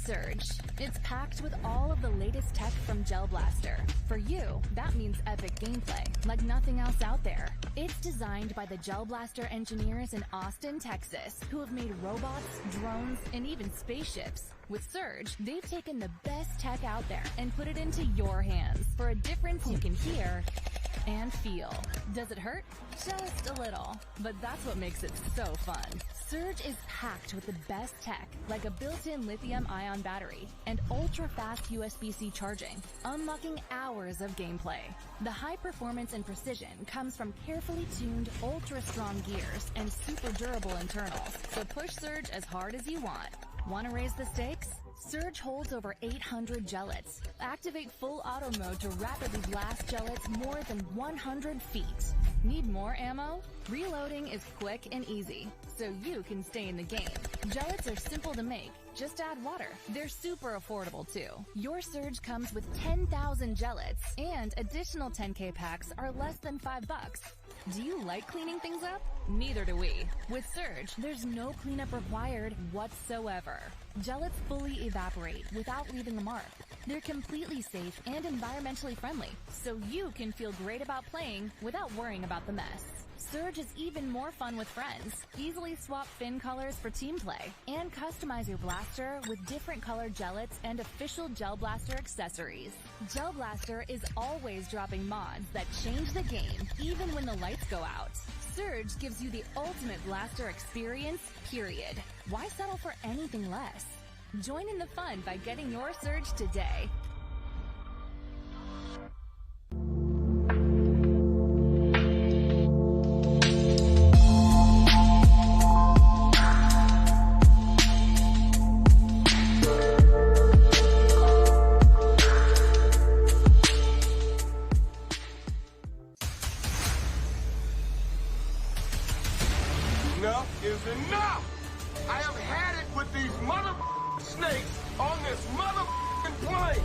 Surge. It's packed with all of the latest tech from Gel Blaster. For you, that means epic gameplay, like nothing else out there. It's designed by the Gel Blaster engineers in Austin, Texas, who have made robots, drones, and even spaceships. With Surge, they've taken the best tech out there and put it into your hands for a difference you can hear and feel. Does it hurt? Just a little. But that's what makes it so fun. Surge is packed with the best tech, like a built-in lithium-ion battery and ultra-fast USB-C charging, unlocking hours of gameplay. The high performance and precision comes from carefully tuned, ultra-strong gears and super durable internals, so push Surge as hard as you want. Want to raise the stakes? Surge holds over 800 gellets. Activate full auto mode to rapidly blast gellets more than 100 feet. Need more ammo? Reloading is quick and easy, so you can stay in the game. Gellets are simple to make. Just add water. They're super affordable too. Your Surge comes with 10,000 gellets, and additional 10K packs are less than $5. Do you like cleaning things up? Neither do we. With Surge, there's no cleanup required whatsoever. Gellets fully evaporate without leaving a mark. They're completely safe and environmentally friendly, so you can feel great about playing without worrying about the mess. Surge is even more fun with friends. Easily swap fin colors for team play and customize your blaster with different colored gellets and official Gel Blaster accessories. Gel Blaster is always dropping mods that change the game even when the lights go out. Surge gives you the ultimate blaster experience, period. Why settle for anything less? Join in the fun by getting your Surge today. Enough is enough! I have had it with these mother snakes on this mother plane!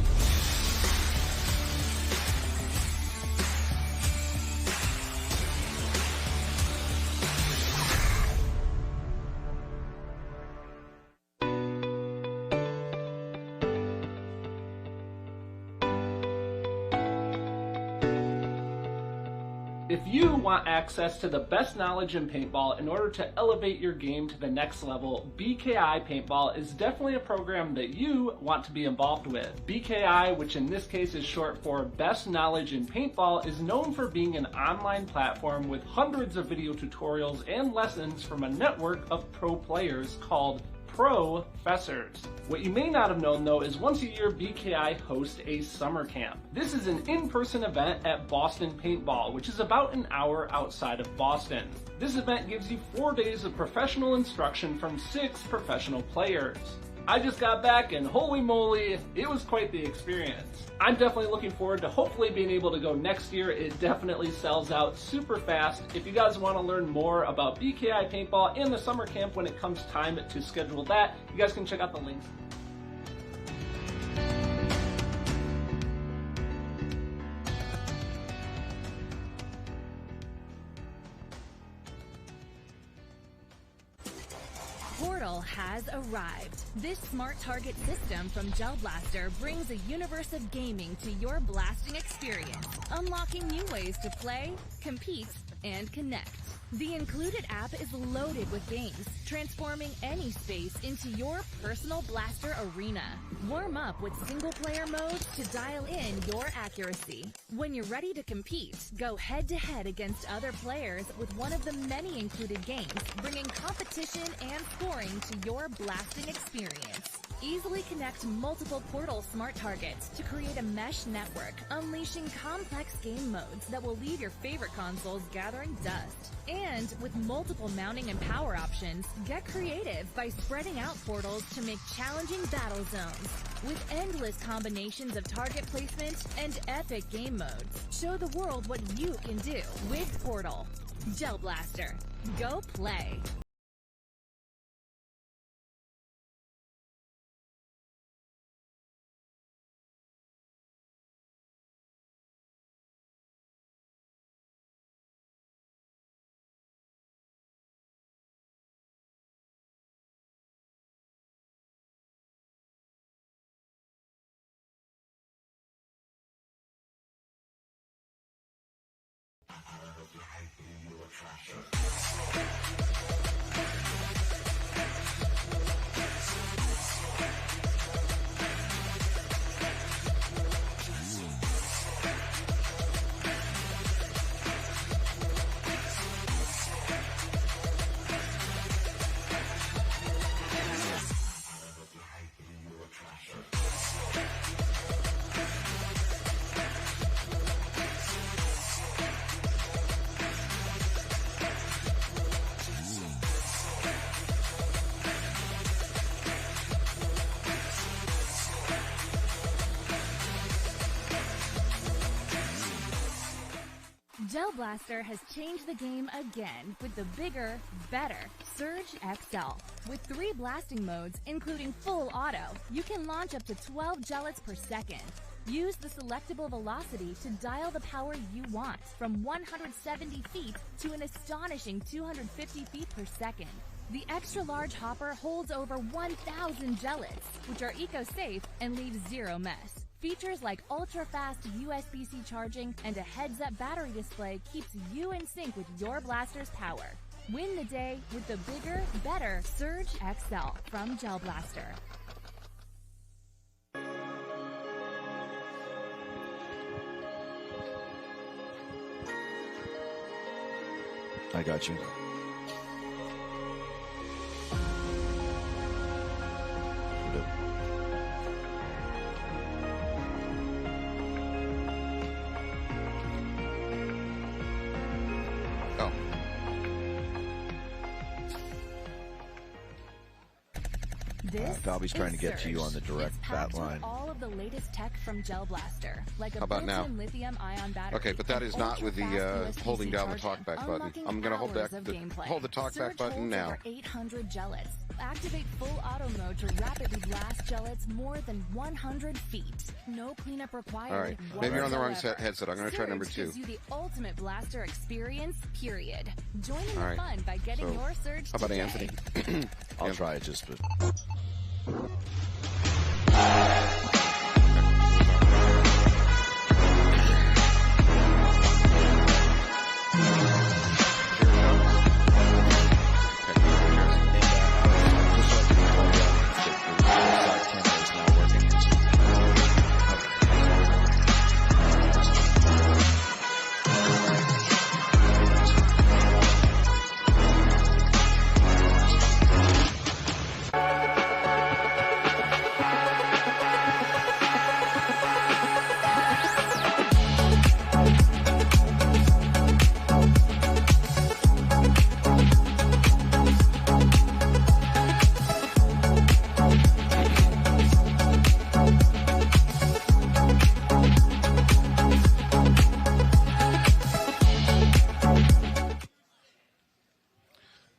If you want access to the best knowledge in paintball in order to elevate your game to the next level, BKI Paintball is definitely a program that you want to be involved with. BKI, which in this case is short for Best Knowledge in Paintball, is known for being an online platform with hundreds of video tutorials and lessons from a network of pro players called Professors. What you may not have known though is once a year BKI hosts a summer camp. This is an in-person event at Boston Paintball, which is about an hour outside of Boston. This event gives you 4 days of professional instruction from 6 professional players. I just got back and holy moly, it was quite the experience. I'm definitely looking forward to hopefully being able to go next year. It definitely sells out super fast. If you guys want to learn more about BKI Paintball and the summer camp when it comes time to schedule that, you guys can check out the links. Portal has arrived. This smart target system from Gel Blaster brings a universe of gaming to your blasting experience, unlocking new ways to play, compete, and connect. The included app is loaded with games, transforming any space into your personal blaster arena. Warm up with single-player modes to dial in your accuracy. When you're ready to compete, go head-to-head against other players with one of the many included games, bringing competition and scoring to your blasting experience. Easily connect multiple Portal smart targets to create a mesh network, unleashing complex game modes that will leave your favorite consoles gathering dust. And with multiple mounting and power options, get creative by spreading out portals to make challenging battle zones. With endless combinations of target placement and epic game modes, show the world what you can do with Portal. Gel Blaster. Go play. Gel Blaster has changed the game again with the bigger, better Surge XL. With 3 blasting modes, including full auto, you can launch up to 12 gellets per second. Use the selectable velocity to dial the power you want, from 170 feet to an astonishing 250 feet per second. The extra-large hopper holds over 1,000 gellets, which are eco-safe and leave zero mess. Features like ultra-fast USB-C charging and a heads-up battery display keeps you in sync with your blaster's power. Win the day with the bigger, better Surge XL from Gel Blaster. I got you. Valby's trying to get to you on the direct bat line. All of the latest tech from Gel Blaster, like How about now? Okay, but that is not with the holding down the talkback button. I'm going to hold the talkback button now. Over 800 gellets. Activate full auto mode to rapidly blast gellets more than 100 feet. No cleanup required. All right, maybe you're on the wrong headset. I'm going to try number 2. Gives you the ultimate blaster experience, period. Join in the fun by getting your Surge How about today. Anthony? I'll try it just, but...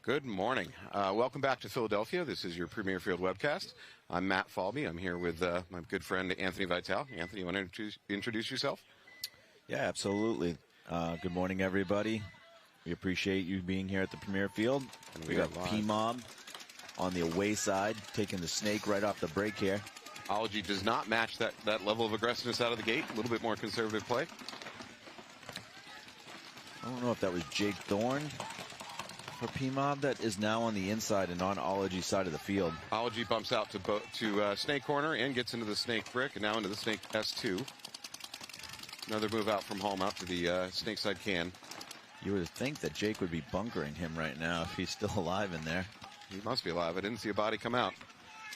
Good morning. Welcome back to Philadelphia. This is your Premier Field webcast. I'm Matt Falby. I'm here with my good friend Anthony Vitale. Anthony, you want to introduce yourself? Yeah, absolutely. Good morning, everybody. We appreciate you being here at the Premier Field. And we got P-Mob on the away side, taking the snake right off the break here. Ology does not match that level of aggressiveness out of the gate. A little bit more conservative play. I don't know if that was Jake Thorne for P-Mob that is now on the inside and on Ology's side of the field. Ology bumps out to snake corner and gets into the snake brick and now into the snake S2. Another move out from home out to the snake side can. You would think that Jake would be bunkering him right now if he's still alive in there. He must be alive. I didn't see a body come out.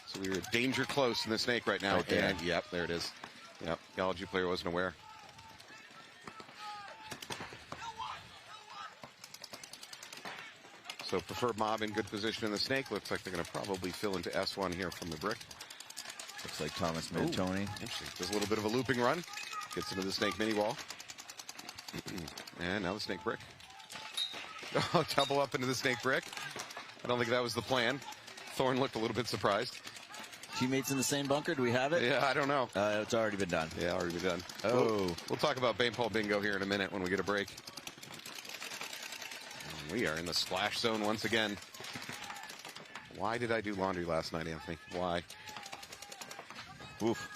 So we were danger close in the snake right now. Right there. And, yep, there it is. Yep, the Ology player wasn't aware. So preferred mob in good position in the snake. Looks like they're going to probably fill into S1 here from the brick. Looks like Thomas Mantoni. Interesting. Does a little bit of a looping run. Gets into the snake mini wall. And now the snake brick. Oh, double up into the snake brick. I don't think that was the plan. Thorne looked a little bit surprised. Teammates in the same bunker? Do we have it? Yeah, I don't know. It's already been done. Yeah, already been done. Oh. We'll talk about paintball bingo here in a minute when we get a break. We are in the splash zone once again. Why did I do laundry last night, Anthony? Why? Oof.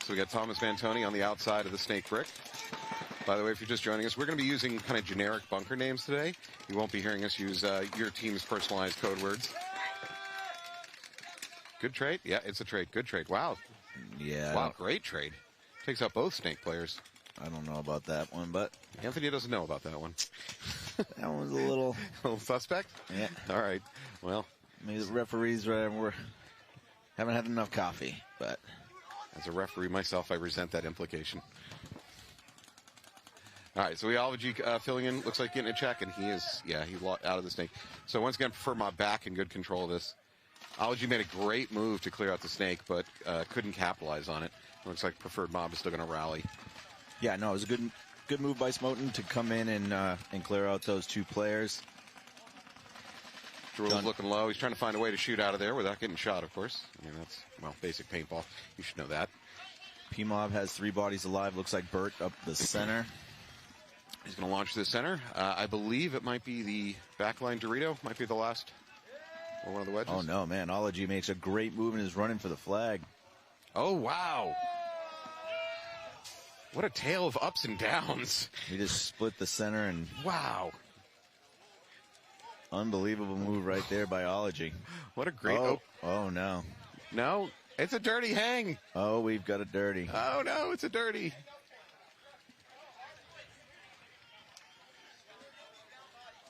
So we got Thomas Mantoni on the outside of the snake brick. By the way, if you're just joining us, we're going to be using kind of generic bunker names today. You won't be hearing us use your team's personalized code words. Good trade? Yeah, it's a trade. Good trade. Wow. Yeah. Wow, great trade. Takes out both snake players. I don't know about that one, but Anthony doesn't know about that one. that one's a little suspect? Yeah. All right. Well, maybe the referees haven't had enough coffee, but as a referee myself, I resent that implication. All right, so we Ology filling in, looks like getting a check, and he's out of the snake. So once again, prefer my back in good control of this. Ology made a great move to clear out the snake, but couldn't capitalize on it. Looks like Preferred Mob is still going to rally. Yeah, no, it was a good move by Smoten to come in and clear out those two players. Drew's looking low. He's trying to find a way to shoot out of there without getting shot, of course. I mean, that's, well, basic paintball. You should know that. P-Mob has 3 bodies alive. Looks like Burt up the center. He's going to launch to the center. I believe it might be the backline Dorito. Might be the last. Or one of the wedges. Oh, no, man. Ology makes a great move and is running for the flag. Oh, wow. What a tale of ups and downs. He just split the center and... Wow. Unbelievable move right there by Ology. What a great... Oh, no. No, it's a dirty hang. Oh, we've got a dirty. Oh, no, it's a dirty.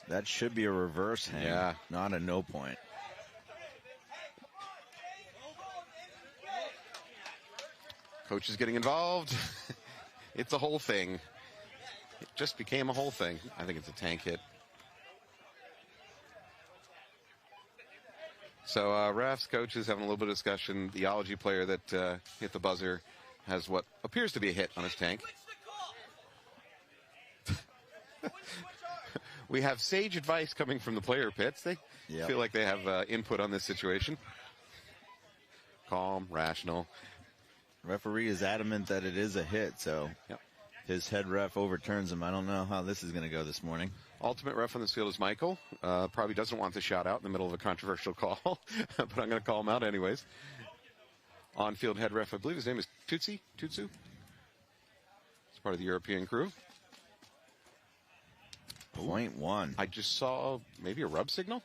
That should be a reverse hang. Yeah. Not a no point. Coach is getting involved. It's a whole thing. It just became a whole thing. I think it's a tank hit. So refs, coaches having a little bit of discussion. The Ology player that hit the buzzer has what appears to be a hit on his tank. We have sage advice coming from the player pits. They feel like they have input on this situation. Calm, rational. Referee is adamant that it is a hit, so his head ref overturns him. I don't know how this is going to go this morning. Ultimate ref on this field is Michael. Probably doesn't want to shout out in the middle of a controversial call, but I'm going to call him out anyways. On-field head ref, I believe his name is Tutsu. It's part of the European crew. 0.1. I just saw maybe a rub signal.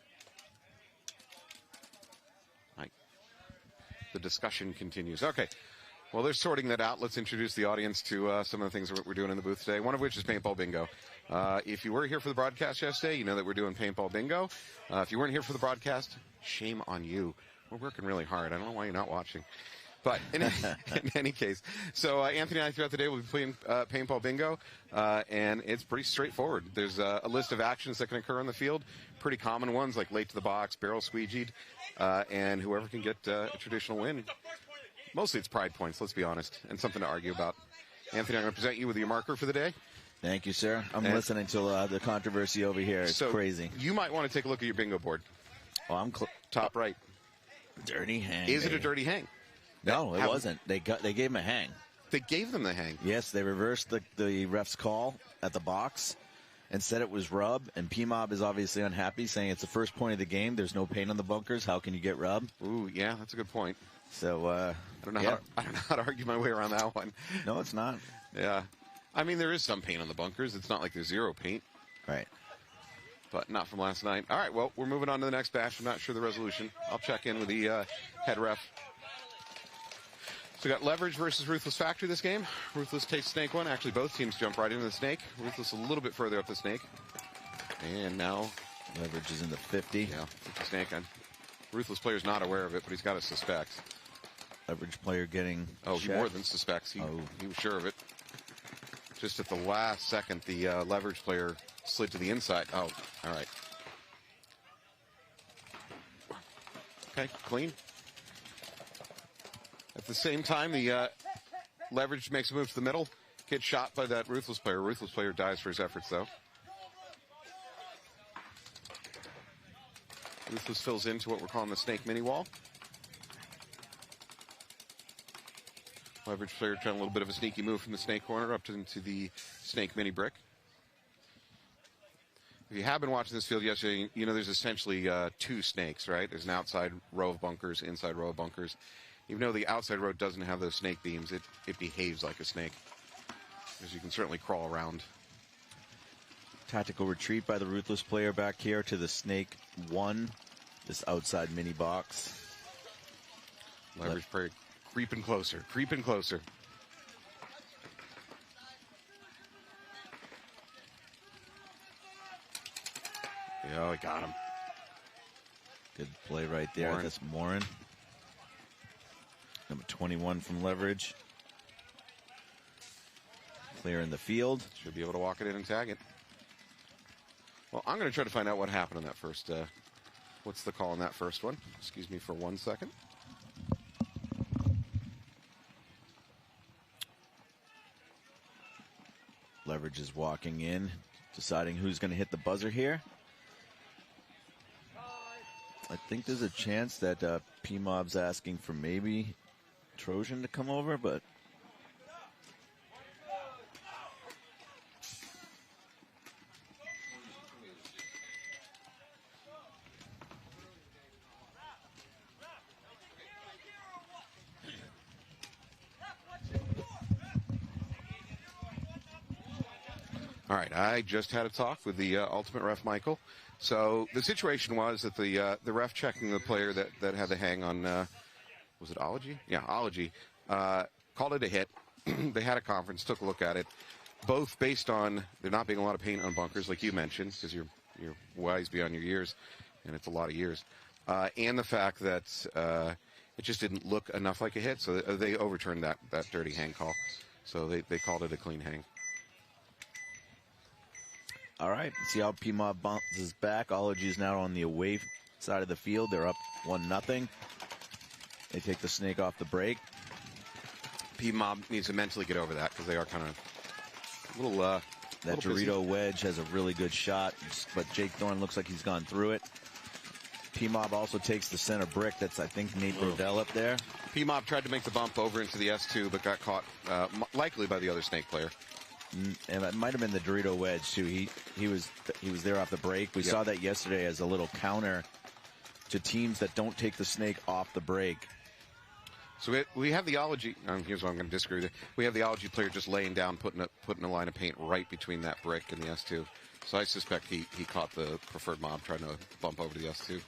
The discussion continues. Okay. Well, they're sorting that out. Let's introduce the audience to some of the things that we're doing in the booth today, one of which is Paintball Bingo. If you were here for the broadcast yesterday, you know that we're doing Paintball Bingo. If you weren't here for the broadcast, shame on you. We're working really hard. I don't know why you're not watching. But in any case, so Anthony and I throughout the day will be playing Paintball Bingo, and it's pretty straightforward. There's a list of actions that can occur on the field, pretty common ones like late to the box, barrel squeegeed, and whoever can get a traditional win. Mostly it's pride points, let's be honest, and something to argue about. Anthony, I'm going to present you with your marker for the day. Thank you, sir. I'm listening to the controversy over here. It's crazy. You might want to take a look at your bingo board. Oh, I'm top right. Dirty hang. Is it a dirty hang? No, it wasn't. They gave him a hang. They gave them the hang. Yes, they reversed the ref's call at the box and said it was rub. And P-Mob is obviously unhappy, saying it's the first point of the game. There's no paint on the bunkers. How can you get rub? Ooh, yeah, that's a good point. So I don't know how to argue my way around that one. No, it's not. Yeah, I mean there is some paint on the bunkers. It's not like there's zero paint. Right. But not from last night. All right, well, we're moving on to the next batch. I'm not sure the resolution. I'll check in with the head ref. So we got Leverage versus Ruthless Factory this game. Ruthless takes Snake one. Actually, both teams jump right into the Snake. Ruthless a little bit further up the Snake. And now Leverage is in the 50. Yeah, 50 Snake. Ruthless player's not aware of it, but he's got a suspect. Leverage player getting he more than suspects. He was sure of it. Just at the last second, the Leverage player slid to the inside. Oh, all right. Okay, clean. At the same time, the Leverage makes a move to the middle. Gets shot by that Ruthless player. Ruthless player dies for his efforts, though. Ruthless fills into what we're calling the Snake mini wall. Leverage player trying a little bit of a sneaky move from the Snake corner up into the Snake mini brick. If you have been watching this field yesterday, you know there's essentially two Snakes, right? There's an outside row of bunkers, inside row of bunkers. Even though the outside row doesn't have those snake beams, it behaves like a snake. because you can certainly crawl around. Tactical retreat by the Ruthless player back here to the Snake 1, this outside mini box. Leverage player creeping closer, creeping closer. Yeah, I got him. Good play right there. Morin. That's Morin. Number 21 from Leverage. Clear in the field. Should be able to walk it in and tag it. Well, I'm going to try to find out what happened in that first. What's the call on that first one? Excuse me for 1 second. Leverage is walking in, deciding who's going to hit the buzzer here. I think there's a chance that P-Mob's asking for maybe Trojan to come over, but All right, I just had a talk with the ultimate ref, Michael. So the situation was that the ref checking the player that had the hang on, was it Ology? Yeah, Ology, called it a hit. They had a conference, took a look at it, both based on there not being a lot of paint on bunkers, like you mentioned, because you're wise beyond your years, and it's a lot of years, and the fact that it just didn't look enough like a hit, so they overturned that dirty hang call. So they called it a clean hang. all right, see how P-Mob bounces back. Ology is now on the away side of the field. They're up 1-0. They take the Snake off the break. P-Mob needs to mentally get over that because they are kind of a little That Dorito wedge has a really good shot, but Jake Thorne looks like he's gone through it. P-Mob also takes the center brick. That's, I think, Nate Brodell up there. P-Mob tried to make the bump over into the S2, but got caught likely by the other Snake player. And it might have been the Dorito wedge too. He was there off the break. We saw that yesterday as a little counter to teams that don't take the Snake off the break. So we have the Ology. Here's what I'm going to disagree with. We have the Ology player just laying down, putting a line of paint right between that brick and the S2. So I suspect he caught the preferred mob trying to bump over to the S2.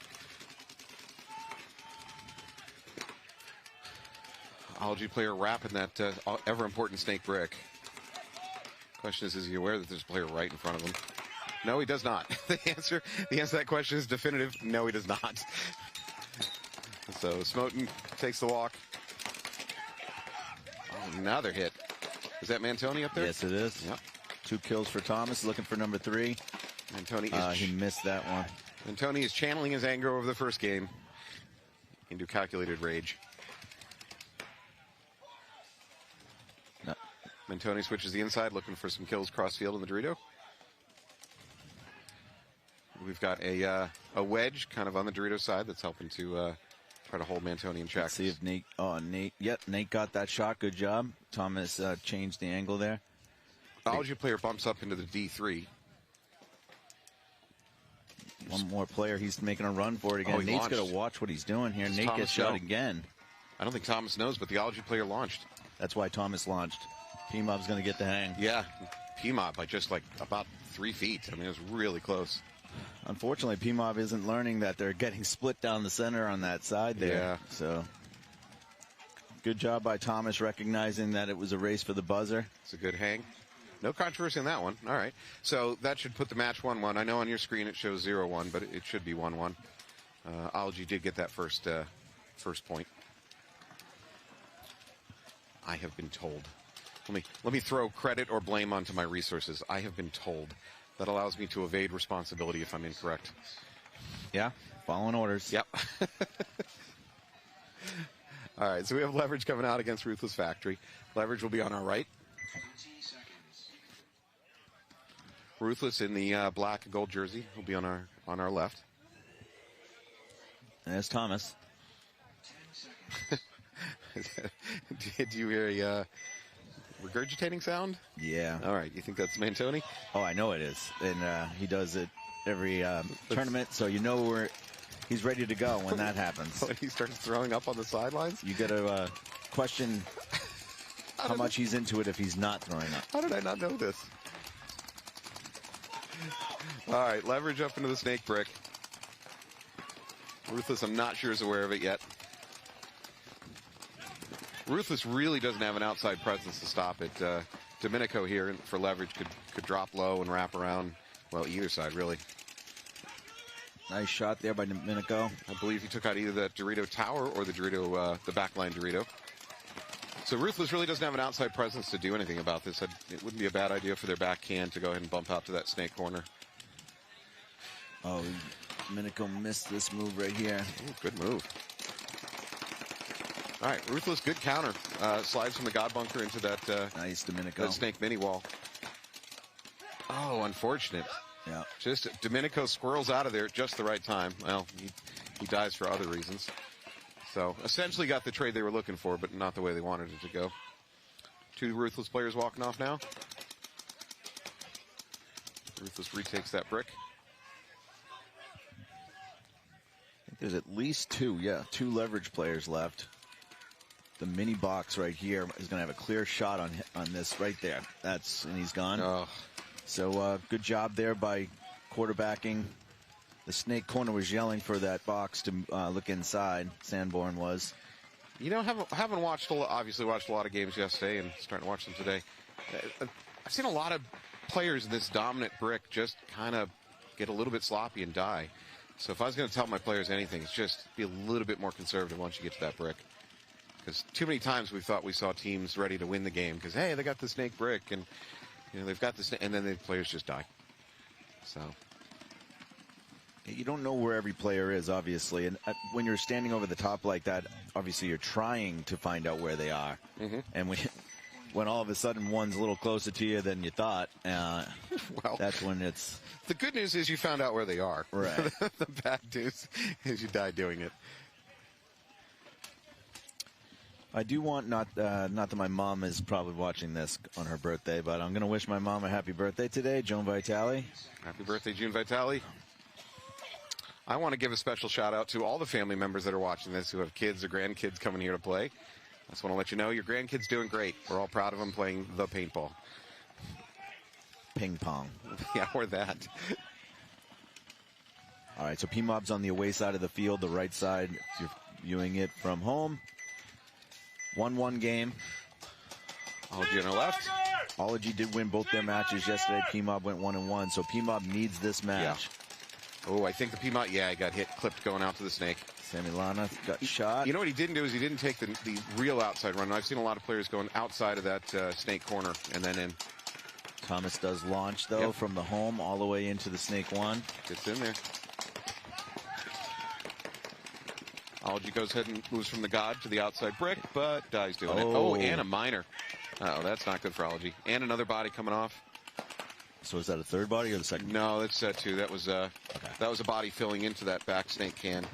Ology player wrapping that ever important Snake brick. Question is he aware that there's a player right in front of him? No, he does not. The answer to that question is definitive. No, he does not. So Smoten takes the walk. Oh, now they're hit. Is that Mantoni up there? Yes, it is. Yep. 2 kills for Thomas, looking for number 3. Mantoni he missed that one. Mantoni is channeling his anger over the first game into calculated rage. No. Mantoni switches the inside, looking for some kills cross field in the Dorito. We've got a wedge kind of on the Dorito side that's helping to try to hold Mantoni in check. Let's see if Nate. Oh, Nate. Yep, Nate got that shot. Good job. Thomas changed the angle there. Ology player bumps up into the D3. One more player. He's making a run for it again. Oh, he Nate's launched. got to watch what he's doing here. Nate Thomas gets shot know? again. I don't think Thomas knows, but the Ology player launched. That's why Thomas launched. P-Mob's going to get the hang. Yeah, P-Mob by just like about 3 feet. I mean, it was really close. Unfortunately, P-Mob isn't learning that they're getting split down the center on that side there. Yeah. So, good job by Thomas recognizing that it was a race for the buzzer. It's a good hang. No controversy on that one. All right. So that should put the match 1-1. I know on your screen it shows 0-1, but it should be 1-1. Ology did get that first point. I have been told. Let me throw credit or blame onto my resources. I have been told. That allows me to evade responsibility if I'm incorrect. Yeah, following orders. Yep. All right, so we have Leverage coming out against Ruthless Factory. Leverage will be on our right. Ruthless in the black and gold jersey will be on our left. And there's Thomas. Did you hear a regurgitating sound? Yeah. All right, you think that's Mantoni? Oh, I know it is. And he does it every tournament, so you know he's ready to go when that happens. When he starts throwing up on the sidelines? You got to question how much he's into it if he's not throwing up. How did I not know this? All right, leverage up into the snake brick. Ruthless, I'm not sure is aware of it yet. Ruthless really doesn't have an outside presence to stop it. Domenico here for leverage could drop low and wrap around, well, either side, really. Nice shot there by Domenico. I believe he took out either that Dorito tower or the Dorito, the backline Dorito. So Ruthless really doesn't have an outside presence to do anything about this. It wouldn't be a bad idea for their backhand to go ahead and bump out to that snake corner. Oh, Domenico missed this move right here. Ooh, good move. All right, Ruthless, good counter. Slides from the God bunker into that, nice Domenico. that snake mini wall. Oh, unfortunate. Yeah. Just Domenico squirrels out of there at just the right time. Well, he dies for other reasons. So essentially got the trade they were looking for, but not the way they wanted it to go. Two Ruthless players walking off now. Ruthless retakes that brick. I think there's at least two leverage players left. The mini box right here is going to have a clear shot on this right there. And he's gone. Oh. So good job there by quarterbacking. The snake corner was yelling for that box to look inside. Sanborn was. You know, haven't watched obviously watched a lot of games yesterday and starting to watch them today. I've seen a lot of players in this dominant brick just kind of get a little bit sloppy and die. So if I was going to tell my players anything, it's just be a little bit more conservative once you get to that brick. Because too many times we thought we saw teams ready to win the game because, hey, they got the snake brick and, you know, they've got the snake, and then the players just die. So. You don't know where every player is, obviously. And when you're standing over the top like that, obviously you're trying to find out where they are. Mm-hmm. And when all of a sudden one's a little closer to you than you thought, well, that's when it's... The good news is you found out where they are. Right. The bad news is you died doing it. I do want, not that my mom is probably watching this on her birthday, but I'm going to wish my mom a happy birthday today, Joan Vitale. Happy birthday, June Vitale. I want to give a special shout out to all the family members that are watching this who have kids or grandkids coming here to play. I just want to let you know your grandkid's doing great. We're all proud of them playing the paintball. Ping pong. Yeah, or that. All right, so P-Mob's on the away side of the field, the right side, if you're viewing it from home. 1-1 game. Ology on our left. Ology did win both their matches yesterday. P-Mob went 1-1, so P-Mob needs this match. Yeah. Oh, I think the P-Mob, he got hit, clipped going out to the snake. Sammy Lana got shot. You know what he didn't do is he didn't take the real outside run. I've seen a lot of players going outside of that snake corner and then in. Thomas does launch, though, from the home all the way into the snake one. Gets in there. Ology goes ahead and moves from the God to the outside brick, but dies doing it. Oh, and a minor. Oh, that's not good for Ology. And another body coming off. So is that a third body or the second? No, that's two. That was a body filling into that back snake can.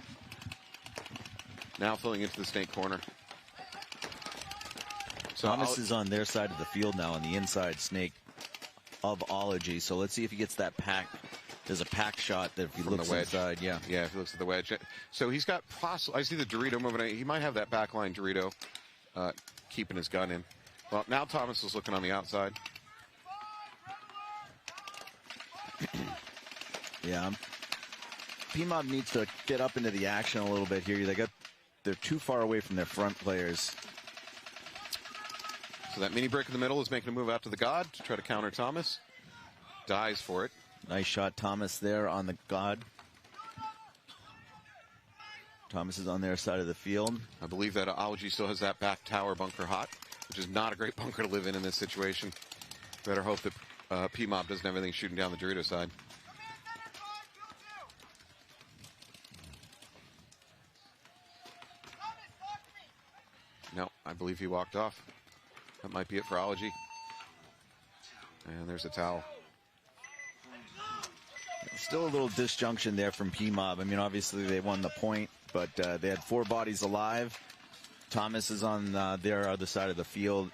Now filling into the snake corner. So Thomas is on their side of the field now on the inside snake of Ology. So let's see if he gets that pack. There's a pack shot that if he looks inside, yeah, if he looks at the wedge. So he's got I see the Dorito moving. He might have that backline Dorito keeping his gun in. Well, now Thomas is looking on the outside. Yeah, P-Mob needs to get up into the action a little bit here. They're too far away from their front players. So that mini break in the middle is making a move out to the God to try to counter Thomas. Dies for it. Nice shot, Thomas, there on the God. Thomas is on their side of the field. I believe that Ology still has that back tower bunker hot, which is not a great bunker to live in this situation. Better hope that P-Mob doesn't have anything shooting down the Dorito side. No, I believe he walked off. That might be it for Ology. And there's a towel. Still a little disjunction there from P-Mob. I mean, obviously they won the point, but they had 4 bodies alive. Thomas is on their other side of the field.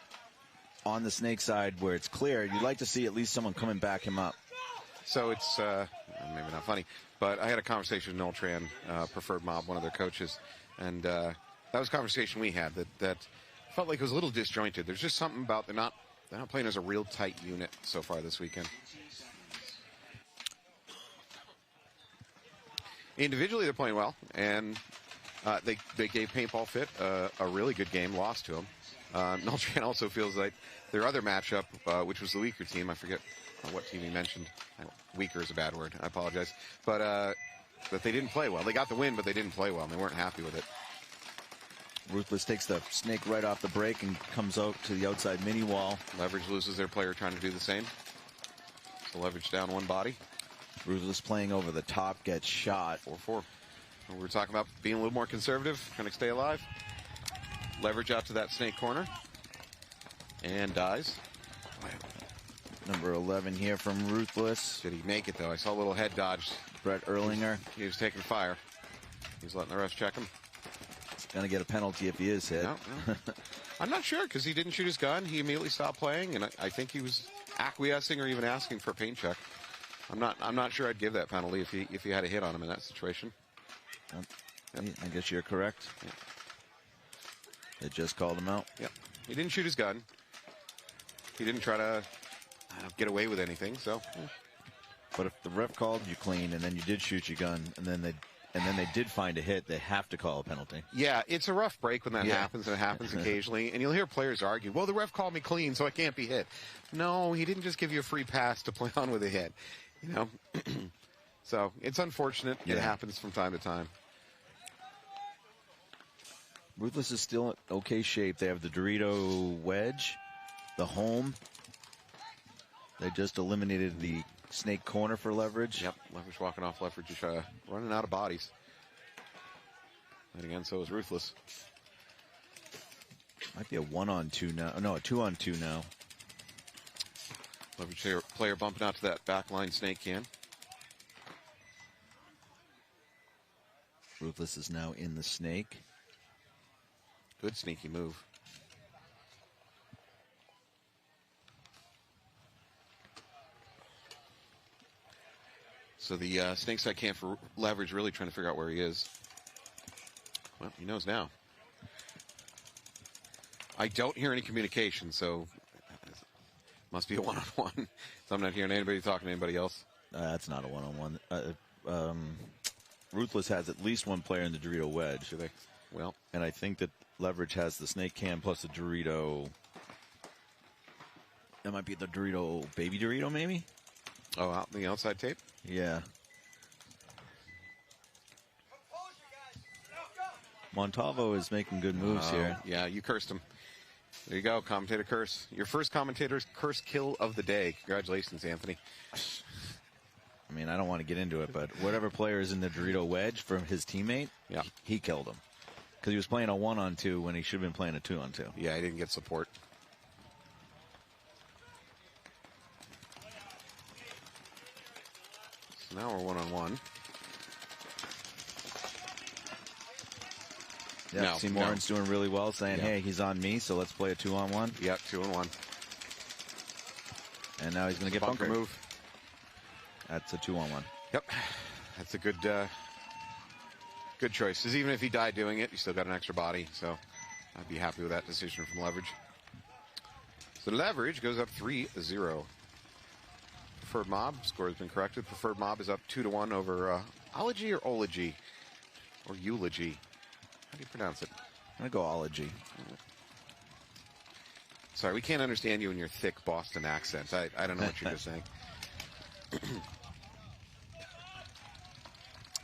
On the snake side where it's cleared, you'd like to see at least someone come and back him up. So it's maybe not funny, but I had a conversation with Noel Tran, Preferred Mob, one of their coaches, and that was a conversation we had that felt like it was a little disjointed. There's just something about they're not playing as a real tight unit so far this weekend. Individually, they're playing well, and they gave Paintball Fit a really good game, lost to them. Noltran also feels like their other matchup, which was the weaker team, I forget what team he mentioned. Weaker is a bad word, I apologize. But that they didn't play well. They got the win, but they didn't play well, and they weren't happy with it. Ruthless takes the snake right off the break and comes out to the outside mini wall. Leverage loses their player trying to do the same. So Leverage down one body. Ruthless playing over the top, gets shot. 4-4. We were talking about being a little more conservative, trying to stay alive. Leverage out to that snake corner. And dies. Number 11 here from Ruthless. Did he make it, though? I saw a little head dodge. Brett Erlinger. He was taking fire. He's letting the refs check him. Going to get a penalty if he is hit. No. I'm not sure, because he didn't shoot his gun. He immediately stopped playing, and I think he was acquiescing or even asking for a paint check. I'm not sure I'd give that penalty if he had a hit on him in that situation. Yep. I guess you're correct. Yep. They just called him out. Yep. He didn't shoot his gun. He didn't try to get away with anything. So. But if the ref called you clean and then you did shoot your gun and then they did find a hit, they have to call a penalty. Yeah, it's a rough break when that happens, and it happens occasionally. And you'll hear players argue, well, the ref called me clean, so I can't be hit. No, he didn't just give you a free pass to play on with a hit. You know? So it's unfortunate. Yeah. It happens from time to time. Ruthless is still in okay shape. They have the Dorito wedge, the home. They just eliminated the snake corner for Leverage. Yep, Leverage walking off. Leverage is running out of bodies. And again, so is Ruthless. Might be a 1-on-2 now. No, a 2-on-2 now. Leverage player bumping out to that backline snake can. Ruthless is now in the snake. Good sneaky move. So the snake side can for Leverage really trying to figure out where he is. Well, he knows now. I don't hear any communication, so must be a one-on-one. So I'm not hearing anybody talking to anybody else. That's not a one-on-one. Ruthless has at least one player in the Dorito wedge. Do they? Well, and I think that Leverage has the snake can plus the Dorito. That might be the Dorito, baby Dorito, maybe? Oh, out the outside tape? Yeah. Montalvo is making good moves here. Yeah, you cursed him. There you go, commentator curse. Your first commentator's curse kill of the day. Congratulations, Anthony. I mean, I don't want to get into it, but whatever player is in the Dorito wedge from his teammate, he killed him. Because he was playing a 1-on-2 when he should have been playing a 2-on-2. Yeah, he didn't get support. So now we're 1-on-1. Yeah, Seymour's doing really well, saying, hey, he's on me, so let's play a 2-on-1. Yep, 2-on-1. And now he's going to get bunker move. That's a 2-on-1. Yep, that's a good good choice. Because even if he died doing it, he still got an extra body. So I'd be happy with that decision from Leverage. So Leverage goes up 3-0. Preferred Mob score has been corrected. Preferred Mob is up 2-1 over Ology or Ology or Eulogy. How do you pronounce it? I'm going to go Ology. Sorry, we can't understand you in your thick Boston accent. I don't know what you're just saying.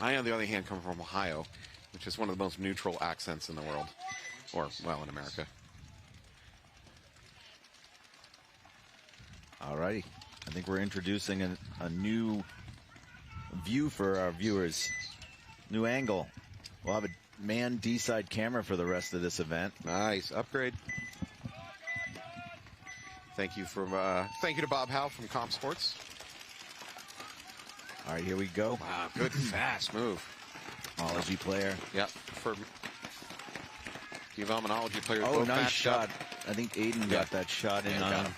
I, on the other hand, come from Ohio, which is one of the most neutral accents in the world. Or, well, in America. All righty. I think we're introducing a new view for our viewers. New angle. We'll have a man D-side camera for the rest of this event. Nice. Upgrade. Thank you to Bob Howe from Comp Sports. All right, here we go. Wow, good fast move. Ology player. Yep. For Developmentology player. Oh, nice shot. I think Aiden got that shot in on him.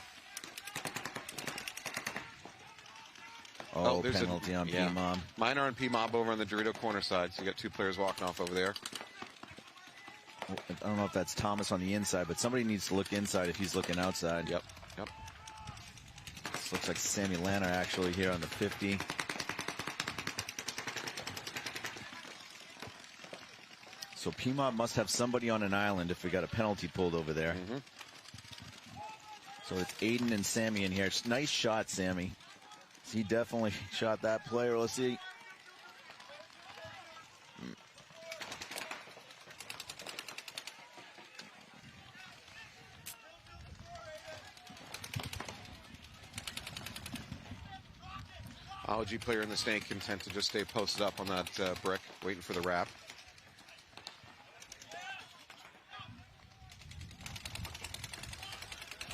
Oh, there's penalty on P-Mob. Minor on P-Mob over on the Dorito corner side. So you got two players walking off over there. I don't know if that's Thomas on the inside, but somebody needs to look inside if he's looking outside. Yep. This looks like Sammy Lanner actually here on the 50. So PMOB must have somebody on an island if we got a penalty pulled over there. So it's Aiden and Sammy in here. Nice shot, Sammy. He definitely shot that player. Let's see. Ology player in the snake content to just stay posted up on that brick, waiting for the wrap.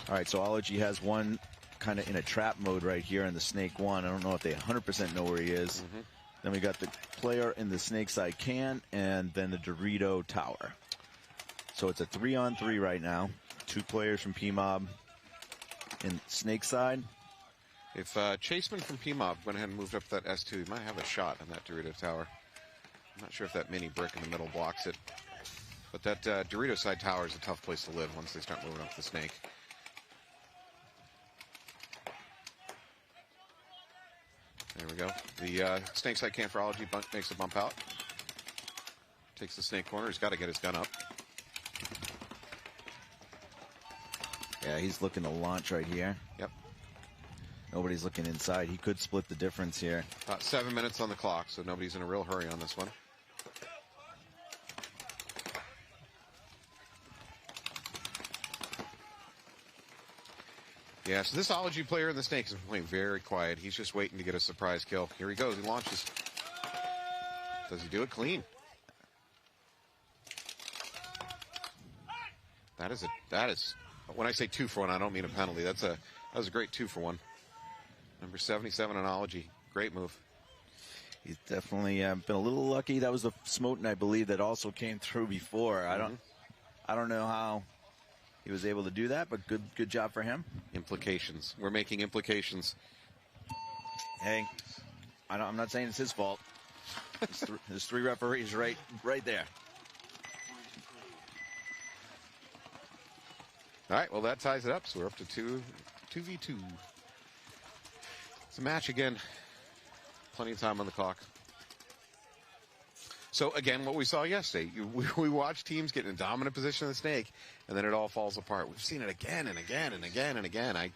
All right, so Ology has one kind of in a trap mode right here in the snake one. I don't know if they 100% know where he is. Then we got the player in the snake side can, and then the Dorito tower. So it's a 3-on-3 right now. 2 players from PMOB in snake side. If Chaseman from PMOB went ahead and moved up that S2, he might have a shot on that Dorito tower. I'm not sure if that mini brick in the middle blocks it. But that Dorito side tower is a tough place to live once they start moving up the snake. There we go. The snake side can for Ology makes a bump out. Takes the snake corner. He's got to get his gun up. Yeah, he's looking to launch right here. Yep. Nobody's looking inside. He could split the difference here. 7 minutes on the clock, so nobody's in a real hurry on this one. Yeah, so this Ology player in the snake is playing very quiet. He's just waiting to get a surprise kill. Here he goes. He launches. Does he do it clean? That is when I say 2 for 1, I don't mean a penalty. That was a great 2 for 1. Number 77 on Ology. Great move. He's definitely been a little lucky. That was the Smoten, I believe, that also came through before. I don't know how he was able to do that, but good job for him. Implications. We're making implications. Hey, I'm not saying it's his fault. There's 3 referees right there. All right, well, that ties it up, so we're up to 2v2. It's a match again. Plenty of time on the clock. So, again, what we saw yesterday, we watched teams get in a dominant position in the snake, and then it all falls apart. We've seen it again and again and again and again. I'm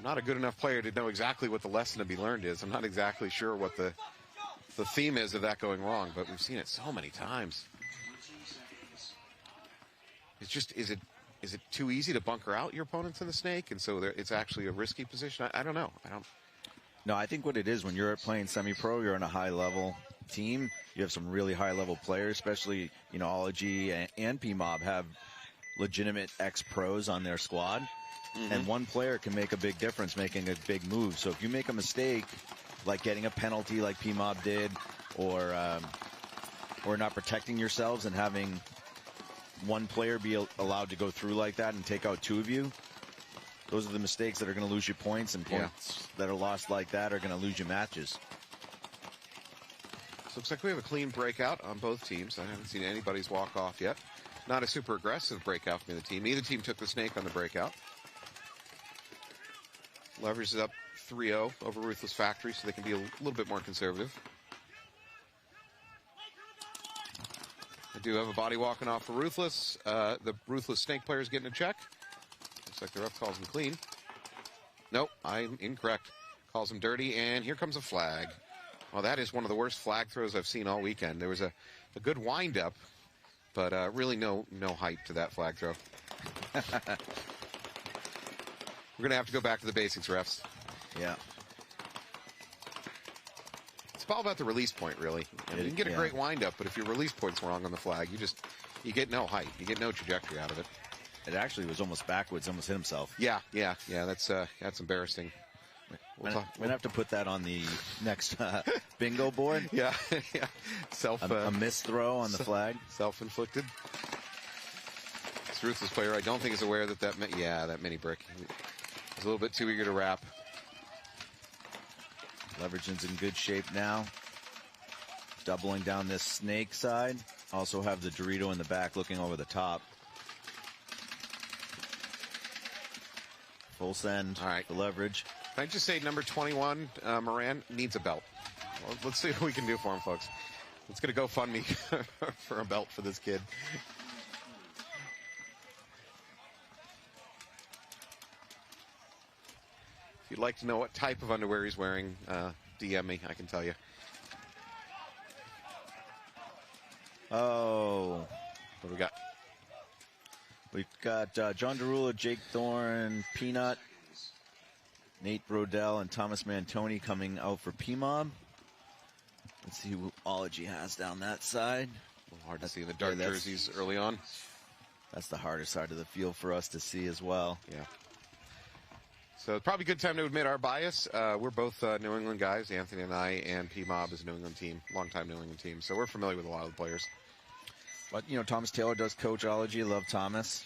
not a good enough player to know exactly what the lesson to be learned is. I'm not exactly sure what the theme is of that going wrong, but we've seen it so many times. It's just, is it too easy to bunker out your opponents in the snake, and so it's actually a risky position? I don't know. No, I think what it is when you're playing semi-pro, you're on a high-level team. You have some really high-level players, especially, Ology and PMOB have legitimate ex-pros on their squad. And one player can make a big difference, making a big move. So if you make a mistake, like getting a penalty like PMOB did, or not protecting yourselves and having one player be allowed to go through like that and take out 2 of you, those are the mistakes that are going to lose you points, and points that are lost like that are going to lose you matches. So looks like we have a clean breakout on both teams. I haven't seen anybody's walk off yet. Not a super aggressive breakout from either team. Neither team took the snake on the breakout. Leverage is up 3-0 over Ruthless Factory, so they can be a little bit more conservative. I do have a body walking off for Ruthless. The Ruthless snake player is getting a check. Looks like the ref calls him clean. Nope, I'm incorrect. Calls him dirty, and here comes a flag. Well, that is one of the worst flag throws I've seen all weekend. There was a good wind-up, but really no height to that flag throw. We're going to have to go back to the basics, refs. Yeah. It's all about the release point, really. You can get a great wind-up, but if your release point's wrong on the flag, you get no height. You get no trajectory out of it. It actually was almost backwards, almost hit himself. Yeah, that's embarrassing. We're going to have to put that on the next bingo board. Yeah. A missed throw on the flag. Self-inflicted. This Ruthless player, I don't think is aware that mini brick. He's a little bit too eager to wrap. Leveraging's in good shape now. Doubling down this snake side. Also have the Dorito in the back looking over the top. Full send. All right. The leverage. Can I just say number 21, Moran, needs a belt. Well, let's see what we can do for him, folks. Let's get a GoFundMe for a belt for this kid. If you'd like to know what type of underwear he's wearing, DM me. I can tell you. Oh. What do we got? We've got John Derula, Jake Thorne, Peanut, Nate Brodell, and Thomas Mantoni coming out for PMOB. Let's see who Ology has down that side. A little hard to see the dark jerseys early on. That's the harder side of the field for us to see as well. Yeah. So it's probably a good time to admit our bias. We're both New England guys, Anthony and I, and PMOB is a New England team, longtime New England team. So we're familiar with a lot of the players. But, you know, Thomas Taylor does coach Ology. Love Thomas.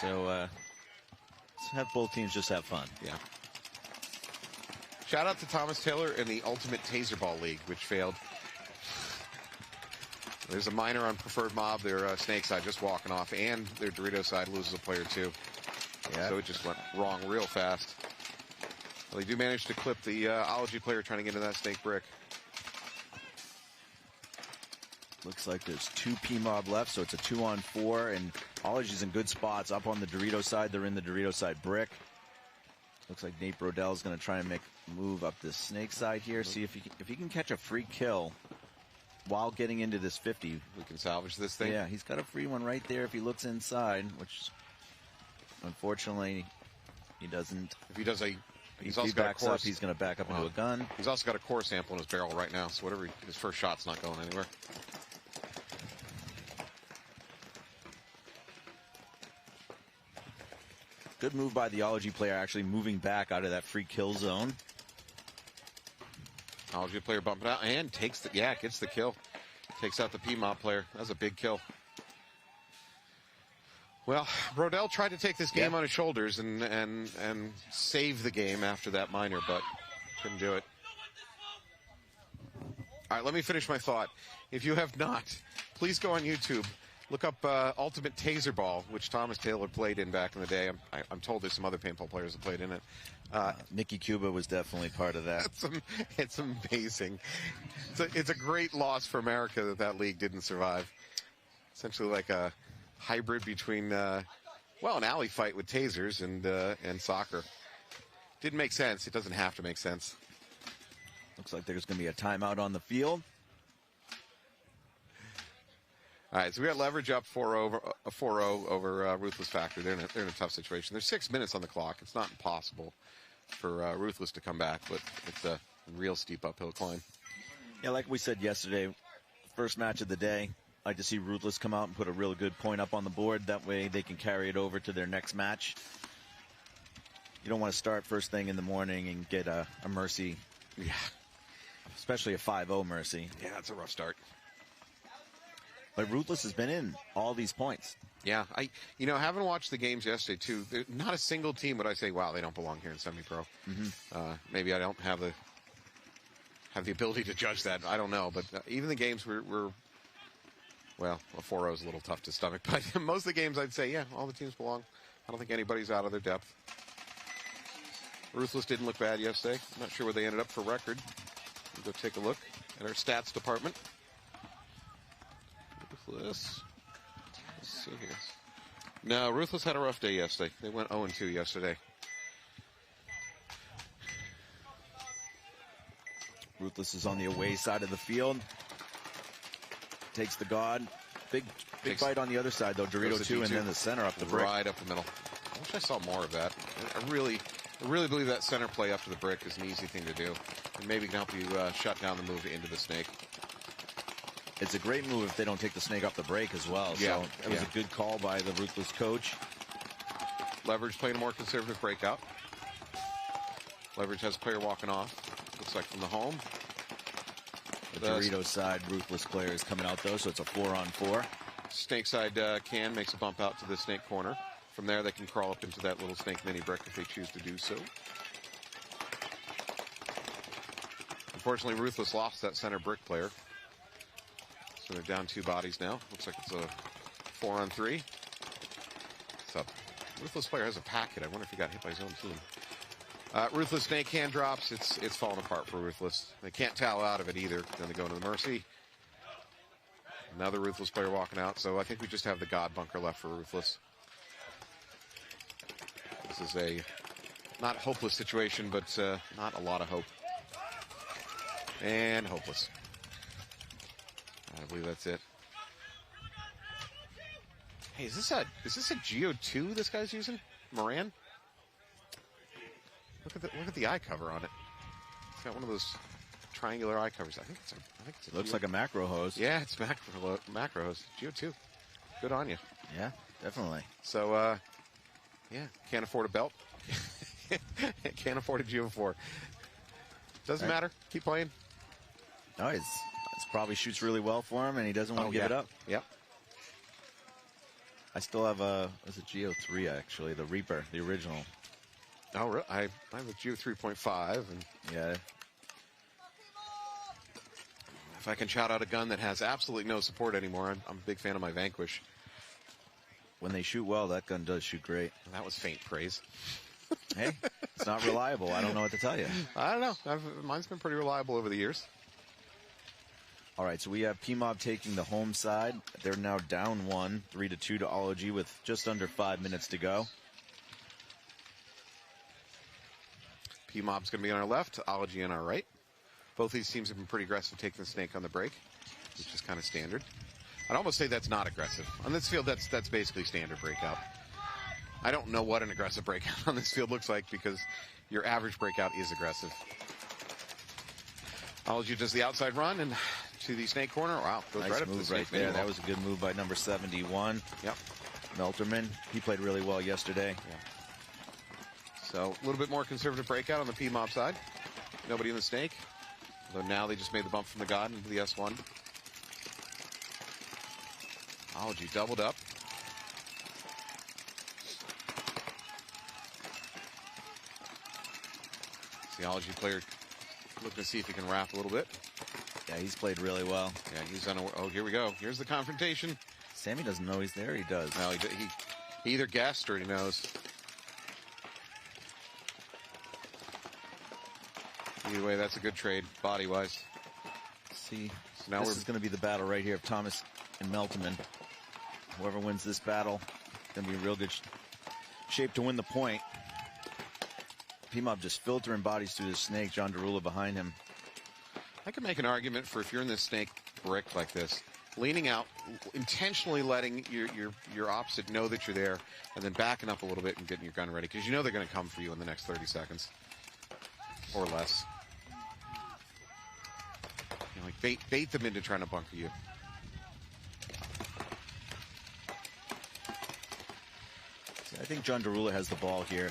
So let's have both teams just have fun. Yeah. Shout out to Thomas Taylor in the Ultimate Taser Ball League, which failed. There's a minor on Preferred Mob. Their Snake side just walking off, and their Dorito side loses a player too. Yeah. So it just went wrong real fast. Well, they do manage to clip the Ology player trying to get into that Snake brick. Looks like there's 2 PMOB left, so it's a 2-on-4, and Ology's in good spots. Up on the Dorito side, they're in the Dorito side brick. Looks like Nate Brodell's going to try and make a move up the Snake side here, see if he can catch a free kill while getting into this 50. We can salvage this thing. Yeah, he's got a free one right there if he looks inside, which unfortunately he doesn't. If he does If he backs up, he's going to back up into a gun. He's also got a core sample in his barrel right now, so whatever his first shot's not going anywhere. Good move by the Ology player, actually moving back out of that free kill zone. Ology player bumping out and gets the kill. Takes out the PMOB player. That was a big kill. Well, Brodell tried to take this game on his shoulders and save the game after that minor, but couldn't do it. All right, let me finish my thought. If you have not, please go on YouTube. Look up Ultimate Taser Ball, which Thomas Taylor played in back in the day. I'm told there's some other paintball players that played in it. Nicky Cuba was definitely part of that. It's amazing. It's a great loss for America that league didn't survive. Essentially like a hybrid between, an alley fight with tasers and soccer. Didn't make sense. It doesn't have to make sense. Looks like there's going to be a timeout on the field. All right, so we got leverage up 4-0 over Ruthless Factory. They're in a tough situation. There's 6 minutes on the clock. It's not impossible for Ruthless to come back, but it's a real steep uphill climb. Yeah, like we said yesterday, first match of the day, I'd like to see Ruthless come out and put a real good point up on the board. That way they can carry it over to their next match. You don't want to start first thing in the morning and get a mercy. Yeah. Especially a 5-0 mercy. Yeah, it's a rough start. But Ruthless has been in all these points. Yeah, having watched the games yesterday too, not a single team would I say, wow, they don't belong here in semi-pro. Maybe I don't have the ability to judge that. I don't know, but even the games were a 4-0 is a little tough to stomach. But most of the games I'd say, yeah, all the teams belong. I don't think anybody's out of their depth. Ruthless didn't look bad yesterday. I'm not sure where they ended up for record. We'll go take a look at our stats department. Ruthless. Let's see here. No, Ruthless had a rough day yesterday. They went 0-2 yesterday. Ruthless is on the away side of the field. Takes the God. Big fight on the other side, though. Dorito 2 and then the center up the brick. Right up the middle. I wish I saw more of that. I really believe that center play up to the brick is an easy thing to do. And maybe can help you shut down the move into the snake. It's a great move if they don't take the snake up the break as well. Yeah, so it was a good call by the Ruthless coach. Leverage playing a more conservative breakout. Leverage has a player walking off. Looks like from the home. The Dorito side Ruthless player is coming out though, so it's a 4-on-4. Snake side can makes a bump out to the snake corner. From there they can crawl up into that little snake mini brick if they choose to do so. Unfortunately, Ruthless lost that center brick player. So they're down 2 bodies now. Looks like it's a 4-on-3. What's up? Ruthless player has a packet. I wonder if he got hit by his own team. Ruthless snake hand drops. It's falling apart for Ruthless. They can't towel out of it either. Then they go into the Mercy. Another Ruthless player walking out. So I think we just have the God bunker left for Ruthless. This is a not hopeless situation, but not a lot of hope. And hopeless. I believe that's it. Hey, is this a Geo2 this guy's using? Moran? Look at the eye cover on it. It's got one of those triangular eye covers. I think it's a Looks like a macro hose. Yeah, it's macro hose. Geo2. Good on you. Yeah, definitely. So yeah, can't afford a belt. Can't afford a Geo4. Doesn't matter. Keep playing. No, it's probably shoots really well for him, and he doesn't want to give it up. Yep. I still have it's a Geo3 actually, the Reaper, the original. Oh, really? I have a Geo 3.5, and yeah. If I can shout out a gun that has absolutely no support anymore, I'm a big fan of my Vanquish. When they shoot well, that gun does shoot great. And that was faint praise. Hey, it's not reliable. I don't know what to tell you. I don't know. Mine's been pretty reliable over the years. All right, so we have PMOB taking the home side. They're now down 1, 3-2 to Ology with just under 5 minutes to go. PMOB's going to be on our left, Ology on our right. Both these teams have been pretty aggressive taking the snake on the break, which is kind of standard. I'd almost say that's not aggressive. On this field, that's basically standard breakout. I don't know what an aggressive breakout on this field looks like because your average breakout is aggressive. Ology does the outside run and to the snake corner. Wow, goes nice right up to the move snake. right there. That was a good move by number 71. Yep. Melterman. He played really well yesterday. Yeah. So a little bit more conservative breakout on the PMOB side. Nobody in the snake. Although now they just made the bump from the God into the S1. Ology doubled up. The Ology player looking to see if he can wrap a little bit. Yeah, he's played really well. Yeah, he's on. Oh, here we go. Here's the confrontation. Sammy doesn't know he's there. He does. No, he either guessed or he knows. Either way, that's a good trade, body-wise. See, so now this is going to be the battle right here of Thomas and Melterman. Whoever wins this battle is going to be in real good shape to win the point. PMOB just filtering bodies through the snake. John Derula behind him. I could make an argument for if you're in this snake brick like this, leaning out, intentionally letting your opposite know that you're there, and then backing up a little bit and getting your gun ready, because you know they're going to come for you in the next 30 seconds. Or less. You know, like bait them into trying to bunker you. I think John Derula has the ball here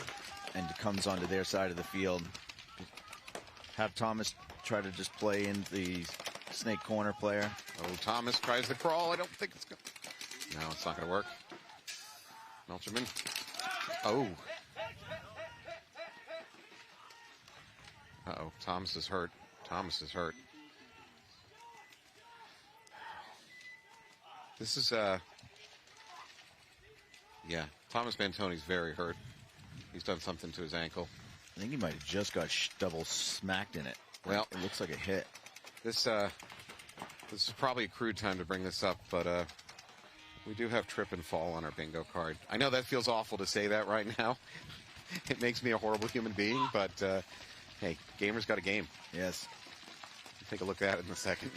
and comes onto their side of the field. Have Thomas try to just play in the snake corner player. Oh, Thomas tries the crawl. I don't think it's going to... No, it's not going to work. Melterman. Oh. Uh-oh, Thomas is hurt. Thomas is hurt. This is, yeah, Thomas Bantoni's very hurt. He's done something to his ankle. I think he might have just got double smacked in it. Well, it looks like a hit. This is probably a crude time to bring this up, but we do have trip and fall on our bingo card. I know that feels awful to say that right now. It makes me a horrible human being, but hey, gamer's got a game. Yes. Take a look at it in a second.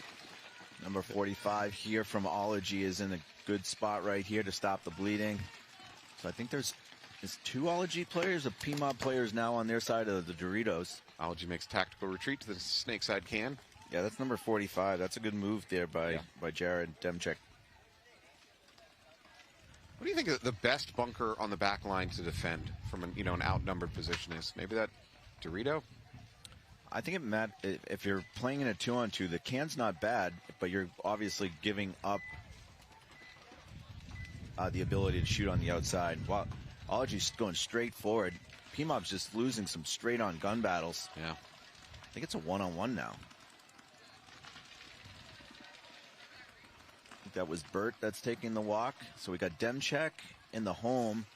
Number 45 here from Ology is in a good spot right here to stop the bleeding. So I think there's 2 Ology players, of PMOB players now on their side of the Doritos. Ology makes tactical retreat to the snake side can. Yeah, that's number 45. That's a good move there by Jared Demchek. What do you think the best bunker on the back line to defend from an outnumbered position is? Maybe that Dorito? I think if you're playing in a 2-on-2, the can's not bad, but you're obviously giving up the ability to shoot on the outside. While Ology's going straight forward, PMOB's just losing some straight-on gun battles. Yeah. I think it's a 1-on-1 now. think that was Bert that's taking the walk. So we got Demchek in the home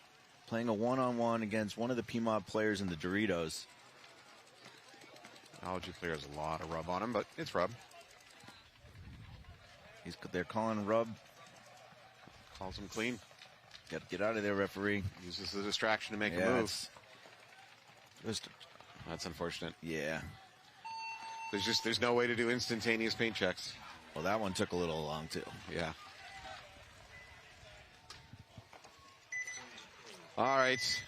playing a one-on-one against one of the PMOB players in the Doritos. Technology player has a lot of rub on him, but it's rub. They're calling rub. Calls him clean. Got to get out of there, referee. Uses the distraction to make a move. That's unfortunate. Yeah. There's no way to do instantaneous paint checks. Well, that one took a little long, too. Yeah. All right.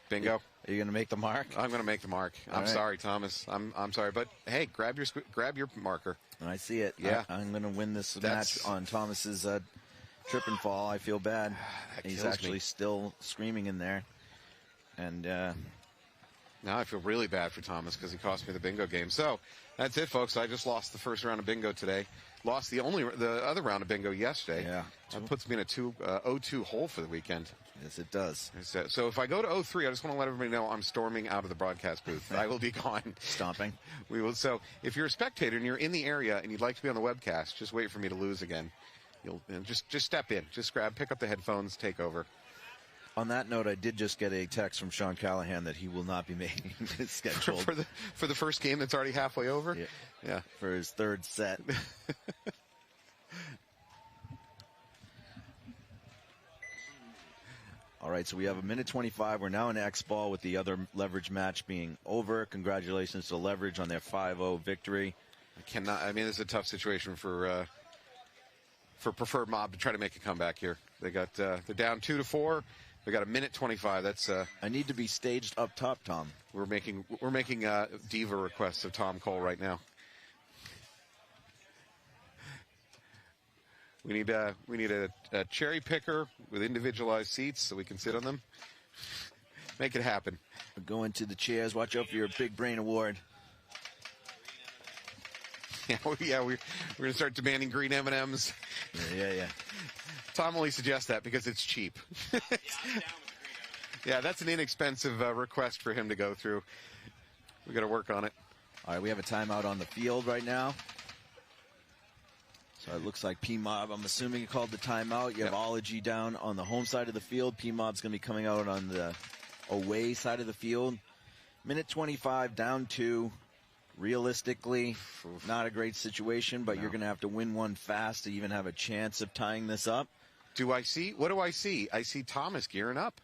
Bingo. Are you going to make the mark? I'm going to make the mark. I'm sorry, Thomas. I'm sorry, but hey, grab your marker. I see it. Yeah. I'm going to win this match on Thomas's trip and fall. I feel bad. He's actually still screaming in there. And now I feel really bad for Thomas because he cost me the bingo game. So that's it, folks. I just lost the first round of bingo today. Lost the other round of bingo yesterday. Yeah. That puts me in a 0-2 hole for the weekend. Yes, it does. So if I go to 0-3, I just want to let everybody know I'm storming out of the broadcast booth. I will be gone. Stomping. We will. So if you're a spectator and you're in the area and you'd like to be on the webcast, just wait for me to lose again. You'll just step in. Just pick up the headphones, take over. On that note, I did just get a text from Sean Callahan that he will not be making his schedule for the first game that's already halfway over. Yeah. For his third set. All right, so we have a minute 25. We're now in X-Ball with the other leverage match being over. Congratulations to Leverage on their 5-0 victory. I mean, this is a tough situation for Preferred Mob to try to make a comeback here. They're down 2-4. We got a minute 25. That's I need to be staged up top, Tom. We're making diva requests of Tom Cole right now. We need a cherry picker with individualized seats so we can sit on them. Make it happen. We're going to the chairs. Watch out for your big brain award. Yeah, we're going to start demanding green M&Ms. Yeah. Tom only suggests that because it's cheap. Yeah, that's an inexpensive request for him to go through. We got to work on it. All right, we have a timeout on the field right now. So it looks like PMOB, I'm assuming you called the timeout. You have Ology down on the home side of the field. PMOB's going to be coming out on the away side of the field. Minute 25, down 2. Realistically, not a great situation, but you're going to have to win one fast to even have a chance of tying this up. What do I see? I see Thomas gearing up.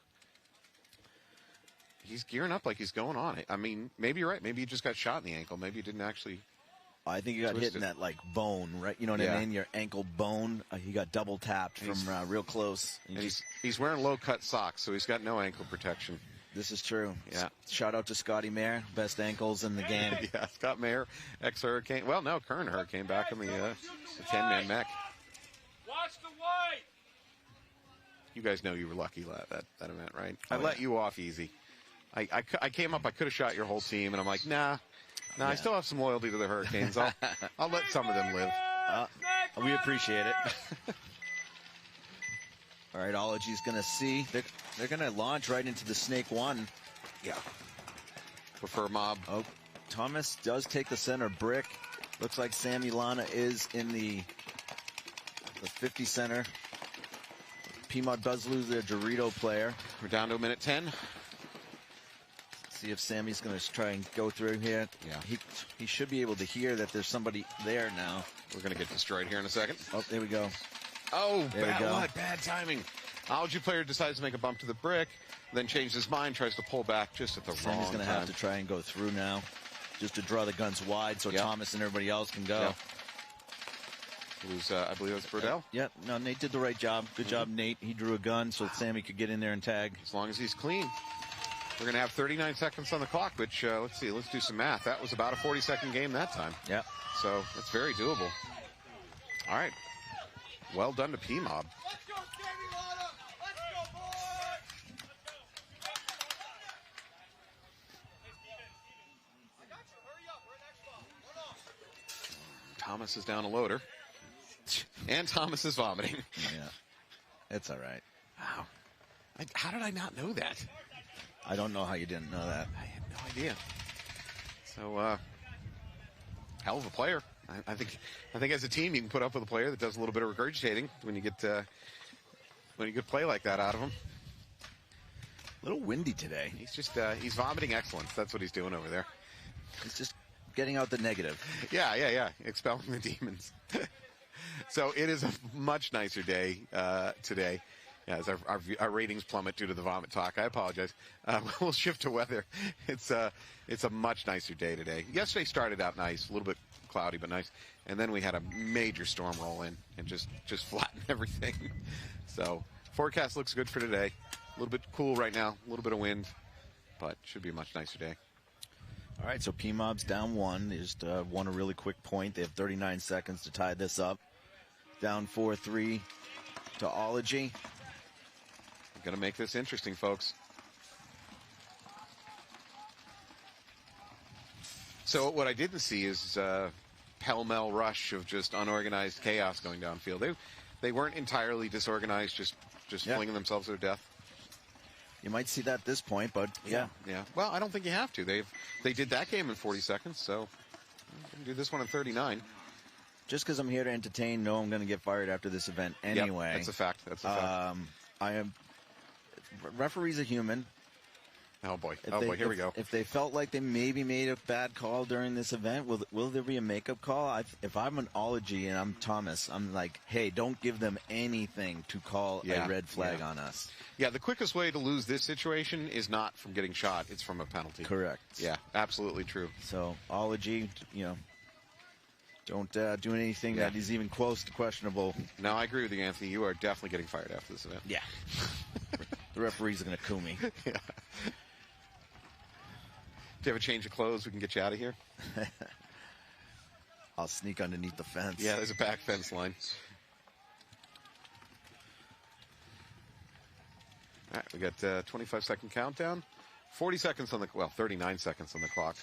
He's gearing up like he's going on it. I mean, maybe you're right. Maybe he just got shot in the ankle. Maybe he didn't actually. I think he got hit in that bone, right? You know what I mean? Your ankle bone. He got double tapped from real close. And he's wearing low cut socks, so he's got no ankle protection. This is true. Yeah. Shout out to Scotty Mayer, best ankles in the game. Yeah, Scott Mayer, ex-Hurricane. Well, no, current Hurricane back in the 10-man mech. Watch the white. You guys know you were lucky that event, right? I let you off easy. I came up. I could have shot your whole team, and I'm like, nah. I still have some loyalty to the Hurricanes. I'll let some of them live. We appreciate it. All right, Ology's going to see. They're going to launch right into the Snake 1. Yeah. Prefer Mob. Oh, Thomas does take the center brick. Looks like Sammy Lana is in the 50 center. PMOB does lose their Dorito player. We're down to a minute 10. See if Sammy's going to try and go through here. Yeah. He should be able to hear that there's somebody there now. We're going to get destroyed here in a second. Oh, there we go. Oh, bad timing. Ology player decides to make a bump to the brick, then changes his mind, tries to pull back just at the wrong time. Sammy's going to have to try and go through now, just to draw the guns wide so Thomas and everybody else can go. It was, I believe it was Burdell. No, Nate did the right job. Good job, Nate. He drew a gun so Sammy could get in there and tag. As long as he's clean. We're going to have 39 seconds on the clock, which, let's see, let's do some math. That was about a 40-second game that time. Yeah. So that's very doable. All right. Well done to PMOB. Thomas is down a loader. And Thomas is vomiting. Yeah. It's all right. Wow. How did I not know that? I don't know how you didn't know that. I had no idea. So, hell of a player. I think as a team you can put up with a player that does a little bit of regurgitating when you get play like that out of him. A little windy today. He's just he's vomiting excellence. That's what he's doing over there. He's just getting out the negative. Yeah. Expelling the demons. So it is a much nicer day today. As our ratings plummet due to the vomit talk. I apologize. We'll shift to weather. It's a much nicer day today. Yesterday started out nice, a little bit cloudy but nice, and then we had a major storm roll in and just flatten everything. So forecast looks good for today. A little bit cool right now, a little bit of wind, but should be a much nicer day. All right, so P-Mob's down 1. They just won a really quick point. They have 39 seconds to tie this up. Down 4-3 to Ology. Going to make this interesting, folks. So what I didn't see is pell-mell rush of just unorganized chaos going downfield. They weren't entirely disorganized, just flinging themselves to their death. You might see that at this point, but yeah. Well, I don't think you have to. They did that game in 40 seconds, so you can do this one in 39. Just because I'm here to entertain, no, I'm going to get fired after this event anyway. Yep, that's a fact. I am. Referees are human. Oh boy! Here we go. If they felt like they maybe made a bad call during this event, will there be a makeup call? If I'm an Ology and I'm Thomas, I'm like, hey, don't give them anything to call a red flag on us. Yeah, the quickest way to lose this situation is not from getting shot; it's from a penalty. Correct. Yeah, absolutely true. So Ology, don't do anything that is even close to questionable. No, I agree with you, Anthony. You are definitely getting fired after this event. Yeah. The referees are going to coup me. Yeah. Do you have a change of clothes? We can get you out of here. I'll sneak underneath the fence. Yeah, there's a back fence line. All right, we got 25-second countdown. 40 seconds on the 39 seconds on the clock.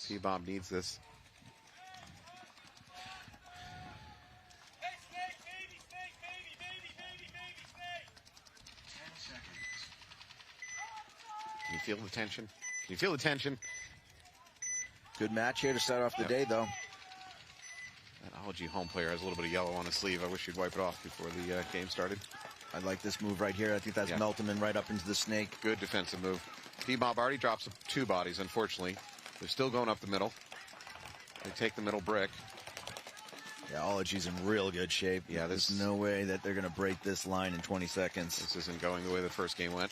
P-Bomb needs this. Can you feel the tension? Can you feel the tension? Good match here to start off the day, though. That Ology home player has a little bit of yellow on his sleeve. I wish he'd wipe it off before the game started. I like this move right here. I think that's Meltman right up into the snake. Good defensive move. P-Mob already drops 2 bodies, unfortunately. They're still going up the middle. They take the middle brick. Yeah, Ology's in real good shape. Yeah, there's no way that they're going to break this line in 20 seconds. This isn't going the way the first game went.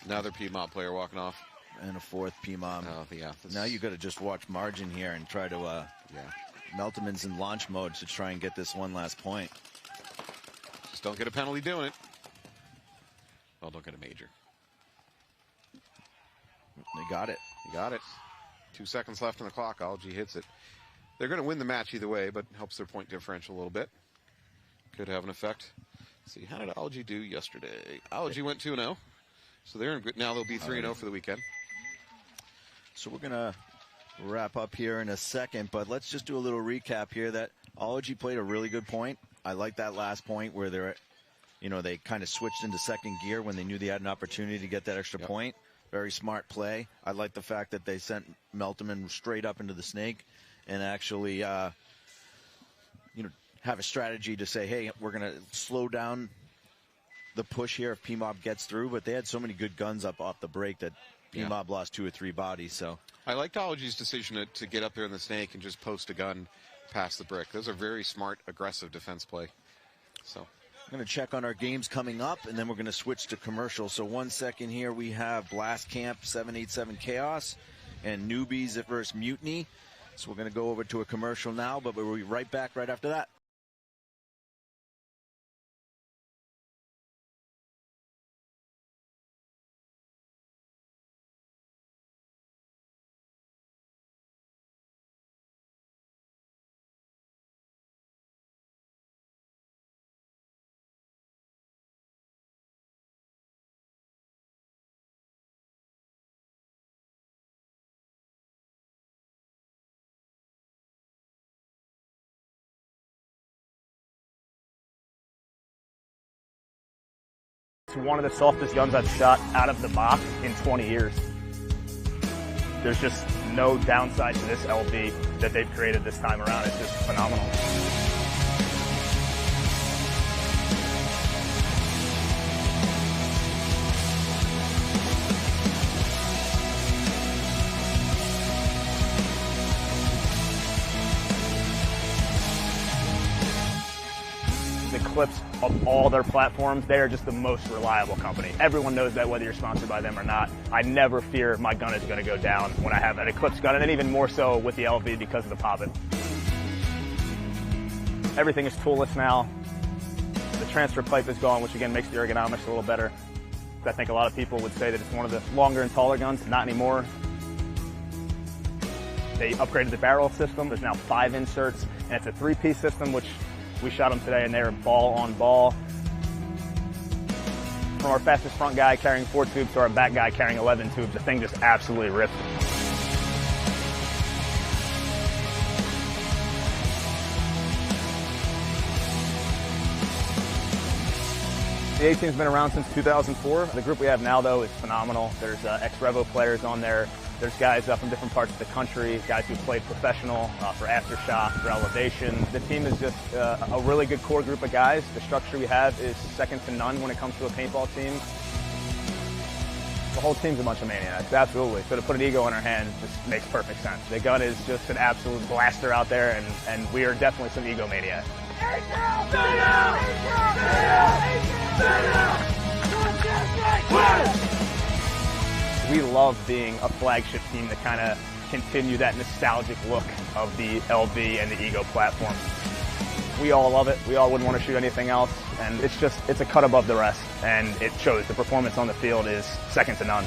Another P-Mob player walking off. And a 4th P-Mob. Oh, yeah. Now you got to just watch margin here and try to, Meltman's in launch mode to try and get this one last point. Just don't get a penalty doing it. Well, don't get a major. They got it. You got it. 2 seconds left on the clock. Ology hits it. They're going to win the match either way, but helps their point differential a little bit. Could have an effect. Let's see, how did Ology do yesterday? Ology went 2-0. So they're in good. Now they'll be 3-0 for the weekend. So we're going to wrap up here in a second, but let's just do a little recap here that Ology played a really good point. I like that last point where they kind of switched into second gear when they knew they had an opportunity to get that extra point. Very smart play. I like the fact that they sent Meltman straight up into the snake and actually, have a strategy to say, hey, we're going to slow down the push here if P-Mob gets through, but they had so many good guns up off the break that P-Mob lost 2 or 3 bodies. So I liked Ology's decision to get up there in the snake and just post a gun past the brick. Those are very smart, aggressive defense play. So I'm going to check on our games coming up, and then we're going to switch to commercial. So 1 second here, we have Blast Camp 787 Chaos and Newbies versus Mutiny. So we're going to go over to a commercial now, but we'll be right back right after that. It's one of the softest guns I've shot out of the box in 20 years. There's just no downside to this LB. that they've created this time around is just phenomenal. The clips of all their platforms, they are just the most reliable company. Everyone knows that whether you're sponsored by them or not. I never fear my gun is going to go down when I have an Eclipse gun, and then even more so with the LV because of the poppet. Everything is toolless now. The transfer pipe is gone, which again makes the ergonomics a little better. I think a lot of people would say that it's one of the longer and taller guns. Not anymore. They upgraded the barrel system. There's now 5 inserts, and it's a 3-piece system, which we shot them today, and they're ball on ball. From our fastest front guy carrying 4 tubes to our back guy carrying 11 tubes, the thing just absolutely ripped. The A-Team's been around since 2004. The group we have now, though, is phenomenal. There's ex-Revo players on there. There's guys from different parts of the country, guys who've played professional for Aftershock, for Elevation. The team is just a really good core group of guys. The structure we have is second to none when it comes to a paintball team. The whole team's a bunch of maniacs, absolutely. So to put an ego in our hands just makes perfect sense. The gun is just an absolute blaster out there, and we are definitely some ego maniacs. We love being a flagship team to kind of continue that nostalgic look of the LV and the Ego platform. We all love it. We all wouldn't want to shoot anything else. And it's a cut above the rest. And it shows. The performance on the field is second to none.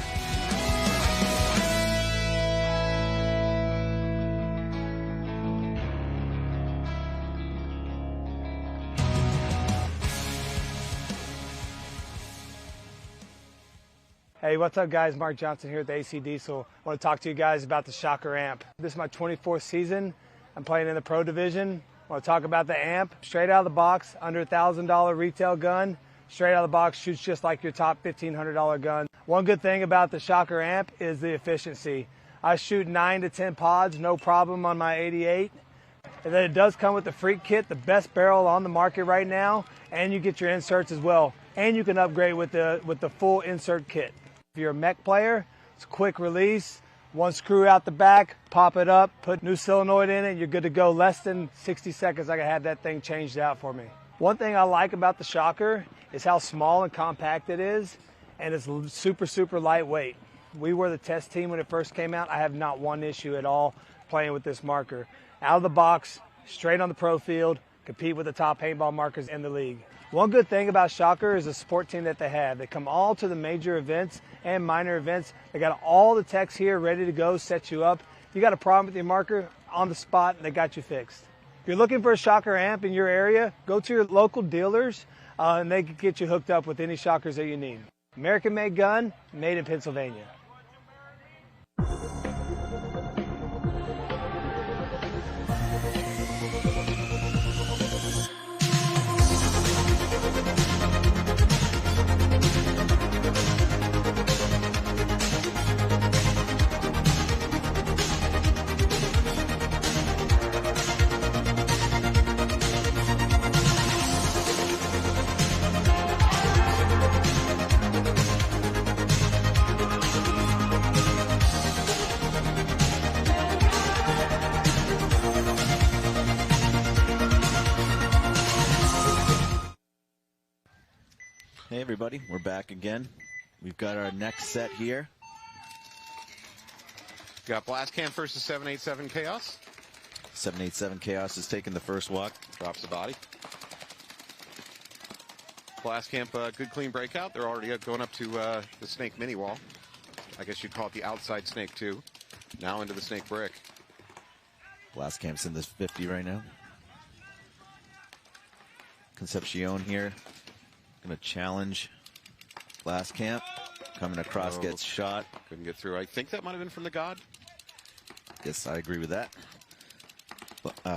Hey, what's up guys? Mark Johnson here at the AC Diesel. I want to talk to you guys about the Shocker amp. This is my 24th season. I'm playing in the Pro Division. I want to talk about the amp. Straight out of the box, under $1,000 retail gun. Straight out of the box, shoots just like your top $1,500 gun. One good thing about the Shocker amp is the efficiency. I shoot 9 to 10 pods, no problem on my 88. And then it does come with the Freak Kit, the best barrel on the market right now, and you get your inserts as well. And you can upgrade with the full insert kit. If you're a mech player, it's a quick release. 1 screw out the back, pop it up, put new solenoid in it, you're good to go. Less than 60 seconds, I can have that thing changed out for me. One thing I like about the Shocker is how small and compact it is, and it's super, super lightweight. We were the test team when it first came out. I have not one issue at all playing with this marker. Out of the box, straight on the pro field, compete with the top paintball markers in the league. One good thing about Shocker is the support team that they have. They come all to the major events and minor events. They got all the techs here ready to go, set you up. If you got a problem with your marker, on the spot, they got you fixed. If you're looking for a Shocker amp in your area, go to your local dealers and they can get you hooked up with any Shockers that you need. American-made gun, made in Pennsylvania. Hey everybody, we're back again. We've got our next set here. Got Blast Camp versus 787 Chaos. 787 Chaos is taking the first walk. Drops the body. Blast Camp, good clean breakout. They're already going up to the Snake mini wall. I guess you'd call it the outside Snake 2. Now into the Snake brick. Blast Camp's in this 50 right now. Concepcion here. Going to challenge Blast Camp. Coming across, gets shot. Couldn't get through. I think that might have been from the God. Yes, I agree with that.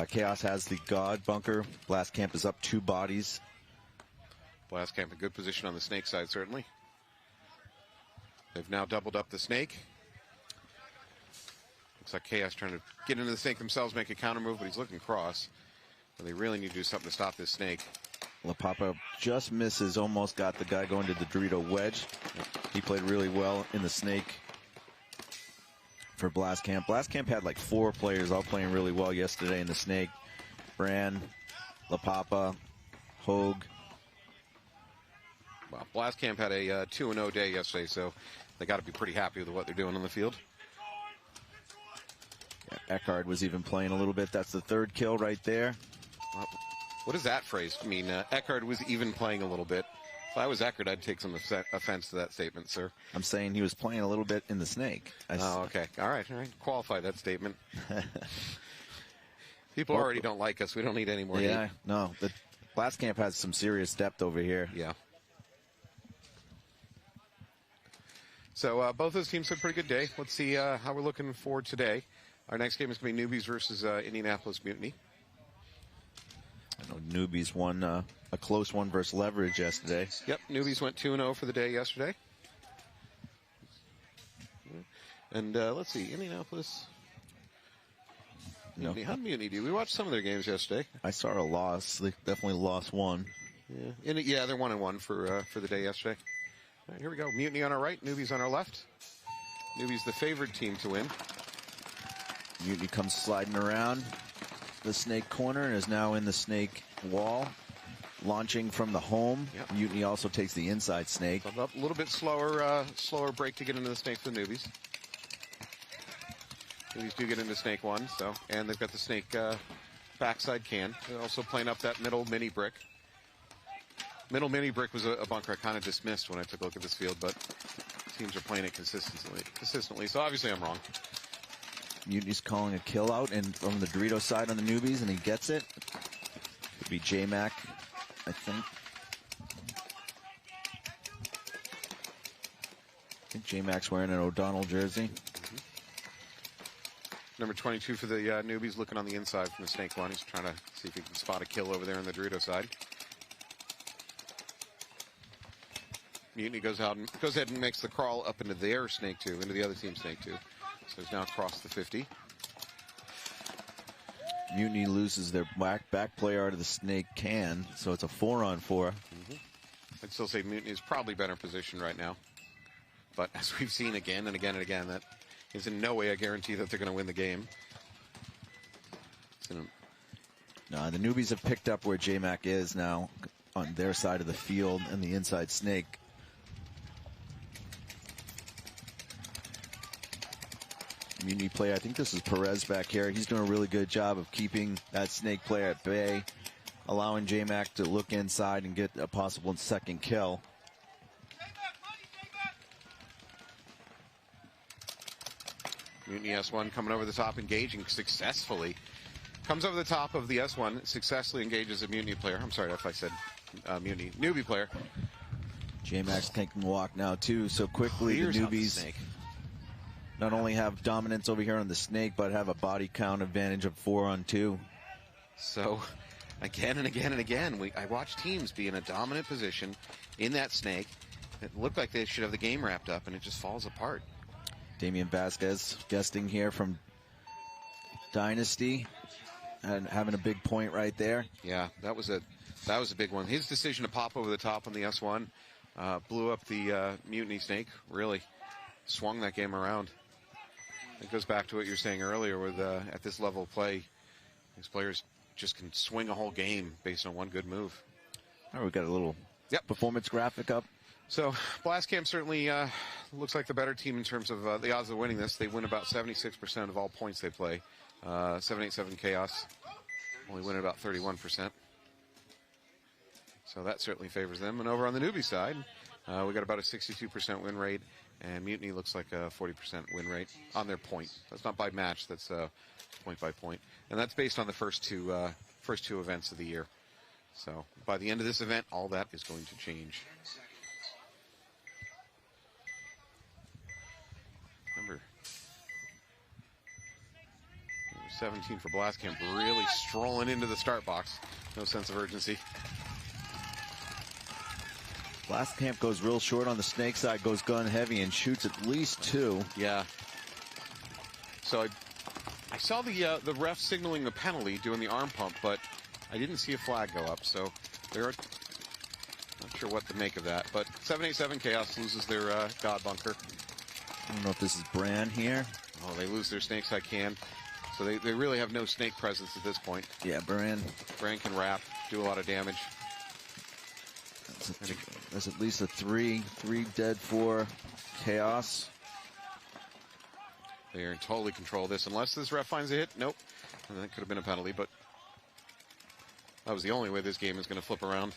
Chaos has the God bunker. Blast Camp is up 2 bodies. Blast Camp in good position on the Snake side, certainly. They've now doubled up the Snake. Looks like Chaos trying to get into the snake themselves, make a counter move, but he's looking cross. So they really need to do something to stop this snake. La Papa just misses, almost got the guy going to the Dorito wedge. He played really well in the snake for Blast Camp. Blast Camp had like 4 players all playing really well yesterday in the snake. Bran, La Papa, Hogue. Well, Blast Camp had a 2-0 day yesterday, so they got to be pretty happy with what they're doing on the field. Yeah, Eckhard was even playing a little bit. That's the 3rd kill right there. Well, what does that phrase mean? Eckhard was even playing a little bit. If I was Eckhard, I'd take some offense to that statement, sir. I'm saying he was playing a little bit in the snake. Oh, okay. All right. Qualify that statement. People already don't like us. We don't need any more hate. Yeah, no. The Blast Camp has some serious depth over here. Yeah. So both those teams had a pretty good day. Let's see how we're looking for today. Our next game is going to be Newbies versus Indianapolis Mutiny. I know Newbies won a close one versus Leverage yesterday. Yep, Newbies went 2-0 for the day yesterday. And let's see, Indianapolis. No. How did Mutiny do? We watched some of their games yesterday. I saw a loss. They definitely lost one. Yeah, they're 1-1 for the day yesterday. All right, here we go. Mutiny on our right, Newbies on our left. Newbies the favored team to win. Mutiny comes sliding around the snake corner and is now in the snake wall, launching from the home. Yep. Mutiny also takes the inside snake. So a little bit slower break to get into the snake for the Newbies. Newbies do get into snake 1, and they've got the snake backside can. They're also playing up that middle mini brick. Middle mini brick was a bunker I kind of dismissed when I took a look at this field, but teams are playing it consistently. So obviously I'm wrong. Mutiny's calling a kill out and from the Dorito side on the Newbies, and he gets it. Could be J-Mac, I think. I think J-Mac's wearing an O'Donnell jersey. Number 22 for the Newbies looking on the inside from the snake one. He's trying to see if he can spot a kill over there on the Dorito side. Mutiny goes ahead and makes the crawl up into their snake 2, into the other team's snake 2. So he's now across the 50. Mutiny loses their back player out of the snake can, so it's a 4-on-4. I'd still say Mutiny is probably better positioned right now. But as we've seen again and again and again, that is in no way a guarantee that they're going to win the game. No, the Newbies have picked up where J-Mac is now on their side of the field and the inside snake. Mutiny player, I think this is Perez back here. He's doing a really good job of keeping that snake player at bay, allowing J-Mac to look inside and get a possible 2nd kill. Mutiny S1 coming over the top, engaging successfully. Comes over the top of the S1, successfully engages a Mutiny player. I'm sorry if I said Mutiny. Newbie player. J-Mac's taking the walk now, too, so quickly Clears the out the Newbies snake. not only have dominance over here on the snake, but have a body count advantage of 4-on-2. So, again and again and again, I watch teams be in a dominant position in that snake. It looked like they should have the game wrapped up, and it just falls apart. Damian Vasquez guesting here from Dynasty and having a big point right there. Yeah, that was a big one. His decision to pop over the top on the S1 blew up the Mutiny snake. Really swung that game around. It goes back to what you were saying earlier with at this level of play, these players just can swing a whole game based on one good move. All right, we've got a little performance graphic up. So Blast Camp certainly looks like the better team in terms of the odds of winning this. They win about 76% of all points they play. 787 Chaos only win about 31%. So that certainly favors them. And over on the newbie side, we got about a 62% win rate, and Mutiny looks like a 40% win rate on their point. That's not by match, that's point by point. And that's based on the first two events of the year. So by the end of this event, all that is going to change. Number 17 for Blast Camp, really strolling into the start box. No sense of urgency. Blast Camp goes real short on the snake side, goes gun heavy and shoots at least 2. Yeah. So I saw the ref signaling the penalty, doing the arm pump, but I didn't see a flag go up, so they're not sure what to make of that. But 787 Chaos loses their God bunker. I don't know if this is Bran here. Oh, they lose their snake side can. So they really have no snake presence at this point. Yeah, Bran can wrap, do a lot of damage. There's at least a three dead for Chaos. They are in totally control of this, unless this ref finds a hit. Nope. And that could have been a penalty, but that was the only way this game is going to flip around.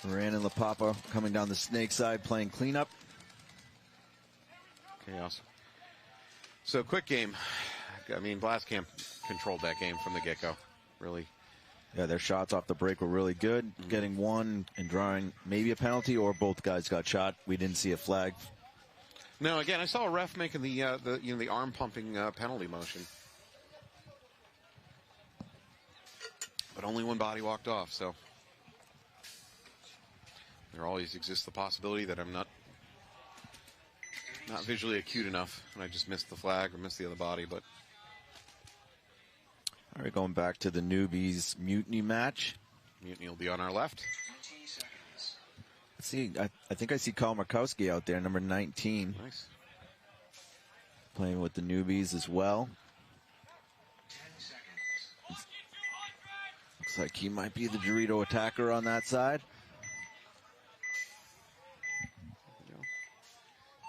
Bran and LaPapa coming down the snake side, playing cleanup. Chaos. So quick game. I mean, Blastcamp controlled that game from the get-go. Really. Yeah, their shots off the break were really good. Getting one and drawing maybe a penalty, or both guys got shot. We didn't see a flag. No, again, I saw a ref making the arm pumping penalty motion, but only one body walked off. So there always exists the possibility that I'm not visually acute enough, and I just missed the flag or missed the other body. But all right, going back to the newbies mutiny match. Mutiny will be on our left. Let's see, I think I see Kyle Markowski out there, number 19. Nice. Playing with the newbies as well. Looks like he might be the Dorito attacker on that side.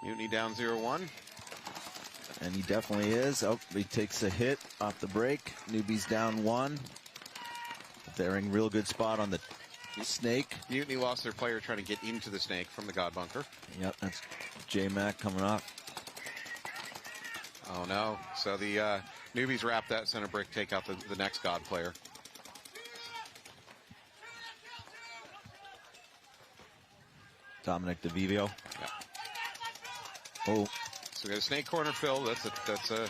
Mutiny down 0-1. And he definitely is. Oh, he takes a hit off the break. Newbies down 1. They're in real good spot on the snake. Mutiny lost their player trying to get into the snake from the God bunker. Yep, that's J-Mac coming off. Oh no. So the newbies wrap that center brick, take out the next God player. Dominic DeVivio. Yeah. Oh. So we got a snake corner fill. That's a,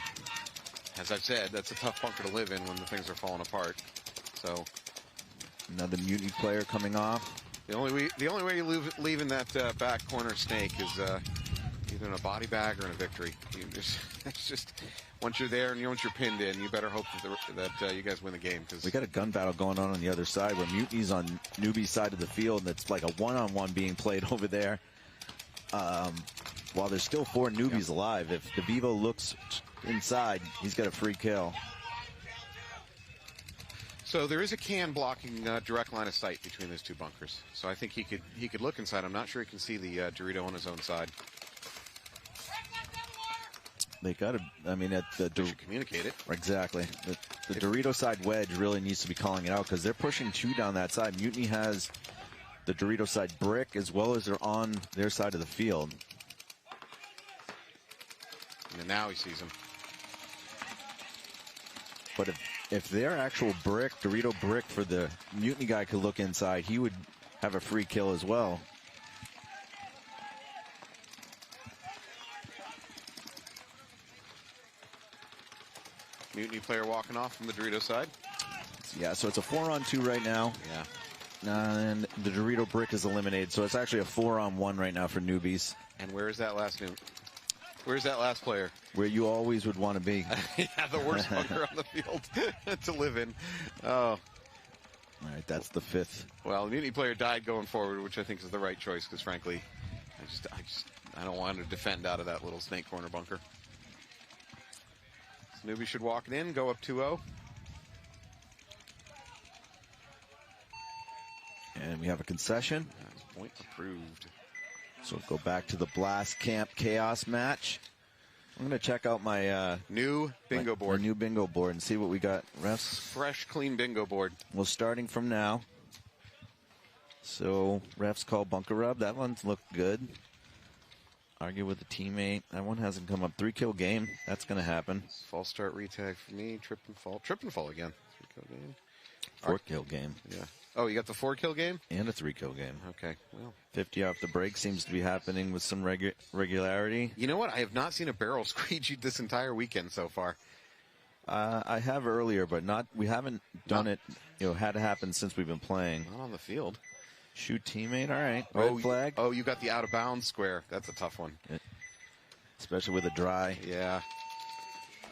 as I've said, that's a tough bunker to live in when the things are falling apart. So another mutiny player coming off. The only way you leave in that back corner snake is either in a body bag or in a victory. It's just once you're there and once you're pinned in, you better hope that you guys win the game. Because we got a gun battle going on the other side where mutiny's on newbie's side of the field, and it's like a one-on-one being played over there. While there's still 4 newbies alive, if DeVivo looks inside, he's got a free kill. So there is a can blocking direct line of sight between those two bunkers. So I think he could look inside. I'm not sure he can see the Dorito on his own side. They got to, I mean, they should communicate it. Exactly. The Dorito side wedge really needs to be calling it out because they're pushing 2 down that side. Mutiny has the Dorito side brick as well as they're on their side of the field. And now he sees him. But if their actual brick, Dorito brick for the Mutiny guy could look inside, he would have a free kill as well. Mutiny player walking off from the Dorito side. Yeah, so it's a 4-on-2 right now. Yeah. And the Dorito brick is eliminated, so it's actually a 4-on-1 right now for newbies. And where is that last Where's that last player? Where you always would want to be. Yeah, the worst bunker on the field to live in. Oh. All right, that's the 5th. Well, the Mutiny player died going forward, which I think is the right choice because, frankly, I don't want to defend out of that little snake corner bunker. So newbie should walk it in, go up 2-0. And we have a concession. Point approved. So go back to the Blast Camp Chaos match. I'm going to check out my new bingo board. My new bingo board and see what we got. Refs. Fresh, clean bingo board. Well, starting from now. So refs call bunker rub. That one's looked good. Argue with a teammate. That one hasn't come up. 3-kill game. That's going to happen. False start retag for me. Trip and fall. Trip and fall again. 3-kill game. 4-kill game. Yeah. Oh, you got the 4-kill game? And a 3-kill game. Okay, well. 50 off the break seems to be happening with some regularity. You know what? I have not seen a barrel squeegee this entire weekend so far. I have earlier, but we haven't done it, had to happen since we've been playing. Not on the field. Shoot teammate, all right. Red flag. Oh, you got the out-of-bounds square. That's a tough one. Especially with a dry. Yeah.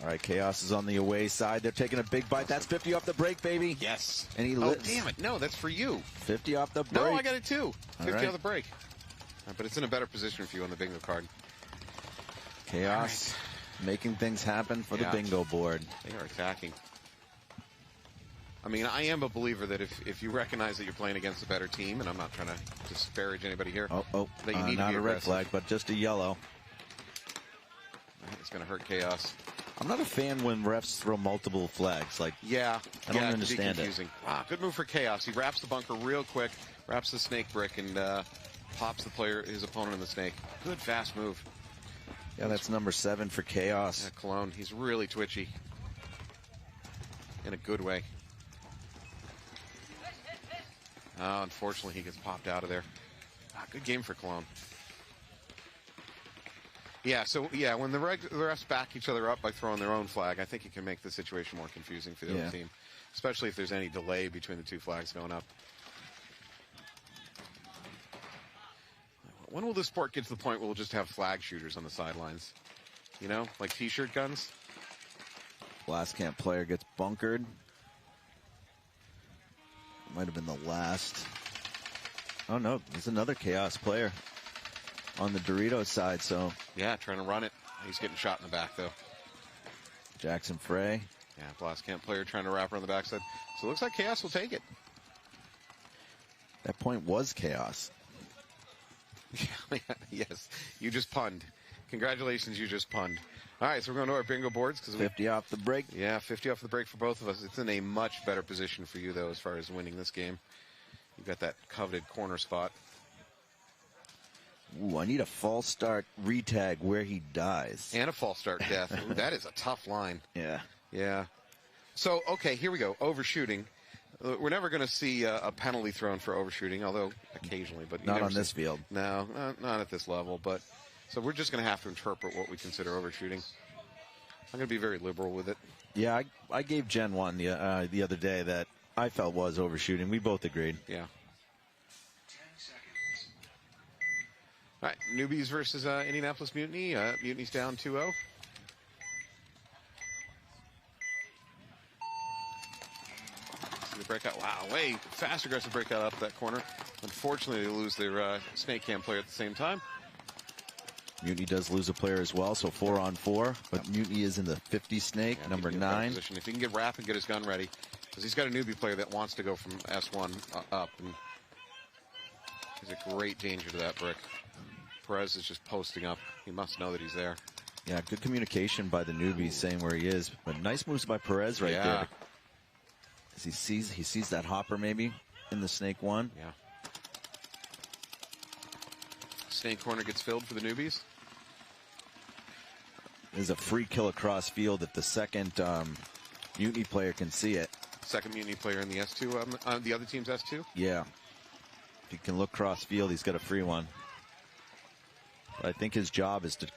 All right, Chaos is on the away side. They're taking a big bite. That's 50 off the break, baby. Yes. And he Oh, lives. damn it. No, that's for you. 50 off the break. No, I got it too. 50 right. off the break. But it's in a better position for you on the bingo card. Chaos making things happen for the bingo board. They are attacking. I mean, I am a believer that if you recognize that you're playing against a better team, and I'm not trying to disparage anybody here, that you need not to be a red aggressive. flag, but just a yellow. It's going to hurt Chaos. I'm not a fan when refs throw multiple flags. Like, yeah, I don't understand it. Wow, good move for Chaos. He wraps the bunker real quick, wraps the snake brick, and pops his opponent in the snake. Good fast move. Yeah, that's number 7 for Chaos. Yeah, Cologne. He's really twitchy. In a good way. Oh, unfortunately, he gets popped out of there. Good game for Cologne. Yeah, so, yeah, when the refs back each other up by throwing their own flag, I think it can make the situation more confusing for the other team, especially if there's any delay between the two flags going up. When will this sport get to the point where we'll just have flag shooters on the sidelines? You know, like T-shirt guns? Last camp player gets bunkered. Might have been the last. Oh, no, there's another Chaos player on the Doritos side, so. Yeah, trying to run it. He's getting shot in the back, though. Jackson Frey. Yeah, blast camp player trying to wrap her on the backside. So it looks like Chaos will take it. That point was Chaos. Yes, you just punned. Congratulations, you just punned. All right, so we're going to our bingo boards. 50 off the break. Yeah, 50 off the break for both of us. It's in a much better position for you, though, as far as winning this game. You've got that coveted corner spot. Ooh, I need a false start retag where he dies. And a false start death. Ooh, that is a tough line. Yeah. Yeah. So, okay, here we go. Overshooting. We're never going to see a penalty thrown for overshooting, although occasionally. But not on this field. No, not at this level. But so we're just going to have to interpret what we consider overshooting. I'm going to be very liberal with it. Yeah, I gave Jen one the other day that I felt was overshooting. We both agreed. Yeah. All right, Newbies versus Indianapolis Mutiny. Mutiny's down 2-0. The breakout. Wow, way fast, aggressive breakout up that corner. Unfortunately, they lose their snake cam player at the same time. Mutiny does lose a player as well, so 4-on-4. But Mutiny is in the 50 snake, number 9. Position. If he can get Rapp and get his gun ready, because he's got a newbie player that wants to go from S1 up, and he's a great danger to that brick. Perez is just posting up. He must know that he's there. Yeah, good communication by the newbies saying where he is. But nice moves by Perez right there. As he sees that hopper maybe in the snake 1. Yeah. Snake corner gets filled for the newbies. There's a free kill across field if the second Mutiny player can see it. Second Mutiny player in the S2, the other team's S2? Yeah. If he can look cross field, he's got a free one. But I think his job is to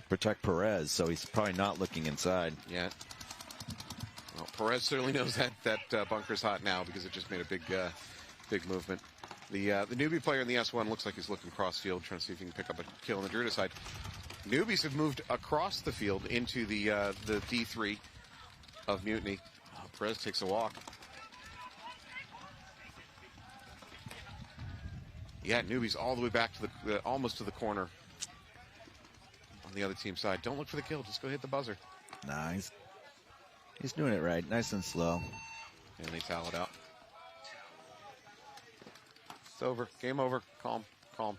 protect Perez, so he's probably not looking inside. Yeah. Well, Perez certainly knows that bunker's hot now because it just made a big movement. The newbie player in the S1 looks like he's looking cross field, trying to see if he can pick up a kill on the Druida side. Newbies have moved across the field into the D3 of Mutiny. Oh, Perez takes a walk. Yeah, Newbies all the way back to almost to the corner on the other team's side. Don't look for the kill. Just go hit the buzzer. Nah, he's doing it right. Nice and slow. And they towel it out. It's over. Game over. Calm. Calm.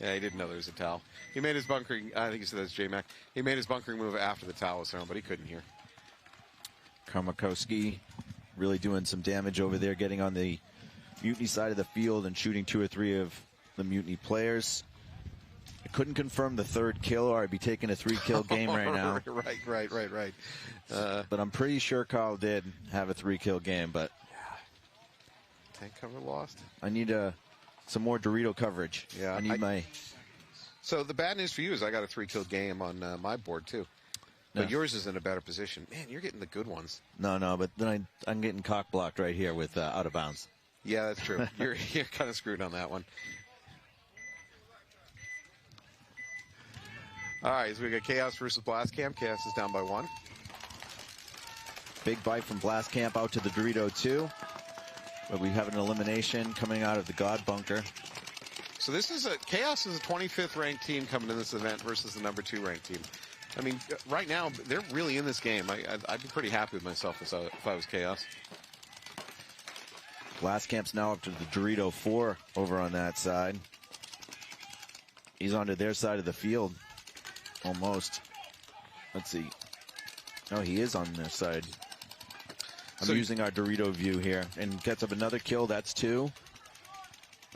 Yeah, he didn't know there was a towel. He made his bunkering. I think he said that's J-Mac. He made his bunkering move after the towel was thrown, but he couldn't hear. Karmakowski really doing some damage over there, getting on the Mutiny side of the field and shooting 2 or 3 of the Mutiny players. I couldn't confirm the 3rd kill, or I'd be taking a 3-kill game right now. Right. But I'm pretty sure Carl did have a 3-kill game, but tank cover lost. I need some more Dorito coverage. Yeah, I need my. So the bad news for you is I got a 3-kill game on my board too. But yours is in a better position. Man, you're getting the good ones. No, but then I'm getting cock blocked right here with out of bounds. Yeah, that's true. You're kind of screwed on that one. All right, so we got Chaos versus Blast Camp. Chaos is down by 1. Big bite from Blast Camp out to the Dorito 2. But we have an elimination coming out of the God Bunker. So this is Chaos is a 25th ranked team coming in this event versus the number 2 ranked team. I mean, right now, they're really in this game. I'd be pretty happy with myself if I was Chaos. Blast Camp's now up to the Dorito 4 over on that side. He's onto their side of the field. Almost. Let's see. No, he is on their side. I'm using our Dorito view here. And gets up another kill. That's 2.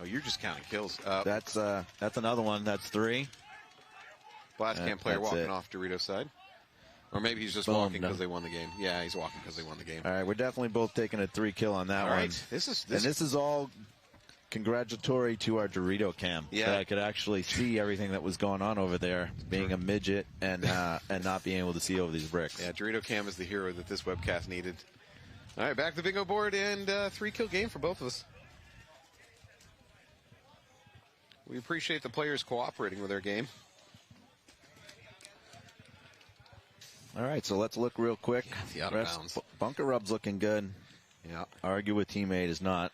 Oh, you're just counting kills. That's another one. That's 3. Blast Camp player walking off Dorito's side. Or maybe he's just walking because they won the game. Yeah, he's walking because they won the game. All right, we're definitely both taking a 3 kill on that one. All right. This is all congratulatory to our Dorito cam. Yeah. That I could actually see everything that was going on over there, being a midget and not being able to see over these bricks. Yeah, Dorito cam is the hero that this webcast needed. All right, back to the bingo board and 3-kill game for both of us. We appreciate the players cooperating with their game. All right, so let's look real quick. The out of bounds. Bunker Rub's looking good. Yeah. Argue with teammate is not.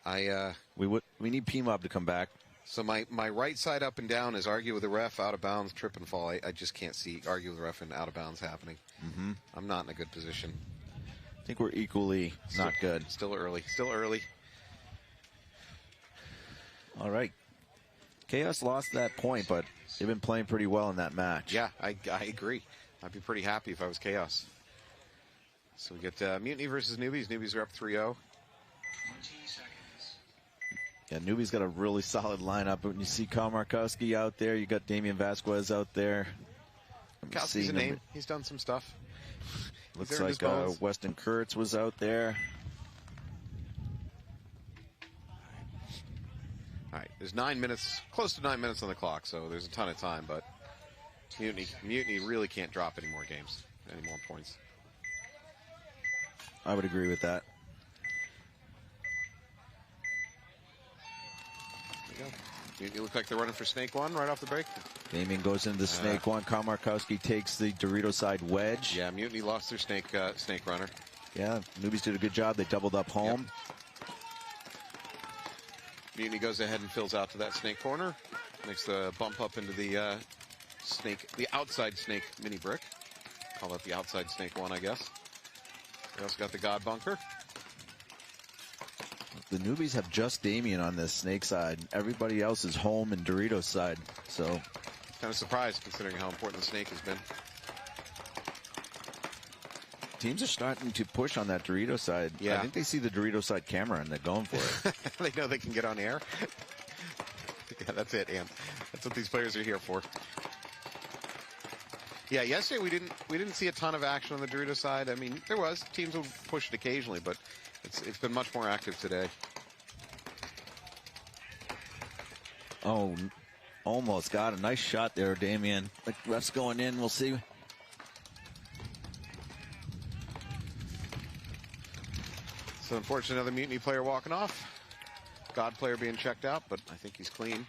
We need P-Mob to come back. So my right side up and down is argue with the ref, out of bounds, trip and fall. I just can't see argue with the ref and out of bounds happening. Mm-hmm. I'm not in a good position. I think we're equally not good. Still early. Still early. All right. Chaos lost that point, but they've been playing pretty well in that match. Yeah, I agree. I'd be pretty happy if I was Chaos. So we get Mutiny versus Newbies. Newbies are up 3-0. Yeah, Newbies got a really solid lineup. When you see Kyle Markowski out there, you got Damian Vasquez out there. Kowski's a name. He's done some stuff. Looks like Weston Kurtz was out there. All right, there's 9 minutes, close to 9 minutes on the clock, so there's a ton of time, but Mutiny really can't drop any more games, any more points. I would agree with that. There you go. Mutiny look like they're running for Snake 1 right off the break. Damien goes into the Snake 1. Kyle Markowski takes the Dorito side wedge. Yeah, Mutiny lost their Snake runner. Yeah, Newbies did a good job. They doubled up home. Yep. Mutiny goes ahead and fills out to that Snake corner. Makes the bump up into the the outside Snake mini brick. Call that the outside Snake 1, I guess. We also got the God Bunker. The Newbies have just Damien on this Snake side. Everybody else is home and Dorito side. So kind of surprised considering how important the Snake has been. Teams are starting to push on that Dorito side. Yeah. I think they see the Dorito side camera and they're going for it. They know they can get on air. Yeah, that's it, Ann. That's what these players are here for. Yeah, yesterday we didn't see a ton of action on the Dorito side. I mean, there was. Teams will push it occasionally, but it's been much more active today. Oh, almost got a nice shot there, Damien. The ref's going in. We'll see. So unfortunately, another Mutiny player walking off. God player being checked out, but I think he's clean.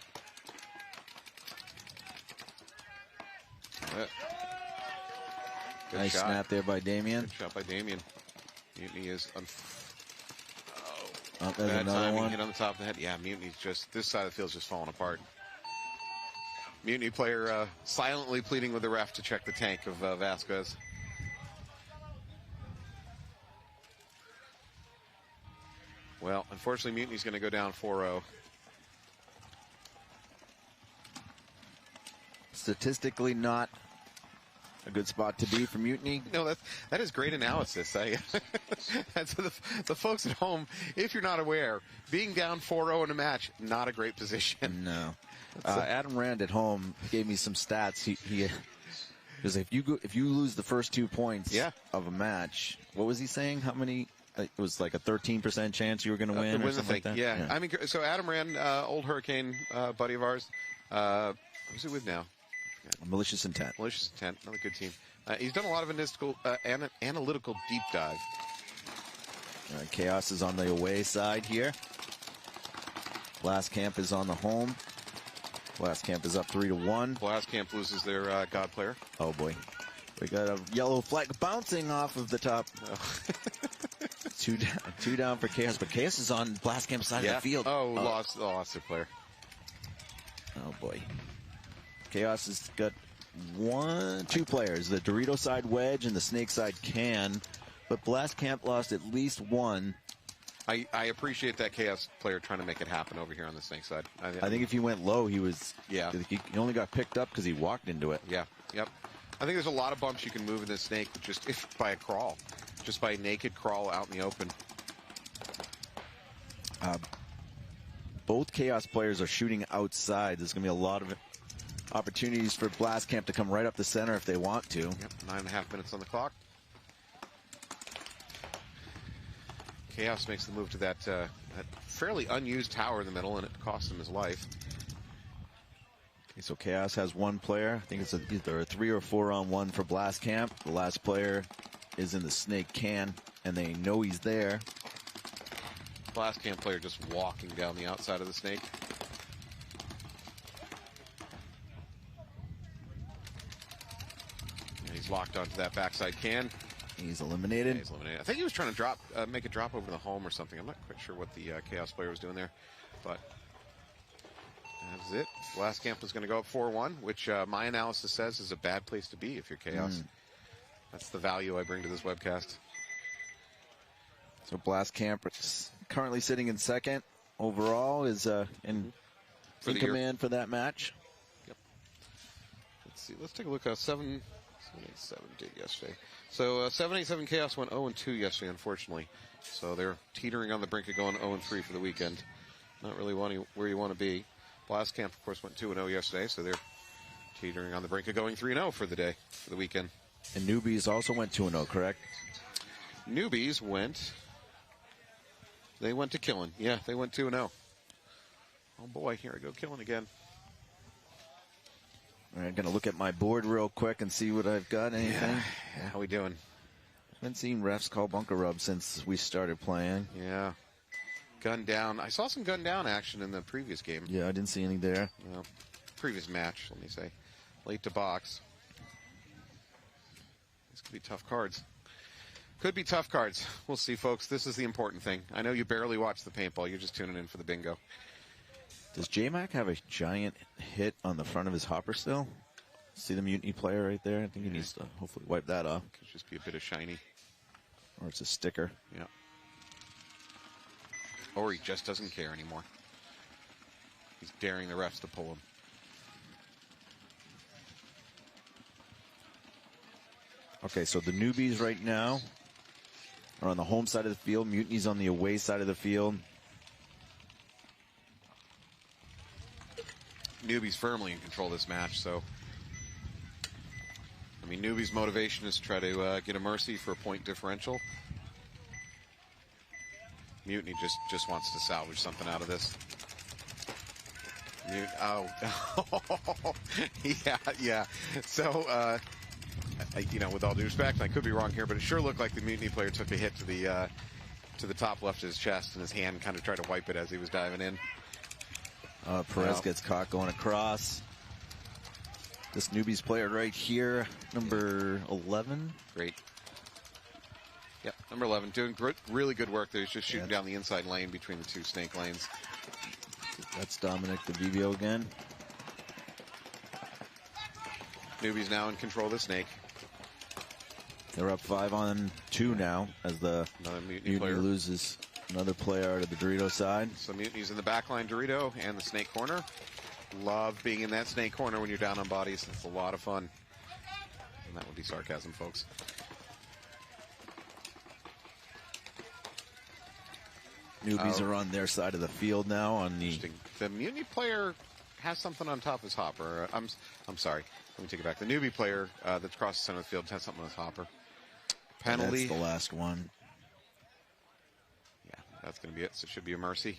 Nice snap there by Damien. Good shot by Damien. Mutiny is there's bad another timing, one. hit on the top of the head. Yeah, Mutiny's just, this side of the field's just falling apart. Mutiny player silently pleading with the ref to check the tank of Vasquez. Well, unfortunately, Mutiny's going to go down 4-0. Statistically not a good spot to be for Mutiny. No, that is great analysis. That's the folks at home, if you're not aware, being down 4-0 in a match, not a great position. No. Adam Rand at home gave me some stats. He because if you lose the first 2 points of a match, what was he saying? How many? It was like a 13% chance you were going to win or something like that? Yeah. I mean, so Adam Rand, old Hurricane buddy of ours. Who's he with now? Malicious Intent. Malicious Intent, another good team. He's done a lot of analytical deep dive. All right, Chaos is on the away side here. Blast Camp is on the home. Blastcamp is up 3-1. Blastcamp loses their God player. Oh boy. We got a yellow flag bouncing off of the top. Oh. two down for Chaos, but Chaos is on Blastcamp's side of the field. Lost their player. Oh boy. Chaos has got two players, the Dorito side Wedge and the Snake side Can, but Blastcamp lost at least one. I appreciate that Chaos player trying to make it happen over here on the Snake side. I think if he went low, he was. Yeah. He only got picked up because he walked into it. Yeah. Yep. I think there's a lot of bumps you can move in this Snake just by a crawl, just by a naked crawl out in the open. Both Chaos players are shooting outside. There's going to be a lot of opportunities for Blastcamp to come right up the center if they want to. Yep. 9.5 minutes on the clock. Chaos makes the move to that fairly unused tower in the middle, and it costs him his life. Okay, so Chaos has one player. I think it's either a 3 or 4-on-1 for Blastcamp. The last player is in the Snake Can, and they know he's there. Blastcamp player just walking down the outside of the Snake. And he's locked onto that backside Can. He's eliminated. Yeah, he's eliminated. I think he was trying to make a drop over the home or something. I'm not quite sure what the Chaos player was doing there, but that's it. Blastcamp was going to go up 4-1, which my analysis says is a bad place to be if you're Chaos. That's the value I bring to this webcast. So Blastcamp is currently sitting in second overall, is in command for that match. Yep. Let's see. Let's take a look at 787 did yesterday. So 787 Chaos went 0-2 yesterday, unfortunately. So they're teetering on the brink of going 0-3 for the weekend. Not really where you want to be. Blastcamp, of course, went 2-0 yesterday, so they're teetering on the brink of going 3-0 for the weekend. And Newbies also went 2-0, correct? Newbies went to Killing. Yeah, they went 2-0. Oh boy, here I go, Killing again. All right, I'm going to look at my board real quick and see what I've got. Anything? Yeah. How we doing? Haven't seen refs call bunker rub since we started playing. Yeah. Gun down. I saw some gun down action in the previous game. Yeah, I didn't see any there. Well, previous match, let me say. Late to box. This could be tough cards. Could be tough cards. We'll see, folks. This is the important thing. I know you barely watch the paintball. You're just tuning in for the bingo. Does J-Mac have a giant hit on the front of his hopper still? See the Mutiny player right there? I think he needs to hopefully wipe that off. Could just be a bit of shiny. Or it's a sticker. Yeah. Or he just doesn't care anymore. He's daring the refs to pull him. Okay, so the Newbies right now are on the home side of the field. Mutiny's on the away side of the field. Newbies firmly in control of this match, so I mean, Newbies' motivation is to try to get a mercy for a point differential. Mutiny just wants to salvage something out of this. Yeah. So, you know, with all due respect, I could be wrong here, but it sure looked like the Mutiny player took a hit to the top left of his chest, and his hand kind of tried to wipe it as he was diving in. Perez gets caught going across. This Newbies player right here, number 11. Great. Yep, number 11, doing really good work there. He's just shooting down the inside lane between the two Snake lanes. That's Dominic the VBO again. Newbies now in control of the Snake. They're up 5-on-2 now as the Mutiny player loses another player out of the Dorito side. So Mutiny's in the back line, Dorito, and the Snake corner. Love being in that Snake corner when you're down on bodies. It's a lot of fun. And that would be sarcasm, folks. Newbies are on their side of the field now. On the Mutiny player has something on top of his hopper. I'm sorry. Let me take it back. The Newbie player that's across the center of the field has something on his hopper. Penalty. That's the last one. Yeah, that's going to be it. So it should be a mercy.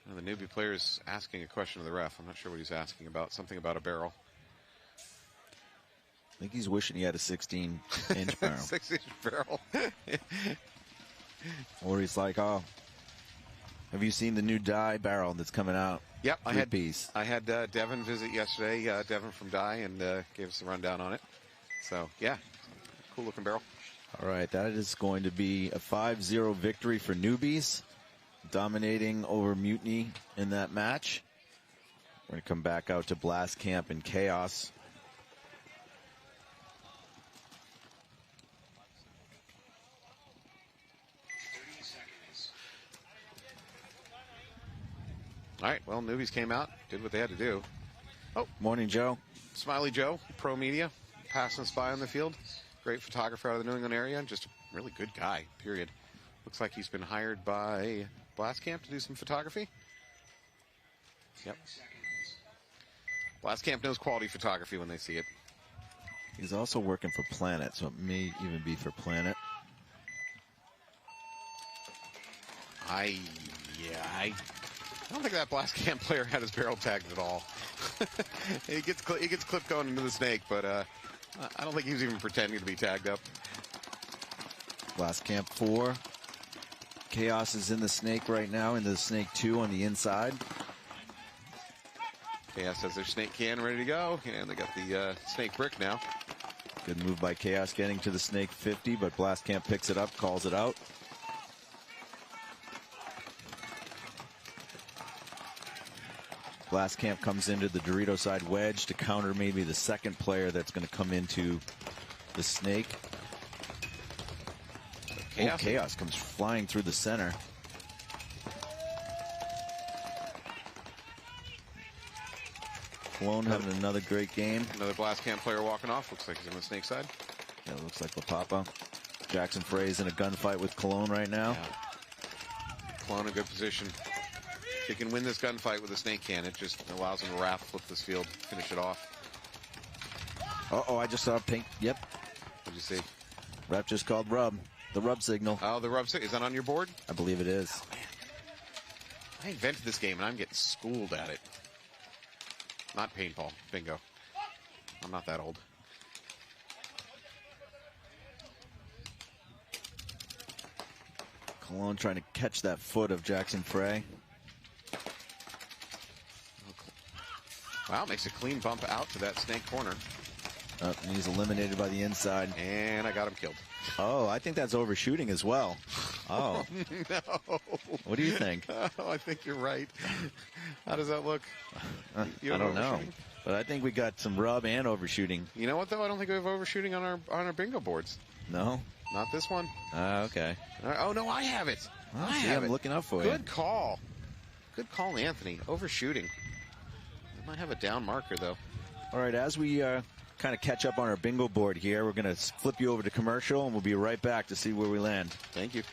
And the Newbie player is asking a question of the ref. I'm not sure what he's asking about. Something about a barrel. I think he's wishing he had a 16-inch barrel. 16-inch barrel. Or he's like, oh, Have you seen the new dye barrel that's coming out? Yep, I had Devin visit yesterday. Devin from Dye, and gave us a rundown on it. So yeah, cool looking barrel. All right, that is going to be a 5-0 victory for Newbies, dominating over Mutiny in that match. We're going to come back out to Blast Camp and Chaos. All right, well, Newbies came out, did what they had to do. Oh, morning, Joe. Smiley Joe, Pro Media, passing us by on the field. Great photographer out of the New England area, and just a really good guy, period. Looks like he's been hired by Blast Camp to do some photography. Yep. Blast Camp knows quality photography when they see it. He's also working for Planet, so it may even be for Planet. I don't think that Blast Camp player had his barrel tagged at all. He gets clipped going into the snake, but I don't think he was even pretending to be tagged up. Blast Camp 4. Chaos is in the snake right now, into the snake 2 on the inside. Chaos has their snake can ready to go, and they got the snake brick now. Good move by Chaos getting to the snake 50, but Blast Camp picks it up, calls it out. Blast Camp comes into the Dorito side wedge to counter maybe the second player that's going to come into the snake. Chaos comes flying through the center. Cologne having another great game. Another Blast Camp player walking off. Looks like he's on the snake side. Yeah, it looks like LaPapa. Jackson Frey's in a gunfight with Cologne right now. Yeah. Cologne in a good position. If he can win this gunfight with a snake can, it just allows him to wrap, flip this field, finish it off. Uh-oh, I just saw a pink. Yep. What'd you see? Rep just called rub. The rub signal. Oh, the rub signal. Is that on your board? I believe it is. Oh, man. I invented this game, and I'm getting schooled at it. Not paintball. Bingo. I'm not that old. Cologne trying to catch that foot of Jackson Frey. Wow, makes a clean bump out to that snake corner. And he's eliminated by the inside. And I got him killed. Oh, I think that's overshooting as well. Oh. No. What do you think? Oh, I think you're right. How does that look? I don't know. But I think we got some rub and overshooting. You know what, though? I don't think we have overshooting on our bingo boards. No? Not this one. Okay. Oh, no, I have it. Well, I have it. I'm looking up for you. Good call. Good call, Anthony. Overshooting. I might have a down marker, though. All right, as we kind of catch up on our bingo board here, we're going to flip you over to commercial, and we'll be right back to see where we land. Thank you.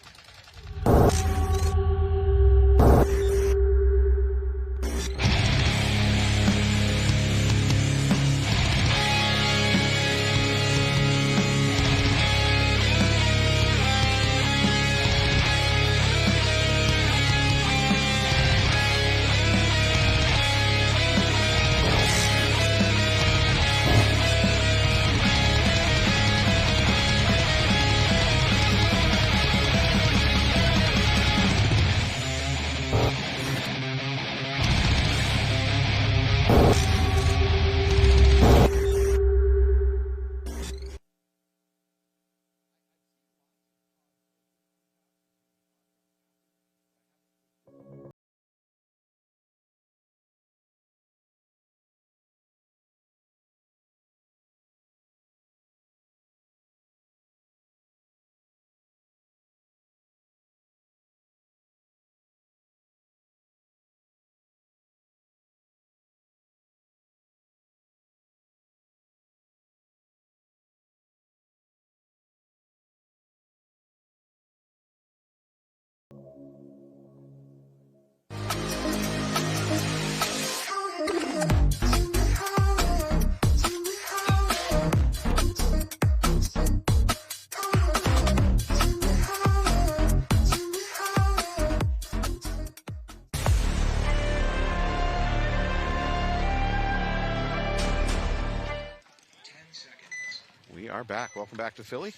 We are back. Welcome back to Philly.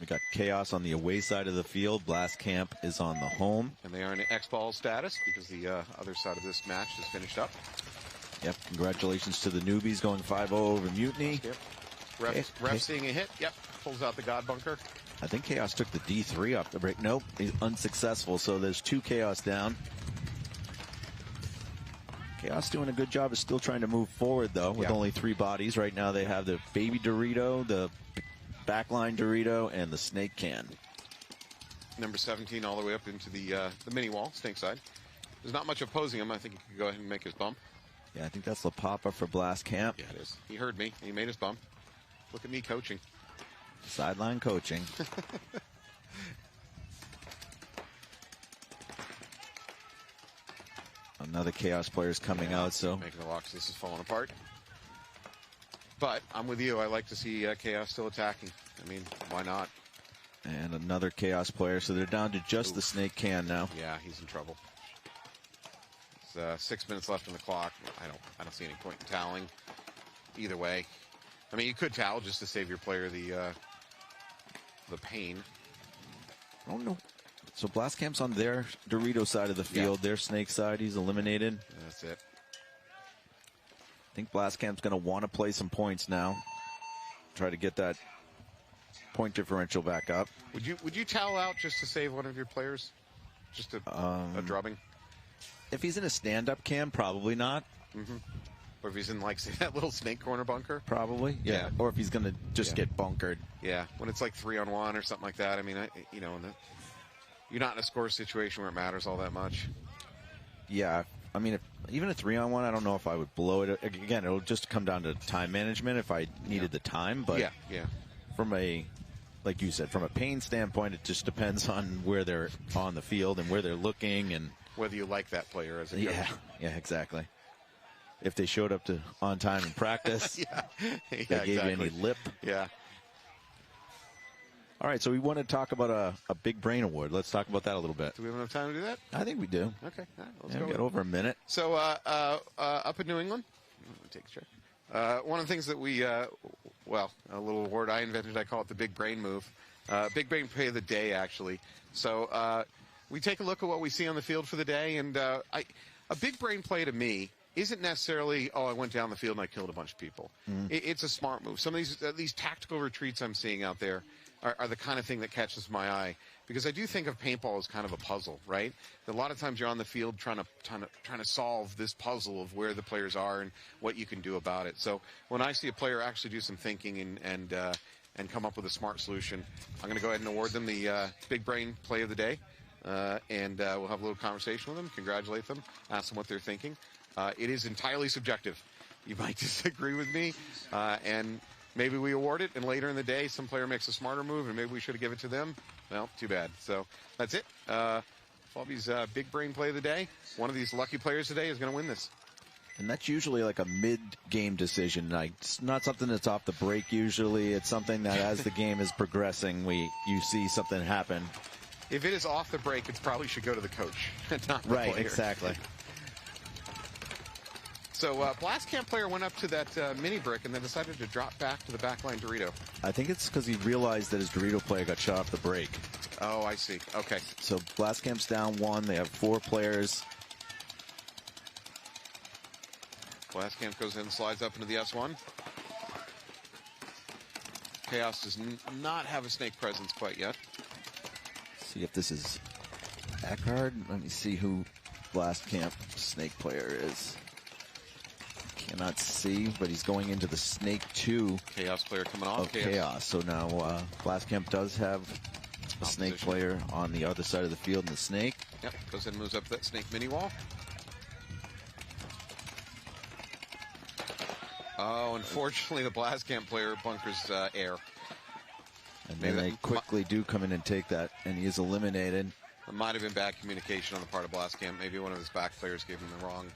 We got Chaos on the away side of the field. Blast Camp is on the home. And they are in X-Ball status because the other side of this match is finished up. Yep, congratulations to the newbies going 5-0 over Mutiny. Yep. Ref seeing a hit. Yep, pulls out the God Bunker. I think Chaos took the D3 off the break. Nope, he's unsuccessful, so there's 2 Chaos down. Chaos doing a good job of still trying to move forward, though, with only 3 bodies. Right now they have the Baby Dorito, the Backline Dorito, and the Snake Can. Number 17 all the way up into the mini wall, snake side. There's not much opposing him. I think he could go ahead and make his bump. Yeah, I think that's La Papa for Blast Camp. Yeah, it is. He heard me. He made his bump. Look at me coaching. Sideline coaching. Another Chaos player's coming out, so making the locks. This is falling apart. But I'm with you. I like to see Chaos still attacking. I mean, why not? And another Chaos player, so they're down to just the Snake Can now. Yeah, he's in trouble. It's 6 minutes left on the clock. I don't see any point in toweling. Either way, I mean, you could towel just to save your player the pain. Oh no! So Blast Camp's on their Dorito side of the field. Their Snake side, he's eliminated. That's it. I think Blast Camp's going to want to play some points now. Try to get that point differential back up. Would you towel out just to save one of your players? Just a drubbing? If he's in a stand-up cam, probably not. Mm-hmm. Or if he's in, like, say, that little snake corner bunker? Probably, yeah. Or if he's going to just get bunkered. Yeah, when it's like 3-on-1 or something like that. I mean, you're not in a score situation where it matters all that much. Yeah, I mean, even a 3-on-1, I don't know if I would blow it. Again, it'll just come down to time management if I needed the time. But from a, like you said, from a pain standpoint, it just depends on where they're on the field and where they're looking and whether you like that player as a coach. Yeah, exactly. If they showed up on time in practice, they gave you any lip. Yeah. All right, so we want to talk about a Big Brain Award. Let's talk about that a little bit. Do we have enough time to do that? I think we do. Okay. All right, let's go. We got over a minute. So up in New England, take a chair. One of the things that we, a little word I invented, I call it the Big Brain move. Big Brain Play of the Day, actually. So we take a look at what we see on the field for the day, and a big brain play to me isn't necessarily, I went down the field and I killed a bunch of people. It's a smart move. Some of these tactical retreats I'm seeing out there are the kind of thing that catches my eye, because I do think of paintball as kind of a puzzle, right? A lot of times you're on the field trying to solve this puzzle of where the players are and what you can do about it. So when I see a player actually do some thinking and come up with a smart solution, I'm going to go ahead and award them the Big Brain Play of the Day. And we'll have a little conversation with them, congratulate them, ask them what they're thinking. It is entirely subjective. You might disagree with me, and maybe we award it, and later in the day, some player makes a smarter move, and maybe we should have given it to them. Well, too bad. So that's it. Fabi's Big Brain Play of the Day. One of these lucky players today is going to win this. And that's usually like a mid-game decision. Like, it's not something that's off the break usually. It's something that as the game is progressing, you see something happen. If it is off the break, it probably should go to the coach, not the player. Right, exactly. So Blast Camp player went up to that mini brick and then decided to drop back to the backline Dorito. I think it's because he realized that his Dorito player got shot off the break. Oh, I see. Okay. So Blast Camp's down 1. They have 4 players. Blast Camp goes in and slides up into the S1. Chaos does not have a snake presence quite yet. See if this is Eckhard. Let me see who Blast Camp snake player is. Cannot see, but he's going into the Snake 2. Chaos player coming off. Of Chaos. So now Blast Camp does have a Snake player on the other side of the field in the Snake. Yep, goes ahead and moves up that Snake mini wall. Oh, unfortunately, the Blast Camp player bunkers air. And then they quickly do come in and take that, and he is eliminated. It might have been bad communication on the part of Blast Camp. Maybe one of his back players gave him the wrong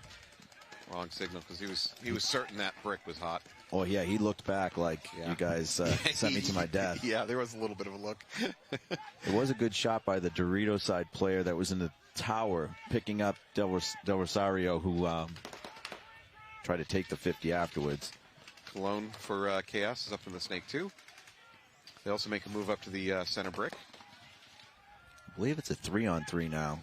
signal, because he was certain that brick was hot. Oh yeah, he looked back like you guys sent me to my death. Yeah, there was a little bit of a look. It was a good shot by the Dorito side player that was in the tower picking up Del Rosario, who tried to take the 50 afterwards. Cologne for Chaos is up in the Snake 2. They also make a move up to the center brick. I believe it's a 3-on-3 now.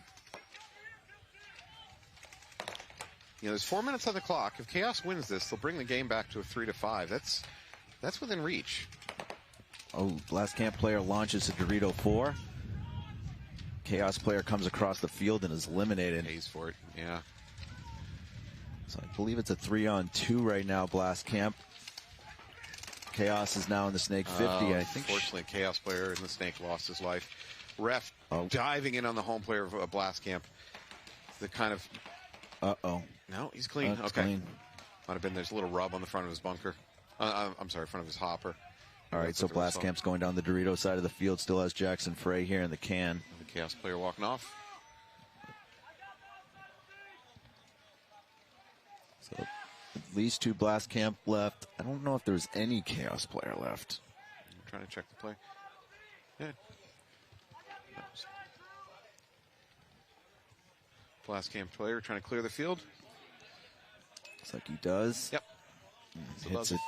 You know, there's 4 minutes on the clock. If Chaos wins this, they'll bring the game back to a 3-5. That's within reach. Oh, Blast Camp player launches a Dorito 4. Chaos player comes across the field and is eliminated. Pays for it, yeah. So I believe it's a 3-on-2 right now, Blast Camp. Chaos is now in the Snake 50, I think. Unfortunately, a Chaos player in the Snake lost his life. Ref diving in on the home player of Blast Camp. The kind of... Uh-oh. No, he's clean. Okay. Clean. Might have been there's a little rub on the front of his bunker. I'm sorry, front of his hopper. All right, so Blast Camp's going down the Dorito side of the field. Still has Jackson Frey here in the can. The Chaos player walking off. So at least 2 Blast Camp left. I don't know if there's any Chaos player left. I'm trying to check the play. Yeah. Blast Camp player trying to clear the field. Looks like he does. Yep. Hits it.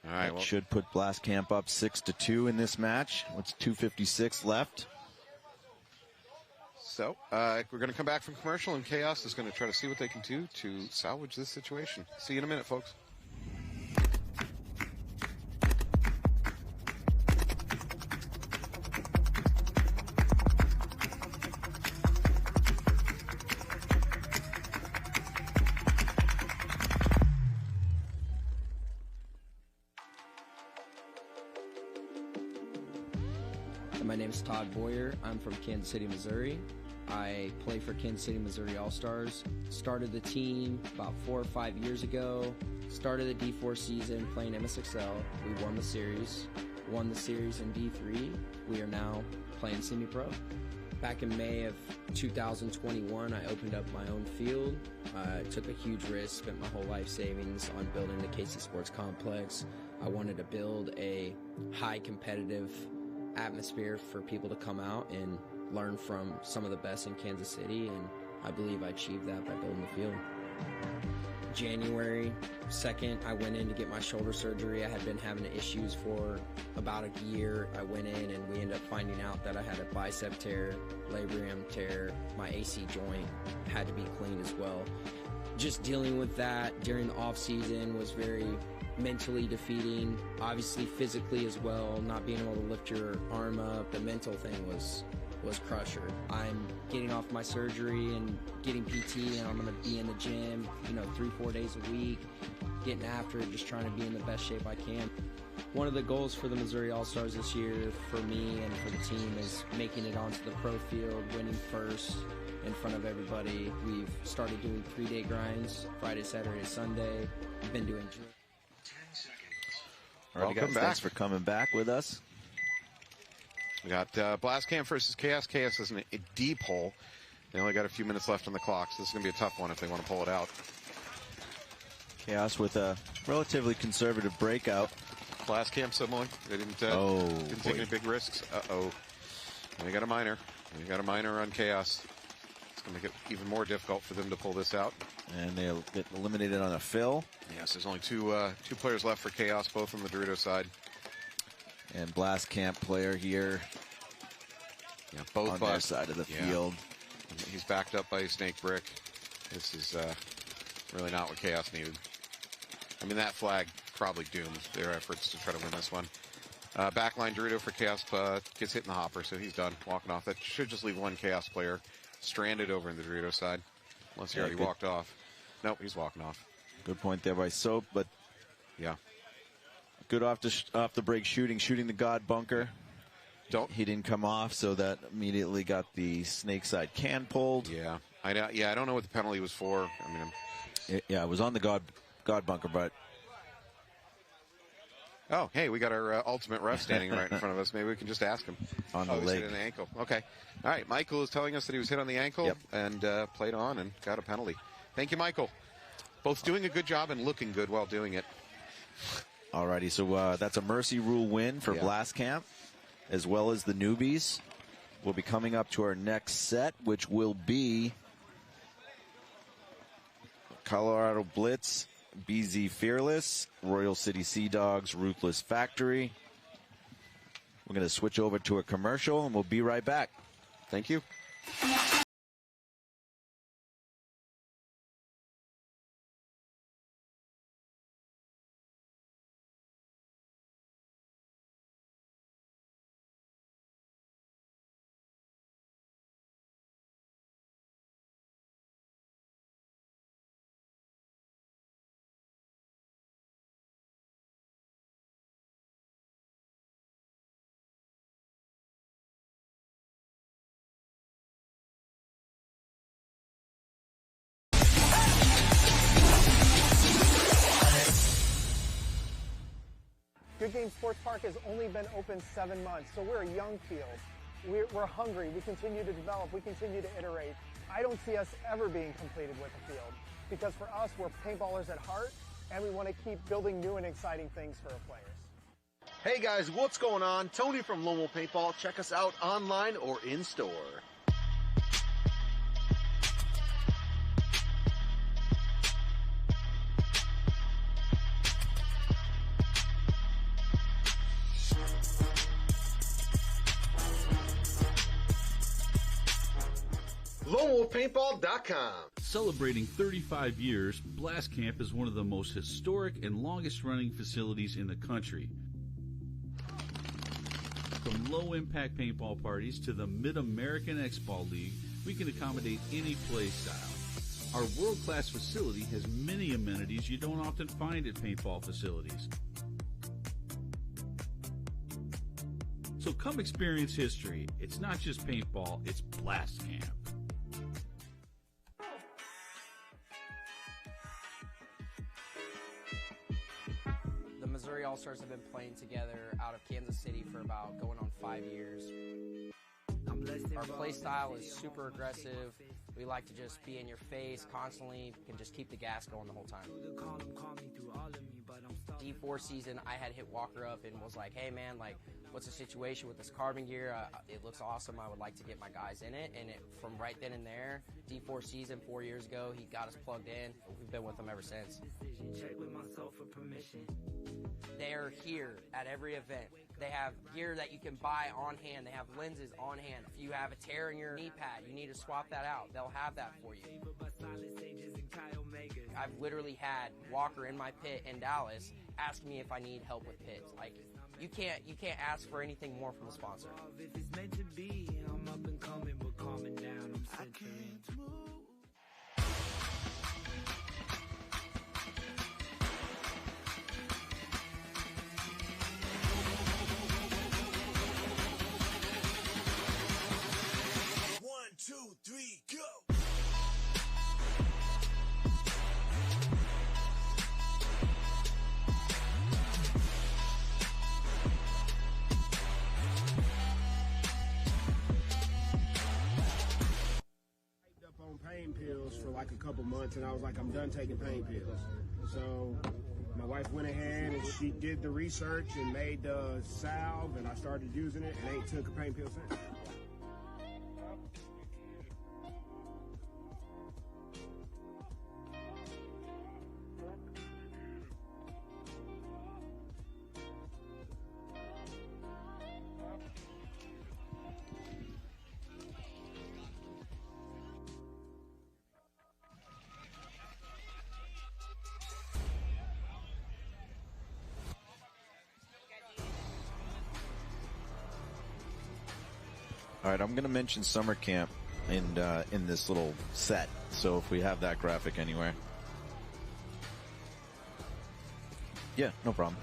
All right. That should put Blast Camp up 6-2 in this match. What's 2:56 left? So we're going to come back from commercial, and Chaos is going to try to see what they can do to salvage this situation. See you in a minute, folks. My name is Todd Boyer. I'm from Kansas City, Missouri. I play for Kansas City, Missouri All-Stars. Started the team about 4 or 5 years ago. Started the D4 season playing MSXL. We won the series in D3. We are now playing semi-pro. Back in May of 2021, I opened up my own field. I took a huge risk, spent my whole life savings on building the KC Sports Complex. I wanted to build a high competitive atmosphere for people to come out and learn from some of the best in Kansas City, and I believe I achieved that by building the field. January 2nd, I went in to get my shoulder surgery. I had been having issues for about a year. I went in and we ended up finding out that I had a bicep tear, labrum tear, my AC joint had to be cleaned as well. Just dealing with that during the off season was very mentally defeating, obviously physically as well, not being able to lift your arm up. The mental thing was crusher. I'm getting off my surgery and getting PT, and I'm going to be in the gym, 3-4 days a week, getting after it, just trying to be in the best shape I can. One of the goals for the Missouri All-Stars this year for me and for the team is making it onto the pro field, winning first in front of everybody. We've started doing 3-day grinds, Friday, Saturday, Sunday. We've been doing drills. All right, guys, thanks for coming back with us. We got Blast Camp versus Chaos. Chaos is in a deep hole. They only got a few minutes left on the clock, so this is going to be a tough one if they want to pull it out. Chaos with a relatively conservative breakout. Blast Camp similar. They didn't take any big risks. Uh-oh. They got a minor. They got a minor on Chaos. It's going to make it even more difficult for them to pull this out. And they'll get eliminated on a fill. Yes, there's only two players left for Chaos, both on the Dorito side. And Blast Camp player here. Yeah, both on their side of the field. He's backed up by a snake brick. This is really not what Chaos needed. I mean, that flag probably doomed their efforts to try to win this one. Backline Dorito for Chaos gets hit in the hopper, so he's done walking off. That should just leave one Chaos player stranded over in the Dorito side, unless he already walked off. Nope, he's walking off. Good point there by Soap, but yeah, good off the break shooting the God bunker. He didn't come off, so that immediately got the snake side can pulled. Yeah, I don't know what the penalty was for. I mean, it was on the God bunker, but. Oh, hey, we got our ultimate ref standing right in front of us. Maybe we can just ask him. On the leg. Hit an ankle. Okay. All right, Michael is telling us that he was hit on the ankle and played on and got a penalty. Thank you, Michael. Both doing a good job and looking good while doing it. Alrighty, so that's a mercy rule win for Blast Camp, as well as the newbies. We'll be coming up to our next set, which will be Colorado Blitz, BZ Fearless, Royal City Sea Dogs, Ruthless Factory, We're going to switch over to a commercial, and we'll be right back. Thank you. Good Game Sports Park has only been open 7 months, so we're a young field. We're hungry. We continue to develop. We continue to iterate. I don't see us ever being completed with the field because for us, we're paintballers at heart, and we want to keep building new and exciting things for our players. Hey guys, what's going on? Tony from Lone Wolf Paintball. Check us out online or in store. LoneWolfPaintball.com. Celebrating 35 years, Blast Camp is one of the most historic and longest-running facilities in the country. From low-impact paintball parties to the Mid-American X-Ball League, we can accommodate any play style. Our world-class facility has many amenities you don't often find at paintball facilities. So come experience history. It's not just paintball, it's Blast Camp. The Missouri All-Stars have been playing together out of Kansas City for about going on 5 years. Our play style is super aggressive. We like to just be in your face constantly and just keep the gas going the whole time. D4 season, I had hit Walker up and was like, hey man, like, what's the situation with this carbon gear? It looks awesome. I would like to get my guys in it. And from right then and there, D4 season 4 years ago, he got us plugged in. We've been with him ever since. They're here at every event. They have gear that you can buy on hand. They have lenses on hand. If you have a tear in your knee pad, you need to swap that out. They'll have that for you. I've literally had Walker in my pit in Dallas ask me if I need help with pits. Like, you can't ask for anything more from a sponsor. If it's meant to be, I'm up and coming, but calming down, I'm centering. One, two, three, go! Pain pills for like a couple months, and I was like, I'm done taking pain pills. So my wife went ahead and she did the research and made the salve, and I started using it and ain't took a pain pill since. All right, I'm going to mention summer camp in this little set. So if we have that graphic anywhere. Yeah, no problem.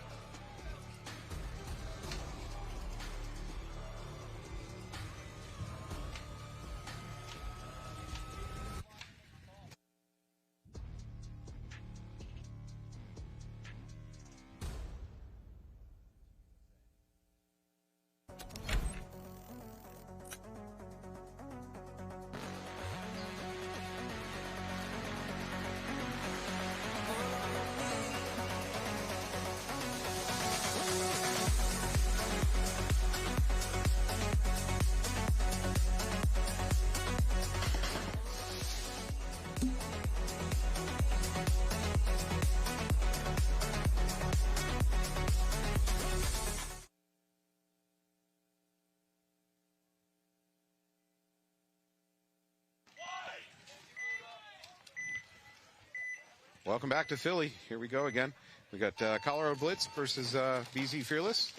Welcome back to Philly. Here we go again. We got Colorado Blitz versus BZ Fearless.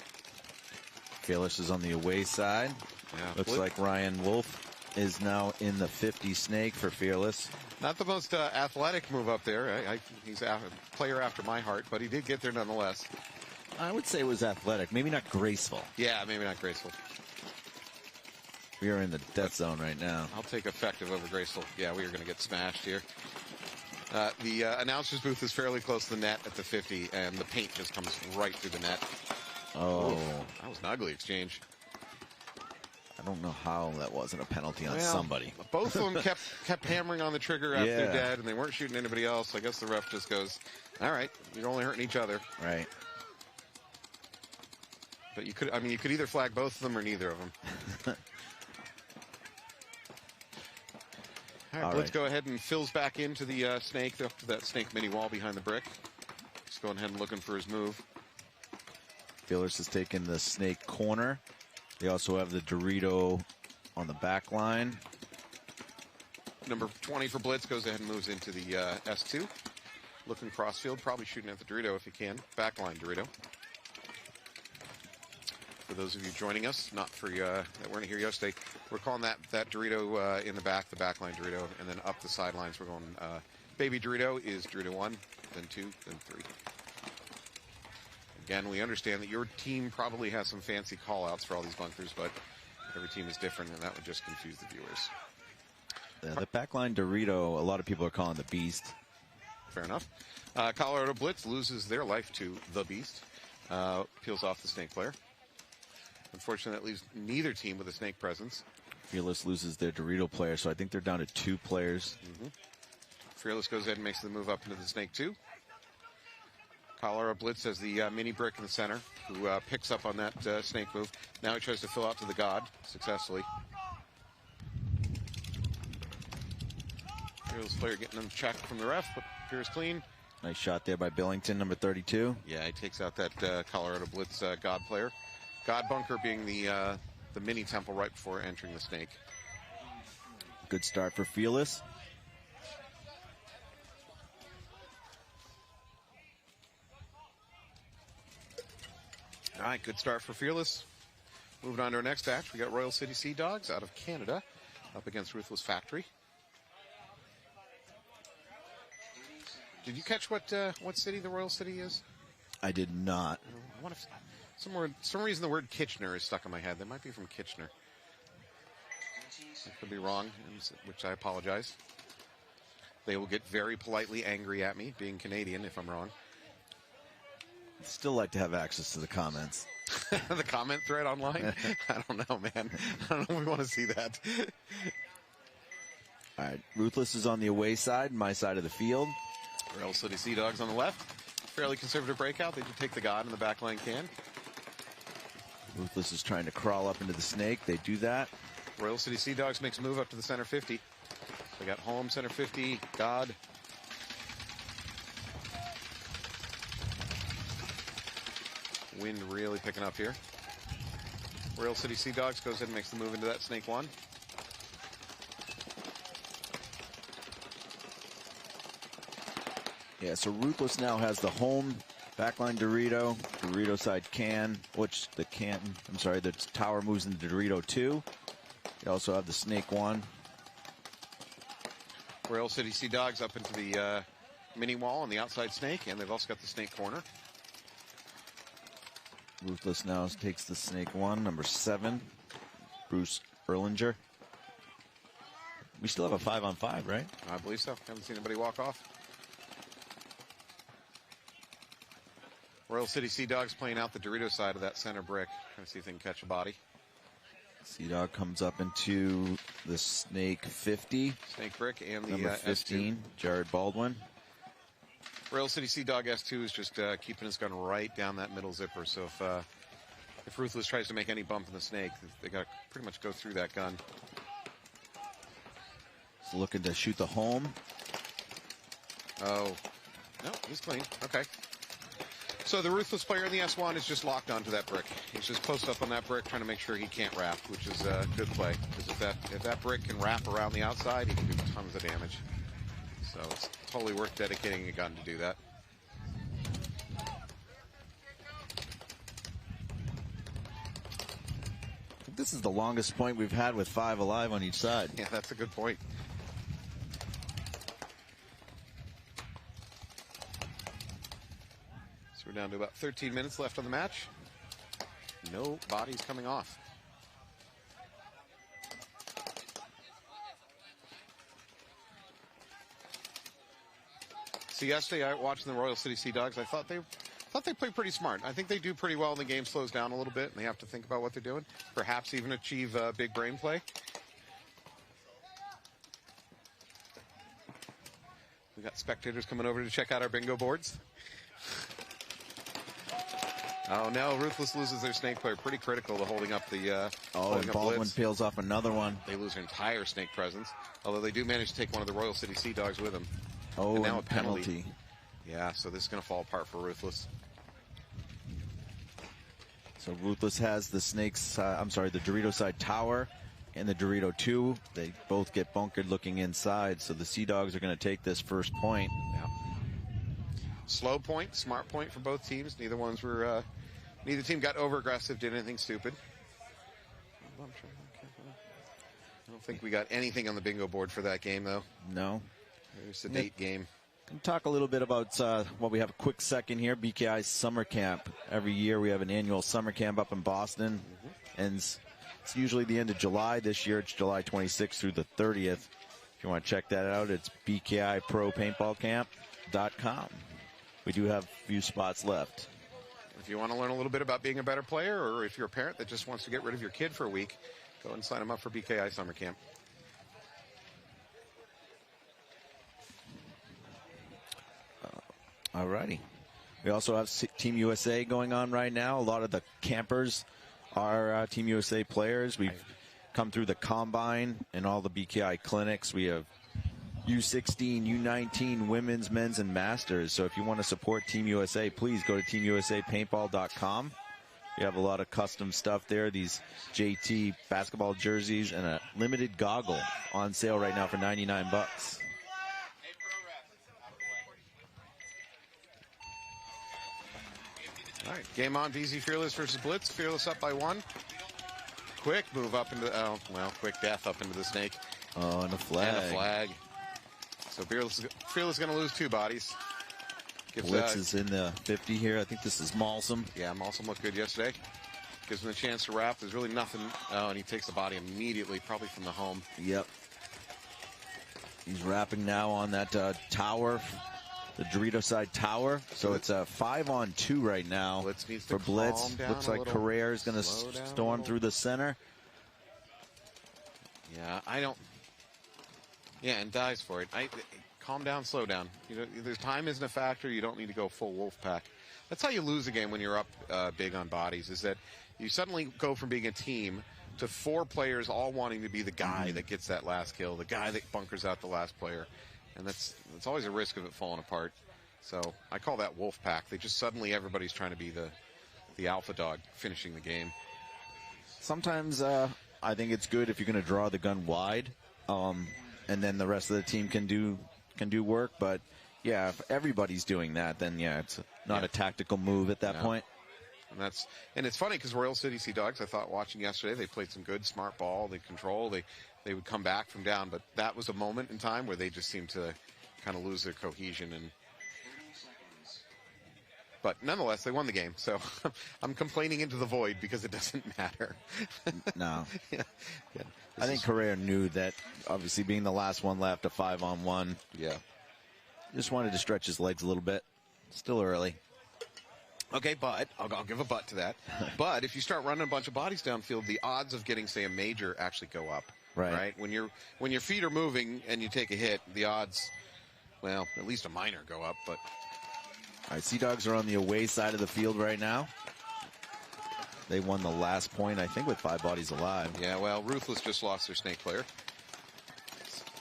Fearless is on the away side. Yeah, Looks like Ryan Wolf is now in the 50 snake for Fearless. Not the most athletic move up there. He's a player after my heart, but he did get there nonetheless. I would say it was athletic, maybe not graceful. Yeah, maybe not graceful. We are in the death zone right now. I'll take effective over graceful. Yeah, we are going to get smashed here. The announcer's booth is fairly close to the net at the 50, and the paint just comes right through the net. Oh. Ooh, that was an ugly exchange. I don't know how that wasn't a penalty on somebody. Both of them kept hammering on the trigger after they're dead, and they weren't shooting anybody else. I guess the ref just goes, all right, you're only hurting each other. Right. But you could either flag both of them or neither of them. All right, let's go ahead and Phil's back into the snake, up to that snake mini wall behind the brick. He's going ahead and looking for his move. Fearless has taken the snake corner. They also have the Dorito on the back line. Number 20 for Blitz goes ahead and moves into the S2. Looking crossfield, probably shooting at the Dorito if he can. Backline Dorito. For those of you joining us, not for that weren't here yesterday, we're calling that Dorito in the backline Dorito, and then up the sidelines we're going baby Dorito is Dorito 1, then 2, then 3. Again, we understand that your team probably has some fancy call-outs for all these bunkers, but every team is different, and that would just confuse the viewers. Yeah, the backline Dorito, a lot of people are calling the Beast. Fair enough. Colorado Blitz loses their life to the Beast. Peels off the snake player. Unfortunately, that leaves neither team with a snake presence. Fearless loses their Dorito player, so I think they're down to 2 players. Fearless goes ahead and makes the move up into the snake 2. Colorado Blitz has the mini brick in the center, who picks up on that snake move. Now he tries to fill out to the God successfully. Fearless player getting him checked from the ref, but appears clean. Nice shot there by Billington, number 32. Yeah, he takes out that Colorado Blitz God player. God bunker being the mini temple right before entering the snake. Good start for Fearless. All right, good start for Fearless. Moving on to our next match, we got Royal City Sea Dogs out of Canada up against Ruthless Factory. Did you catch what city the Royal City is? I did not. I want to. Some reason the word Kitchener is stuck in my head. They might be from Kitchener. I could be wrong, which I apologize. They will get very politely angry at me, being Canadian, if I'm wrong. I'd still like to have access to the comments. The comment thread online? I don't know, man. I don't know if we want to see that. All right, Ruthless is on the away side, my side of the field. Royal City Sea Dogs on the left. Fairly conservative breakout. They do take the God in the backline can. Ruthless is trying to crawl up into the snake. They do that. Royal City Sea Dogs makes a move up to the center 50. They got home, center 50, God. Wind really picking up here. Royal City Sea Dogs goes ahead and makes the move into that snake 1. Yeah, so Ruthless now has the home backline Dorito side can, which the tower moves into Dorito 2. They also have the snake 1. Royal City Sea Dogs up into the mini wall on the outside snake, and they've also got the snake corner. Ruthless now takes the snake 1, number 7, Bruce Erlinger. We still have a 5-on-5, right? I believe so. Haven't seen anybody walk off. Royal City Sea Dogs playing out the Dorito side of that center brick. Trying to see if they can catch a body. Sea Dog comes up into the snake 50. Snake brick and the number 15, S2. Jared Baldwin. Royal City Sea Dog S2 is just keeping his gun right down that middle zipper. So if Ruthless tries to make any bump in the snake, they got to pretty much go through that gun. He's looking to shoot the home. Oh, no, he's clean. Okay. So the Ruthless player in the S1 is just locked onto that brick. He's just posted up on that brick trying to make sure he can't wrap, which is a good play. Because if that brick can wrap around the outside, he can do tons of damage. So it's totally worth dedicating a gun to do that. This is the longest point we've had with 5 alive on each side. Yeah, that's a good point. So we're down to about 13 minutes left on the match. No bodies coming off. So yesterday, I watched the Royal City Sea Dogs. I thought they played pretty smart. I think they do pretty well when the game slows down a little bit and they have to think about what they're doing. Perhaps even achieve big brain play. We got spectators coming over to check out our bingo boards. Oh no, Ruthless loses their snake player. Pretty critical to holding up the and Baldwin peels off another one. They lose their entire snake presence. Although they do manage to take one of the Royal City Sea Dogs with them. Oh, and now and a penalty. Yeah, so this is going to fall apart for Ruthless. So Ruthless has the snakes, the Dorito side tower and the Dorito 2. They both get bunkered looking inside, so the Sea Dogs are going to take this first point. Yeah. Slow point, smart point for both teams. Neither team got over aggressive, did anything stupid. I don't think we got anything on the bingo board for that game, though. No. It's a date game. Can talk a little bit about we have a quick second here. BKI's summer camp. Every year we have an annual summer camp up in Boston, and it's usually the end of July. This year it's July 26th through the 30th. If you want to check that out, it's bkipropaintballcamp.com. We do have a few spots left. If you want to learn a little bit about being a better player, or if you're a parent that just wants to get rid of your kid for a week, go and sign them up for BKI summer camp. Alrighty. We also have Team USA going on right now. A lot of the campers are Team USA players. We've come through the Combine and all the BKI clinics. We have U16, U19, women's, men's, and masters. So if you want to support Team USA, please go to teamUSApaintball.com. We have a lot of custom stuff there. These JT basketball jerseys and a limited goggle on sale right now for $99. All right, game on. VZ Fearless versus Blitz. Fearless up by 1. Quick move up into quick death up into the snake. Oh, and a flag. And a flag. So Fearless is going to lose 2 bodies. Blitz is in the 50 here. I think this is Malsum. Yeah, Malsum looked good yesterday. Gives him a chance to wrap. There's really nothing. Oh, and he takes the body immediately, probably from the home. Yep. He's wrapping now on that tower. The Dorito side tower. So it's a 5-on-2 right now for Blitz. Looks like Carrere is going to storm through the center. Yeah, and dies for it. Calm down, slow down. There's time isn't a factor. You don't need to go full wolf pack. That's how you lose a game when you're up big on bodies, is that you suddenly go from being a team to 4 players all wanting to be the guy that gets that last kill, the guy that bunkers out the last player. And that's always a risk of it falling apart. So I call that wolf pack. They just suddenly everybody's trying to be the alpha dog finishing the game. Sometimes I think it's good if you're going to draw the gun wide, and then the rest of the team can do work. But yeah, if everybody's doing that, then yeah, it's not a tactical move at that point. And it's funny because Royal City Sea Dogs, I thought watching yesterday, they played some good smart ball. They control. They would come back from down, but that was a moment in time where they just seemed to kind of lose their cohesion. But nonetheless, they won the game. So I'm complaining into the void because it doesn't matter. No. I think Carrere knew that, obviously being the last one left, a 5-on-1. Yeah. Just wanted to stretch his legs a little bit. Still early. Okay, but I'll give a but to that. But if you start running a bunch of bodies downfield, the odds of getting, say, a major actually go up. Right. When your feet are moving and you take a hit, the odds, well, at least a minor go up. But all right, Sea Dogs are on the away side of the field right now. They won the last point, I think, with 5 bodies alive. Yeah, well, Ruthless just lost their snake player.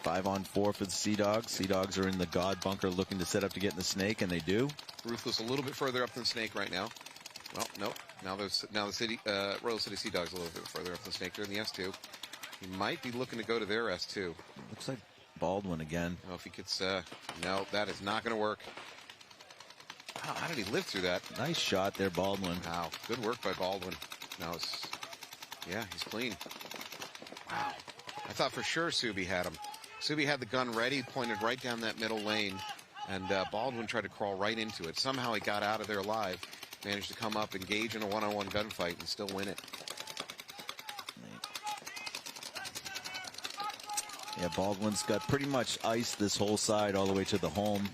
5-on-4 for the Sea Dogs. Sea Dogs are in the God bunker looking to set up to get in the snake, and they do. Ruthless a little bit further up than snake right now. Well, nope. Now the Royal City Sea Dogs a little bit further up than snake. They're in the S2. He might be looking to go to their S2. Looks like Baldwin again. Oh, if he gets, no, that is not going to work. Wow, how did he live through that? Nice shot there, Baldwin. Wow, good work by Baldwin. Now it's, yeah, he's clean. Wow. I thought for sure Subi had him. Subi had the gun ready, pointed right down that middle lane, and Baldwin tried to crawl right into it. Somehow he got out of there alive, managed to come up, engage in a one-on-one gunfight, and still win it. Yeah, Baldwin's got pretty much iced this whole side all the way to the home.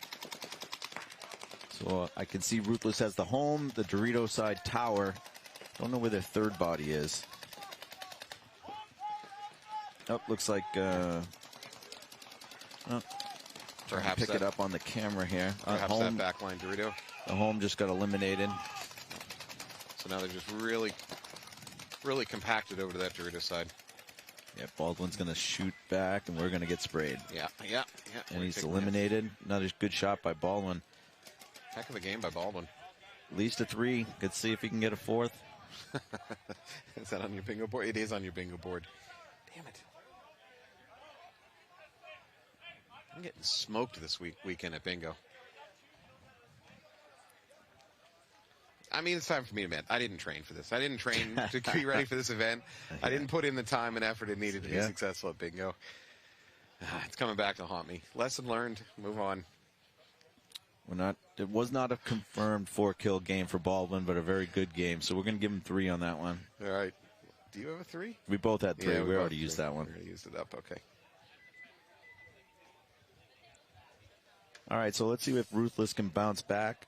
So I can see Ruthless has the home, the Dorito side tower. Don't know where their third body is. Oh, looks like Perhaps pick it up on the camera here. Perhaps home, that backline Dorito. The home just got eliminated. So now they're just really, really compacted over to that Dorito side. Yeah, Baldwin's going to shoot back, and we're going to get sprayed. Yeah. And he's eliminated. Another good shot by Baldwin. Heck of a game by Baldwin. At least a 3. Let's see if he can get a 4th. Is that on your bingo board? It is on your bingo board. Damn it. I'm getting smoked this weekend at bingo. I mean, it's time for me to admit, I didn't train for this. I didn't train to be ready for this event. I didn't put in the time and effort it needed to be successful at bingo. It's coming back to haunt me. Lesson learned. Move on. It was not a confirmed 4-kill game for Baldwin, but a very good game. So we're going to give him 3 on that one. All right. Do you have a 3? We both had 3. Yeah, we already used that one. We already used it up. Okay. All right, so let's see if Ruthless can bounce back.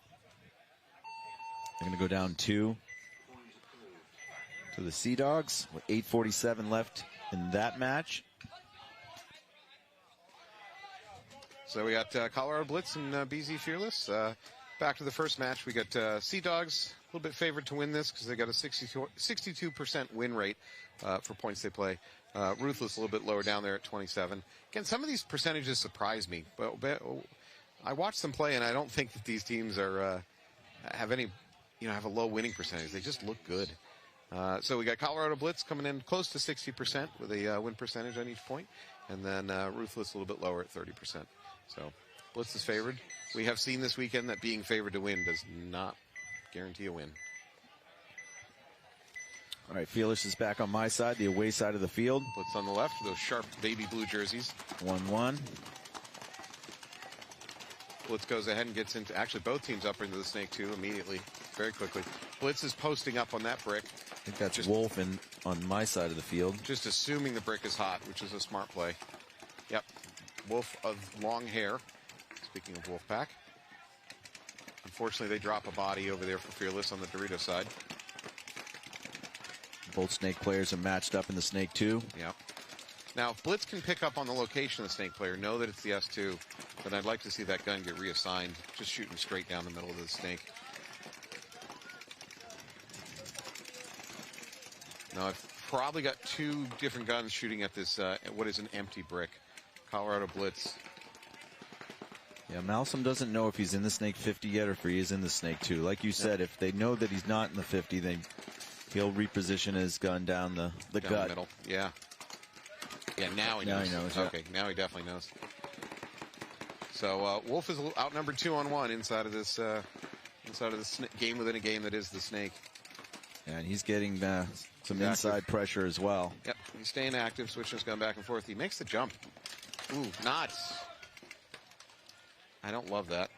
They're going to go down 2 to the Sea Dogs with 8:47 left in that match. So we got Colorado Blitz and BZ Fearless. Back to the first match, we got Sea Dogs, a little bit favored to win this because they got a 62% win rate for points they play. Ruthless a little bit lower down there at 27. Again, some of these percentages surprise me, but I watched them play, and I don't think that these teams are have any, have a low winning percentage. They just look good. So we got Colorado Blitz coming in close to 60% with a win percentage on each point, and then Ruthless a little bit lower at 30%. So Blitz is favored. We have seen this weekend that being favored to win does not guarantee a win. All right, Fearless is back on my side, the away side of the field. Blitz on the left, those sharp baby blue jerseys. 1-1. Blitz goes ahead and gets into, actually both teams up into the Snake 2 immediately, very quickly. Blitz is posting up on that brick. I think that's just Wolf on my side of the field. Just assuming the brick is hot, which is a smart play. Yep. Wolf of long hair. Speaking of Wolfpack. Unfortunately, they drop a body over there for Fearless on the Dorito side. Both Snake players are matched up in the Snake 2. Yep. Now, if Blitz can pick up on the location of the Snake player, know that it's the S2, then I'd like to see that gun get reassigned, just shooting straight down the middle of the Snake. Now, I've probably got 2 different guns shooting at this, what is an empty brick. Colorado Blitz. Yeah, Malsum doesn't know if he's in the Snake 50 yet or if he is in the Snake 2. Like you said, if they know that he's not in the 50, then he'll reposition his gun down the Down gut. the middle. Yeah. Yeah, now he knows. Now he knows, yeah. Okay, now he definitely knows. So Wolf is outnumbered 2-on-1 inside of this game within a game that is the Snake. Yeah, and he's getting some inside pressure as well. Yep, he's staying active, switching his gun back and forth. He makes the jump. Ooh, nuts. I don't love that.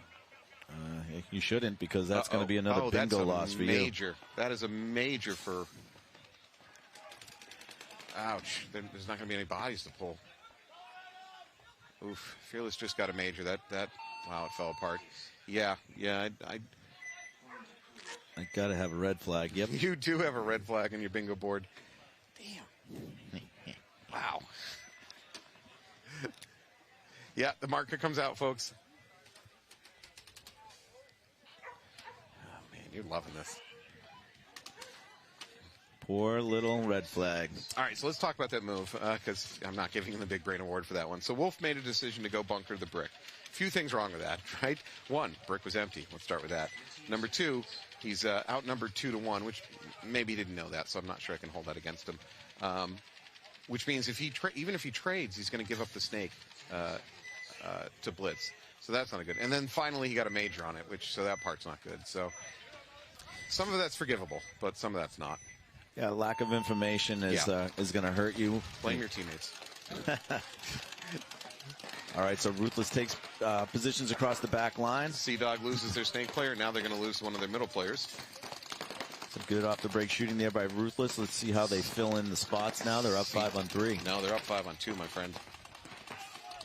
You shouldn't, because that's going to be another bingo loss for you. Major. That is a major for... Ouch. There's not going to be any bodies to pull. Oof. Fearless just got a major. That wow, it fell apart. Yeah. I got to have a red flag. Yep. You do have a red flag on your bingo board. Damn. Wow. Yeah, the marker comes out, folks. Oh, man, you're loving this. Poor little red flag. All right, so let's talk about that move, because I'm not giving him the Big Brain Award for that one. So Wolf made a decision to go bunker the brick. Few things wrong with that, right? 1, brick was empty. Let's start with that. Number 2, he's outnumbered 2-1, which maybe he didn't know that, so I'm not sure I can hold that against him. which means if he even if he trades, he's going to give up the snake to blitz. So that's not good. And then finally he got a major on it, so that part's not good. So some of that's forgivable, but some of that's not. Yeah, lack of information is going to hurt you. Blame your teammates. All right, so Ruthless takes positions across the back line. Sea-Dog loses their snake player. Now they're going to lose one of their middle players. Some good off-the-break shooting there by Ruthless. Let's see how they fill in the spots now. They're up 5 on 3. No, they're up 5 on 2, my friend.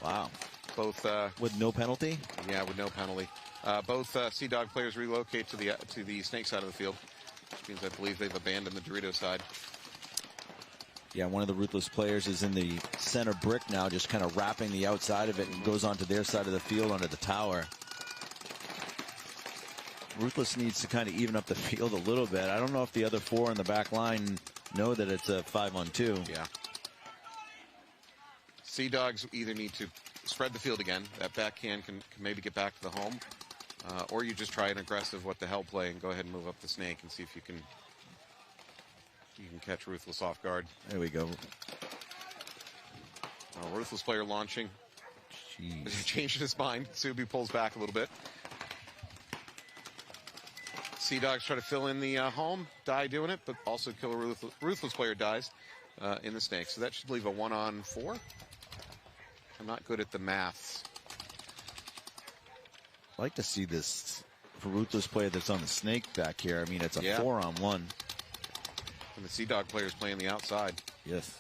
Wow. Both with no penalty? Yeah, with no penalty. Both Sea-Dog players relocate to the snake side of the field, which means I believe they've abandoned the Dorito side. Yeah, one of the Ruthless players is in the center brick now, just kind of wrapping the outside of it and goes onto their side of the field under the tower. Ruthless needs to kind of even up the field a little bit. I don't know if the other 4 in the back line know that it's a 5 on 2. Yeah. Sea-Dogs either need to spread the field again. That backhand can maybe get back to the home. Or you just try an aggressive what the hell play and go ahead and move up the snake and see if you can catch Ruthless off guard. There we go. Ruthless player launching. Changing his mind. Subi pulls back a little bit. Sea-Dogs try to fill in the home. Die doing it, but also kill a Ruthless player dies in the snake. So that should leave a 1 on 4. I'm not good at the maths. I'd like to see this for Ruthless player that's on the snake back here. I mean, it's a 4 on 1. And the Sea-Dog players playing the outside. Yes.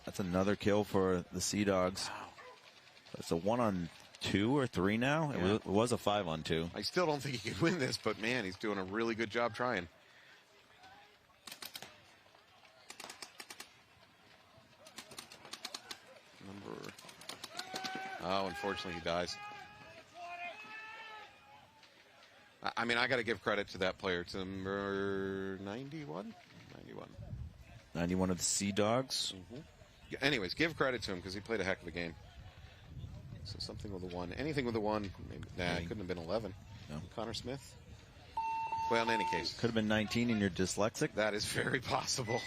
That's another kill for the Sea-Dogs. Wow. It's a 1 on 2 or 3 now. Yeah. It was a 5 on 2. I still don't think he could win this, but man, he's doing a really good job trying. Unfortunately he dies. I mean, I got to give credit to that player. It's number 91? 91 of the Sea-Dogs. Anyways, give credit to him because he played a heck of a game. So something with a 1. Anything with a 1. Maybe, it couldn't have been 11. No. Connor Smith. Well, in any case. Could have been 19 and you're dyslexic. That is very possible.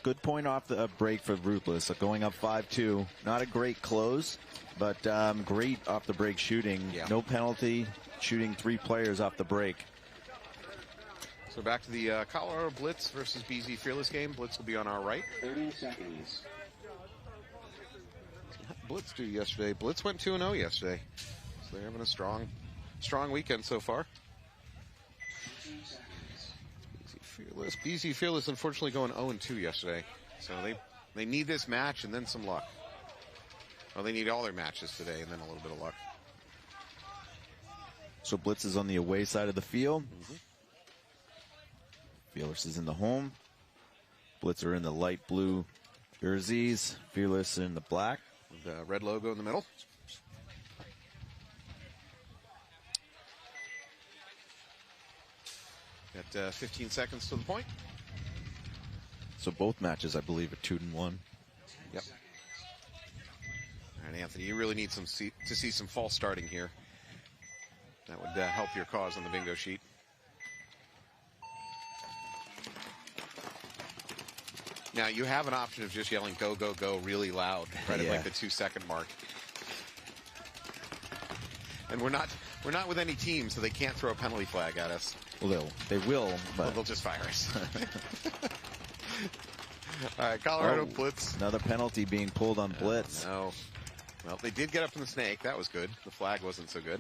Good point off the break for Ruthless. Going up 5-2. Not a great close, but great off the break shooting. Yeah. No penalty. Shooting 3 players off the break. So back to the Colorado Blitz versus BZ Fearless game. Blitz will be on our right. 30 seconds. Blitz do yesterday. Blitz went 2-0 yesterday. So they're having a strong weekend so far. BZ Fearless unfortunately going 0-2 yesterday. So they need this match and then some luck. Well, they need all their matches today and then a little bit of luck. So Blitz is on the away side of the field. Fearless is in the home. Blitz are in the light blue jerseys. Fearless in the black. The red logo in the middle. Got 15 seconds to the point. So both matches, I believe, are 2-1. Yep. All right, Anthony, you really need to see some false starting here. That would help your cause on the bingo sheet. Now, you have an option of just yelling go, go, go really loud right at like the 2-second mark. And we're not with any team, so they can't throw a penalty flag at us. Well, they will, but they'll just fire us. All right, Colorado Blitz. Another penalty being pulled on Blitz. No. Well, they did get up in the snake. That was good. The flag wasn't so good.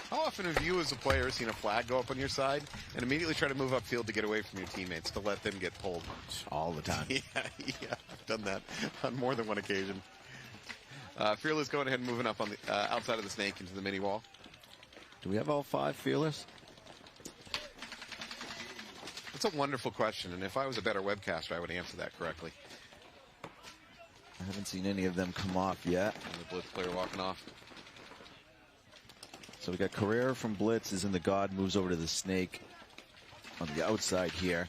How often have you as a player seen a flag go up on your side and immediately try to move upfield to get away from your teammates to let them get pulled? All the time. Yeah, I've done that on more than one occasion. Fearless going ahead and moving up on the outside of the snake into the mini wall. Do we have all 5 Fearless? That's a wonderful question, and if I was a better webcaster, I would answer that correctly. I haven't seen any of them come off yet. And the Blitz player walking off. So we got Carrera from Blitz is in the God, moves over to the snake on the outside here.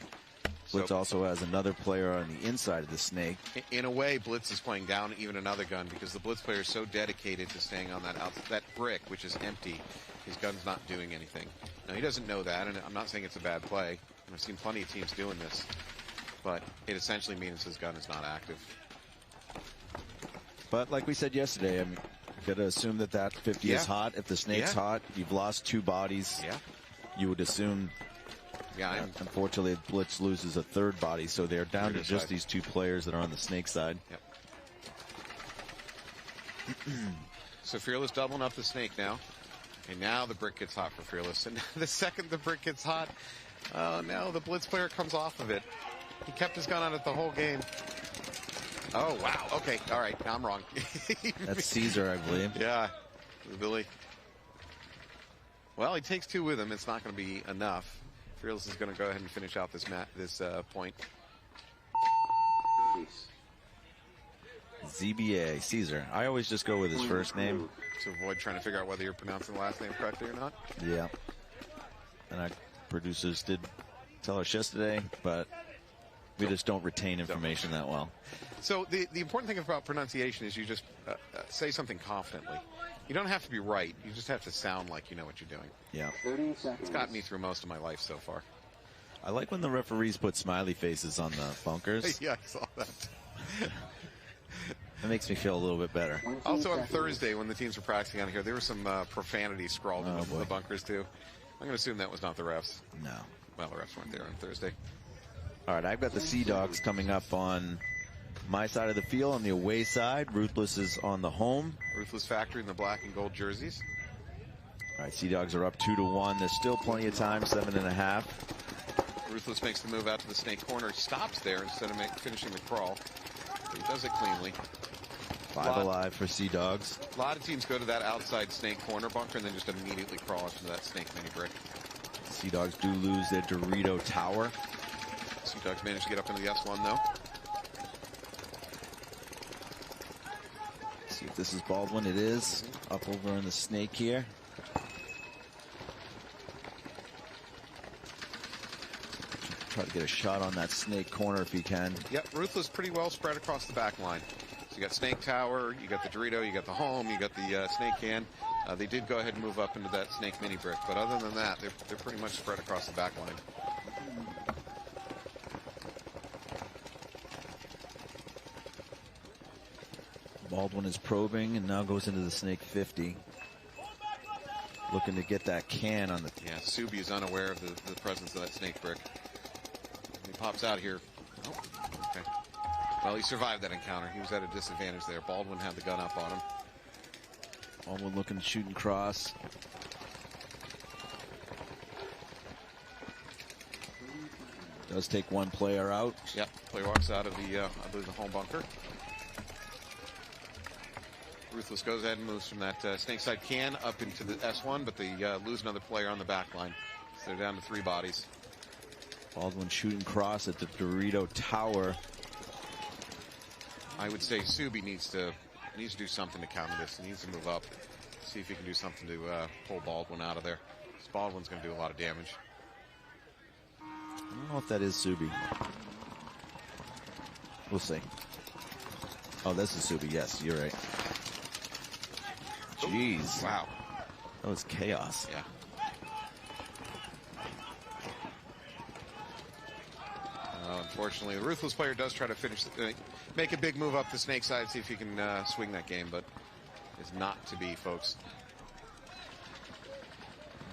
Blitz also has another player on the inside of the snake. In a way, Blitz is playing down even another gun because the Blitz player is so dedicated to staying on that brick, which is empty. His gun's not doing anything. Now, he doesn't know that, and I'm not saying it's a bad play. I've seen plenty of teams doing this, but it essentially means his gun is not active. But like we said yesterday, I'm going to assume that that 50 is hot. If the snake's hot, you've lost 2 bodies. Yeah. You would assume. Yeah. Unfortunately, Blitz loses a 3rd body, so they're down to just these 2 players that are on the snake side. Yep. So Fearless doubling up the snake now. And now the brick gets hot for Fearless. And the second the brick gets hot, now the Blitz player comes off of it. He kept his gun on it the whole game. Oh, wow. Okay. All right. Now I'm wrong. That's Caesar, I believe. Yeah. Billy. Well, he takes 2 with him. It's not going to be enough. Fearless is going to go ahead and finish out this point. ZBA, Caesar. I always just go with his first name. To avoid trying to figure out whether you're pronouncing the last name correctly or not. Yeah. And our producers did tell us yesterday, but we just don't retain information that well. So the important thing about pronunciation is you just say something confidently. You don't have to be right. You just have to sound like you know what you're doing. Yeah. It's gotten me through most of my life so far. I like when the referees put smiley faces on the bunkers. Yeah, I saw that. That makes me feel a little bit better. Also on Thursday, when the teams were practicing on here, there was some profanity scrawled in the bunkers too. I'm going to assume that was not the refs. No. Well, the refs weren't there on Thursday. All right, I've got the Sea Dogs coming up on my side of the field on the away side. Ruthless is on the home. Ruthless Factory in the black and gold jerseys. All right, Sea Dogs are up 2-1. There's still plenty of time, 7.5. Ruthless makes the move out to the snake corner. He stops there instead of finishing the crawl. He does it cleanly. 5 alive for Sea Dogs. A lot of teams go to that outside snake corner bunker and then just immediately crawl into that snake mini brick. Sea Dogs do lose their Dorito tower. Sea Dogs managed to get up into the S1 though. See if this is Baldwin. It is. Up over in the snake here. Try to get a shot on that snake corner if he can. Yep, Ruthless pretty well spread across the back line. So you got snake tower, you got the Dorito, you got the home, you got the snake can. They did go ahead and move up into that snake mini brick, but other than that, they're pretty much spread across the back line. Baldwin is probing and now goes into the snake 50. Looking to get that can on the... Yeah, Subi is unaware of the presence of that snake brick. He pops out here. Oh, okay. Well, he survived that encounter. He was at a disadvantage there. Baldwin had the gun up on him. Baldwin looking to shoot and cross. Does take 1 player out. Yep, player walks out of the, I believe, the home bunker. Ruthless goes ahead and moves from that snake side can up into the S1, but they lose another player on the back line. So they're down to 3 bodies. Baldwin shooting cross at the Dorito tower. I would say Subi needs to do something to counter this. He needs to move up, see if he can do something to pull Baldwin out of there. This Baldwin's going to do a lot of damage. I don't know if that is Subi. We'll see. Oh, this is Subi. Yes, you're right. Jeez. Wow. That was chaos. Yeah. Unfortunately, the Ruthless player does try to finish, make a big move up the snake side, see if he can swing that game, but it's not to be, folks.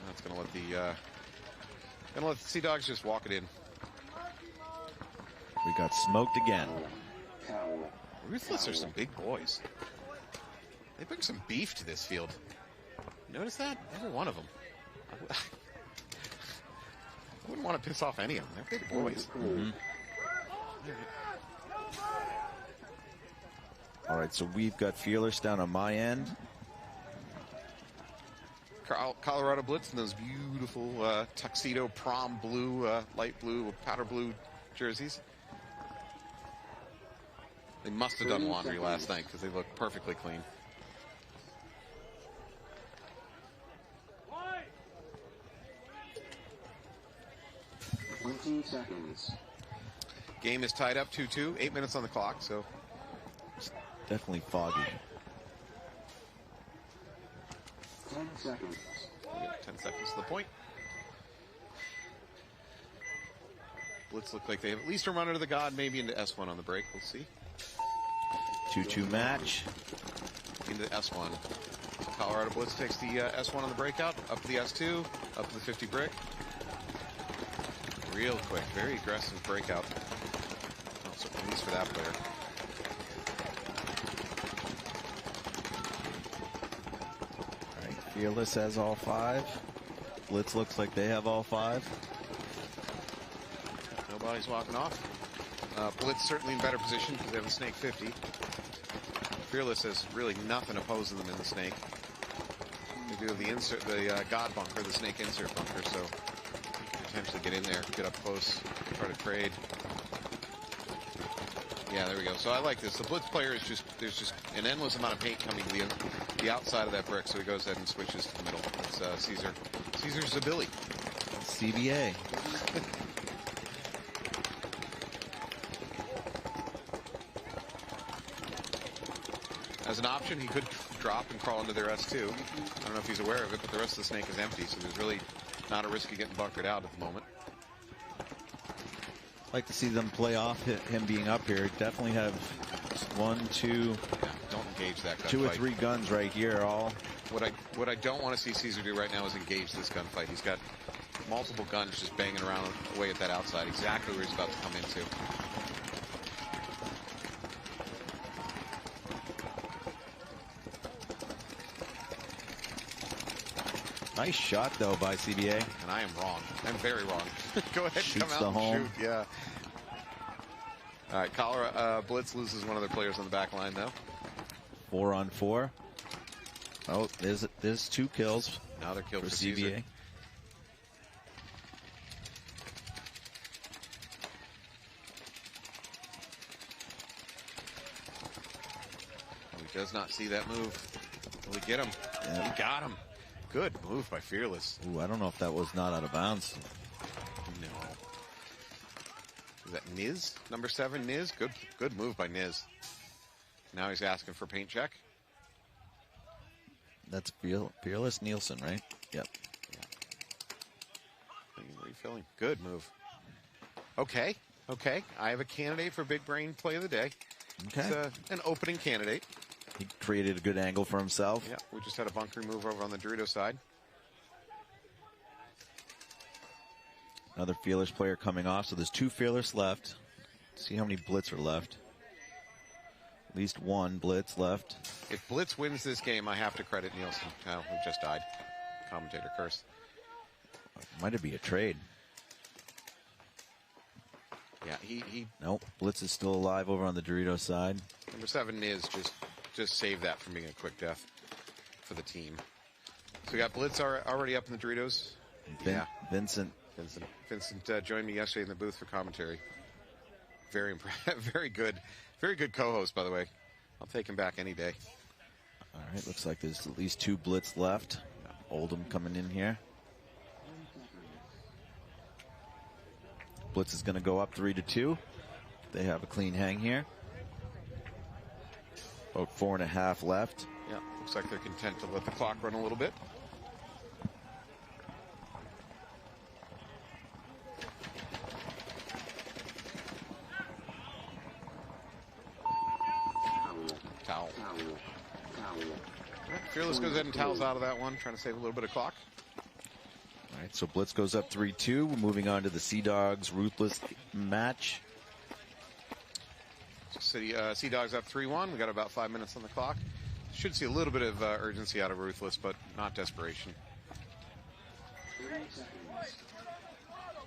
That's going to let the Sea Dogs just walk it in. We got smoked again. Ruthless are some big boys. They bring some beef to this field. Notice that? Every one of them. I wouldn't want to piss off any of them. They're big boys. Mm-hmm. All right, so we've got Fearless down on my end. Colorado Blitz in those beautiful tuxedo prom blue, light blue, powder blue jerseys. They must have done laundry last night because they look perfectly clean. Seconds. Game is tied up 2-2, 8 minutes on the clock, so it's definitely foggy. 10 seconds. 10 seconds to the point. Blitz look like they have at least a runner to the god, maybe into S1 on the break. We'll see. 2-2 match. Into S1. Colorado Blitz takes the S1 on the breakout, up to the S2, up to the 50 brick. Real quick, very aggressive breakout. Also, at least for that player. All right, Fearless has all 5. Blitz looks like they have all 5. Nobody's walking off. Blitz certainly in better position because they have a snake 50. Fearless has really nothing opposing them in the snake. They do have the insert, the god bunker, the snake insert bunker, so potentially get in there, get up close, try to trade. Yeah, there we go. So I like this. The Blitz player is just, there's just an endless amount of paint coming to the outside of that brick, so he goes ahead and switches to the middle. It's Caesar. Caesar's Zabili. CBA. As an option, he could drop and crawl into their S2. I don't know if he's aware of it, but the rest of the snake is empty, so there's really not a risk of getting bunkered out at the moment. Like to see them play off him being up here. Definitely have 1, 2, yeah, don't engage that gunfight. 2 or 3 guns right here. All. What I don't want to see Caesar do right now is engage this gunfight. He's got multiple guns just banging around away at that outside, exactly where he's about to come into. Nice shot, though, by CBA. And I am wrong. I'm very wrong. Go ahead, Shoots come out the and home. shoot. Yeah. All right, Colorado Blitz loses one of their players on the back line, though. 4 on 4. Oh, there's 2 kills. Now they're killed for CBA. Caesar. Oh, he does not see that move. Will he get him? Yeah. He got him. Good move by Fearless. Ooh, I don't know if that was not out of bounds. No. Is that Niz? Number 7, Niz? Good move by Niz. Now he's asking for paint check. That's Fearless Nielsen, right? Yep. Yeah. Refilling. Good move. Okay. Okay. I have a candidate for Big Brain Play of the Day. Okay. It's an opening candidate. He created a good angle for himself. Yeah, we just had a bunker move over on the Dorito side. Another Fearless player coming off, so there's 2 Fearless left. See how many Blitz are left. At least 1 Blitz left. If Blitz wins this game, I have to credit Nielsen, who just died. Commentator curse. Might it be a trade? Yeah, he. Nope, Blitz is still alive over on the Dorito side. Number 7 is just save that from being a quick death for the team. So we got Blitz already up in the Doritos. Yeah. Vincent joined me yesterday in the booth for commentary. Very impressive. Very good co-host, by the way. I'll take him back any day. All right, looks like there's at least 2 Blitz left. Oldham coming in here. Blitz is going to go up 3-2. They have a clean hang here. About 4.5 left. Yeah, looks like they're content to let the clock run a little bit. Towel. Fearless goes ahead and towels out of that one, trying to save a little bit of clock. All right, so Blitz goes up 3-2. We're moving on to the Sea Dogs Ruthless match. Sea Dogs up 3-1. We got about 5 minutes on the clock. Should see a little bit of urgency out of Ruthless, but not desperation.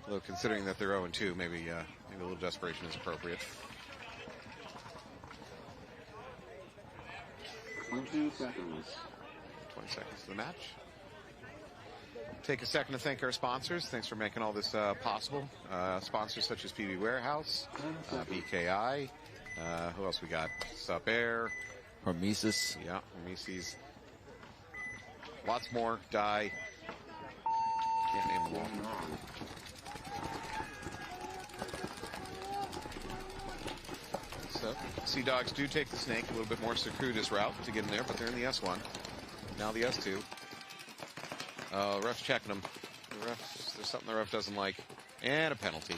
Although considering that they're 0-2, maybe a little desperation is appropriate. 20 seconds. 20 seconds to the match. Take a second to thank our sponsors. Thanks for making all this possible. Sponsors such as PB Warehouse, BKI. Who else we got? Sup Air. Hormesis. Yeah, Hormesis. Lots more. Die. Can't name them all. So, Sea Dogs do take the snake, a little bit more circuitous route to get in there, but they're in the S1. Now the S2. Ref's checking them. There's something the ref doesn't like. And a penalty.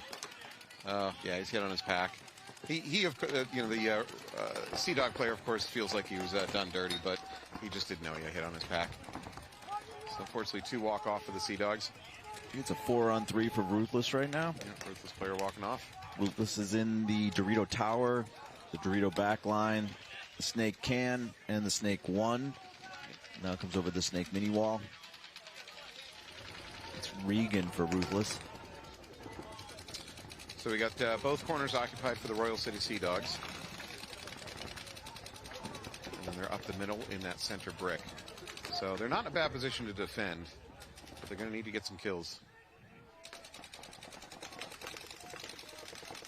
Yeah, he's hit on his pack. He of you know, the Sea Dog player, of course, feels like he was done dirty, but he just didn't know he got hit on his pack. So unfortunately, 2 walk off for the Sea Dogs. It's a 4-on-3 for Ruthless right now. Yeah, Ruthless player walking off. Ruthless is in the Dorito Tower, the Dorito backline, the Snake Can, and the Snake 1. Now comes over the Snake Mini Wall. It's Regan for Ruthless. So we got both corners occupied for the Royal City Sea Dogs. And then they're up the middle in that center brick. So they're not in a bad position to defend, but they're going to need to get some kills.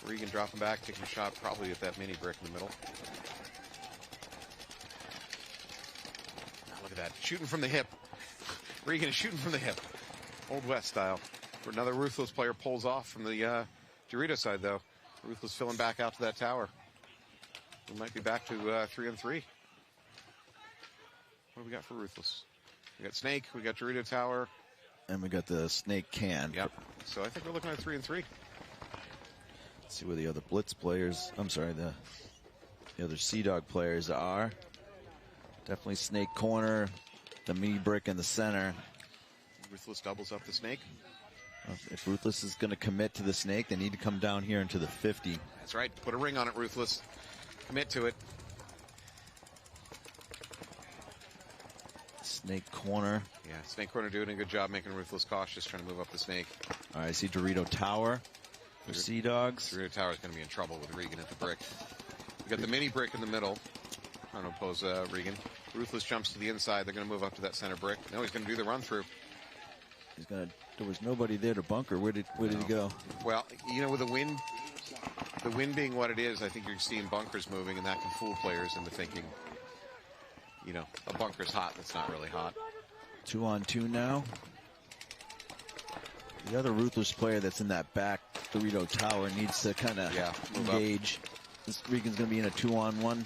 Regan dropping back, taking a shot probably at that mini brick in the middle. Now look at that, shooting from the hip. Regan is shooting from the hip. Old West style. Another Ruthless player pulls off from the Dorito side, though. Ruthless filling back out to that tower. We might be back to 3-on-3. What do we got for Ruthless? We got Snake, we got Dorito Tower. And we got the Snake Can. Yep. So I think we're looking at 3-3. Let's see where the other Blitz players, I'm sorry, the other Sea Dog players are. Definitely Snake Corner, the mini brick in the center. Ruthless doubles up the Snake. If Ruthless is going to commit to the Snake, they need to come down here into the 50. That's right. Put a ring on it, Ruthless. Commit to it. Snake Corner. Yeah, Snake Corner doing a good job making Ruthless cautious, trying to move up the Snake. All right, I see Dorito Tower for Sea Dogs. Dorito Tower is going to be in trouble with Regan at the brick. We got the mini brick in the middle. Trying to oppose Regan. Ruthless jumps to the inside. They're going to move up to that center brick. No, he's going to do the run through. He's going to. There was nobody there to bunker. Where did he go? Well, you know, with the wind being what it is, I think you're seeing bunkers moving, and that can fool players into thinking, you know, a bunker's hot. That's not really hot. 2-on-2 now. The other Ruthless player that's in that back Dorito Tower needs to kind of engage. This Regan's going to be in a 2-on-1.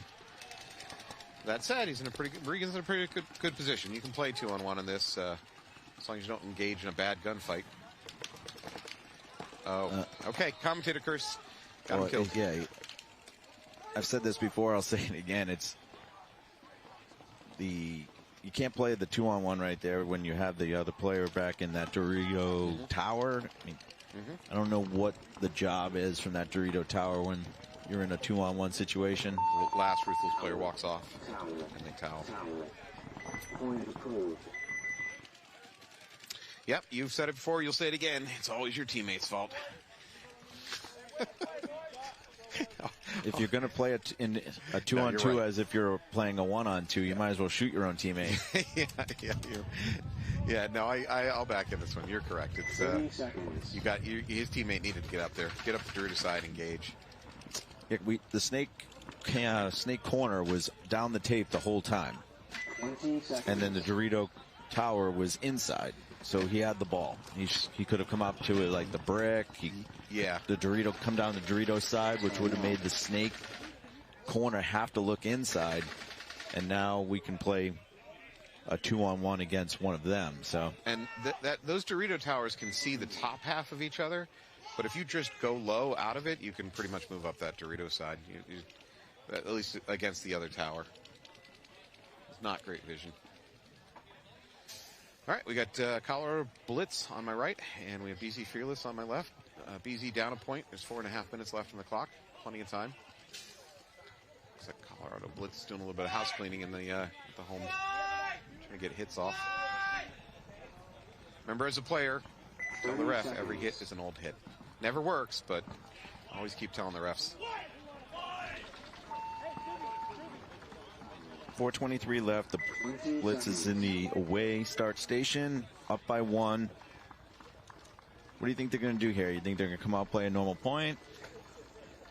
That said, he's in a pretty good. Regan's in a pretty good position. You can play 2-on-1 in this. As long as you don't engage in a bad gunfight. Oh, okay. Commentator curse. Got him killed. Yeah, I've said this before. I'll say it again. You can't play the 2-on-1 right there when you have the other player back in that Dorito Tower. I mean, I don't know what the job is from that Dorito Tower when you're in a 2-on-1 situation. The last Ruthless player walks off, and they towel. Yep, you've said it before, you'll say it again. It's always your teammate's fault. If you're going to play a 2-on-2 right. as if you're playing a 1-on-2, you might as well shoot your own teammate. I'll back in this one. You're correct. It's his teammate needed to get up there, get up the Dorito side, engage. Yeah, the Snake Corner was down the tape the whole time, and then the Dorito Tower was inside. So he had the ball. He could have come up to it like the brick. The Dorito come down the Dorito side, which would have made the Snake Corner have to look inside. And now we can play a 2-on-1 against one of them. So and those Dorito towers can see the top half of each other, but if you just go low out of it, you can pretty much move up that Dorito side. At least against the other tower. It's not great vision. All right, we got Colorado Blitz on my right, and we have BZ Fearless on my left. BZ down a point. There's 4.5 minutes left on the clock. Plenty of time. Looks like Colorado Blitz is doing a little bit of house cleaning in the home. Trying to get hits off. Remember, as a player, tell the ref every hit is an old hit. Never works, but always keep telling the refs. 4:23 left. The Blitz is in the away start station, up by 1. What do you think they're going to do here? You think they're going to come out, play a normal point?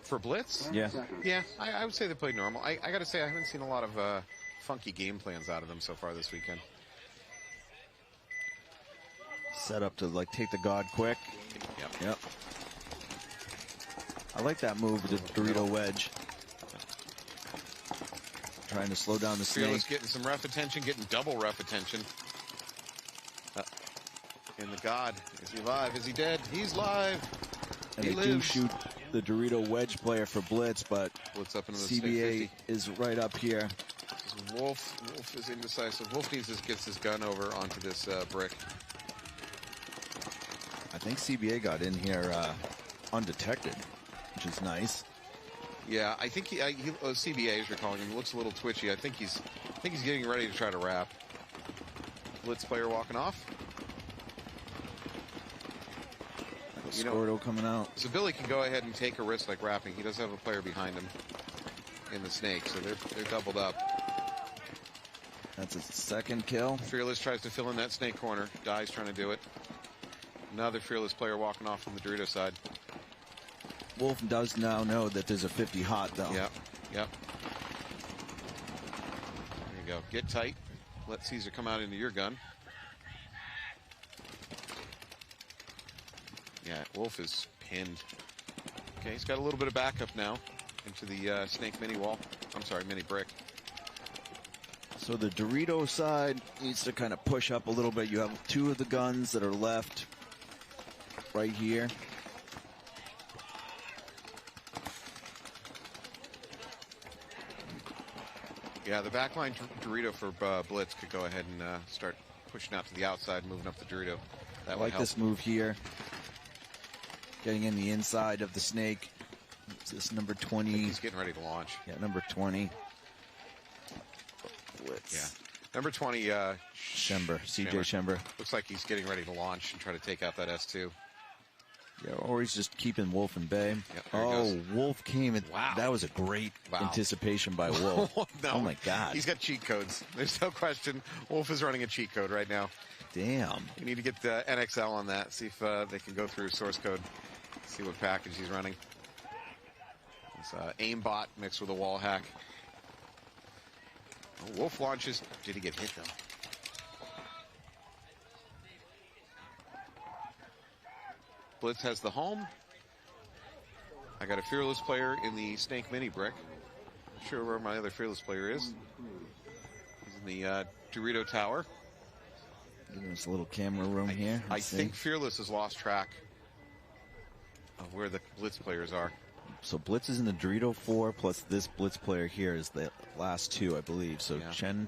For Blitz? Yeah. Yeah, I would say they played normal. I got to say, I haven't seen a lot of funky game plans out of them so far this weekend. Set up to take the God quick. Yep. I like that move with the Dorito wedge. Trying to slow down the Snake. Fearless getting some ref attention, getting double ref attention. And the God, is he live? Is he dead? He's live. And he they lives. do shoot the Dorito wedge player for Blitz, but Blitz up into the CBA is right up here. Wolf is indecisive. Wolf needs to get his gun over onto this brick. I think CBA got in here undetected, which is nice. Yeah, I think CBA, as you're calling him, looks a little twitchy. I think he's getting ready to try to wrap. Blitz player walking off. Scordo coming out. So Billy can go ahead and take a risk like wrapping. He does have a player behind him in the snake, so they're doubled up. That's his second kill. Fearless tries to fill in that snake corner. Dies trying to do it. Another Fearless player walking off from the Dorito side. Wolf does now know that there's a 50 hot, though. Yep. There you go. Get tight. Let Caesar come out into your gun. Yeah, Wolf is pinned. Okay, he's got a little bit of backup now into the snake mini wall. I'm sorry, mini brick. So the Dorito side needs to kind of push up a little bit. You have two of the guns that are left right here. Yeah, the backline Dorito for Blitz could go ahead and start pushing out to the outside, moving up the Dorito. That I like this move here. Getting in the inside of the snake. Is this number 20? He's getting ready to launch. Yeah, number 20. Blitz. Yeah. Number 20, Schember, CJ Schember. Looks like he's getting ready to launch and try to take out that S2. Yeah, or he's just keeping Wolf in bay. Yep, Wolf came. Wow. That was a great anticipation by Wolf. No, oh, my God. He's got cheat codes. There's no question. Wolf is running a cheat code right now. Damn. You need to get the NXL on that, see if they can go through source code, see what package he's running. It's aimbot mixed with a wall hack. Oh, Wolf launches. Did he get hit, though? Blitz has the home. I got a Fearless player in the Snake Mini brick. Not sure where my other Fearless player is. He's in the Dorito Tower. Giving us a little camera room here. I think Fearless has lost track of where the Blitz players are. So Blitz is in the Dorito 4, plus this Blitz player here is the last two, I believe. So Yeah. Chen.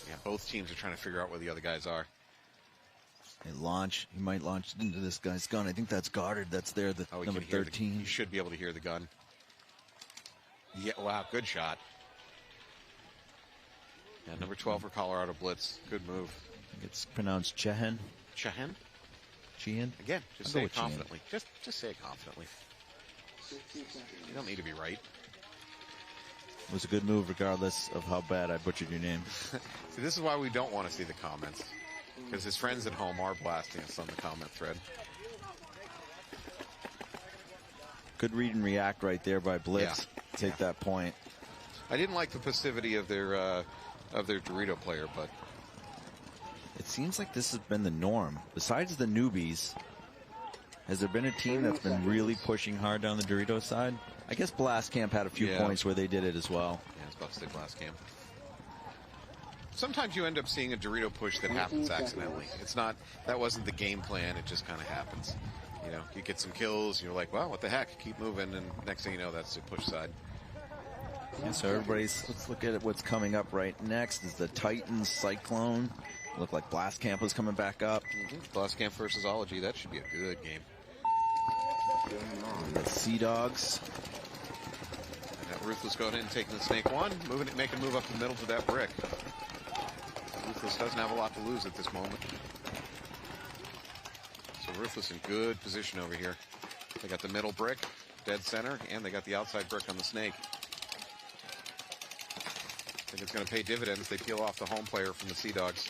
Yeah, both teams are trying to figure out where the other guys are. They launch. He might launch into this guy's gun. I think that's Goddard. That's there, the Oh, number 13. You should be able to hear the gun. Yeah, wow, good shot. Yeah, number 12 for Colorado Blitz. Good move. I think it's pronounced Chehen. Chehen? Chehen? Again, just I'll say go it with Chehen. confidently. Just say it confidently. You don't need to be right. It was a good move regardless of how bad I butchered your name. See, this is why we don't want to see the comments. Because his friends at home are blasting us on the comment thread. Good read and react right there by Blitz. Yeah. Take that point. I didn't like the passivity of their Dorito player, but It seems like this has been the norm. Besides the newbies, has there been a team that's been really pushing hard down the Dorito side? I guess Blast Camp had a few points where they did it as well. yeah, I was about to say Blast Camp. Sometimes you end up seeing a Dorito push that happens accidentally. It's not, that wasn't the game plan, it just kind of happens. You know, you get some kills, you're like, well, what the heck, keep moving, and next thing you know, that's the push side. Yeah, so let's look at what's coming up right next is the Titans Cyclone. Looked like Blast Camp was coming back up. Blast Camp versus Ology, that should be a good game. The Sea Dogs. Got Ruthless going in and taking the Snake 1, making a move up the middle to that brick. Ruthless doesn't have a lot to lose at this moment. So Ruthless in good position over here. They got the middle brick, dead center, and they got the outside brick on the Snake. I think it's going to pay dividends. They peel off the home player from the Sea Dogs.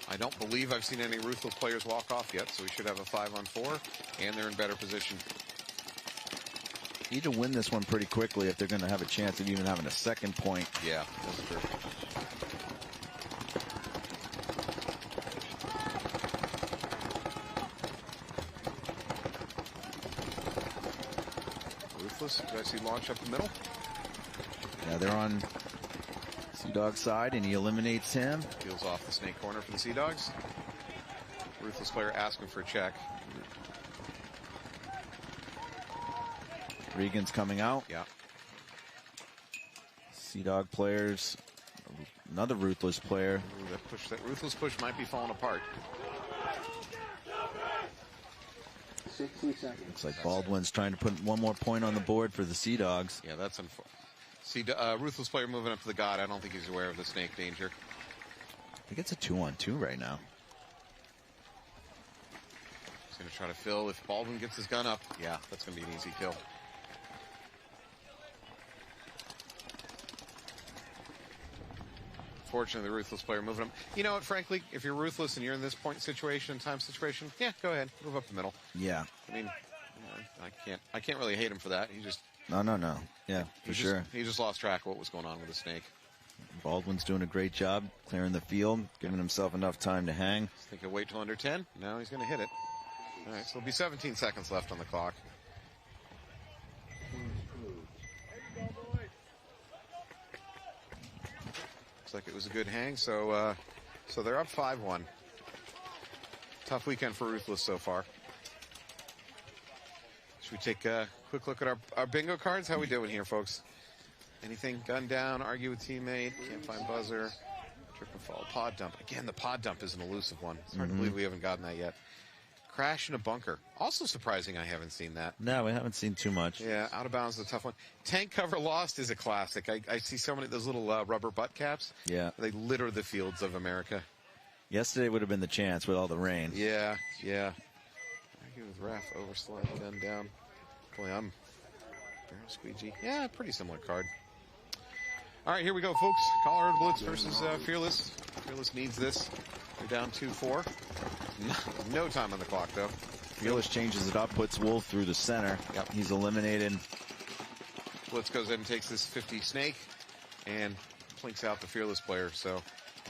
I don't believe I've seen any Ruthless players walk off yet, so we should have a 5-on-4, and they're in better position. Need to win this one pretty quickly if they're going to have a chance of even having a second point. Yeah, that's true. Ruthless, do I see launch up the middle? Yeah, they're on Sea Dog side, and he eliminates him. Peels off the snake corner for the Sea Dogs. Ruthless player asking for a check. Regan's coming out. Yeah. Sea Dog players. Another Ruthless player. Ooh, that Ruthless push might be falling apart. 60 seconds. Looks like Baldwin's trying to put one more point on the board for the Sea Dogs. Yeah, that's unfortunate. Ruthless player moving up to the God. I don't think he's aware of the snake danger. I think it's a 2-on-2 right now. He's going to try to fill. If Baldwin gets his gun up, yeah, that's going to be an easy kill. Fortunately, the Ruthless player moving up. You know what, frankly, if you're Ruthless and you're in this point situation, time situation, yeah, go ahead. Move up the middle. Yeah. I mean, I can't really hate him for that. He just... No. Yeah, for sure. He just lost track of what was going on with the snake. Baldwin's doing a great job clearing the field, giving himself enough time to hang. I think he'll wait till under 10. Now he's going to hit it. All right, so there'll be 17 seconds left on the clock. Looks like it was a good hang, so they're up 5-1. Tough weekend for Ruthless so far. Should we take a quick look at our bingo cards? How we doing here, folks? Anything? Gun down, argue with teammate, can't find buzzer, trip and fall, pod dump. Again, the pod dump is an elusive one. It's hard to believe we haven't gotten that yet. Crash in a bunker. Also surprising I haven't seen that. No, we haven't seen too much. Yeah, out of bounds is a tough one. Tank cover lost is a classic. I see so many of those little rubber butt caps. Yeah. They litter the fields of America. Yesterday would have been the chance with all the rain. Yeah. Argue with ref, overslide, gun down. Boy, I'm barrel squeegee. Yeah, pretty similar card. All right, here we go, folks. Colorado Blitz versus Fearless. Fearless needs this. They're down 2-4. No time on the clock, though. Fearless changes it up, puts Wolf through the center. Yep. He's eliminated. Blitz goes in and takes this 50 snake and plinks out the Fearless player. So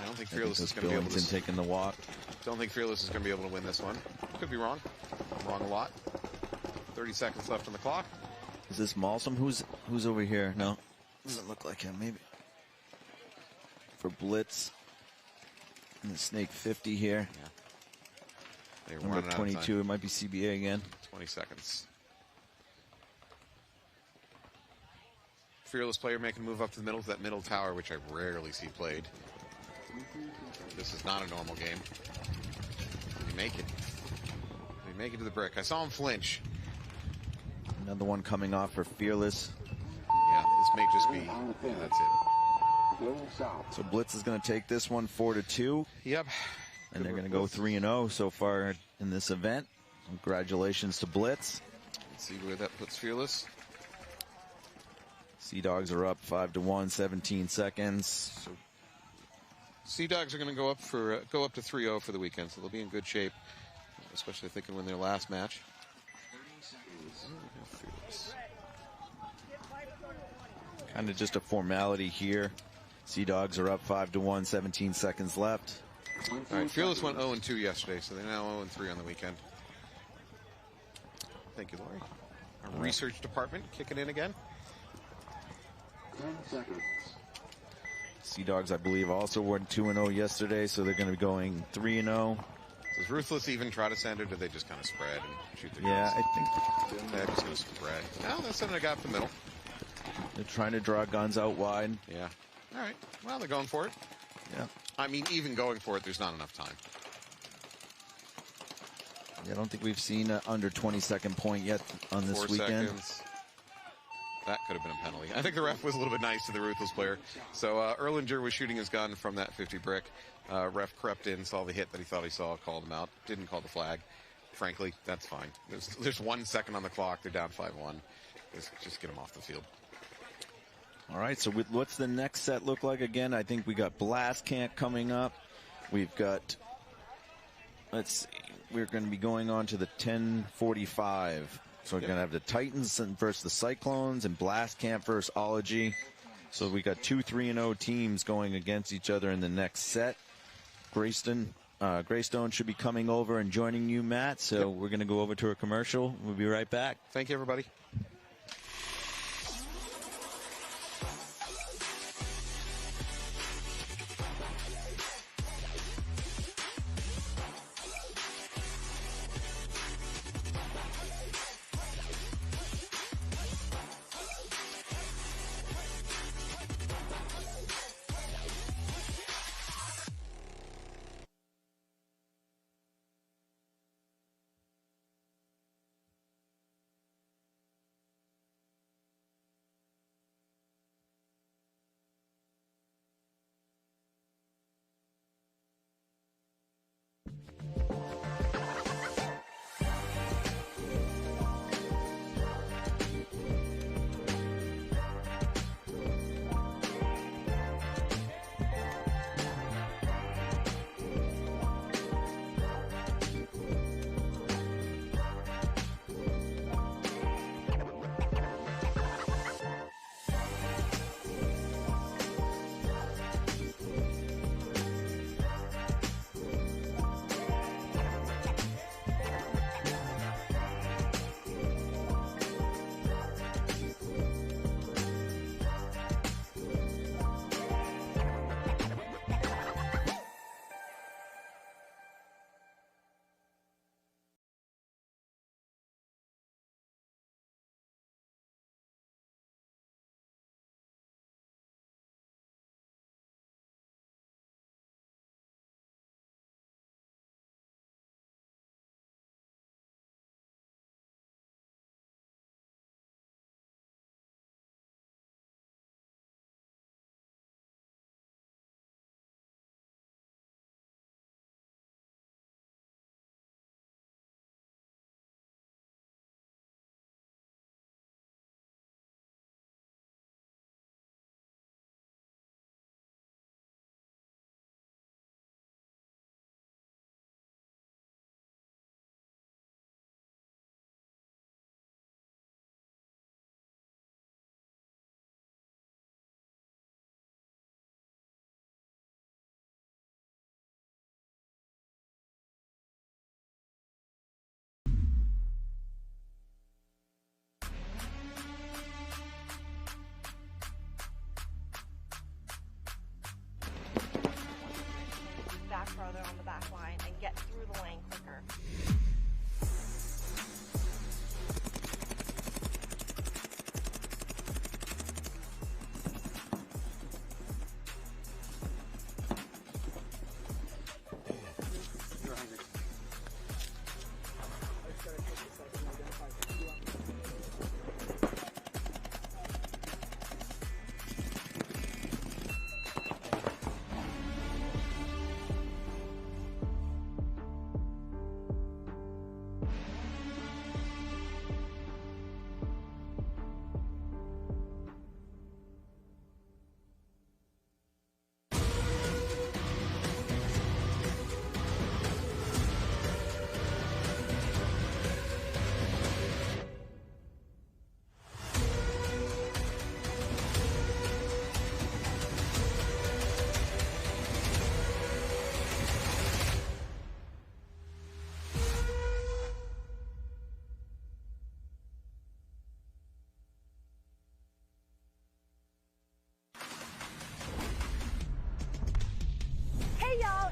I don't think Fearless is going to be able to. Taking the walk. Don't think Fearless is going to be able to win this one. Could be wrong. I'm wrong a lot. 30 seconds left on the clock. Is this Malsum? Who's over here? No. Doesn't look like him, maybe. For Blitz. And the Snake 50 here. Yeah. Number 22, it might be CBA again. 20 seconds. Fearless player making a move up to the middle to that middle tower, which I rarely see played. This is not a normal game. Did he make it? Did he make it to the brick? I saw him flinch. Another one coming off for Fearless. Yeah, this may just be, yeah, that's it. So Blitz is going to take this one 4-2. Yep. And they're going to go 3-0 so far in this event. Congratulations to Blitz. Let's see where that puts Fearless. Sea Dogs are up 5-1, 17 seconds. So Sea Dogs are going to go up to 3-0 for the weekend, so they'll be in good shape, especially if they can win their last match. Kind of just a formality here. Sea Dogs are up 5-1, 17 seconds left. All right, Fearless went 0-2 yesterday, so they're now 0-3 on the weekend. Thank you, Lori. Our research department kicking in again. 10 seconds. Sea Dogs, I believe, also were 2-0 yesterday, so they're going to be going 3-0. Does Ruthless even try to send, or do they just kind of spread and shoot their guns? Yeah, I think they're just going to spread. No, that's something I got up the middle. They're trying to draw guns out wide. Yeah. All right. Well, they're going for it. Yeah. I mean, even going for it, there's not enough time. Yeah, I don't think we've seen an under 20-second point yet on this 4 weekend. Seconds. That could have been a penalty. I think the ref was a little bit nice to the Ruthless player. So Erlinger was shooting his gun from that 50 brick. Ref crept in, saw the hit that he thought he saw, called him out. Didn't call the flag. Frankly, that's fine. There's 1 second on the clock. They're down 5-1. Just get them off the field. All right, so what's the next set look like again? I think we got Blast Camp coming up. We've got, let's see, we're going to be going on to the 10:45. So we're going to have the Titans versus the Cyclones and Blast Camp versus Ology. So we got 2 3-0 teams going against each other in the next set. Greystone should be coming over and joining you, Matt. So we're going to go over to a commercial. We'll be right back. Thank you, everybody.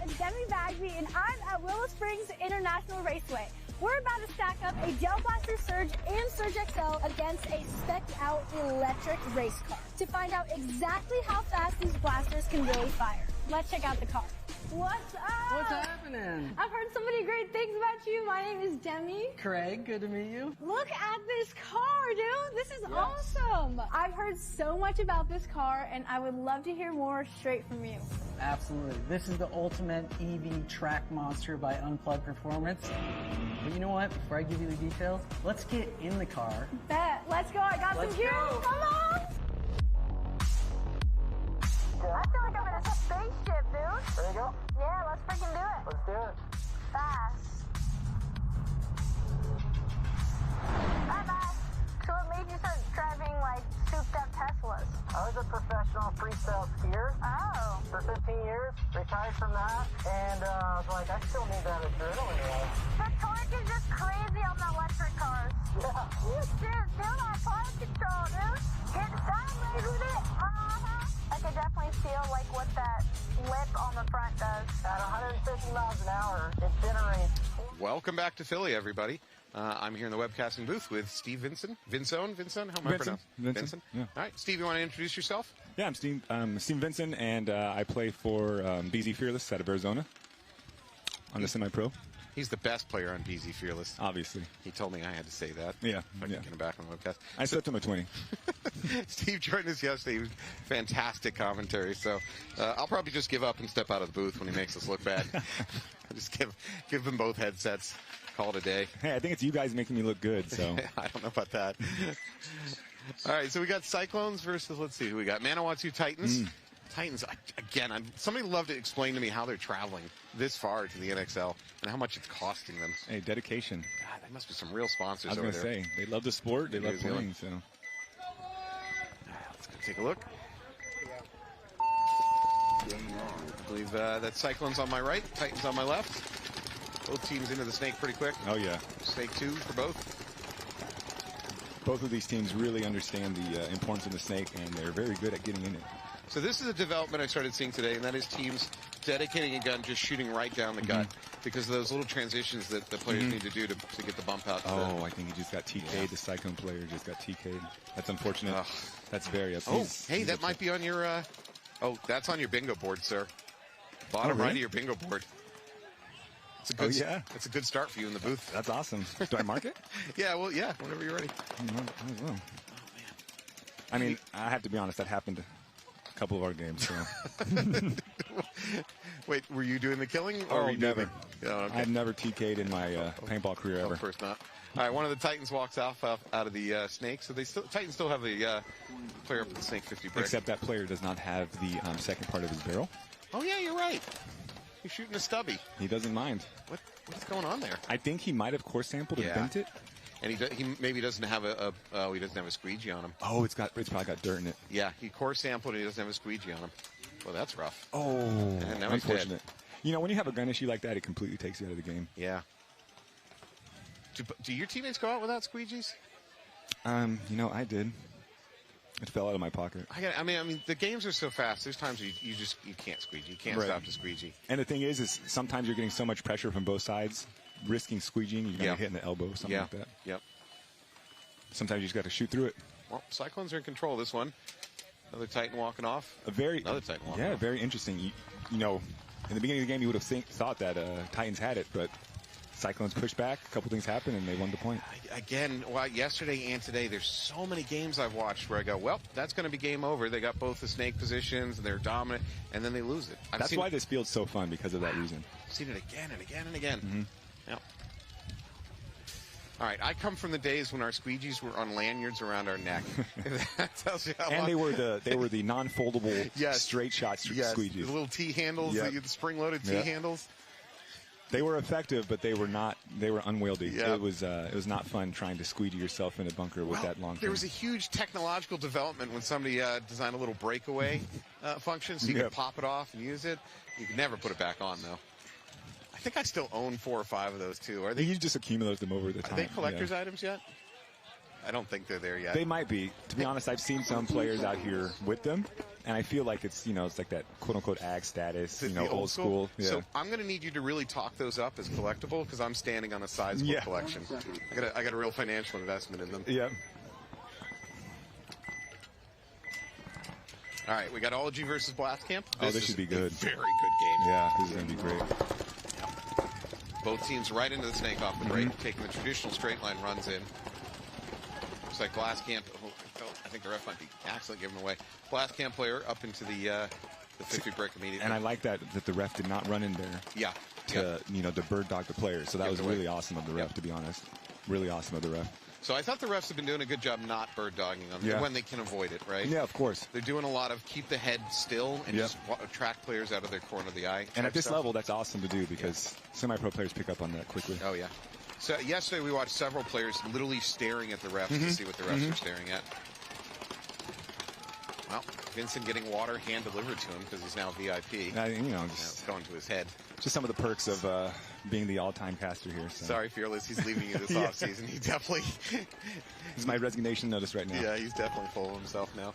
it's Demi Bagby, and I'm at Willow Springs International Raceway. We're about to stack up a Gel Blaster Surge and Surge XL against a spec'd-out electric race car to find out exactly how fast these blasters can really fire. Let's check out the car. What's up? What's happening? I've heard so many great things about you. My name is Demi. Craig, good to meet you. Look at this car, dude. This is awesome. I've heard so much about this car, and I would love to hear more straight from you. Absolutely. This is the ultimate EV track monster by Unplugged Performance. But you know what? Before I give you the details, let's get in the car. Bet. Let's go. I got some juice. Come on. I feel like I'm in a spaceship, dude. There you go. Yeah, let's freaking do it. Let's do it. Fast. Bye-bye. So what made you start driving, like, souped-up Teslas? I was a professional freestyle skier for 15 years, retired from that, and I was like, I still need that adrenaline rush. The torque is just crazy on the electric cars. Yeah. You should feel that fire control, dude. Get sideways with it. I could definitely feel, like, what that lip on the front does. At 150 miles an hour, it generates. Welcome back to Philly, everybody. I'm here in the webcasting booth with Steve Vincent. Vincent? How am I pronouncing? Vincent. Yeah. All right, Steve, you want to introduce yourself? Yeah, I'm Steve Vincent, and I play for BZ Fearless out of Arizona on the semi-pro. He's the best player on BZ Fearless. Obviously. He told me I had to say that. Yeah. If I can get him back on the webcast. I slipped him a 20. Steve joined us yesterday. He was fantastic commentary. So I'll probably just give up and step out of the booth when he makes us look bad. I'll just give them both headsets. Call it a day. Hey, I think it's you guys making me look good, so. I don't know about that. All right, so we got Cyclones versus, let's see who we got. Manawatu Titans. Titans, again, somebody love to explain to me how they're traveling this far to the NXL and how much it's costing them. Hey, dedication. God, there must be some real sponsors over there. I was going to say, they love the sport, they love playing, so. Let's go take a look. I believe that Cyclones on my right, Titans on my left. Both teams into the snake pretty quick. Oh, yeah. Snake 2 for both. Both of these teams really understand the importance of the snake, and they're very good at getting in it. So this is a development I started seeing today, and that is teams dedicating a gun, just shooting right down the gut, because of those little transitions that the players need to do to get the bump out. I think he just got TK'd. Yeah. The Cyclone player just got TK'd. That's unfortunate. That's very upsetting. Hey, that might be on your, that's on your bingo board, sir. Bottom right of your bingo board. It's a good, That's a good start for you in the booth. That's awesome. Do I mark it? Whenever you're ready. Oh, man. I mean, I have to be honest, that happened a couple of our games. So. Wait, were you doing the killing? Or were you never. Okay. I've never TK'd in my paintball career ever. Of course not. All right, one of the Titans walks off out of the snake, so Titans still have the player up at the snake 50 brick. Except that player does not have the second part of his barrel. Oh, yeah, you're right. He's shooting a stubby. He doesn't mind. What's going on there? I think he might have course sampled and bent it. And he maybe doesn't have he doesn't have a squeegee on him. Oh, it's probably got dirt in it. Yeah, he course sampled and he doesn't have a squeegee on him. Well, that's rough. Oh, and now unfortunate. You know, when you have a gun issue like that, it completely takes you out of the game. Yeah. Do your teammates go out without squeegees? You know, I did. It fell out of my pocket. I mean, the games are so fast. There's times you can't squeegee. You can't stop to squeegee. And the thing is sometimes you're getting so much pressure from both sides, risking squeegeeing, you're going to hit in the elbow, something like that. Yep. Sometimes you just got to shoot through it. Well, Cyclones are in control of this one. Another Titan walking off. Another Titan walking off. Yeah, very interesting. You know, in the beginning of the game, you would have thought that Titans had it, but Cyclones pushed back, a couple things happened, and they won the point. Again, yesterday and today, there's so many games I've watched where I go, well, that's going to be game over. They got both the snake positions, and they're dominant, and then they lose it. That's why this field's so fun, because of that reason. I've seen it again and again and again. Yep. All right, I come from the days when our squeegees were on lanyards around our neck. That tells you how long. And they were the non-foldable straight shot squeegees. The little T handles, the spring-loaded T handles. They were effective, but they were not. They were unwieldy. Yeah. It was not fun trying to squeegee yourself in a bunker with that long. There was a huge technological development when somebody designed a little breakaway function, so you could pop it off and use it. You could never put it back on, though. I think I still own 4 or 5 of those too. Are they? You just accumulate them over the time. Are they collector's items yet? I don't think they're there yet. They might be. To be honest, I've seen some players out here with them, And I feel like it's, it's like that quote-unquote ag status, The old school. Yeah. So I'm going to need you to really talk those up as collectible because I'm standing on a sizable collection. I got a real financial investment in them. Yep. All right, we got Ology versus Blastcamp. This should be good. Very good game. Yeah, this is going to be great. Both teams right into the snake off the break, taking the traditional straight line runs in. Looks like Blastcamp. I think the ref might be accidentally giving away. Blastcamp player up into the 50 brick immediately. And I like that the ref did not run in there. Yeah. To to bird dog the player. So that was really awesome of the ref, to be honest. Really awesome of the ref. So I thought the refs have been doing a good job not bird dogging them when they can avoid it, right? Yeah, of course. They're doing a lot of keep the head still and just track players out of their corner of the eye. And at this level, that's awesome to do because semi-pro players pick up on that quickly. Oh, yeah. So yesterday we watched several players literally staring at the refs to see what the refs are staring at. Well, Vincent getting water hand delivered to him because he's now VIP. Just going to his head. Just some of the perks of being the all-time caster here. So. Sorry, Fearless. He's leaving you this offseason. He definitely... This is my resignation notice right now. Yeah, he's definitely full of himself now.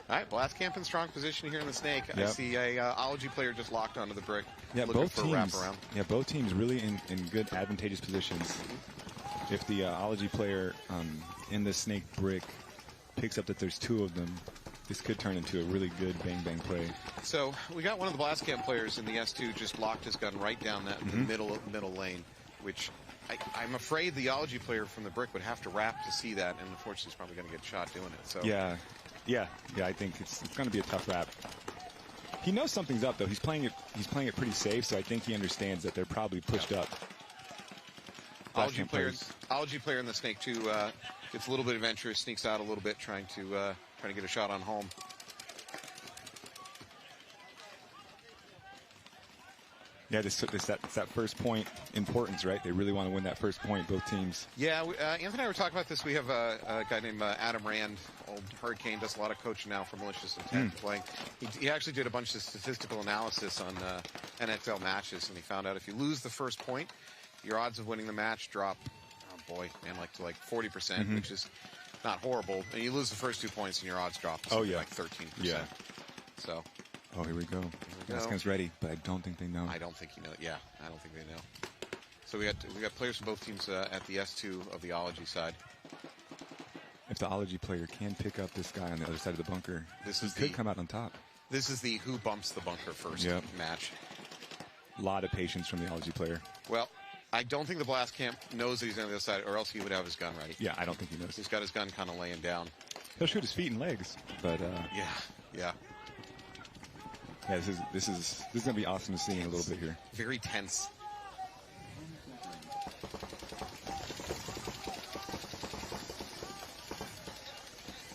All right, Blastcamp in strong position here in the snake. Yep. I see a Ology player just locked onto the brick. Yeah, looking for a wraparound. Yeah, both teams really in good advantageous positions. If the Ology player in the snake brick picks up that there's two of them, this could turn into a really good bang-bang play. So we got one of the Blastcamp players in the S2 just locked his gun right down that middle lane, which I'm afraid the Ology player from the brick would have to wrap to see that, and unfortunately he's probably going to get shot doing it. So yeah, I think it's going to be a tough wrap. He knows something's up though. He's playing it pretty safe, so I think he understands that they're probably pushed up. Ology player in the snake too gets a little bit adventurous, sneaks out a little bit, trying to get a shot on home. Yeah, it's that first point importance, right? They really want to win that first point, both teams. Yeah, Anthony and I were talking about this. We have a guy named Adam Rand, old Hurricane, does a lot of coaching now for Malicious Intent playing. He actually did a bunch of statistical analysis on NXL matches, and he found out if you lose the first point, your odds of winning the match drop, to like 40%, which is not horrible. And you lose the first 2 points, and your odds drop to like 13%. Yeah. So. Oh, here we go. Gascon's ready, but I don't think they know. I don't think he knows. Yeah, I don't think they know. So we got players from both teams at the S2 of the Ology side. If the Ology player can pick up this guy on the other side of the bunker, he could come out on top. This is the who bumps the bunker first match. A lot of patience from the Ology player. Well, I don't think the Blastcamp knows that he's on the other side, or else he would have his gun ready. Yeah, I don't think he knows. He's got his gun kind of laying down. He'll shoot his feet and legs, but yeah. Yeah, this is gonna be awesome to see in a little bit here. Very tense.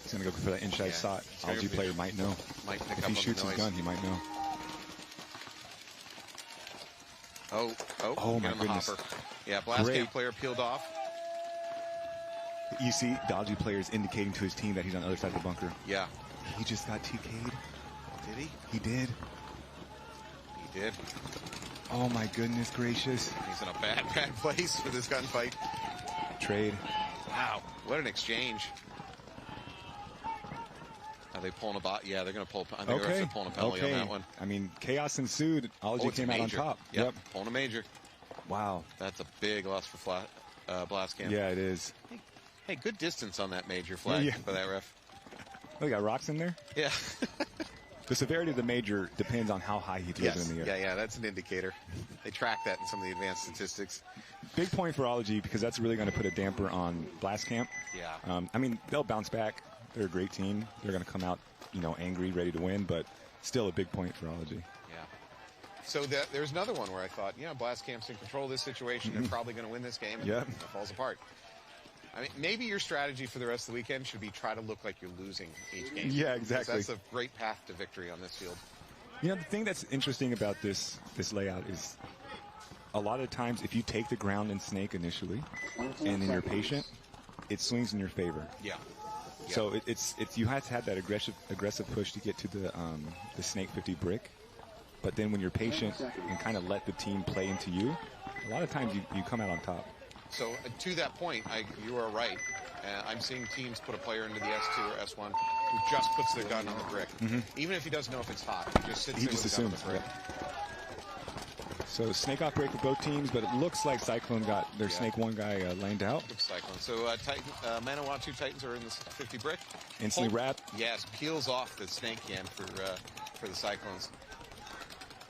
He's gonna go for that inside shot. Ology player might know. If he shoots his gun, he might know. Oh my goodness. Hopper. Yeah, Blastcamp player peeled off. You see, the Ology player is indicating to his team that he's on the other side of the bunker. Yeah. He just got TK'd. Did he? He did. He did. Oh my goodness gracious. He's in a bad place for this gunfight. Trade. Wow, what an exchange. Are they pulling a bot? Yeah, they're going to pull. I think they're pulling a penalty on that one. I mean, chaos ensued. Ology came out on top. Yep, pulling a major. Wow. That's a big loss for Blastcamp. Yeah, it is. Hey, good distance on that major flag for that ref. Oh, you got rocks in there? Yeah. The severity of the major depends on how high he throws it in the air. Yeah, that's an indicator. They track that in some of the advanced statistics. Big point for Ology because that's really going to put a damper on Blastcamp. Yeah. I mean, they'll bounce back. They're a great team. They're going to come out, angry, ready to win, but still a big point for Ology. Yeah. So there's another one where I thought, Blastcamp's in control of this situation. They're probably going to win this game. And it falls apart. I mean, maybe your strategy for the rest of the weekend should be try to look like you're losing each game. Yeah, exactly. That's a great path to victory on this field. The thing that's interesting about this layout is a lot of times if you take the ground in snake initially and then you're patient, it swings in your favor. Yeah. So it's you have to have that aggressive push to get to the snake 50 brick, but then when you're patient and kind of let the team play into you, a lot of times you come out on top. So to that point, you are right. I'm seeing teams put a player into the S2 or S1 who just puts their gun on the brick. Even if he doesn't know if it's hot, he just sits there with the gun on the brick. So snake off break for both teams, but it looks like Cyclone got their snake one guy laned out. Cyclone. So Manawatu Titans are in the 50 brick. Instantly wrapped. Yes, peels off the snake can for the Cyclones.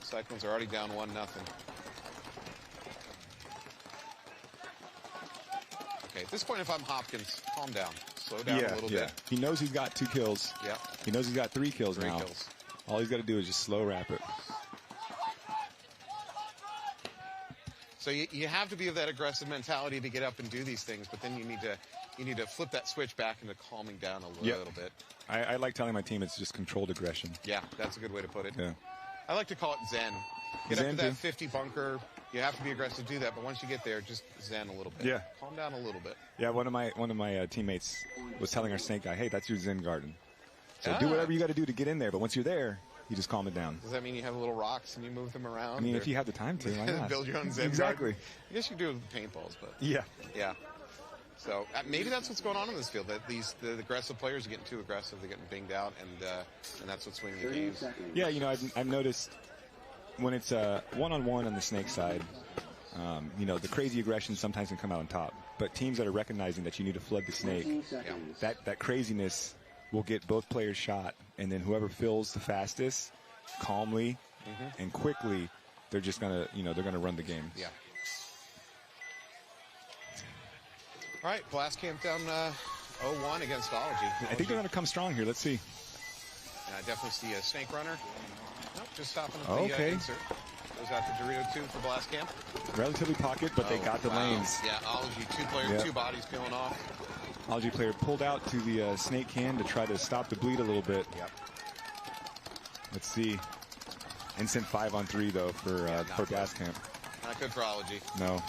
Cyclones are already down 1-0. Okay, at this point, if I'm Hopkins, calm down. Slow down a little bit. He knows he's got 2 kills. Yeah. He knows he's got 3 kills now. Kills. All he's got to do is just slow wrap it. So you have to be of that aggressive mentality to get up and do these things, but then you need to flip that switch back into calming down a little bit. I like telling my team it's just controlled aggression. Yeah, that's a good way to put it. Yeah. I like to call it Zen. Get up to that 50 bunker. You have to be aggressive to do that, but once you get there, just Zen a little bit. Yeah. Calm down a little bit. Yeah, one of my teammates was telling our snake guy, hey, that's your Zen garden. So do whatever you got to do to get in there, but once you're there, you just calm it down. Does that mean you have little rocks and you move them around? I mean, if you have the time to, why not? Build your own Zen Exactly. garden? I guess you do it with paintballs, but... Yeah. Yeah. So maybe that's what's going on in this field, that the aggressive players are getting too aggressive, they're getting binged out, and that's what's winning the games. Yeah, you know, I've noticed when it's one-on-one on the snake side, you know, the crazy aggression sometimes can come out on top. But teams that are recognizing that you need to flood the snake, that craziness will get both players shot, and then whoever fills the fastest, calmly and quickly, they're just gonna, you know, they're gonna run the game. Yeah. All right, Blast Camp down 0-1 against Ology. I think they're gonna come strong here. Let's see. And I definitely see a snake runner. Nope, just stopping at the insert. Goes out to Dorito 2 for Blast Camp. Relatively pocket, but they got the lanes. Yeah, Ology, 2 players, 2 bodies peeling off. Ology player pulled out to the snake can to try to stop the bleed a little bit. Yep. Let's see. Instant 5-on-3 though for Blast Camp. Not good for Ology. No.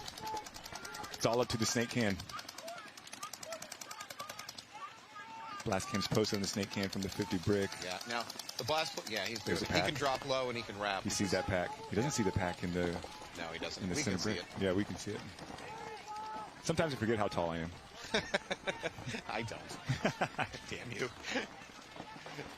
It's all up to the snake can. Blast Camp's posted on the snake can from the 50 brick. Yeah. Now the blast. Yeah, he's good. He can drop low and he can wrap. He sees that pack. He doesn't see the pack in the. No, he doesn't. In the we center can brick. see it. Yeah, we can see it. Sometimes I forget how tall I am. I don't. Damn you.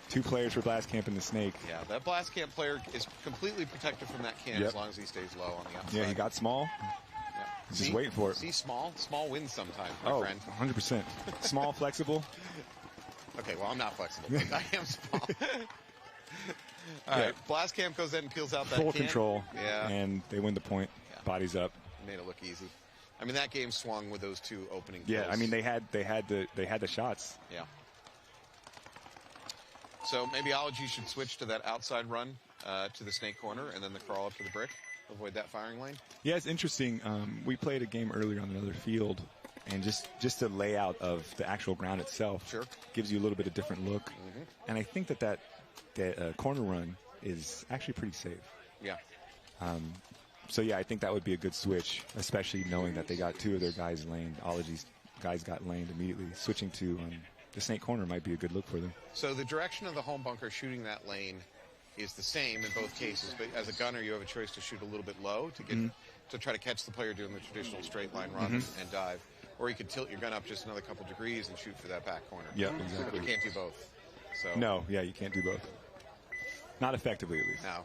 2 players for Blast Camp and the snake. Yeah, that Blast Camp player is completely protected from that can as long as he stays low on the outside. Yeah, he got small. Yeah. He's just waiting for it. See, small wins sometimes, my friend. 100%. Small, flexible. Okay, well, I'm not flexible, but I am small. All right, Blast Camp goes in and peels out that Full can. control. Yeah. And they win the point. Yeah. Bodies up. Made it look easy. I mean, that game swung with those 2 opening kills. Yeah, I mean, they had the shots. Yeah. So maybe Ology should switch to that outside run to the snake corner and then the crawl up to the brick. Avoid that firing lane. Yeah, it's interesting. We played a game earlier on another field, and just the layout of the actual ground itself gives you a little bit of different look. And I think that corner run is actually pretty safe. Yeah. So yeah, I think that would be a good switch, especially knowing that they got 2 of their guys laned. Ology's guys got laned immediately. Switching to the snake corner might be a good look for them. So the direction of the home bunker shooting that lane is the same in both cases, but as a gunner, you have a choice to shoot a little bit low to get to try to catch the player doing the traditional straight line run and dive, or you could tilt your gun up just another couple degrees and shoot for that back corner. Yeah, exactly. But you can't do both. So no, yeah, you can't do both. Not effectively, at least. No. All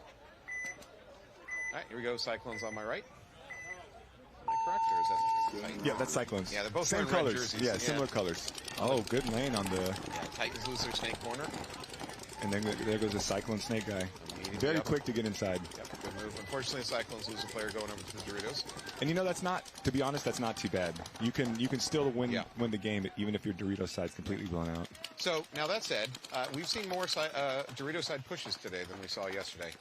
right, here we go. Cyclones on my right. Am I correct, or is that? Yeah, that's Cyclones. Yeah, they're both same wearing red colors. jerseys. Yeah, similar colors. Oh, good lane on the. Yeah, Titans lose their snake corner. And then there goes the Cyclone snake guy. Very quick to get inside. Yep, good move. Unfortunately, the Cyclones lose a player going over to the Doritos. And you know, that's not, to be honest, that's not too bad. You can still win the game even if your Dorito side's completely blown out. So now that said, we've seen more Dorito side pushes today than we saw yesterday.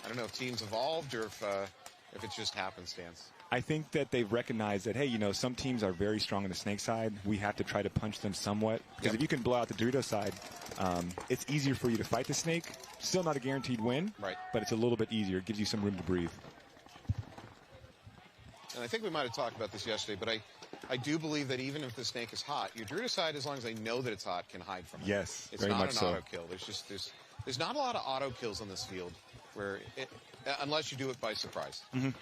I don't know if teams evolved or if it's just happenstance. I think that they've recognized that, hey, you know, some teams are very strong on the snake side. We have to try to punch them somewhat. Because if you can blow out the Dorito side, it's easier for you to fight the snake. Still not a guaranteed win, but it's a little bit easier. It gives you some room to breathe. And I think we might have talked about this yesterday, but I do believe that even if the snake is hot, your Dorito side, as long as they know that it's hot, can hide from it. Yes, it's very not much an so. auto kill. There's not a lot of auto kills on this field where unless you do it by surprise.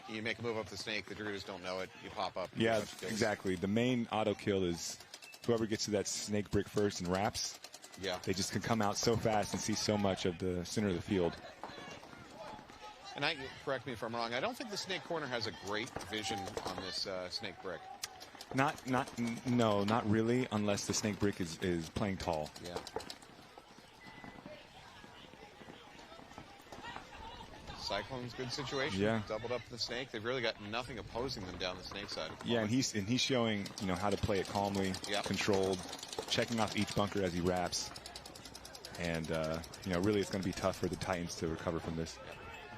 You make a move up the snake, the Doritos don't know it, you pop up. Yeah, exactly. The main auto kill is whoever gets to that snake brick first and wraps, they just can come out so fast and see so much of the center of the field. And correct me if I'm wrong, I don't think the snake corner has a great vision on this snake brick. No, not really, unless the snake brick is playing tall. Yeah. Cyclone's good situation. Yeah. Doubled up the snake. They've really got nothing opposing them down the snake side. Yeah, and he's showing, you know, how to play it calmly, controlled, checking off each bunker as he wraps. And, you know, really it's going to be tough for the Titans to recover from this.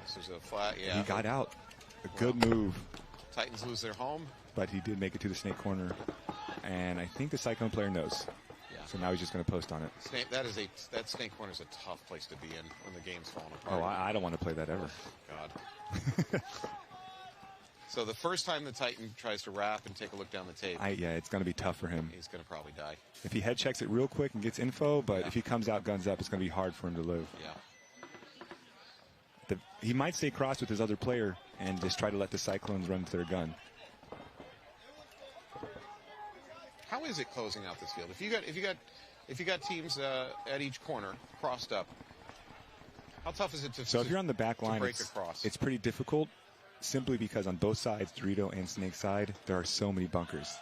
This is a flat, He got out. A good move. Titans lose their home. But he did make it to the snake corner. And I think the Cyclone player knows. Yeah. So now he's just going to post on it. That snake corner is a tough place to be in when the game's falling apart. Oh, I don't want to play that ever. God. So the first time the Titan tries to wrap and take a look down the tape. Yeah, it's going to be tough for him. He's going to probably die. If he head checks it real quick and gets info, but if he comes out guns up, it's going to be hard for him to live. Yeah. He might stay crossed with his other player and just try to let the Cyclones run to their gun. How is it closing out this field? If you got teams at each corner crossed up, how tough is it to if you're on the back line, break across? It's pretty difficult, simply because on both sides, Dorito and Snake side, there are so many bunkers.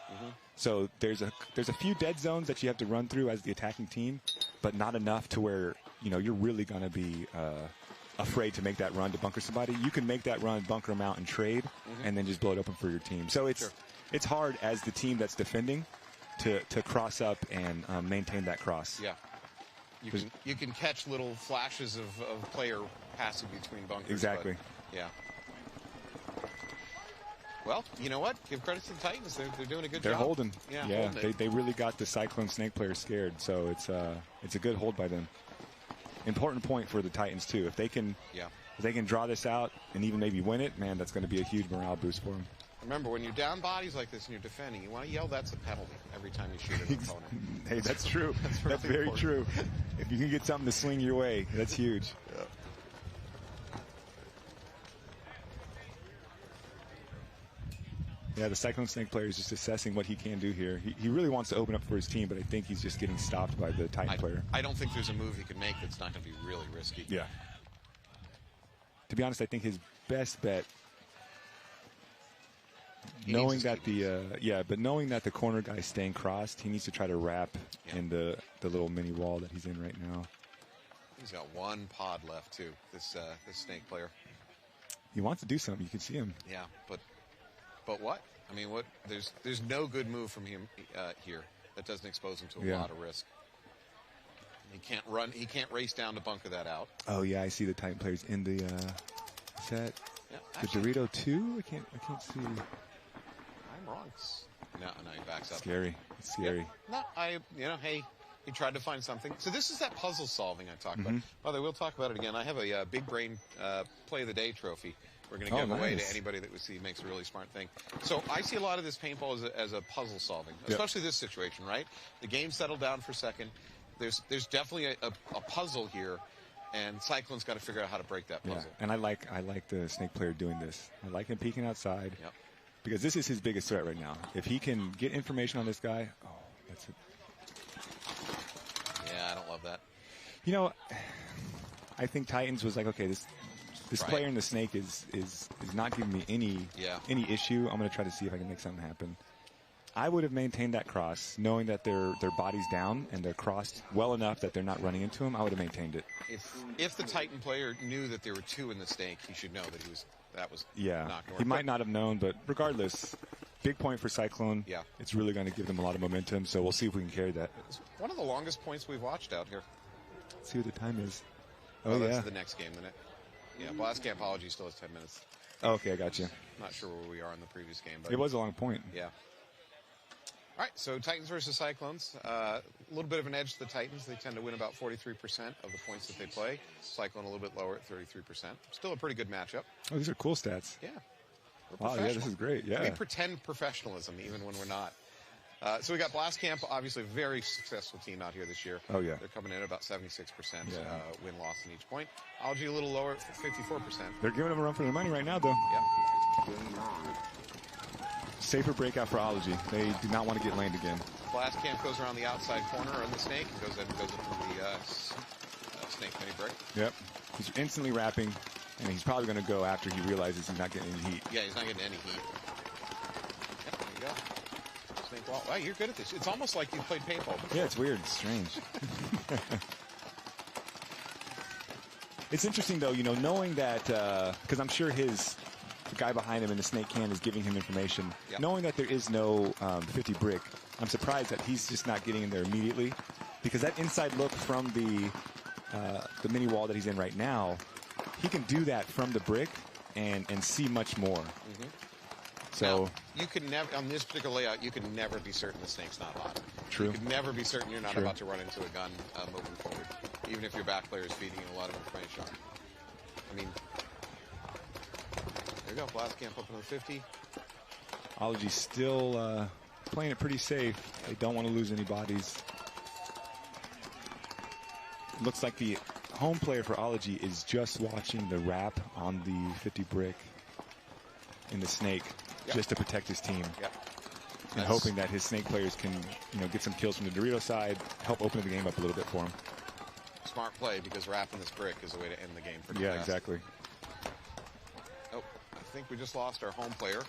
So there's a few dead zones that you have to run through as the attacking team, but not enough to where, you know, you're really going to be afraid to make that run to bunker somebody. You can make that run, bunker them out, and trade, and then just blow it open for your team. So it's hard as the team that's defending to cross up and maintain that cross. Yeah. You can catch little flashes of player passing between bunkers. Exactly. Yeah. Well, you know what? Give credit to the Titans. They're doing a good job. They're holding. Yeah. They really got the Cyclone Snake player scared. So it's a good hold by them. Important point for the Titans too. If they can draw this out and even maybe win it, man, that's going to be a huge morale boost for them. Remember, when you're down bodies like this and you're defending, you want to yell, "That's a penalty," every time you shoot at an opponent. Hey, that's true. That's really very true. If you can get something to swing your way, that's huge. Yeah, the Cyclone Snake player is just assessing what he can do here. He really wants to open up for his team, but I think he's just getting stopped by the Titan player. I don't think there's a move he could make that's not going to be really risky. Yeah. To be honest, I think his best bet, knowing that knowing that the corner guy is staying crossed, he needs to try to wrap in the little mini wall that he's in right now. He's got one pod left too. This Snake player. He wants to do something. You can see him. Yeah, but what? I mean, what? There's no good move from him here that doesn't expose him to a lot of risk. He can't run. He can't race down to bunker that out. Oh yeah, I see the Titan players in the set. Yeah, the Dorito 2? I can't see. I'm wrong. No, he backs up. Scary. It's scary. No, hey, he tried to find something. So this is that puzzle solving I talked about. By the way, we'll talk about it again. I have a big brain play of the day trophy. We're going to give away to anybody that we see makes a really smart thing. So I see a lot of this paintball as a puzzle solving, especially this situation, right? The game settled down for a second. There's definitely a puzzle here, and Cyclone's got to figure out how to break that puzzle. Yeah. And I like the Snake player doing this. I like him peeking outside because this is his biggest threat right now. If he can get information on this guy, that's it. Yeah, I don't love that. You know, I think Titans was like, okay, this player in the Snake is not giving me any issue. I'm going to try to see if I can make something happen. I would have maintained that cross, knowing that their body's down and they're crossed well enough that they're not running into him. I would have maintained it. If the Titan player knew that there were two in the Snake, he should know that that was not going to work. He might not have known, but regardless, big point for Cyclone. Yeah. It's really going to give them a lot of momentum, so we'll see if we can carry that. It's one of the longest points we've watched out here. Let's see what the time is. That's the next game, isn't it? Yeah, Blast Campology still has 10 minutes. Oh, okay, I got you. Not sure where we are in the previous game. But it was a long point. Yeah. All right, so Titans versus Cyclones. A little bit of an edge to the Titans. They tend to win about 43% of the points that they play. Cyclone a little bit lower at 33%. Still a pretty good matchup. Oh, these are cool stats. Yeah. Wow, yeah, this is great. Yeah. We pretend professionalism even when we're not. So we got Blast Camp, obviously a very successful team out here this year. Oh, yeah. They're coming in at about 76% win-loss in each point. Algae a little lower at 54%. They're giving them a run for their money right now, though. Yep. Safer breakout for Ology. They do not want to get laned again. Blast camp goes around the outside corner on the snake. Goes into the snake mini brick. Yep. He's instantly wrapping, and he's probably going to go after he realizes he's not getting any heat. Yeah, he's not getting any heat. Yep, there you go. Snake wall. Wow, you're good at this. It's almost like you played paintball before. Yeah, it's weird. It's strange. It's interesting, though, you know, knowing that, because I'm sure the guy behind him in the snake can is giving him information. Yep. Knowing that there is no 50 brick, I'm surprised that he's just not getting in there immediately, because that inside look from the mini wall that he's in right now, he can do that from the brick and see much more. So now, you can never, on this particular layout, you can never be certain the snake's not hot. True. You can never be certain you're not True. about to run into a gun moving forward, even if your back player is feeding you a lot of information. I mean, there you go, blast camp up into the 50. Ology's still playing it pretty safe. They don't want to lose any bodies. Looks like the home player for Ology is just watching the wrap on the 50 brick in the snake, just to protect his team. And hoping that his snake players can, you know, get some kills from the Dorito side, help open the game up a little bit for him. Smart play, because wrapping this brick is a way to end the game for Yeah, exactly. Oh, I think we just lost our home player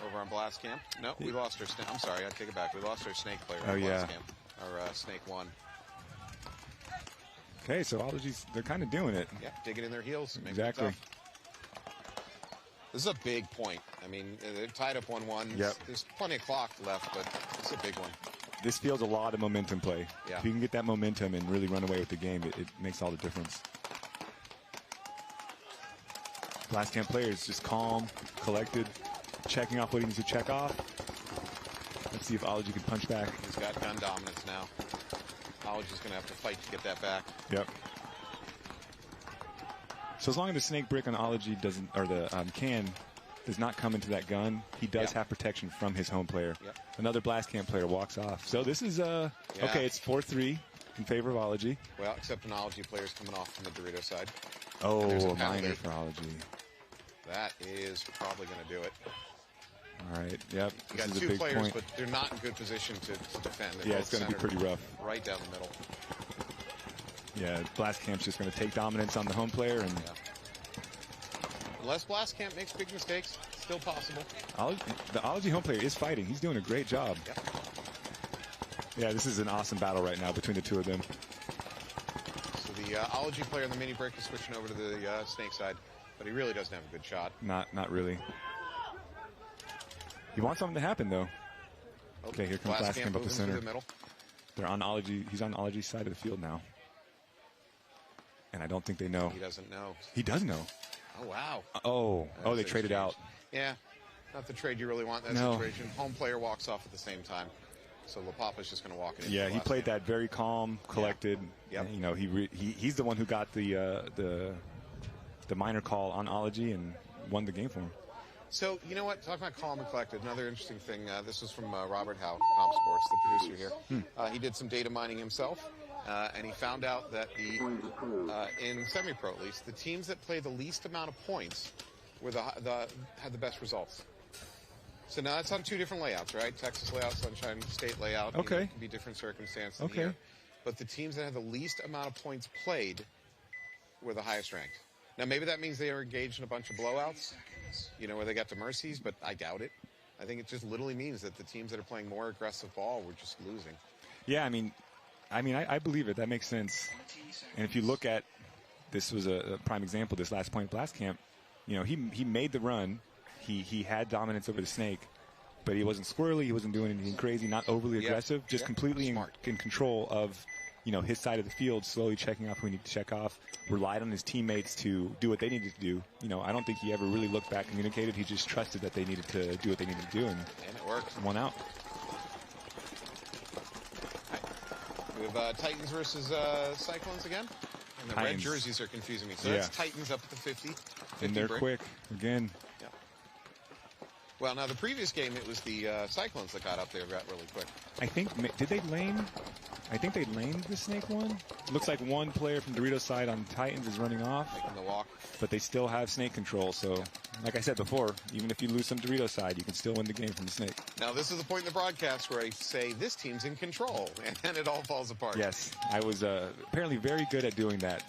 over on blast camp. No, we lost our snake. I'm sorry, I take it back. We lost our snake player on blast camp. Our snake one. Okay, so Ology's, they're kind of doing it. Yeah, digging in their heels. Exactly. This is a big point. I mean, they're tied up 1-1. Yep. There's plenty of clock left, but it's a big one. This feels a lot of momentum play. Yeah. If you can get that momentum and really run away with the game, it makes all the difference. Blast camp players just calm, collected, checking off what he needs to check off. Let's see if Ology can punch back. He's got gun dominance now. Ology's going to have to fight to get that back. Yep. So as long as the snake brick on Ology doesn't, or the can does not come into that gun, he does have protection from his home player. Yep. Another blast camp player walks off. So this is, okay, it's 4-3 in favor of Ology. Well, except an Ology player's coming off from the Dorito side. Oh, a a minor for Ology. That is probably going to do it. All right, yep. You This got is a two big players, point. but they're not in good position to defend. They're Yeah, both it's going to be centered pretty rough. Right down the middle. Yeah, blast camp's just going to take dominance on the home player, and Unless blast camp makes big mistakes, still possible. The Ology home player is fighting. He's doing a great job. Yep. Yeah, this is an awesome battle right now between the two of them. So the Ology player in the mini break is switching over to the snake side, but he really doesn't have a good shot. Not really. He wants something to happen, though. Okay, here comes blast camp up the center. The middle. They're on Ology. He's on Ology's side of the field now. And I don't think they know. He doesn't know. He does know. Oh, wow. Oh, they traded out. Yeah, not the trade you really want in that situation. Home player walks off at the same time. So LaPapa's just going to walk in. Yeah, he played that very calm, collected. Yeah. Yep. You know, he's the one who got the minor call on Ology and won the game for him. So, you know what? Talking about calm and collected, another interesting thing. This was from Robert Howe, Comp Sports, the producer here. He did some data mining himself, and he found out that in semi-pro at least, the teams that play the least amount of points were had the best results. So now that's on two different layouts, right? Texas layout, Sunshine State layout. Okay. You know, it can be different circumstances. Okay. Here. But the teams that had the least amount of points played were the highest ranked. Now, maybe that means they are engaged in a bunch of blowouts, you know, where they got to mercies, but I doubt it. I think it just literally means that the teams that are playing more aggressive ball were just losing. Yeah, I mean, I believe it. That makes sense. And if you look at, this was a prime example, this last point blast camp, you know, he made the run. He had dominance over the snake, but he wasn't squirrely. He wasn't doing anything crazy, not overly aggressive, just completely in control of, you know, his side of the field, slowly checking off who he needed to check off, relied on his teammates to do what they needed to do. You know, I don't think he ever really looked back, communicated. He just trusted that they needed to do what they needed to do, and it worked. One out. We have Titans versus Cyclones again. And the red jerseys are confusing me. So that's Titans up at the 50 and they're break. quick again. Yeah. Well, now the previous game, it was the Cyclones that got up there really quick. I think, did they lane? I think they laned the snake one. Looks like one player from Doritos side on Titans is running off. Making the walk. But they still have snake control, so like I said before, even if you lose some Doritos side, you can still win the game from the snake. Now, this is the point in the broadcast where I say this team's in control, and it all falls apart. Yes, I was apparently very good at doing that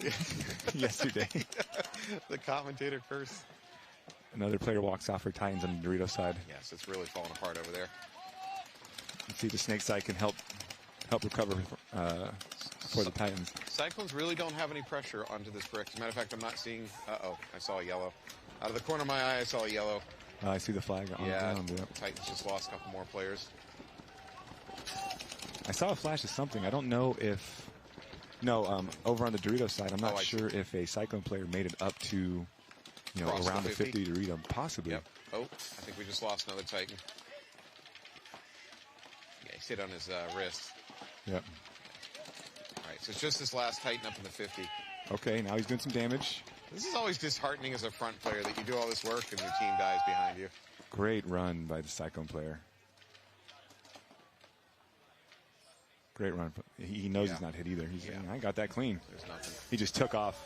yesterday. The commentator curse. Another player walks off for Titans on the Doritos side. Yes, it's really falling apart over there. Let's see if the snake side can help recover for the Titans. Cyclones really don't have any pressure onto this brick. As a matter of fact, I'm not seeing... Uh-oh, I saw a yellow. Out of the corner of my eye, I saw a yellow. I see the flag on the ground. Yeah. Titans just lost a couple more players. I saw a flash of something. I don't know if... No, over on the Doritos side, I'm not sure if a Cyclone player made it up to, around the 50 Dorito, possibly. Yep. Oh, I think we just lost another Titan. Yeah, he's hit on his wrist. Yep. All right, so it's just this last Titan up in the 50. Okay, now he's doing some damage. This is always disheartening as a front player that you do all this work and your team dies behind you. Great run by the Cyclone player. Great run. He knows he's not hit either. He's saying, I got that clean. There's nothing. He just took off.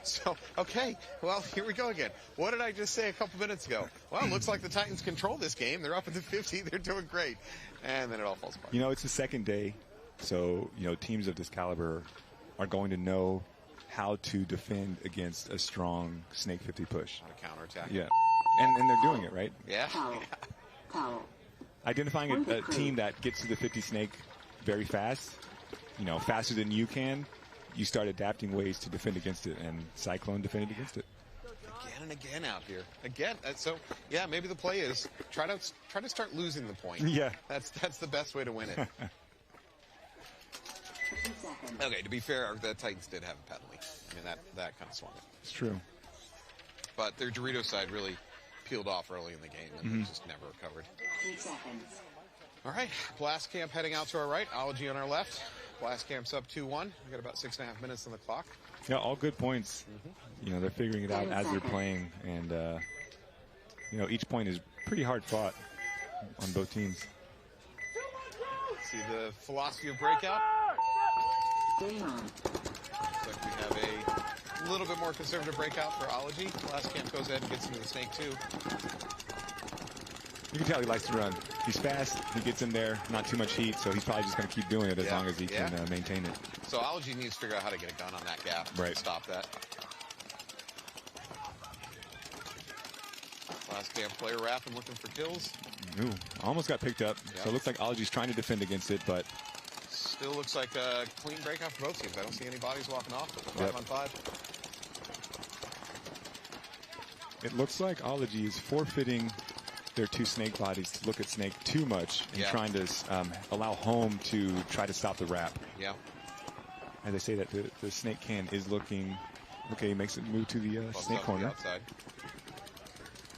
So, okay, well, here we go again. What did I just say a couple minutes ago? Well, it looks like the Titans control this game. They're up at the 50. They're doing great. And then it all falls apart. It's the second day. So, teams of this caliber are going to know how to defend against a strong Snake 50 push. On a counterattack. Yeah. And they're doing it, right? Yeah. Identifying a team that gets to the 50 Snake very fast, faster than you can, you start adapting ways to defend against it, and Cyclone defended against it. Again and again out here. Again. So, yeah, maybe the play is try to start losing the point. Yeah. That's the best way to win it. Okay, to be fair, the Titans did have a penalty. I mean, that kind of swung it. It's true. But their Dorito side really peeled off early in the game and just never recovered. 3 seconds. All right, Blast Camp heading out to our right, Ology on our left. Blast Camp's up 2-1. We've got about 6.5 minutes on the clock. Yeah, all good points. They're figuring it out as they're playing, and each point is pretty hard fought on both teams. See the philosophy of breakout. Looks like we have a little bit more conservative breakout for Ology. Blast Camp goes ahead and gets into the snake too. You can tell he likes to run. He's fast. He gets in there. Not too much heat, so he's probably just going to keep doing it as long as he can maintain it. So Ology needs to figure out how to get a gun on that gap. Right. To stop that. Last camp player rapping, looking for kills. Ooh, almost got picked up. So it looks like Ology's trying to defend against it, but still looks like a clean breakout for both teams. I don't see any bodies walking off. 5 on 5. It looks like Ology is forfeiting their 2 snake bodies to look at snake too much and trying to allow home to try to stop the wrap. Yeah. As I say that, the snake can is looking, okay, he makes it move to the snake corner. Outside.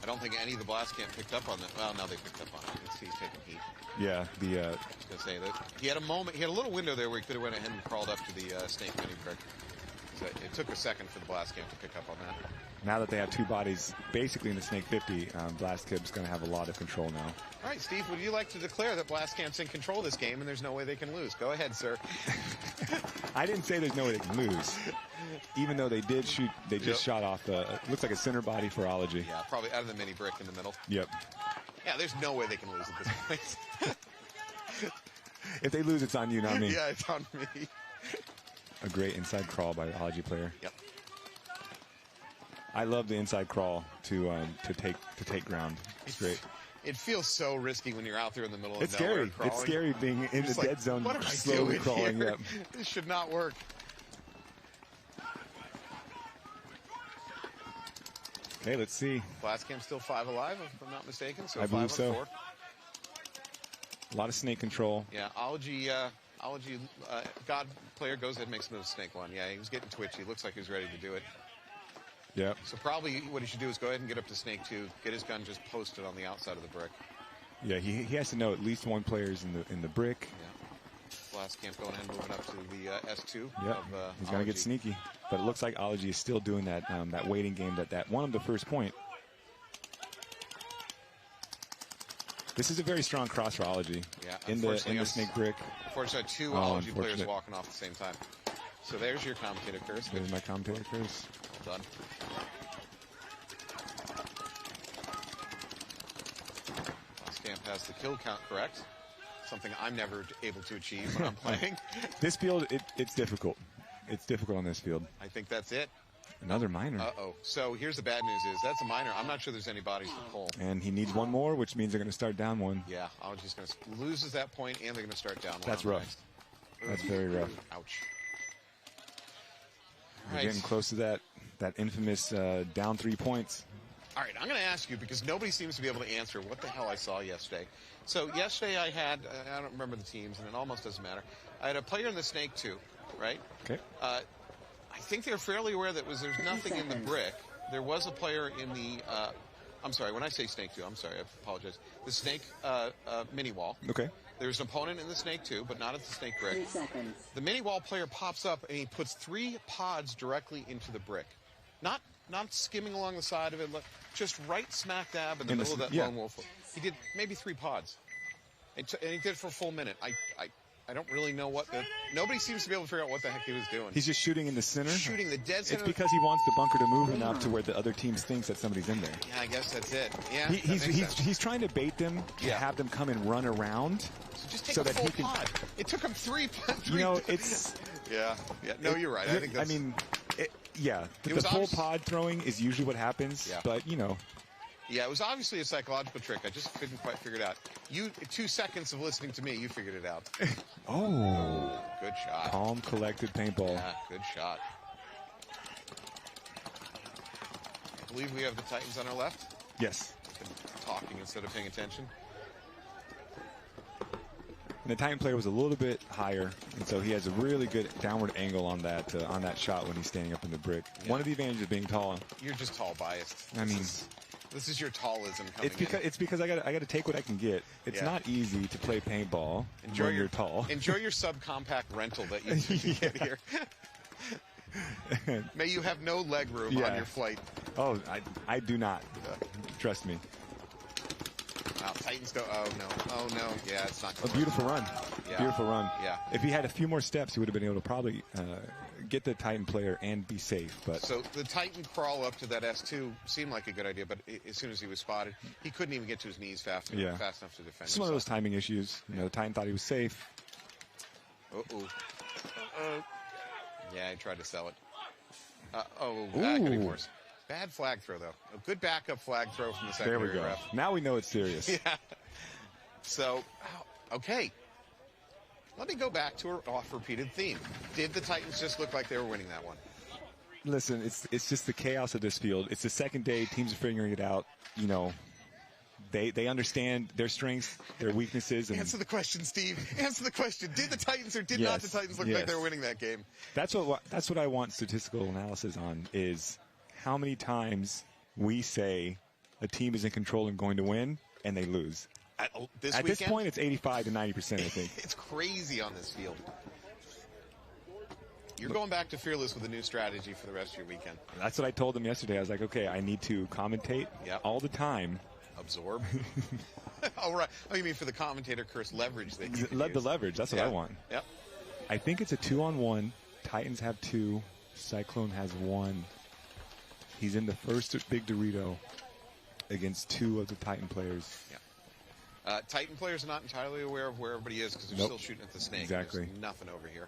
I don't think any of the Blast Camp picked up on that. Well, no, they picked up on it. Let's see, he's taking heat. Yeah, I was going to say that he had a moment, he had a little window there where he could have went ahead and crawled up to the snake mini brick. So it took a second for the Blast Camp to pick up on that. Now that they have 2 bodies basically in the Snake 50, Blast Camp's going to have a lot of control now. All right, Steve, would you like to declare that Blast Camp's in control of this game and there's no way they can lose? Go ahead, sir. I didn't say there's no way they can lose. Even though they did shoot, they just shot off looks like a center body for Ology. Yeah, probably out of the mini brick in the middle. Yep. Yeah, there's no way they can lose at this point. If they lose, it's on you, not me. Yeah, it's on me. A great inside crawl by the Ology player. Yep. I love the inside crawl to take ground. It's great. It feels so risky when you're out there in the middle of It's nowhere scary. crawling. It's scary being in the dead zone, what am I slowly doing crawling here? up. This should not work. Okay, let's see. Blast Camp still 5 alive, if I'm not mistaken. So I 5 believe on so. 4. A lot of snake control. Yeah, Ology God player goes ahead and makes another snake one. Yeah, he was getting twitchy. Looks like he was ready to do it. Yep. So probably what he should do is go ahead and get up to snake 2, get his gun just posted on the outside of the brick. Yeah, he has to know at least 1 player's in the brick. Yeah. Blast Camp going ahead and moving up to the S2. Yep. He's going to get sneaky. But it looks like Ology is still doing that waiting game that won him the first point. This is a very strong cross for Ology. Yeah, in the snake brick. Unfortunately, two Ology players walking off at the same time. So there's your commentator curse. There's my commentator curse. Well done. Stamp has the kill count correct. Something I'm never able to achieve when I'm playing. This field, it's difficult. It's difficult on this field. I think that's it. Another minor. Uh-oh. So here's the bad news is that's a minor. I'm not sure there's any bodies to pull. And he needs one more, which means they're going to start down one. Yeah, Ology's going to loses that point, and they're going to start down one. That's rough. Next. That's very rough. Ouch. We're getting close to that infamous down 3 points. All right, I'm going to ask you because nobody seems to be able to answer what the hell I saw yesterday. So yesterday I had, I don't remember the teams, and it almost doesn't matter. I had a player in the Snake 2, right? Okay. I think they're fairly aware that there's nothing in the brick. There was a player in the, I'm sorry, when I say Snake 2, I'm sorry, I apologize. The Snake mini wall. Okay. There's an opponent in the Snake 2, but not at the Snake brick. 3 seconds. The mini wall player pops up and he puts 3 pods directly into the brick. Not skimming along the side of it, just right smack dab in the middle of that lone wolf. He did maybe 3 pods. And he did it for a full minute. I don't really know what nobody seems to be able to figure out what the heck he was doing. He's just shooting in the center? Shooting the dead center. It's because he wants the bunker to move enough to where the other team thinks that somebody's in there. Yeah, I guess that's it. Yeah, he's trying to bait them to have them come and run around. So just take a full pod. It took him 3 pods. You know, it's... Yeah. No, you're right. I think that's... I mean, the full pod throwing is usually what happens, but, you know... Yeah, it was obviously a psychological trick. I just couldn't quite figure it out. 2 seconds of listening to me, you figured it out. Oh. Good shot. Calm, collected paintball. Yeah, good shot. I believe we have the Titans on our left. Yes. Talking instead of paying attention. And the Titan player was a little bit higher, and so he has a really good downward angle on that shot when he's standing up in the brick. Yeah. One of the advantages of being tall. You're just tall biased. This is your tallism coming in. It's because I got to take what I can get. It's not easy to play paintball when you're tall. Enjoy your subcompact rental that you get here. May you have no leg room on your flight. Oh, I do not. Trust me. Wow, Titans go. Oh no. Yeah, it's not. A beautiful run. Yeah. Beautiful run. Yeah. If he had a few more steps, he would have been able to probably get the Titan player and be safe. But so the Titan crawl up to that S2 seemed like a good idea, but as soon as he was spotted, he couldn't even get to his knees fast enough to defend. It's one of those timing issues. You know, the Titan thought he was safe. Yeah, he tried to sell it. That could be worse. Bad flag throw, though. A good backup flag throw from the secondary ref. There we go. ref. Now we know it's serious. Yeah. So, okay. Let me go back to our oft-repeated theme. Did the Titans just look like they were winning that one? Listen, it's just the chaos of this field. It's the second day. Teams are figuring it out. You know, they understand their strengths, their weaknesses. And answer the question, Steve. Answer the question. Did the Titans or did not the Titans look like they were winning that game? That's what I want statistical analysis on is how many times we say a team is in control and going to win, and they lose. At this point, it's 85 to 90%, I think. It's crazy on this field. You're going back to Fearless with a new strategy for the rest of your weekend. That's what I told them yesterday. I was like, okay, I need to commentate all the time. Absorb. Oh, right. Oh, you mean for the commentator curse leverage? The leverage. That's what I want. Yep. I think it's a 2-on-1. Titans have 2. Cyclone has 1. He's in the first big Dorito against 2 of the Titan players. Yeah. Titan players are not entirely aware of where everybody is because they're still shooting at the snake. Exactly. There's nothing over here.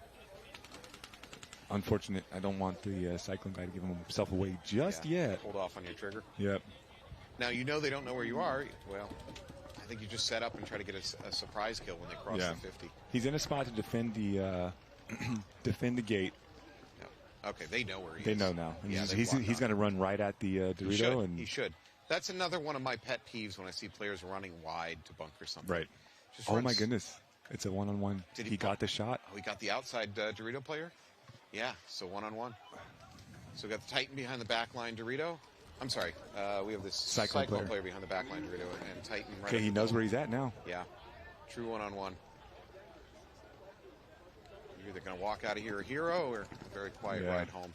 Unfortunate. I don't want the Cyclone guy to give himself away just yet. Hold off on your trigger. Yep. Now, you know they don't know where you are. Well, I think you just set up and try to get a surprise kill when they cross the 50. He's in a spot to defend the defend the gate. Okay, they know where he is. They know now. He's going to run right at the Dorito. He should. That's another one of my pet peeves when I see players running wide to bunker something. Right. Oh, my goodness. It's a 1-on-1. Did he got the shot? Oh, he got the outside Dorito player? Yeah, so 1-on-1. So we got the Titan behind the back line Dorito. I'm sorry. We have this Cyclone player behind the back line Dorito and Titan right. Okay, he knows where he's at now. Yeah. True 1-on-1. You're either going to walk out of here a hero or a very quiet ride home.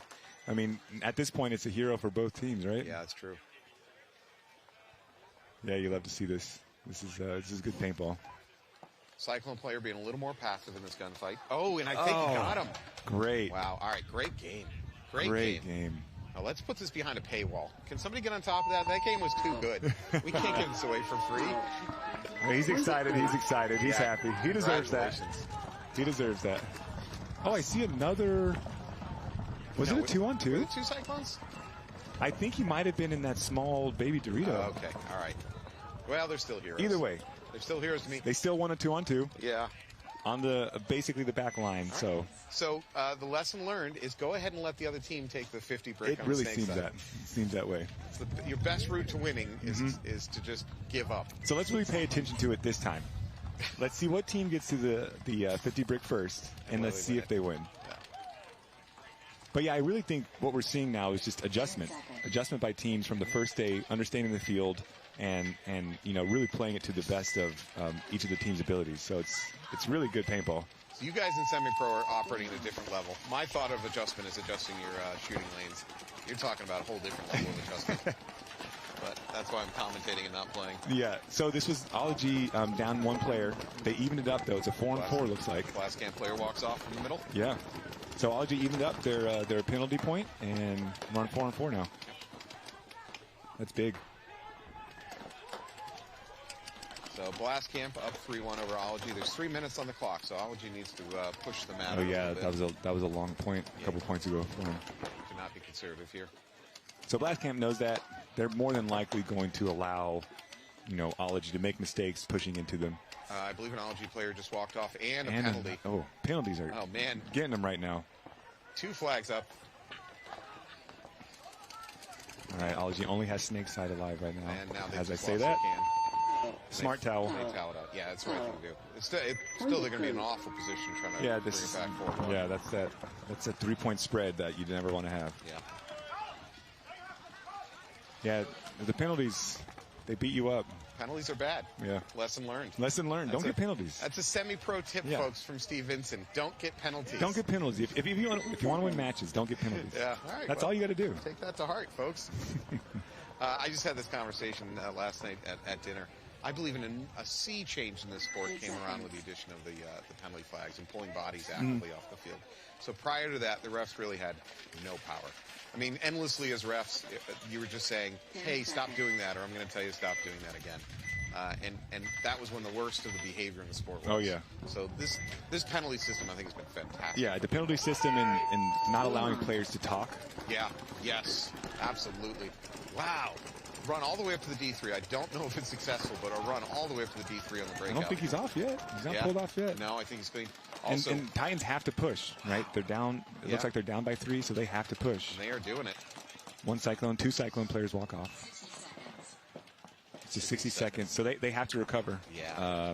I mean, at this point, it's a hero for both teams, right? Yeah, that's true. Yeah, you love to see this. This is good paintball. Cyclone player being a little more passive in this gunfight. Oh, and I think he got him. Great. Wow. All right. Great game. Great game. Now let's put this behind a paywall. Can somebody get on top of that? That game was too good. We can't give this away for free. He's excited. He's excited. He's happy. He deserves that. He deserves that. Oh, I see another. Was it a 2-on-2? Were it 2 Cyclones? I think he might have been in that small baby Dorito. Okay. All right. Well, they're still heroes. Either way. They're still heroes to me. They still won a 2-on-2. Yeah. On basically the back line. So the lesson learned is go ahead and let the other team take the 50 brick. It really seems that way. Your best route to winning is to just give up. So let's really pay attention to it this time. Let's see what team gets to the 50 brick first, and let's see if they win. Yeah. But yeah, I really think what we're seeing now is just adjustment by teams from the first day, understanding the field, and really playing it to the best of each of the team's abilities. So it's really good paintball. So you guys in semi-pro are operating at a different level. My thought of adjustment is adjusting your shooting lanes. You're talking about a whole different level of adjustment. But that's why I'm commentating and not playing. Yeah, so this was Ology down 1 player. They evened it up, though. It's a 4-on-4, looks like. Last camp player walks off from the middle. Yeah. So Ology evened up their penalty point, and we're on 4-on-4 now. That's big. So Blast Camp up 3-1 over Ology. There's 3 minutes on the clock, so Ology needs to push the matter. Oh yeah, that was a long point a couple points ago for him. To not be conservative here. So Blast Camp knows that they're more than likely going to allow, Ology to make mistakes pushing into them. I believe an Ology player just walked off and a penalty. Penalties are getting them right now. 2 flags up. All right, Ology only has Snake Side alive right now. And now as I say that. Smart towel. They towel it out. Yeah, that's the right thing to do. It's still they're going to be in an awful position trying to bring it back forward. Yeah, that's a 3-point spread that you never want to have. Yeah. Yeah, the penalties, they beat you up. Penalties are bad. Yeah. Lesson learned. Lesson learned. Don't get penalties. That's a semi-pro tip, folks, from Steve Vincent. Don't get penalties. Don't get penalties. If you want to win matches, don't get penalties. Yeah. All right. That's all you got to do. Take that to heart, folks. I just had this conversation last night at dinner. I believe in a sea change in this sport came around with the addition of the penalty flags and pulling bodies actively off the field. So prior to that, the refs really had no power. I mean, endlessly as refs, you were just saying, hey, stop doing that, or I'm going to tell you to stop doing that again. And that was when the worst of the behavior in the sport was. Oh, yeah. So this penalty system, I think, has been fantastic. Yeah, the penalty system and not allowing players to talk. Yeah, yes, absolutely. Wow. Run all the way up to the D3. I don't know if it's successful, but a run all the way up to the D3 on the breakout. I don't think he's off yet. He's not pulled off yet. No, I think he's clean. Also, and Titans have to push, right? They're down. It looks like they're down by 3, so they have to push. And they are doing it. 1 Cyclone, 2 Cyclone players walk off. It's just 60 seconds, so they have to recover. Yeah.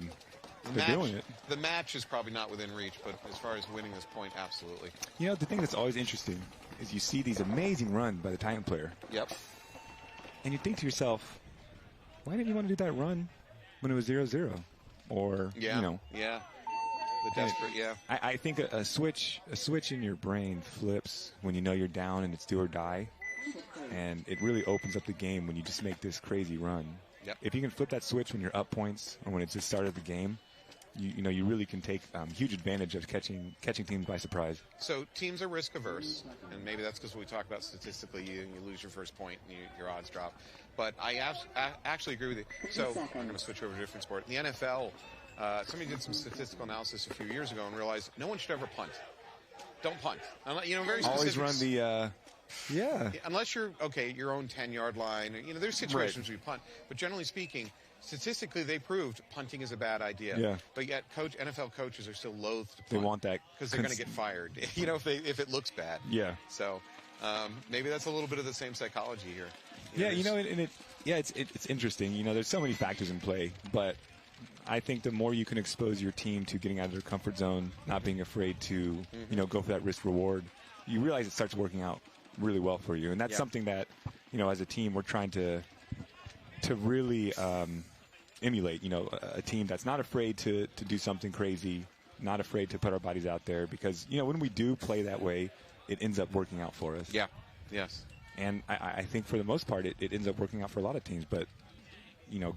They're doing it. The match is probably not within reach, but as far as winning this point, absolutely. The thing that's always interesting is you see these amazing runs by the Titan player. Yep. And you think to yourself, why didn't you want to do that run when it was 0-0? Or, Yeah. The desperate, I think a switch in your brain flips when you know you're down and it's do or die. And it really opens up the game when you just make this crazy run. Yep. If you can flip that switch when you're up points or when it's just started the game, you really can take huge advantage of catching teams by surprise. So teams are risk averse, and maybe that's because we talk about statistically, you lose your first point and your odds drop. But I actually agree with you. So I'm going to switch over to a different sport. In the NFL, somebody did some statistical analysis a few years ago and realized no one should ever punt. Don't punt. Very specific. Always run the. Unless you're your own 10-yard line. There's situations where you punt, but generally speaking, statistically they proved punting is a bad idea. Yeah. But yet NFL coaches are still loath to punt. They want that because they're going to get fired. If it looks bad. Yeah. So maybe that's a little bit of the same psychology here. It's interesting. There's so many factors in play, but I think the more you can expose your team to getting out of their comfort zone, not being afraid to go for that risk reward, you realize it starts working out really well for you. And that's something that, as a team, we're trying to really emulate, a team that's not afraid to do something crazy, not afraid to put our bodies out there, because, when we do play that way, it ends up working out for us. Yeah. Yes. And I think for the most part, it ends up working out for a lot of teams. But,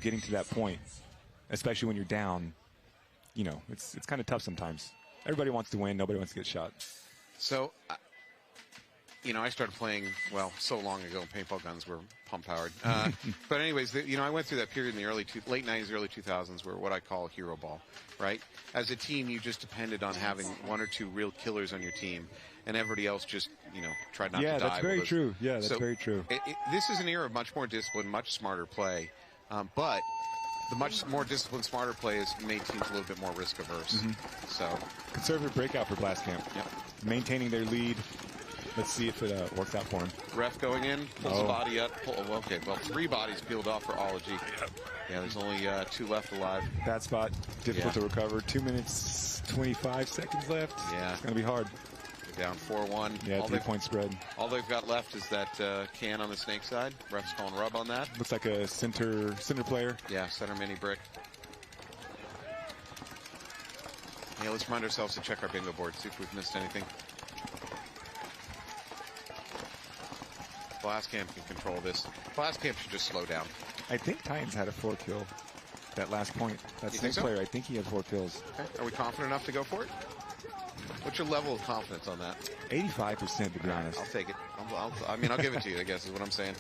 getting to that point especially when you're down, you know, it's kind of tough sometimes. Everybody wants to win. Nobody wants to get shot. So, you know, I started playing, well, so long ago, paintball guns were pump-powered. But anyways, you know, I went through that period in the late 90s, early 2000s where what I call hero ball, right? As a team, you just depended on having one or two real killers on your team, and everybody else just, you know, tried not to die. Yeah, that's very true. Yeah, that's very true. This is an era of much more discipline, much smarter play, but the much more disciplined, smarter play has made teams a little bit more risk-averse. So, conservative breakout for Blast Camp. Yep. Maintaining their lead. Let's see if it works out for him. Ref going in, pulls the body up. Okay, well, 3 bodies peeled off for Ology. Yeah, there's only 2 left alive. That spot, difficult to recover. 2 minutes, 25 seconds left. Yeah. It's going to be hard. They're down 4-1. Yeah, 3-point spread. All they've got left is that can on the snake side. Ref's calling rub on that. Looks like a center player. Yeah, center mini brick. Yeah, let's remind ourselves to check our bingo board, see if we've missed anything. Blast Camp can control this. Blast Camp should just slow down. I think Titans had a 4 kill. That last point. That snake player, I think he had 4 kills. Okay. Are we confident enough to go for it? What's your level of confidence on that? 85%, to be honest. I'll take it. I mean, I'll give it to you, I guess, is what I'm saying.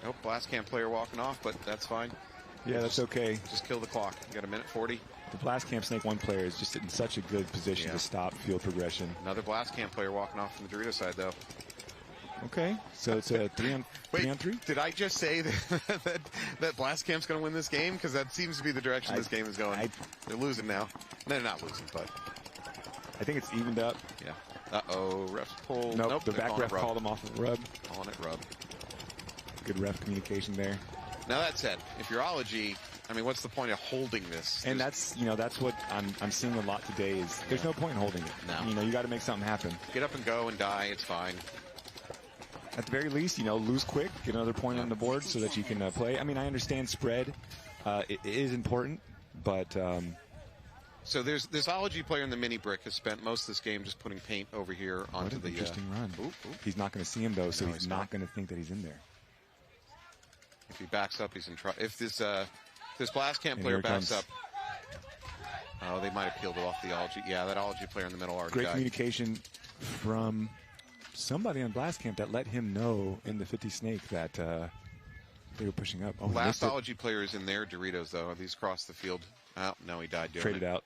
Nope, Blast Camp player walking off, but that's fine. Yeah, that's okay. Just kill the clock. You got 1:40. The Blast Camp Snake 1 player is just in such a good position to stop field progression. Another Blast Camp player walking off from the Dorito side, though. Okay, so it's a 3-on-3? Did I just say that Blast Camp's going to win this game? Because that seems to be the direction this game is going. They're losing now. They're not losing, but I think it's evened up. Yeah. Uh-oh, refs pull. Nope, the back ref called him off of rub. Calling it rub. Good ref communication there. Now that said, if you're Ology, I mean, what's the point of holding this? And that's what I'm seeing a lot today is there's no point in holding it. No. You know, you got to make something happen. Get up and go and die. It's fine. At the very least, you know, lose quick, get another point on the board so that you can play. I mean, I understand spread. It is important, but... So there's this Ology player in the mini brick has spent most of this game just putting paint over here onto the... interesting run. He's not going to see him, though, so he's not going to think that he's in there. If he backs up, he's in trouble. If this Blast Camp player backs up... Oh, they might have peeled it off the Ology. Yeah, that Ology player in the middle already Great died. communication from somebody on Blast Camp that let him know in the 50 Snake that they were pushing up. Oh, last Ology player is in their Doritos, though. These crossed the field. Oh, no, he died doing Traded out.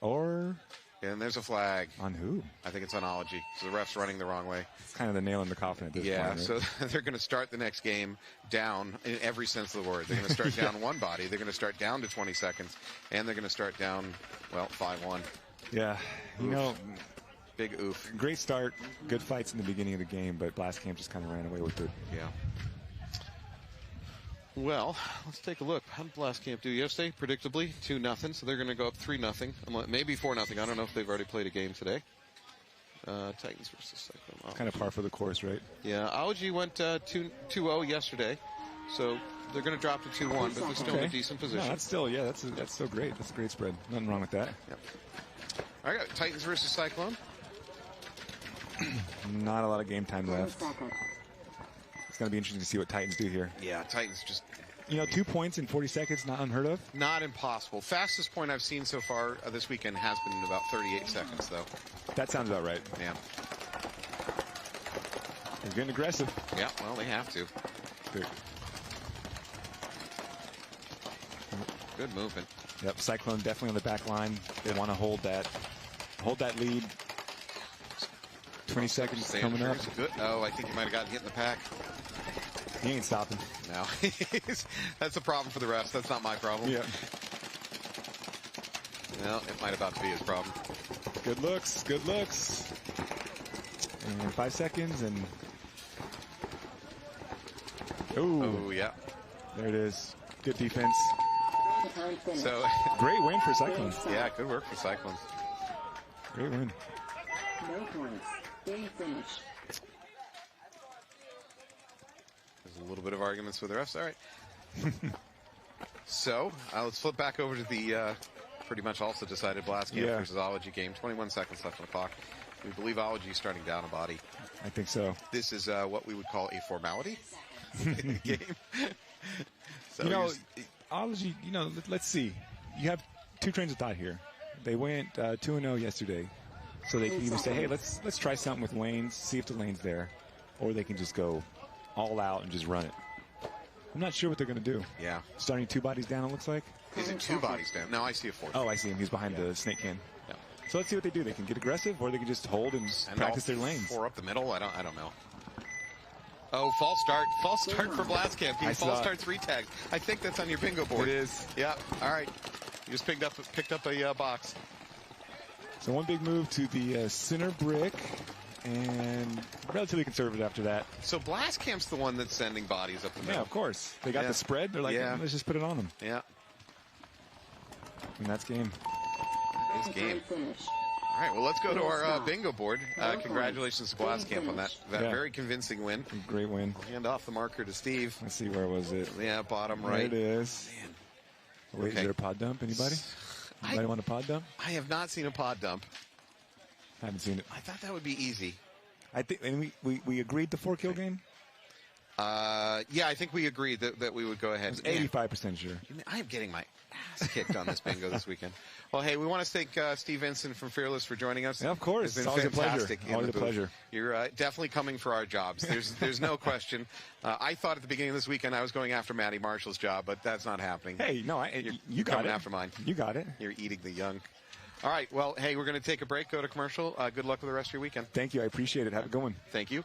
Or... And there's a flag. On who? I think it's on Ology. So the ref's running the wrong way. It's kind of the nail in the coffin at this point. Yeah, right? so they're going to start the next game down in every sense of the word. They're going to start down 1 body. They're going to start down to 20 seconds. And they're going to start down, well, 5-1. Yeah, you know... Big oof. Great start. Good fights in the beginning of the game, but Blast Camp just kind of ran away with it. Yeah. Well, let's take a look. How did Blast Camp do yesterday? Predictably, 2-0. So they're going to go up 3-0. Maybe 4-0. I don't know if they've already played a game today. Titans versus Cyclone. Kind of par for the course, right? Yeah. Ology went 2-0 yesterday. So they're going to drop to 2-1, but they're still in a decent position. No, that's still, that's still great. That's a great spread. Nothing wrong with that. Yep. All right, Titans versus Cyclone. Not a lot of game time left. It's going to be interesting to see what Titans do here. Yeah, Titans just... You know, 2 points in 40 seconds, not unheard of. Not impossible. Fastest point I've seen so far this weekend has been in about 38 seconds, though. That sounds about right. Yeah. They're getting aggressive. Yeah, well, they have to. Good movement. Yep, Cyclone definitely on the back line. They want to hold that lead. 20 seconds coming up. Good. Oh, I think he might have gotten hit in the pack. He ain't stopping. No. That's a problem for the refs. That's not my problem. Yeah. Well, it might about to be his problem. Good looks. Good looks. And 5 seconds and... Oh, yeah. There it is. Good defense. So great win for Cyclones. Yeah, good work for Cyclones. Great win. No points. Game finished. There's a little bit of arguments with the refs. All right. So let's flip back over to the pretty much also decided Blast Camp versus Ology game. 21 seconds left on the clock. We believe Ology is starting down a body. I think so. This is what we would call a formality. in the game. So you know, Ology, you know, let's see. You have two trains of thought here. They went 2-0 yesterday. So they can either say, hey, let's try something with lanes, see if the lane's there. Or they can just go all out and just run it. I'm not sure what they're going to do. Yeah. Starting 2 bodies down, it looks like. Is it 2 bodies down? No, I see a 4th. Oh, I see him. He's behind the snake can. Yeah. So let's see what they do. They can get aggressive, or they can just hold and practice their lanes. 4 up the middle. I don't know. Oh, false start. False start for Blastcamp. False start 3 tags. I think that's on your bingo board. It is. Yeah. All right. You just picked up a box. So one big move to the center brick, and relatively conservative after that. So Blastcamp's the one that's sending bodies up the middle. Yeah, of course. They got the spread. They're like, let's just put it on them. Yeah. And that's game. It's game. All right, well, let's go to our bingo board. Congratulations to Blastcamp on that very convincing win. Great win. I'll hand off the marker to Steve. Let's see, where was it? Yeah, bottom right. There it is. Man. Wait, is there a pod dump? Anybody? Anybody want a pod dump? I have not seen a pod dump. I haven't seen it. I thought that would be easy. I think, and we agreed the 4-kill game? Yeah, I think we agreed that we would go ahead. I was 85% sure. I am getting my ass kicked on this bingo this weekend. Well, hey, we want to thank Steve Vincent from Fearless for joining us. Yeah, of course. It's been always fantastic. A pleasure. Always a pleasure. You're definitely coming for our jobs. There's no question. I thought at the beginning of this weekend I was going after Matty Marshall's job, but that's not happening. Hey, no, you got coming it. after mine. You got it. You're eating the young. All right, well, hey, we're going to take a break, go to commercial. Good luck with the rest of your weekend. Thank you. I appreciate it. Have a good one. Thank you.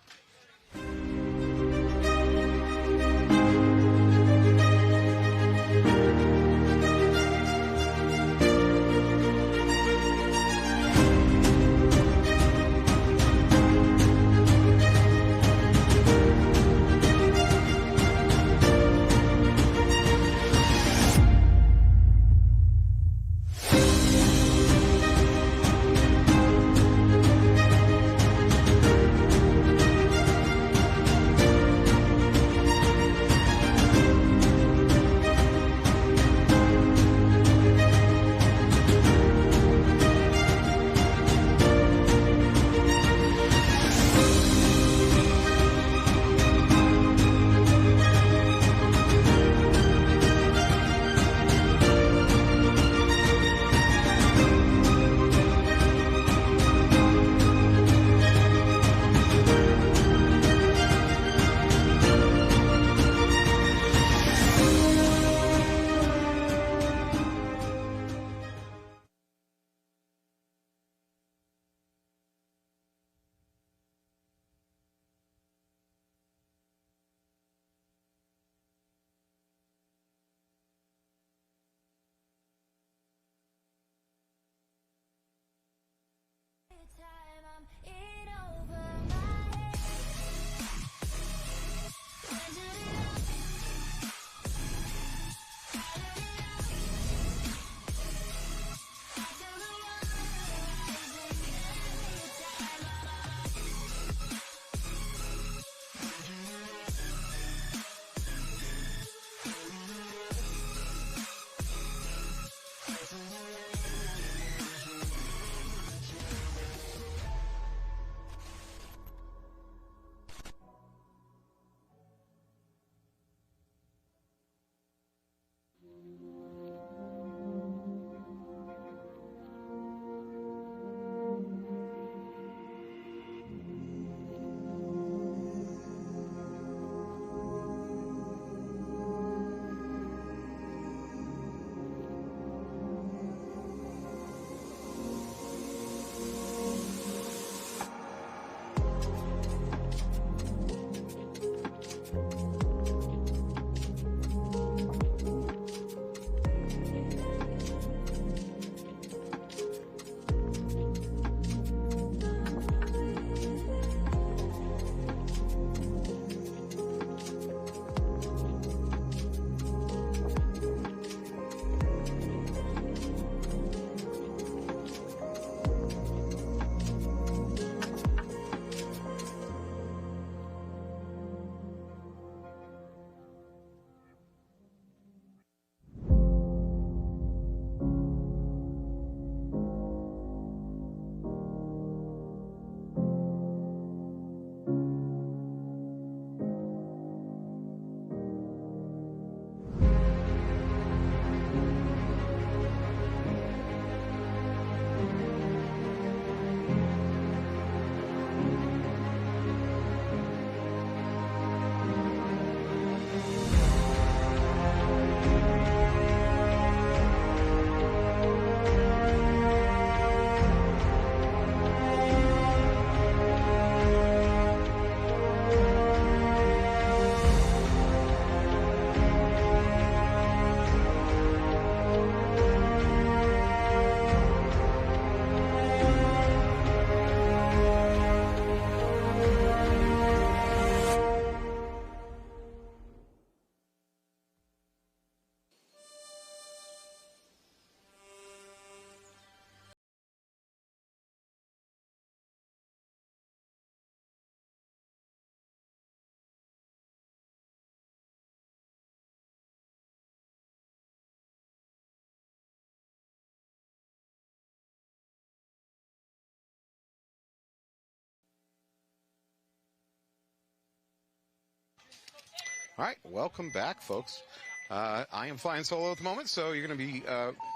All right, welcome back, folks. I am flying solo at the moment, so you're going to be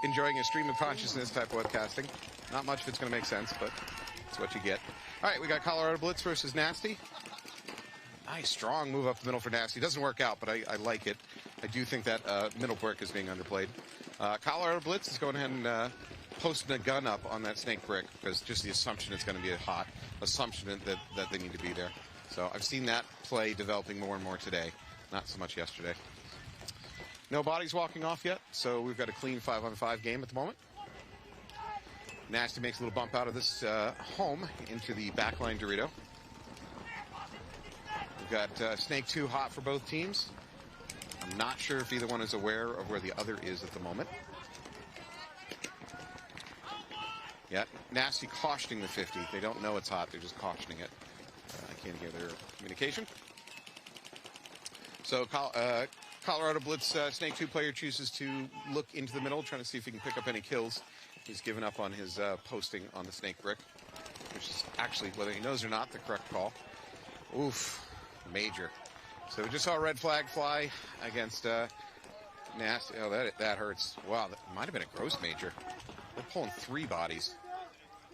enjoying a stream of consciousness type of webcasting. Not much of it's going to make sense, but it's what you get. All right, we got Colorado Blitz versus Nasty. Nice, strong move up the middle for Nasty. Doesn't work out, but I like it. I do think that middle brick is being underplayed. Colorado Blitz is going ahead and posting a gun up on that snake brick because just the assumption it's going to be a hot assumption that they need to be there. So I've seen that play developing more and more today. Not so much yesterday. No bodies walking off yet, so we've got a clean 5-on-5 game at the moment. Nasty makes a little bump out of this home into the backline Dorito. We've got Snake 2 hot for both teams. I'm not sure if either one is aware of where the other is at the moment. Yeah, Nasty cautioning the 50. They don't know it's hot, they're just cautioning it. I can't hear their communication. So Colorado Blitz Snake 2 player chooses to look into the middle, trying to see if he can pick up any kills. He's given up on his posting on the snake brick, which is actually, whether he knows or not, the correct call. Oof, major. So we just saw a red flag fly against Nasty. Oh, that hurts. Wow, that might have been a gross major. We're pulling 3 bodies.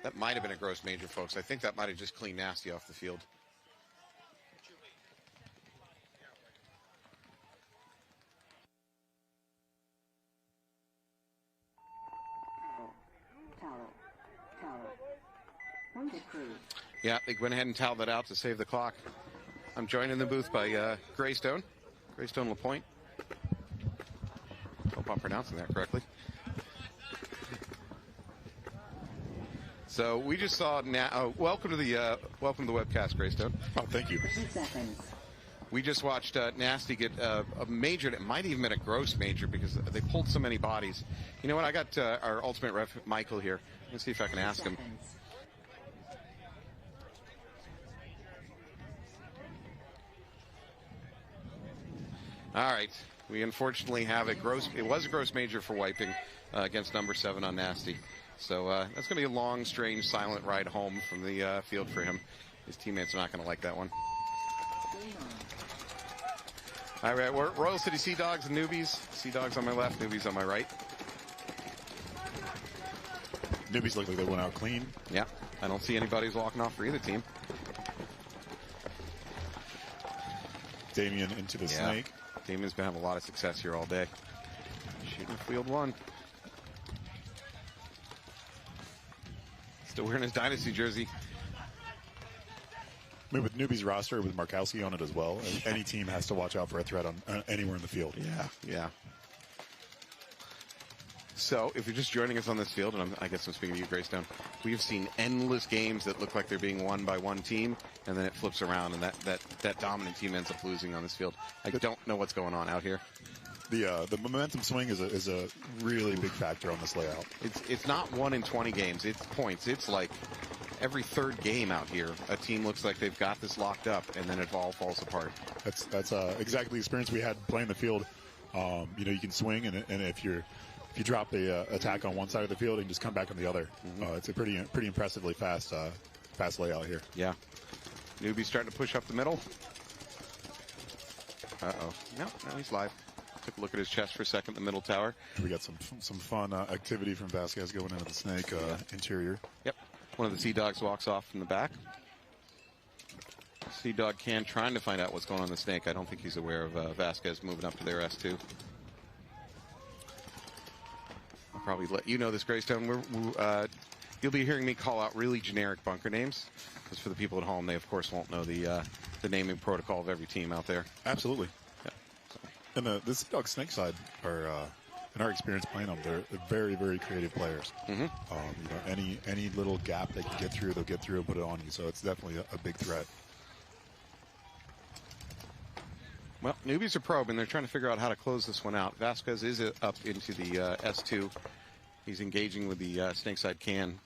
That might have been a gross major, folks. I think that might have just cleaned Nasty off the field. Yeah, they went ahead and toweled that out to save the clock. I'm joined in the booth by Greystone LaPointe. Hope I'm pronouncing that correctly. So we just saw welcome to the webcast, Greystone. Oh, thank you. We just watched Nasty get a major. It might even been a gross major because they pulled so many bodies. You know what? I got our ultimate ref, Michael, here. Let's see if I can ask him. All right. We unfortunately have it was a gross major for wiping against number 7 on Nasty. So that's going to be a long, strange, silent ride home from the field for him. His teammates are not going to like that one. All right, we're Royal City Sea Dogs and Newbies. Sea Dogs on my left, Newbies on my right. Newbies look like they went out clean. Yeah, I don't see anybody who's walking off for either team. Damien into the snake. Damien's been having a lot of success here all day. Shooting field 1. Still wearing his Dynasty jersey. I mean, with Newbie's roster, with Markowski on it as well, any team has to watch out for a threat on anywhere in the field. Yeah. So, if you're just joining us on this field, and I guess I'm speaking to you, Greystone, we've seen endless games that look like they're being won by one team, and then it flips around, and that dominant team ends up losing on this field. I don't know what's going on out here. The momentum swing is a really big factor on this layout. It's not 1 in 20 games. It's points. It's like every 3rd game out here, a team looks like they've got this locked up, and then it all falls apart. That's exactly the experience we had playing the field. You can swing, and if you drop the attack on one side of the field and just come back on the other, it's a pretty impressively fast layout here. Yeah. Newbie starting to push up the middle. Uh-oh. No, he's live. Took a look at his chest for a second, the middle tower. We got some fun activity from Vasquez going into the snake interior. Yep. One of the Sea Dogs walks off from the back. Sea Dog trying to find out what's going on in the snake. I don't think he's aware of Vasquez moving up to their S2. I'll probably let you know this, Greystone. You'll be hearing me call out really generic bunker names, because for the people at home, they of course won't know the naming protocol of every team out there. Absolutely. Yeah. And the Sea Dog snake side are, in our experience playing them, they're very, very creative players. Any little gap they can get through, they'll get through and put it on you. So it's definitely a big threat. Well, Newbies are probing. They're trying to figure out how to close this one out. Vasquez is up into the S2. He's engaging with the snakeside can.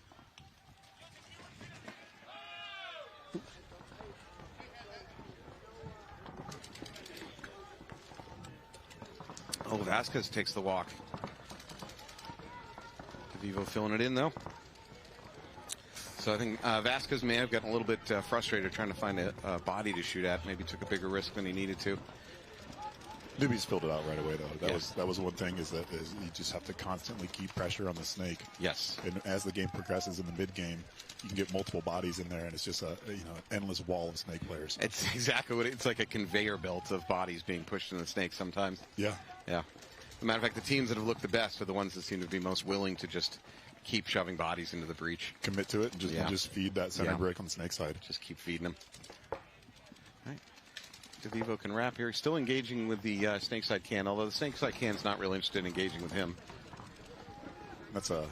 Oh, Vasquez takes the walk. DeVivo filling it in, though. So I think Vasquez may have gotten a little bit frustrated trying to find a body to shoot at. Maybe took a bigger risk than he needed to. Newbies filled it out right away, though. That was one thing is you just have to constantly keep pressure on the snake. Yes. And as the game progresses in the mid game, you can get multiple bodies in there, and it's just an endless wall of snake players. It's exactly what it's like, a conveyor belt of bodies being pushed in the snake sometimes. Yeah. Yeah. As a matter of fact, the teams that have looked the best are the ones that seem to be most willing to just keep shoving bodies into the breach. Commit to it and just feed that center brick on the snake side. Just keep feeding them. All right. DeVivo can wrap here. He's still engaging with the snake side can, although the snake side can's not really interested in engaging with him. That's a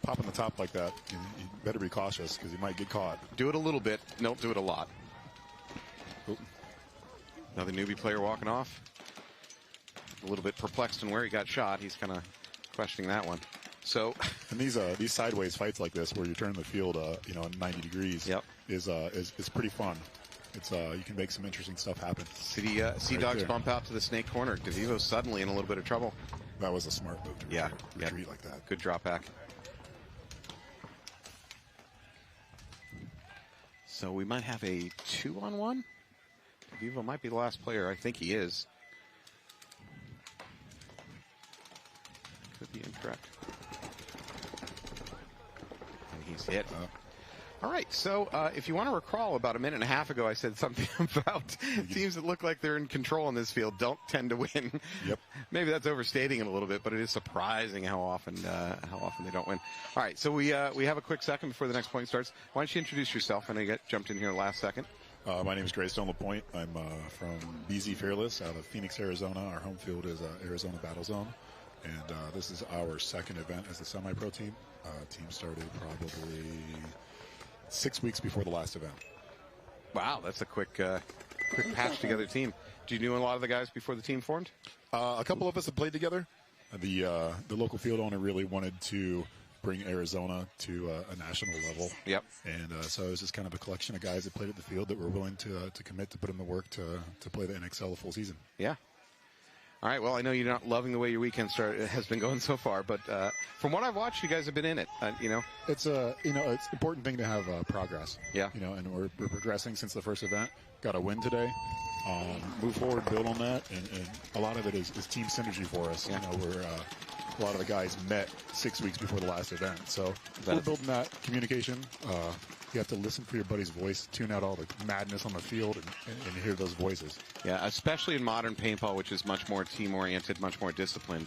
pop on the top like that. You better be cautious because you might get caught. Do it a little bit. Don't do it a lot. Oop. Another newbie player walking off. A little bit perplexed on where he got shot. He's kind of questioning that one. So, and these sideways fights like this, where you turn the field, 90 degrees, is pretty fun. It's you can make some interesting stuff happen. See Dogs bump out to the snake corner. DeVivo's suddenly in a little bit of trouble. That was a smart move. To retreat like that. Good drop back. So we might have a 2-on-1. DeVivo might be the last player. I think he is. Could be incorrect. And he's hit. All right, so if you want to recall, about a minute and a half ago, I said something about teams that look like they're in control in this field don't tend to win. Yep. Maybe that's overstating it a little bit, but it is surprising how often they don't win. All right, so we have a quick second before the next point starts. Why don't you introduce yourself? I know you jumped in here last second. My name is Greystone LaPointe. I'm from BZ Fearless out of Phoenix, Arizona. Our home field is Arizona Battle Zone. And this is our second event as a semi-pro team. Team started probably 6 weeks before the last event. Wow, that's a quick patch together team. Do you know a lot of the guys before the team formed? A couple of us have played together. The local field owner really wanted to bring Arizona to a national level. Yep. And so it was just kind of a collection of guys that played at the field that were willing to commit to put in the work to play the NXL a full season. Yeah. All right, well, I know you're not loving the way your weekend has been going so far, but from what I've watched, you guys have been in it. It's it's an important thing to have progress. Yeah. And we're progressing since the first event. Got a win today. Move forward, build on that, and a lot of it is team synergy for us. Yeah. We're a lot of the guys met 6 weeks before the last event, so we're building that communication. You have to listen for your buddy's voice, tune out all the madness on the field, and hear those voices. Yeah, especially in modern paintball, which is much more team-oriented, much more disciplined.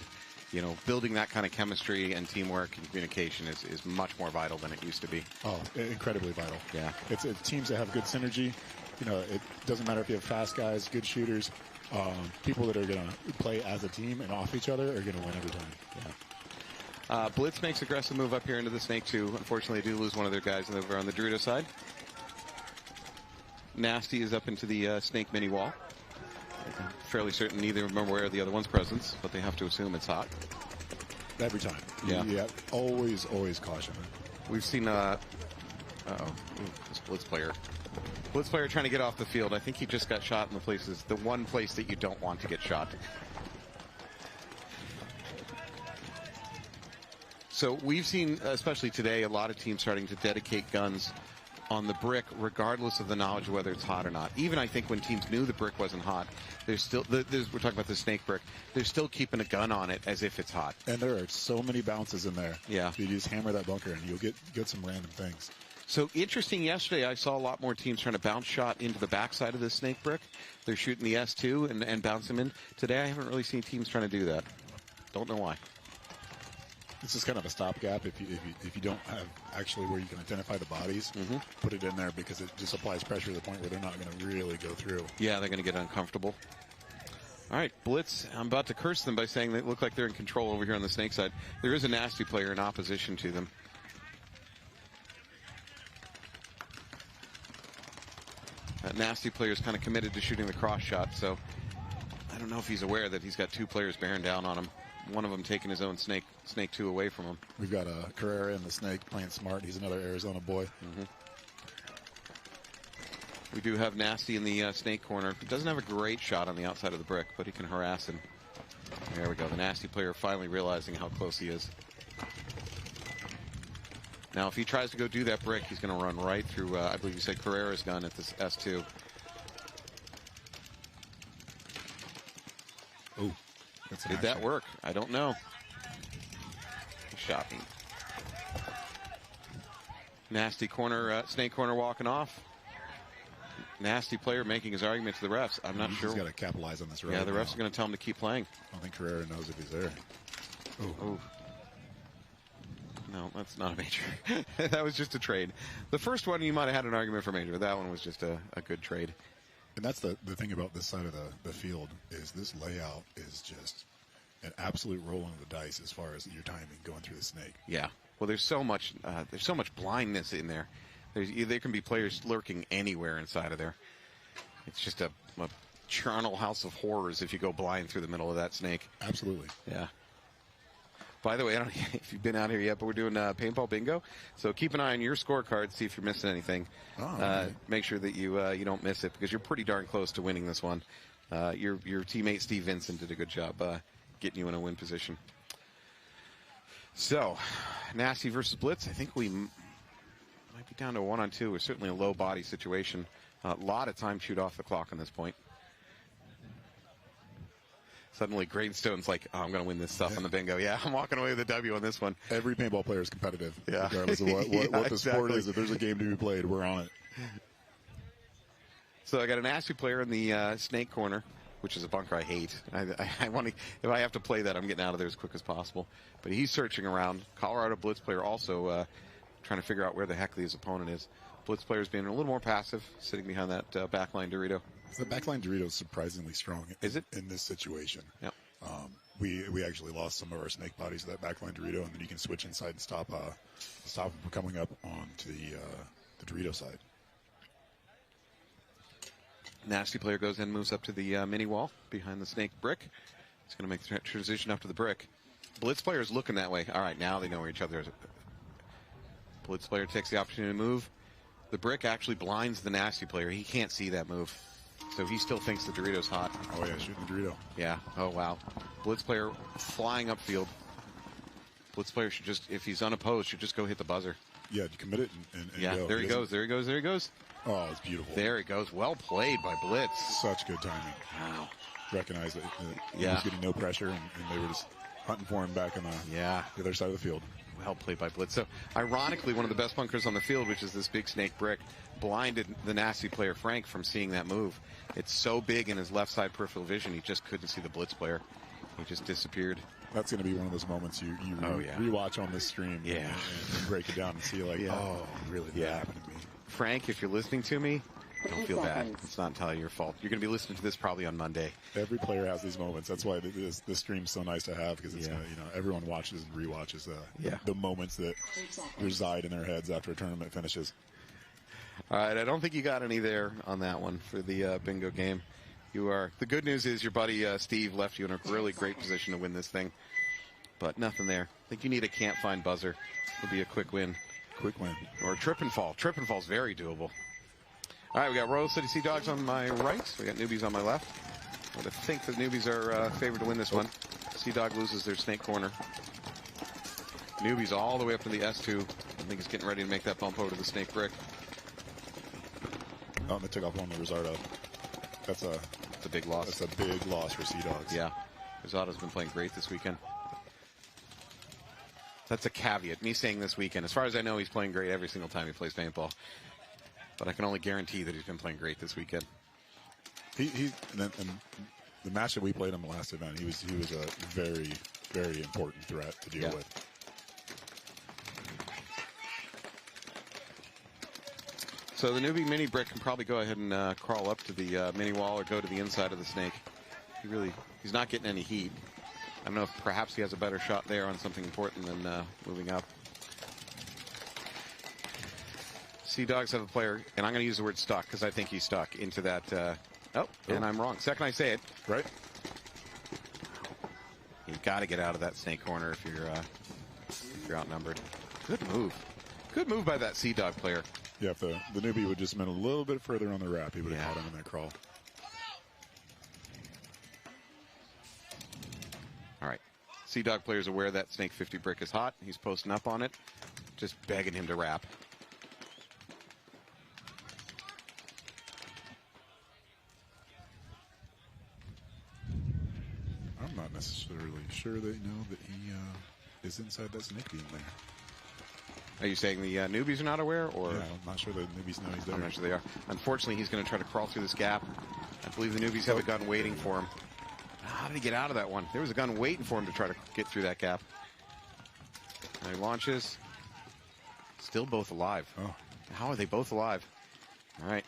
Building that kind of chemistry and teamwork and communication is much more vital than it used to be. Oh, incredibly vital. Yeah. It's teams that have good synergy. It doesn't matter if you have fast guys, good shooters, people that are going to play as a team and off each other are going to win every time. Yeah. Blitz makes aggressive move up here into the Snake 2. Unfortunately, they do lose one of their guys over on the Druida side. Nasty is up into the Snake mini wall. I'm fairly certain neither of them are aware of the other one's presence, but they have to assume it's hot. Every time. Yeah. Always caution. We've seen, this Blitz player. Blitz player trying to get off the field. I think he just got shot in the one place that you don't want to get shot. So we've seen, especially today, a lot of teams starting to dedicate guns on the brick, regardless of the knowledge of whether it's hot or not. Even I think when teams knew the brick wasn't hot, we're talking about the snake brick, they're still keeping a gun on it as if it's hot. And there are so many bounces in there. Yeah. You just hammer that bunker and you'll get some random things. So interesting, yesterday I saw a lot more teams trying to bounce shot into the backside of the snake brick. They're shooting the S2 and bounce them in. Today I haven't really seen teams trying to do that. Don't know why. This is kind of a stopgap if you don't have actually where you can identify the bodies. Put it in there because it just applies pressure to the point where they're not going to really go through. Yeah, they're going to get uncomfortable. All right, Blitz, I'm about to curse them by saying they look like they're in control over here on the snake side. There is a nasty player in opposition to them. That nasty player is kind of committed to shooting the cross shot, so I don't know if he's aware that he's got two players bearing down on him. One of them taking his own snake 2 away from him. We've got Carrera in the snake playing smart. He's another Arizona boy. We do have Nasty in the snake corner. He doesn't have a great shot on the outside of the brick, but he can harass him. There we go. The Nasty player finally realizing how close he is. Now, if he tries to go do that brick, he's going to run right through, I believe you said Carrera's gun at this S2. Oh, that's did that work? I don't know. Shocking. Nasty corner, snake corner walking off. Nasty player making his argument to the refs. I'm not sure. He's got to capitalize on this. Yeah, the refs are going to tell him to keep playing. I don't think Carrera knows if he's there. Oh. No, that's not a major. That was just a trade. The first one you might have had an argument for major. That one was just a good trade. And that's the thing about this side of the field is this layout is just an absolute rolling of the dice as far as your timing going through the snake. Yeah. Well, there's so much blindness in there. There can be players lurking anywhere inside of there. It's just a charnel house of horrors if you go blind through the middle of that snake. Absolutely. Yeah. By the way, I don't know if you've been out here yet, but we're doing paintball bingo. So keep an eye on your scorecard, see if you're missing anything. Okay. Make sure that you don't miss it because you're pretty darn close to winning this one. Your teammate Steve Vincent did a good job getting you in a win position. So, Nasty versus Blitz. I think we might be down to 1-on-2. We're certainly a low body situation. A lot of time chewed off the clock on this point. Suddenly, Gradestone's like, oh, I'm going to win this stuff on the bingo. Yeah, I'm walking away with a W on this one. Every paintball player is competitive, yeah. regardless of what the sport is. If there's a game to be played, we're on it. So I got a Nasty player in the snake corner, which is a bunker I hate. I want to, if I have to play that, I'm getting out of there as quick as possible. But he's searching around. Colorado Blitz player also trying to figure out where the heck his opponent is. Blitz player's being a little more passive, sitting behind that backline Dorito. The backline Dorito is surprisingly strong. Is it? In this situation? Yep. We actually lost some of our snake bodies to that backline Dorito, and then you can switch inside and stop them from coming up onto the Dorito side. Nasty player goes in, moves up to the mini wall behind the snake brick. He's going to make the transition up to the brick. Blitz player is looking that way. All right, now they know where each other is. Blitz player takes the opportunity to move. The brick actually blinds the Nasty player. He can't see that move. So he still thinks the Dorito's hot. Oh, yeah, shooting the Dorito. Yeah. Oh, wow. Blitz player flying upfield. Blitz player should just, if he's unopposed, should just go hit the buzzer. Yeah, commit it and yeah, go. There he goes. There he goes. There he goes. Oh, it's beautiful. There he goes. Well played by Blitz. Such good timing. Wow. Recognize that he was getting no pressure, and they were just hunting for him back on the other side of the field. Well played by Blitz. So, ironically, one of the best bunkers on the field, which is this big snake brick, blinded the Nasty player, Frank, from seeing that move. It's so big in his left side peripheral vision, he just couldn't see the Blitz player. He just disappeared. That's going to be one of those moments you rewatch on this stream and break it down and see, like, oh, really, that happened to me. Frank, if you're listening to me, don't feel bad. It's not entirely your fault. You're going to be listening to this probably on Monday. Every player has these moments. That's why this stream's so nice to have, because it's everyone watches and rewatches the moments that reside in their heads after a tournament finishes. All right, I don't think you got any there on that one for the bingo game. The good news is your buddy Steve left you in a really great position to win this thing, but nothing there. I think you need a can't find buzzer. It'll be a quick win. Quick win. Or a trip and fall. Trip and fall's very doable. All right, we got Royal City Sea Dogs on my right. We got Newbies on my left. I would think the Newbies are favored to win this one. Sea Dog loses their snake corner. Newbies all the way up to the S2. I think he's getting ready to make that bump over to the snake brick. Oh, they took off one of the Rosardo. That's a big loss. That's a big loss for Sea Dogs. Yeah. Rosardo's been playing great this weekend. That's a caveat. Me saying this weekend. As far as I know, he's playing great every single time he plays paintball. But I can only guarantee that he's been playing great this weekend. And the match that we played on the last event, he was a very, very important threat to deal with. So the newbie mini brick can probably go ahead and crawl up to the mini wall or go to the inside of the snake. He's not getting any heat. I don't know if perhaps he has a better shot there on something important than moving up. Sea Dogs have a player, and I'm going to use the word stuck because I think he's stuck into that. And I'm wrong. Second I say it. Right. You've got to get out of that snake corner if you're outnumbered. Good move. Good move by that Sea Dog player. Yeah, if the newbie would just been a little bit further on the wrap, he would have caught him in that crawl. All right. Sea Dog player's aware that Snake 50 brick is hot. He's posting up on it. Just begging him to wrap. I'm not necessarily sure that that he is inside that snake beam there. Are you saying the newbies are not aware, or? Yeah, I'm not sure the newbies know he's there. I'm not sure they are. Unfortunately, he's going to try to crawl through this gap. I believe the newbies have a gun waiting for him. How did he get out of that one? There was a gun waiting for him to try to get through that gap. Now he launches. Still both alive. Oh. How are they both alive? All right.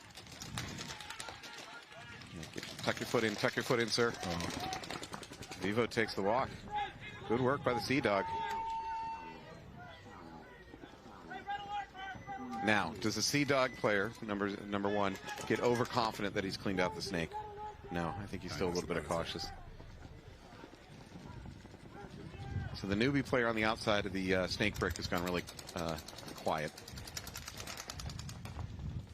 Tuck your foot in, sir. Oh. Vivo takes the walk. Good work by the Sea Dog. Now, does the Sea Dog player, number one, get overconfident that he's cleaned out the snake? No, I think he's still a little bit cautious. So the newbie player on the outside of the snake brick has gone really quiet.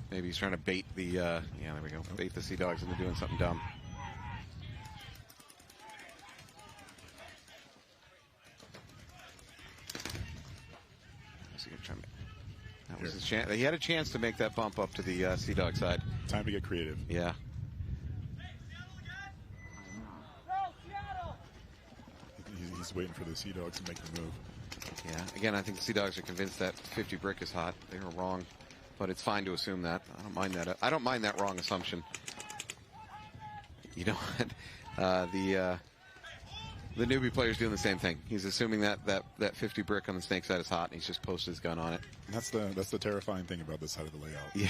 Maybe he's trying to bait the, yeah, there we go, bait the Sea Dogs into doing something dumb. That was his chance. He had a chance to make that bump up to the Sea Dog side. Time to get creative. Yeah. He's waiting for the Sea Dogs to make the move. Yeah. Again, I think the Sea Dogs are convinced that 50 brick is hot. They were wrong, but it's fine to assume that. I don't mind that. I don't mind that wrong assumption. You know what? The newbie player's doing the same thing. He's assuming that 50 brick on the snake side is hot, and he's just posted his gun on it. And that's the terrifying thing about this side of the layout. Yeah.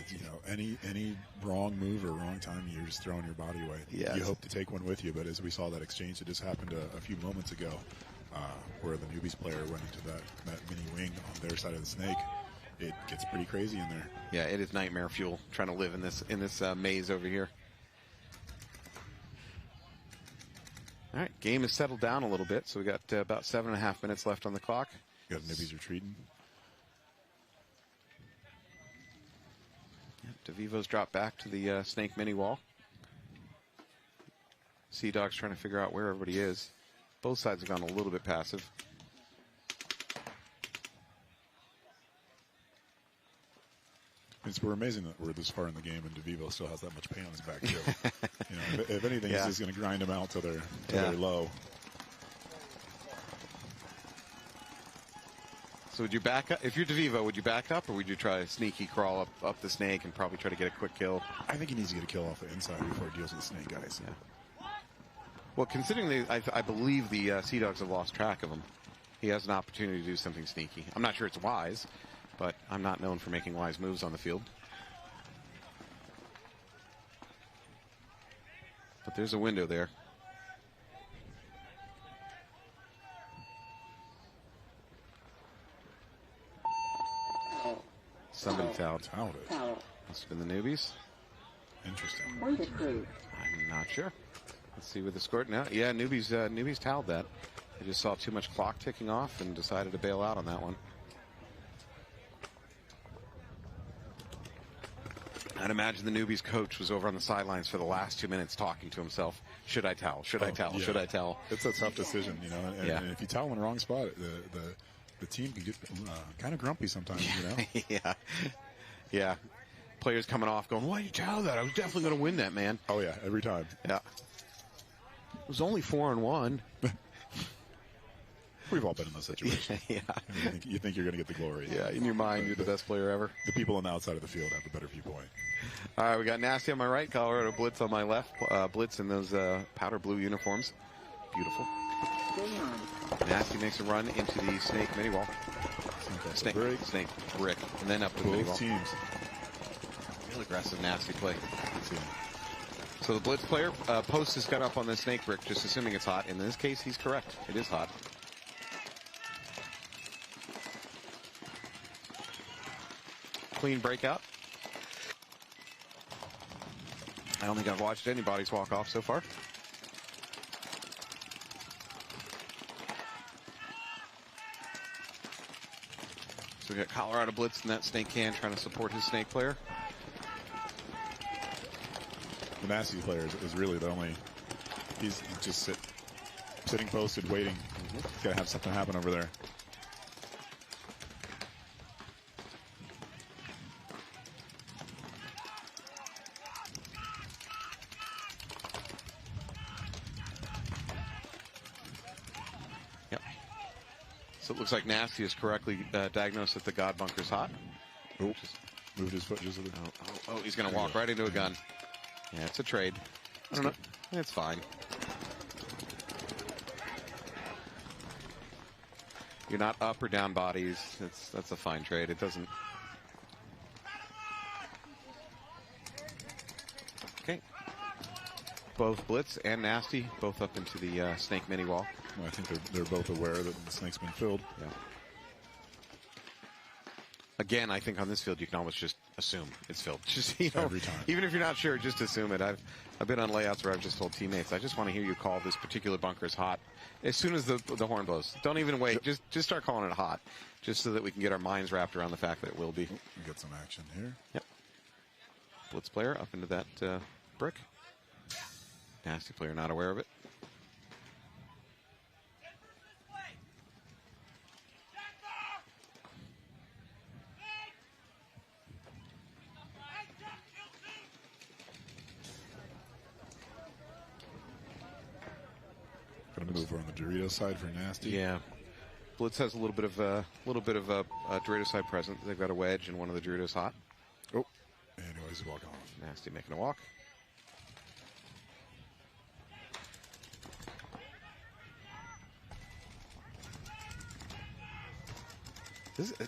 You know, any wrong move or wrong time, you're just throwing your body away. Yes. You hope to take one with you, but as we saw that exchange that just happened a few moments ago, where the newbies player went into that mini wing on their side of the snake, it gets pretty crazy in there. Yeah, it is nightmare fuel trying to live in this maze over here. All right, game has settled down a little bit, so we got about 7.5 minutes left on the clock. You got newbies retreating. Yep, DeVivo's dropped back to the snake mini wall. Sea Dog's trying to figure out where everybody is. Both sides have gone a little bit passive. We're amazing that we're this far in the game and DeVivo still has that much pain on his back too. You know, if anything, Yeah. he's just going to grind them out till they're low. So would you back up? If you're DeVivo, would you back up, or would you try a sneaky crawl up the snake and probably try to get a quick kill? I think he needs to get a kill off the inside before he deals with the snake guys. Yeah. Well, considering I believe the Sea Dogs have lost track of him, he has an opportunity to do something sneaky. I'm not sure it's wise, but I'm not known for making wise moves on the field. But there's a window there. Somebody fouled. Must have been the newbies. Interesting. I'm not sure. Let's see with the score now. Yeah, newbies toweled that. They just saw too much clock ticking off and decided to bail out on that one. I'd imagine the newbies coach was over on the sidelines for the last 2 minutes talking to himself. Should I towel? Should I towel? Yeah. Should I towel? It's a tough decision, you know. And, Yeah. and if you towel in the wrong spot, the team can get kind of grumpy sometimes, you know. Yeah. Yeah. Players coming off going, why did you towel that? I was definitely going to win that, man. Oh, yeah, every time. Yeah. It was only 4-1. We've all been in those situations. Yeah. You think you're going to get the glory. Yeah, in your mind, you're the best player ever. The people on the outside of the field have the better viewpoint. All right, we got Nasty on my right, Colorado Blitz on my left. Blitz in those powder blue uniforms. Beautiful. Nasty makes a run into the snake mini wall. Snake brick, and then up to the mini wall. Both teams. Real aggressive, Nasty play. So the Blitz player posts his gun up on the snake brick, just assuming it's hot. In this case, he's correct. It is hot. Clean breakout. I don't think I've watched any bodies walk off so far. So we got Colorado Blitz in that snake can trying to support his snake player. The Nasty player is really the only. He's just sitting posted, waiting. He's got to have something happen over there. So it looks like Nasty is correctly diagnosed that the God bunker's hot. Oh, moved his foot just a little. Oh, he's going to walk right into a gun. Yeah, it's a trade. I don't know. It's fine. You're not up or down bodies. That's a fine trade. It doesn't. Okay. Both Blitz and Nasty both up into the snake mini wall. Well, I think they're both aware that the snake's been filled. Yeah. Again, I think on this field you can almost just assume it's filled. Just every time. Even if you're not sure, just assume it. I've been on layouts where I've just told teammates, I just want to hear you call this particular bunker is hot as soon as the horn blows. Don't even wait. Just start calling it hot, just so that we can get our minds wrapped around the fact that it will be. We get some action here. Yep. Blitz player up into that brick. Nasty player not aware of it. Gonna move over on the Dorito side for Nasty. Yeah. Blitz has a little bit of a Dorito side present. They've got a wedge and one of the Doritos hot. Oh, anyways, he's walking off. Nasty making a walk.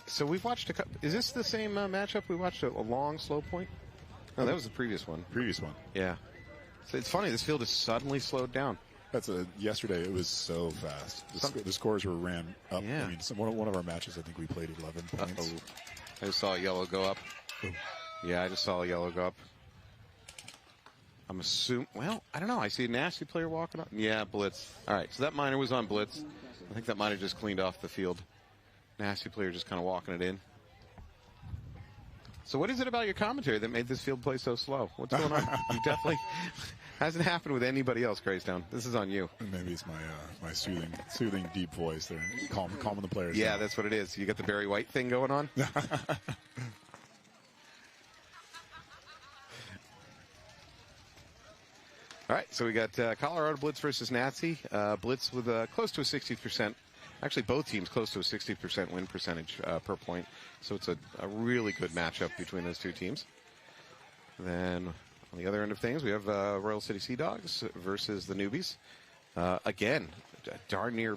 So we've watched is this the same matchup? We watched a long slow point? No, that was the previous one. Previous one. Yeah. So it's funny, this field is suddenly slowed down. Yesterday it was so fast. The scores were ran up. Yeah. I mean, one of our matches, I think we played 11 points. I just saw a yellow go up. Oh. Yeah, I just saw a yellow go up. I'm assuming, well, I don't know. I see a Nasty player walking up. Yeah, Blitz. All right, so that miner was on Blitz. I think that miner just cleaned off the field. Nasty player just kind of walking it in. So what is it about your commentary that made this field play so slow? What's going on? You definitely hasn't happened with anybody else, Greystown. This is on you. Maybe it's my soothing deep voice there, calming the players. Yeah, down. that's what it is. You got the Barry White thing going on. All right, so we got Colorado Blitz versus Nazi. Blitz with close to a 60%. Actually, both teams close to a 60% win percentage per point. So it's a really good matchup between those two teams. Then on the other end of things, we have Royal City Sea Dogs versus the Newbies. Again, a darn near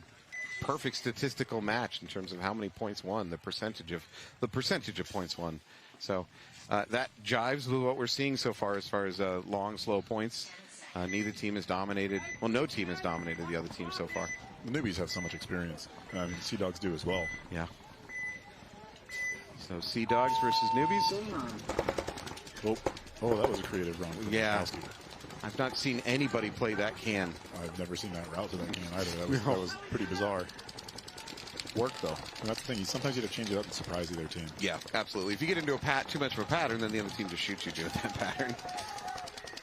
perfect statistical match in terms of how many points won, the percentage of points won. So that jives with what we're seeing so far as long, slow points. Neither team has dominated. Well, no team has dominated the other team so far. The Newbies have so much experience. I mean, Sea Dogs do as well. Yeah. So Sea Dogs versus Newbies. Oh, that was a creative run. Yeah. I've not seen anybody play that can. I've never seen that route to that can either. That was pretty bizarre. Worked though. And that's the thing. Sometimes you have to change it up and surprise the other team. Yeah, absolutely. If you get into too much of a pattern, then the other team just shoots you doing that pattern.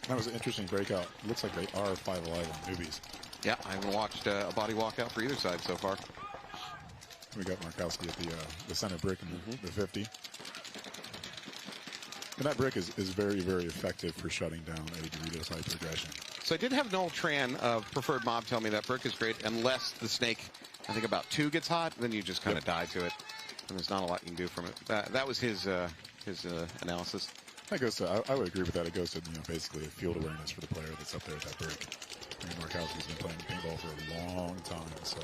That was an interesting breakout. It looks like they are 5 alive on Newbies. Yeah, I haven't watched a body walkout for either side so far. We got Markowski at the center brick in the 50. And that brick is very, very effective for shutting down a Dorito side progression. So I did have Noel Tran of Preferred Mob tell me that brick is great unless the snake, I think about 2 gets hot, then you just kind of die to it. And there's not a lot you can do from it. That was his analysis. That goes to, I would agree with that. It goes to, basically a field awareness for the player that's up there at that brick. I mean, Markowski's been playing paintball for a long time, so.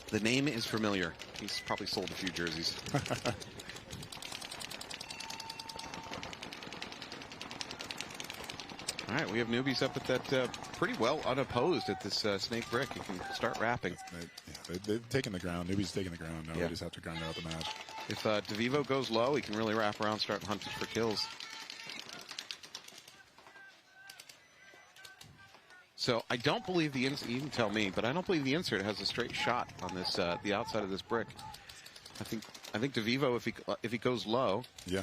The name is familiar. He's probably sold a few jerseys. All right, we have Newbies up at that pretty well unopposed at this snake brick. You can start wrapping. They've taken the ground. Newbies taking the ground. Now they just have to grind out the match. If DeVivo goes low, he can really wrap around, start hunting for kills. So I don't believe the insert, you can tell me, but I don't believe the insert has a straight shot on this the outside of this brick. I think DeVivo, if he goes low, can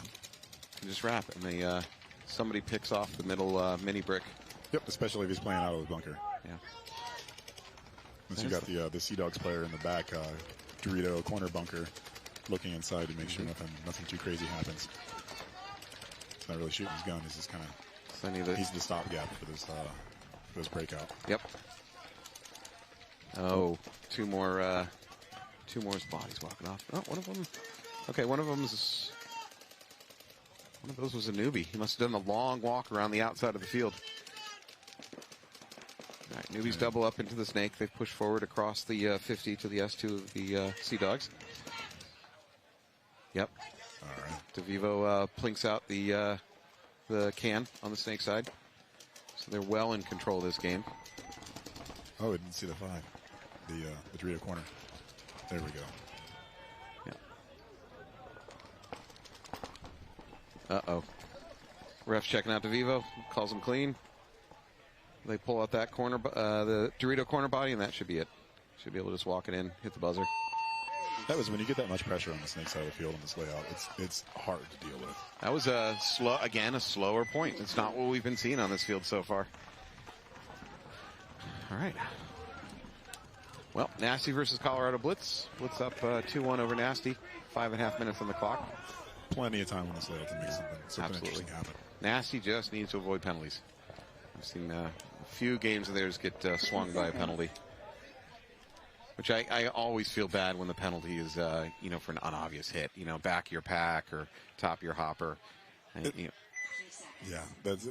just wrap it, and somebody picks off the middle mini brick. Yep, especially if he's playing out of the bunker. Yeah. Once you got the Sea Dogs player in the back, Dorito corner bunker, looking inside to make sure nothing too crazy happens. He's not really shooting his gun. He's just kind of he's the stopgap for this breakout. Yep. Oh, 2 more 2 more bodies walking off. Oh, one of them. Okay, one of those was a newbie. He must have done the long walk around the outside of the field. All right, newbies double up into the snake. They've pushed forward across the 50 to the S2 of the Sea Dogs. Yep. All right. DeVivo plinks out the can on the snake side. So they're well in control of this game. Oh, I didn't see the 5. The Dorito corner. There we go. Yeah. Uh-oh. Ref's checking out DeVivo. Calls him clean. They pull out that corner, the Dorito corner body, and that should be it. Should be able to just walk it in, hit the buzzer. That was when you get that much pressure on the snake side of the field in this layout. It's hard to deal with. That was a slower point. It's not what we've been seeing on this field so far. All right. Well, Nasty versus Colorado Blitz. Blitz up 2-1 over Nasty. 5.5 minutes on the clock. Plenty of time on this layout to make something interesting happen. Nasty just needs to avoid penalties. I've seen a few games of theirs get swung by a penalty. Which I always feel bad when the penalty is, for an unobvious hit. Back of your pack or top of your hopper. And, Yeah,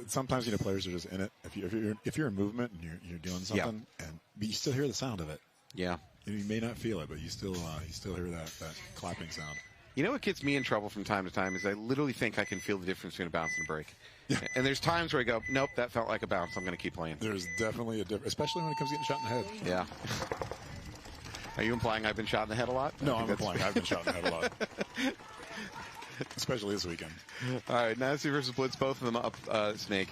sometimes players are just in it. If you're in movement and you're doing something, but you still hear the sound of it. Yeah, you may not feel it, but you still hear that clapping sound. You know what gets me in trouble from time to time is I literally think I can feel the difference between a bounce and a break. Yeah. And there's times where I go, nope, that felt like a bounce. I'm going to keep playing. There's definitely a difference, especially when it comes to getting shot in the head. Yeah. Are you implying I've been shot in the head a lot? No, I'm implying I've been shot in the head a lot. Especially this weekend. All right, Nasty versus Blitz, both of them up snake.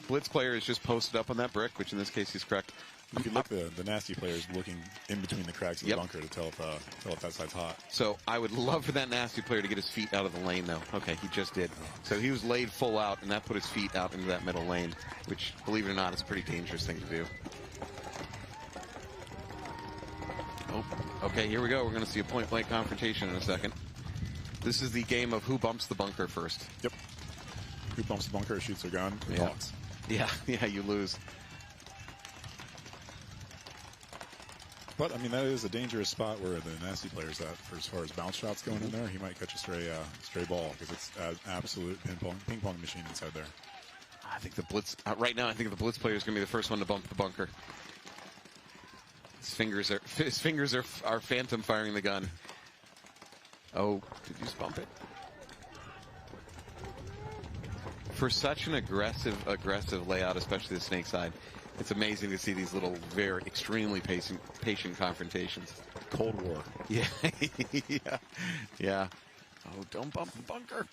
Blitz player is just posted up on that brick, which in this case he's correct. You can look, the Nasty player is looking in between the cracks of the bunker to tell if that side's hot. So I would love for that Nasty player to get his feet out of the lane, though. Okay, he just did. So he was laid full out, and that put his feet out into that middle lane, which, believe it or not, is a pretty dangerous thing to do. Oh, okay, here we go. We're going to see a point-blank confrontation in a second. This is the game of who bumps the bunker first. Yep. Who bumps the bunker, shoots their gun, who talks. Yeah, you lose. But, I mean, that is a dangerous spot where the Nasty player's at for as far as bounce shots going in there. He might catch a stray ball because it's an absolute ping pong machine inside there. I think the Blitz, right now, I think the Blitz player is going to be the first one to bump the bunker. His fingers are phantom firing the gun. Oh, did you just bump it? For such an aggressive layout, especially the snake side, it's amazing to see these little, very extremely patient confrontations. Cold War. Yeah, yeah. Oh, don't bump the bunker.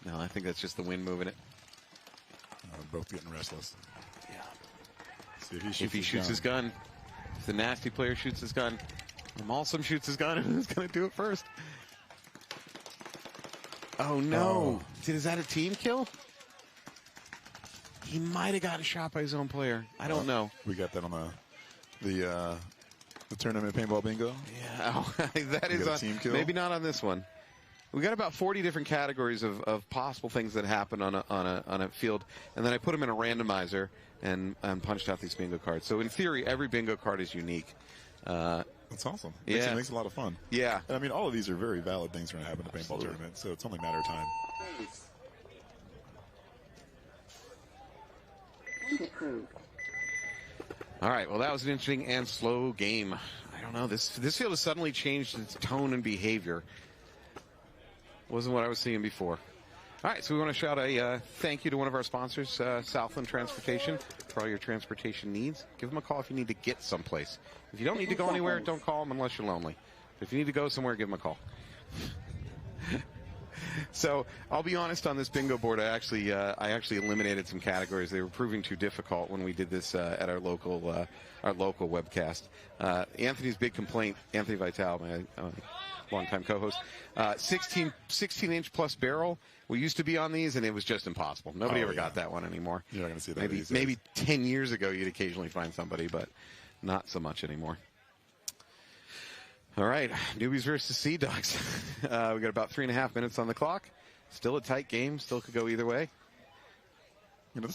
No, I think that's just the wind moving it. Both getting restless. Yeah. See if he shoots his gun. If the Nasty player shoots his gun, Malsum shoots his gun, who's going to do it first? Oh, no. Is that a team kill? He might have got a shot by his own player. I don't know. We got that on the tournament paintball bingo. Yeah, that is a team kill. Maybe not on this one. We got about 40 different categories of possible things that happen on a field, and then I put them in a randomizer and punched out these bingo cards. So in theory, every bingo card is unique. That's awesome. Yeah, it makes it a lot of fun. Yeah, and I mean, all of these are very valid things that are going to happen in a paintball tournament, so it's only a matter of time. All right, well, that was an interesting and slow game. I don't know. This field has suddenly changed its tone and behavior. Wasn't what I was seeing before. All right, so we want to shout a thank you to one of our sponsors, Southland Transportation, for all your transportation needs. Give them a call if you need to get someplace. If you don't need to go anywhere, don't call them unless you're lonely. But if you need to go somewhere, give them a call. So I'll be honest, on this bingo board, I actually eliminated some categories. They were proving too difficult when we did this at our local webcast. Anthony's big complaint, Anthony Vitale, my longtime co-host, 16-inch plus barrel. We used to be on these, and it was just impossible. Nobody ever got that one anymore. You're not going to see that. Maybe 10 years ago, you'd occasionally find somebody, but not so much anymore. All right, newbies versus Sea Dogs. We got about 3.5 minutes on the clock. Still a tight game. Still could go either way. You know,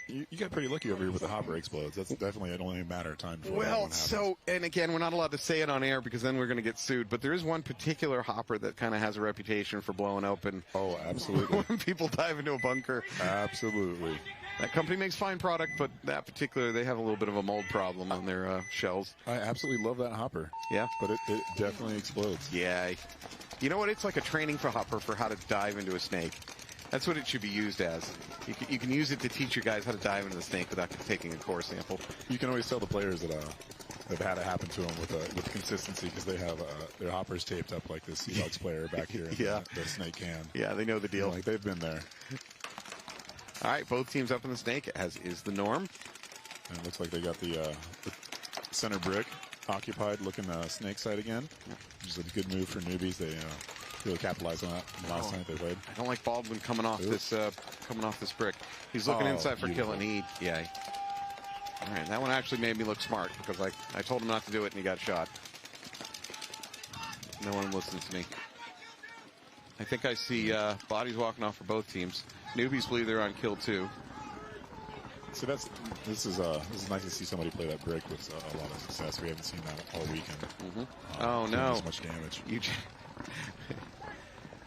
you got pretty lucky over here with the hopper explodes. That's definitely only a matter of time. Well, so, and again, we're not allowed to say it on air because then we're going to get sued, but there is one particular hopper that kind of has a reputation for blowing open. Oh, absolutely. When people dive into a bunker. Absolutely. That company makes fine product, but that particular, they have a little bit of a mold problem on their shells. I absolutely love that hopper. Yeah. But it definitely explodes. Yeah. You know what? It's like a training for hopper for how to dive into a snake. That's what it should be used as. You can use it to teach your guys how to dive into the snake without taking a core sample. You can always tell the players that have had it happen to them with consistency because they have their hoppers taped up like this Sea Dogs player back here in the snake can. Yeah, they know the deal. Like they've been there. All right, both teams up in the snake, as is the norm. And it looks like they got the center brick occupied, looking snake side again. Which is a good move for newbies. They really capitalized on that last night they played. I don't like Baldwin coming off this brick. He's looking inside for beautiful. kill, and yeah. All right, that one actually made me look smart because I told him not to do it, and he got shot. No one listens to me. I think I see bodies walking off for both teams. Newbies believe they're on kill 2. So this is nice to see somebody play that brick with a lot of success. We haven't seen that all weekend. Oh no! As much damage.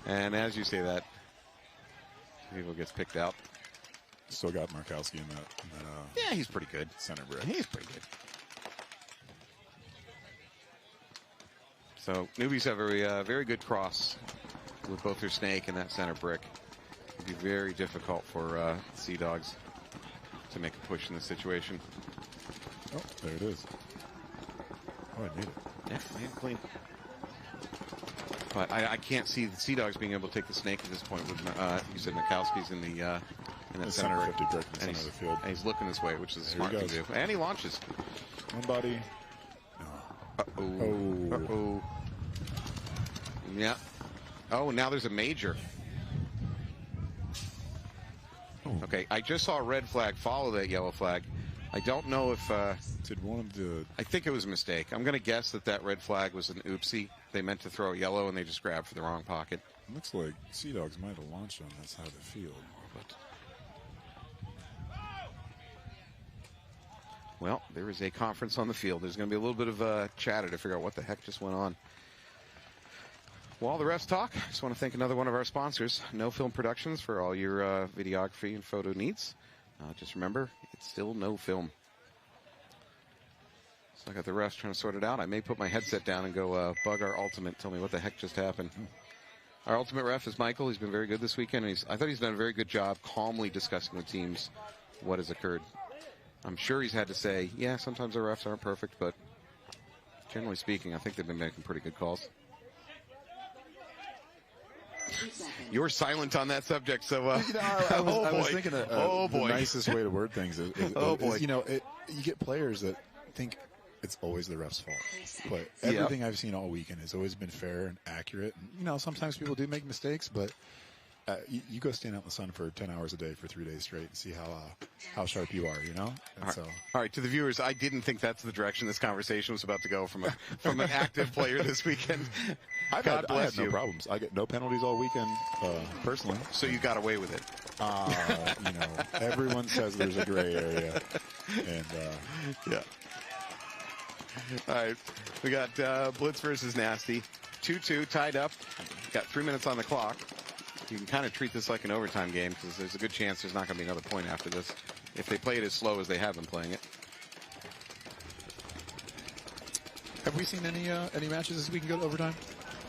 And as you say that, Eagle gets picked out. Still got Markowski in that. Yeah, he's pretty good. Center brick. He's pretty good. So newbies have a very good cross with both their snake and that center brick. It'd be very difficult for Sea Dogs to make a push in this situation. Oh, there it is. Oh, I made it. Yeah, made it clean. But I can't see the Sea Dogs being able to take the snake at this point. With you said Mikowski's in the center 50 brick in the center of the field. And he's looking this way, which is smart to do. And he launches. One body. Uh-oh. Yeah. Oh, now there's a major. Okay, I just saw a red flag follow that yellow flag. I don't know if... Did one of the... I think it was a mistake. I'm going to guess that red flag was an oopsie. They meant to throw yellow, and they just grabbed for the wrong pocket. Looks like Sea Dogs might have launched on that side of the field. But... Well, there is a conference on the field. There's going to be a little bit of chatter to figure out what the heck just went on. While the refs talk, I just want to thank another one of our sponsors, No Film Productions, for all your videography and photo needs. Just remember, it's still no film. So I got the refs trying to sort it out. I may put my headset down and go bug our ultimate, tell me what the heck just happened. Our ultimate ref is Michael. He's been very good this weekend. And I thought he's done a very good job calmly discussing with teams what has occurred. I'm sure he's had to say, yeah, sometimes our refs aren't perfect, but generally speaking, I think they've been making pretty good calls. You're silent on that subject, so I was thinking the nicest way to word things is you know, you get players that think it's always the ref's fault, but everything I've seen all weekend has always been fair and accurate. And, you know, sometimes people do make mistakes, but you go stand out in the sun for 10 hours a day for 3 days straight and see how sharp you are, you know? And all right, to the viewers, I didn't think that's the direction this conversation was about to go from an active player this weekend. God bless you. No problems. I get no penalties all weekend, personally. So you got away with it. You know, everyone says there's a gray area, and yeah. All right, we got Blitz versus Nasty, 2-2 tied up. Got 3 minutes on the clock. You can kind of treat this like an overtime game because there's a good chance there's not going to be another point after this if they play it as slow as they have been playing it. Have we seen any matches this week go to overtime?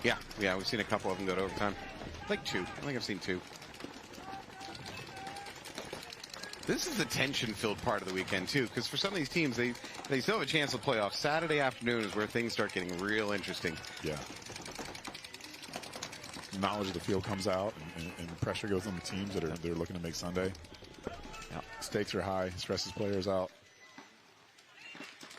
Yeah, we've seen a couple of them go to overtime. Like 2. I think I've seen 2. This is the tension-filled part of the weekend, too, because for some of these teams, they still have a chance to play off. Saturday afternoon is where things start getting real interesting. Yeah. Knowledge of the field comes out, and the pressure goes on the teams that they're looking to make Sunday. Yeah. Stakes are high, stresses players out.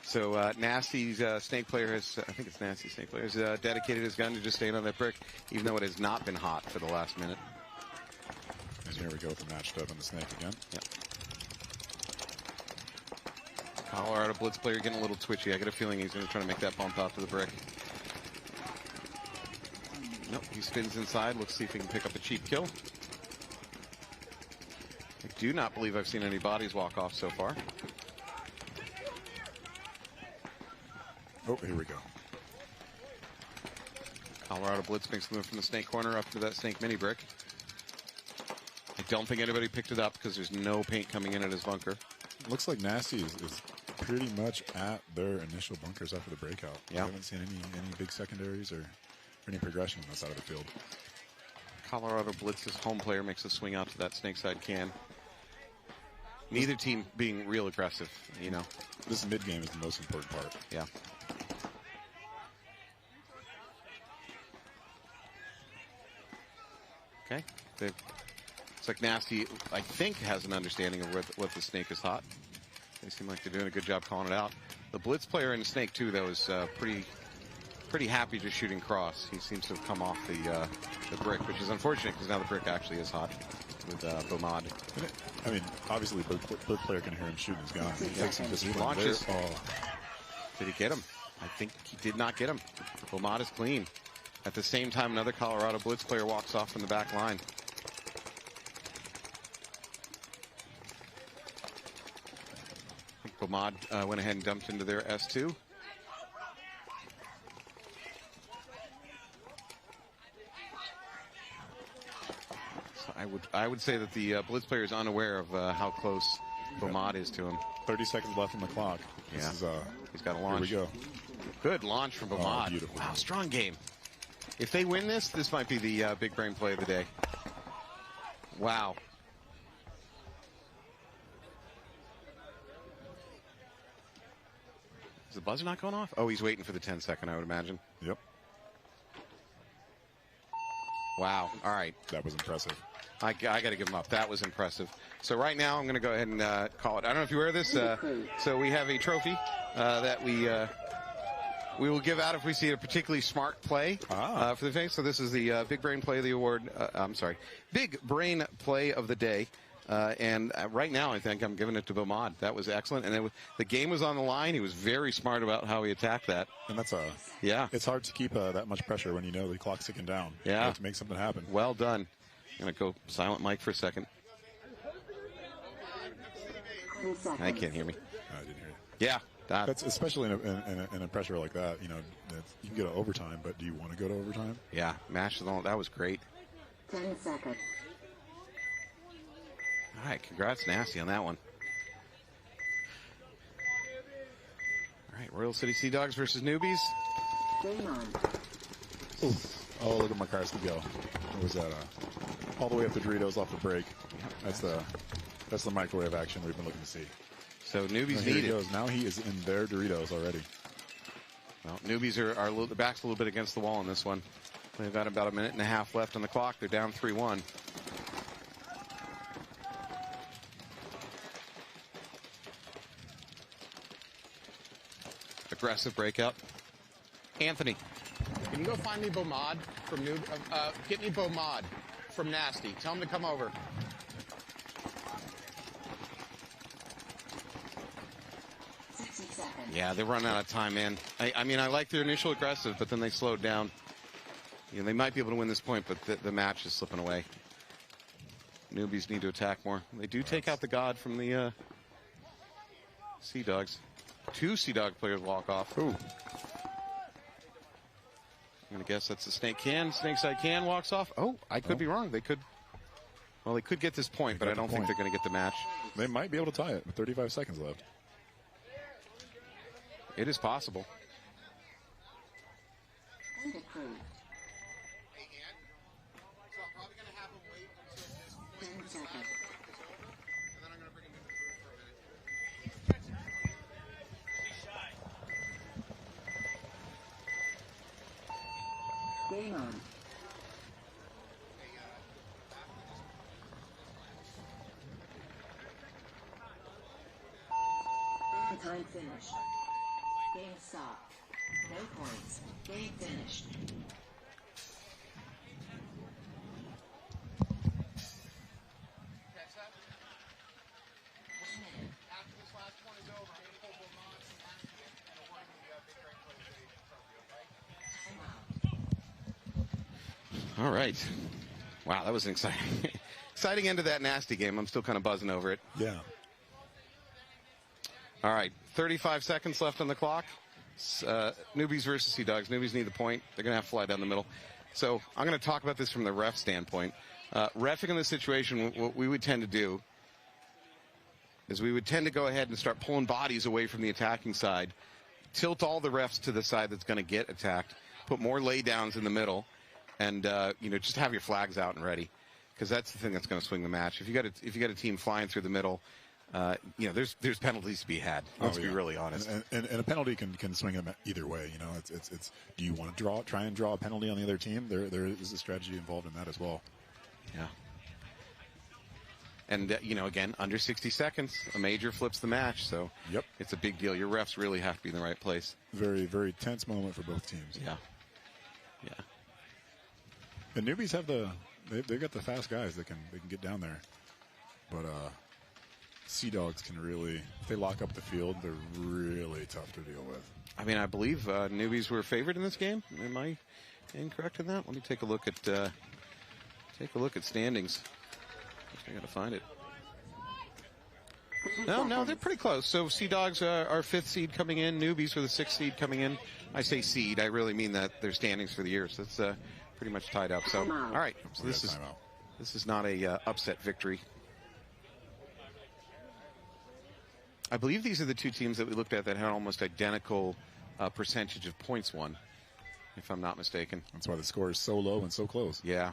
So Nasty's snake player has, I think it's Nasty's snake player, has dedicated his gun to just staying on that brick, even though it has not been hot for the last minute. And here we go with the matched up on the snake again. Yeah. Colorado Blitz player getting a little twitchy. I get a feeling he's going to try to make that bump out to the brick. Nope, he spins inside. Let's see if he can pick up a cheap kill. do not believe I've seen any bodies walk off so far. Oh, here we go. Colorado Blitz makes the move from the snake corner up to that snake mini brick. I don't think anybody picked it up because there's no paint coming in at his bunker. Looks like Nasty is pretty much at their initial bunkers after the breakout. Yeah. I haven't seen any big secondaries or any progression on that side of the field. Colorado Blitz's home player makes a swing out to that snake side can. Neither team being real aggressive, you know. This mid-game is the most important part. Yeah. Okay. It's like Nasty, I think, has an understanding of what the snake is hot. They seem like they're doing a good job calling it out. The Blitz player in the snake, too, though, is pretty happy just shooting cross. He seems to have come off the brick, which is unfortunate because now the brick actually is hot with Bomad. I mean, obviously, both player can hear him shooting his gun. He takes some discipline. He launches. There. Oh. Did he get him? I think he did not get him. Bomad is clean. At the same time, another Colorado Blitz player walks off from the back line. I think Bomad went ahead and dumped into their S2. So I would say that the Blitz player is unaware of how close Bomad is to him. 30 seconds left on the clock. Yeah. He's got a launch. Here we go. Good launch from Bomad. Oh, beautiful. Wow, strong game. If they win this might be the big brain play of the day. Wow. Is the buzzer not going off? Oh, he's waiting for the 10-second, I would imagine. Yep. Wow. All right. That was impressive. I got to give him up. That was impressive. So right now, I'm going to go ahead and call it. I don't know if you wear this. So we have a trophy that we will give out if we see a particularly smart play for the face. So this is the Big Brain Play of the Award. I'm sorry, Big Brain Play of the Day. And right now, I think I'm giving it to Bomad. That was excellent. And the game was on the line. He was very smart about how he attacked that. And that's yeah. It's hard to keep that much pressure when you know the clock's ticking down. Yeah. You have to make something happen. Well done. I'm going to go silent mic for a second. I can't hear me. I didn't hear you. Yeah. That's especially in a pressure like that. You know, you can go to overtime, but do you want to go to overtime? Yeah. Mash that was great. 10 seconds. All right, congrats, Nasty, on that one. All right, Royal City Sea Dogs versus Newbies. Game on. Ooh. Oh, look at McCarthy go. What was that? All the way up the Doritos off the break. That's the microwave action we've been looking to see. So Newbies here need he it. goes. Now he is in their Doritos already. Well, Newbies are the back's a little bit against the wall in this one. They've got about a minute and a half left on the clock. They're down 3-1. Aggressive breakout. Anthony. Can you go find me Bomad from get me Bomad from Nasty. Tell him to come over. Yeah, they're running out of time, man. I mean, I like their initial aggressive, but then they slowed down. You know, they might be able to win this point, but the match is slipping away. Newbies need to attack more. They do take out the God from the Sea Dogs. 2 Sea Dog players walk off. Ooh. I'm going to guess that's the Snake Can. Snake Side Can walks off. Oh, I could be wrong. They could get this point, but I don't think they're going to get the match. They might be able to tie it with 35 seconds left. It is possible. Game on. Time finished. Game stopped. No points. Game finished. All right. Wow, that was exciting. Exciting end to that nasty game. I'm still kind of buzzing over it. Yeah. All right, 35 seconds left on the clock. Newbies versus Sea Dogs. Newbies need the point. They're going to have to fly down the middle. So I'm going to talk about this from the ref standpoint. Reffing in this situation, what we would tend to do is we would tend to go ahead and start pulling bodies away from the attacking side, tilt all the refs to the side that's going to get attacked, put more laydowns in the middle, and just have your flags out and ready, because that's the thing that's going to swing the match. If you got a team flying through the middle, there's penalties to be had. Let's be really honest. And a penalty can swing them either way. It's do you want to try and draw a penalty on the other team? There is a strategy involved in that as well. Yeah. And, again, under 60 seconds, a major flips the match. So it's a big deal. Your refs really have to be in the right place. Very, very tense moment for both teams. Yeah. The newbies have they've got the fast guys that can get down there. But Sea Dogs can really, if they lock up the field, they're really tough to deal with. I mean, I believe newbies were favored in this game. Am I incorrect in that? Let me take a look at standings. I got to find it. No, they're pretty close. So Sea Dogs are 5th seed coming in. Newbies were the 6th seed coming in. I say seed. I really mean that their standings for the year. So that's pretty much tied up. So all right. So this is not a upset victory. I believe these are the two teams that we looked at that had almost identical percentage of points won, if I'm not mistaken. That's why the score is so low and so close. Yeah.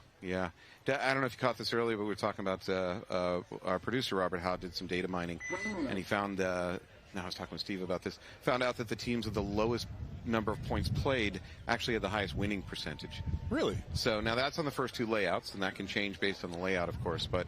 I don't know if you caught this earlier, but we were talking about our producer, Robert Howe, did some data mining, and he found, now I was talking with Steve about this, found out that the teams with the lowest number of points played actually had the highest winning percentage. Really? So now that's on the first two layouts, and that can change based on the layout, of course, but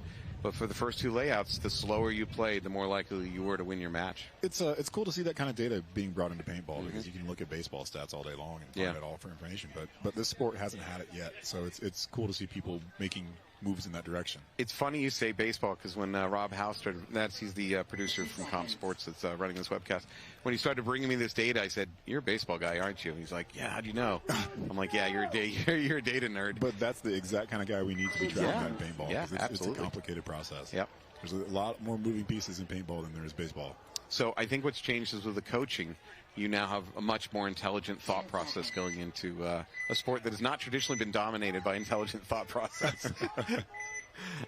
for the first two layouts, the slower you played, the more likely you were to win your match. It's cool to see that kind of data being brought into paintball, because you can look at baseball stats all day long and find it all for information. But this sport hasn't had it yet, so it's cool to see people making moves in that direction. It's funny you say baseball, because when Rob Howe started, he's the producer from Com Sports that's running this webcast. When he started bringing me this data, I said, "You're a baseball guy, aren't you?" And he's like, "Yeah, how do you know?" I'm like, "Yeah, you're a data nerd." But that's the exact kind of guy we need to be tracking in paintball. Yeah, it's a complicated process. Yep. There's a lot more moving pieces in paintball than there is baseball. So I think what's changed is with the coaching, you now have a much more intelligent thought process going into a sport that has not traditionally been dominated by intelligent thought process.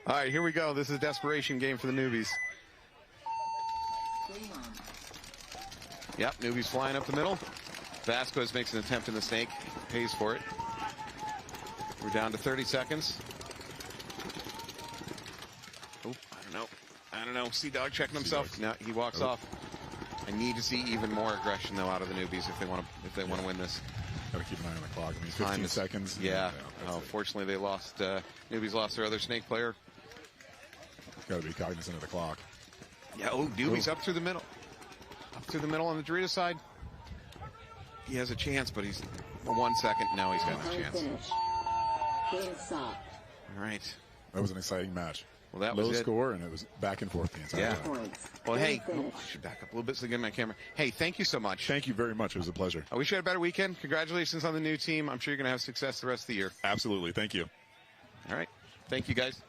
All right, here we go. This is a desperation game for the newbies. Yep, newbies flying up the middle. Vasquez makes an attempt in the snake, pays for it. We're down to 30 seconds. Oh, I don't know. Sea Dog checking himself. No, he walks off. I need to see even more aggression though out of the newbies if they want to win this. Got to keep an eye on the clock. I mean, 15 seconds. Yeah. Fortunately, they lost. Newbies lost their other snake player. Got to be cognizant of the clock. Yeah. Oh, newbies up through the middle. Up through the middle on the Dorito side. He has a chance, but he's 1 second. No, he's got no chance. All right. That was an exciting match. Well, that low was score, and it was back and forth the entire time. Well, hey, I should back up a little bit so I get my camera. Hey, thank you so much. Thank you very much. It was a pleasure. I wish you had a better weekend. Congratulations on the new team. I'm sure you're going to have success the rest of the year. Absolutely. Thank you. All right. Thank you, guys.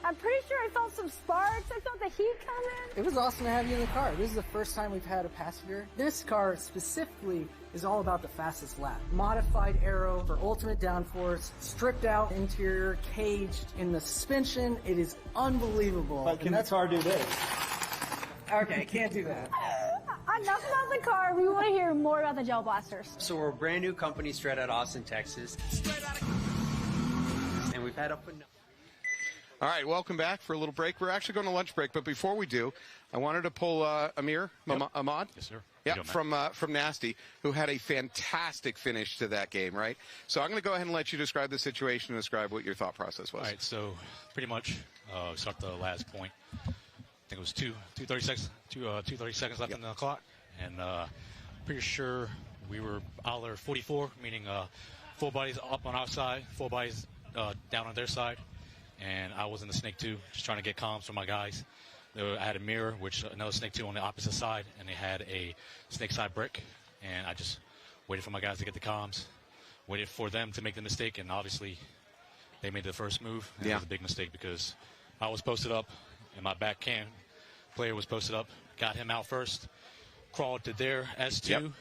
I'm pretty sure I felt some sparks. I felt the heat coming. It was awesome to have you in the car. This is the first time we've had a passenger. This car specifically is all about the fastest lap. Modified aero for ultimate downforce, stripped out interior, caged in the suspension. It is unbelievable. But can that car do this? Okay, can't do that. Enough about the car. We want to hear more about the Gel Blasters. So we're a brand new company straight out of Austin, Texas. And we've had up and All right, welcome back for a little break. We're actually going to lunch break, but before we do, I wanted to pull Amir Ahmad. Yes, sir. Yeah, from Nasty, who had a fantastic finish to that game, right? So I'm going to go ahead and let you describe the situation and describe what your thought process was. All right, so pretty much start the last point. I think it was 2:30 seconds left in the clock, and pretty sure we were Aller 44, meaning full bodies up on our side, full bodies down on their side, and I was in the Snake 2, just trying to get comms from my guys. I had a mirror, which another Snake 2 on the opposite side, and they had a Snake side brick, and I just waited for my guys to get the comms, waited for them to make the mistake, and obviously they made the first move. And It was a big mistake because I was posted up, and my backhand player was posted up, got him out first, crawled to their S2,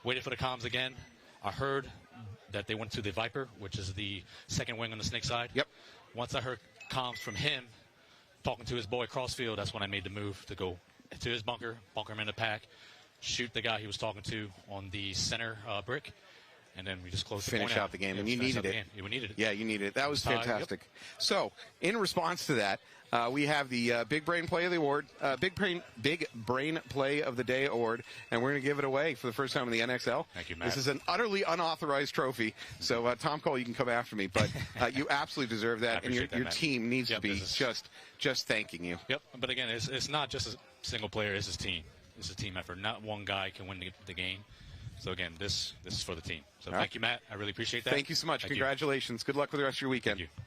waited for the comms again. I heard that they went to the Viper, which is the second wing on the Snake side. Once I heard comms from him, talking to his boy Crossfield, that's when I made the move to go to his bunker him in the pack, shoot the guy he was talking to on the center brick, and then we just closed the Finish point out the game, and you needed it. We needed it. Yeah, you needed it. That was fantastic. So, in response to that, we have the Big Brain Play of the Award, Big Brain Play of the Day Award, and we're going to give it away for the first time in the NXL. Thank you, Matt. This is an utterly unauthorized trophy, so Tom Cole, you can come after me, but you absolutely deserve that, and your team needs to be just thanking you. Yep, but again, it's not just a single player, it's his team. It's a team effort. Not one guy can win the game. So again, this is for the team. So thank you, Matt. I really appreciate that. Thank you so much. Congratulations. Good luck with the rest of your weekend. Thank you.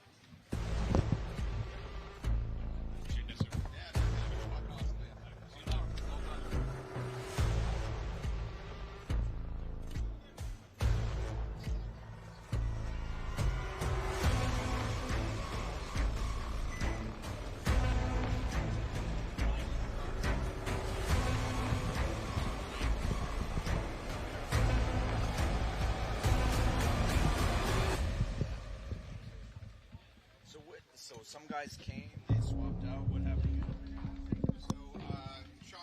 So some guys came, they swapped out. What happened? So Sean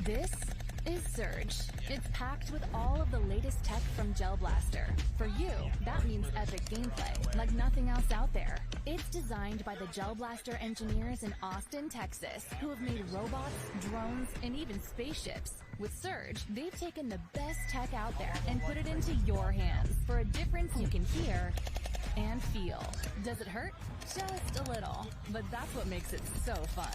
This is Surge. It's packed with all of the latest tech from Gel Blaster. For you, that means epic gameplay, like nothing else out there. It's designed by the Gel Blaster engineers in Austin, Texas, who have made robots, drones, and even spaceships. With Surge, they've taken the best tech out there and put it into your hands for a difference you can hear and feel. Does it hurt? Just a little. But that's what makes it so fun.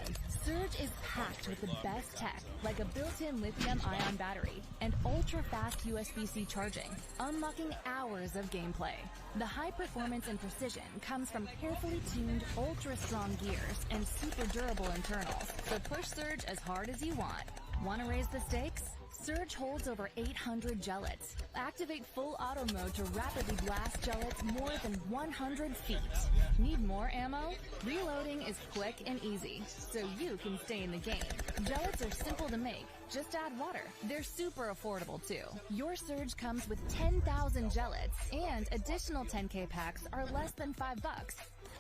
Surge is packed with the best tech, like a built-in lithium-ion battery and ultra-fast USB-C charging, unlocking hours of gameplay. The high performance and precision comes from carefully tuned, ultra-strong gears and super durable internals, so push Surge as hard as you want. Want to raise the stakes? Surge holds over 800 gellets. Activate full auto mode to rapidly blast gellets more than 100 feet. Need more ammo? Reloading is quick and easy, so you can stay in the game. Gellets are simple to make. Just add water. They're super affordable too. Your Surge comes with 10,000 gellets, and additional 10K packs are less than $5.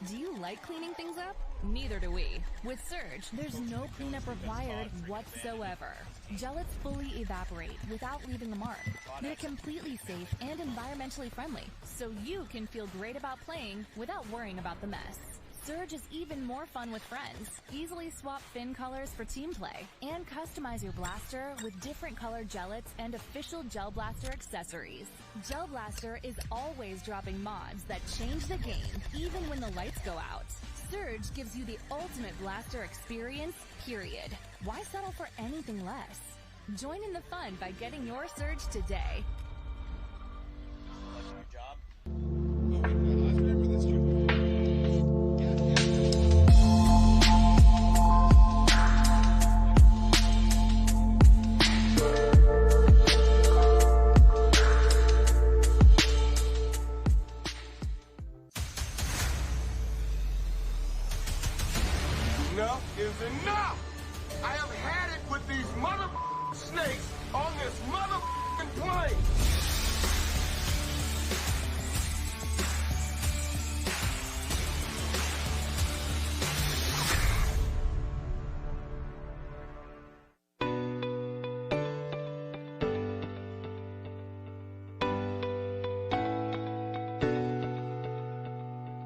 Do you like cleaning things up? Neither do we. With Surge, there's no cleanup required whatsoever. Gellets fully evaporate without leaving a mark. They're completely safe and environmentally friendly, so you can feel great about playing without worrying about the mess. Surge is even more fun with friends. Easily swap fin colors for team play and customize your blaster with different colored gellets and official Gel Blaster accessories. Gel Blaster is always dropping mods that change the game, even when the lights go out. Surge gives you the ultimate blaster experience, period. Why settle for anything less? Join in the fun by getting your Surge today. Enough is enough! I have had it with these mother snakes on this mother plane.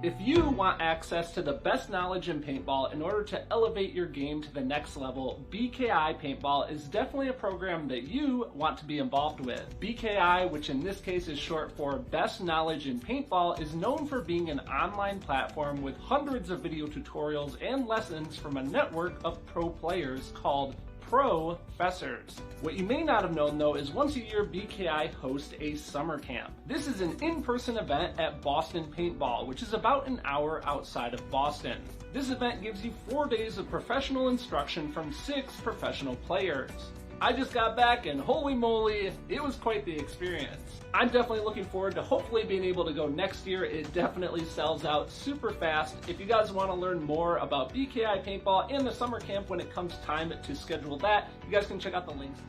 If you want access to the best knowledge in paintball in order to elevate your game to the next level, BKI Paintball is definitely a program that you want to be involved with. BKI, which in this case is short for Best Knowledge in Paintball, is known for being an online platform with hundreds of video tutorials and lessons from a network of pro players called Professors. What you may not have known though is once a year BKI hosts a summer camp. This is an in-person event at Boston Paintball, which is about an hour outside of Boston. This event gives you 4 days of professional instruction from 6 professional players. I just got back and holy moly, it was quite the experience. I'm definitely looking forward to hopefully being able to go next year. It definitely sells out super fast. If you guys want to learn more about BKI Paintball and the summer camp when it comes time to schedule that, you guys can check out the links.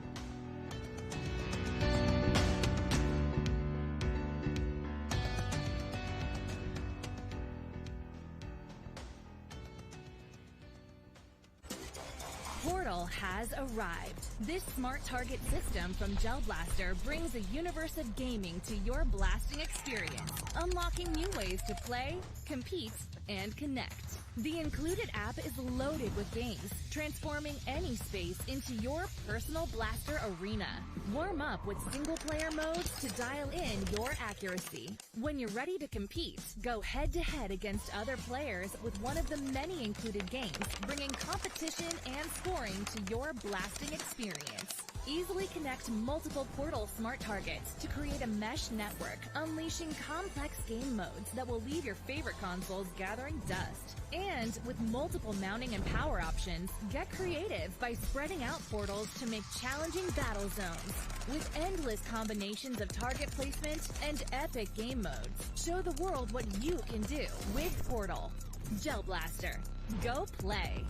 Portal has arrived. This smart target system from Gel Blaster brings a universe of gaming to your blasting experience, unlocking new ways to play, compete, and connect. The included app is loaded with games, transforming any space into your personal blaster arena. Warm up with single-player modes to dial in your accuracy. When you're ready to compete, go head-to-head against other players with one of the many included games, bringing competition and scoring to your blasting experience. Easily connect multiple Portal smart targets to create a mesh network, unleashing complex game modes that will leave your favorite consoles gathering dust. And with multiple mounting and power options, get creative by spreading out portals to make challenging battle zones. With endless combinations of target placement and epic game modes, show the world what you can do with Portal. Gel Blaster. Go play.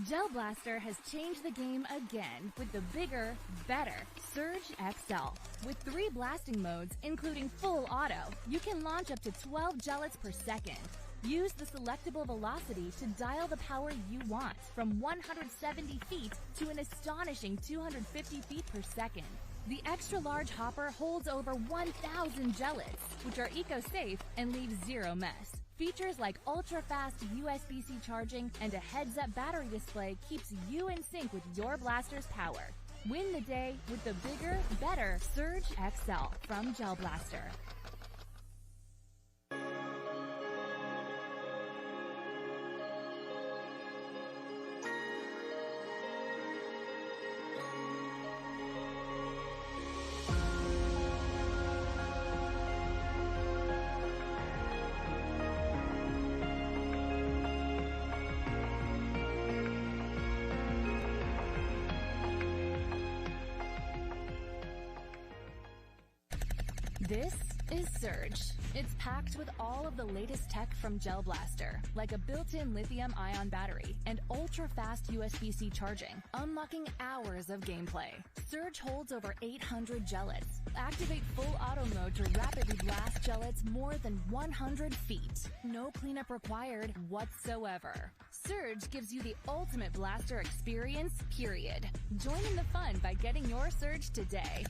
Gel Blaster has changed the game again with the bigger, better Surge XL. With 3 blasting modes, including full auto, you can launch up to 12 gellets per second. Use the selectable velocity to dial the power you want, from 170 feet to an astonishing 250 feet per second. The extra-large hopper holds over 1,000 gellets, which are eco-safe and leave zero mess. Features like ultra-fast USB-C charging and a heads-up battery display keeps you in sync with your blaster's power. Win the day with the bigger, better Surge XL from Gel Blaster. This is Surge. It's packed with all of the latest tech from Gel Blaster, like a built-in lithium-ion battery and ultra-fast USB-C charging, unlocking hours of gameplay. Surge holds over 800 gellets. Activate full auto mode to rapidly blast gellets more than 100 feet. No cleanup required whatsoever. Surge gives you the ultimate blaster experience, period. Join in the fun by getting your Surge today.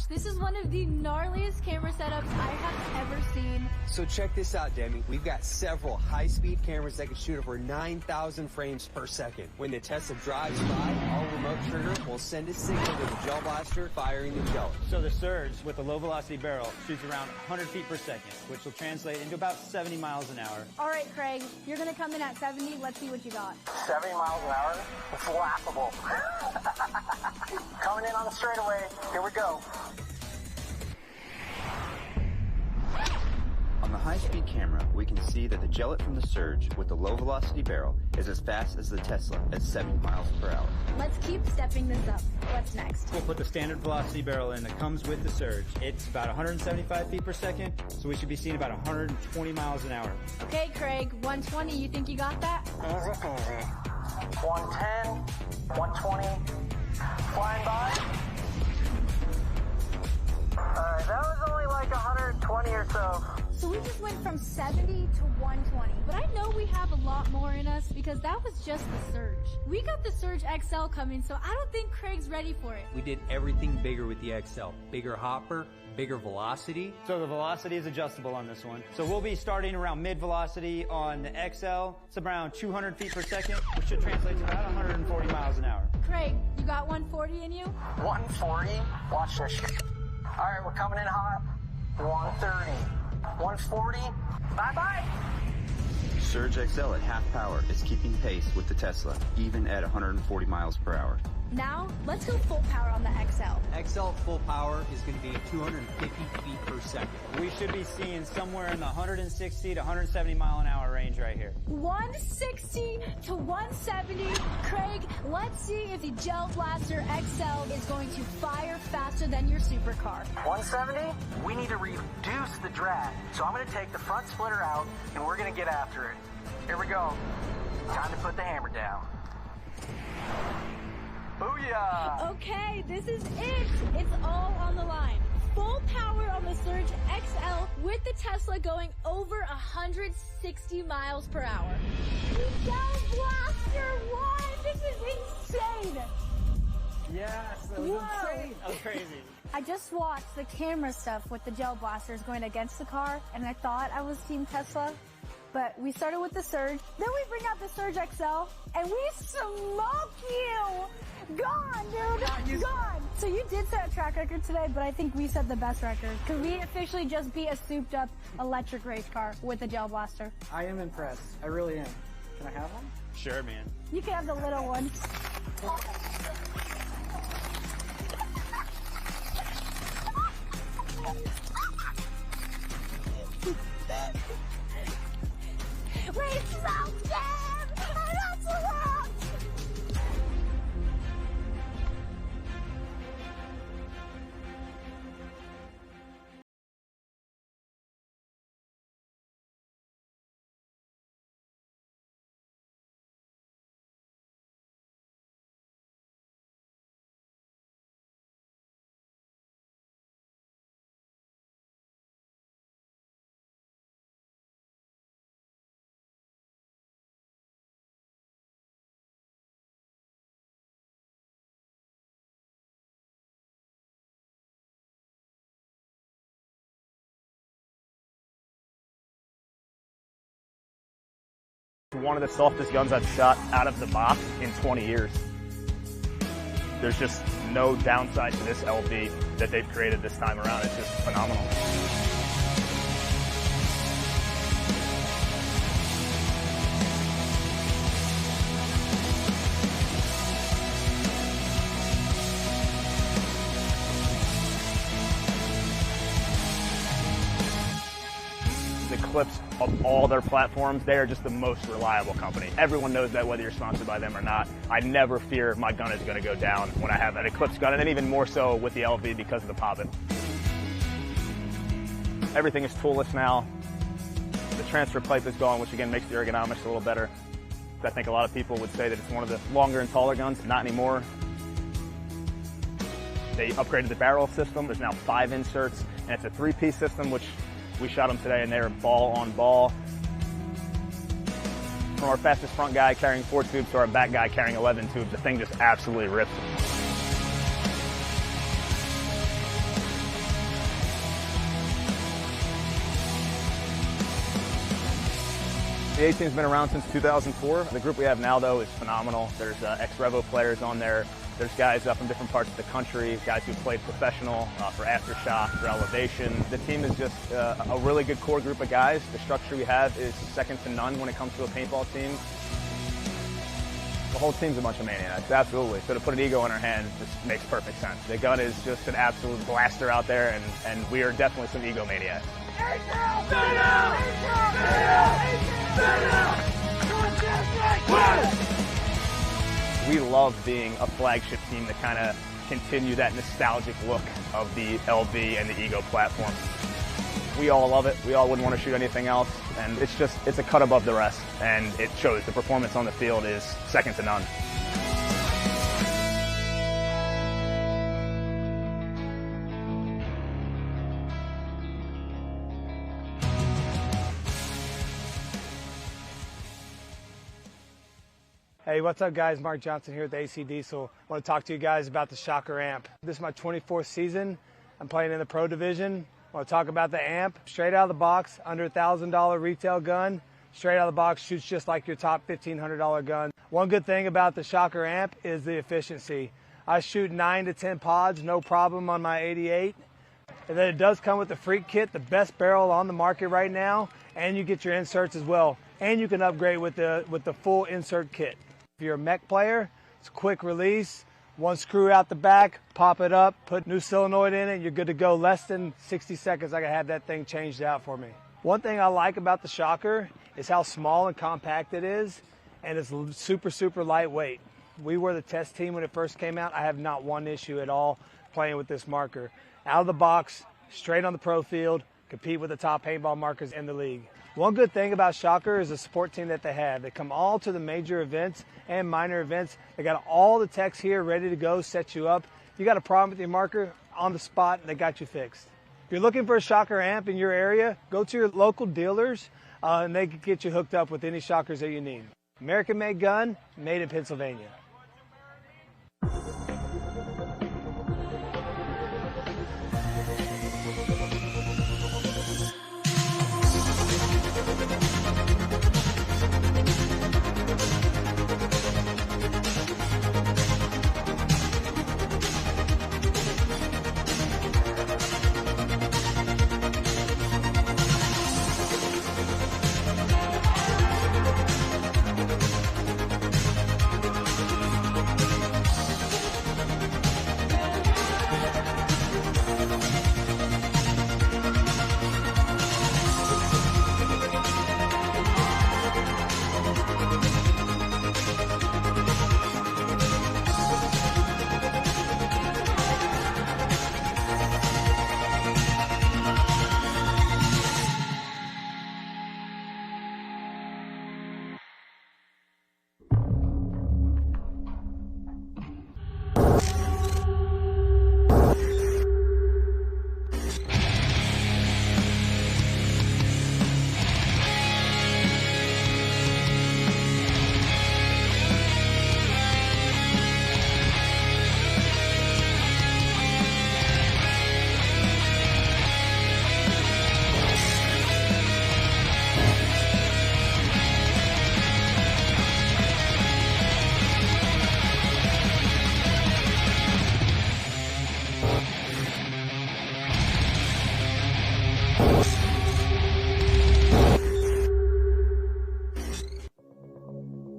This is one of the gnarliest camera setups I have ever seen. So check this out, Demi. We've got several high-speed cameras that can shoot over 9,000 frames per second. When the Tesla drives by, our remote trigger will send a signal to the gel blaster, firing the gel. So the Surge, with a low-velocity barrel, shoots around 100 feet per second, which will translate into about 70 miles an hour. All right, Craig, you're going to come in at 70. Let's see what you got. 70 miles an hour? It's laughable. Coming in on the straightaway. Here we go. On the high-speed camera, we can see that the gellet from the Surge with the low-velocity barrel is as fast as the Tesla at 70 miles per hour. Let's keep stepping this up. What's next? We'll put the standard velocity barrel in that comes with the Surge. It's about 175 feet per second, so we should be seeing about 120 miles an hour. Okay, Craig, 120, you think you got that? Easy peasy. 110, 120, flying by. That was only like 120 or so. So we just went from 70 to 120. But I know we have a lot more in us because that was just the Surge. We got the Surge XL coming, so I don't think Craig's ready for it. We did everything bigger with the XL. Bigger hopper, bigger velocity. So the velocity is adjustable on this one. So we'll be starting around mid velocity on the XL. It's around 200 feet per second, which should translate to about 140 miles an hour. Craig, you got 140 in you? 140. Watch this. All right, we're coming in hot. 130. 140. Bye-bye. Surge XL at half power is keeping pace with the Tesla, even at 140 miles per hour. Now, let's go full power on the XL. XL full power is going to be at 250 feet per second. We should be seeing somewhere in the 160 to 170 mile an hour range right here. 160 to 170. Craig, let's see if the Gel Blaster XL is going to fire faster than your supercar. 170. We need to reduce the drag. So I'm going to take the front splitter out, and we're going to get after it. Here we go. Time to put the hammer down. Booyah! Okay, this is it. It's all on the line. Full power on the Surge XL with the Tesla going over 160 miles per hour. The Gel Blaster won! This is insane! Yes, that was insane. That was crazy. I just watched the camera stuff with the Gel Blasters going against the car, and I thought I was Team Tesla. But we started with the Surge, then we bring out the Surge XL, and we smoke you! Gone, dude! Gone! So you did set a track record today, but I think we set the best record. Because we officially just beat a souped-up electric race car with the Gel Blaster. I am impressed. I really am. Can I have one? Sure, man. You can have the little one. We smoked them! And that's the world! One of the softest guns I've shot out of the box in 20 years. There's just no downside to this LV that they've created this time around. It's just phenomenal. The Clips of all their platforms, they are just the most reliable company. Everyone knows that whether you're sponsored by them or not. I never fear my gun is going to go down when I have an Eclipse gun, and then even more so with the LV because of the poppet. Everything is toolless now. The transfer pipe is gone, which again makes the ergonomics a little better. I think a lot of people would say that it's one of the longer and taller guns, not anymore. They upgraded the barrel system. There's now 5 inserts, and it's a 3-piece system, which we shot them today, and they are ball on ball. From our fastest front guy carrying 4 tubes to our back guy carrying 11 tubes, the thing just absolutely rips. The A-Team's been around since 2004. The group we have now, though, is phenomenal. There's ex-Revo players on there. There's guys up from different parts of the country, guys who played professional for Aftershock, for Elevation. The team is just a really good core group of guys. The structure we have is second to none when it comes to a paintball team. The whole team's a bunch of maniacs, absolutely. So to put an ego in our hands just makes perfect sense. The gun is just an absolute blaster out there, and we are definitely some ego maniacs. We love being a flagship team to kind of continue that nostalgic look of the LV and the Ego platform. We all love it. We all wouldn't want to shoot anything else, and it's a cut above the rest, and it shows. The performance on the field is second to none. Hey, what's up guys? Mark Johnson here with AC Diesel. I want to talk to you guys about the Shocker amp. This is my 24th season. I'm playing in the pro division. I want to talk about the amp. Straight out of the box, under $1,000 retail gun. Straight out of the box, shoots just like your top $1,500 gun. One good thing about the Shocker amp is the efficiency. I shoot 9 to 10 pods, no problem on my 88. And then it does come with the Freak Kit, the best barrel on the market right now, and you get your inserts as well. And you can upgrade with the full insert kit. If you're a mech player, it's a quick release. One screw out the back, pop it up, put new solenoid in it, and you're good to go. Less than 60 seconds, I can have that thing changed out for me. One thing I like about the Shocker is how small and compact it is, and it's super, super lightweight. We were the test team when it first came out. I have not one issue at all playing with this marker. Out of the box, straight on the pro field, compete with the top paintball markers in the league. One good thing about Shocker is the support team that they have. They come all to the major events and minor events. They got all the techs here ready to go, set you up. You got a problem with your marker, on the spot, they got you fixed. If you're looking for a Shocker amp in your area, go to your local dealers and they can get you hooked up with any Shockers that you need. American-made gun, made in Pennsylvania.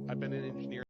I've been an engineer.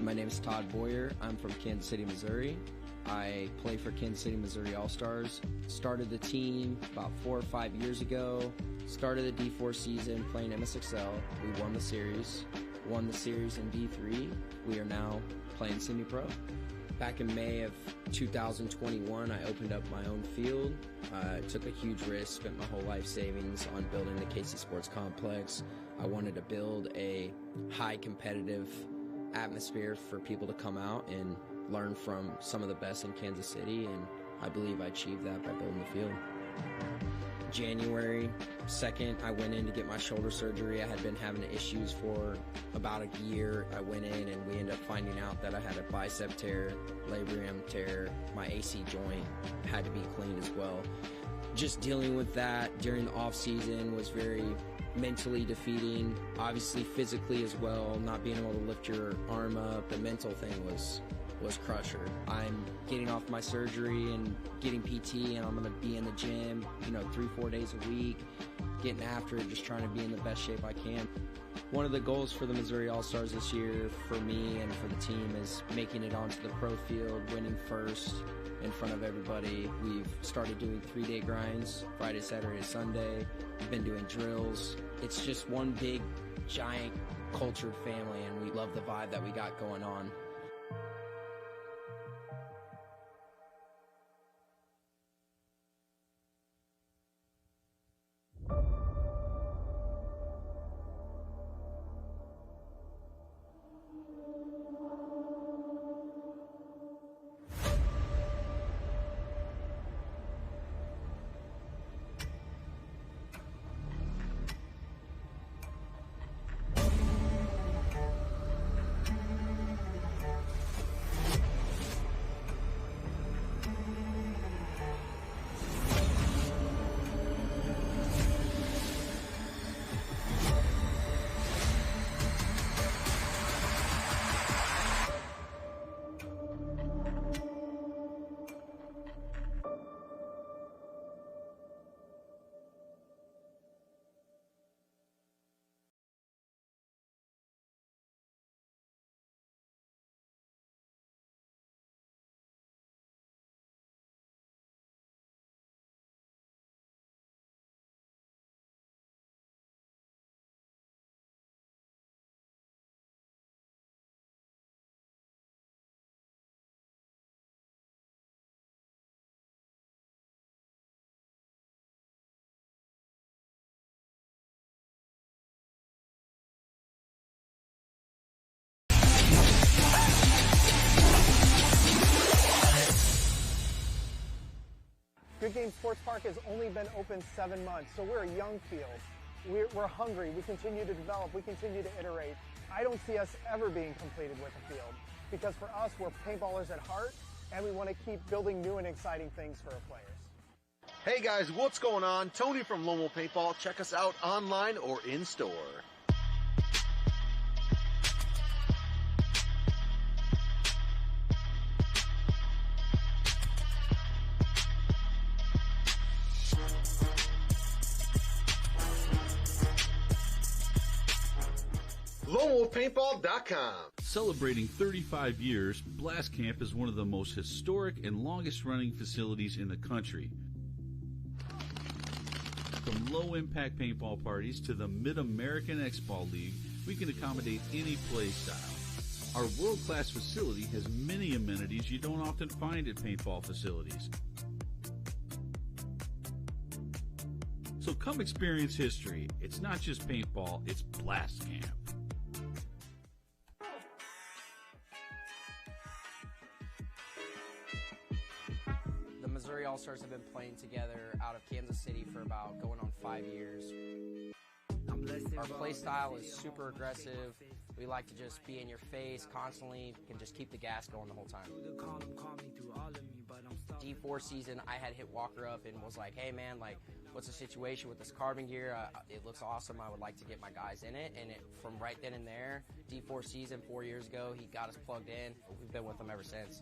My name is Todd Boyer. I'm from Kansas City, Missouri. I play for Kansas City, Missouri All-Stars. Started the team about 4 or 5 years ago. Started the D4 season playing MSXL. We won the series. Won the series in D3. We are now playing semi-pro. Back in May of 2021, I opened up my own field. Took a huge risk, spent my whole life savings on building the KC Sports Complex. I wanted to build a high competitive atmosphere for people to come out and learn from some of the best in Kansas City, and I believe I achieved that by building the field. January 2nd, I went in to get my shoulder surgery. I had been having issues for about a year. I went in and we ended up finding out that I had a bicep tear, labrum tear, my AC joint had to be cleaned as well. Just dealing with that during the off season was very mentally defeating, obviously physically as well. Not being able to lift your arm up, the mental thing was crusher. I'm getting off my surgery and getting PT, and I'm going to be in the gym, 3-4 days a week, getting after it, just trying to be in the best shape I can. One of the goals for the Missouri All-Stars this year for me and for the team is making it onto the pro field, winning first in front of everybody. We've started doing 3-day grinds, Friday, Saturday, Sunday. We've been doing drills. It's just one big, giant, cultured family, and we love the vibe that we got going on. Good Game Sports Park has only been open 7 months, so we're a young field. We're hungry. We continue to develop. We continue to iterate. I don't see us ever being completed with a field because for us, we're paintballers at heart, and we want to keep building new and exciting things for our players. Hey guys, what's going on? Tony from Lone Wolf Paintball. Check us out online or in store. LoneWolfPaintball.com. Celebrating 35 years, Blast Camp is one of the most historic and longest-running facilities in the country. From low-impact paintball parties to the Mid-American X-Ball League, we can accommodate any play style. Our world-class facility has many amenities you don't often find at paintball facilities. So come experience history. It's not just paintball, it's Blast Camp. Missouri All-Stars have been playing together out of Kansas City for about going on 5 years. Our play style is super aggressive. We like to just be in your face constantly and just keep the gas going the whole time. D4 season, I had hit Walker up and was like, hey man, like, what's the situation with this carbon gear? It looks awesome. I would like to get my guys in it. And from right then and there, D4 season 4 years ago, he got us plugged in. We've been with him ever since.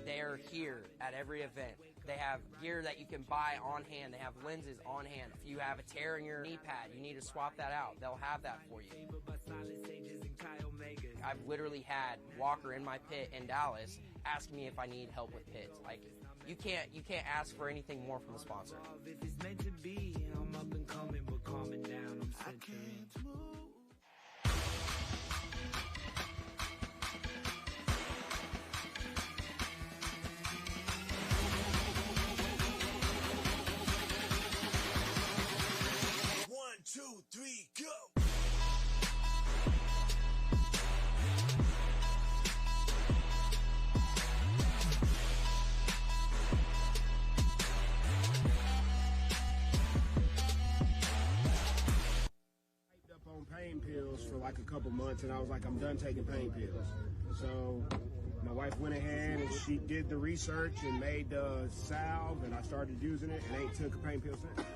They are here at every event. They have gear that you can buy on hand. They have lenses on hand. If you have a tear in your knee pad, you need to swap that out. They'll have that for you. I've literally had Walker in my pit in Dallas ask me if I need help with pits. Like, you can't ask for anything more from a sponsor. If it's meant to be, I'm up and coming, but calming down, I'm centering. One, two, three, go! On pain pills for like a couple months, and I was like, I'm done taking pain pills. So my wife went ahead and she did the research and made the salve, and I started using it and ain't took a pain pill since.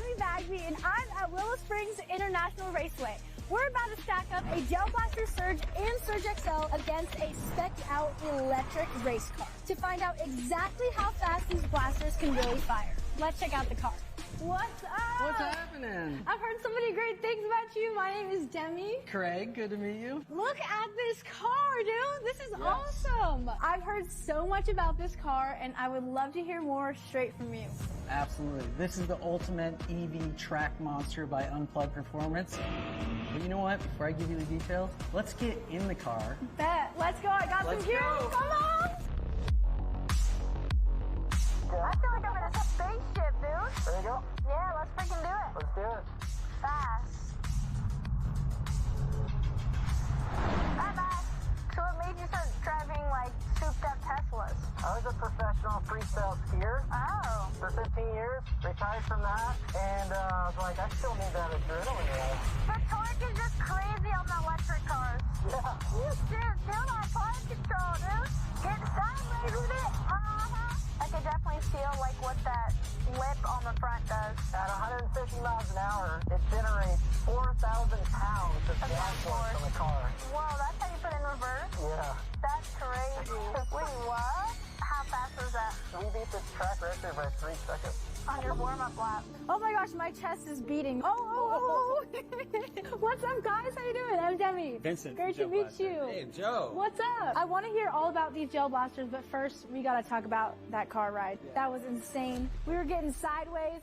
Demi Bagby, and I'm at Willow Springs International Raceway. We're about to stack up a Gel Blaster Surge and Surge XL against a spec'd-out electric race car to find out exactly how fast these blasters can really fire. Let's check out the car. What's up? What's happening? I've heard so many great things about you. My name is Demi. Craig, good to meet you. Look at this car, dude. This is awesome. I've heard so much about this car, and I would love to hear more straight from you. Absolutely. This is the ultimate EV track monster by Unplugged Performance. But you know what? Before I give you the details, let's get in the car. Bet. Let's go. I got some gear. Come on. I feel like I'm in a spaceship, dude. There you go. Yeah, let's freaking do it. Let's do it. Fast. Bye-bye. So what made you start driving, like, souped-up Teslas? I was a professional freestyle skier Oh. for 15 years, retired from that, and I was like, I still need that adrenaline rush. The torque is just crazy on the electric cars. Yeah. You should feel that flight control, dude. Get sideways with it. I could definitely feel, like, what that lip on the front does. At 150 miles an hour, it generates 4,000 pounds of gas force on the car. Whoa, that's how you put in reverse? Yeah. That's crazy. Wait, what? How fast was that? We beat this track record by 3 seconds. On your warm-up lap. Oh my gosh, my chest is beating. Oh. What's up, guys? How you doing? I'm Demi. Vincent. Great to meet you. Hey, Joe. What's up? I want to hear all about these gel blasters, but first, we got to talk about that car ride. That was insane. We were getting sideways.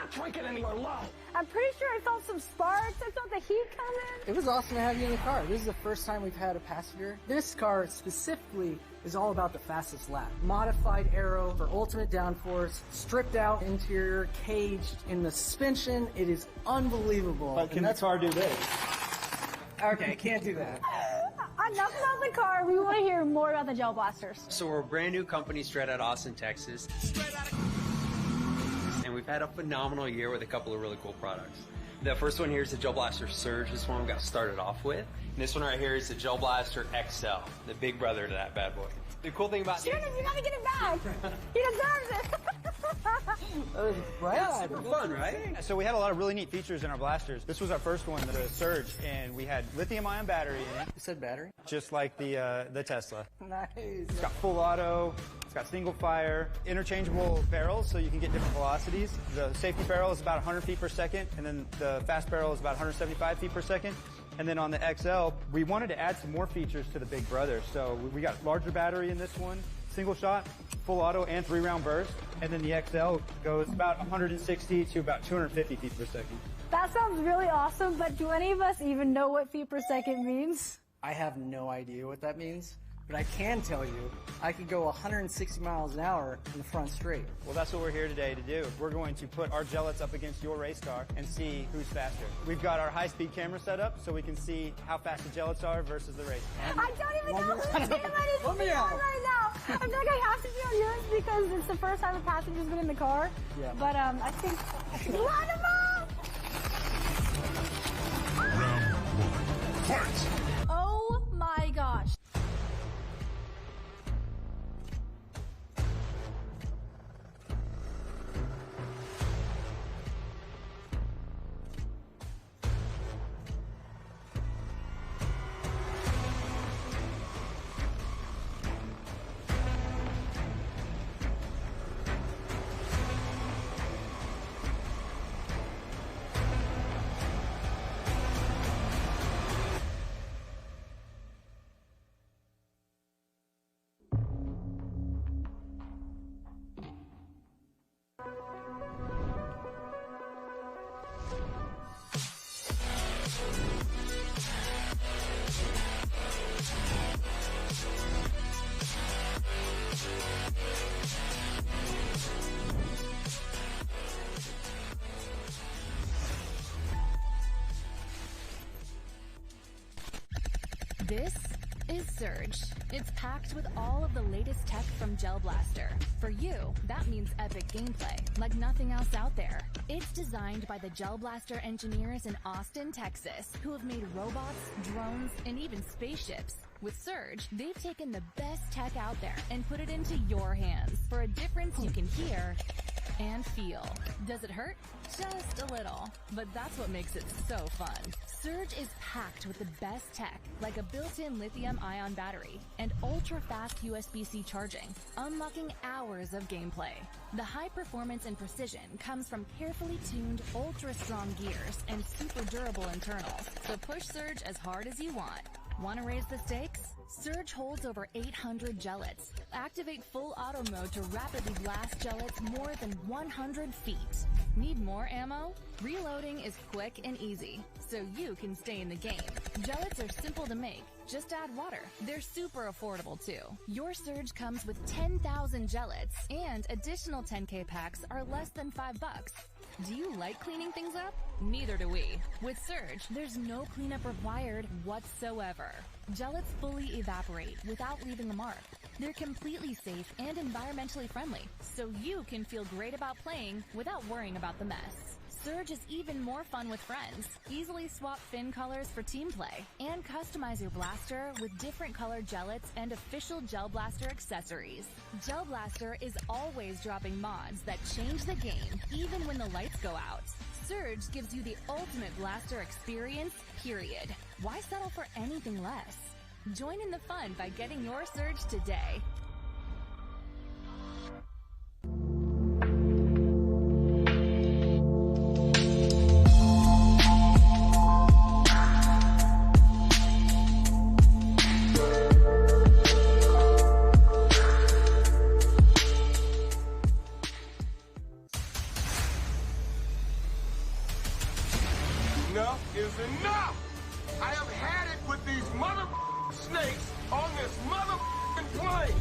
not drinking anymore, low. I'm pretty sure I felt some sparks. I felt the heat coming. It was awesome to have you in the car. This is the first time we've had a passenger. This car specifically is all about the fastest lap. Modified aero for ultimate downforce, stripped out interior, caged in the suspension. It is unbelievable. But can the car do this? Okay, can't do that. Enough about the car. We want to hear more about the Gel Blasters. So we're a brand new company straight out of Austin, Texas. And we've had a phenomenal year with a couple of really cool products. The first one here is the Gel Blaster Surge. This one we got started off with. And this one right here is the Gel Blaster XL, the big brother to that bad boy. The cool thing about Shannon, you gotta get it back. He deserves it. That was rad. Super fun, right? So we had a lot of really neat features in our blasters. This was our first one, the Surge, and we had lithium-ion battery in it. You said battery? Just like the Tesla. Nice. It's got full auto. It's got single fire, interchangeable barrels, so you can get different velocities. The safety barrel is about 100 feet per second, and then the fast barrel is about 175 feet per second. And then on the XL, we wanted to add some more features to the big brother. So we got larger battery in this one, single shot, full auto, and 3-round burst. And then the XL goes about 160 to about 250 feet per second. That sounds really awesome, but do any of us even know what feet per second means? I have no idea what that means, but I can tell you I could go 160 miles an hour in the front straight. Well, that's what we're here today to do. We're going to put our gellets up against your race car and see who's faster. We've got our high-speed camera set up so we can see how fast the gellets are versus the race. I don't even know whose team I need to be on right now. I feel like I have to be on yours because it's the first time a passenger's been in the car. Yeah. But I think line them up! Round one, fight! Oh my gosh. This is Surge. It's packed with all of the latest tech from Gel Blaster. For you, that means epic gameplay, like nothing else out there. It's designed by the Gel Blaster engineers in Austin, Texas, who have made robots, drones, and even spaceships. With Surge, they've taken the best tech out there and put it into your hands for a difference you can hear and feel. Does it hurt? Just a little. But that's what makes it so fun. Surge is packed with the best tech, like a built-in lithium-ion battery and ultra-fast USB-C charging, unlocking hours of gameplay. The high performance and precision comes from carefully tuned, ultra-strong gears and super durable internals, so push Surge as hard as you want. Want to raise the stakes? Surge holds over 800 gellets. Activate full auto mode to rapidly blast gellets more than 100 feet. Need more ammo? Reloading is quick and easy, so you can stay in the game. Gellets are simple to make. Just add water. They're super affordable too. Your Surge comes with 10,000 gellets, and additional 10K packs are less than $5. Do you like cleaning things up? Neither do we. With Surge, there's no cleanup required whatsoever. Gellets fully evaporate without leaving a mark. They're completely safe and environmentally friendly, so you can feel great about playing without worrying about the mess. Surge is even more fun with friends. Easily swap fin colors for team play, and customize your blaster with different colored gellets and official Gel Blaster accessories. Gel Blaster is always dropping mods that change the game, even when the lights go out. Surge gives you the ultimate blaster experience, period. Why settle for anything less? Join in the fun by getting your Surge today. Enough is enough! I have had it with these mother snakes on this mother plane!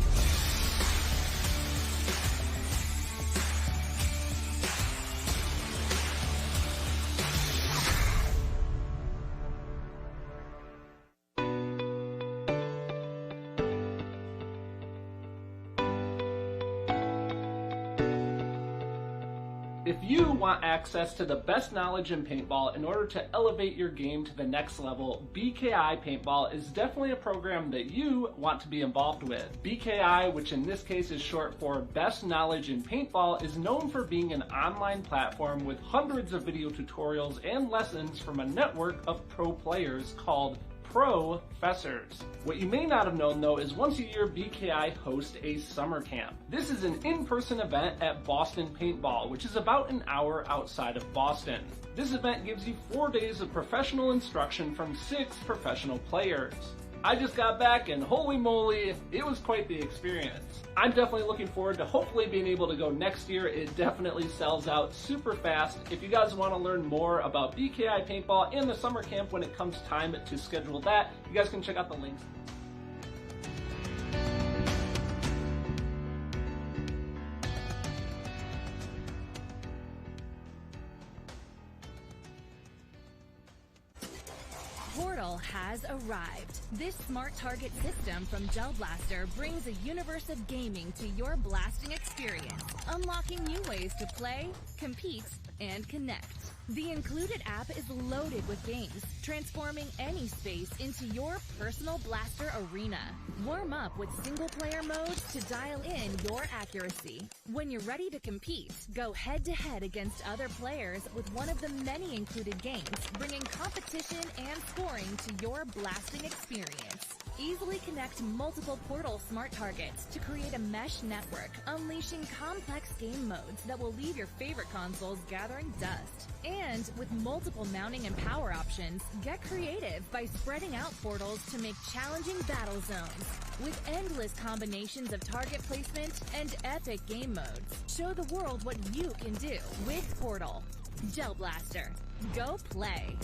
If you want access to the best knowledge in paintball in order to elevate your game to the next level, BKI Paintball is definitely a program that you want to be involved with. BKI, which in this case is short for Best Knowledge in Paintball, is known for being an online platform with hundreds of video tutorials and lessons from a network of pro players called Professors. What you may not have known though is once a year BKI hosts a summer camp. This is an in-person event at Boston Paintball, which is about an hour outside of Boston. This event gives you 4 days of professional instruction from 6 professional players. I just got back and holy moly, it was quite the experience. I'm definitely looking forward to hopefully being able to go next year. It definitely sells out super fast. If you guys want to learn more about BKI Paintball and the summer camp when it comes time to schedule that, you guys can check out the links. Portal has arrived. This smart target system from Gel Blaster brings a universe of gaming to your blasting experience, unlocking new ways to play, compete, and connect. The included app is loaded with games, transforming any space into your personal blaster arena. Warm up with single-player modes to dial in your accuracy. When you're ready to compete, go head-to-head against other players with one of the many included games, bringing competition and scoring to your blasting experience. Easily connect multiple Portal smart targets to create a mesh network, unleashing complex game modes that will leave your favorite consoles gathering dust. And with multiple mounting and power options, get creative by spreading out portals to make challenging battle zones. With endless combinations of target placement and epic game modes, show the world what you can do with Portal. Gel Blaster. Go play.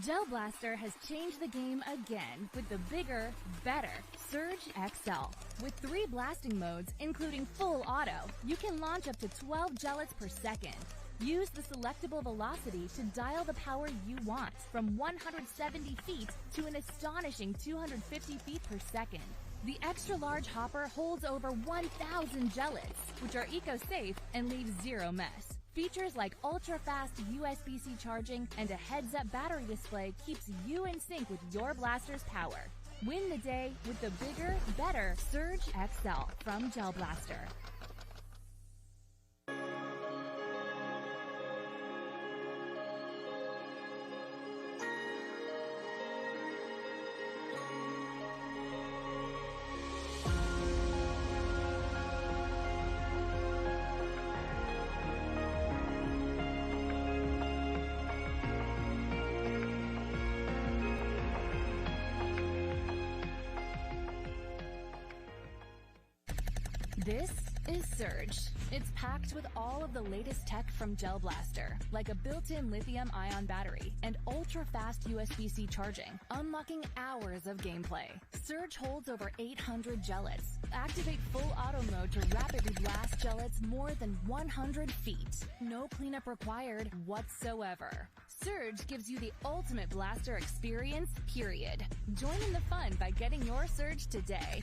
Gel Blaster has changed the game again with the bigger, better Surge XL. With 3 blasting modes, including full auto, you can launch up to 12 gellets per second. Use the selectable velocity to dial the power you want, from 170 feet to an astonishing 250 feet per second. The extra-large hopper holds over 1,000 gellets, which are eco-safe and leave zero mess. Features like ultra-fast USB-C charging and a heads-up battery display keeps you in sync with your blaster's power. Win the day with the bigger, better Surge XL from Gel Blaster. This is Surge. It's packed with all of the latest tech from Gel Blaster, like a built-in lithium-ion battery and ultra ultra-fast USB-C charging, unlocking hours of gameplay. Surge holds over 800 gellets. Activate full auto mode to rapidly blast gellets more than 100 feet. No cleanup required whatsoever. Surge gives you the ultimate blaster experience, period. Join in the fun by getting your Surge today.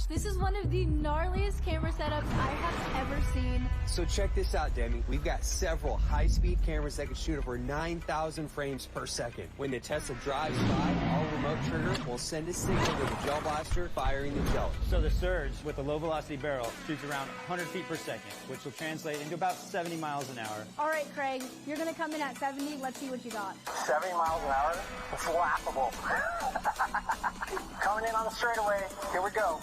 This is one of the gnarliest camera setups I have ever seen. So check this out, Demi. We've got several high-speed cameras that can shoot over 9,000 frames per second. When the Tesla drives by, our remote trigger will send a signal to the gel blaster, firing the gel. So the Surge with the low-velocity barrel shoots around 100 feet per second, which will translate into about 70 miles an hour. All right, Craig, you're going to come in at 70. Let's see what you got. 70 miles an hour? It's laughable. Coming in on the straightaway. Here we go.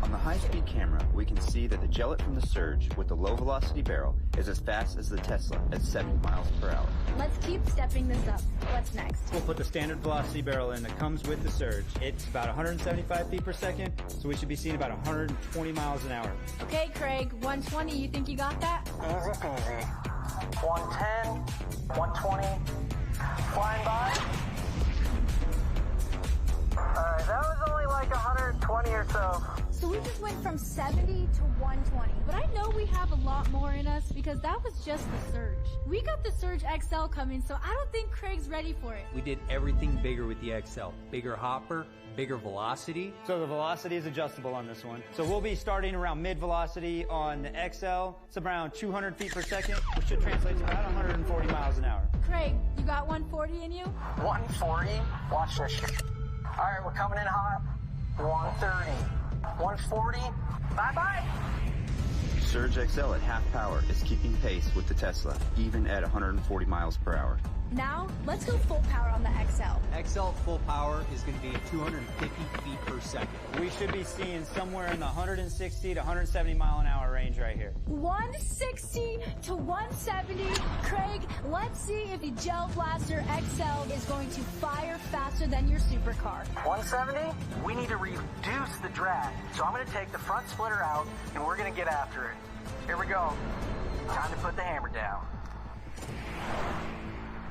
On the high-speed camera, we can see that the gellet from the Surge with the low-velocity barrel is as fast as the Tesla at 70 miles per hour. Let's keep stepping this up. What's next? We'll put the standard velocity barrel in that comes with the Surge. It's about 175 feet per second, so we should be seeing about 120 miles an hour. Okay, Craig, 120, you think you got that? Easy peasy. 110, 120, flying by. Alright, that was only like 120 or so. So we just went from 70 to 120. But I know we have a lot more in us because that was just the Surge. We got the Surge XL coming, so I don't think Craig's ready for it. We did everything bigger with the XL. Bigger hopper, bigger velocity. So the velocity is adjustable on this one. So we'll be starting around mid velocity on the XL. It's around 200 feet per second, which should translate to about 140 miles an hour. Craig, you got 140 in you? 140? Watch this shit. All right, we're coming in hot. 130. 140. Bye-bye. Surge XL at half power is keeping pace with the Tesla, even at 140 miles per hour. Now, let's go full power on the XL. XL full power is going to be 250 feet per second. We should be seeing somewhere in the 160 to 170 mile an hour range right here. 160 to 170. Craig, let's see if the Gel Blaster XL is going to fire faster than your supercar. 170? We need to reduce the drag. So I'm going to take the front splitter out, and we're going to get after it. Here we go. Time to put the hammer down.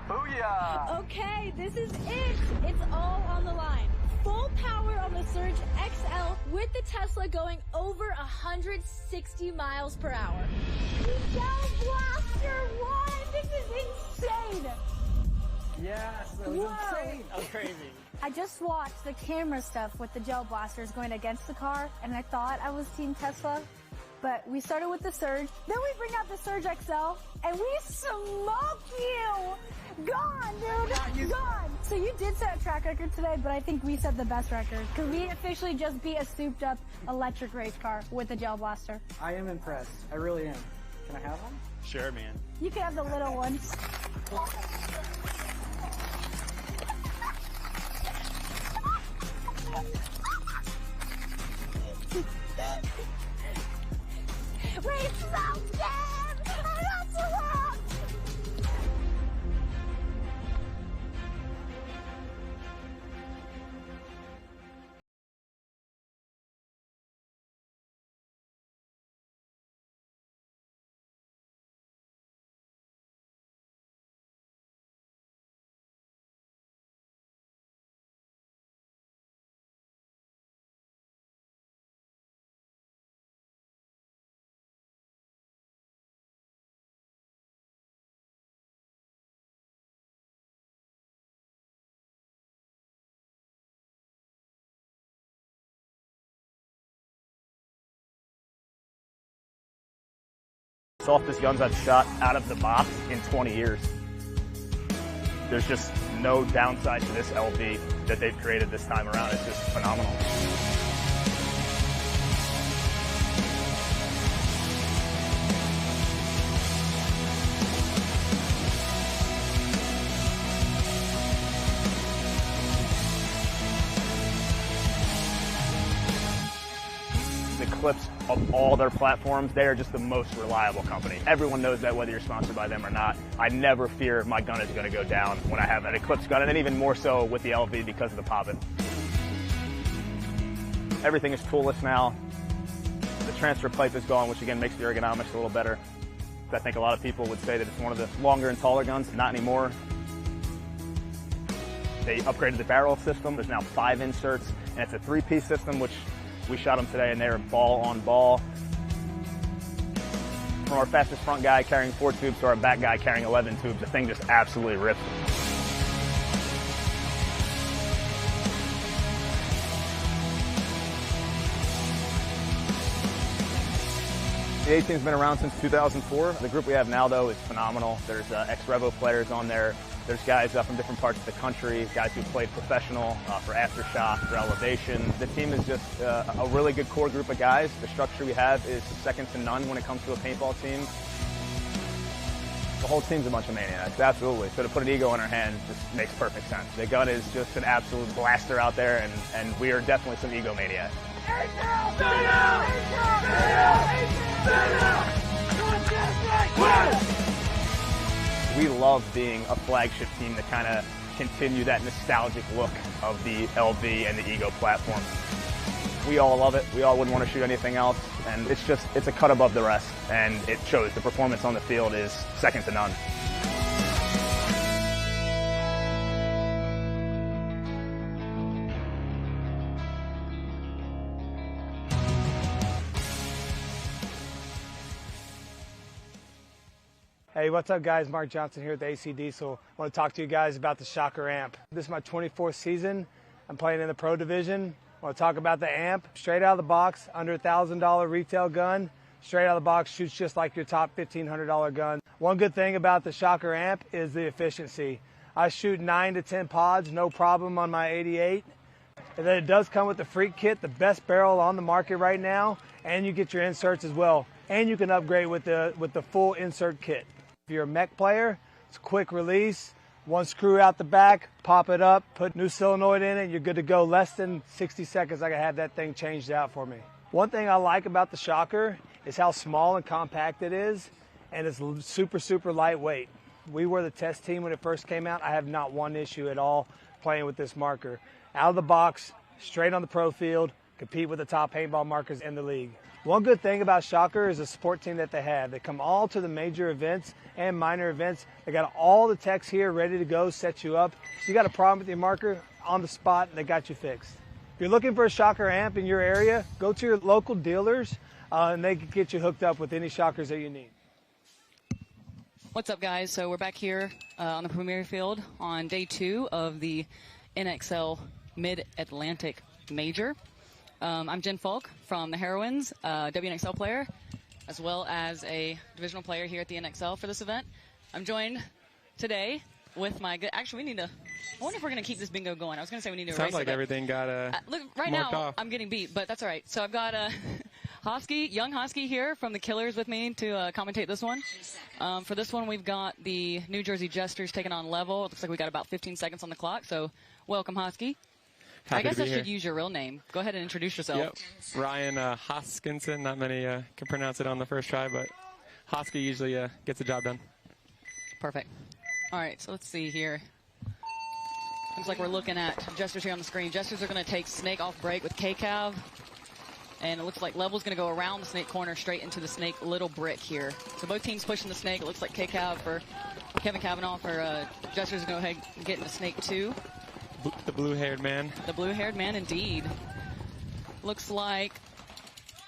Booyah! Okay, this is it. It's all on the line. Full power on the Surge XL with the Tesla going over 160 miles per hour. The Gel Blaster won! This is insane! Yes, that was insane. That was crazy. I just watched the camera stuff with the Gel Blasters going against the car, and I thought I was Team Tesla. But we started with the Surge, then we bring out the Surge XL, and we smoke you! Gone, dude! Gone! So you did set a track record today, but I think we set the best record, because we officially just beat a souped-up electric race car with the Gel Blaster. I am impressed. I really am. Can I have one? Sure, man. You can have the little one. Wait, so scared! I got so long! Softest guns I've shot out of the box in 20 years. There's just no downside to this LV that they've created this time around. It's just phenomenal. The clips of all their platforms, they are just the most reliable company. Everyone knows that whether you're sponsored by them or not. I never fear my gun is going to go down when I have an Eclipse gun, and then even more so with the LV because of the poppet. Everything is toolless now. The transfer pipe is gone, which again makes the ergonomics a little better. I think a lot of people would say that it's one of the longer and taller guns. Not anymore. They upgraded the barrel system. There's now 5 inserts, and it's a 3-piece system, which we shot them today, and they were ball on ball. From our fastest front guy carrying 4 tubes to our back guy carrying 11 tubes, the thing just absolutely ripped. The A-Team's been around since 2004. The group we have now, though, is phenomenal. There's ex-Revo players on there. There's guys from different parts of the country, guys who played professional for Aftershock, for Elevation. The team is just a really good core group of guys. The structure we have is second to none when it comes to a paintball team. The whole team's a bunch of maniacs, absolutely. So to put an ego in our hand just makes perfect sense. The gun is just an absolute blaster out there, and we are definitely some ego maniacs. We love being a flagship team to kind of continue that nostalgic look of the LV and the Ego platform. We all love it. We all wouldn't want to shoot anything else, and it's a cut above the rest, and it shows. The performance on the field is second to none. Hey, what's up, guys? Mark Johnson here with AC Diesel. I want to talk to you guys about the Shocker amp. This is my 24th season. I'm playing in the pro division. I want to talk about the amp. Straight out of the box, under $1,000 retail gun. Straight out of the box, shoots just like your top $1,500 gun. One good thing about the Shocker amp is the efficiency. I shoot 9 to 10 pods, no problem on my 88. And then it does come with the Freak Kit, the best barrel on the market right now, and you get your inserts as well. And you can upgrade with the full insert kit. If you're a mech player, it's a quick release. One screw out the back, pop it up, put new solenoid in it, you're good to go. Less than 60 seconds, I can have that thing changed out for me. One thing I like about the Shocker is how small and compact it is, and it's super, super lightweight. We were the test team when it first came out. I have not one issue at all playing with this marker. Out of the box, straight on the pro field, compete with the top paintball markers in the league. One good thing about Shocker is the support team that they have. They come all to the major events and minor events. They got all the techs here ready to go, set you up. If you got a problem with your marker, on the spot, they got you fixed. If you're looking for a Shocker amp in your area, go to your local dealers and they can get you hooked up with any Shockers that you need. What's up, guys? So we're back here on the Premier Field on day 2 of the NXL Mid-Atlantic Major. I'm Jen Falk from the Heroines, WNXL player, as well as a divisional player here at the NXL for this event. I'm joined today with my good. Actually, we need to. I wonder if we're going to keep this bingo going. I was going to say we need to. Sounds like everything got look right marked now. Off. I'm getting beat, but that's all right. So I've got young Hosky here from the Killers with me to commentate this one. For this one, we've got the New Jersey Jesters taking on Level. It looks like we got about 15 seconds on the clock. So welcome, Hosky. I guess I should use your real name. Go ahead and introduce yourself. Yep. Ryan Hoskinson. Not many can pronounce it on the first try, but Hosky usually gets the job done. Perfect. All right, so let's see here. Looks like we're looking at Jesters here on the screen. Jesters are going to take Snake off break with K-Cav. And it looks like Level's going to go around the Snake corner straight into the Snake little brick here. So both teams pushing the Snake. It looks like K-Cav for Kevin Cavanaugh for Jesters to go ahead and get into Snake 2. The blue-haired man. The blue-haired man, indeed. Looks like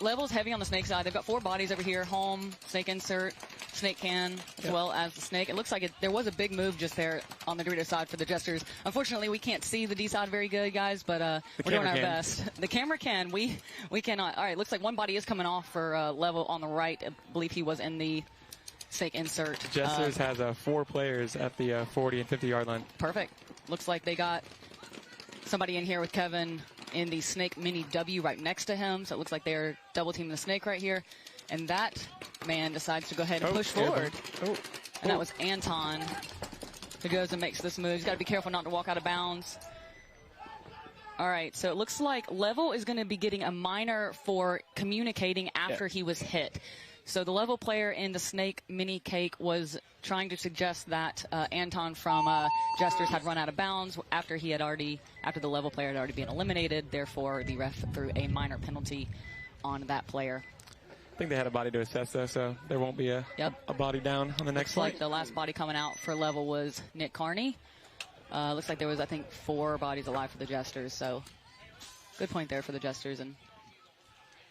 Level's heavy on the Snake side. They've got 4 bodies over here. Home, Snake insert, Snake can, as well as the Snake. It looks like there was a big move just there on the Dorito side for the Jesters. Unfortunately, we can't see the D side very good, guys, but we're doing our best. The camera can. We cannot. All right, looks like one body is coming off for Level on the right. I believe he was in the Snake insert. Jesters has 4 players at the 40 and 50-yard line. Perfect. Looks like they got somebody in here with Kevin in the Snake Mini W right next to him. So it looks like they're double teaming the Snake right here. And that man decides to go ahead and push forward. And that was Anton who goes and makes this move. He's got to be careful not to walk out of bounds. All right, so it looks like Level is going to be getting a minor for communicating after he was hit. So the Level player in the Snake Mini Cake was trying to suggest that Anton from Jesters had run out of bounds after the Level player had already been eliminated. Therefore, the ref threw a minor penalty on that player. I think they had a body to assess, though, so there won't be a body down on the next flight. Like the last body coming out for Level was Nick Carney. Looks like there was, I think, 4 bodies alive for the Jesters. So good point there for the Jesters. And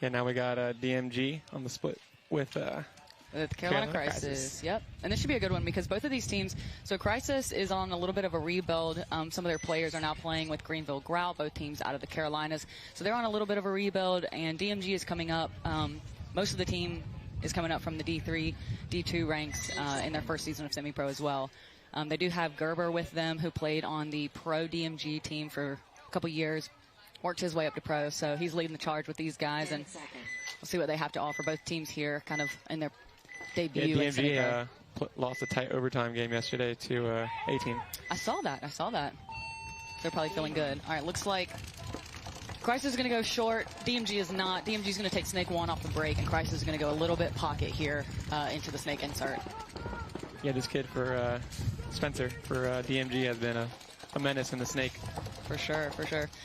yeah, now we got DMG on the split with Carolina Crisis. Yep. And this should be a good one because both of these teams, so Crisis is on a little bit of a rebuild. Some of their players are now playing with Greenville Grout, both teams out of the Carolinas. So they're on a little bit of a rebuild, and DMG is coming up. Most of the team is coming up from the D3, D2 ranks in their first season of semi-pro as well. They do have Gerber with them, who played on the pro DMG team for a couple years, worked his way up to pro, so he's leading the charge with these guys, and we'll see what they have to offer. Both teams here kind of in their debut. Yeah, DMG lost a tight overtime game yesterday to 18. I saw that. They're probably feeling good. All right, looks like Crisis is going to go short. DMG is not. DMG is going to take Snake 1 off the break, and Crisis is going to go a little bit pocket here into the Snake insert. Yeah, this kid for Spencer for DMG has been a menace in the Snake. For sure.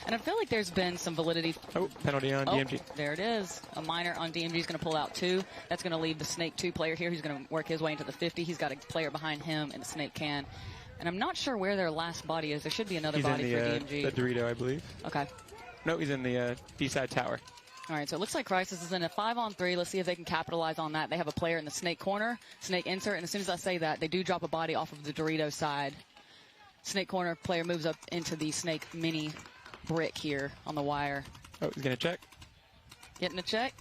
And I feel like there's been some validity. Oh, penalty on DMG. There it is. A minor on DMG is going to pull out 2. That's going to leave the Snake 2 player here. He's going to work his way into the 50. He's got a player behind him in the Snake can. And I'm not sure where their last body is. There should be another body for DMG. The Dorito, I believe. Okay. No, he's in the D-side tower. All right, so it looks like Crisis is in a 5-on-3. Let's see if they can capitalize on that. They have a player in the snake corner, snake insert, and as soon as I say that, they do drop a body off of the Dorito side. Snake corner player moves up into the snake mini brick here on the wire. Oh, he's going to check. Getting a check.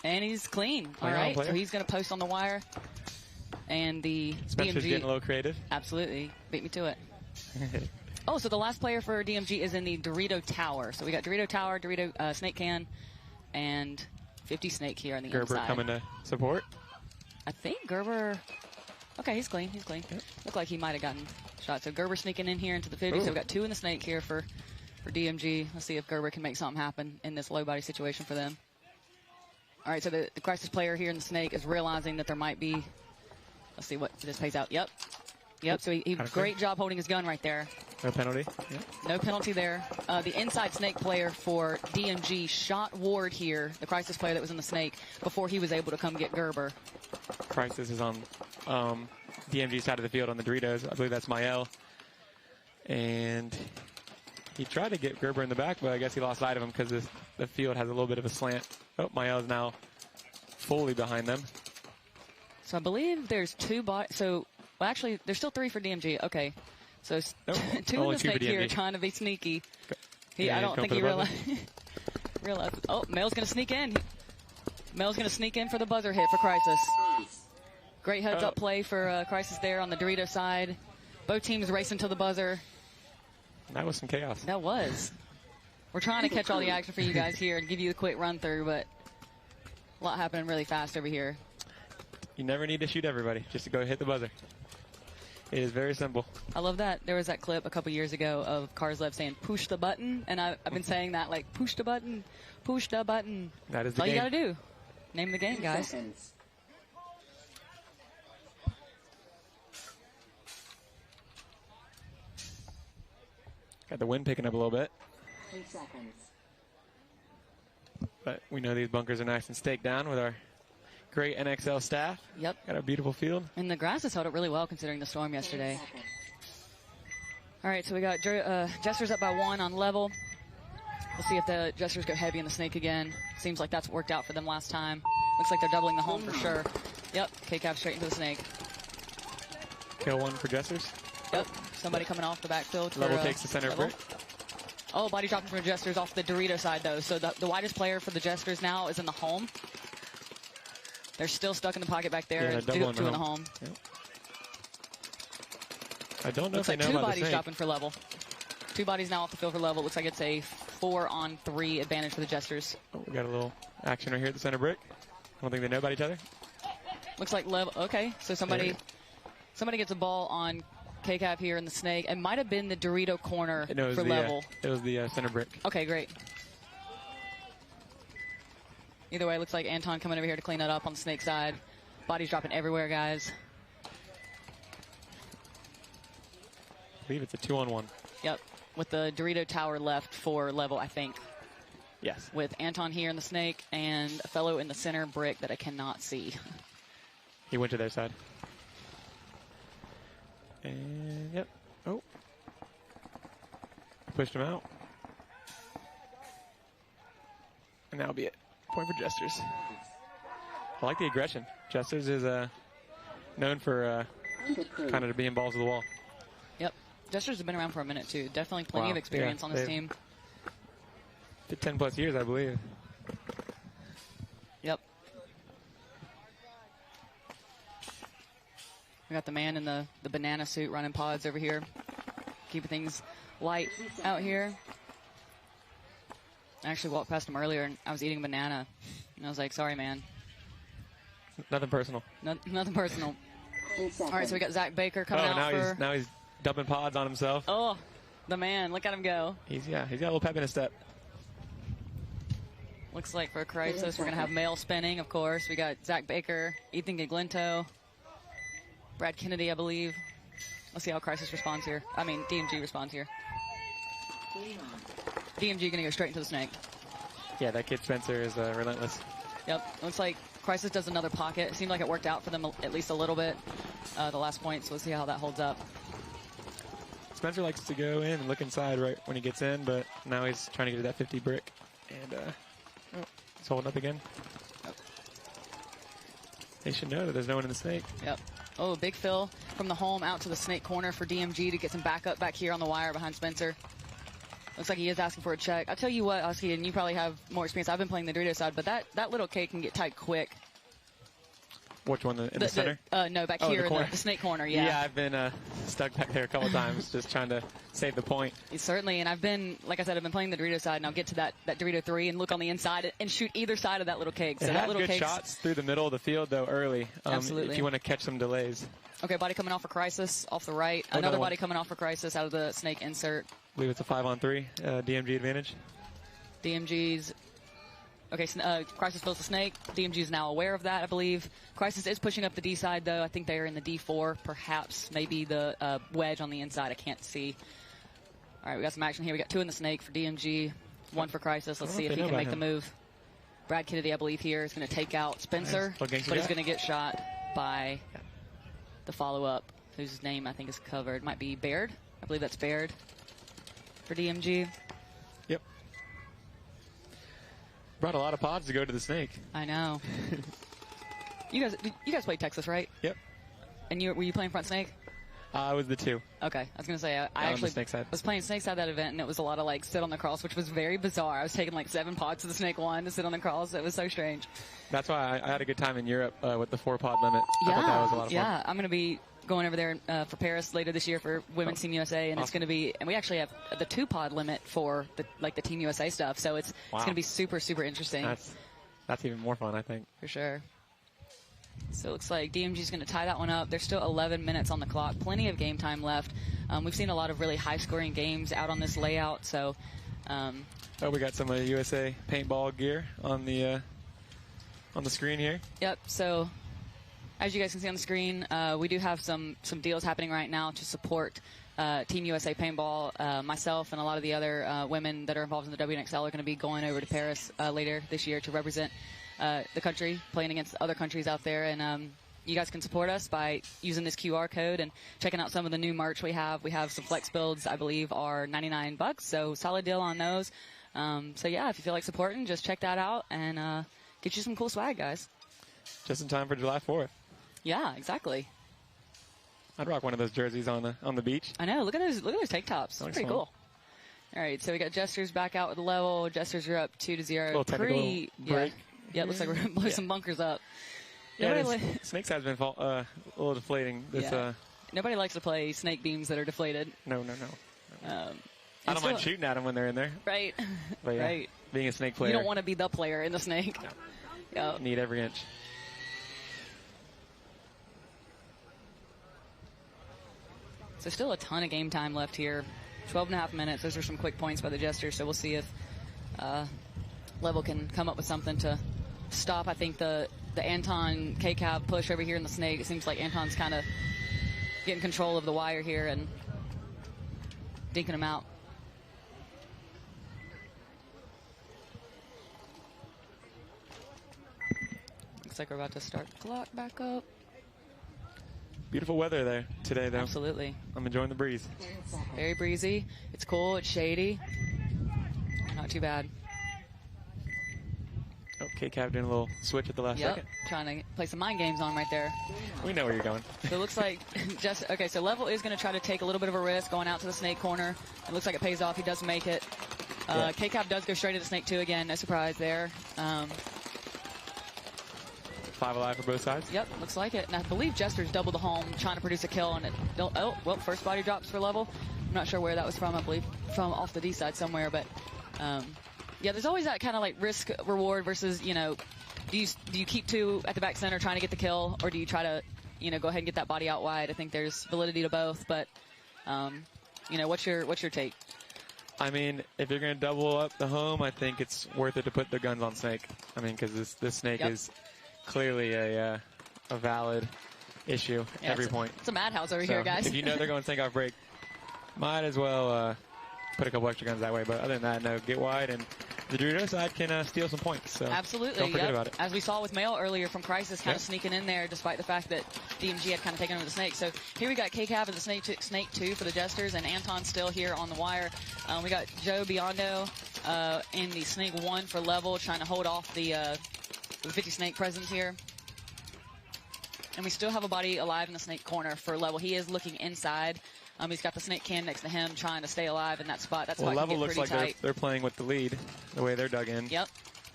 And he's clean. All Hang on, right, player. so he's going to post on the wire. And the Spencer's DMG. getting a little creative. Absolutely. Beat me to it. Oh, so the last player for DMG is in the Dorito Tower. So we got Dorito Tower, Dorito Snake Can, and 50 Snake here on the Gerber inside. coming to support. I think Gerber. Okay, he's clean. He's clean. Looked like he might have gotten shot. So Gerber sneaking in here into the 50. Ooh. So we got 2 in the Snake here for DMG. Let's see if Gerber can make something happen in this low body situation for them. All right, so the Crisis player here in the Snake is realizing that there might be. Let's see what this pays out. Yep. So he great job holding his gun right there. No penalty. Yep. No penalty there. The inside Snake player for DMG shot Ward here, the Crisis player that was in the Snake, before he was able to come get Gerber. Crisis is on DMG side of the field on the Doritos. I believe that's Mael. And he tried to get Gerber in the back, but I guess he lost sight of him because the field has a little bit of a slant. Oh, Mael is now fully behind them. So I believe there's 2 bots. So, well, actually, there's still 3 for DMG. Okay. So, 2 in the Snake here trying to be sneaky. I don't think he realized. Oh, Mel's going to sneak in. Mel's going to sneak in for the buzzer hit for Crisis. Great heads-up play for Crisis there on the Dorito side. Both teams racing to the buzzer. That was some chaos. That was. We're trying to catch all the action for you guys here and give you a quick run-through, but a lot happening really fast over here. You never need to shoot everybody, just to go hit the buzzer. It is very simple. I love that. There was that clip a couple years ago of Karslev saying, push the button, and I've been saying that, like, push the button, push the button. That is That's the all game. you got to do. Name the game, guys. Got the wind picking up a little bit. 3 seconds. But we know these bunkers are nice and staked down with our great NXL staff. Yep. Got a beautiful field. And the grass has held up really well considering the storm yesterday. All right, so we got Jesters up by 1 on level. We'll see if the Jesters go heavy in the Snake again. Seems like that's worked out for them last time. Looks like they're doubling the home for sure. Yep, K-Cap straight into the Snake. Kill 1 for Jesters. Yep, somebody coming off the backfield. Level takes the center brick. Oh, body dropping from the Jesters off the Dorito side, though. So the widest player for the Jesters now is in the home. They're still stuck in the pocket back there. Yeah, they're doubling 2 in the home. Yep. I don't know Looks if like they know 2 about the bodies Snake. dropping for level. 2 bodies now off the field for level. Looks like it's a 4-on-3 advantage for the Jesters. Oh, we got a little action right here at the center brick. I don't think they know about each other. Looks like level. Okay, so somebody gets a ball on K-Cap here in the Snake. It might have been the Dorito corner for level. It was the center brick. Okay, great. Either way, it looks like Anton coming over here to clean that up on the Snake side. Bodies dropping everywhere, guys. I believe it's a 2-on-1. Yep, with the Dorito tower left for level, I think. Yes. With Anton here in the Snake and a fellow in the center brick that I cannot see. He went to their side. And, yep. Oh. Pushed him out. And that'll be it. Point for Jesters. I like the aggression. Jesters is known for kind of being balls to the wall. Yep. Jesters have been around for a minute, too. Definitely plenty of experience on this team. 10+ years, I believe. Yep. We got the man in the banana suit running pods over here. Keeping things light out here. I actually walked past him earlier and I was eating a banana. And I was like, sorry, man. Nothing personal. Nothing personal. All right, so we got Zach Baker coming out now he's dumping pods on himself. Oh, the man. Look at him go. He's got a little pep in his step. Looks like for Crisis, we're going to have male spinning, of course. We got Zach Baker, Ethan Giglento, Brad Kennedy, I believe. Let's see how Crisis responds here. I mean, DMG responds here. DMG going to go straight into the Snake. Yeah, that kid Spencer is relentless. Yep. Looks like Crisis does another pocket. It seemed like it worked out for them at least a little bit the last point, so we'll see how that holds up. Spencer likes to go in and look inside right when he gets in, but now he's trying to get to that 50 brick. And It's holding up again. They should know that there's no one in the snake. Yep. Oh, big fill from the home out to the snake corner for DMG to get some backup back here on the wire behind Spencer. Looks like he is asking for a check. I'll tell you what, Oski, and you probably have more experience. I've been playing the Dorito side, but that little cake can get tight quick. Which one, in the center? No, back here in the snake corner, yeah. Yeah, I've been stuck back there a couple times just trying to save the point. Certainly, and I've been, like I said, I've been playing the Dorito side, and I'll get to that Dorito 3 and look on the inside and shoot either side of that little cake. So it that had little good shots through the middle of the field, though, early. Absolutely. If you want to catch some delays. Okay, body coming off for Crisis, off the right. Oh, Another body coming off for Crisis out of the snake insert. I believe it's a 5-on-3, DMG advantage. DMG's... Okay, Crisis fills the snake. DMG is now aware of that, I believe. Crisis is pushing up the D side, though. I think they are in the D4, perhaps. Maybe the wedge on the inside. I can't see. All right, we got some action here. We got 2 in the snake for DMG, 1 for Crisis. Let's see if he can make the move. Brad Kennedy, I believe, here is going to take out Spencer, but he's going to get shot by the follow-up, whose name I think is covered. Might be Baird. I believe that's Baird for DMG. Yep. Brought a lot of pods to go to the snake. I know. You guys played Texas, right? Yep. And were you playing front snake? I was the 2. Okay, I was gonna say I actually was playing snake side that event, and it was a lot of like sit on the cross, which was very bizarre. I was taking like 7 pods to the snake 1 to sit on the cross. It was so strange. That's why I had a good time in Europe with the 4 pod limit. Yeah, I thought that was a lot of fun. Yeah, I'm gonna be going over there for Paris later this year for Women's Team USA, and it's going to be, and we actually have the 2 pod limit for the Team USA stuff, so it's going to be super interesting. That's even more fun, I think. For sure. So it looks like DMG's going to tie that one up. There's still 11 minutes on the clock, plenty of game time left. We've seen a lot of really high-scoring games out on this layout, so. We got some USA paintball gear on the screen here. Yep. So. As you guys can see on the screen, we do have some deals happening right now to support Team USA Paintball. Myself and a lot of the other women that are involved in the WNXL are going to be going over to Paris later this year to represent the country, playing against other countries out there. And you guys can support us by using this QR code and checking out some of the new merch we have. We have some flex builds, I believe, are $99, so solid deal on those. So yeah, if you feel like supporting, just check that out and get you some cool swag, guys. Just in time for July 4th. Yeah, exactly. I'd rock one of those jerseys on the beach. I know. Look at those tank tops. That's pretty cool. All right, so we got Jesters back out with the level. Jesters are up 2-0. Little technical break. Yeah, it looks like we're going to blow some bunkers up. Yeah, Snake side's been a little deflating. Nobody likes to play snake beams that are deflated. No. I don't mind shooting at them when they're in there. Right. But yeah, right. Being a snake player. You don't want to be the player in the snake. No. Yeah. Need every inch. So still a ton of game time left here. 12.5 minutes. Those are some quick points by the Jesters, so we'll see if Level can come up with something to stop. I think the Anton K-Cab push over here in the snake, it seems like Anton's kind of getting control of the wire here and dinking him out. Looks like we're about to start the clock back up. Beautiful weather there today, though. Absolutely. I'm enjoying the breeze. Very breezy. It's cool. It's shady. Not too bad. Oh, K-Cab doing a little switch at the last second. Trying to play some mind games on right there. We know where you're going. So it looks like so Level is going to try to take a little bit of a risk going out to the snake corner. It looks like it pays off. He does make it. K-Cab does go straight to the snake 2 again. No surprise there. 5 alive for both sides. Yep, looks like it. And I believe Jester's doubled the home, trying to produce a kill, and first body drops for Level. I'm not sure where that was from. I believe from off the D side somewhere, but yeah, there's always that kind of like risk reward versus, do you keep 2 at the back center trying to get the kill, or do you try to go ahead and get that body out wide? I think there's validity to both, but what's your take? I mean, if you're going to double up the home, I think it's worth it to put the guns on snake. I mean, because this snake is clearly a valid issue at every point. It's a madhouse over here, guys. If you know they're going snake off break, might as well put a couple extra guns that way. But other than that, no, get wide and the Dorito side can steal some points. So absolutely, don't forget about it. As we saw with Mail earlier from Crisis, kind of sneaking in there, despite the fact that DMG had kind of taken over the Snake. So here we got K-Cab in the Snake 2 for the Jesters, and Anton still here on the wire. We got Joe Biondo in the Snake 1 for Level, trying to hold off the 50 Snake presence here. And we still have a body alive in the Snake corner for Level. He is looking inside. He's got the Snake can next to him, trying to stay alive in that spot. That spot Level can get looks pretty like tight. they're playing with the lead, the way they're dug in. Yep.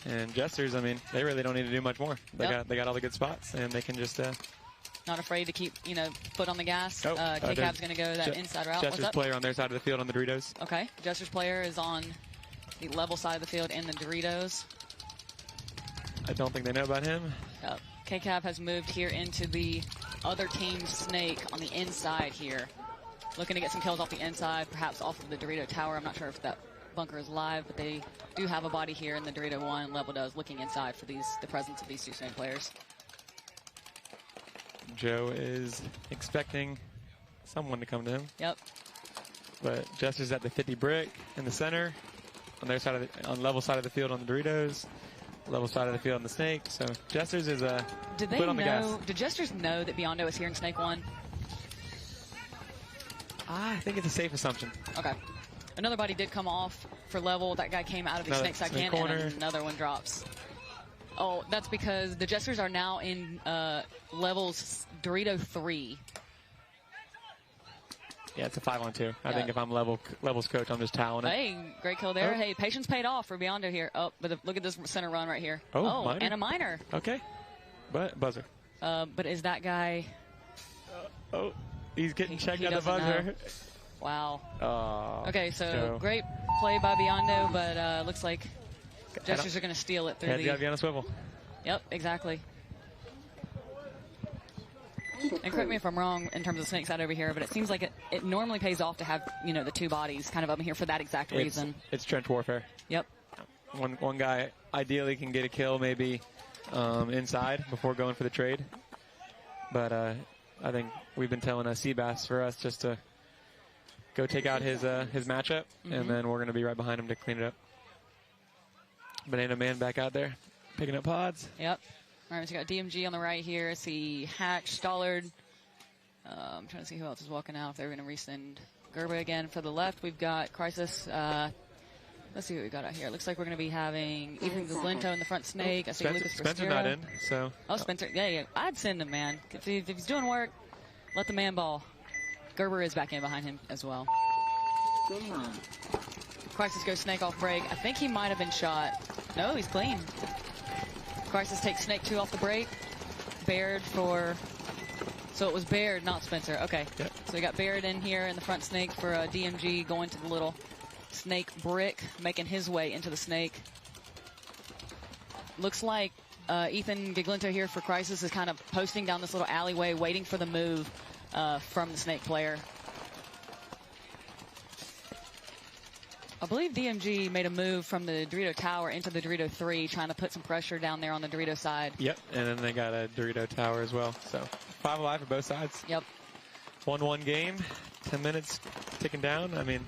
And Jesters, I mean, they really don't need to do much more. They got all the good spots, and they can just. Not afraid to keep, foot on the gas. Oh, K-Cab's going to go that inside route. Jester's player on their side of the field on the Doritos. Okay. Jester's player is on the Level side of the field in the Doritos. I don't think they know about him. Yep. K-Cab has moved here into the other team's Snake on the inside here. Looking to get some kills off the inside, perhaps off of the Dorito tower. I'm not sure if that bunker is live, but they do have a body here in the Dorito 1. Level does, looking inside for the presence of these two Snake players. Joe is expecting someone to come to him. Yep. But Jester's at the 50 brick in the center. On their side of on Level side of the field on the Doritos. Level side of the field on the Snake. So Jester's is foot on the gas. Did Jesters know that Biondo is here in Snake 1? I think it's a safe assumption. Okay. Another body did come off for Level. That guy came out of the Snake side can, and another one drops. Oh, that's because the Jesters are now in Level's Dorito 3. Yeah, it's a 5-on-2. I think if I'm Level's coach, I'm just toweling it. Hey, great kill there. Hey, patience paid off for Biondo here. Oh, but look at this center run right here. Oh, minor? And a minor. Okay. But buzzer. But is that guy... Oh, he's getting checked at the buzzer. Know. Wow. Oh, okay, so Joe. Great play by Biondo, but looks like Jesters are going to steal it through the... got to be on a swivel. Yep, exactly. And correct me if I'm wrong in terms of Snake side over here, but it seems like it normally pays off to have, the two bodies kind of up here for that exact reason. It's trench warfare. Yep. One guy ideally can get a kill maybe inside before going for the trade. But I think we've been telling Seabass for us just to go take out his matchup, and then we're going to be right behind him to clean it up. Banana Man back out there, picking up pods. Yep. All right, so we got DMG on the right here. See Hatch, Stollard. I'm trying to see who else is walking out. If they're going to resend Gerber again. For the left, we've got Crisis. Let's see what we got out here. Looks like we're going to be having Ethan Glinto in the front Snake. I see Lucas Spencer's not in, so. Oh, Spencer. Yeah. I'd send him, man. If he's doing work, let the man ball. Gerber is back in behind him as well. Crisis goes Snake off break. I think he might have been shot. No, he's clean. Crisis takes Snake 2 off the break. Baird for... So it was Baird, not Spencer. Okay. Yep. So we got Baird in here in the front Snake for DMG going to the little Snake brick, making his way into the Snake. Looks like Ethan Giglinto here for Crisis is kind of posting down this little alleyway, waiting for the move from the Snake player. I believe DMG made a move from the Dorito Tower into the Dorito 3, trying to put some pressure down there on the Dorito side. Yep, and then they got a Dorito Tower as well. So 5 alive for both sides. Yep. 1-1 game, 10 minutes ticking down. I mean,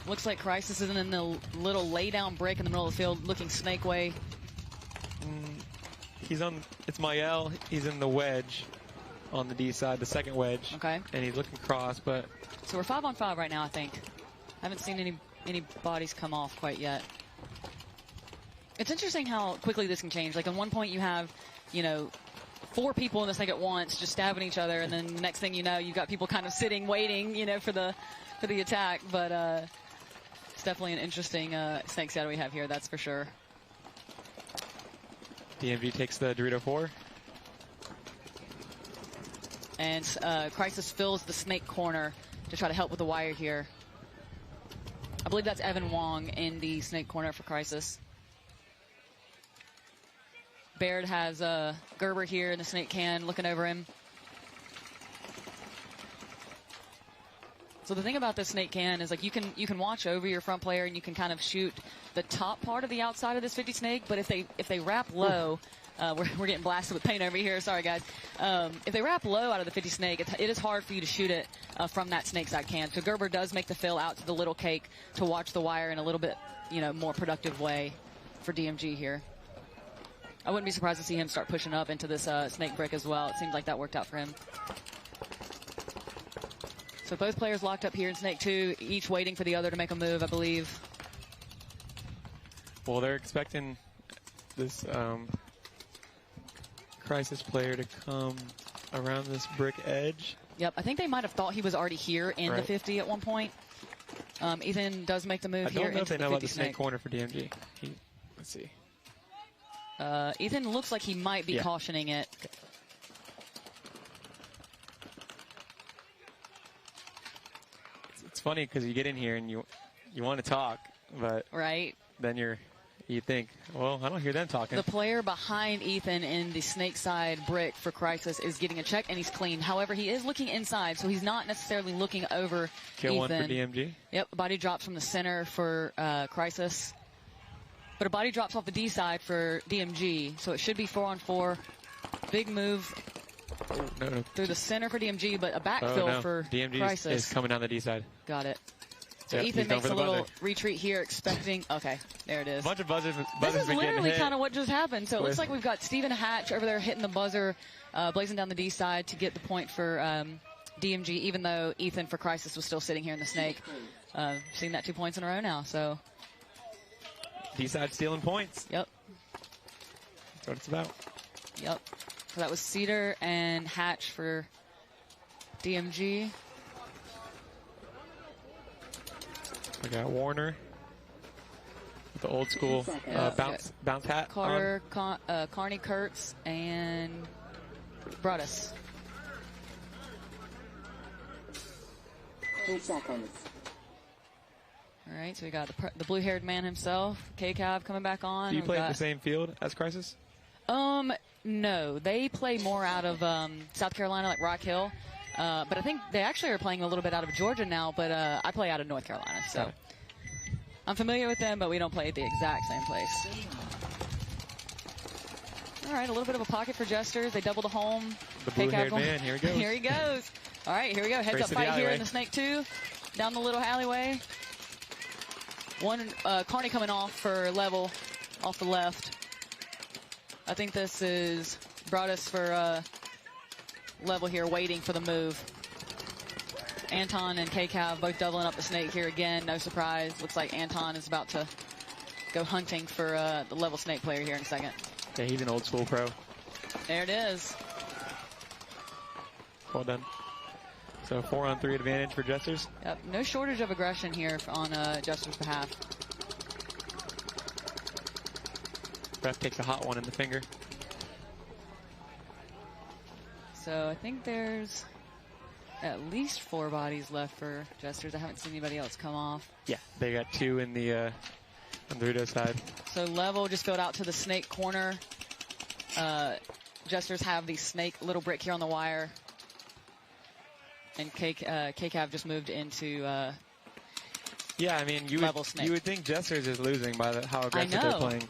looks like Crisis is in the little lay-down break in the middle of the field, looking Snake way. He's on, it's Mael. He's in the wedge on the D side, the second wedge. Okay. And he's looking cross, but. So we're 5-on-5 right now, I think. I haven't seen any bodies come off quite yet. It's interesting how quickly this can change. Like, at one point you have, 4 people in this thing at once just stabbing each other, and then the next thing you know, you've got people kind of sitting, waiting, for the attack. But it's definitely an interesting Snake set we have here, that's for sure. DMV takes the Dorito 4. And Crisis fills the Snake corner to try to help with the wire here. I believe that's Evan Wong in the Snake corner for Crisis. Baird has Gerber here in the Snake can, looking over him. So the thing about this Snake can is, like, you can watch over your front player and you can kind of shoot the top part of the outside of this 50 Snake. But if they wrap low, we're getting blasted with paint over here. Sorry guys. If they wrap low out of the 50 Snake, it is hard for you to shoot it from that Snake side can. So Gerber does make the fill out to the little cake to watch the wire in a little bit more productive way. for DMG here. I wouldn't be surprised to see him start pushing up into this snake brick as well. It seems like that worked out for him. So both players locked up here in snake 2, each waiting for the other to make a move, I believe. Well, they're expecting this Crisis player to come around this brick edge. Yep, I think they might have thought he was already here in the 50 at one point. Ethan does make the move here. I don't know if they into know the about the 50 snake corner for DMG. Let's see. Ethan looks like he might be cautioning it. It's funny because you get in here and you want to talk, but then you think, well, I don't hear them talking. The player behind Ethan in the snake side brick for Crisis is getting a check, and he's clean. However, he is looking inside, so he's not necessarily looking over Kill Ethan. one for DMG. Yep, body drops from the center for Crisis. But a body drops off the D side for DMG, so it should be 4-on-4. Big move through the center for DMG, but a backfill for DMG Crisis. is coming down the D side. Got it. So Yep, Ethan he's going makes for a the little buzzer. retreat here, expecting. Okay, there it is. A bunch of buzzers This is been getting literally hit. kind of what just happened. So it looks with- like we've got Steven Hatch over there hitting the buzzer, blazing down the D side to get the point for DMG, even though Ethan for Crisis was still sitting here in the snake. Seen that 2 points in a row now. So D side stealing points. Yep. That's what it's about. Yep. So that was Cedar and Hatch for DMG. We got Warner with the old school bounce hat. Carter, Carney Kurtz, and Broadus. 3 seconds. All right, so we got the blue-haired man himself, K-Cav, coming back on. Do you play at the same field as Crisis? No, they play more out of South Carolina, like Rock Hill. But I think they actually are playing a little bit out of Georgia now, but I play out of North Carolina, so I'm familiar with them, but we don't play at the exact same place. All right, a little bit of a pocket for Jesters. They double the home. The blue-haired man, here he goes. Here he goes. All right, here we go. Heads up fight here in the Snake 2. Down the little alleyway. One Carney coming off for level, off the left. I think this is Broadus for level here, waiting for the move. Anton and K-Cav both doubling up the snake here again. No surprise. Looks like Anton is about to go hunting for the level snake player here in a second. Yeah, he's an old school pro. There it is. Well done. So 4-on-3 advantage for Jesters. Yep, no shortage of aggression here on Jester's behalf. Ref takes a hot one in the finger. So I think there's at least 4 bodies left for Jesters. I haven't seen anybody else come off. Yeah, they got 2 in the on the Rudo side. So level just filled out to the snake corner. Jesters have the snake little brick here on the wire. And K-Cav just moved into yeah, I mean, you would think Jesters is losing by how aggressive they're playing.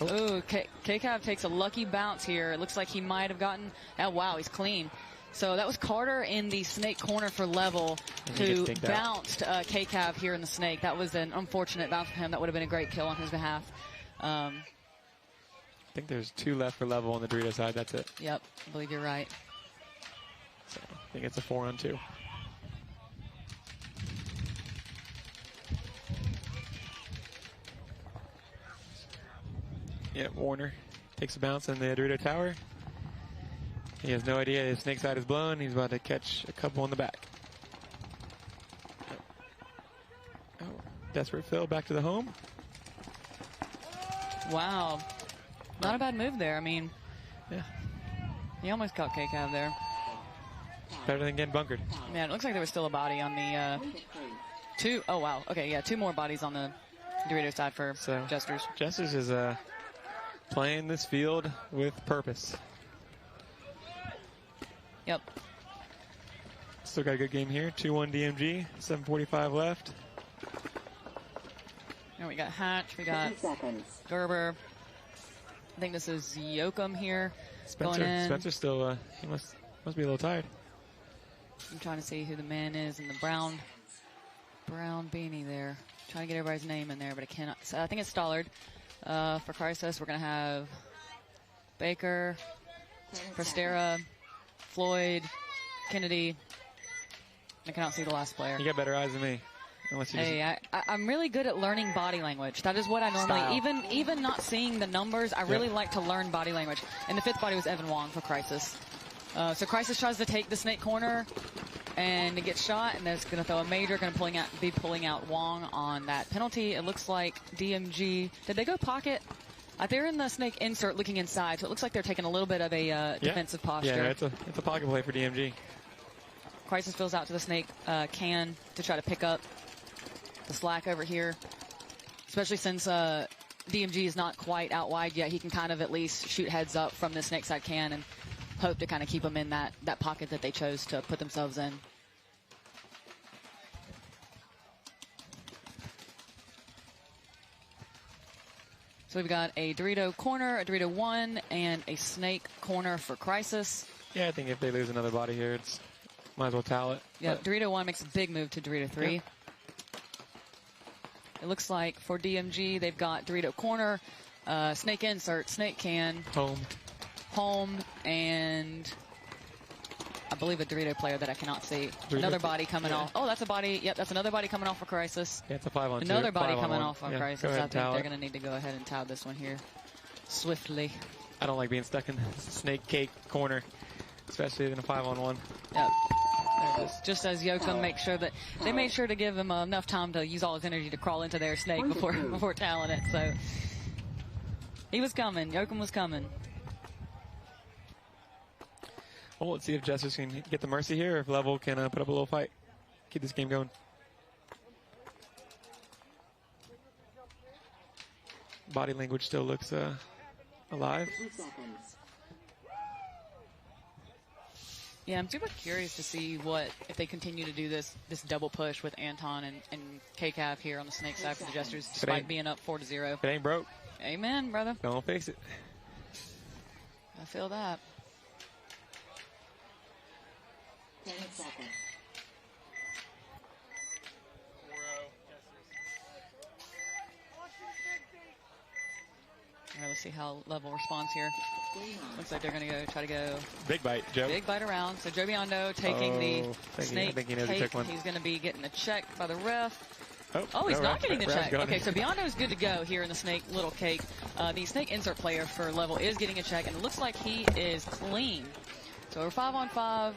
Oh, K-Cav takes a lucky bounce here. It looks like he might have gotten. Oh, wow, he's clean. So that was Carter in the snake corner for level who bounced K-Cav here in the snake. That was an unfortunate bounce for him. That would have been a great kill on his behalf. I think there's 2 left for level on the Dorito side. That's it. Yep, I believe you're right. So I think it's a 4-on-2. Yep, Warner takes a bounce in the Dorito tower. He has no idea his snake side is blown. He's about to catch a couple in the back. Oh, desperate Phil back to the home. Wow. Not a bad move there. I mean, yeah. He almost caught K-Cav there. Better than getting bunkered. Man, it looks like there was still a body on the 2. Oh, wow. Okay, yeah, 2 more bodies on the Dorito side for Jesters. Jesters is playing this field with purpose. Yep. Still got a good game here. 2-1 DMG. 7:45 left. And we got Hatch. We got Gerber. I think this is Yoakum here. Going in. Spencer's still. He must be a little tired. I'm trying to see who the man is in the brown beanie there. Trying to get everybody's name in there, but I cannot. So I think it's Stollard. For Crisis, we're going to have Baker, Prestera, Floyd, Kennedy. I cannot see the last player. You got better eyes than me. Unless you Hey, I'm really good at learning body language. That is what I normally, even not seeing the numbers, I really like to learn body language. And the 5th body was Evan Wong for Crisis. So Crisis tries to take the snake corner, and it gets shot, and there's going to throw a major, going to be pulling out Wong on that penalty. It looks like DMG, did they go pocket? They're in the snake insert looking inside, so it looks like they're taking a little bit of a defensive posture. Yeah, it's a pocket play for DMG. Crisis fills out to the snake can to try to pick up the slack over here, especially since DMG is not quite out wide yet. He can kind of at least shoot heads up from the snake side can and hope to kind of keep them in that pocket that they chose to put themselves in. So we've got a Dorito corner, a Dorito 1, and a snake corner for Crisis. Yeah, I think if they lose another body here, it's might as well towel it. Yeah, Dorito 1 makes a big move to Dorito 3. Yep. It looks like for DMG, they've got Dorito corner, snake insert, snake can, home, and I believe a Dorito player that I cannot see. Another body coming off. Oh, that's a body. Yep, that's another body coming off for Crisis. Yeah, it's a 5-on-2. Another body coming off on yeah, Crisis. I think they're going to need to go ahead and towel this one here swiftly. I don't like being stuck in the snake cake corner, especially in a 5-on-1. Yep. There it is. Just as Yoakum makes sure that they made sure to give him enough time to use all his energy to crawl into their snake before toweling it. So he was coming. Yoakum was coming. Well, let's see if Justice can get the mercy here, or if Level can put up a little fight, keep this game going. Body language still looks alive. Yeah, I'm super curious to see if they continue to do this double push with Anton and KCAV here on the snake side for the Jesters, despite being up 4-0. If it ain't broke. Amen, brother. Don't fix it. I feel that. 10 seconds. All right, let's see how Level responds here. Looks like they're going to try to go. Big bite, Joe. Big bite around. So Joe Biondo taking the snake I think he knows cake. he took one. He's going to be getting a check by the ref. Oh, he's not getting the check. Going. Okay, so Biondo is good to go here in the snake little cake. The snake insert player for Level is getting a check, and it looks like he is clean. So we're 5-on-5.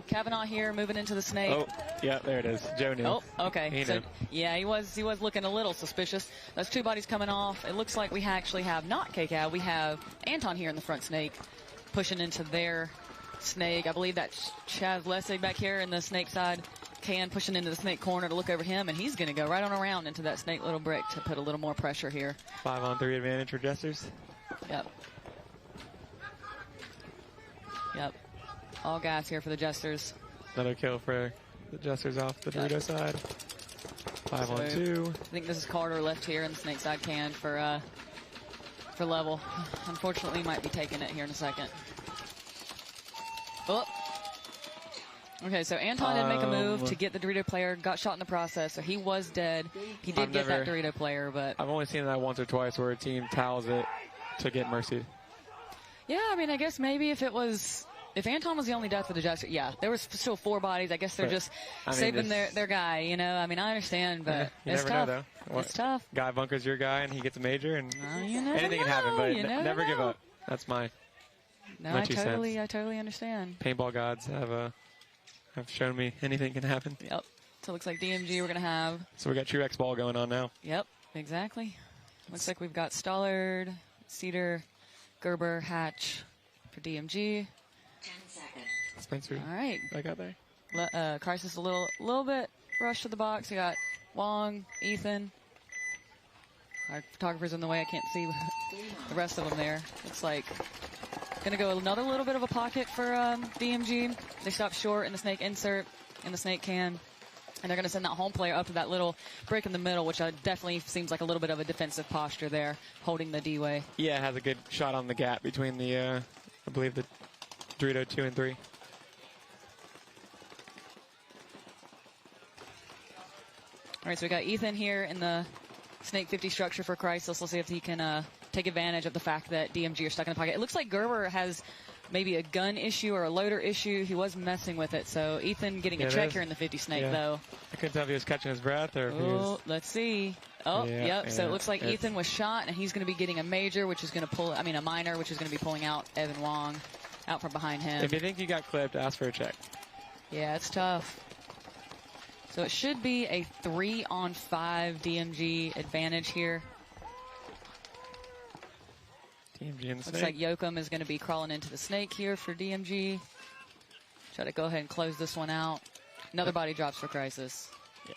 Kavanaugh here moving into the snake. Oh, yeah, there it is. Joe knew. Oh, okay. He so knew. yeah, he was looking a little suspicious. Those two bodies coming off. It looks like we actually have not KCAV. We have Anton here in the front snake pushing into their snake. I believe that's Chaz Lessig back here in the snake side. Can pushing into the snake corner to look over him, and he's going to go right on around into that snake little brick to put a little more pressure here. 5-on-3 advantage for Jesters. Yep. Yep. All gas here for the Jesters. Another kill for the Jesters off the Dorito side. 5-on-2. I think this is Carter left here in the snake side can for Level. Unfortunately, he might be taking it here in a second. Oh. Okay, so Anton did make a move to get the Dorito player, got shot in the process, so he was dead. He did get that Dorito player, but... I've only seen that once or twice where a team towels it to get mercy. Yeah, I mean, I guess maybe if Anton was the only death of the Jester, yeah, there was still 4 bodies. I guess they're just saving their guy, you know? I mean, I understand, but it's tough. Know, though. It's tough. Guy bunkers your guy, and he gets a major, and anything can happen, but never give up. That's my I 2 totally cents. understand. Paintball gods have shown me anything can happen. Yep. So it looks like DMG we're going to have. So we got True X Ball going on now. Yep, exactly. Looks like we've got Stollard, Cedar, Gerber, Hatch for DMG. 10 seconds. Spencer. All right. I got there. Crisis a little bit rushed to the box. We got Wong, Ethan. Our photographer's in the way. I can't see the rest of them there. Looks like going to go another little bit of a pocket for DMG. They stopped short in the snake insert, in the snake can. And they're going to send that home player up to that little break in the middle, which definitely seems like a little bit of a defensive posture there, holding the D-way. Yeah, it has a good shot on the gap between the, I believe, the Dorito 2 and 3. All right, so we got Ethan here in the Snake 50 structure for Crisis. Let's see if he can take advantage of the fact that DMG are stuck in the pocket. It looks like Gerber has maybe a gun issue or a loader issue. He was messing with it. So Ethan getting a check here in the 50 Snake, though. I couldn't tell if he was catching his breath or if he was... Let's see. Oh, yep. So it looks like Ethan was shot, and he's going to be getting a major, which is going to pull, a minor, which is going to be pulling out Evan Wong out from behind him. If you think you got clipped, ask for a check. Yeah, it's tough. So it should be a 3-on-5 DMG advantage here. DMG and the Looks like Yoakum is going to be crawling into the Snake here for DMG. Try to go ahead and close this one out. Another body drops for Crisis. Yeah.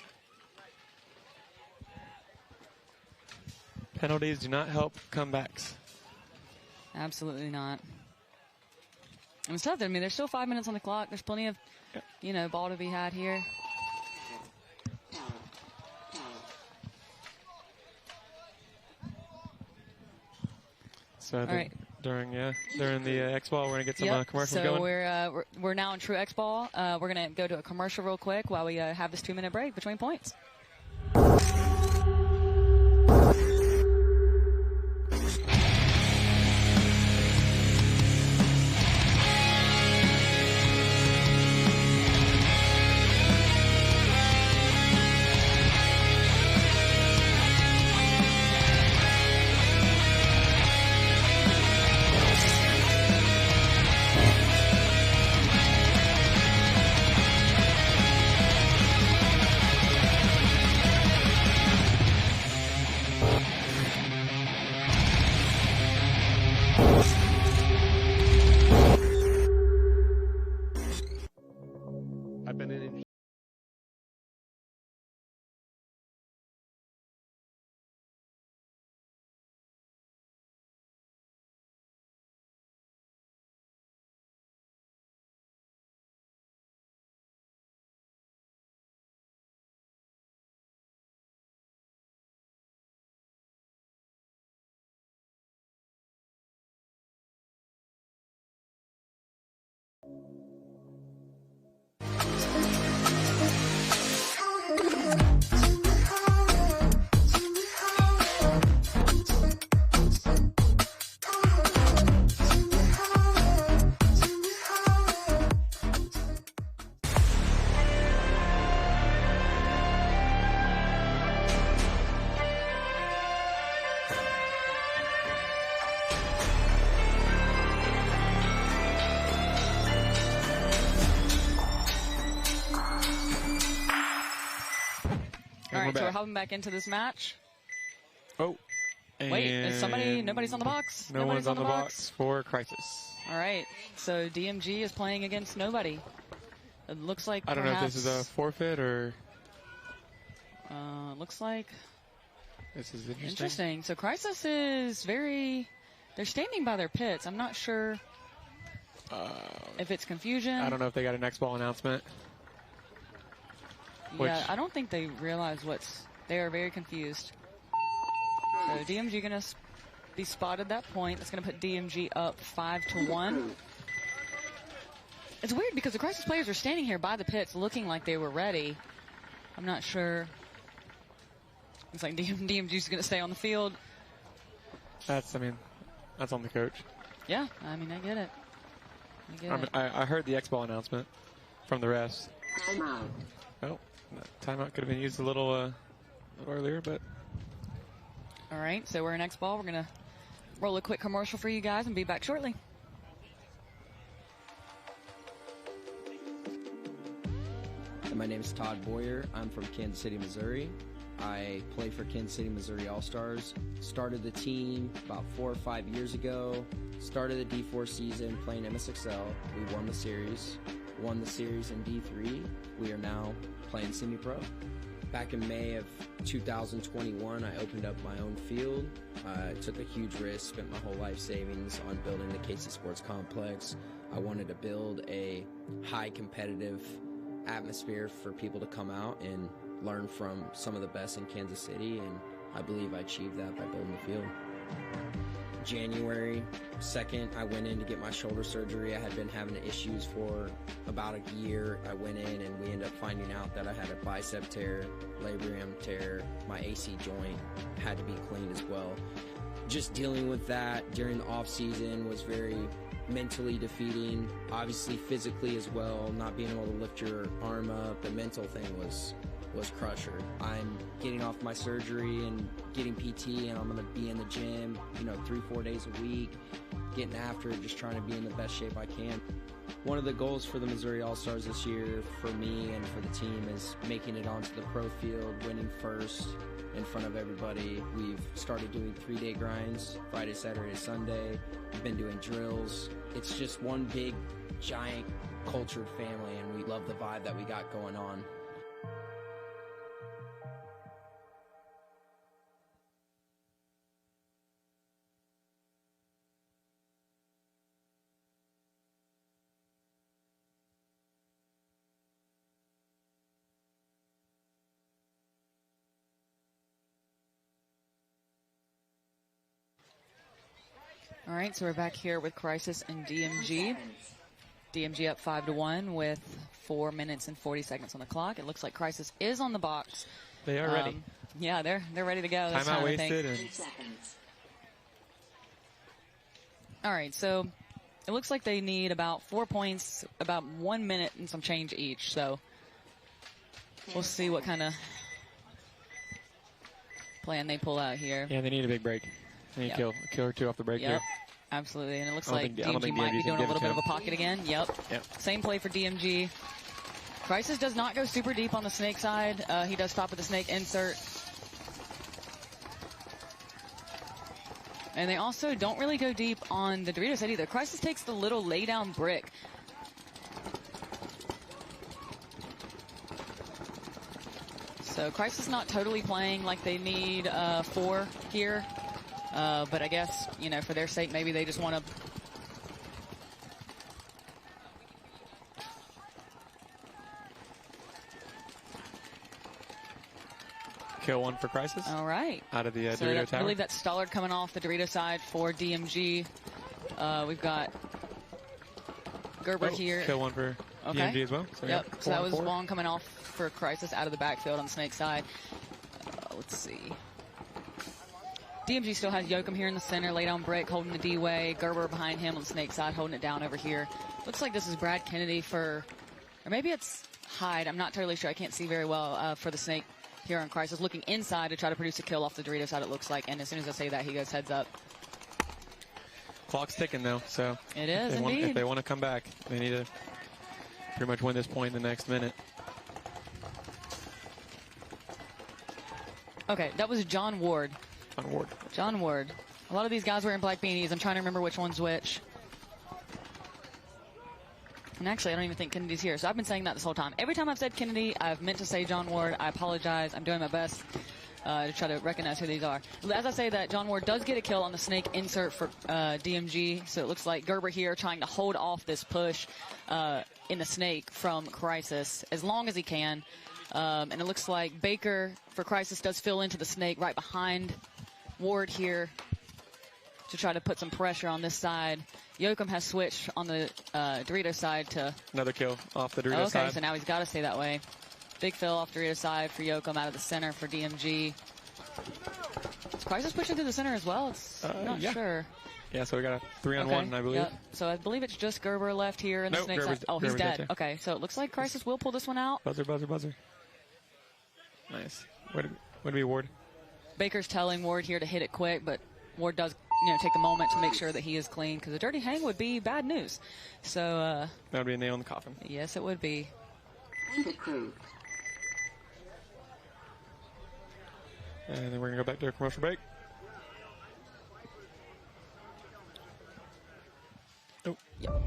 Penalties do not help comebacks. Absolutely not. And it's tough. I mean, there's still 5 minutes on the clock. There's plenty of, ball to be had here. So I think during the X Ball, we're gonna get some commercials going. So we're now in true X Ball. We're gonna go to a commercial real quick while we have this 2-minute break between points. So we're hopping back into this match. Oh. Wait, nobody's on the box? No one's on the box for Crisis. All right. So DMG is playing against nobody. It looks like I don't know if this is a forfeit or... looks like... This is interesting. Interesting. So Crisis is very... They're standing by their pits. I'm not sure if it's confusion. I don't know if they got an X Ball announcement. Yeah, I don't think they realize they are very confused. So DMG going to be spotted that point. That's going to put DMG up 5-1. It's weird because the Crisis players are standing here by the pits looking like they were ready. I'm not sure. Looks like DMG's going to stay on the field. That's on the coach. Yeah, I get it. I heard the X Ball announcement from the refs. Timeout. Oh. Timeout could have been used a little earlier, but... All right, so we're in X Ball. We're going to roll a quick commercial for you guys and be back shortly. My name is Todd Boyer. I'm from Kansas City, Missouri. I play for Kansas City, Missouri All-Stars. Started the team about 4 or 5 years ago. Started the D4 season playing MSXL. We won the series. Won the series in D3. We are now playing semi-pro. Back in May of 2021, I opened up my own field. I took a huge risk, spent my whole life savings on building the KC Sports Complex. I wanted to build a high competitive atmosphere for people to come out and learn from some of the best in Kansas City, and I believe I achieved that by building the field. January 2nd, I went in to get my shoulder surgery. I had been having issues for about a year. I went in and we ended up finding out that I had a bicep tear, labrum tear, my AC joint had to be cleaned as well. Just dealing with that during the off season was very mentally defeating, obviously physically as well, not being able to lift your arm up. The mental thing was crusher. I'm getting off my surgery and getting PT, and I'm going to be in the gym, 3-4 days a week, getting after it, just trying to be in the best shape I can. One of the goals for the Missouri All-Stars this year for me and for the team is making it onto the pro field, winning first in front of everybody. We've started doing 3-day grinds, Friday, Saturday, Sunday. We've been doing drills. It's just one big, giant, cultured family, and we love the vibe that we got going on. All right, so we're back here with Crisis and DMG. DMG up 5-1 with 4 minutes and 40 seconds on the clock. It looks like Crisis is on the box. They are ready. Yeah, they're ready to go. Timeout wasted. All right, so it looks like they need about 4 points, about 1 minute and some change each. So we'll see what kind of plan they pull out here. Yeah, they need a big break. They need to kill or two off the break here. Absolutely, and it looks like DMG might be doing a little bit of a pocket again. Yep. Same play for DMG. Crisis does not go super deep on the snake side. He does stop with the snake insert. And they also don't really go deep on the Dorito side either. Crisis takes the little lay down brick. So Crisis not totally playing like they need 4 here. But I guess, for their sake, maybe they just want to kill one for Crisis. All right. Out of the so Dorito tower. I believe that's Stollard coming off the Dorito side for DMG. We've got Gerber here. Kill one for DMG as well. So yep. So that was Wong coming off for Crisis out of the backfield on the snake side. Let's see. DMG still has Yoakum here in the center, lay down brick, holding the D-way. Gerber behind him on the snake side, holding it down over here. Looks like this is Brad Kennedy for, or maybe it's Hyde. I'm not totally sure. I can't see very well for the snake here on Crisis. Looking inside to try to produce a kill off the Dorito side, it looks like. And as soon as I say that, he goes heads up. Clock's ticking, though. So it is, indeed. If they want to come back, they need to pretty much win this point in the next minute. Okay, that was John Ward. John Ward. A lot of these guys wearing black beanies. I'm trying to remember which one's which. And actually, I don't even think Kennedy's here. So I've been saying that this whole time. Every time I've said Kennedy, I've meant to say John Ward. I apologize. I'm doing my best to try to recognize who these are. As I say that, John Ward does get a kill on the snake insert for DMG. So it looks like Gerber here trying to hold off this push in the snake from Crisis as long as he can. And it looks like Baker for Crisis does fill into the snake right behind Ward here to try to put some pressure on this side. Yoakum has switched on the Dorito side to... Another kill off the Dorito side. Okay, so now he's got to stay that way. Big fill off Dorito side for Yoakum out of the center for DMG. Is Crisis pushing through the center as well? It's not sure. Yeah, so we got a 3-on-1, I believe. Yep. So I believe it's just Gerber left here in the snake side. Oh, he's dead. Okay, so it looks like Crisis will pull this one out. Buzzer, buzzer, buzzer. Nice. Would it be Ward? Baker's telling Ward here to hit it quick, but Ward does, take the moment to make sure that he is clean, because a dirty hang would be bad news. So that would be a nail in the coffin. Yes, it would be. And then we're gonna go back to a commercial break. Oh. Yep.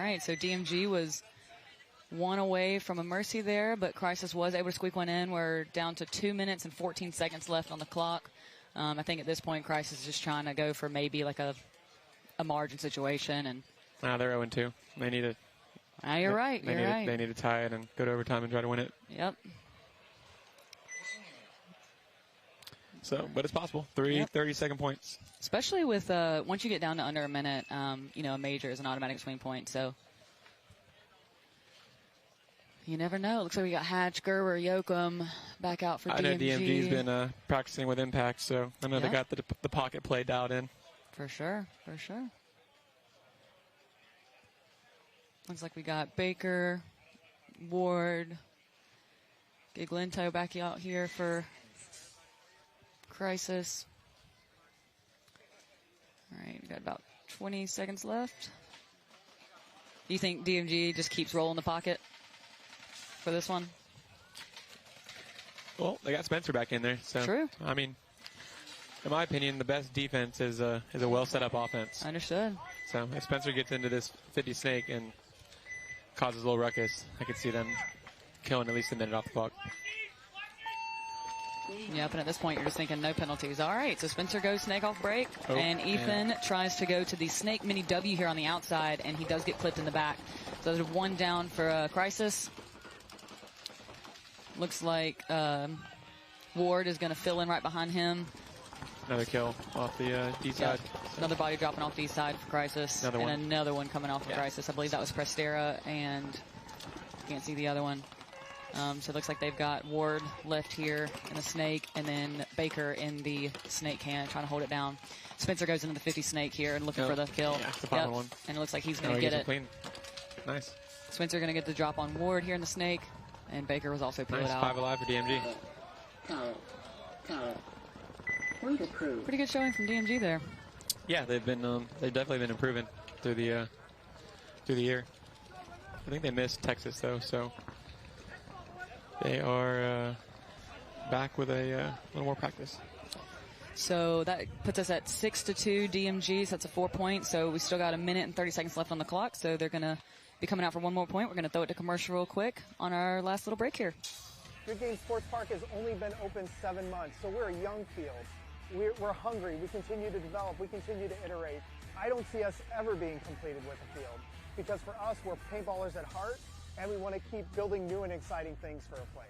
right, so DMG was 1 away from a mercy there, but Crisis was able to squeak one in. We're down to 2 minutes and 14 seconds left on the clock. I think at this point, Crisis is just trying to go for maybe like a margin situation. And they're 0-2. They need to. You're right. They need to tie it and go to overtime and try to win it. Yep. So, but it's possible. 30-second points. Especially with once you get down to under a minute, you know, a major is an automatic swing point. So you never know. It looks like we got Hatch, Gerber, Yoakum back out for DMG. I know DMG's been practicing with Impact, so I know they got the pocket play dialed in. For sure. Looks like we got Baker, Ward, Giglento back out here for Crisis. All right, we got about 20 seconds left. Do you think DMG just keeps rolling the pocket for this one? Well, they got Spencer back in there. So, true. I mean, in my opinion, the best defense is a well set up offense. Understood. So if Spencer gets into this 50 snake and causes a little ruckus, I could see them killing at least a minute off the clock. Yep, and at this point, you're just thinking no penalties. All right, so Spencer goes snake off break, and Ethan tries to go to the snake mini W here on the outside, and he does get clipped in the back. So there's one down for Crisis. Looks like Ward is going to fill in right behind him. Another kill off the D side. Another body dropping off D side for Crisis. Another one coming off for Crisis. I believe that was Prestera, and can't see the other one. So it looks like they've got Ward left here in the snake, and then Baker in the snake can, trying to hold it down. Spencer goes into the 50 snake here and looking for the kill. Yeah, the final one. And it looks like he's going to get it. Clean. Nice. Spencer going to get the drop on Ward here in the snake, and Baker was also peeled out. 5 alive for DMG. Pretty good showing from DMG there. Yeah, they've definitely been improving through the year. I think they missed Texas though, so they are back with a little more practice. So that puts us at 6-2 DMG. So that's a 4 point. So we still got a minute and 30 seconds left on the clock. So they're going to be coming out for one more point. We're going to throw it to commercial real quick on our last little break here. Good Game Sports Park has only been open 7 months, so we're a young field. We're hungry. We continue to develop. We continue to iterate. I don't see us ever being completed with a field because for us, we're paintballers at heart, and we want to keep building new and exciting things for our players.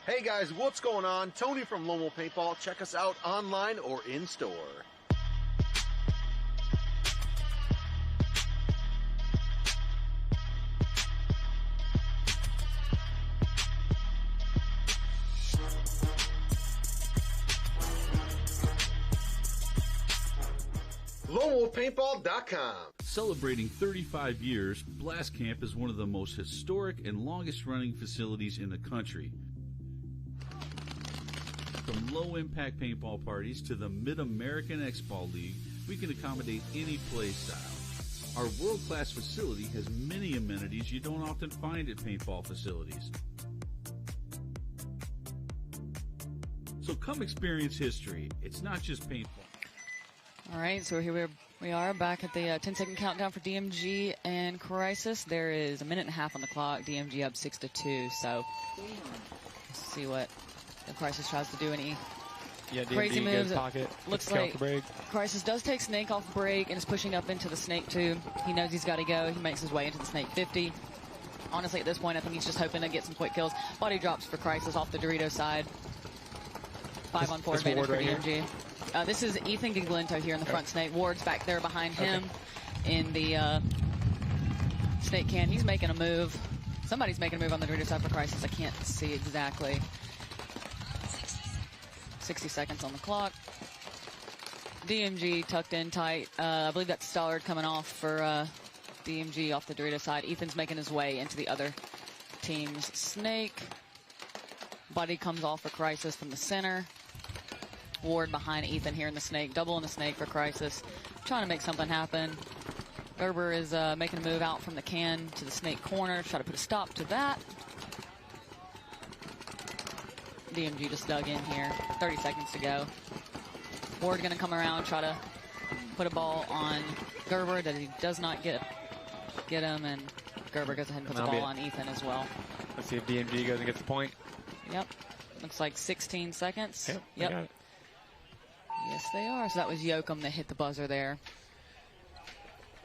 Hey guys, what's going on? Tony from Lone Wolf Paintball. Check us out online or in store. LoneWolfPaintball.com. Celebrating 35 years, Blast Camp is one of the most historic and longest-running facilities in the country. From low-impact paintball parties to the Mid-American X-Ball League, we can accommodate any play style. Our world-class facility has many amenities you don't often find at paintball facilities. So come experience history. It's not just paintball. All right, so here we are back at the 10-second countdown for DMG and Crisis. There is a minute and a half on the clock. DMG up 6-2. So let's see what the Crisis tries to do. Any crazy moves? Pocket. Looks like Crisis does take snake off break and is pushing up into the snake 2. He knows he's got to go. He makes his way into the snake 50. Honestly, at this point, I think he's just hoping to get some quick kills. Body drops for Crisis off the Dorito side. 5-on-4 advantage for DMG. This is Ethan Giglento here in the front snake. Ward's back there behind him in the snake can. He's making a move. Somebody's making a move on the Dorito side for Crisis. I can't see exactly. 60 seconds on the clock. DMG tucked in tight. I believe that's Stollard coming off for DMG off the Dorito side. Ethan's making his way into the other team's snake. Body comes off for Crisis from the center. Ward behind Ethan here in the snake, double in the snake for Crisis, trying to make something happen. Gerber is making a move out from the can to the snake corner, try to put a stop to that. DMG just dug in here, 30 seconds to go. Ward going to come around, try to put a ball on Gerber that he does not get him, and Gerber goes ahead and puts a ball on Ethan as well. Let's see if DMG goes and gets the point. Yep, looks like 16 seconds. Yep. Yes, they are. So that was Yoakum that hit the buzzer there.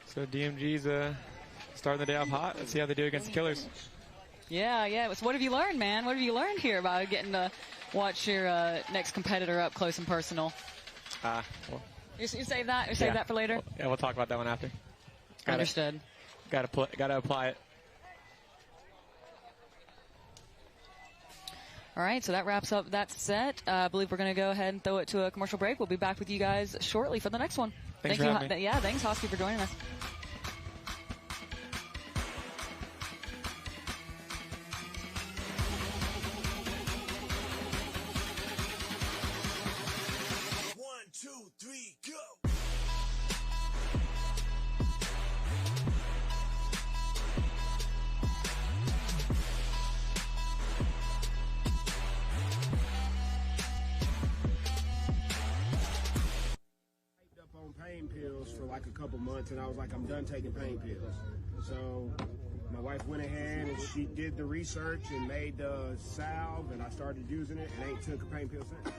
So DMG's starting the day off hot. Let's see how they do against the Killers. Yeah. So what have you learned, man? What have you learned here about getting to watch your next competitor up close and personal? Well, you save that? You save that for later? We'll talk about that one after. Understood. Gotta apply it. All right, so that wraps up that set. I believe we're going to go ahead and throw it to a commercial break. We'll be back with you guys shortly for the next one. Thanks for having me. Yeah, thanks, Hosky, for joining us. Pain pills for like a couple months, and I was like, I'm done taking pain pills. So my wife went ahead and she did the research and made the salve, and I started using it and ain't took a pain pill since.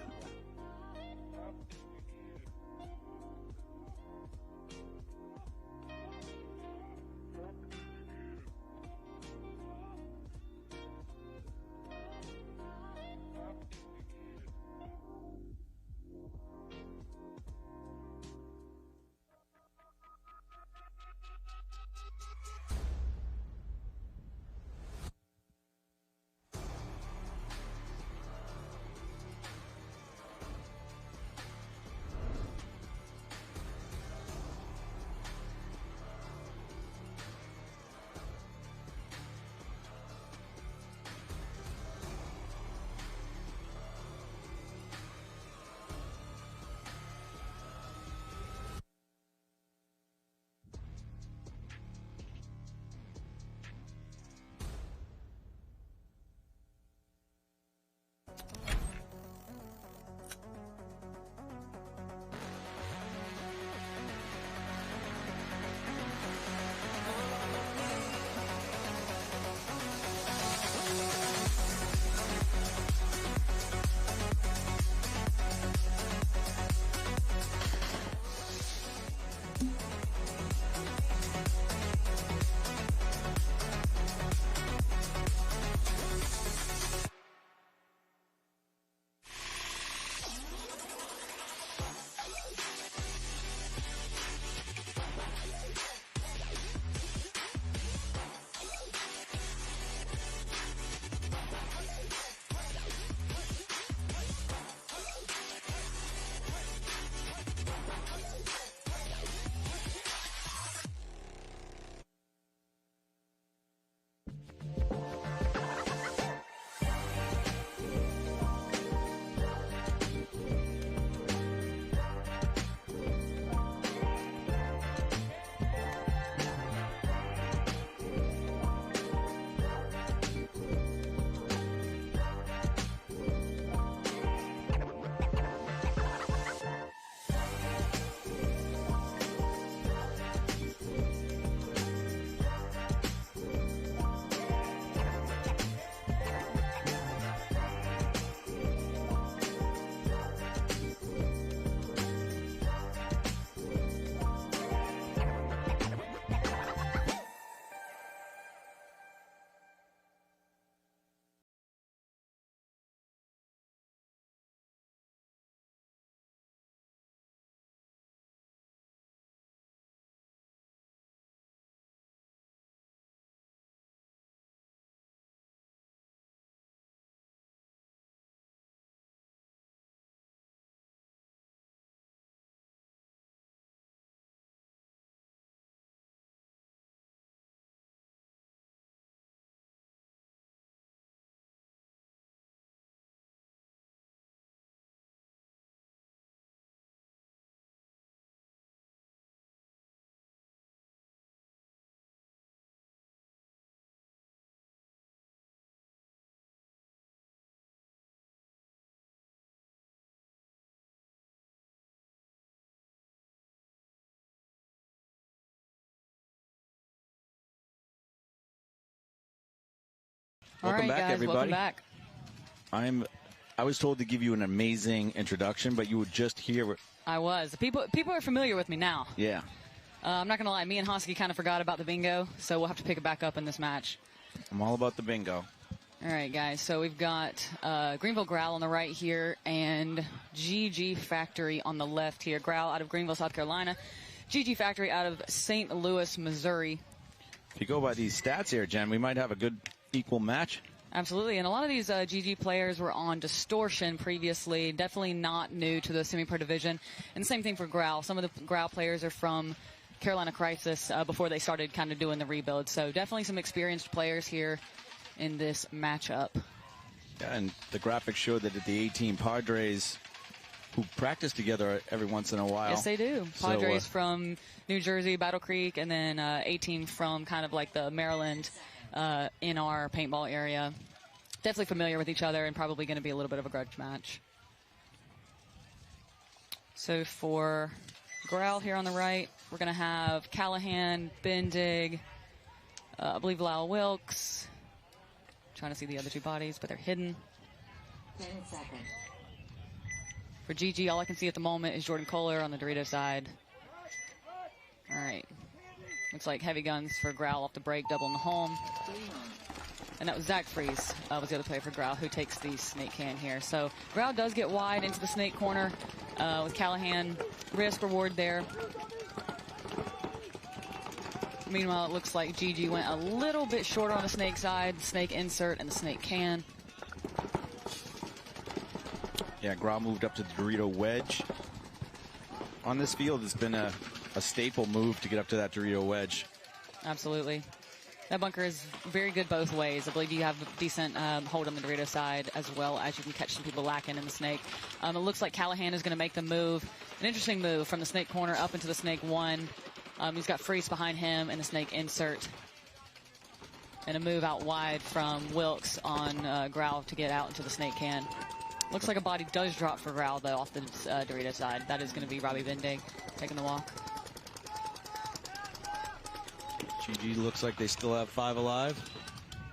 Welcome back, guys, everybody. Welcome back. I was told to give you an amazing introduction, but you were just here. I was. People are familiar with me now. Yeah. I'm not going to lie. Me and Hosky kind of forgot about the bingo, so we'll have to pick it back up in this match. I'm all about the bingo. All right, guys. So we've got Greenville Growl on the right here and GG Factory on the left here. Growl out of Greenville, South Carolina. GG Factory out of St. Louis, Missouri. If you go by these stats here, Jen, we might have a good equal match. Absolutely, and a lot of these GG players were on Distortion previously, definitely not new to the semi-pro division. And the same thing for Growl. Some of the Growl players are from Carolina Crisis before they started kind of doing the rebuild. So definitely some experienced players here in this matchup. Yeah, and the graphics show that the 18 Padres who practice together every once in a while. Yes, they do. Padres from New Jersey, Battle Creek, and then 18 from kind of like the Maryland in our paintball area. Definitely familiar with each other and probably going to be a little bit of a grudge match. So for Growl here on the right, we're going to have Callahan, Bendig, I believe Lyle Wilkes. Trying to see the other two bodies, but they're hidden. 10 seconds. For GG, all I can see at the moment is Jordan Kohler on the Dorito side. All right. Looks like heavy guns for Growl off the break, doubling the home. And that was Zach Freeze, was the other player for Growl, who takes the snake can here. So Growl does get wide into the snake corner with Callahan. Risk reward there. Meanwhile, it looks like GG went a little bit shorter on the snake side, the snake insert and the snake can. Yeah, Growl moved up to the Dorito wedge. On this field, it's been a staple move to get up to that Dorito wedge. Absolutely. That bunker is very good both ways. I believe you have a decent hold on the Dorito side as well as you can catch some people lacking in the snake. It looks like Callahan is going to make the move. An interesting move from the snake corner up into the snake one. He's got Freeze behind him and the snake insert. And a move out wide from Wilkes on Growl to get out into the snake can. Looks like a body does drop for Growl, though, off the Dorito side. That is going to be Robbie Bendig taking the walk. GG looks like they still have 5 alive.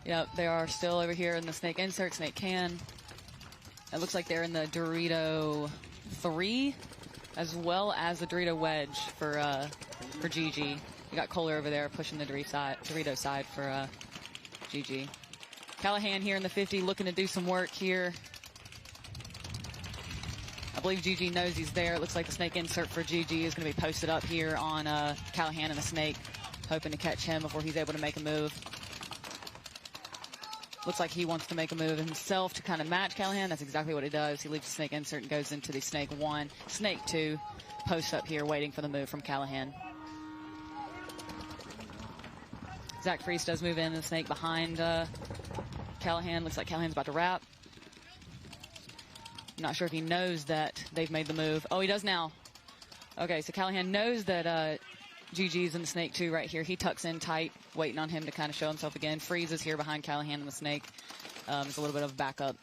Yep, they are still over here in the snake insert, snake can. It looks like they're in the Dorito 3, as well as the Dorito wedge for GG. You got Kohler over there pushing the Dorito side for GG. Callahan here in the 50 looking to do some work here. I believe GG knows he's there. It looks like the snake insert for GG is going to be posted up here on Callahan and the snake, hoping to catch him before he's able to make a move. Looks like he wants to make a move himself to kind of match Callahan. That's exactly what he does. He leaves the snake insert and goes into the snake 1. Snake 2 posts up here waiting for the move from Callahan. Zach Freeze does move in the snake behind Callahan. Looks like Callahan's about to wrap. I'm not sure if he knows that they've made the move. Oh, he does now. Okay, so Callahan knows that GG's in the snake 2 right here. He tucks in tight, waiting on him to kind of show himself again. Freeze is here behind Callahan and the snake. There's a little bit of backup.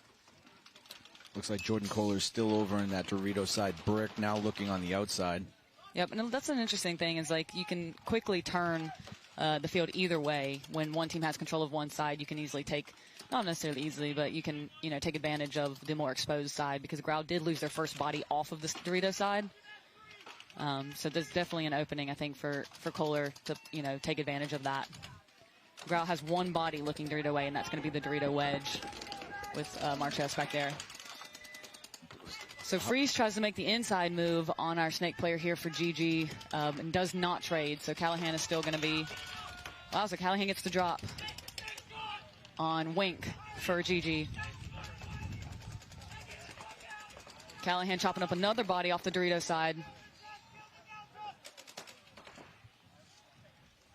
Looks like Jordan Kohler's still over in that Dorito side brick, now looking on the outside. Yep, and that's an interesting thing is like you can quickly turn the field either way. When one team has control of one side, you can easily take, not necessarily easily, but you can take advantage of the more exposed side because Growl did lose their first body off of the Dorito side. So there's definitely an opening, I think, for Kohler to take advantage of that. Growl has one body looking Dorito way, and that's going to be the Dorito wedge with Marquez back there. So Freeze tries to make the inside move on our snake player here for GG and does not trade. So Callahan is still going to be... Wow, so Callahan gets the drop on Wink for GG. Callahan chopping up another body off the Dorito side.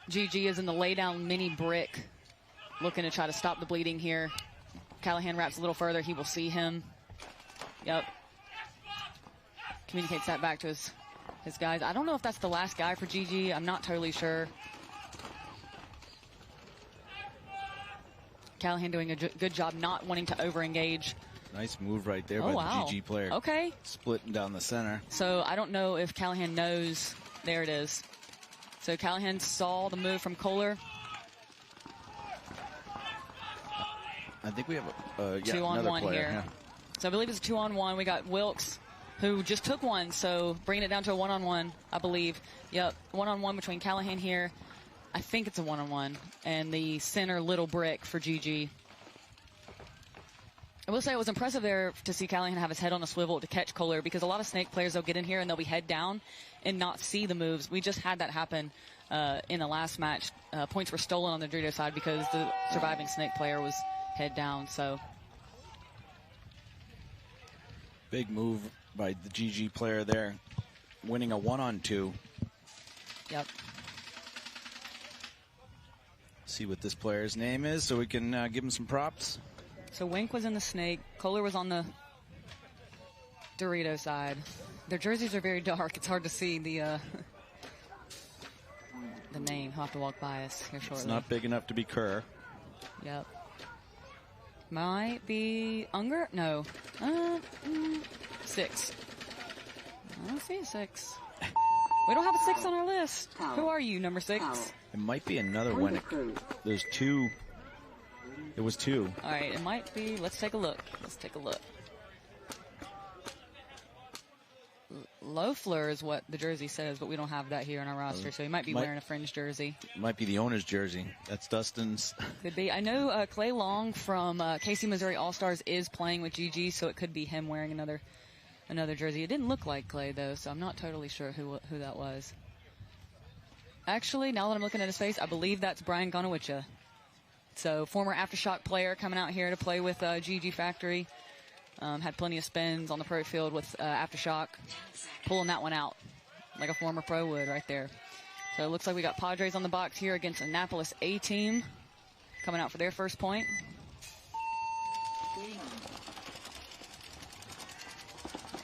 GG is in the laydown mini brick, looking to try to stop the bleeding here. Callahan wraps a little further. He will see him. Yep. Communicates that back to his guys. I don't know if that's the last guy for GG. I'm not totally sure. Callahan doing a good job not wanting to over-engage. Nice move right there by the GG player. Okay. Splitting down the center. So I don't know if Callahan knows. There it is. So Callahan saw the move from Kohler. I think we have two on another one player. here. Yeah. So I believe it's a 2-on-1. We got Wilkes, who just took one, so bringing it down to a 1-on-1, I believe. Yep, 1-on-1 between Callahan here. I think it's a 1-on-1, and the center little brick for GG. I will say it was impressive there to see Callahan have his head on a swivel to catch Kohler, because a lot of Snake players, they'll get in here and they'll be head down and not see the moves. We just had that happen in the last match. Points were stolen on the Dorito side because the surviving Snake player was head down. So big move by the GG player there, winning a 1-on-2. Yep. See what this player's name is so we can give him some props. So Wink was in the Snake. Kohler was on the Dorito side. Their jerseys are very dark. It's hard to see the name. I'll have to walk by us here shortly. It's not big enough to be Kerr. Yep. Might be Unger? No. 6. I don't see a 6. We don't have a 6 on our list. Who are you, number 6? It might be another one. There's 2. It was 2. All right, it might be. Let's take a look. Let's take a look. Loeffler is what the jersey says, but we don't have that here on our roster, so he might be wearing a fringe jersey. Might be the owner's jersey. That's Dustin's. Could be. I know Clay Long from KC Missouri All-Stars is playing with GG, so it could be him wearing another jersey. It didn't look like Clay, though, so I'm not totally sure who that was. Actually, now that I'm looking at his face, I believe that's Brian Gonowicha. So, former Aftershock player coming out here to play with GG Factory. Had plenty of spins on the pro field with Aftershock. Pulling that one out like a former pro would right there. So, it looks like we got Padres on the box here against Annapolis A-Team. Coming out for their first point.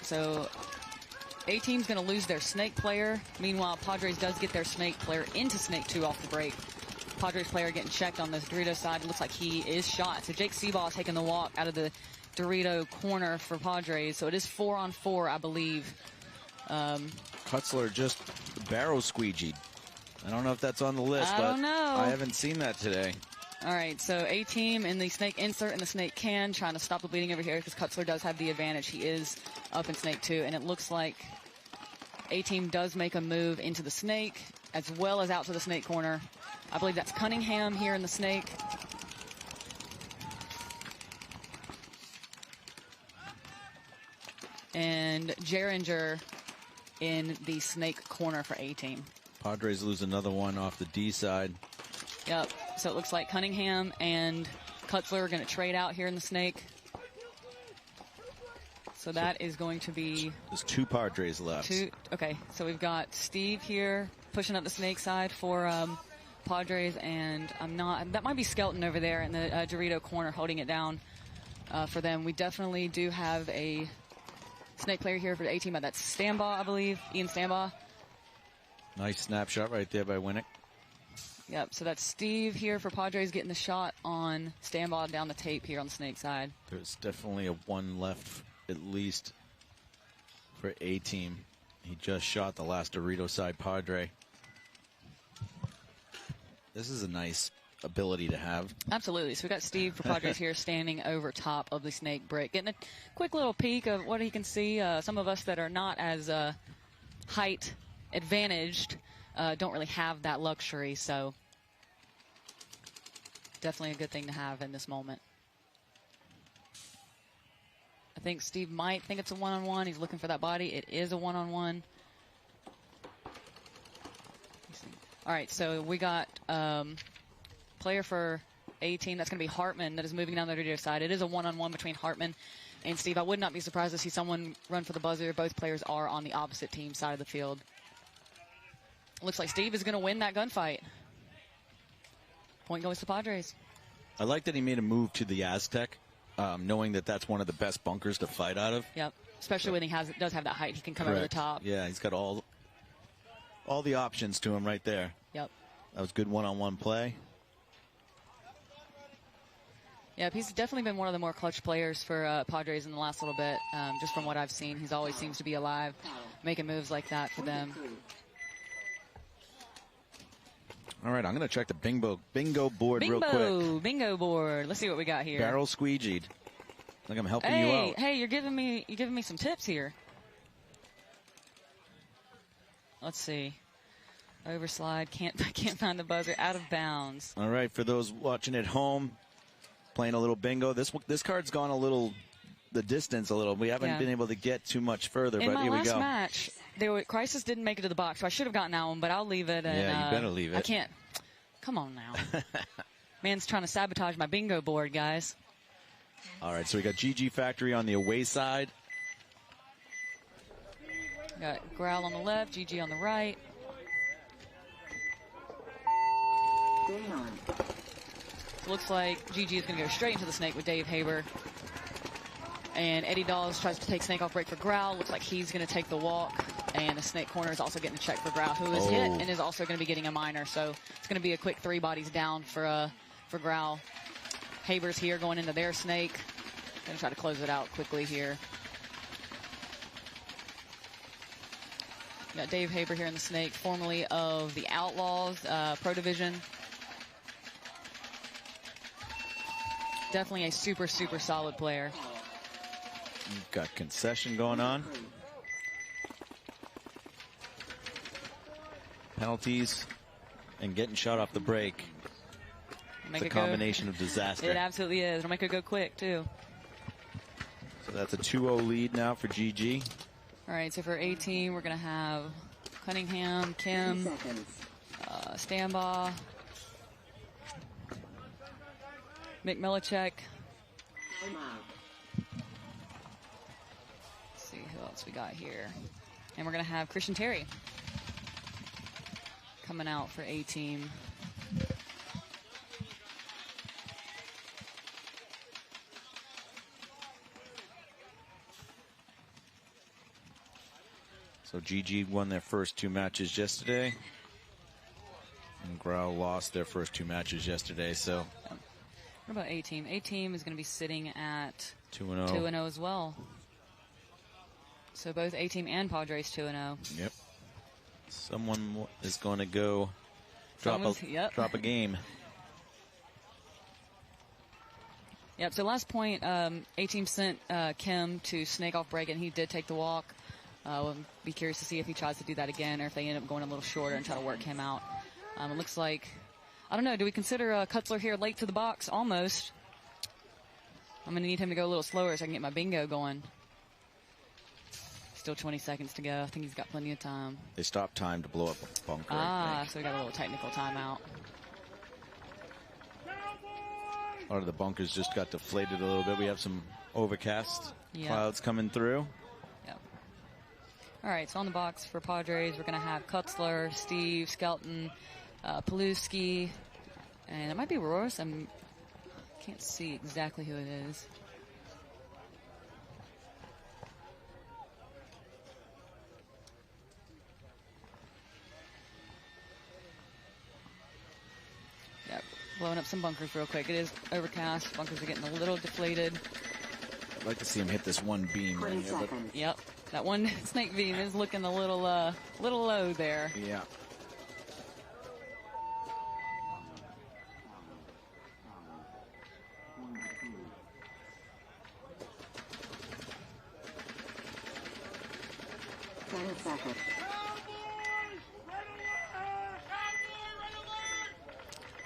So, A-Team's going to lose their Snake player. Meanwhile, Padres does get their Snake player into Snake 2 off the break. Padres player getting checked on the Dorito side. It looks like he is shot. So Jake Seabaugh taking the walk out of the Dorito corner for Padres. So it is 4-on-4, I believe. Kutzler just barrel squeegeed. I don't know if that's on the list, I but don't know. I haven't seen that today. All right, so A-Team in the Snake insert and the Snake can, trying to stop the bleeding over here because Kutzler does have the advantage. He is up in Snake 2, and it looks like A-Team does make a move into the Snake as well as out to the Snake corner. I believe that's Cunningham here in the Snake. And Geringer in the Snake corner for A-Team. Padres lose another one off the D side. Yep, so it looks like Cunningham and Kutzler are going to trade out here in the Snake. So that is going to be... There's 2 Padres left. Okay, so we've got Steve here pushing up the Snake side for Padres, and that might be Skelton over there in the Dorito corner holding it down for them. We definitely do have a Snake player here for the A-Team. That's Stambaugh, I believe, Ian Stambaugh. Nice snapshot right there by Winnick. Yep, so that's Steve here for Padres getting the shot on Stambaugh down the tape here on the Snake side. There's definitely a 1 left at least for A-Team. He just shot the last Dorito side Padre. This is a nice ability to have. Absolutely. So we got Steve for Padres here standing over top of the Snake brick, getting a quick little peek of what he can see. Some of us that are not as height advantaged don't really have that luxury, so definitely a good thing to have in this moment. I think Steve might think it's a 1-on-1. He's looking for that body. It is a 1-on-1. All right, so we got player for A-Team. That's going to be Hartman that is moving down the Dorito side. It is a 1-on-1 between Hartman and Steve. I would not be surprised to see someone run for the buzzer. Both players are on the opposite team side of the field. Looks like Steve is going to win that gunfight. Point goes to Padres. I like that he made a move to the Aztec, knowing that that's one of the best bunkers to fight out of. Yep, especially when he does have that height. He can come over the top. Yeah, he's got all the options to him right there. Yep. That was good one-on-one play. Yep, he's definitely been one of the more clutch players for Padres in the last little bit. Just from what I've seen, he always seems to be alive, making moves like that for them. All right, I'm going to check the bingo board real quick. Bingo board. Let's see what we got here. Barrel squeegeed. Like I'm helping you out. Hey, you're giving me some tips here. Let's see. Overslide. Can't find the buzzer. Out of bounds. All right, for those watching at home, playing a little bingo. This card's gone the distance a little. We haven't been able to get too much further, but here we go. In my last match, Crisis didn't make it to the box, so I should have gotten that one, but I'll leave it. And, yeah, you better leave it. I can't. Come on now. Man's trying to sabotage my bingo board, guys. All right, so we got GG Factory on the away side. Got Growl on the left, GG on the right. Looks like GG is going to go straight into the snake with Dave Haber. And Eddie Dawes tries to take snake off break for Growl. Looks like he's going to take the walk. And the snake corner is also getting a check for Growl, who is hit and is also going to be getting a minor. So it's going to be a quick 3 bodies down for Growl. Haber's here going into their snake. Going to try to close it out quickly here. Got Dave Haber here in the snake, formerly of the Outlaws Pro Division. Definitely a super, super solid player. You've got concession going on. Penalties and getting shot off the break. It's a combination of disaster. It absolutely is. It'll make it go quick, too. So that's a 2-0 lead now for GG. All right, so for A-Team, we're going to have Cunningham, Kim, Stambaugh, Mick Milichek. Let's see who else we got here. And we're going to have Christian Terry coming out for A-Team. So GG won their first 2 matches yesterday. And Growl lost their first 2 matches yesterday. So what about A-Team? A-Team is going to be sitting at 2-0. 2-0 as well. So both A-Team and Padres 2-0. Yep. Someone is going to go drop a game. Yep, so last point, A-Team sent Kim to snake off break, and he did take the walk. We'll be curious to see if he tries to do that again or if they end up going a little shorter and try to work him out. It looks like, I don't know, do we consider Kutzler here late to the box? Almost. I'm going to need him to go a little slower so I can get my bingo going. Still 20 seconds to go. I think he's got plenty of time. They stopped time to blow up a bunker. So we got a little technical timeout. A lot of the bunkers just got deflated a little bit. We have some overcast clouds coming through. All right, so on the box for Padres, we're going to have Kutzler, Steve, Skelton, Paluski, and it might be Roros. I can't see exactly who it is. Yep, blowing up some bunkers real quick. It is overcast. Bunkers are getting a little deflated. I'd like to see him hit this one beam right here. But yep. That one snake beam is looking a little low there. Yeah.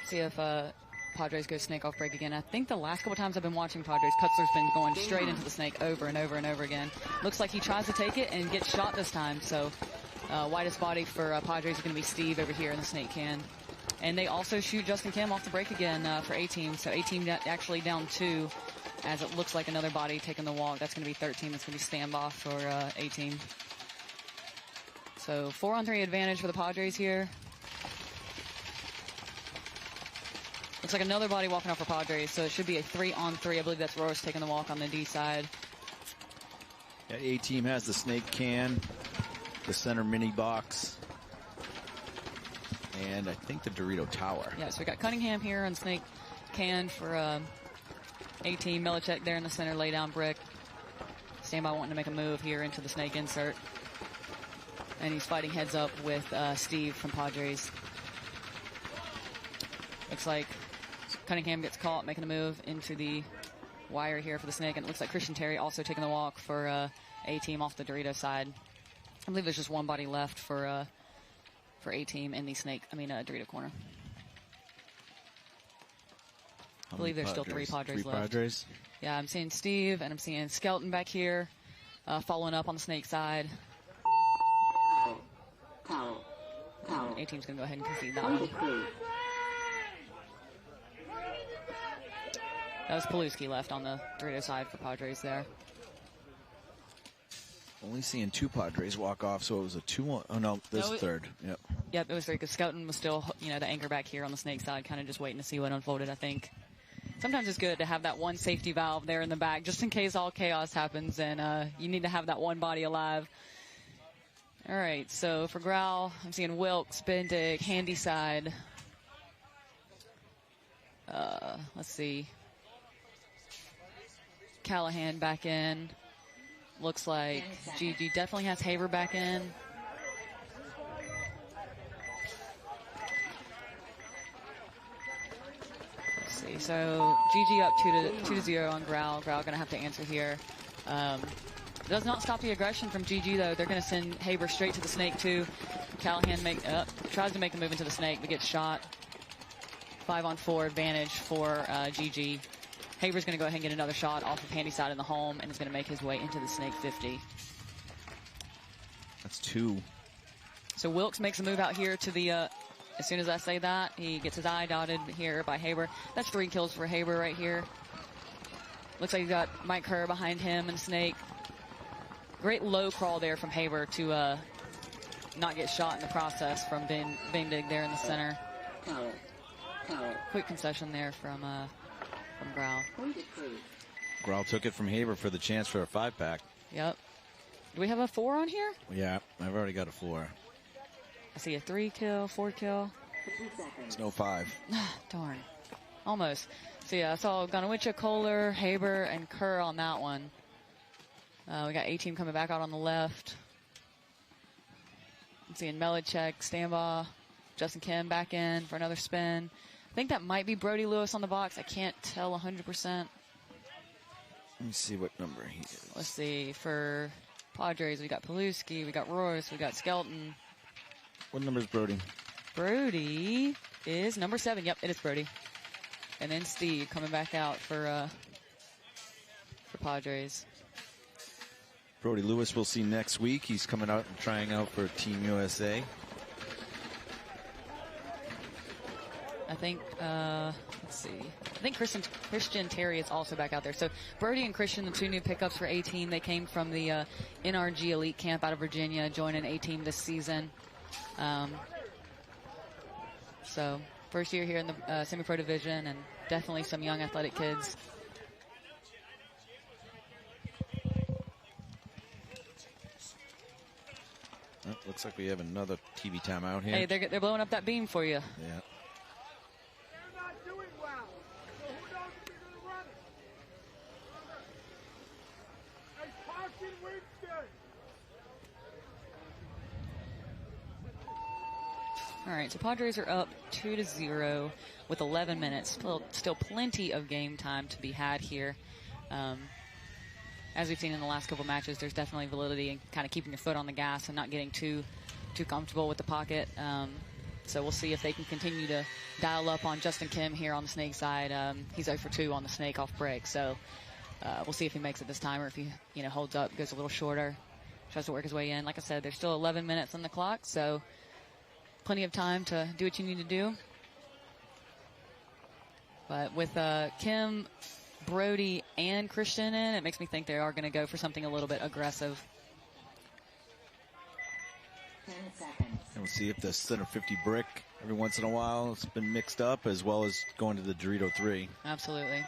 See if Padres go snake off break again. I think the last couple times I've been watching Padres, Kutzler's been going straight into the snake over and over and over again. Looks like he tries to take it and gets shot this time. So widest body for Padres is going to be Steve over here in the snake can. And they also shoot Justin Kim off the break again for A-Team. So A-Team actually down 2 as it looks like another body taking the walk. That's going to be 13. That's going to be standoff for A-Team. So 4-on-3 advantage for the Padres here. Looks like another body walking off for Padres, so it should be a 3-on-3. I believe that's Roros taking the walk on the D side. Yeah, A-Team has the snake can, the center mini box, and I think the Dorito tower. Yeah, so we got Cunningham here on snake can for A-Team. Milichek there in the center laydown brick. Standby wanting to make a move here into the snake insert. And he's fighting heads up with Steve from Padres. looks like Cunningham gets caught making a move into the wire here for the Snake, and it looks like Christian Terry also taking the walk for A-Team off the Dorito side. I believe there's just one body left for A-Team in the Dorito corner. I believe there's still 3 Padres left. Padres. Yeah, I'm seeing Steve and I'm seeing Skelton back here following up on the Snake side. A-Team's going to go ahead and concede that one. That was Paluski left on the Dorito side for Padres there. Only seeing 2 Padres walk off, so it was a 2-1. Oh, no, this is third. Yep. Yep, it was 3 because Skelton was still, the anchor back here on the Snake side, kind of just waiting to see what unfolded, I think. Sometimes it's good to have that one safety valve there in the back, just in case all chaos happens, and you need to have that one body alive. All right, so for Growl, I'm seeing Wilkes, Bendig, Handy side. Let's see. Callahan back in. Looks like GG definitely has Haber back in. Let's see. So GG up 2-0 on Growl. Growl gonna have to answer here. Does not stop the aggression from GG though. They're gonna send Haber straight to the Snake too. Callahan tries to make a move into the Snake but gets shot. 5-on-4 advantage for GG. Haber's going to go ahead and get another shot off of Handy side in the home, and is going to make his way into the Snake 50. That's 2. So Wilkes makes a move out here to the, as soon as I say that, he gets his eye dotted here by Haber. That's 3 kills for Haber right here. Looks like he's got Mike Kerr behind him and Snake. Great low crawl there from Haber to not get shot in the process from Bendig there in the center. Quick concession there from Growl. Growl took it from Haber for the chance for a 5-pack. Yep. Do we have a 4 on here? Yeah, I've already got a 4. I see a 3 kill, 4 kill. It's no 5. Darn. Almost. So yeah, I saw Gunawitcha, Kohler, Haber, and Kerr on that one. We got A-Team coming back out on the left. I'm seeing Melichek, Stambaugh, Justin Kim back in for another spin. I think that might be Brody Lewis on the box. I can't tell 100%. Let me see what number he is. Let's see. For Padres, we got Paluski, we got Royce, we got Skelton. What number is Brody? Brody is number 7. Yep, it is Brody. And then Steve coming back out for Padres. Brody Lewis we'll see next week. He's coming out and trying out for Team USA. I think, let's see. I think Christian Terry is also back out there. So Brody and Christian, the 2 new pickups for A-Team. They came from the NRG Elite Camp out of Virginia, joining A-Team this season. So first year here in the semi-pro division, and definitely some young athletic kids. Oh, looks like we have another TV timeout here. Hey, they're blowing up that beam for you. Yeah. All right, so Padres are up 2-0 with 11 minutes. Still plenty of game time to be had here. As we've seen in the last couple matches, there's definitely validity in kind of keeping your foot on the gas and not getting too comfortable with the pocket. So we'll see if they can continue to dial up on Justin Kim here on the Snake side. He's 0 for 2 on the Snake off break. So we'll see if he makes it this time, or if he holds up, goes a little shorter, tries to work his way in. Like I said, there's still 11 minutes on the clock, so plenty of time to do what you need to do. But with Kim, Brody, and Christian in, it makes me think they are going to go for something a little bit aggressive. 10 seconds. And we'll see if the center 50 brick every once in a while has been mixed up, as well as going to the Dorito 3. Absolutely.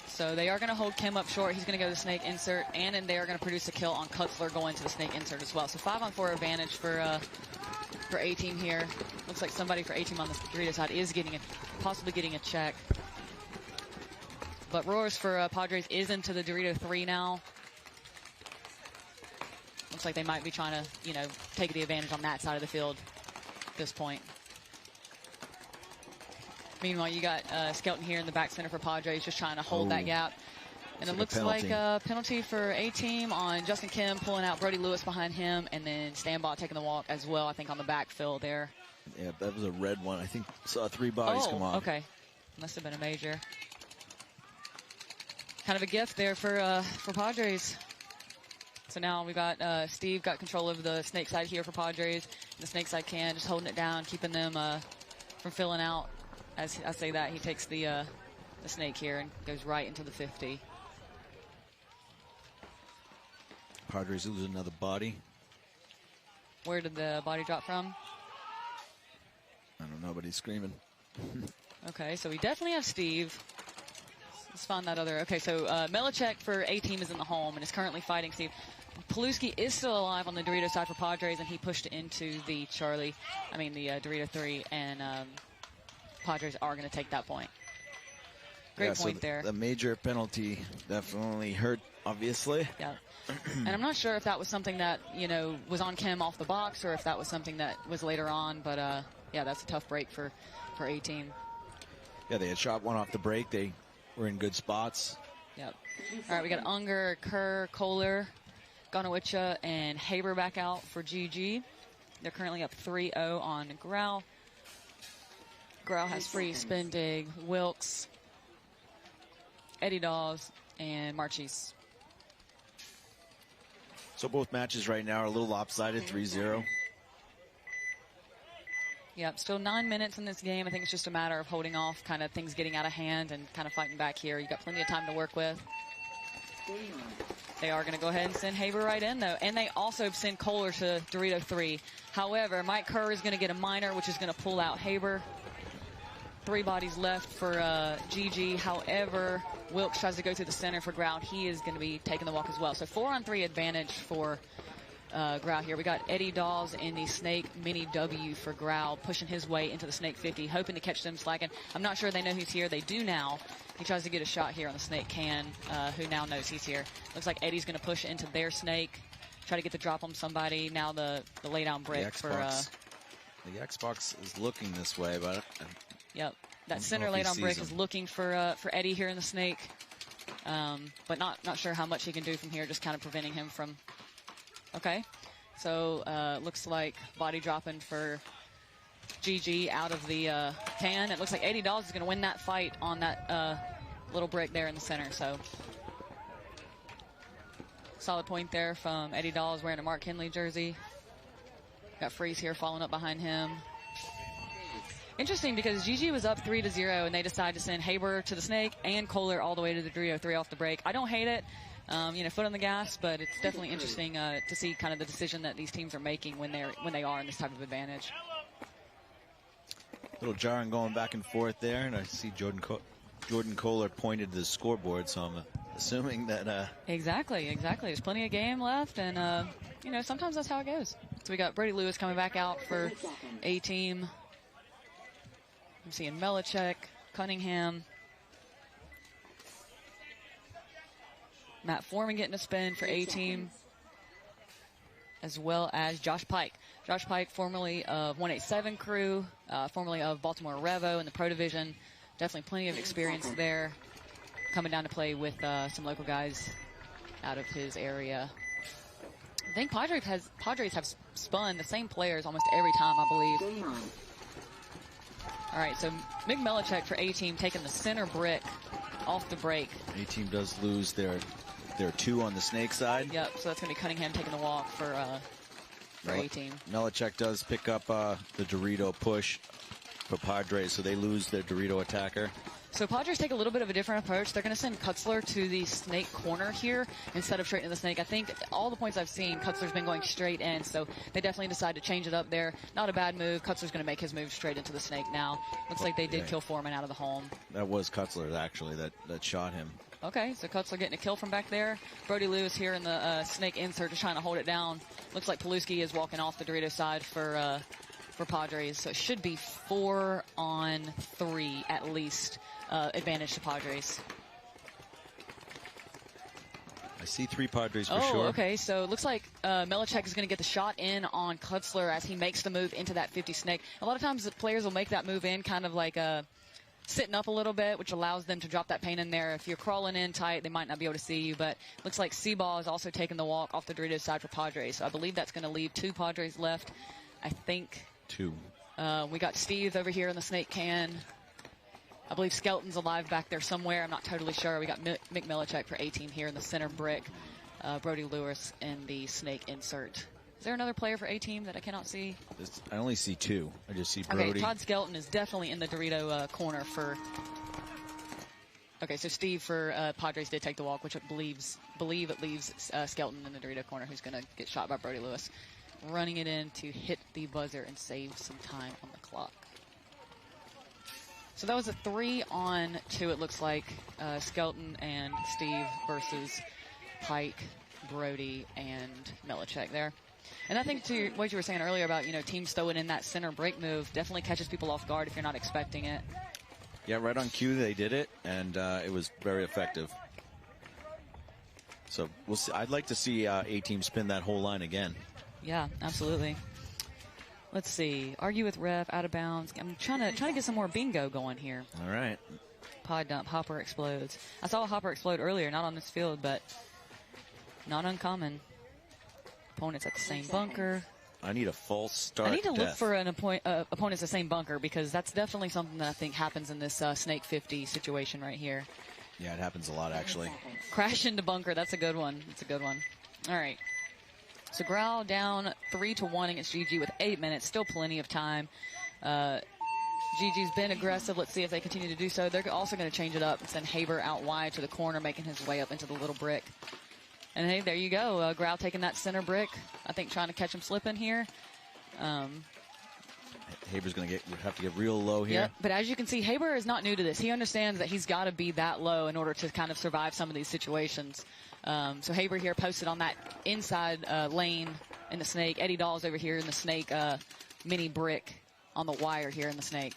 So they are going to hold Kim up short. He's going to go to the Snake insert, and then they are going to produce a kill on Kutzler going to the Snake insert as well. So 5-on-4 advantage for A-Team here. Looks like somebody for A-Team on the Dorito side is possibly getting a check. But Roars for Padres is into the Dorito 3 now. Looks like they might be trying to, you know, take the advantage on that side of the field at this point. Meanwhile, you got Skelton here in the back center for Padres, just trying to hold that gap. And it looks like a penalty for A-Team on Justin Kim, pulling out Brody Lewis behind him, and then Stanbaugh taking the walk as well, I think, on the backfill there. Yeah, that was a red one. I think saw 3 bodies come on. Okay. Must have been a major. Kind of a gift there for Padres. So now we got Steve got control of the snake side here for Padres. The snake side can, just holding it down, keeping them from filling out. As I say that, he takes the snake here and goes right into the 50. Padres lose another body. Where did the body drop from? I don't know, but he's screaming. Okay, so we definitely have Steve. Let's find that other. Okay, so Melichek for A-Team is in the home and is currently fighting Steve. Paluski is still alive on the Dorito side for Padres, and he pushed into the Dorito 3, and Padres are going to take that point. Great point there. The major penalty definitely hurt, obviously. Yeah. And I'm not sure if that was something that, you know, was on Kim off the box or if that was something that was later on. But, yeah, that's a tough break for A-Team. Yeah, they had shot one off the break. They were in good spots. Yep. All right, we got Unger, Kerr, Kohler, Gonowicha, and Haber back out for GG. They're currently up 3-0 on Grau. Grau has free, spin dig, Wilkes, Eddie Dawes, and Marchese. So both matches right now are a little lopsided, 3-0. Yep, still 9 minutes in this game. I think it's just a matter of holding off, kind of things getting out of hand and kind of fighting back here. You got plenty of time to work with. They are going to go ahead and send Haber right in, though. And they also send Kohler to Dorito 3. However, Mike Kerr is going to get a minor, which is going to pull out Haber. 3 bodies left for GG. However, Wilkes tries to go through the center for Grau. He is going to be taking the walk as well. So 4-on-3 advantage for Grau here. We got Eddie Dawes in the Snake Mini W for Grau, pushing his way into the Snake 50, hoping to catch them slacking. I'm not sure they know he's here. They do now. He tries to get a shot here on the Snake can, who now knows he's here. Looks like Eddie's going to push into their Snake, try to get the drop on somebody. Now the lay down brick for... the Xbox is looking this way, but... Yep, that center lay down brick is looking for Eddie here in the Snake, but not sure how much he can do from here, just kind of preventing him from... Okay, so looks like body dropping for GG out of the can. It looks like Eddie Dawes is going to win that fight on that little brick there in the center. So solid point there from Eddie Dawes wearing a Mark Henley jersey. Got Freeze here following up behind him. Interesting because GG was up 3-0 and they decided to send Haber to the Snake and Kohler all the way to the Dorito 3 off the break. I don't hate it. You know, foot on the gas, but it's definitely interesting to see kind of the decision that these teams are making when they are in this type of advantage. Little jarring going back and forth there, and I see Jordan Kohler pointed to the scoreboard, so I'm assuming that... Exactly. There's plenty of game left, and, you know, sometimes that's how it goes. So we got Brady Lewis coming back out for A-Team. I'm seeing Melichek, Cunningham. Matt Foreman getting a spin for A-Team, as well as Josh Pike. Josh Pike, formerly of 187 crew, formerly of Baltimore Revo in the Pro Division. Definitely plenty of experience there. Coming down to play with some local guys out of his area. I think Padres have spun the same players almost every time, I believe. All right, so Mick Melichek for A-Team taking the center brick off the break. A-Team does lose their 2 on the Snake side. Yep, so that's going to be Cunningham taking the walk for A-Team. Melichek does pick up the Dorito push for Padres, so they lose their Dorito attacker. So Padres take a little bit of a different approach. They're going to send Kutzler to the Snake corner here instead of straight into the Snake. I think all the points I've seen, Kutzler's been going straight in, so they definitely decided to change it up there. Not a bad move. Kutzler's going to make his move straight into the Snake now. Looks like they did kill Foreman out of the home. That was Kutzler, actually, that shot him. Okay, so Kutzler getting a kill from back there. Brody Lewis here in the Snake insert just trying to hold it down. Looks like Paluski is walking off the Dorito side for Padres, so it should be 4-on-3 at least. Advantage to Padres. I see 3 Padres for Oh, sure. okay. So it looks like Melichek is going to get the shot in on Klutzler as he makes the move into that 50 snake. A lot of times the players will make that move in kind of like sitting up a little bit, which allows them to drop that paint in there. If you're crawling in tight, they might not be able to see you. But looks like Seaball is also taking the walk off the Doritos side for Padres. So I believe that's going to leave 2 Padres left. I think 2. we got Steve over here in the snake can. I believe Skelton's alive back there somewhere. I'm not totally sure. We got Mick Melichek for A-Team here in the center brick. Brody Lewis in the snake insert. Is there another player for A-Team that I cannot see? I only see 2. I just see Brody. Okay, Todd Skelton is definitely in the Dorito corner for... Okay, so Steve for Padres did take the walk, which I believe it leaves Skelton in the Dorito corner, who's going to get shot by Brody Lewis. Running it in to hit the buzzer and save some time on the clock. So that was a 3-on-2, it looks like. Skelton and Steve versus Pike, Brody, and Melichek there. And I think to what you were saying earlier about, teams throwing in that center break move definitely catches people off guard if you're not expecting it. Yeah, right on cue they did it, and it was very effective. So we'll see. I'd like to see A-Team spin that whole line again. Yeah, absolutely. Let's see. Argue with ref, out of bounds. I'm trying to get some more bingo going here. All right. Pod dump, Hopper explodes. I saw a Hopper explode earlier, not on this field, but not uncommon. Opponents at the same bunker. I need a false start. I need to look for an opponents at the same bunker, because that's definitely something that I think happens in this Snake 50 situation right here. Yeah, it happens a lot, actually. Crash into bunker. That's a good one. That's a good one. All right. So Growl down 3-1 against GG with 8 minutes. Still plenty of time. GG's been aggressive. Let's see if they continue to do so. They're also going to change it up and send Haber out wide to the corner, making his way up into the little brick. And hey, there you go. Growl taking that center brick. I think trying to catch him slipping here. Haber's going to have to get real low here. Yep, but as you can see, Haber is not new to this. He understands that he's got to be that low in order to kind of survive some of these situations. So Haber here posted on that inside lane in the snake. Eddie Dahl's over here in the snake mini brick on the wire here in the snake.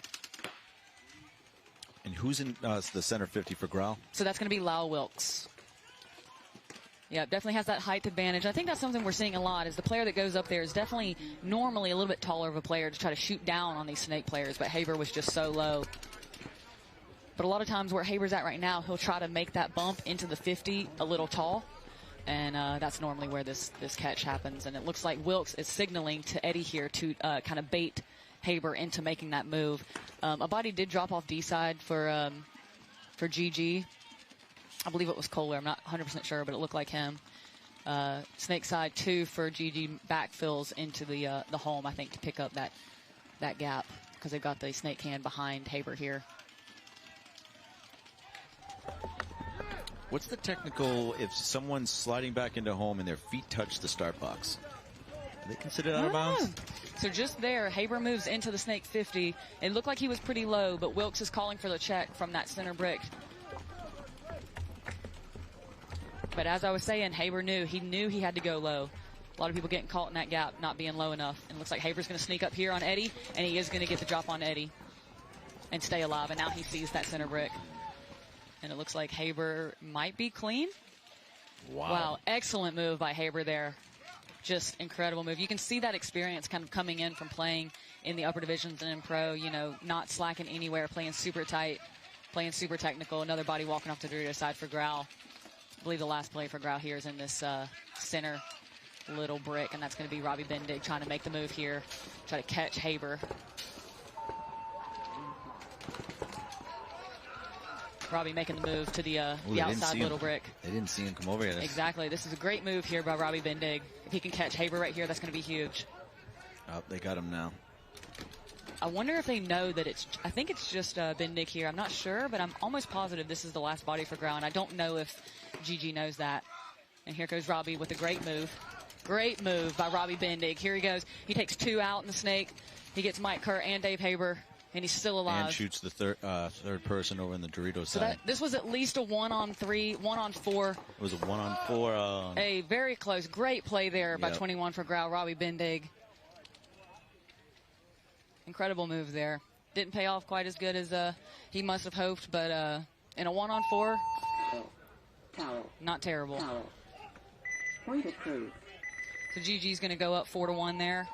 And who's in the center 50 for Growl? So that's going to be Lyle Wilkes. Yeah, definitely has that height advantage. I think that's something we're seeing a lot, is the player that goes up there is definitely normally a little bit taller of a player to try to shoot down on these snake players, but Haber was just so low. But a lot of times where Haber's at right now, he'll try to make that bump into the 50 a little tall, and that's normally where this catch happens. And it looks like Wilkes is signaling to Eddie here to kind of bait Haber into making that move. A body did drop off D side for GG. I believe it was Kohler. I'm not 100% sure, but it looked like him. Snake side 2 for GG backfills into the home, I think, to pick up that gap, because they've got the snake hand behind Haber here. What's the technical if someone's sliding back into home and their feet touch the start box? Are they considered out of bounds? So just there, Haber moves into the snake 50. It looked like he was pretty low, but Wilkes is calling for the check from that center brick. But as I was saying, Haber knew he had to go low. A lot of people getting caught in that gap, not being low enough. And it looks like Haber's going to sneak up here on Eddie, and he is going to get the drop on Eddie and stay alive. And now he sees that center brick. And it looks like Haber might be clean. Wow, excellent move by Haber there. Just incredible move. You can see that experience kind of coming in from playing in the upper divisions and in pro, not slacking anywhere, playing super tight, playing super technical. Another body walking off the Dorito side for Growl. I believe the last play for Growl here is in this center little brick, and that's going to be Robbie Bendig trying to make the move here, try to catch Haber. Robbie making the move to the outside little brick. They didn't see him come over yet. Exactly. This is a great move here by Robbie Bendig. If he can catch Haber right here, that's going to be huge. Oh, they got him now. I wonder if they know that I think it's just Bendig here. I'm not sure, but I'm almost positive this is the last body for Growl, and I don't know if GG knows that. And here goes Robbie with a great move. Great move by Robbie Bendig. Here he goes. He takes 2 out in the snake. He gets Mike Kerr and Dave Haber, and he's still alive. And shoots the third person over in the Dorito so side. This was at least a 1-on-3, 1-on-4. It was a 1-on-4. A very close. Great play there by 21 for Growl, Robbie Bendig. Incredible move there. Didn't pay off quite as good as he must have hoped, but in a 1-on-4, not terrible. Point approved. So GG's going to go up 4-1 there.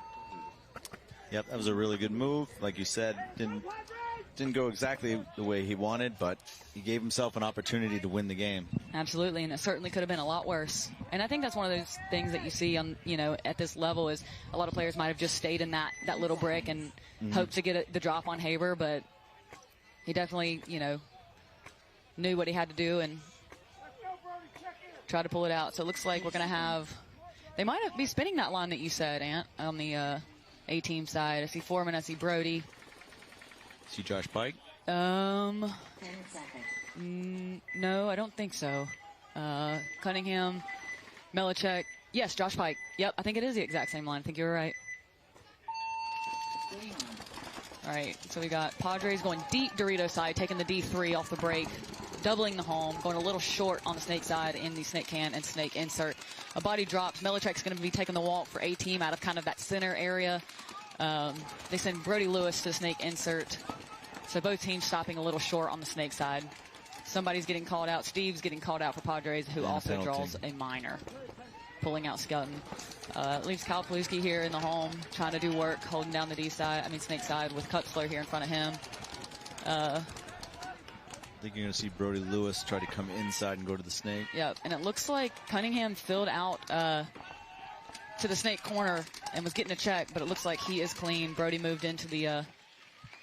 Yep, that was a really good move. Like you said, didn't go exactly the way he wanted, but he gave himself an opportunity to win the game. Absolutely, and it certainly could have been a lot worse. And I think that's one of those things that you see on, at this level is a lot of players might have just stayed in that little brick and hoped to get the drop on Haber, but he definitely, knew what he had to do and tried to pull it out. So it looks like we're going to have, they might be spinning that line that you said, Ant, on the A-team side. I see Foreman, I see Brody. See Josh Pike? 10 seconds. No, I don't think so. Cunningham, Melichek. Yes, Josh Pike. Yep, I think it is the exact same line. I think you're right. All right, so we got Padres going deep Dorito side, taking the D3 off the break, doubling the home, going a little short on the snake side in the snake can and snake insert. A body drops. Melichek's going to be taking the walk for A-team out of kind of that center area. They send Brody Lewis to the snake insert. So both teams stopping a little short on the snake side. Somebody's getting called out. Steve's getting called out for Padres, who also draws a minor, pulling out Skelton. Leaves Kyle Paluski here in the home, trying to do work, holding down the snake side with Kutzler here in front of him. I think you're going to see Brody Lewis try to come inside and go to the snake. Yep, and it looks like Cunningham filled out to the snake corner and was getting a check, but it looks like he is clean. Brody moved into the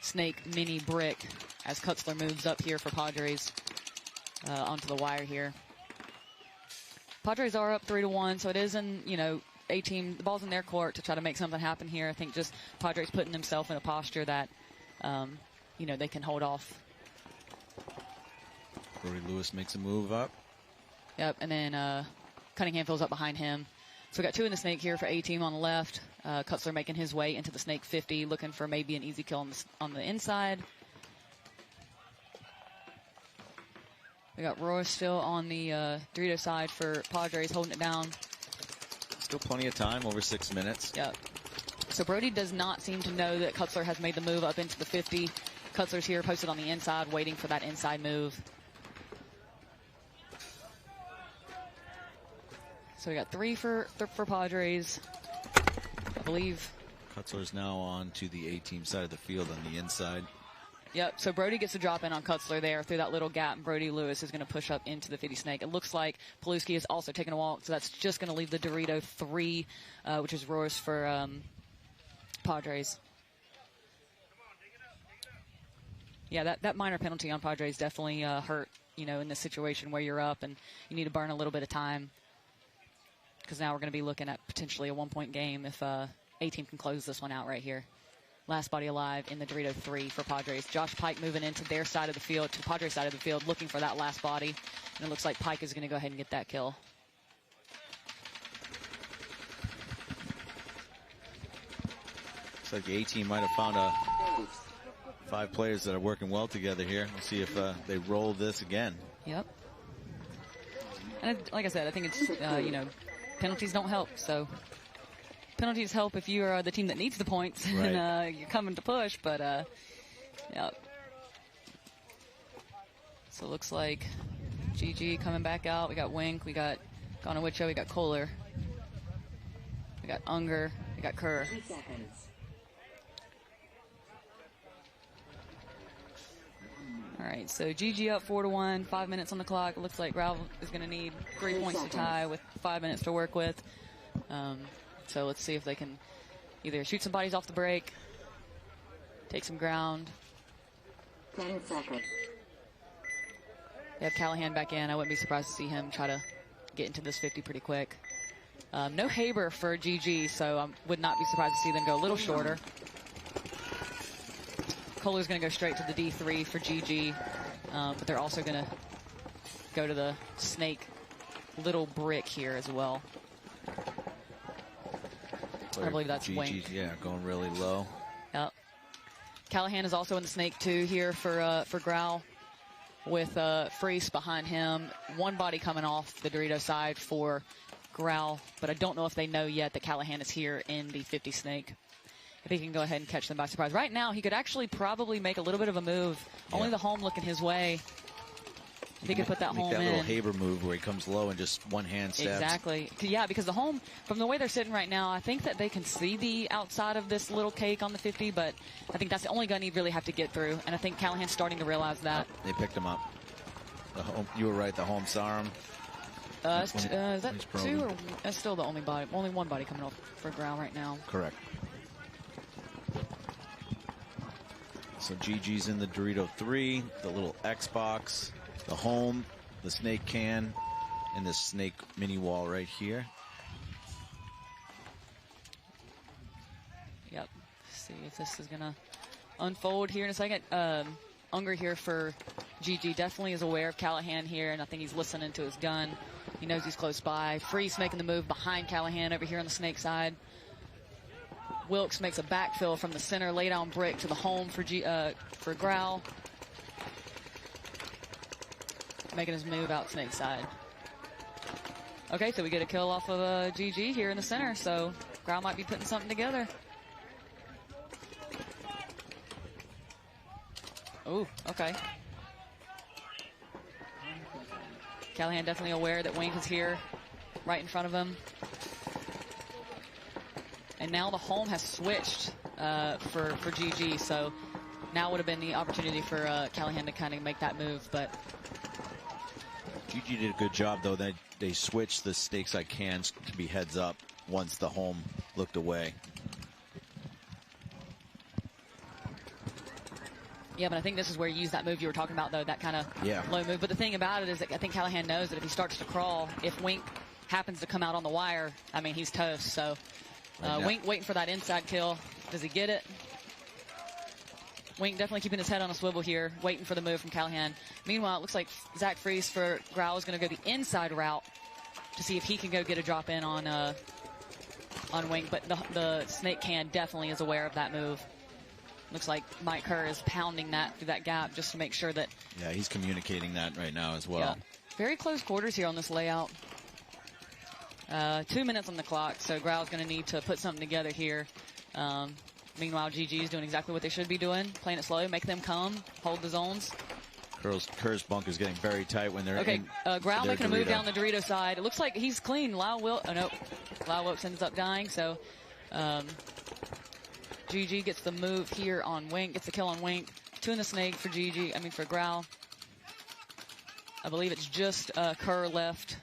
snake mini brick as Kutzler moves up here for Padres onto the wire here. Padres are up 3-1, so it is in, A-team, the ball's in their court to try to make something happen here. I think just Padres putting themselves in a posture that, they can hold off. Brody Lewis makes a move up. Yep, and then Cunningham fills up behind him. So we got two in the snake here for A-team on the left. Kutzler making his way into the snake 50, looking for maybe an easy kill on the inside. We got Roy still on the Dorito side for Padres, holding it down. Still plenty of time, over 6 minutes. Yep. So Brody does not seem to know that Kutzler has made the move up into the 50. Kutzler's here posted on the inside, waiting for that inside move. So we got 3 for Padres, I believe. Kutzler's now on to the A-team side of the field on the inside. Yep, so Brody gets a drop in on Kutzler there through that little gap, and Brody Lewis is going to push up into the 50 snake. It looks like Paluski is also taking a walk, so that's just going to leave the Dorito 3, which is Royce for Padres. Yeah, that minor penalty on Padres definitely hurt, in this situation where you're up and you need to burn a little bit of time. Because now we're going to be looking at potentially a 1-point game if A-team can close this one out right here. Last body alive in the Dorito 3 for Padres. Josh Pike moving into their side of the field, to the Padres side of the field, looking for that last body. And it looks like Pike is going to go ahead and get that kill. Looks like the A-team might have found 5 players that are working well together here. We'll see if they roll this again. Yep. And like I said, I think it's, penalties don't help. So penalties help if you're the team that needs the points, right, and you're coming to push. But, yeah. So it looks like GG coming back out. We got Wink, we got Gonowicho, we got Kohler, we got Unger, we got Kerr. 3 seconds. All right, so GG up 4-1, 5 minutes on the clock. It looks like Ralph is going to need 3 points to tie with 5 minutes to work with. So let's see if they can either shoot some bodies off the break, take some ground. 10 seconds. They have Callahan back in. I wouldn't be surprised to see him try to get into this 50 pretty quick. No Haber for GG, so I would not be surprised to see them go a little shorter. Kohler's going to go straight to the D3 for GG, but they're also going to go to the snake little brick here as well. I believe that's Wink. Yeah, going really low. Yep. Callahan is also in the snake 2 here for Grau, with Freese behind him. One body coming off the Dorito side for Grau, but I don't know if they know yet that Callahan is here in the 50 snake. If he can go ahead and catch them by surprise. Right now, he could actually probably make a little bit of a move. Yeah. Only the home looking his way. He could put that home in. That little Haber move where he comes low and just one hand stabs. Exactly. Yeah, because the home, from the way they're sitting right now, I think that they can see the outside of this little cake on the 50, but I think that's the only gun he'd really have to get through, and I think Callahan's starting to realize that. They picked him up. The home, you were right, the home saw him. Is that two, or that's still the only body? Only one body coming off for Grau right now. Correct. So GG's in the Dorito 3, the little Xbox, the home, the snake can, and the snake mini wall right here. Yep. See if this is gonna unfold here in a second. Unger here for GG definitely is aware of Callahan here, and I think he's listening to his gun. He knows he's close by. Freeze making the move behind Callahan over here on the snake side. Wilkes makes a backfill from the center, lay down brick to the home for Grau. Making his move out snake side. Okay, so we get a kill off of GG here in the center, so Grau might be putting something together. Ooh, okay. Callahan definitely aware that Wink is here right in front of him. And now the home has switched for GG, so now would have been the opportunity for Callahan to kind of make that move, but GG did a good job, though. They switched the snake side cans to be heads up once the home looked away. Yeah, but I think this is where you use that move you were talking about, though, that kind of low move. But the thing about it is that I think Callahan knows that if he starts to crawl, if Wink happens to come out on the wire, I mean, he's toast. So Wink waiting for that inside kill. Does he get it? Wink definitely keeping his head on a swivel here, waiting for the move from Callahan. Meanwhile, it looks like Zach Freese for Grau is going to go the inside route to see if he can go get a drop in on Wink. But the snake can definitely is aware of that move. Looks like Mike Kerr is pounding that through that gap just to make sure that. Yeah, he's communicating that right now as well. Yeah. Very close quarters here on this layout. 2 minutes on the clock, so Grau's going to need to put something together here. Meanwhile, GG is doing exactly what they should be doing, playing it slow, make them come, hold the zones. Kerr's bunk is getting very tight when they're in. Grau making a move down the Dorito side. It looks like he's clean. Lyle Wilkes ends up dying, so GG gets the move here on Wink, gets the kill on Wink. 2 in the snake for for Grau. I believe it's just Kerr left.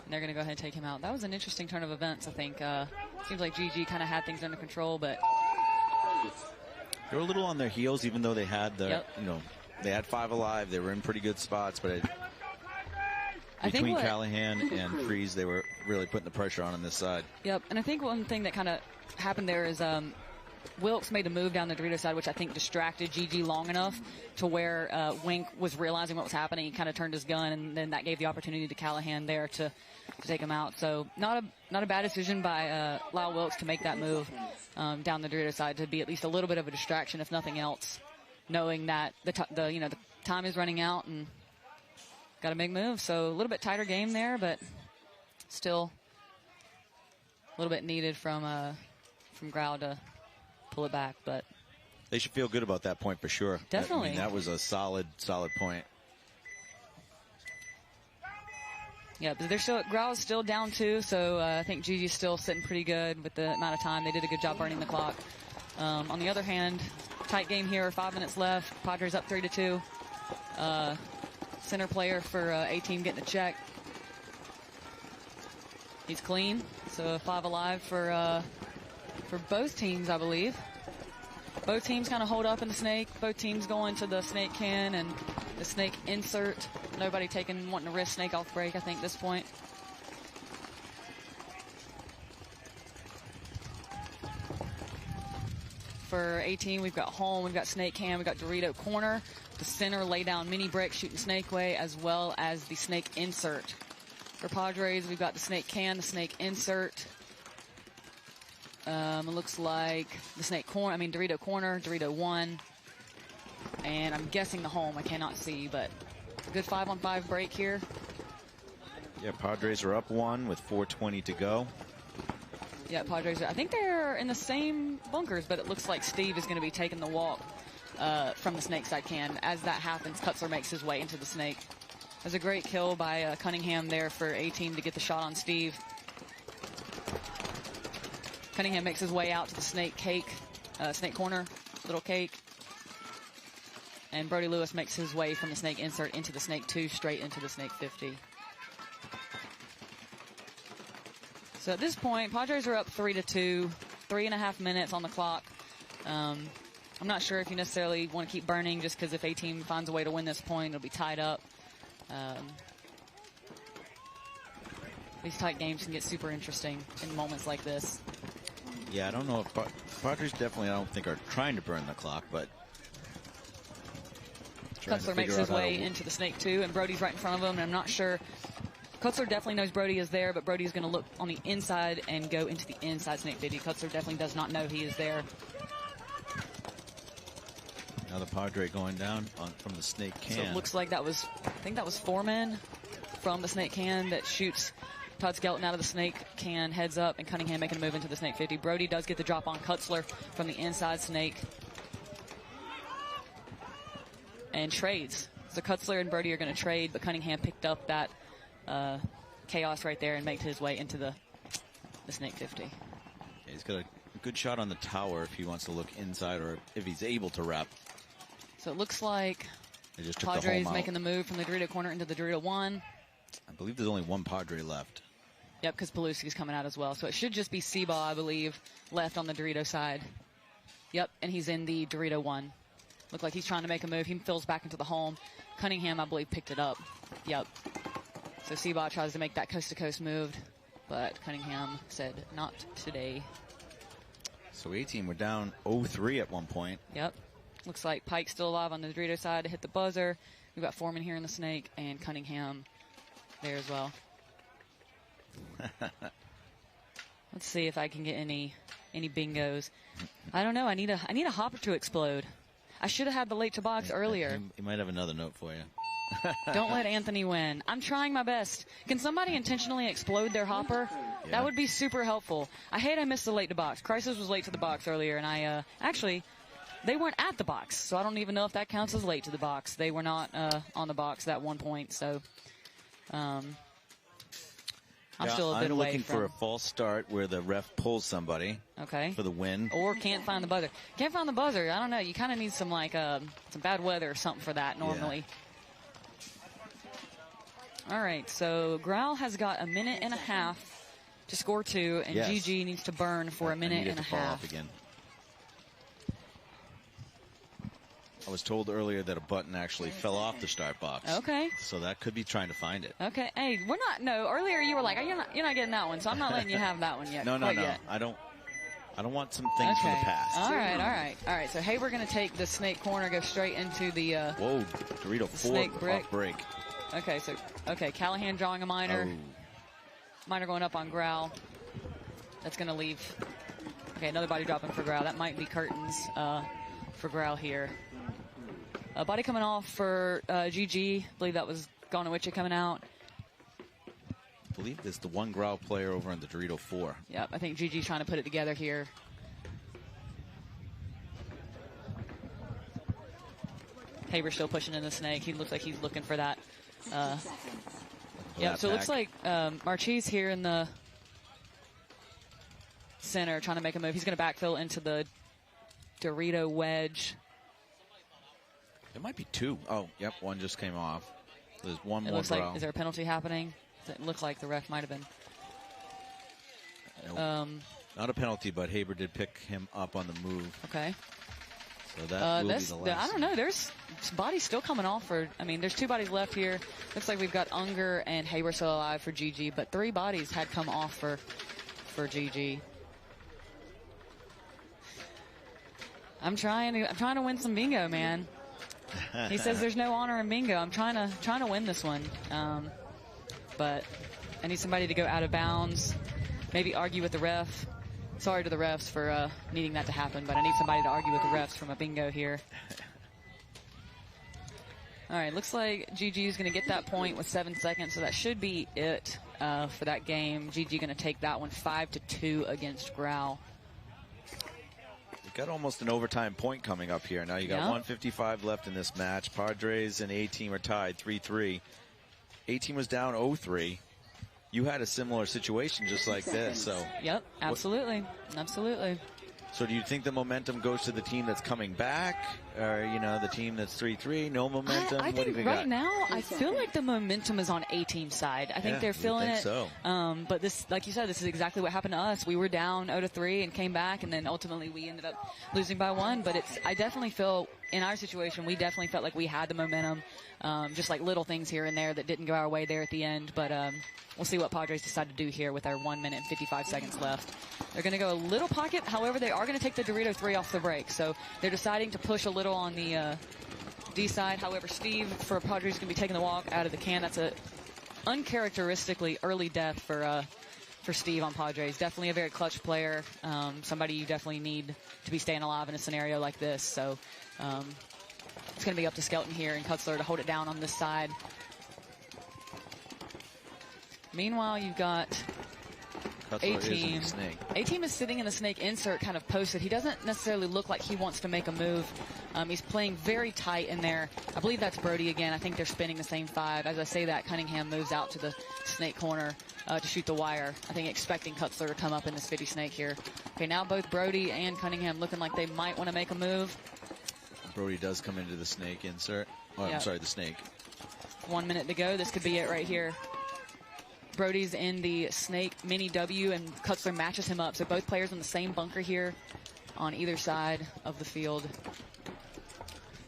And they're going to go ahead and take him out. That was an interesting turn of events, I think. Seems like GG kind of had things under control, but they were a little on their heels, even though they had they had 5 alive. They were in pretty good spots, but between Callahan and Freeze, they were really putting the pressure on this side. Yep, and I think one thing that kind of happened there is Wilkes made a move down the Dorito side, which I think distracted GG long enough to where Wink was realizing what was happening. He kind of turned his gun, and then that gave the opportunity to Callahan there to take him out. So not a bad decision by Lyle Wilkes to make that move down the Dorito side to be at least a little bit of a distraction, if nothing else, knowing that the time is running out and got to make moves. So a little bit tighter game there, but still a little bit needed from Grau to pull it back. But they should feel good about that point for sure. Definitely. That was a solid point. Yeah, but Grau is still down 2, so I think GG's still sitting pretty good with the amount of time. They did a good job burning the clock. On the other hand, tight game here, 5 minutes left. Padres up 3-2. Center player for A-Team getting a check. He's clean, so 5 alive for both teams, I believe. Both teams kind of hold up in the snake. Both teams going to the snake can and the snake insert. Nobody wanting to risk snake off break, I think, at this point. For 18, we've got home, we've got snake can, we've got Dorito corner. The center lay down mini brick shooting snake way, as well as the snake insert. For Padres, we've got the snake can, the snake insert. It looks like the Dorito corner, Dorito 1. And I'm guessing the home, I cannot see, but a good 5-on-5 break here. Yeah, Padres are up 1 with 4:20 to go. Yeah, Padres, I think they're in the same bunkers, but it looks like Steve is going to be taking the walk from the snake side can. As that happens, Kutzler makes his way into the snake. There's a great kill by Cunningham there for A-Team to get the shot on Steve. Cunningham makes his way out to the snake corner, little cake. And Brody Lewis makes his way from the snake insert into the snake 2, straight into the snake 50. So at this point, Padres are up 3-2, 3.5 minutes on the clock. I'm not sure if you necessarily want to keep burning just because if A-Team finds a way to win this point, it'll be tied up. These tight games can get super interesting in moments like this. Yeah, I don't know if Padres definitely, I don't think, are trying to burn the clock, but Kutzler makes his way into the snake 2, and Brody's right in front of him, and I'm not sure. Kutzler definitely knows Brody is there, but Brody's going to look on the inside and go into the inside snake 50. Kutzler definitely does not know he is there. Another Padre going down from the snake can. So it looks like that was, I think that was Foreman from the snake can that shoots Todd Skelton out of the snake can, heads up, and Cunningham making a move into the snake 50. Brody does get the drop on Kutzler from the inside snake. And trades. So Kutzler and Brody are going to trade, but Cunningham picked up that chaos right there and made his way into the snake 50. Yeah, he's got a good shot on the tower if he wants to look inside or if he's able to wrap. So it looks like they just took Padres making the move from the Dorito corner into the Dorito 1. I believe there's only one Padre left. Yep, because Peluski's coming out as well. So it should just be Seaball, I believe, left on the Dorito side. Yep, and he's in the Dorito 1. Look like he's trying to make a move. He fills back into the home. Cunningham, I believe, picked it up. Yep. So Seaball tries to make that coast-to-coast move, but Cunningham said, not today. So A-Team were down 0-3 at one point. Yep. Looks like Pike's still alive on the Dorito side to hit the buzzer. We've got Foreman here in the snake and Cunningham there as well. Let's see if I can get any bingos. I don't know. I need a hopper to explode. I should have had the late to box earlier. He might have another note for you. Don't let Anthony win. I'm trying my best. Can somebody intentionally explode their hopper? Yeah. That would be super helpful. I hate I missed the late to box. Crisis was late to the box earlier, and I actually, they weren't at the box, so I don't even know if that counts as late to the box. They were not on the box at one point, so I'm still a bit away looking for a false start where the ref pulls somebody. Okay. For the win. Or can't find the buzzer. Can't find the buzzer. I don't know. You kind of need some some bad weather or something for that normally. Yeah. All right. So Growl has got 1.5 minutes to score 2, and GG needs to burn for 1.5 minutes. Again. I was told earlier that a button actually fell off the start box. Okay. So that could be trying to find it. Okay. Hey, we're not. No. Earlier you were like, you're not getting that one, so I'm not letting you have that one yet. No. Yet. I don't want some things from the past. All right. So hey, we're gonna take the snake corner, go straight into the. Whoa, Dorito 4 snake brick. Off break. Okay. Callahan drawing a minor. Oh. Minor going up on Growl. That's gonna leave. Okay, another body dropping for Growl. That might be curtains for Growl here. Body coming off for GG. I believe that was Gonawicha coming out. I believe there's the one Growl player over in the Dorito 4. Yep, I think GG's trying to put it together here. Haber's still pushing in the snake. He looks like he's looking for that. Yeah, so it looks like Marchese here in the center trying to make a move. He's going to backfill into the Dorito wedge. There might be two. Oh, yep, one just came off. There's one more. Looks like, is there a penalty happening? It looked like the ref might have been. Nope. Not a penalty, but Haber did pick him up on the move. Okay. So that will be the last. I don't know. There's bodies still coming off for. I mean, there's 2 bodies left here. Looks like we've got Unger and Haber still alive for GG, but 3 bodies had come off for GG. I'm trying to win some bingo, man. He says there's no honor in bingo. I'm trying to win this one, but I need somebody to go out of bounds, maybe argue with the ref. Sorry to the refs for needing that to happen, but I need somebody to argue with the refs from a bingo here. All right, looks like GG is going to get that point with 7 seconds, so that should be it for that game. GG going to take that one 5-2 against Growl. Got almost an overtime point coming up here. Now you got 1:55 left in this match. Padres and A-Team are tied 3-3. A-Team was down 0-3. You had a similar situation just like this. So. Yep, absolutely. Absolutely. So do you think the momentum goes to the team that's coming back, or, you know, the team that's 3-3, no momentum? I think right now, I feel like the momentum is on A-Team's side. I think they're feeling it. So. But this, like you said, this is exactly what happened to us. We were down 0-3 and came back, and then ultimately we ended up losing by 1. But I definitely feel, in our situation, we definitely felt like we had the momentum. Just like little things here and there that didn't go our way there at the end. But we'll see what Padres decide to do here with our 1 minute and 55 seconds left. They're going to go a little pocket. However, they are going to take the Dorito 3 off the break. So they're deciding to push a little on the D side. However, Steve for Padres is going to be taking the walk out of the can. That's a uncharacteristically early death for Steve on Padres. Definitely a very clutch player. Somebody you definitely need to be staying alive in a scenario like this. So it's going to be up to Skelton here and Kutzler to hold it down on this side. Meanwhile, you've got A-Team. A-Team is sitting in the snake insert, kind of posted. He doesn't necessarily look like he wants to make a move. He's playing very tight in there. I believe that's Brody again. I think they're spinning the same 5. As I say that, Cunningham moves out to the snake corner to shoot the wire. I think expecting Kutzler to come up in this 50 snake here. Okay, now both Brody and Cunningham looking like they might want to make a move. Brody does come into the snake insert. Oh, Yep. I'm sorry, the snake. 1 minute to go. This could be it right here. Brody's in the snake mini W, and Kutzler matches him up. So both players in the same bunker here on either side of the field.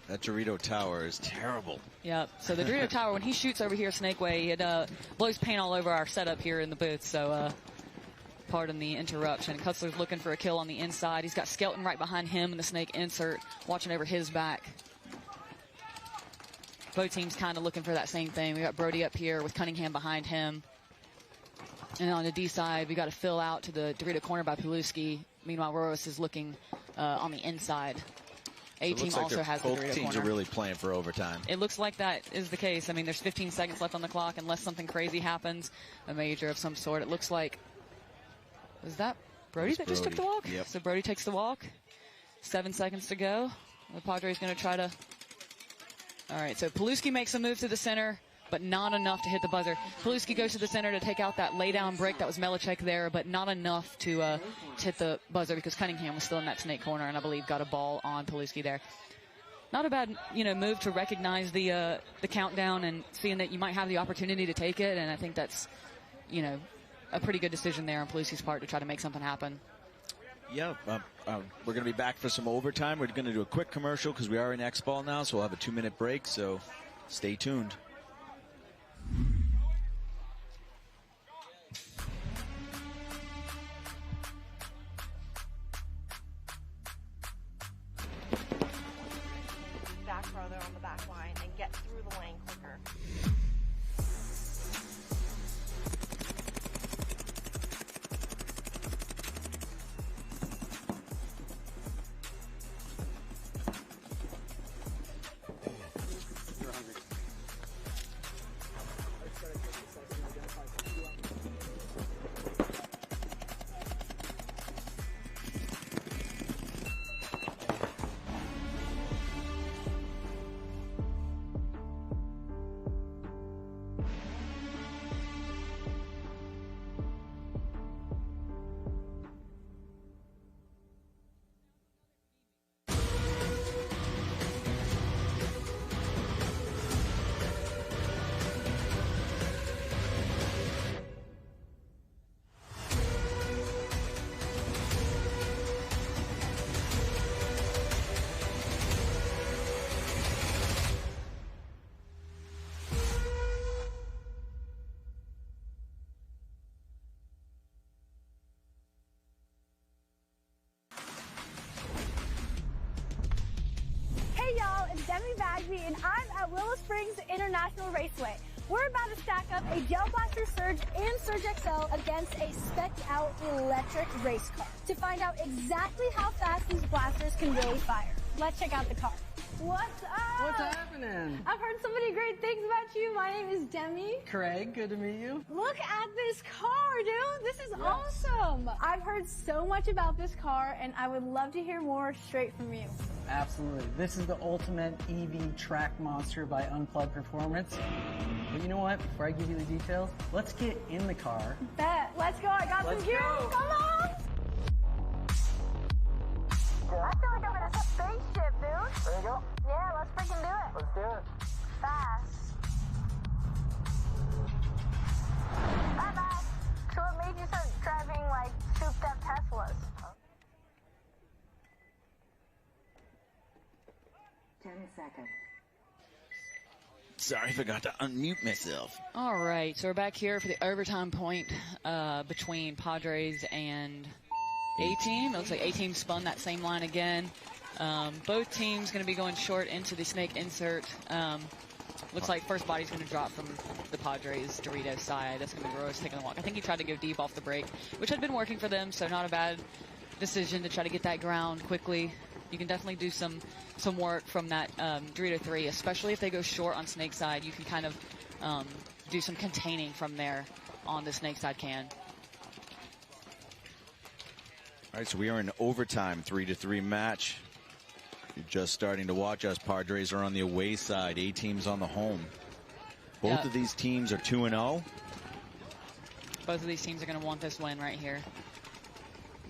That Dorito tower is terrible. Yep. So the Dorito tower, when he shoots over here Snake Way, it blows paint all over our setup here in the booth. So pardon the interruption. Kutzler's looking for a kill on the inside. He's got Skelton right behind him in the snake insert, watching over his back. Both teams kind of looking for that same thing. We got Brody up here with Cunningham behind him. And on the D side, we got to fill out to the Dorito corner by Paluski. Meanwhile, Roros is looking on the inside. A-Team so also has the Dorito corner. Both teams are really playing for overtime. It looks like that is the case. I mean, there's 15 seconds left on the clock unless something crazy happens, a major of some sort. It looks like, was that Brody that just took the walk? Yep. So Brody takes the walk. 7 seconds to go. The Padres going to try to... All right, so Paluski makes a move to the center, but not enough to hit the buzzer. Paluski goes to the center to take out that laydown break. That was Melichek there, but not enough to hit the buzzer because Cunningham was still in that snake corner, and I believe got a ball on Paluski there. Not a bad, move to recognize the countdown and seeing that you might have the opportunity to take it, and I think that's, a pretty good decision there on Paluski's part to try to make something happen. Yeah, we're going to be back for some overtime. We're going to do a quick commercial because we are in X-Ball now, so we'll have a 2-minute break, so stay tuned. Back further on the back line and get through the lane quicker. And I'm at Willow Springs International Raceway. We're about to stack up a Gel Blaster Surge and Surge XL against a spec'd-out electric race car to find out exactly how fast these blasters can really fire. Let's check out the car. What's up? What's happening? I've heard so many great things about you. My name is Demi. Craig, good to meet you. Look at this car, dude. This is awesome. I've heard so much about this car, and I would love to hear more straight from you. Absolutely. This is the ultimate EV track monster by Unplugged Performance. But you know what? Before I give you the details, let's get in the car. Bet. Let's go. I got some gear. Come on. I feel like I'm in a spaceship, dude. There you go. Yeah, let's freaking do it. Let's do it. Fast. Bye-bye. So what made you start driving, like, souped-up Teslas? 10 seconds. Sorry, I forgot to unmute myself. All right, so we're back here for the overtime point between Padres and A-Team. It looks like A-Team spun that same line again. Both teams going to be going short into the snake insert. Looks like first body's going to drop from the Padres Dorito side. That's going to be Rose taking the walk. I think he tried to go deep off the break, which had been working for them, so not a bad decision to try to get that ground quickly. You can definitely do some work from that Dorito 3, especially if they go short on snake side. You can kind of do some containing from there on the snake side can. All right, so we are in overtime, 3-3 match. You're just starting to watch us. Padres are on the away side. A-Team's on the home. Both of these teams are 2-0. Both of these teams are going to want this win right here.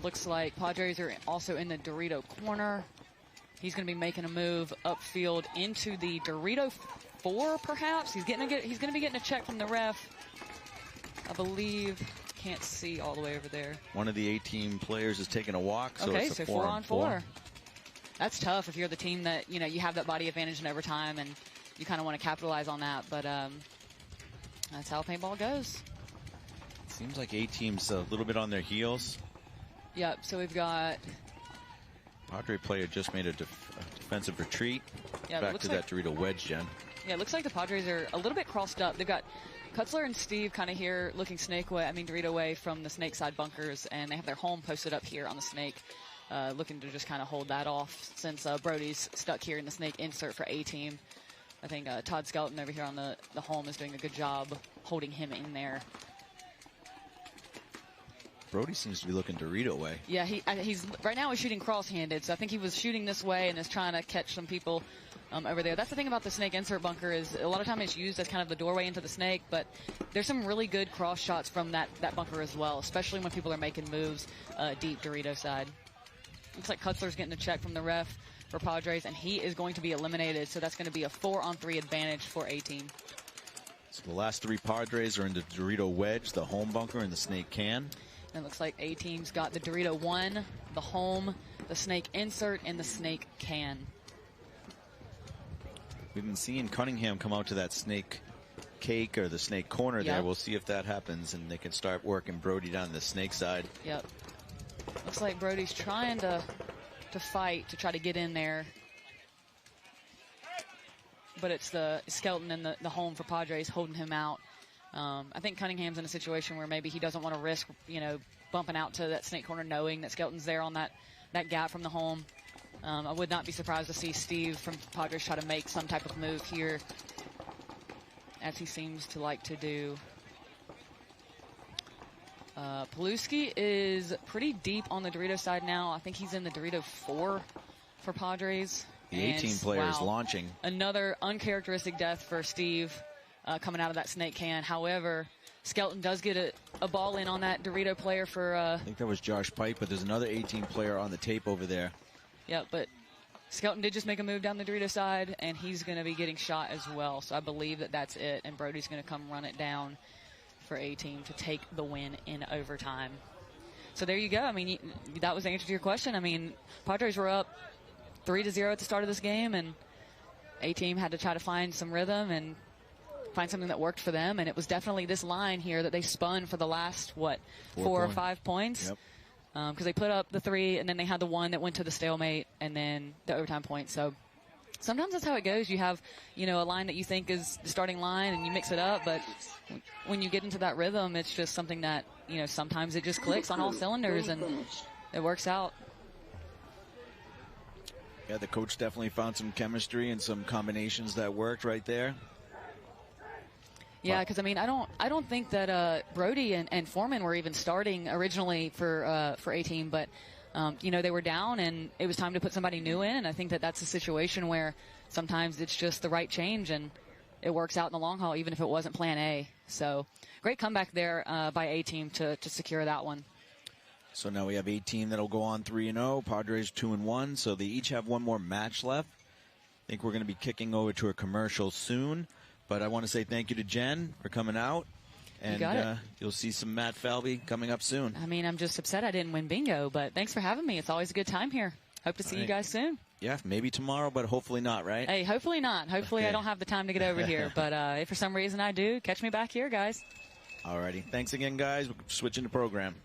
Looks like Padres are also in the Dorito corner. He's going to be making a move upfield into the Dorito 4, perhaps. He's going to be getting a check from the ref. I believe. Can't see all the way over there. One of the A-Team players is taking a walk, so okay, it's a so 4-on-4. That's tough if you're the team that, you know, you have that body advantage in overtime and you kind of want to capitalize on that, but that's how paintball goes. Seems like A-Team's a little bit on their heels. Yep, so we've got... Padre player just made a defensive retreat. Yeah, back to that Dorito wedge, Jen. Yeah, it looks like the Padres are a little bit crossed up. They've got Kutzler and Steve kind of here looking Dorito way from the snake side bunkers, and they have their home posted up here on the snake, looking to just kind of hold that off since Brody's stuck here in the snake insert for A-Team. I think Todd Skelton over here on the home is doing a good job holding him in there. Brody seems to be looking Dorito way. Yeah, he's right now he's shooting cross-handed, so I think he was shooting this way and is trying to catch some people over there. That's the thing about the snake insert bunker is a lot of time it's used as kind of the doorway into the snake, but there's some really good cross shots from that bunker as well, especially when people are making moves deep Dorito side. Looks like Kutzler's getting a check from the ref for Padres, and he is going to be eliminated, so that's going to be a 4-on-3 advantage for A-Team. So the last three Padres are in the Dorito wedge, the home bunker, and the snake can. And it looks like A-Team's got the Dorito 1, the home, the snake insert, and the snake can. We've been seeing Cunningham come out to that snake cake or the snake corner there. We'll see if that happens, and they can start working Brody down the snake side. Yep. Looks like Brody's trying to fight to try to get in there. But it's the Skelton and the home for Padres holding him out. I think Cunningham's in a situation where maybe he doesn't want to risk, you know, bumping out to that snake corner knowing that Skelton's there on that gap from the home. I would not be surprised to see Steve from Padres try to make some type of move here, as he seems to like to do. Paluski is pretty deep on the Dorito side now. I think he's in the Dorito 4 for Padres. The A-Team player is launching. Another uncharacteristic death for Steve coming out of that snake can. However, Skelton does get a ball in on that Dorito player for... I think that was Josh Pike, but there's another A-Team player on the tape over there. Yeah, but Skelton did just make a move down the Dorito side, and he's going to be getting shot as well. So I believe that that's it, and Brody's going to come run it down for A-Team to take the win in overtime. So there you go. I mean, that was the answer to your question. I mean, Padres were up 3-0 at the start of this game, and A-Team had to try to find some rhythm and find something that worked for them, and it was definitely this line here that they spun for the last, what, 4 or 5 points? Yep. Because they put up the 3, and then they had the 1 that went to the stalemate, and then the overtime point. So sometimes that's how it goes. You have, you know, a line that you think is the starting line, and you mix it up, but when you get into that rhythm, it's just something that, you know, sometimes it just clicks on all cylinders, and it works out. Yeah, the coach definitely found some chemistry and some combinations that worked right there. Yeah, because I mean, I don't think that Brody and Foreman were even starting originally for A-Team, but you know, they were down and it was time to put somebody new in, and I think that that's a situation where sometimes it's just the right change and it works out in the long haul, even if it wasn't Plan A. So great comeback there by A-Team to secure that one. So now we have A-Team that'll go on 3-0, Padres 2-1, so they each have one more match left. I think we're going to be kicking over to a commercial soon. But I want to say thank you to Jen for coming out. And you'll see some Matt Falvey coming up soon. I mean, I'm just upset I didn't win bingo, but thanks for having me. It's always a good time here. Hope to see you guys soon. Yeah, maybe tomorrow, but hopefully not, right? Hey, hopefully not. Hopefully I don't have the time to get over here. But if for some reason I do, catch me back here, guys. Alrighty. Thanks again, guys. We're switching the program.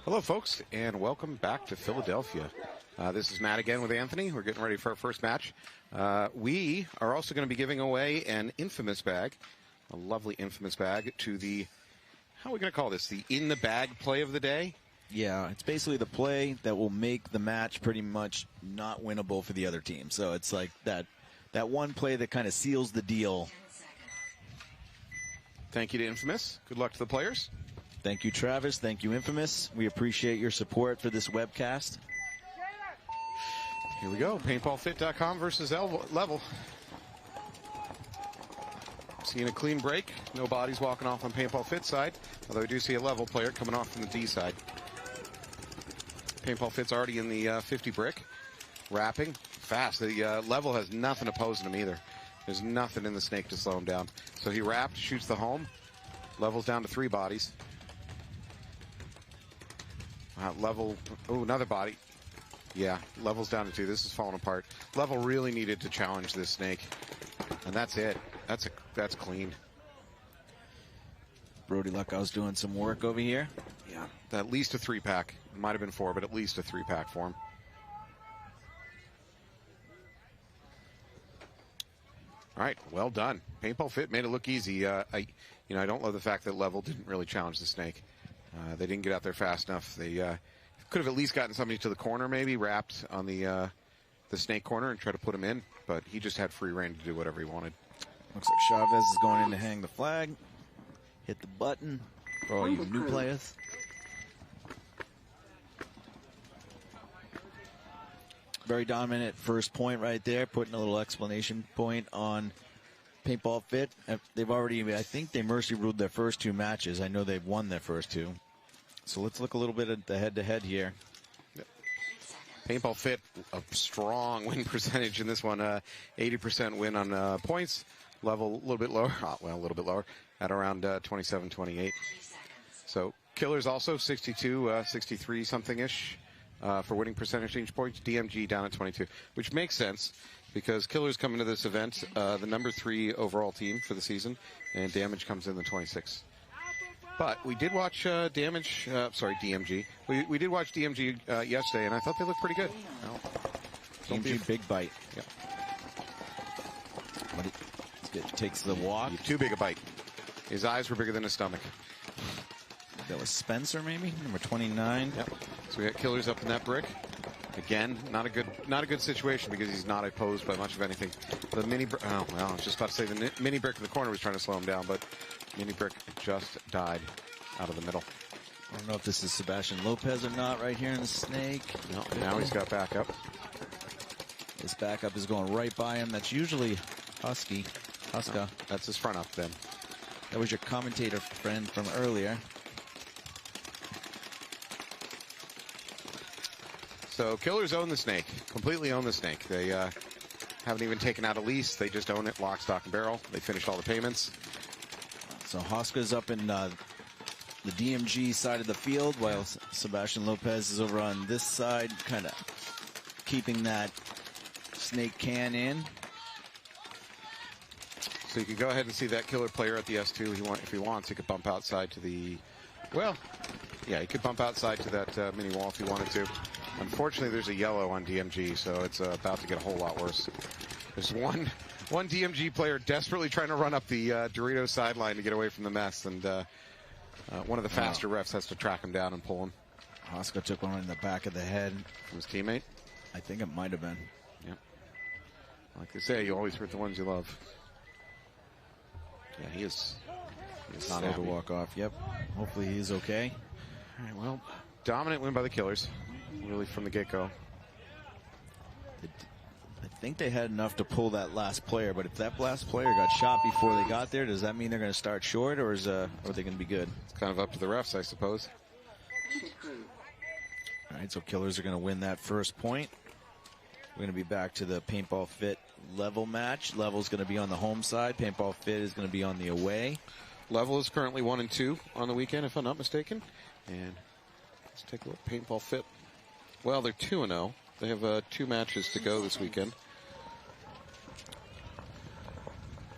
Hello, folks, and welcome back to Philadelphia. This is Matt again with Anthony. We're getting ready for our first match. We are also going to be giving away an infamous bag, a lovely infamous bag, to the, how are we going to call this, the in the bag play of the day? Yeah, it's basically the play that will make the match pretty much not winnable for the other team. So it's like that one play that kind of seals the deal. Thank you to Infamous. Good luck to the players. Thank you, Travis. Thank you, Infamous. We appreciate your support for this webcast. Here we go. PaintballFit.com versus Level. Seeing a clean break. No bodies walking off on Paintball Fit side. Although I do see a Level player coming off from the D side. Paintball Fit's already in the 50 brick. Wrapping. Fast. The Level has nothing opposing him either. There's nothing in the snake to slow him down. So he wrapped, shoots the home. Level's down to 3 bodies. Level, oh, another body. Yeah, Level's down to 2. This is falling apart. Level really needed to challenge this snake. And that's it. That's clean. Brody Luckow's doing some work over here. Yeah, at least a 3-pack. It might have been 4, but at least a 3-pack for him. All right, well done. Paintball Fit made it look easy. I don't love the fact that Level didn't really challenge the snake. They didn't get out there fast enough. They could have at least gotten somebody to the corner, maybe wrapped on the snake corner and try to put him in. But he just had free reign to do whatever he wanted. Looks like Chavez is going in to hang the flag. Hit the button for all you new players. Very dominant first point right there, putting a little explanation point on Paintball Fit. They've already, I think they mercy ruled their first 2 matches. I know they've won their first 2. So let's look a little bit at the head-to-head here. Yep. Paintball Fit, a strong win percentage in this one. 80% win on points. Level a little bit lower. Well, a little bit lower at around 27-28. So Killers also 62, 63 something-ish. For winning percentage change points, DMG down at 22, which makes sense because Killers come into this event the number 3 overall team for the season, and Damage comes in the 26. But we did watch DMG. We did watch DMG yesterday, and I thought they looked pretty good. Well, DMG big bite. Yeah. It takes the walk. Too big a bite. His eyes were bigger than his stomach. That was Spencer, maybe number 29. Yep. So we got Killers up in that brick. Again, not a good situation because he's not opposed by much of anything. The mini brick. Oh well, I was just about to say the mini brick in the corner was trying to slow him down, but mini brick just died out of the middle. I don't know if this is Sebastian Lopez or not right here in the snake. No, now he's got backup. This backup is going right by him. That's usually Huska. No, that's his front up then. That was your commentator friend from earlier. So Killers own the snake, completely own the snake. They haven't even taken out a lease. They just own it, lock, stock, and barrel. They finished all the payments. So Huska's up in the DMG side of the field, while Sebastian Lopez is over on this side, kind of keeping that snake can in. So you can go ahead and see that Killer player at the S2 if he wants. He could bump outside to the, well, yeah, he could bump outside to that mini wall if he wanted to. Unfortunately, there's a yellow on DMG, so it's about to get a whole lot worse. There's one DMG player desperately trying to run up the Doritos sideline to get away from the mess, and one of the faster refs has to track him down and pull him. Huska took one in the back of the head. From his teammate? I think it might have been. Yep. Like they say, you always hurt the ones you love. Yeah, he is not able to walk off. Yep. Hopefully he's okay. All right, well, dominant win by the Killers. Really from the get-go. I think they had enough to pull that last player, but if that last player got shot before they got there, does that mean they're going to start short, or are they going to be good? It's kind of up to the refs, I suppose. All right, so Killers are going to win that first point. We're going to be back to the Paintball Fit Level match. Level's going to be on the home side. Paintball Fit is going to be on the away. Level is currently 1-2 on the weekend, if I'm not mistaken. And let's take a look. Paintball Fit. Well, they're 2-0. They have 2 matches to go this weekend.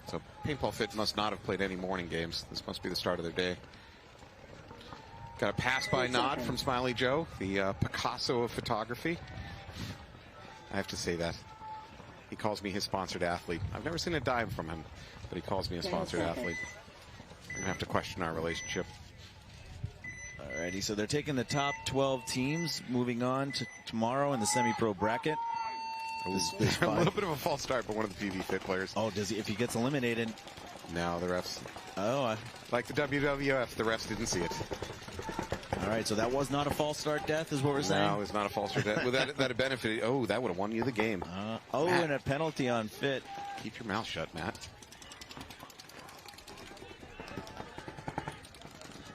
So Paintball Fit must not have played any morning games. This must be the start of their day. Got a pass-by nod from Smiley Joe, the Picasso of photography. I have to say that. He calls me his sponsored athlete. I've never seen a dime from him, but he calls me a sponsored athlete. I'm going to have to question our relationship. Alrighty, so they're taking the top 12 teams, moving on to tomorrow in the semi-pro bracket. A little bit of a false start, but one of the PV Fit players. Oh, does he? If he gets eliminated? No, the refs. Oh, like the WWF, the refs didn't see it. All right, so that was not a false start death, is what we're saying? No, it's not a false start death. Well, that benefited. Oh, that would have won you the game. Matt. And a penalty on Fit. Keep your mouth shut, Matt.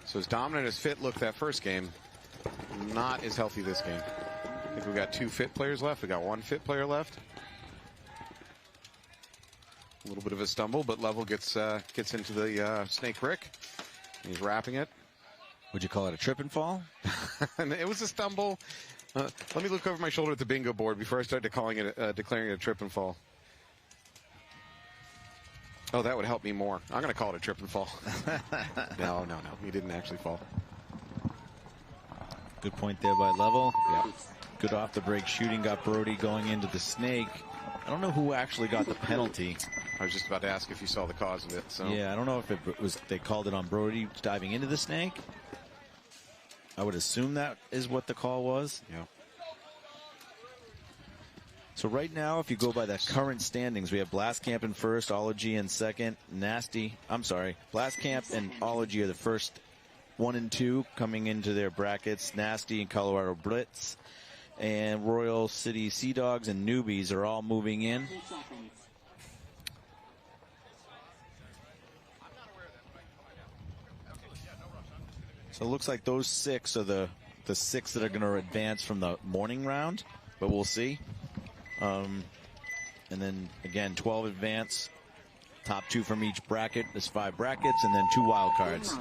So as dominant as Fit looked that first game, not as healthy this game. I think we got 2 Fit players left. We got 1 Fit player left. A little bit of a stumble, but Level gets into the Snake Rick. He's wrapping it. Would you call it a trip and fall? It was a stumble. Let me look over my shoulder at the bingo board before I start declaring it a trip and fall. Oh, that would help me more. I'm going to call it a trip and fall. No. He didn't actually fall. Good point there by Level. Yeah. Good off the break shooting. Got Brody going into the Snake. I don't know who actually got the penalty. I was just about to ask if you saw the cause of it. So yeah, I don't know if it was they called it on Brody diving into the Snake. I would assume that is what the call was. Yeah. So right now, if you go by the current standings, we have Blastcamp in first, Ology in second, Blastcamp and Ology are the first 1 and 2 coming into their brackets. Nasty and Colorado Blitz and Royal City Sea Dogs and Newbies are all moving in. So it looks like those 6 are the 6 that are going to advance from the morning round, but we'll see. And then again, 12 advance, top 2 from each bracket. There's 5 brackets and then 2 wild cards.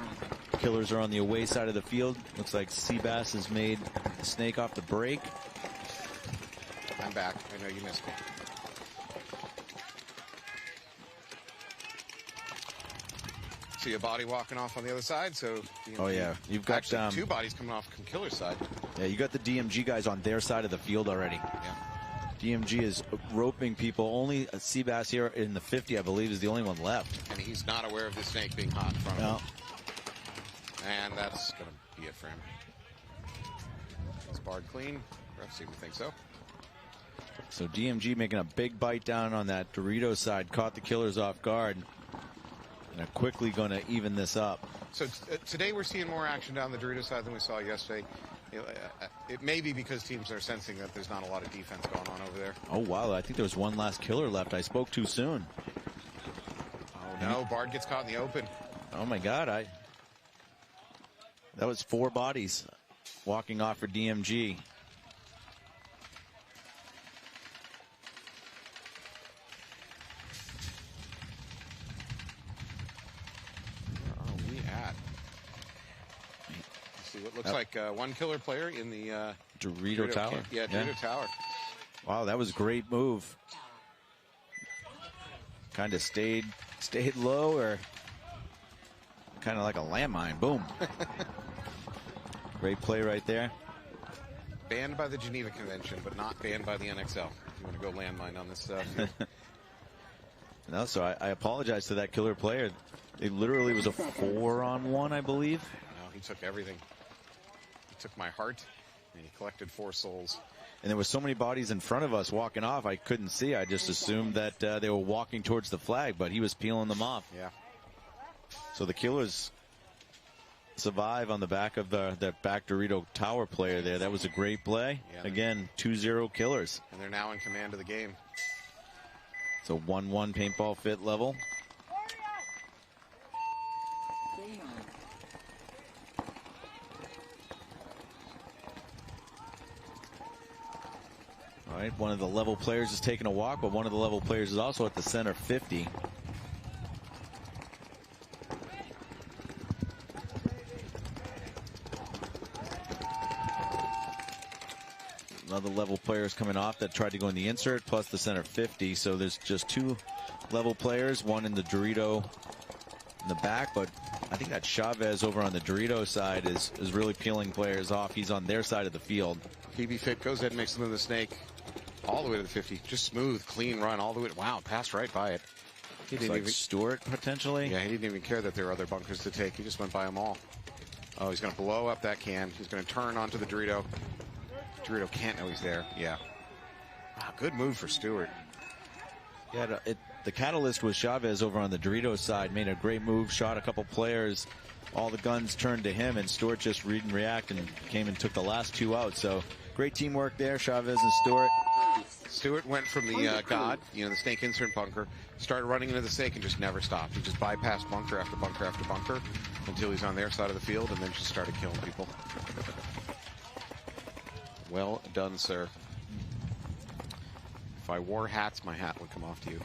Killers are on the away side of the field. Looks like Seabass has made the Snake off the break. I'm back. I know you missed me. See a body walking off on the other side, so oh yeah, you've got actually 2 bodies coming off from Killer's side. Yeah, you got the DMG guys on their side of the field already. Yeah. DMG is roping people. Only Seabass here in the 50, I believe, is the only one left. And he's not aware of the Snake being hot in front of him. And that's going to be it for him. It's barred clean. Refs seem to think so. So DMG making a big bite down on that Dorito side. Caught the Killers off guard. And are quickly going to even this up. So today we're seeing more action down the Dorito side than we saw yesterday. It may be because teams are sensing that there's not a lot of defense going on over there. Oh, wow. I think there was one last Killer left. I spoke too soon. Oh, no. Bard gets caught in the open. Oh, my God. That was 4 bodies walking off for DMG. What looks like 1 Killer player in the Dorito Tower. Yeah, Dorito Tower. Wow, that was a great move. Kind of stayed low, or kind of like a landmine. Boom. Great play right there. Banned by the Geneva Convention, but not banned by the NXL. If you want to go landmine on this field. No, so I apologize to that Killer player. It literally was a 4-on-1, I believe. No, he took everything. Took my heart, and he collected 4 souls. And there were so many bodies in front of us walking off, I couldn't see. I just assumed that they were walking towards the flag, but he was peeling them off. Yeah. So the Killers survive on the back of the back Dorito Tower player there. That was a great play. Yeah, again, 2-0 Killers. And they're now in command of the game. It's a 1-1 paintball fit level. All right, one of the level players is taking a walk, but one of the level players is also at the center 50. Another level player is coming off that tried to go in the insert, plus the center 50. So there's just 2 level players, one in the Dorito in the back, but I think that Chavez over on the Dorito side is really peeling players off. He's on their side of the field. PB Fit goes ahead and makes them to the snake all the way to the 50. Just smooth, clean run all the way. Wow, passed right by it. He didn't even Stewart potentially. Yeah, he didn't even care that there were other bunkers to take. He just went by them all. Oh, he's going to blow up that can. He's going to turn onto the Dorito. Dorito can't know he's there. Yeah. Wow, good move for Stewart. Yeah, the catalyst was Chavez over on the Dorito side. Made a great move, shot a couple players. All the guns turned to him, and Stewart just read and react and came and took the last 2 out. So great teamwork there, Chavez and Stewart. Stewart went from the God, the snake insert bunker, started running into the snake and just never stopped. He just bypassed bunker after bunker after bunker until he's on their side of the field, and then just started killing people. Well done, sir. If I wore hats, my hat would come off to you.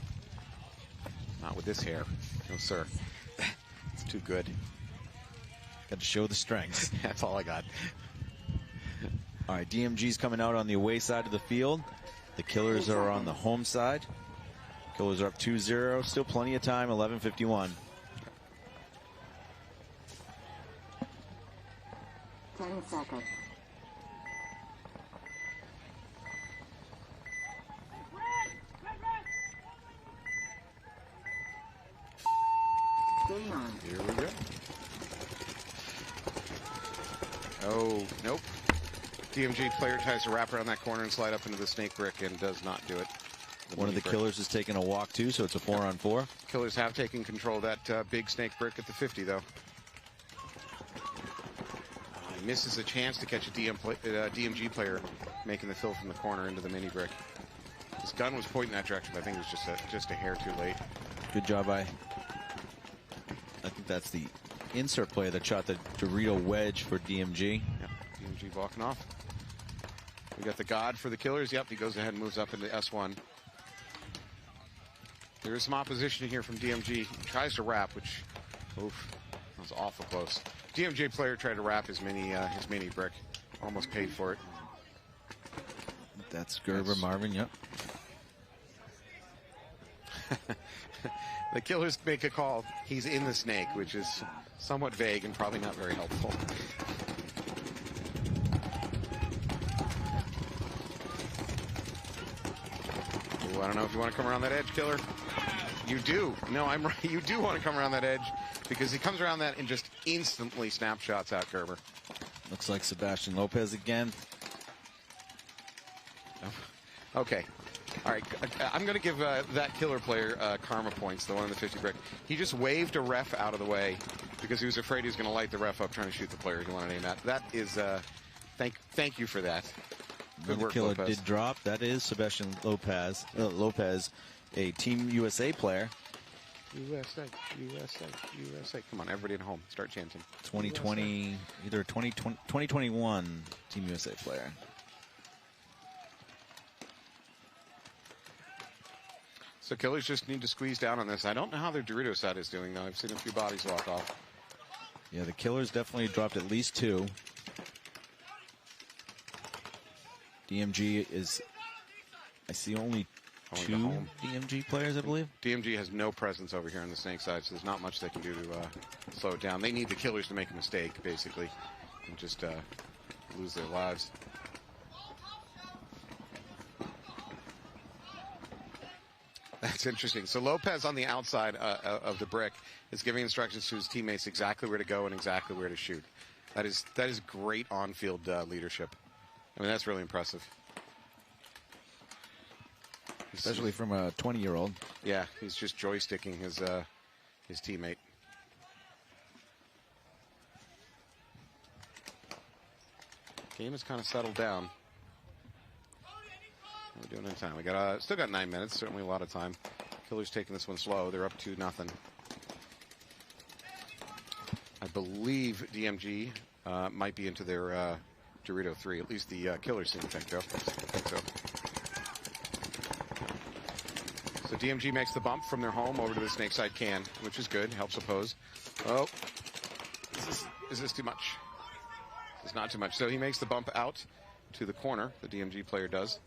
Not with this hair. No, sir. It's too good. Got to show the strength. That's all I got. All right, DMG's coming out on the away side of the field. The Killers are on the home side. Killers are up 2-0. Still plenty of time, 11:51. 10 seconds. Here we go. Oh, nope. DMG player tries to wrap around that corner and slide up into the snake brick and does not do it. One of the Killers is taking a walk too, so it's a 4-on-4. Killers have taken control of that big snake brick at the 50, though. He misses a chance to catch a DMG player making the fill from the corner into the mini brick. His gun was pointing that direction, but I think it was just a hair too late. Good job by, I think that's the insert player that shot the Dorito wedge for DMG. Yep, DMG walking off. We got the God for the Killers. Yep, he goes ahead and moves up into S1. There is some opposition here from DMG. He tries to wrap, which, oof, that was awful close. DMG player tried to wrap his mini brick. Almost paid for it. That's Gerber, Marvin, yep. The Killers make a call. He's in the snake, which is somewhat vague and probably not very helpful. Ooh, I don't know if you want to come around that edge, Killer. You do. No, I'm right. You do want to come around that edge because he comes around that and just instantly snapshots out Gerber. Looks like Sebastian Lopez again. Oh. Okay. All right, I'm going to give that Killer player karma points, the one in the 50 brick. He just waved a ref out of the way because he was afraid he was going to light the ref up trying to shoot the player he wanted to aim at. That is, thank you for that. Good work, Killer Lopez. did drop. That is Sebastian Lopez, a Team USA player. USA, USA, USA. Come on, everybody at home, start chanting. 2020, either 2021 Team USA player. So Killers just need to squeeze down on this. I don't know how their Dorito side is doing, though. I've seen a few bodies walk off. Yeah, the Killers definitely dropped at least 2. DMG is, I see only 2 DMG players, I believe. DMG has no presence over here on the snake side, so there's not much they can do to slow it down. They need the Killers to make a mistake, basically, and just lose their lives. That's interesting. So Lopez on the outside of the brick is giving instructions to his teammates exactly where to go and exactly where to shoot. That is great on-field leadership. I mean, that's really impressive. Especially from a 20-year-old. Yeah, he's just joysticking his teammate. Game has kind of settled down. What are we doing in time? We got still got 9 minutes. Certainly a lot of time. Killers taking this one slow. They're up 2-0. I believe DMG might be into their Dorito 3. At least the Killers seem to think so. So DMG makes the bump from their home over to the snake side can, which is good. Helps oppose. Oh, is this too much? It's not too much. So he makes the bump out to the corner. The DMG player does.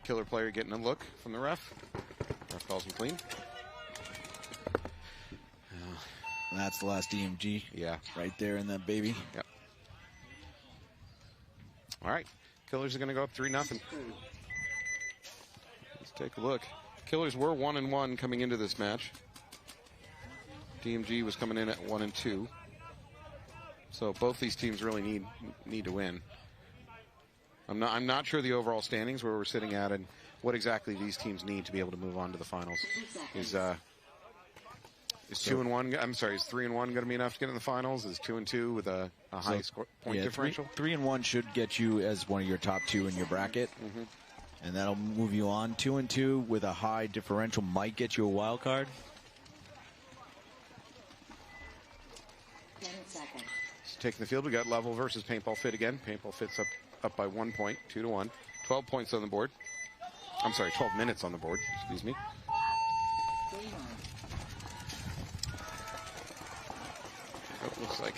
Killer player getting a look from the ref. Ref calls him clean. That's the last DMG. Yeah. Right there in that baby. Yep. All right. Killers are going to go up 3-0. Let's take a look. Killers were 1-1 coming into this match. DMG was coming in at 1-2. So both these teams really need to win. I'm not sure the overall standings where we're sitting at and what exactly these teams need to be able to move on to the finals. Is 2-1? I'm sorry. Is 3-1 going to be enough to get in the finals? Is 2-2 with a high point differential? 3-1 should get you as one of your top 2 in your bracket, and that'll move you on. 2-2 with a high differential might get you a wild card. 10 seconds. So taking the field, we got Level versus Paintball Fit again. Paintball Fit's up by 1 point, 2-1. 12 points on the board. I'm sorry, 12 minutes on the board. Excuse me. It looks like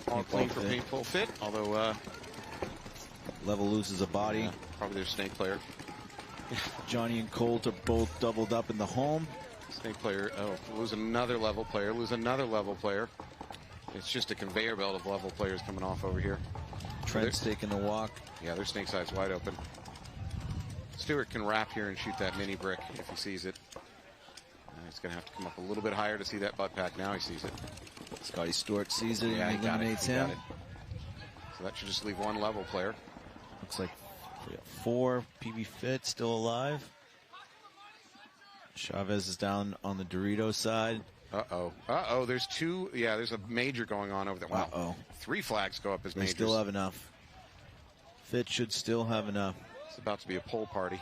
all clean for Paintball Fit, although Level loses a body. Yeah, probably their snake player. Johnny and Colt are both doubled up in the home. Snake player, lose another Level player, lose another Level player. It's just a conveyor belt of Level players coming off over here. Trent's taking the walk. Yeah, their snake side's wide open. Stewart can wrap here and shoot that mini brick if he sees it. He's going to have to come up a little bit higher to see that butt pack. Now he sees it. Scotty Stewart sees it and eliminates him. So that should just leave 1 Level player. Looks like 4. PB Fit still alive. Chavez is down on the Dorito side. Uh-oh. There's 2. Yeah, there's a major going on over there. Wow. 3 flags go up as majors. They still have enough. Fit should still have enough. It's about to be a poll party.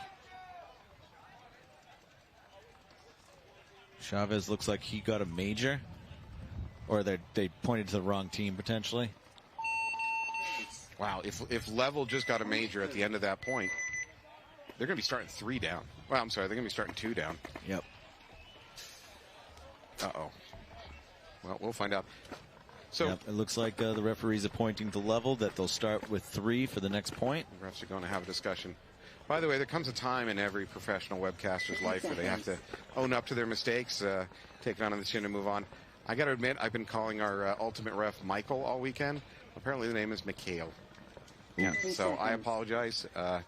Chavez looks like he got a major. Or they pointed to the wrong team, potentially. Wow, if Level just got a major at the end of that point, they're going to be starting 3 down. Well, I'm sorry, they're going to be starting 2 down. Yep. Uh-oh. Well, we'll find out. So it looks like the referees are pointing to Level that they'll start with 3 for the next point. The refs are going to have a discussion. By the way, there comes a time in every professional webcaster's life where they have to own up to their mistakes, take it on the chin and move on. I got to admit, I've been calling our ultimate ref Michael all weekend. Apparently the name is Mikhail. Yeah, so I apologize. I'll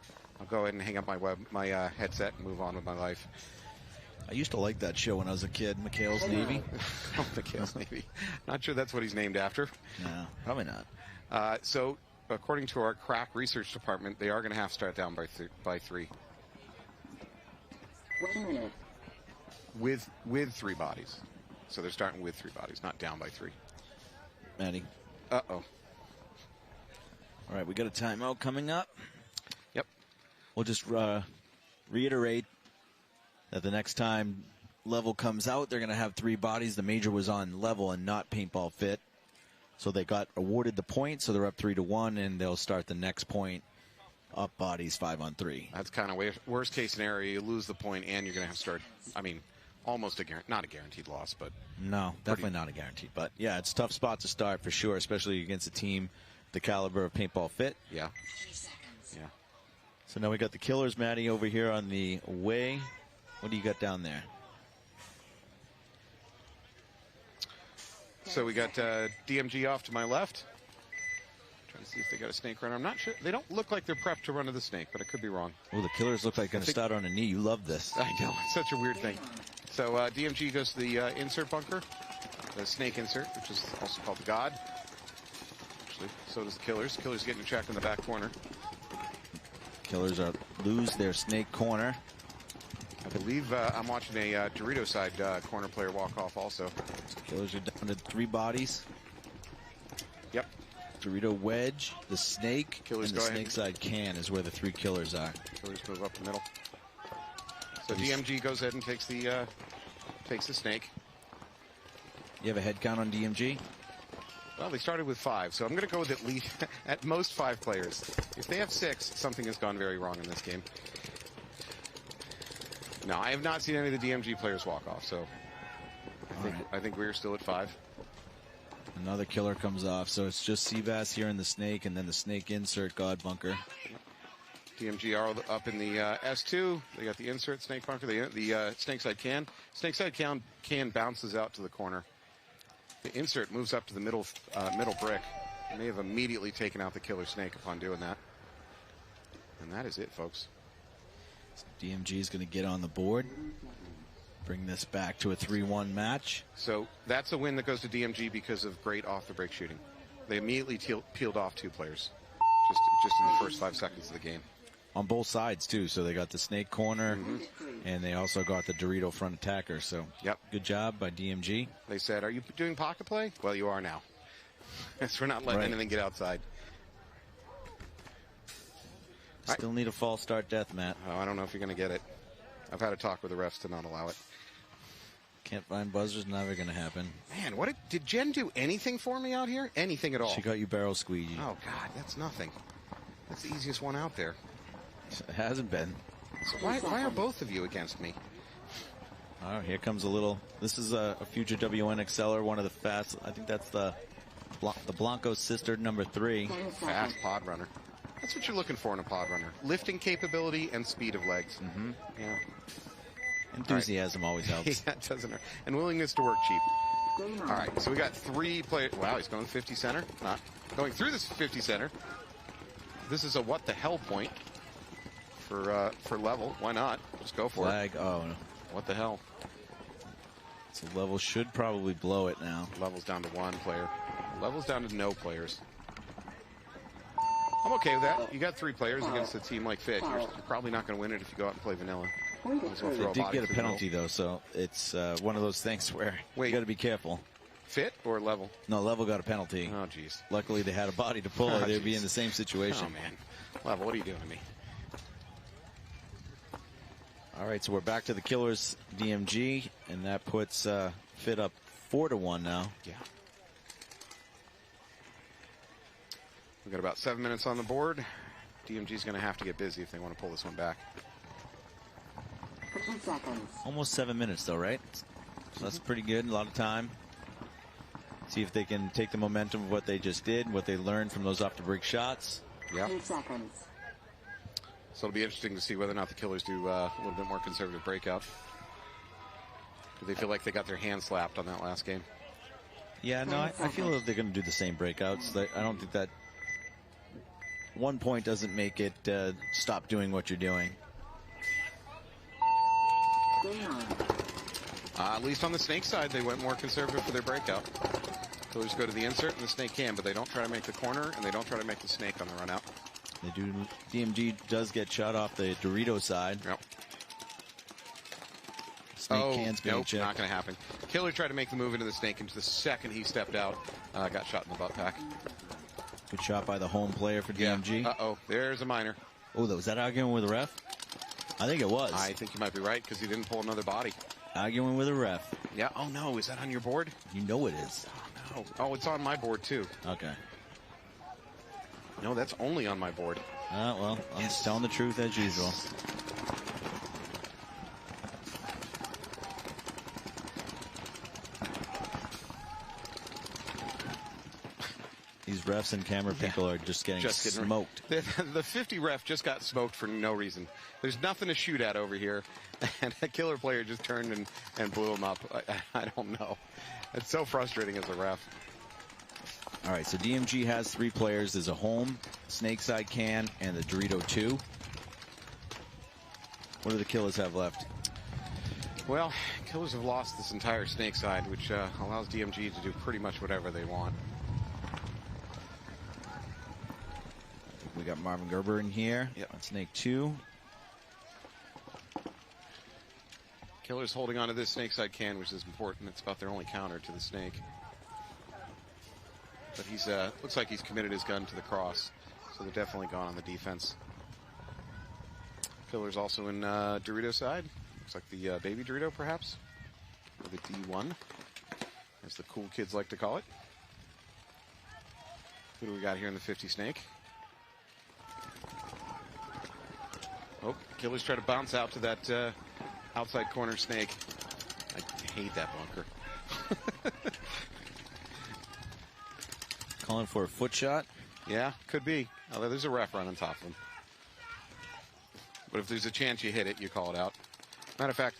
go ahead and hang up my headset and move on with my life. I used to like that show when I was a kid, Mikhail's Navy. Mikhail's Navy. Not sure that's what he's named after. No, probably not. So, according to our crack research department, they are going to have to start down by 3. 1 minute. With 3 bodies. So they're starting with 3 bodies, not down by 3. Maddie. Uh-oh. All right, we got a timeout coming up. Yep. We'll just reiterate that the next time Level comes out, they're going to have 3 bodies. The major was on Level and not Paintball Fit. So they got awarded the point, so they're up 3-1, and they'll start the next point up bodies 5-on-3. That's kind of worst case scenario. You lose the point, and you're going to have to start, almost not a guaranteed loss, but no, definitely not a guaranteed. But yeah, it's a tough spot to start for sure, especially against a team the caliber of Paintball Fit. Yeah. Yeah. So now we got the Killers, Maddie, over here on the way. What do you got down there? So we got DMG off to my left. Trying to see if they got a snake runner. I'm not sure. They don't look like they're prepped to run to the snake, but I could be wrong. Oh, the Killers look like going to start on a knee. You love this. I know. It's such a weird thing. So DMG goes to the insert bunker, the snake insert, which is also called the God. Actually, so does the Killers. Killers getting checked in the back corner. Killers lose their snake corner. I believe I'm watching a Dorito side corner player walk off also. Killers are down to 3 bodies. Yep. Dorito wedge, the snake, Killers and the snake side can is where the 3 killers are. Killers move up the middle. So DMG goes ahead and takes the snake. You have a head count on DMG? Well, they started with 5, so I'm going to go with at least, at most 5 players. If they have 6, something has gone very wrong in this game. No, I have not seen any of the DMG players walk off, so I think we're still at 5. Another killer comes off, so it's just Seabass here in the snake, and then the snake insert God bunker. DMG are up in the S2. They got the insert snake bunker, the snake side can. Snake side can bounces out to the corner. The insert moves up to the middle brick. May have immediately taken out the killer snake upon doing that. And that is it, folks. So DMG is going to get on the board. Bring this back to a 3-1 match. So that's a win that goes to DMG because of great off-the-break shooting. They immediately peeled off 2 players just in the first 5 seconds of the game. On both sides, too. So they got the snake corner, and they also got the Dorito front attacker. So good job by DMG. They said, are you doing pocket play? Well, you are now. Yes, we're not letting anything get outside. Still need a false start death, Matt. Oh, I don't know if you're going to get it. I've had a talk with the refs to not allow it. Can't find buzzers, never going to happen. Man, did Jen do anything for me out here? Anything at all? She got you barrel squeegee. Oh, God, that's nothing. That's the easiest one out there. It hasn't been. So why are both of you against me? Oh, here comes a little. This is a future WNXLer, one of the fast. I think that's the Blanco's sister, number 3. Fast pod runner. That's what you're looking for in a pod runner. Lifting capability and speed of legs. Yeah. Enthusiasm always helps. Yeah, it doesn't hurt. And willingness to work cheap. All right, so we got 3 players. Wow, he's going 50 center. Not going through this 50 center. This is a what the hell point for level. Why not? Just go for it. Oh, no. What the hell? So level should probably blow it now. Level's down to 1 player. Level's down to no players. I'm okay with that. You got 3 players against a team like Fit. You're probably not going to win it if you go out and play vanilla. They did get a penalty, though, so it's one of those things where you got to be careful. Fit or level? No, level got a penalty. Oh, jeez. Luckily, they had a body to pull, or they'd be in the same situation. Oh, man. Level, what are you doing to me? All right, so we're back to the Killers DMG, and that puts Fit up 4-1 now. Yeah. We've got about 7 minutes on the board. DMG's going to have to get busy if they want to pull this one back. 10 seconds. Almost 7 minutes, though, right? So that's pretty good. A lot of time. See if they can take the momentum of what they just did, what they learned from those off-the-break shots. Yeah. 10 seconds. So it'll be interesting to see whether or not the Killers do a little bit more conservative breakout. Do they feel like they got their hand slapped on that last game? Yeah, no, I feel that they're going to do the same breakouts. I don't think that 1 point doesn't make it stop doing what you're doing. At least on the snake side, they went more conservative for their breakout. Killers go to the insert and the snake can, but they don't try to make the corner and they don't try to make the snake on the run out. They do. DMG does get shot off the Dorito side. Yep. Snake can's being nope, checked. Not going to happen. Killer tried to make the move into the snake, and the second he stepped out, got shot in the butt pack. Good shot by the home player for DMG. Yeah. Uh-oh, there's a minor. Oh, was that arguing with a ref? I think it was. I think you might be right, because he didn't pull another body. Arguing with a ref. Yeah. Oh, no. Is that on your board? You know it is. Oh, no. Oh, it's on my board, too. Okay. No, that's only on my board. Well, I'm just telling the truth as usual. These refs and camera people are just getting smoked. The 50 ref just got smoked for no reason. There's nothing to shoot at over here. And a Killer player just turned and blew him up. I don't know. It's so frustrating as a ref. All right, so DMG has 3 players. There's a home, Snakeside can, and the Dorito 2. What do the Killers have left? Well, Killers have lost this entire Snakeside, which allows DMG to do pretty much whatever they want. We got Marvin Gerber in here on Snake 2. Killers holding on to this Snakeside can, which is important. It's about their only counter to the snake. But he's looks like he's committed his gun to the cross, so they're definitely gone on the defense. Killers also in Dorito side. Looks like the baby Dorito, perhaps, or the D1, as the cool kids like to call it. Who do we got here in the 50 snake? Oh, Killers try to bounce out to that outside corner snake. I hate that bunker. Calling for a foot shot? Yeah, could be. Although there's a ref right on top of him. But if there's a chance you hit it, you call it out. Matter of fact,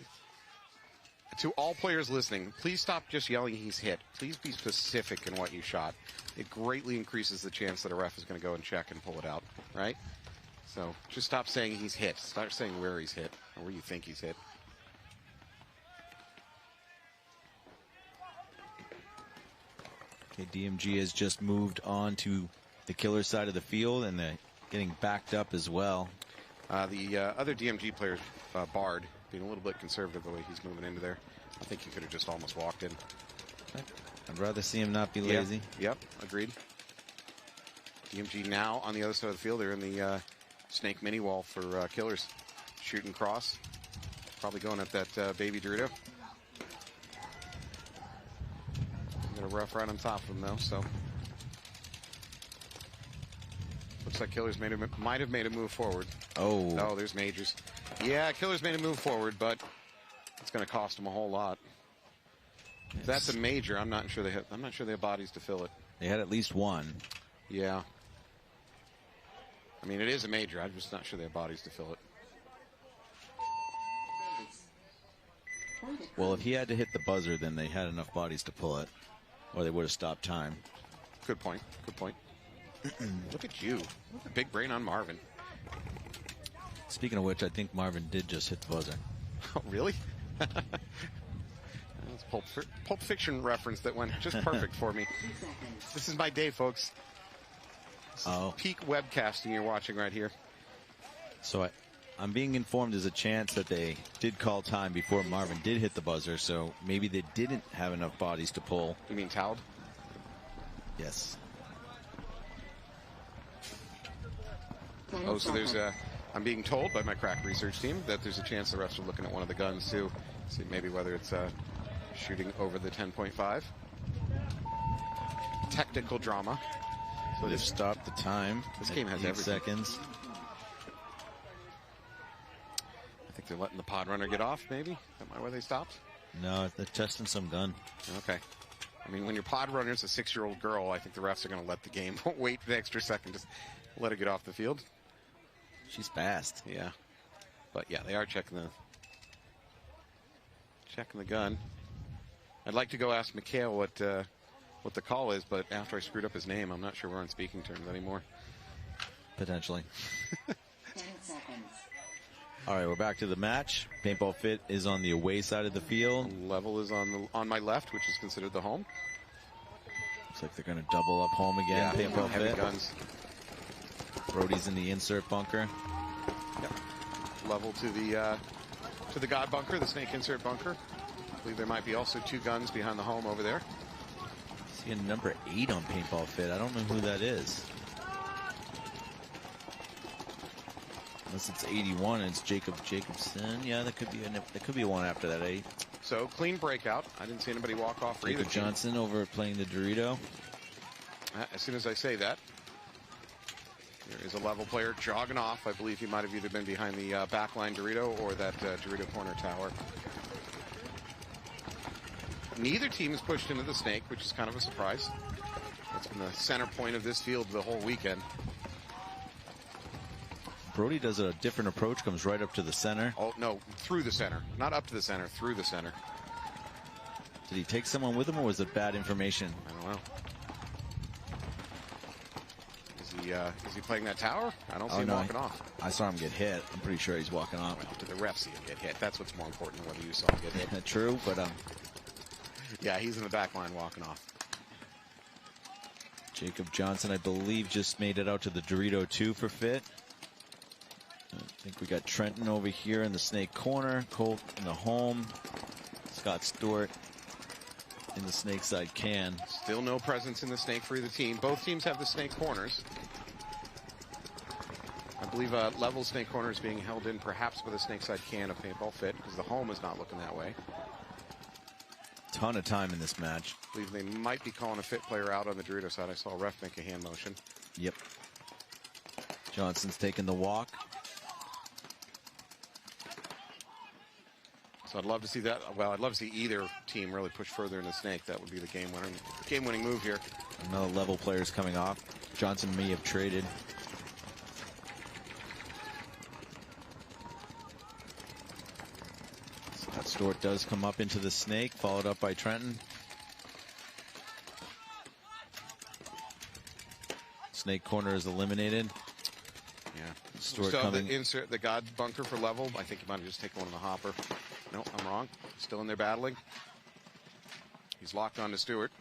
to all players listening, please stop just yelling he's hit. Please be specific in what you shot. It greatly increases the chance that a ref is going to go and check and pull it out, right? So just stop saying he's hit. Start saying where he's hit or where you think he's hit. Okay, DMG has just moved on to the killer side of the field, and they're getting backed up as well. The other DMG player, Bard, being a little bit conservative the way he's moving into there. I think he could have just almost walked in. I'd rather see him not be lazy. Yep, agreed. DMG now on the other side of the field. They're in the snake mini wall for killers. Shooting cross. Probably going at that baby Dorito. Got a rough right on top of him though, so. Looks like killers might have made a move forward. Oh. Oh, there's majors. Yeah, killers made a move forward, but it's going to cost them a whole lot. If that's a major, I'm not sure they have bodies to fill it. They had at least one. Yeah. I mean, it is a major. I'm just not sure they have bodies to fill it. Well, if he had to hit the buzzer, then they had enough bodies to pull it, or they would have stopped time. Good point. Good point. Look at you. Big brain on Marvin. Speaking of which, I think Marvin did just hit the buzzer. Oh, really? That's Pulp Fiction reference that went just perfect for me. This is my day, folks. Peak webcasting you're watching right here. So I'm being informed there's a chance that they did call time before Marvin did hit the buzzer, so maybe they didn't have enough bodies to pull. You mean towed? Yes. Oh, so there's I'm being told by my crack research team that there's a chance the refs are looking at one of the guns too. See maybe whether it's shooting over the 10.5. Technical drama. So they've stopped the time. This game has 8 everything. seconds. I think they're letting the pod runner get off, maybe? Is that why they stopped? No, they're testing some gun. Okay. I mean, when your pod runner's a 6-year-old girl, I think the refs are going to let the game wait the extra second. Just let her get off the field. She's fast. Yeah. But yeah, they are checking the gun. I'd like to go ask Mikhail what the call is, but after I screwed up his name, I'm not sure we're on speaking terms anymore. Potentially. 10 seconds. All right, we're back to the match. Paintball Fit is on the away side of the field. Level is on my left, which is considered the home. Looks like they're going to double up home again. Yeah, Paintball heavy Fit. guns. Brody's in the insert bunker. Yep. Level to the God bunker, the snake insert bunker. I believe there might be also 2 guns behind the home over there. See a number 8 on Paintball Fit. I don't know who that is. Unless it's 81 and it's Jacobson. Yeah, that could be one after that 8. So clean breakout. I didn't see anybody walk off for either Jacob Johnson over playing the Dorito. As soon as I say that, there is a level player jogging off. I believe he might have either been behind the backline Dorito or that Dorito corner tower. Neither team is pushed into the snake, which is kind of a surprise. That's been the center point of this field the whole weekend. Brody does a different approach, comes right up to the center. Oh, no, through the center. Not up to the center, through the center. Did he take someone with him, or was it bad information? I don't know. Is he playing that tower? I don't see him walking off. I saw him get hit. I'm pretty sure he's walking off. Well, did the ref see him get hit? That's what's more important than whether you saw him get hit. True, but yeah, he's in the back line walking off. Jacob Johnson, I believe, just made it out to the Dorito 2 for Fit. I think we got Trenton over here in the snake corner, Colt in the home, Scott Stewart in the snake side can. Still no presence in the snake for either team. Both teams have the snake corners. I believe level snake corner is being held in perhaps with a snake side can of Paintball Fit because the home is not looking that way. Ton of time in this match. I believe they might be calling a Fit player out on the Dorito side. I saw a ref make a hand motion. Yep. Johnson's taking the walk. So I'd love to see that. Well, I'd love to see either team really push further in the snake. That would be the game-winning move here. Another level player's coming off. Johnson may have traded. So Stewart does come up into the snake, followed up by Trenton. Snake corner is eliminated. Yeah. Stewart so coming. Insert the God bunker for level. I think he might have just taken one in the hopper. No, I'm wrong. Still in there battling. He's locked on to Stewart.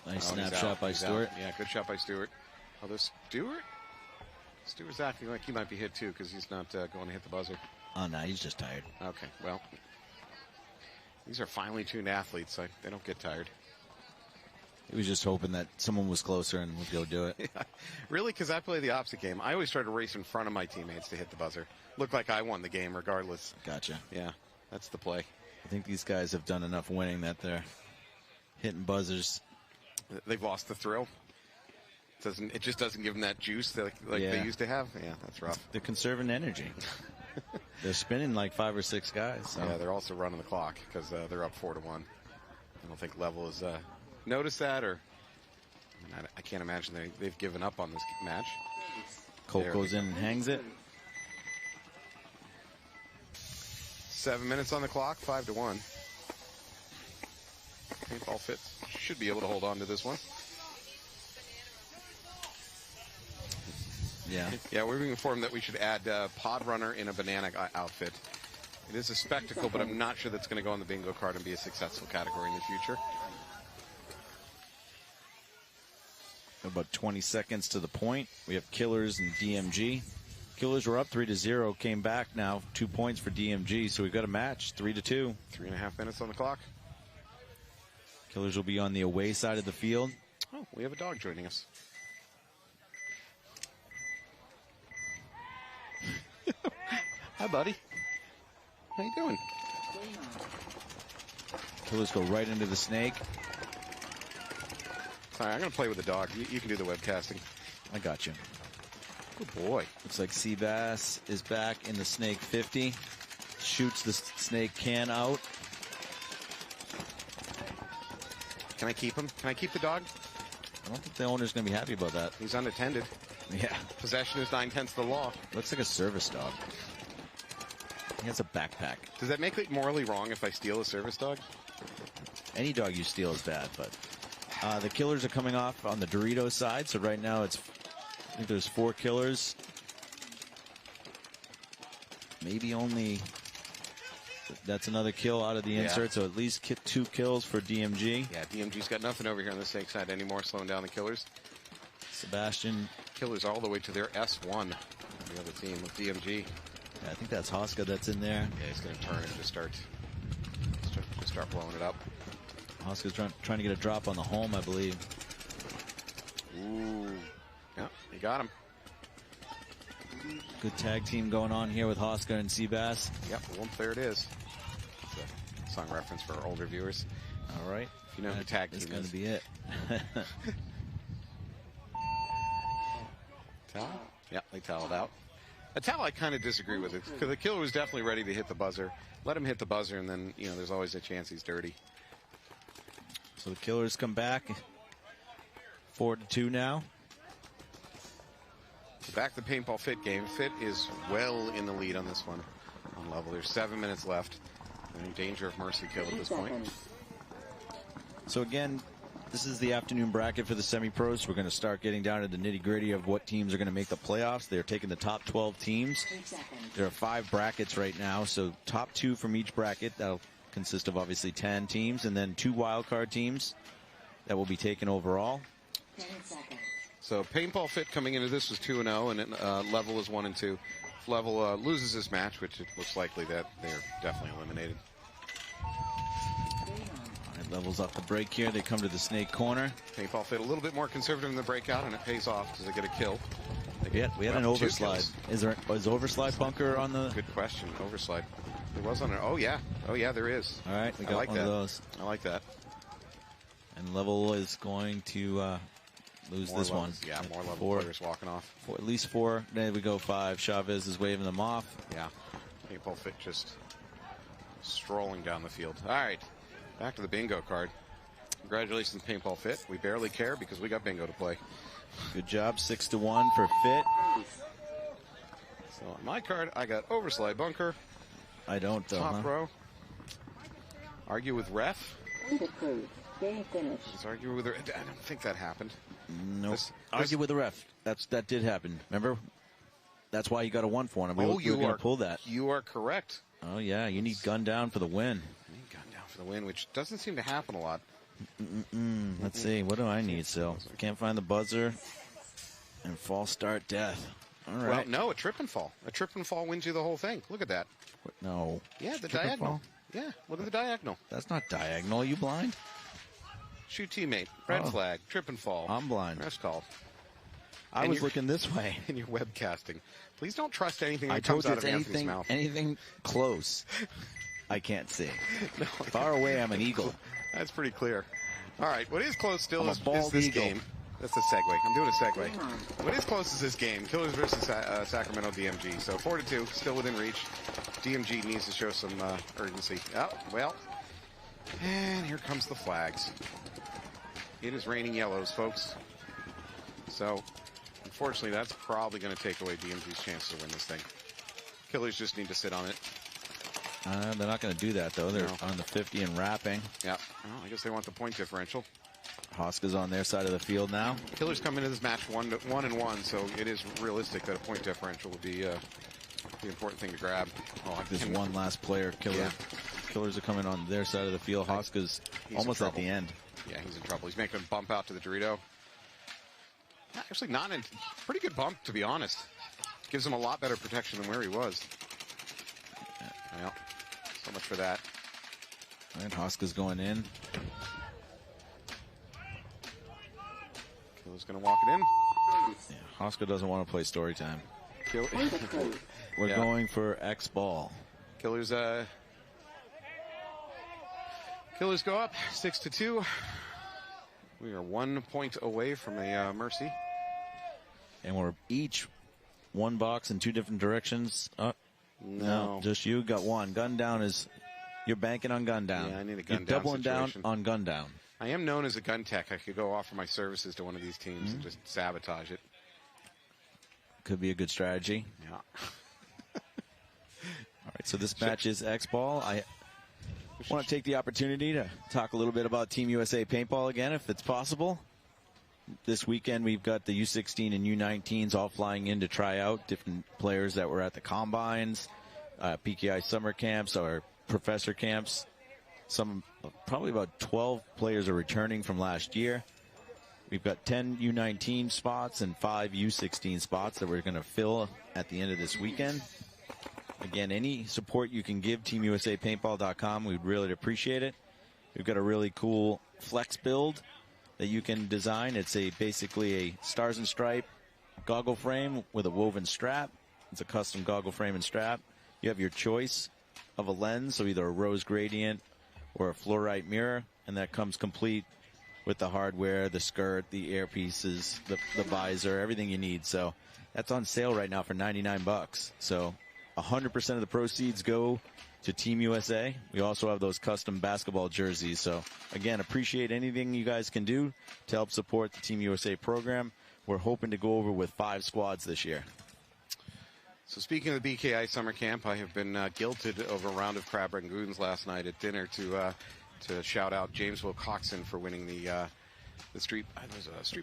Nice snapshot by Stewart. Yeah, good shot by Stewart. Although Stewart's acting like he might be hit too because he's not going to hit the buzzer. Oh, no, he's just tired. Okay, well, these are finely tuned athletes. They don't get tired. He was just hoping that someone was closer and would go do it. Yeah, really, because I play the opposite game. I always try to race in front of my teammates to hit the buzzer. Look like I won the game regardless. Gotcha. Yeah, that's the play. I think these guys have done enough winning that they're hitting buzzers. They've lost the thrill. It just doesn't give them that juice they used to have. Yeah, that's rough. They're conserving energy. They're spinning like 5 or 6 guys. So. Yeah, they're also running the clock because they're up 4-1. I don't think Level has noticed that, or I can't imagine they've given up on this match. Colt goes in and hangs it. 7 minutes on the clock, 5-1. Paintball Fits should be able to hold on to this one. Yeah. Yeah, we're being informed that we should add Pod Runner in a banana outfit. It is a spectacle, but I'm not sure that's going to go on the bingo card and be a successful category in the future. About 20 seconds to the point. We have Killers and DMG. Killers were up 3-0, came back now 2 points for DMG, so we've got a match 3-2. 3.5 minutes on the clock. Killers will be on the away side of the field. Oh, we have a dog joining us. Hi, buddy. How you doing? Killers go right into the snake. Sorry, I'm going to play with the dog. You can do the webcasting. I got you. Good boy. Looks like Seabass is back in the snake 50. Shoots the snake can out. Can I keep him? Can I keep the dog? I don't think the owner's going to be happy about that. He's unattended. Yeah. Possession is 9/10 of the law. Looks like a service dog. He has a backpack. Does that make it morally wrong if I steal a service dog? Any dog you steal is bad, but the Killers are coming off on the Doritos side, so right now I think there's 4 Killers. Maybe only that's another kill out of the insert, so at least 2 kills for DMG. Yeah, DMG's got nothing over here on the snake side anymore, slowing down the Killers. Sebastian. Killers all the way to their S1, the other team with DMG. Yeah, I think that's Hoska that's in there. Yeah, he's going to turn and just start blowing it up. Hoska's trying to get a drop on the home, I believe. Ooh. Yeah, he got him. Good tag team going on here with Hoska and Seabass. Yep, there it is. It's a song reference for our older viewers. All right. If you know who tag team is. That's going to be it. Towel? Yeah, they toweled out. A towel I kind of disagree with it because the Killer was definitely ready to hit the buzzer. Let him hit the buzzer, and then there's always a chance he's dirty. So the Killers come back 4-2 now. Back to the Paintball Fit game. Fit is well in the lead on this one on level. There's 7 minutes left. They're in danger of mercy kill at this point. So again, this is the afternoon bracket for the semi-pros. We're going to start getting down to the nitty-gritty of what teams are going to make the playoffs. They're taking the top 12 teams. There are 5 brackets right now, so top 2 from each bracket. That'll consist of obviously 10 teams, and then 2 wildcard teams that will be taken overall. 10 seconds. So Paintball Fit coming into this was 2-0, and Level is 1-2. If Level loses this match, which it looks likely that they're definitely eliminated. Levels off the break here. They come to the snake corner. Paintball Fit a little bit more conservative in the breakout, and it pays off because they get a kill. We had an overslide. Is overslide bunker on the? Good question. Overslide. There was on it. Oh yeah, there is. All right, we got one of those. I like that. And Level is going to lose this one. Yeah, more Level players walking off. At least 4. There we go. 5. Chavez is waving them off. Yeah. Paintball Fit just strolling down the field. All right. Back to the bingo card. Congratulations, Paintball Fit. We barely care because we got bingo to play. Good job, 6-1 for Fit. So on my card, I got overslide bunker. I don't, though. Top row. Argue with ref. Game finished. Let's argue with her. I don't think that happened. No. Nope. Argue with the ref. That did happen. Remember? That's why you got a 1 for him. We were going to pull that. You are correct. Oh, yeah. You need gun down for the win. You need gun down for the win, which doesn't seem to happen a lot. Let's see. What do I need, Sil? Can't find the buzzer. And false start death. All right. Well, no, a trip and fall. A trip and fall wins you the whole thing. Look at that. What? No. Yeah, the trip diagonal. Yeah, look at the diagonal. That's not diagonal. Are you blind? Shoot teammate. Red flag. Trip and fall. I'm blind. Ref's called. I was looking this way. And you're webcasting. Please don't trust anything that comes out of Anthony's mouth. Anything close, I can't see. No, far away, I'm an eagle. That's pretty clear. All right, what is close still is eagle. this game. That's a segue. I'm doing a segue. What is close is this game. Killers versus Sacramento DMG. So 4-2, still within reach. DMG needs to show some urgency. Oh, well. And here comes the flags. It is raining yellows, folks. So, unfortunately, that's probably going to take away DMG's chance to win this thing. Killers just need to sit on it. They're not going to do that, though. They're on the 50 and wrapping. Yeah. Well, I guess they want the point differential. Hoska's on their side of the field now. Killers come into this match 1-1, so it is realistic that a point differential would be the important thing to grab. Oh, this one last player, Killers are coming on their side of the field. Hoska's almost at the end. Yeah, he's in trouble. He's making a bump out to the Dorito. Actually, not a pretty good bump, to be honest. Gives him a lot better protection than where he was. Well, so much for that. And Hoska's going in. Killer's going to walk it in. Yeah, Hoska doesn't want to play story time. We're Yeah. going for X ball. Killers go up 6-2. We are 1 point away from a mercy. And we're each one box in 2 different directions. No, just you got one. Gun down is, you're banking on gun down. Yeah, I need a gun you're down doubling situation. down on gun down. I am known as a gun tech. I could go offer my services to one of these teams and just sabotage it. Could be a good strategy. Yeah. All right, so this match is X-Ball. I want to take the opportunity to talk a little bit about Team USA Paintball again, if it's possible. This weekend, we've got the U16 and U19s all flying in to try out different players that were at the combines, PKI summer camps, or professor camps. Probably about 12 players are returning from last year. We've got 10 U19 spots and 5 U16 spots that we're going to fill at the end of this weekend. Again, any support you can give TeamUSAPaintball.com, we'd really appreciate it. We've got a really cool flex build that you can design. It's basically a stars and stripe goggle frame with a woven strap. It's a custom goggle frame and strap. You have your choice of a lens, so either a rose gradient or a fluorite mirror, and that comes complete with the hardware, the skirt, the earpieces, the visor, everything you need. So that's on sale right now for $99. So 100% of the proceeds go to Team USA. We also have those custom basketball jerseys. So again, appreciate anything you guys can do to help support the Team USA program. We're hoping to go over with 5 squads this year. So speaking of the BKI summer camp, I have been guilted over a round of crab rangoons last night at dinner to shout out James Wilcoxon for winning the street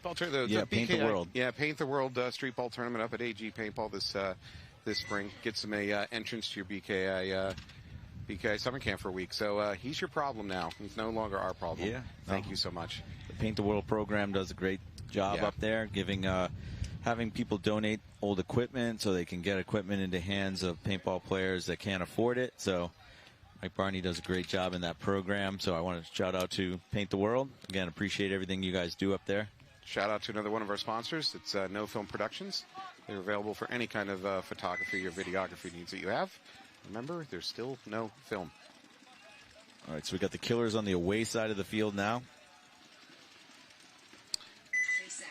ball tournament. Paint the World. Yeah, Paint the World street ball tournament up at AG Paintball this spring. Gets him a entrance to your BKI summer camp for a week. So he's your problem now. He's no longer our problem. Yeah. Thank you so much. The Paint the World program does a great job up there, giving having people donate old equipment so they can get equipment into hands of paintball players that can't afford it. So Mike Barney does a great job in that program. So I want to shout out to Paint the World. Again, appreciate everything you guys do up there. Shout out to another one of our sponsors. It's No Film Productions. They're available for any kind of photography or videography needs that you have. Remember, there's still no film. All right, so we got the Killers on the away side of the field now.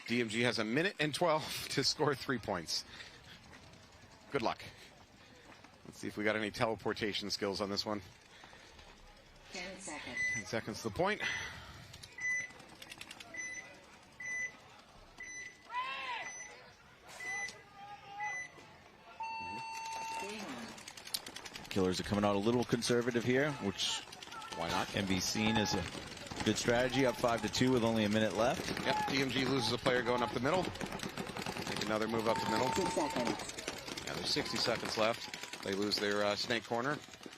DMG has 1 minute and 12 to score 3 points. Good luck. Let's see if we got any teleportation skills on this one. 10 seconds. 10 seconds to the point. Killers are coming out a little conservative here, which why not? Can be seen as a good strategy. Up 5-2 with only a minute left. Yep, DMG loses a player going up the middle. Make another move up the middle. 2 seconds. Yeah, there's 60 seconds left. They lose their snake corner.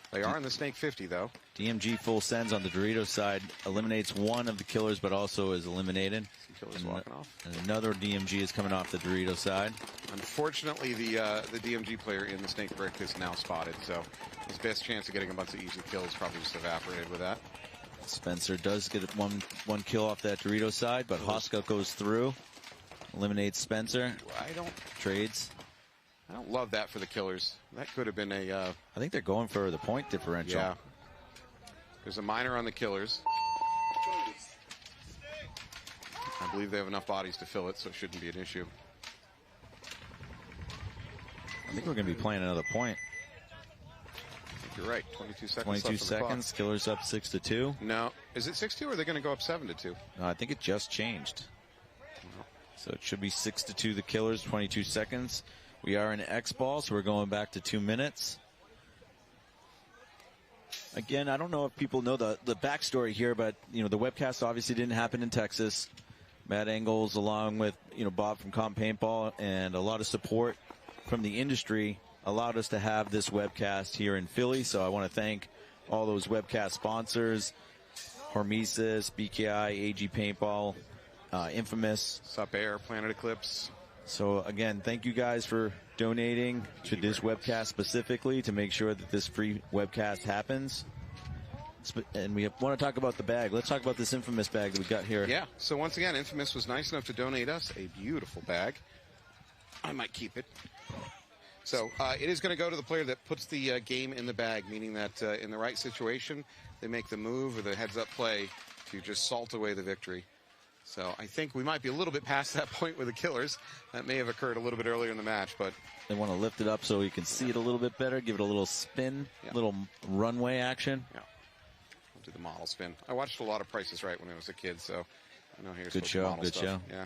They are in the snake 50, though. DMG full sends on the Doritos side. Eliminates one of the Killers, but also is eliminated. Killers walking off. And another DMG is coming off the Dorito side. Unfortunately, the DMG player in the snake brick is now spotted, so his best chance of getting a bunch of easy kills probably just evaporated with that. Spencer does get one kill off that Dorito side, but Hoska goes through, eliminates Spencer. Trades. I don't love that for the Killers. That could have been a... I think they're going for the point differential. Yeah. There's a minor on the Killers. I believe they have enough bodies to fill it, so it shouldn't be an issue. I think we're going to be playing another point. I think you're right. 22 seconds 22 left seconds. Killers up 6-2. No. Is it 6-2 or are they going to go up 7-2? No, I think it just changed. So it should be 6-2 the Killers, 22 seconds. We are in X-ball, so we're going back to 2 minutes. Again, I don't know if people know the backstory here, but the webcast obviously didn't happen in Texas. Matt Engels, along with Bob from Comp Paintball, and a lot of support from the industry, allowed us to have this webcast here in Philly. So I want to thank all those webcast sponsors: Hormesis, BKI, AG Paintball, Infamous, Sup Air, Planet Eclipse. So again, thank you guys for donating to this webcast specifically to make sure that this free webcast happens. And we want to talk about the bag. Let's talk about this Infamous bag that we got here. Yeah, so once again, Infamous was nice enough to donate us a beautiful bag. I might keep it. So it is going to go to the player that puts the game in the bag, meaning that in the right situation, they make the move or the heads-up play to just salt away the victory. So I think we might be a little bit past that point with the Killers. That may have occurred a little bit earlier in the match, but they want to lift it up so you can see it a little bit better, give it a little spin, little runway action. Yeah, we'll do the model spin. I watched a lot of Price is Right when I was a kid, so I know here's good show. Good stuff. show. Yeah,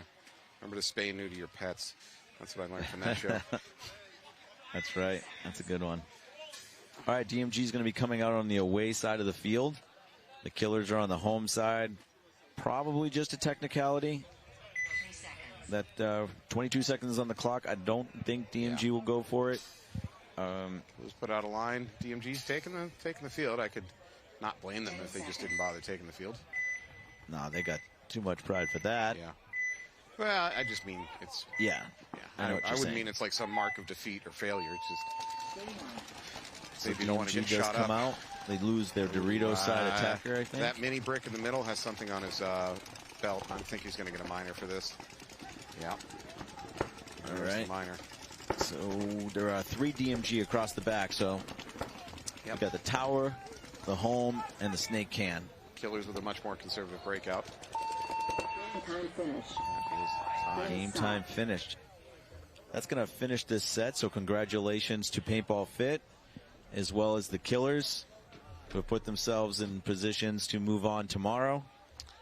remember to spay and neuter your pets. That's what I learned from that show. That's right. That's a good one. All right, DMG is going to be coming out on the away side of the field. The Killers are on the home side. Probably just a technicality. That 22 seconds on the clock. I don't think DMG will go for it. Let's put out a line. DMG's taking the field. I could not blame them if they just didn't bother taking the field. No, they got too much pride for that. Yeah. Well, I just mean it's... Yeah. I wouldn't mean it's like some mark of defeat or failure. It's just... So if you don't want to get shot up. Out, they lose their Dorito side attacker, I think. That mini brick in the middle has something on his belt. I think he's going to get a minor for this. Yeah. All right. Minor. So there are 3 DMG across the back. So you've got the tower, the home, and the snake can. Killers with a much more conservative breakout. Time finished. Game time finished. That's going to finish this set. So congratulations to Paintball Fit, as well as the Killers, who have put themselves in positions to move on tomorrow.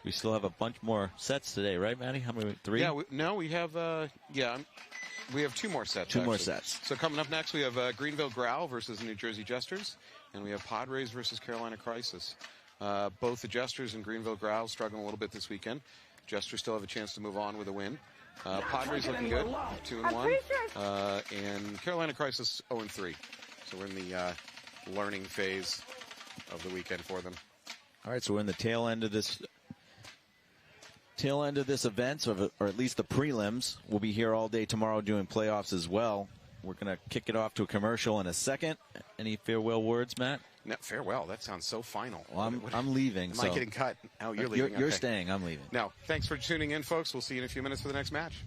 We still have a bunch more sets today, right, Maddie? How many? 3? Yeah, we have, we have 2 more sets. 2 more sets. So coming up next, we have Greenville Growl versus New Jersey Jesters, and we have Padres versus Carolina Crisis. Both the Jesters and Greenville Growl struggling a little bit this weekend. Jesters still have a chance to move on with a win. Padres looking good, 2-1, and Carolina Crisis 0-3. So we're in the learning phase of the weekend for them. All right, so we're in the tail end of this event, or at least the prelims. We'll be here all day tomorrow doing playoffs as well. We're going to kick it off to a commercial in a second. Any farewell words, Matt? No, farewell. That sounds so final. Well, I'm leaving. Am I getting cut? Oh, you're leaving. You're staying. I'm leaving. No, thanks for tuning in, folks. We'll see you in a few minutes for the next match.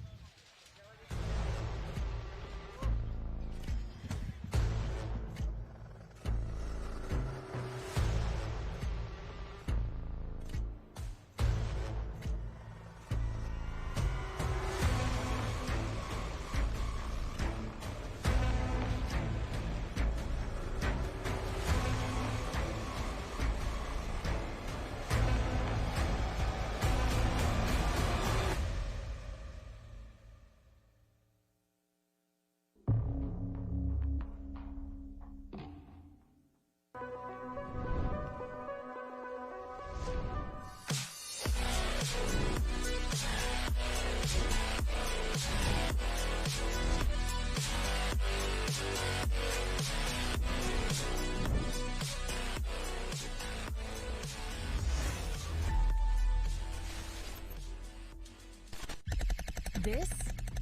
This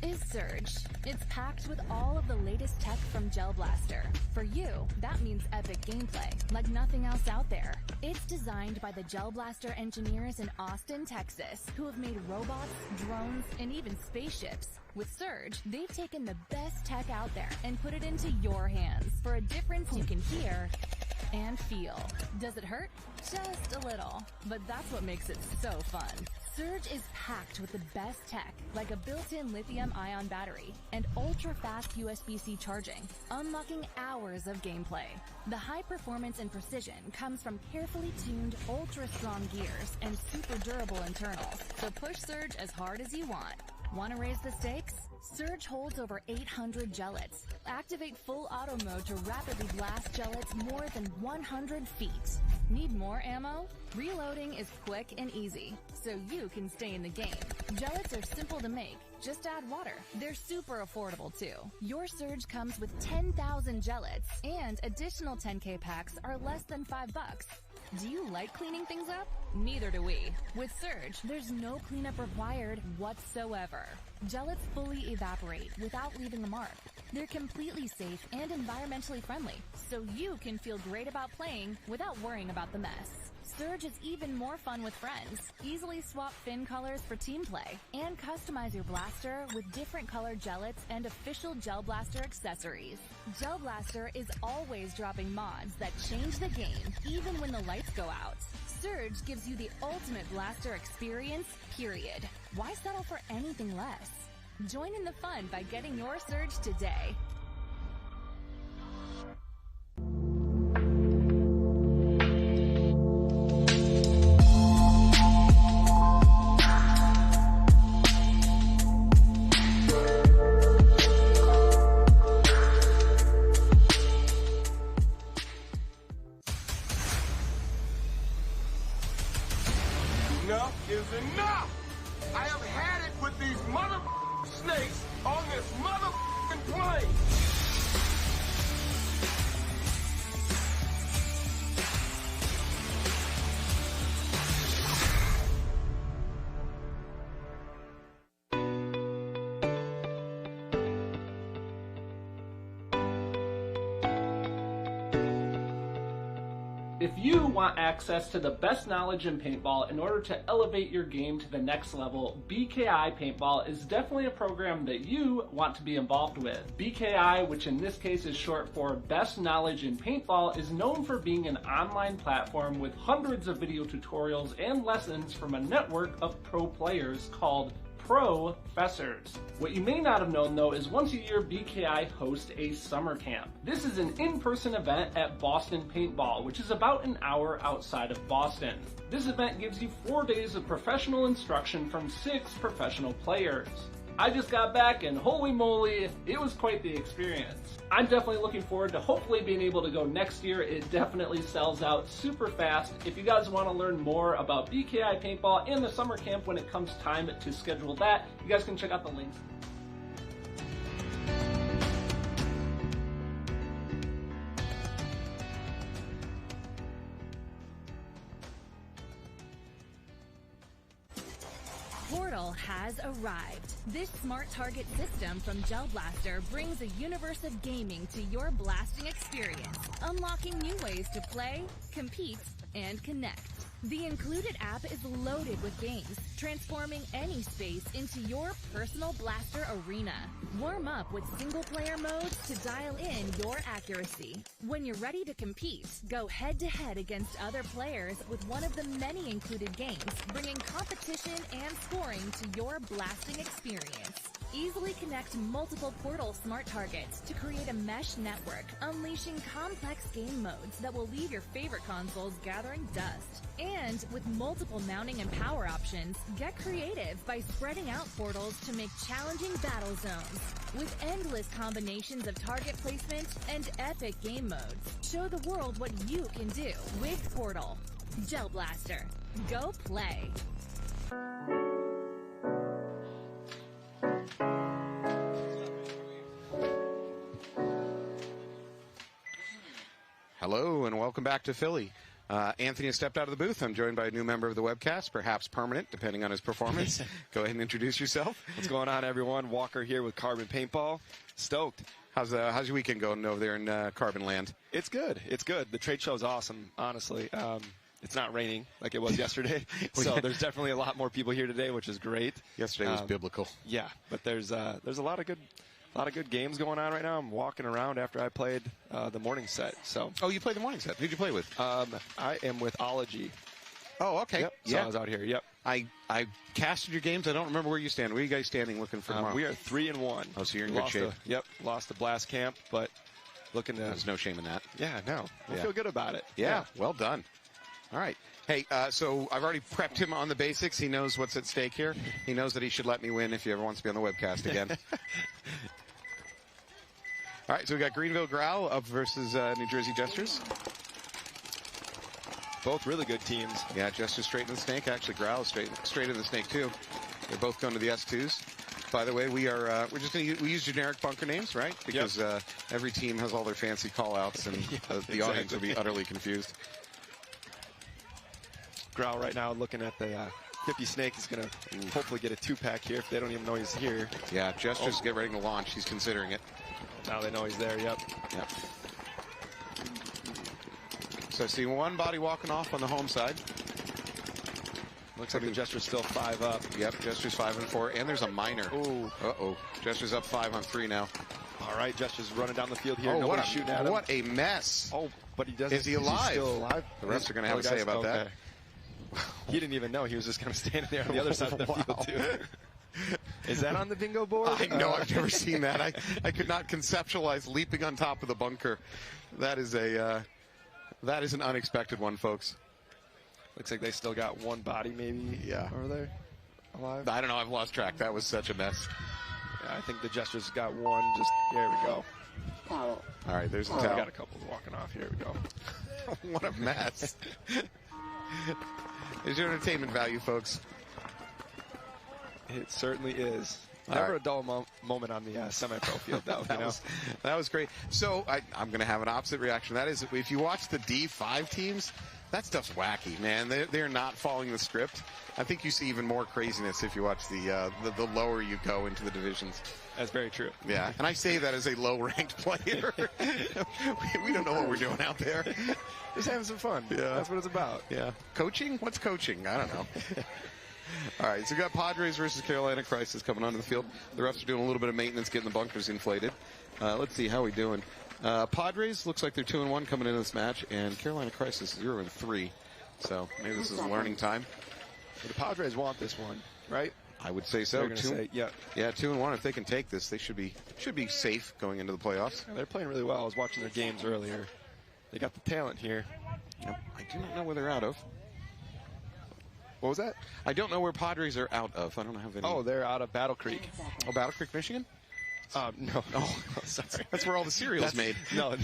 is Surge. It's packed with all of the latest tech from Gel Blaster. For you, that means epic gameplay, like nothing else out there. It's designed by the Gel Blaster engineers in Austin, Texas, who have made robots, drones, and even spaceships. With Surge, they've taken the best tech out there and put it into your hands for a difference you can hear and feel. Does it hurt? Just a little. But that's what makes it so fun. Surge is packed with the best tech, like a built-in lithium-ion battery and ultra-fast USB-C charging, unlocking hours of gameplay. The high performance and precision comes from carefully tuned, ultra-strong gears and super durable internals, so push Surge as hard as you want. Want to raise the stakes? Surge holds over 800 gellets. Activate full auto mode to rapidly blast gellets more than 100 feet. Need more ammo? Reloading is quick and easy, so you can stay in the game. Gellets are simple to make. Just add water. They're super affordable too. Your Surge comes with 10,000 gellets, and additional 10K packs are less than $5. Do you like cleaning things up? Neither do we. With Surge, there's no cleanup required whatsoever. Gellets fully evaporate without leaving a mark. They're completely safe and environmentally friendly, so you can feel great about playing without worrying about the mess. Surge is even more fun with friends. Easily swap fin colors for team play and customize your blaster with different colored gellets and official Gel Blaster accessories. Gel Blaster is always dropping mods that change the game even when the lights go out. Surge gives you the ultimate blaster experience, period. Why settle for anything less? Join in the fun by getting your Surge today. Enough is enough! I have had it with these mother snakes on this mother plane! If you want access to the best knowledge in paintball in order to elevate your game to the next level, BKI Paintball is definitely a program that you want to be involved with. BKI, which in this case is short for Best Knowledge in Paintball, is known for being an online platform with hundreds of video tutorials and lessons from a network of pro players called Professors. What you may not have known though is once a year BKI hosts a summer camp. This is an in-person event at Boston Paintball, which is about an hour outside of Boston. This event gives you 4 days of professional instruction from 6 professional players. I just got back and holy moly, it was quite the experience. I'm definitely looking forward to hopefully being able to go next year. It definitely sells out super fast. If you guys want to learn more about BKI Paintball and the summer camp when it comes time to schedule that, you guys can check out the links. Portal has arrived. This smart target system from Gel Blaster brings a universe of gaming to your blasting experience, unlocking new ways to play, compete, and connect. The included app is loaded with games, transforming any space into your personal blaster arena. Warm up with single-player modes to dial in your accuracy. When you're ready to compete, go head-to-head against other players with one of the many included games, bringing competition and scoring to your blasting experience. Easily connect multiple Portal smart targets to create a mesh network, unleashing complex game modes that will leave your favorite consoles gathering dust. And with multiple mounting and power options, get creative by spreading out portals to make challenging battle zones. With endless combinations of target placement and epic game modes, show the world what you can do with Portal. Gel Blaster. Go play. Hello and welcome back to Philly. Anthony has stepped out of the booth. I'm joined by a new member of the webcast, perhaps permanent, depending on his performance. Go ahead and introduce yourself. What's going on, everyone? Walker here with Carbon Paintball. Stoked. How's your weekend going over there in Carbon Land? It's good. It's good. The trade show's awesome, honestly. It's not raining like it was yesterday, so there's definitely a lot more people here today, which is great. Yesterday was biblical. Yeah, but there's a lot of good games going on right now. I'm walking around after I played the morning set. So. Oh, you played the morning set. Who'd you play with? I am with Ology. Oh, okay. Yep. So I was out here. Yep. I casted your games. I don't remember where you stand. Where are you guys standing looking for tomorrow? We are 3-1. Oh, so you're in good shape. Lost the blast camp, but looking to. There's no shame in that. Yeah, no. I feel good about it. Yeah, well done. All right. Hey, so I've already prepped him on the basics. He knows what's at stake here. He knows that he should let me win if he ever wants to be on the webcast again. All right, so we got Greenville Growl up versus New Jersey Jesters. Both really good teams. Yeah, Jesters straight in the snake. Actually, Growl is straight in the snake too. They're both going to the S2s. By the way, we're just going to use generic bunker names, right? Because every team has all their fancy call-outs, and the audience will be utterly confused. Growl right now looking at the 50 snake. He's going to hopefully get a 2-pack here if they don't even know he's here. Yeah, Jesters get ready to launch. He's considering it. Now they know he's there. Yep. So I see one body walking off on the home side. Looks like the Jester's still 5 up. Yep, Jester's 5 and 4, and there's a minor. Ooh. Uh-oh. Jester's up 5 on 3 now. All right, Jester's running down the field here. Oh, Nobody's shooting at him. What a mess. Oh, but he does. Is he alive? He's still alive? The refs are going to have a say about that. He didn't even know. He was just kind of standing there on the other side of the field, too. Is that on the bingo board? I know. I've never seen that. I could not conceptualize leaping on top of the bunker. That is an unexpected one, folks. Looks like they still got one body, maybe. Yeah. Over there, alive. I don't know. I've lost track. That was such a mess. Yeah, I think the Jester's got one. Just there we go. All right, there's the We towel. got a couple walking off. Here we go. What a mess. There's your entertainment value, folks. It certainly is. Never a dull moment on the semi-pro field, though. That was great. So I'm going to have an opposite reaction. That is, if you watch the D5 teams, that stuff's wacky, man. They're not following the script. I think you see even more craziness if you watch the lower you go into the divisions. That's very true. Yeah, and I say that as a low-ranked player. we don't know what we're doing out there. Just having some fun. Yeah. That's what it's about. Yeah. Coaching? What's coaching? I don't know. All right, so we got Padres versus Carolina Crisis coming onto the field. The refs are doing a little bit of maintenance, getting the bunkers inflated. Let's see how we doing. Padres looks like they're 2-1 coming into this match, and Carolina Crisis 0-3. So maybe this is learning time. But the Padres want this one, right? I would say so. They're gonna say, yeah. Yeah, 2-1. If they can take this, they should be safe going into the playoffs. Yeah, they're playing really well. I was watching their games earlier. They got the talent here. Yep. I do not know where they're out of. What was that? I don't know where Padres are out of. I don't have any. Oh, they're out of Battle Creek. Oh, Battle Creek, Michigan? No. Oh, sorry. That's where all the cereal's made. No,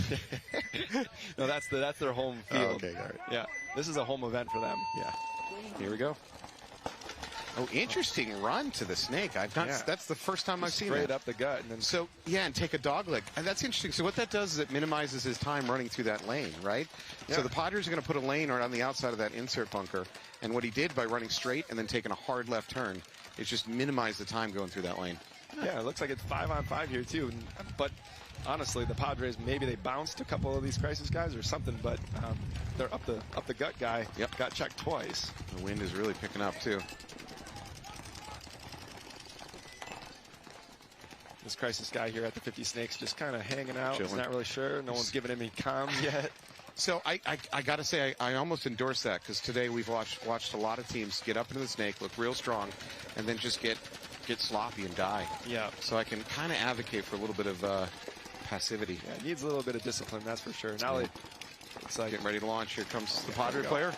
no, that's their home field. Oh, okay, all right. Yeah, this is a home event for them. Yeah. Here we go. Oh, interesting run to the snake. That's the first time I've seen that. Straight up the gut. And then and take a dog leg. And that's interesting. So what that does is it minimizes his time running through that lane, right? Yeah. So the Padres are going to put a lane right on the outside of that insert bunker. And what he did by running straight and then taking a hard left turn is just minimize the time going through that lane. Yeah, it looks like it's 5-on-5 here, too. But honestly, the Padres, maybe they bounced a couple of these Crisis guys or something, but they're up the gut guy. Yep. Got checked twice. The wind is really picking up, too. This Crisis guy here at the 50 Snakes just kind of hanging out. Chilling. He's not really sure. No one's giving him any comms yet. So I got to say, I almost endorse that because today we've watched a lot of teams get up into the snake, look real strong, and then just get sloppy and die. Yeah. So I can kind of advocate for a little bit of passivity. Yeah, it needs a little bit of discipline, that's for sure. Now it's like getting ready to launch. Here comes the Padre player.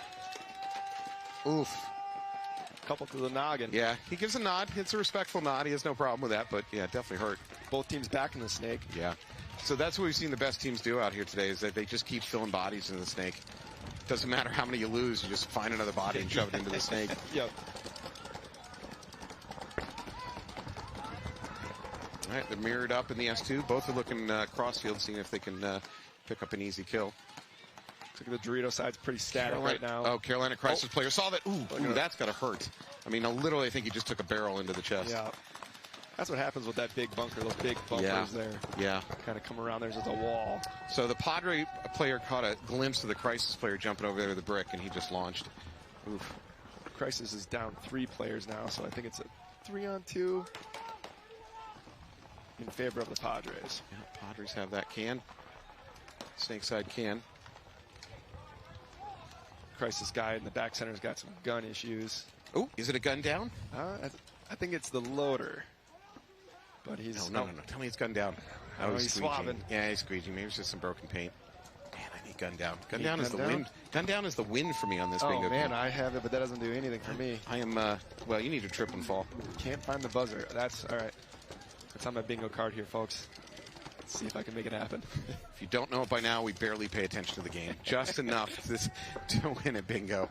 Oof. Couple to the noggin. Yeah, he gives a nod. It's a respectful nod. He has no problem with that, but yeah, definitely hurt. Both teams back in the snake. Yeah. So that's what we've seen the best teams do out here today is that they just keep filling bodies in the snake. Doesn't matter how many you lose, you just find another body and shove it into the snake. Yep. All right, they're mirrored up in the S2. Both are looking crossfield, seeing if they can pick up an easy kill. Look at the Dorito side's pretty static right now. Oh, Carolina Crisis player saw that. Ooh, that's got to hurt. I mean, literally, I think he just took a barrel into the chest. Yeah. That's what happens with that big bunker, those big bumpers there. Yeah. Kind of come around, there's just a wall. So the Padre player caught a glimpse of the Crisis player jumping over there to the brick, and he just launched. Oof. Crisis is down 3 players now, so I think it's a 3-on-2 in favor of the Padres. Yeah, Padres have that can. Snake side can. Crisis guy in the back center's got some gun issues. Oh, is it a gun down? I think it's the loader. But he's no. Tell me it's gun down. Oh, he's swabbing. Yeah, he's squeegee. Maybe it's just some broken paint. Man, I need gun down. Gun down is the win. Gun down is the win for me on this bingo. Oh man, I have it, but that doesn't do anything for me. I am. Well, you need to trip and fall. Can't find the buzzer. That's all right. That's on my bingo card here, folks. Let's see if I can make it happen. If you don't know it by now, we barely pay attention to the game. Just enough to win at bingo.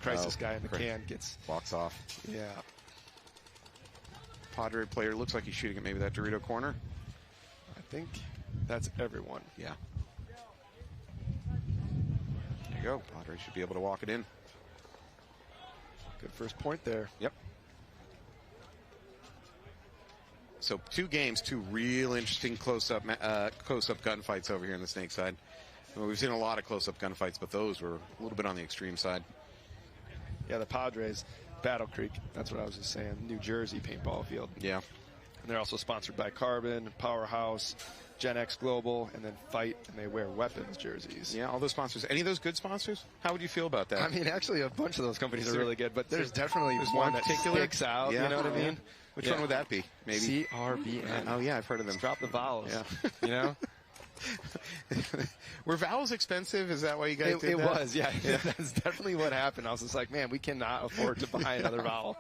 Crisis guy in the can walks off. Yeah. Padre player looks like he's shooting at maybe that Dorito corner. I think that's everyone. Yeah. There you go. Padre should be able to walk it in. Good first point there. Yep. So 2 games, 2 real interesting close-up gunfights over here on the Snake side. Well, we've seen a lot of close-up gunfights, but those were a little bit on the extreme side. Yeah, the Padres, Battle Creek, that's what I was just saying, New Jersey paintball field. Yeah. And they're also sponsored by Carbon, Powerhouse, Gen X Global, and then Fight, and they wear weapons jerseys. Yeah, all those sponsors. Any of those good sponsors? How would you feel about that? I mean, actually, a bunch of those companies are really good, but there's definitely one that sticks out, you know what I mean? Which one would that be? Maybe CRBN. Oh yeah, I've heard of them. Let's drop the vowels. Yeah. You know. Were vowels expensive? Is that why you guys did it that? Was, yeah. That's definitely what happened. I was just like, man, we cannot afford to buy another vowel.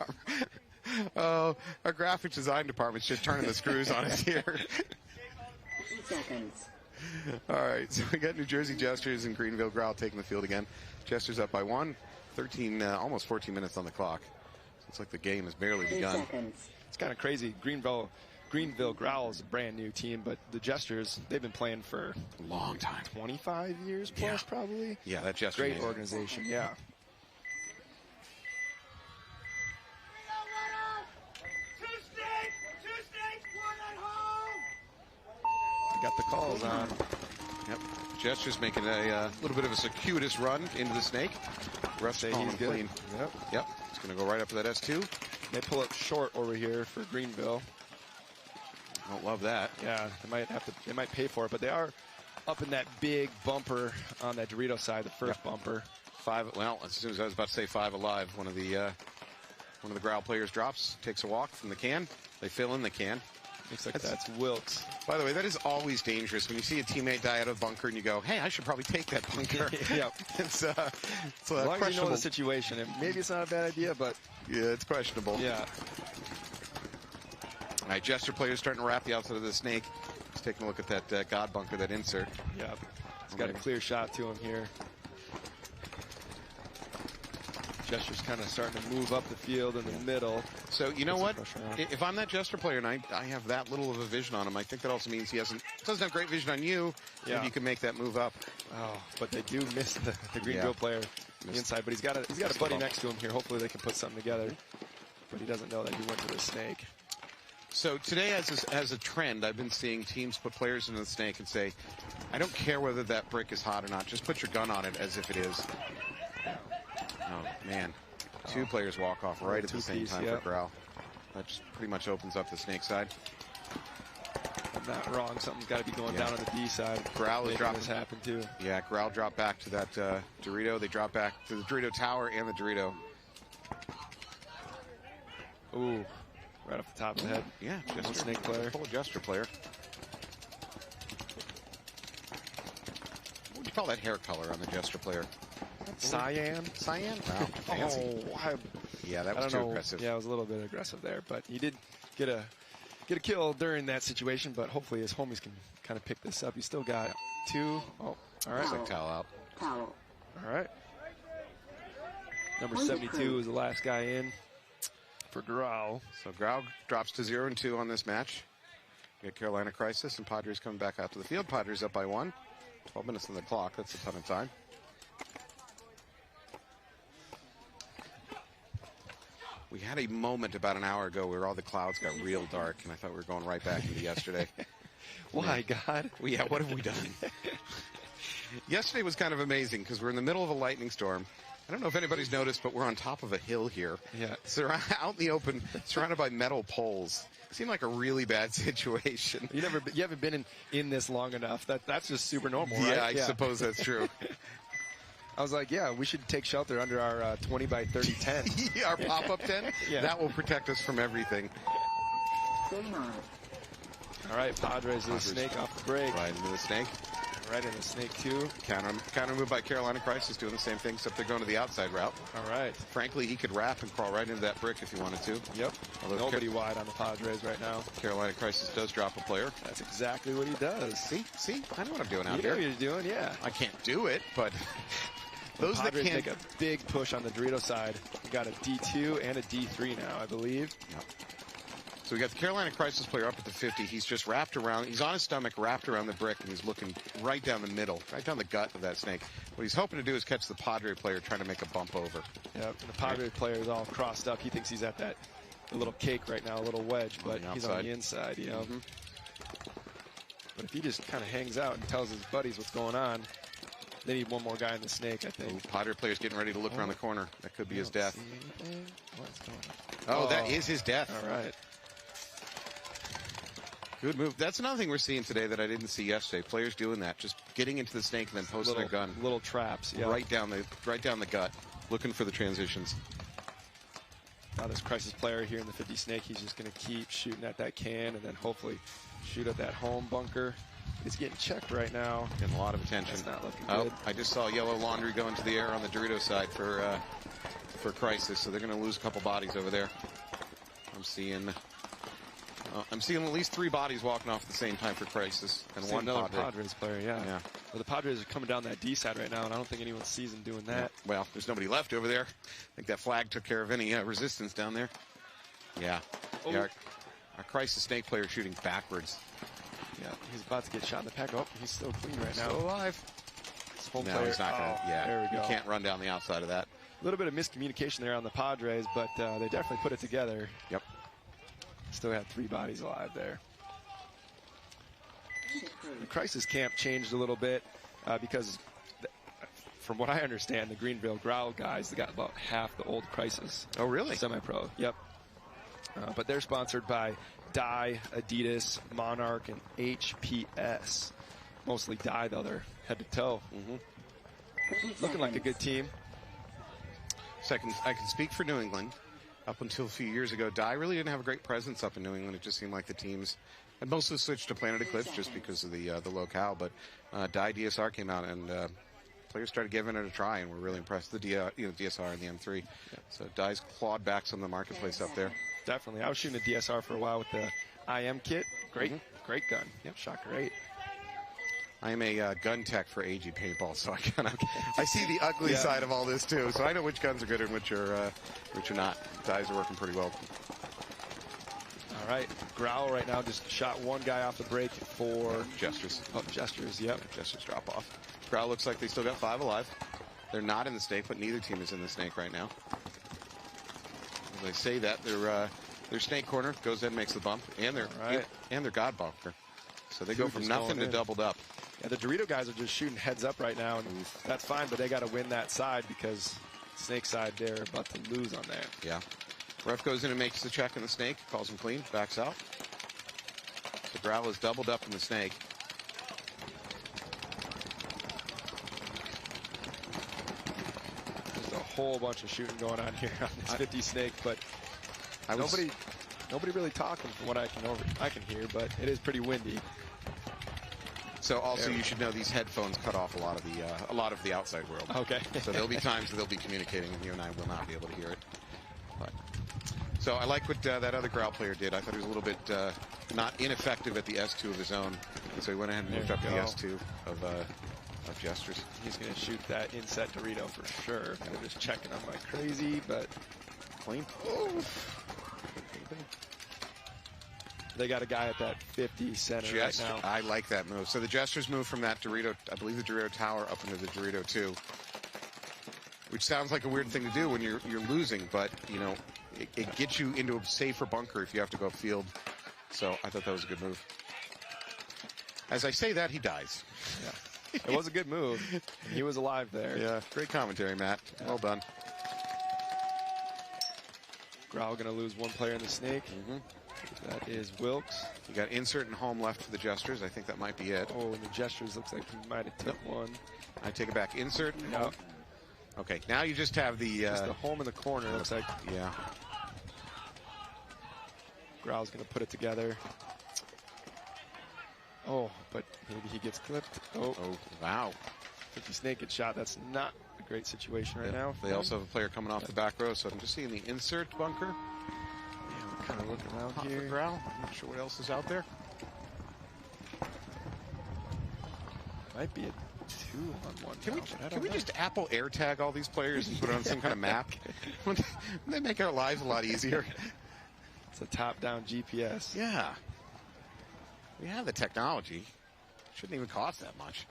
Oh, our graphic design department should turn the screws on us here. 2 seconds. All right, so we got New Jersey Jesters and Greenville Growl taking the field again. Jesters up by 1, 13, almost 14 minutes on the clock. Looks like the game has barely 3 begun. seconds. It's kind of crazy. Greenville Growl is a brand new team, but the Jesters, they've been playing for a long time. 25 years plus, probably. Yeah, that Jester great organization, yeah. Got the calls on. Yep. Jester's making a little bit of a circuitous run into the Snake. Russ Say he's good. clean. Yep. It's going to go right up to that S2. They pull it short over here for Greenville. Don't love that. Yeah, they might pay for it, but they are up in that big bumper on that Dorito side, the first bumper. 5. Well, as soon as I was about to say 5 alive, one of the Growl players drops, takes a walk from the can. They fill in the can. Looks like that's Wilkes. By the way, that is always dangerous when you see a teammate die out of a bunker and you go, "Hey, I should probably take that bunker." Yep. It's as long as you know the situation, and maybe it's not a bad idea, but yeah, it's questionable. Yeah. All right, Jester players starting to wrap the outside of the Snake. Just taking a look at that God bunker, that insert. Yeah, he's got a clear shot to him here. Jester's kind of starting to move up the field in the middle. So you know what? If I'm that Jester player and I have that little of a vision on him, I think that also means he doesn't have great vision on you. Yeah. Maybe you can make that move up. Oh, but they do miss the Greenville player inside. But he's got a buddy next to him here. Hopefully they can put something together. But he doesn't know that he went to the Snake. So today, as a trend, I've been seeing teams put players into the Snake and say, I don't care whether that brick is hot or not. Just put your gun on it as if it is. Oh, man. 2 players walk off right at the same time for Growl. That just pretty much opens up the Snake side. I'm not wrong. Something's got to be going down on the D side. Growl is dropping. This happen too. Yeah, Growl dropped back to that Dorito. They drop back to the Dorito tower and the Dorito. Ooh, right off the top of the head. Yeah, Jester. Snake player. Full Jester player. What would you call that hair color on the Jester player? Cyan? Cyan? Wow, fancy. Yeah, that was too aggressive. Yeah, it was a little bit aggressive there, but he did get a kill during that situation, but hopefully his homies can kind of pick this up. He's still got 2. Oh, all right. Looks like towel out. Towel. All right. Number 72 is the last guy in for Growl. So Growl drops to 0-2 on this match. We got Carolina Crisis and Padres coming back out to the field. Padres up by 1. 12 minutes on the clock. That's a ton of time. We had a moment about an hour ago where all the clouds got real dark, and I thought we were going right back into yesterday. Why, God? Well, yeah, what have we done? Yesterday was kind of amazing because we're in the middle of a lightning storm. I don't know if anybody's noticed, but we're on top of a hill here. Yeah. Out in the open, surrounded by metal poles. Seemed like a really bad situation. You haven't been in this long enough. That's just super normal, yeah, right? I suppose that's true. I was like, yeah, we should take shelter under our 20 by 30 tent. Yeah, our pop-up tent? Yeah. That will protect us from everything. All right, Padres with the snake off the break. Right into the snake. Right into the snake, too. Counter move by Carolina Crisis, doing the same thing, except they're going to the outside route. All right. Frankly, he could wrap and crawl right into that brick if he wanted to. Yep. Although nobody wide on the Padres right now. Carolina Crisis does drop a player. That's exactly what he does. See? I know what I'm doing out here. You know what you're doing, yeah. I can't do it, but... Those that can't make a big push on the Dorito side. We got a D2 and a D3 now, I believe. Yep. So we got the Carolina Crisis player up at the 50. He's just wrapped around. He's on his stomach, wrapped around the brick, and he's looking right down the middle, right down the gut of that snake. What he's hoping to do is catch the Padre player trying to make a bump over. Yep. And the Padre player is all crossed up. He thinks he's at that little cake right now, a little wedge, but he's on the inside, you know. Mm-hmm. But if he just kind of hangs out and tells his buddies what's going on, they need one more guy in the snake, I think. Ooh, Padre player's getting ready to look around the corner. That could be his death. What's going on? Oh, that is his death. All right. Good move. That's another thing we're seeing today that I didn't see yesterday. Players doing that, just getting into the snake and then posting their gun. Little traps, yeah. Right down the gut, looking for the transitions. Now this Crisis player here in the 50 snake, he's just going to keep shooting at that can and then hopefully shoot at that home bunker. He's getting checked right now. Getting a lot of attention. That's not looking good. I just saw yellow laundry go into the air on the Dorito side for Crisis, so they're going to lose a couple bodies over there. I'm seeing at least 3 bodies walking off at the same time for Crisis, and one another Padres player. Yeah. Yeah. Well, the Padres are coming down that D side right now, and I don't think anyone sees them doing that. Yeah. Well, there's nobody left over there. I think that flag took care of any resistance down there. Yeah. Oh. Yeah, our Crisis snake player shooting backwards. Yeah, he's about to get shot in the pack. Oh, he's still clean right now. Still alive. No, he's not going to. Yeah, there we go. You can't run down the outside of that. A little bit of miscommunication there on the Padres, but they definitely put it together. Yep. Still had 3 bodies alive there. The Crisis camp changed a little bit because, from what I understand, the Greenville Growl guys, they got about half the old Crisis. Oh, really? Semi-pro. Yep. But they're sponsored by Dye, Adidas, Monarch, and HPS. Mostly Dye, though. They're head to toe. Looking like a good team. Second, I can speak for New England. Up until a few years ago, Dye really didn't have a great presence up in New England. It just seemed like the teams had mostly switched to Planet Eclipse just because of the locale. But Dye DSR came out, and players started giving it a try, and we're really impressed with the DSR and the M3. Yeah. So Dye's clawed back some of the marketplace up there. Definitely. I was shooting a DSR for a while with the IM kit. Great gun. Yep, shot great. I am a gun tech for AG Paintball, so I see the ugly side of all this too. So I know which guns are good and which are not. Dyes are working pretty well. All right, Growl right now just shot one guy off the break for Gestures. Oh, Gestures, yep. Gestures drop off. Growl looks like they still got 5 alive. They're not in the snake, but neither team is in the snake right now. As I say that, their snake corner goes in, makes the bump, and their God bunker. So they go from nothing to doubled up. Yeah, the Dorito guys are just shooting heads up right now, and that's fine, but they got to win that side because snake side, they're about to lose on there. Yeah. Ref goes in and makes the check on the snake, calls him clean, backs out. The Growl is doubled up in the snake. There's a whole bunch of shooting going on here on this 50 snake, but nobody really talking from what I can hear, but it is pretty windy. So also you should know these headphones cut off a lot of the outside world. Okay. So there'll be times that they'll be communicating and you and I will not be able to hear it. But, so I like what that other Growl player did. I thought he was a little bit not ineffective at the S2 of his own. So he went ahead and moved up to the S2 of Gestures. He's going to shoot that inset Dorito for sure. They're just checking him like crazy, but clean. Oh. They got a guy at that 50 center right now. I like that move. So the Jesters move from that Dorito, I believe the Dorito Tower, up into the Dorito 2, which sounds like a weird thing to do when you're losing, but you know, it gets you into a safer bunker if you have to go upfield. So I thought that was a good move. As I say that, he dies. Yeah. It was a good move. He was alive there. Yeah, great commentary, Matt. Yeah. Well done. Growl going to lose one player in the snake. That is Wilkes. You got insert and home left for the Jesters. I think that might be it. Oh, and the Jesters looks like he might have took one. I take it back. Insert and home. Okay, now you just have the... just the home in the corner, looks like. Yeah. Growl's going to put it together. Oh, but maybe he gets clipped. Oh, wow. 50 snake gets shot. That's not a great situation right now. They also have a player coming off the back row, so I'm just seeing the insert bunker. Yeah, we're kind of looking around here. Growl. I'm not sure what else is out there. Might be a 2-on-1. Can we just Apple AirTag all these players and put it on some kind of map? Wouldn't they make our lives a lot easier? It's a top-down GPS. Yeah. We have the technology. Shouldn't even cost that much.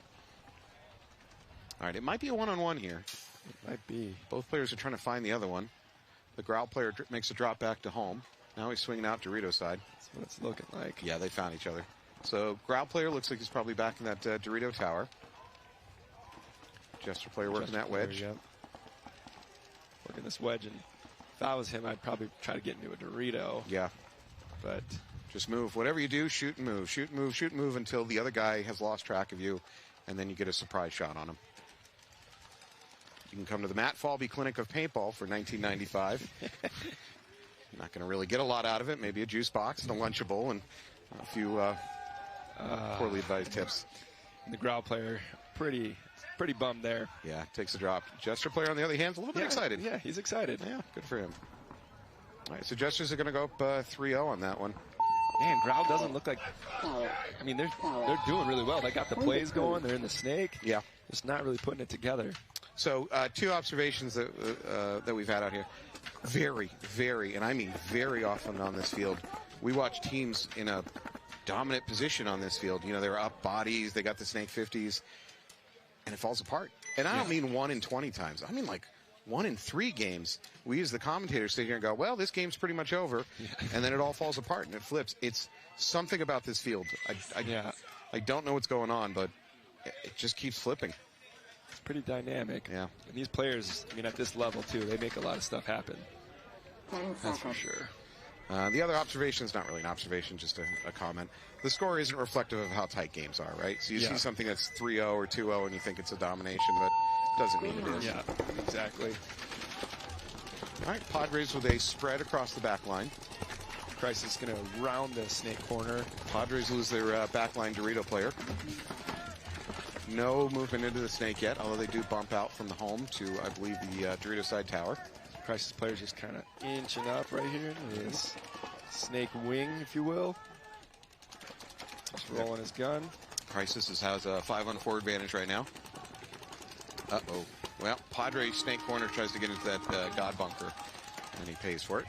All right, it might be a one-on-one here. It might be. Both players are trying to find the other one. The Growl player makes a drop back to home. Now he's swinging out Dorito side. That's what it's looking like. Yeah, they found each other. So Growl player looks like he's probably back in that Dorito tower. Jester player working that wedge. Yep. Working this wedge, and if I was him, I'd probably try to get into a Dorito. Yeah. But just move. Whatever you do, shoot and move. Shoot and move, shoot and move until the other guy has lost track of you, and then you get a surprise shot on him. You can come to the Matt Falby Clinic of Paintball for $19.95. Not going to really get a lot out of it. Maybe a juice box and a Lunchable and a few poorly advised tips. And the Growl player, pretty bummed there. Yeah, takes a drop. Jester player, on the other hand, is a little bit excited. Yeah, he's excited. Yeah, good for him. All right, so Jesters are going to go up 3-0 on that one. Man, Growl doesn't look like... I mean, they're doing really well. They got the plays going. They're in the snake. Yeah. Just not really putting it together. So two observations that we've had out here. Very, very, and I mean very often on this field, we watch teams in a dominant position on this field. You know, they're up bodies, they got the snake 50s, and it falls apart. And I don't mean 1 in 20 times. I mean like 1 in 3 games. We as the commentators sit here and go, well, this game's pretty much over, and then it all falls apart and it flips. It's something about this field. I don't know what's going on, but it just keeps flipping. It's pretty dynamic. Yeah. And these players, I mean, at this level, too, they make a lot of stuff happen. That's for sure. The other observation is not really an observation, just a comment. The score isn't reflective of how tight games are, right? So you see something that's 3-0 or 2-0 and you think it's a domination, but it doesn't mean it is. Yeah, exactly. All right, Padres with a spread across the back line. Crisis going to round the snake corner. Padres lose their back line Dorito player. No movement into the snake yet, although they do bump out from the home to, I believe, the Dorito side tower. Crisis player's just kind of inching up right here in his snake wing, if you will. Just rolling his gun. Crisis has a 5-on-4 advantage right now. Uh-oh. Well, Padre snake corner tries to get into that God bunker, and he pays for it.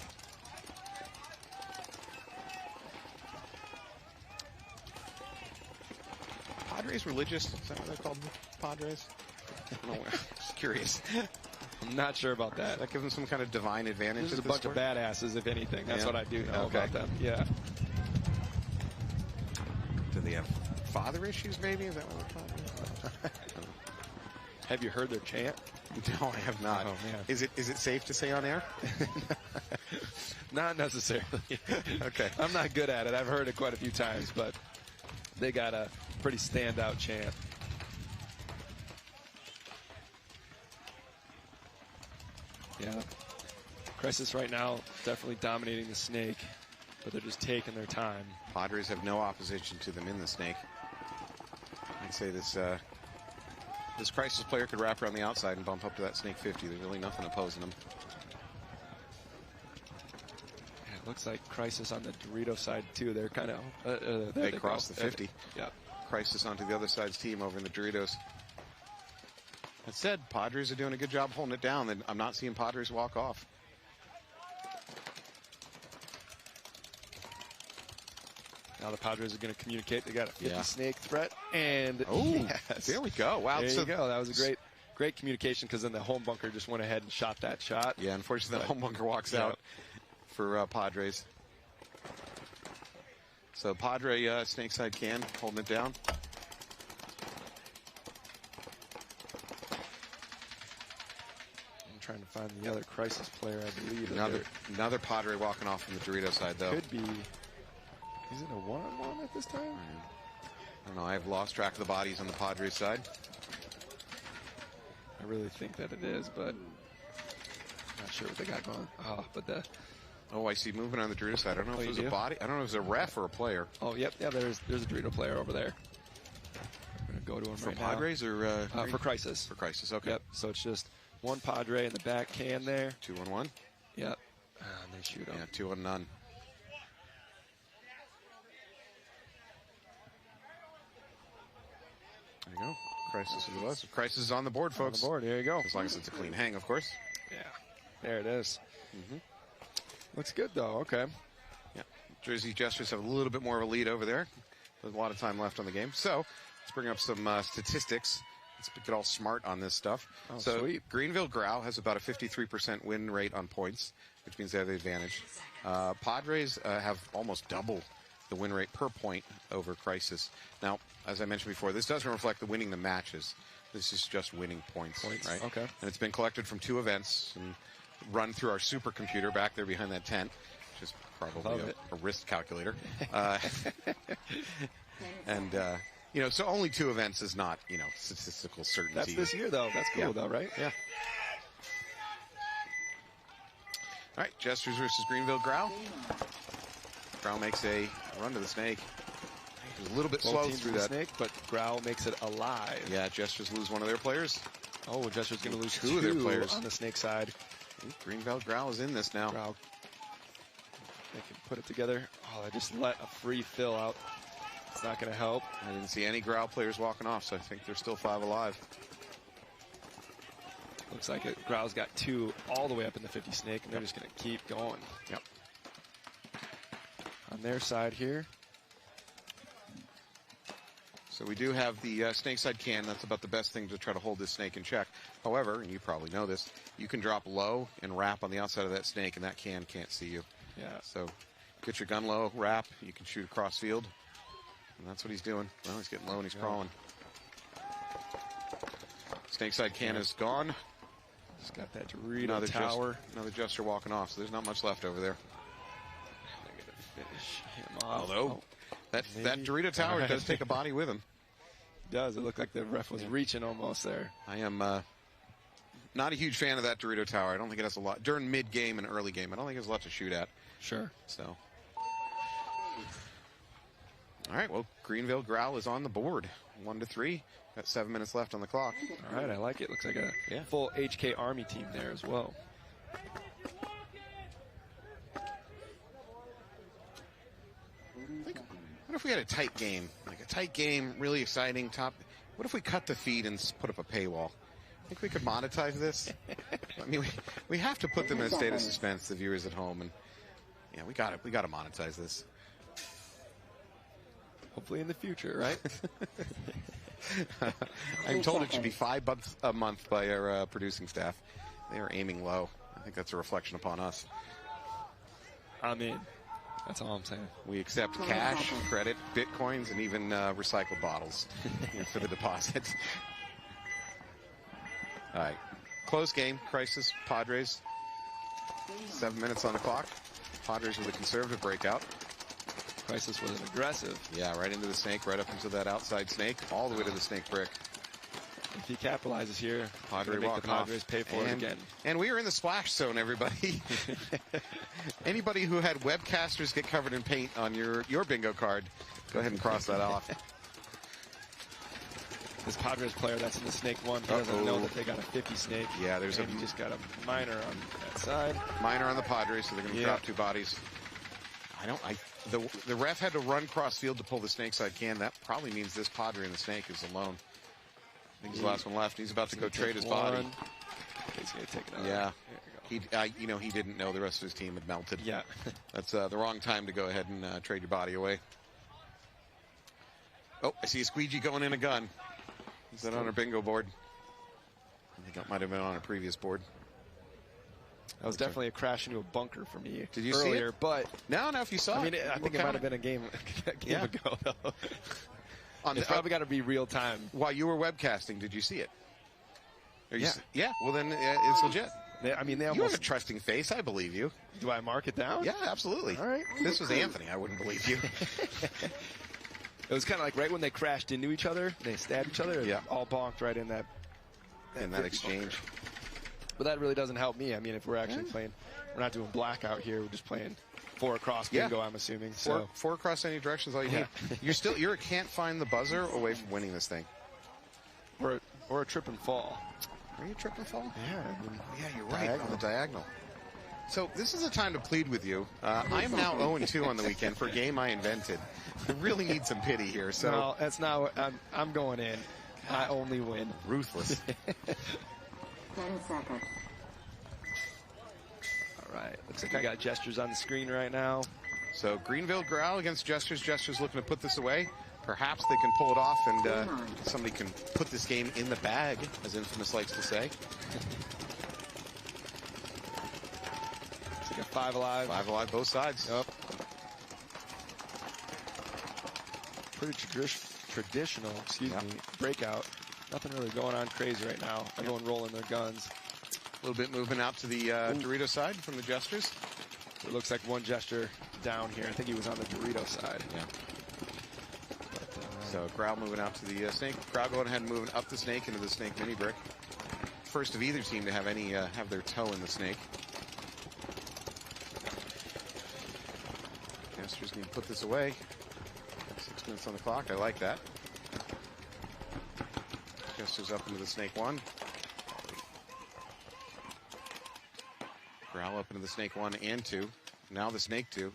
Padres religious? Is that what they're called? Padres? I don't know. Just curious. I'm not sure about that. That gives them some kind of divine advantage. There's a bunch of badasses, if anything. That's what I do know about them. Yeah. Do they have father issues, maybe? Is that what they're called? Have you heard their chant? No, I have not. Oh, man. Is it safe to say on air? Not necessarily. Okay. I'm not good at it. I've heard it quite a few times, but they got a pretty standout chant. Yeah. Crisis right now definitely dominating the snake, but they're just taking their time. Padres have no opposition to them in the snake. I'd say this Crisis player could wrap around the outside and bump up to that snake 50. There's really nothing opposing them. Yeah, it looks like Crisis on the Dorito side too. They're kind of they cross the 50. Yeah. Crisis onto the other side's team over in the Doritos. That said, Padres are doing a good job holding it down, and I'm not seeing Padres walk off. Now the Padres are going to communicate. They got a 50 snake threat, and yes. There we go. Wow, there you go. That was a great communication, because then the home bunker just went ahead and shot that shot. Yeah, unfortunately, the home bunker walks out for Padres. So Padre snakeside can holding it down. I'm trying to find the other crisis player, I believe. Another Padre walking off from the Dorito side, though. Could be. Is it a one-on-one at this time? I don't know. I've lost track of the bodies on the Padres side. I really think that it is, but I'm not sure what they got going. Oh, I see movement on the Dorito side. I don't know if it was a body. I don't know if it was a ref or a player. Oh, yep. Yeah, there's a Dorito player over there. I'm going to go to him for right Padres now. Or for Crisis. For Crisis, okay. Yep. So it's just one Padre in the back can there. 2-on-1. Yep. And they shoot him. Yeah, 2-on-none. There you go. Crisis is with us. Crisis is on the board, folks. On the board. Here you go. As long as it's a clean hang, of course. Yeah. There it is. Looks good, though. Okay. Yeah. Jersey Jesters have a little bit more of a lead over there. There's a lot of time left on the game. So let's bring up some statistics. Let's get all smart on this stuff. Oh, so sweet. Greenville Grau has about a 53% win rate on points, which means they have the advantage. Padres have almost double the win rate per point over Crisis. Now, as I mentioned before, this doesn't reflect the winning the matches. This is just winning points, right? Okay. And it's been collected from 2 events and run through our supercomputer back there behind that tent, which is probably a wrist calculator. So only 2 events is not, statistical certainty. That's this year, though. That's cool, though, right? Yeah. All right, Jesters versus Greenville Grau. Grau makes a run to the snake. He's a little bit slow through that snake, but Grau makes it alive. Yeah, Jesters lose one of their players. Oh, Jesters going to lose 2 of their players on the snake side. Greenville Grau is in this now. Grau. They can put it together. Oh, they just let a free fill out. It's not going to help. I didn't see any Grau players walking off, so I think they're still 5 alive. Looks like it. Grau's got 2 all the way up in the 50 snake, and they're just going to keep going. Yep. On their side here. So we do have the snakeside can. That's about the best thing to try to hold this snake in check. However, and you probably know this, you can drop low and wrap on the outside of that snake, and that can can't see you. Yeah. So get your gun low, wrap. You can shoot across field. And that's what he's doing. Well, he's getting low and he's crawling. Snakeside can is gone. Just got that Dorito tower. Another Jester walking off, so there's not much left over there. They're going to finish him off. Although, that Dorito tower does take a body with him. It does. It looked like the ref was reaching almost there. I am not a huge fan of that Dorito tower. I don't think it has a lot. During mid-game and early game, I don't think it has a lot to shoot at. Sure. So. All right, well, Greenville Grau is on the board. 1-3. Got 7 minutes left on the clock. All right, I like it. Looks like a full HK Army team there as well. What if we had a tight game? Like a tight game, really exciting, top. What if we cut the feed and put up a paywall? Think we could monetize this? I mean, we have to put them in a state of suspense, the viewers at home, and yeah, we got to monetize this. Hopefully in the future, right? I'm told it should be $5 a month by our producing staff. They are aiming low. I think that's a reflection upon us. I'm in. That's all I'm saying. We accept cash, credit, bitcoins, and even recycled bottles for the deposits. All right. Close game. Crisis. Padres. 7 minutes on the clock. Padres with a conservative breakout. Crisis was an aggressive. Yeah, right into the snake, right up into that outside snake, all the way to the snake brick. If he capitalizes here, Padre make walking the Padres off. pay for it again. And we are in the splash zone, everybody. Anybody who had webcasters get covered in paint on your bingo card, go ahead and cross that off. This Padres player that's in the snake one doesn't know that they got a 50 snake. Yeah, he just got a minor on that side. Minor on the Padres, so they're going to drop 2 bodies. The ref had to run cross field to pull the snake side can. That probably means this Padre in the snake is alone. I think he's the last one left. He's about to go trade his body. He's going to take it out. Yeah. He didn't know the rest of his team had melted. Yeah. That's the wrong time to go ahead and trade your body away. Oh, I see a squeegee going in a gun. Is that on our bingo board? I think that might have been on a previous board. That was definitely a crash into a bunker for me. Did you earlier, see it? But no, if you saw I mean, it, I think it might have been a game ago, though. It's probably got to be real time. While you were webcasting, did you see it? Yeah. Well, then it's legit. I mean, you have a trusting face. I believe you. Do I mark it down? Yeah, absolutely. All right. This was Anthony. I wouldn't believe you. It was kind of like right when they crashed into each other, they stabbed each other. Yeah. All bonked right in that exchange. Bunker. But that really doesn't help me. I mean, if we're actually playing, we're not doing blackout here. We're just playing 4 across bingo, I'm assuming. So 4 across any direction is all you need. You can't find the buzzer away from winning this thing. Or a trip and fall. Are you a trip and fall? Yeah. I mean, you're right. On the diagonal. So this is a time to plead with you. I am now 0-2 on the weekend for a game I invented. I really need some pity here. So no, that's not. I'm going in. I only win. Ruthless. 10 seconds. All right. Looks like I got gestures on the screen right now. So Greenville Growl against Gestures. Gestures looking to put this away. Perhaps they can pull it off and somebody can put this game in the bag, as Infamous likes to say. It's like a 5 alive. 5 alive, both sides. Yep. Pretty traditional, excuse me, breakout. Nothing really going on crazy right now. Everyone rolling their guns. A little bit moving out to the Dorito side from the Gestures. It looks like one gesture down here. I think he was on the Dorito side. Yeah. So Growl moving out to the Snake. Growl going ahead and moving up the Snake into the Snake mini brick. First of either team to have have their toe in the Snake. Gestures need to put this away. 6 minutes on the clock. I like that. Gestures up into the Snake 1. Growl up into the Snake 1 and 2. Now the Snake 2.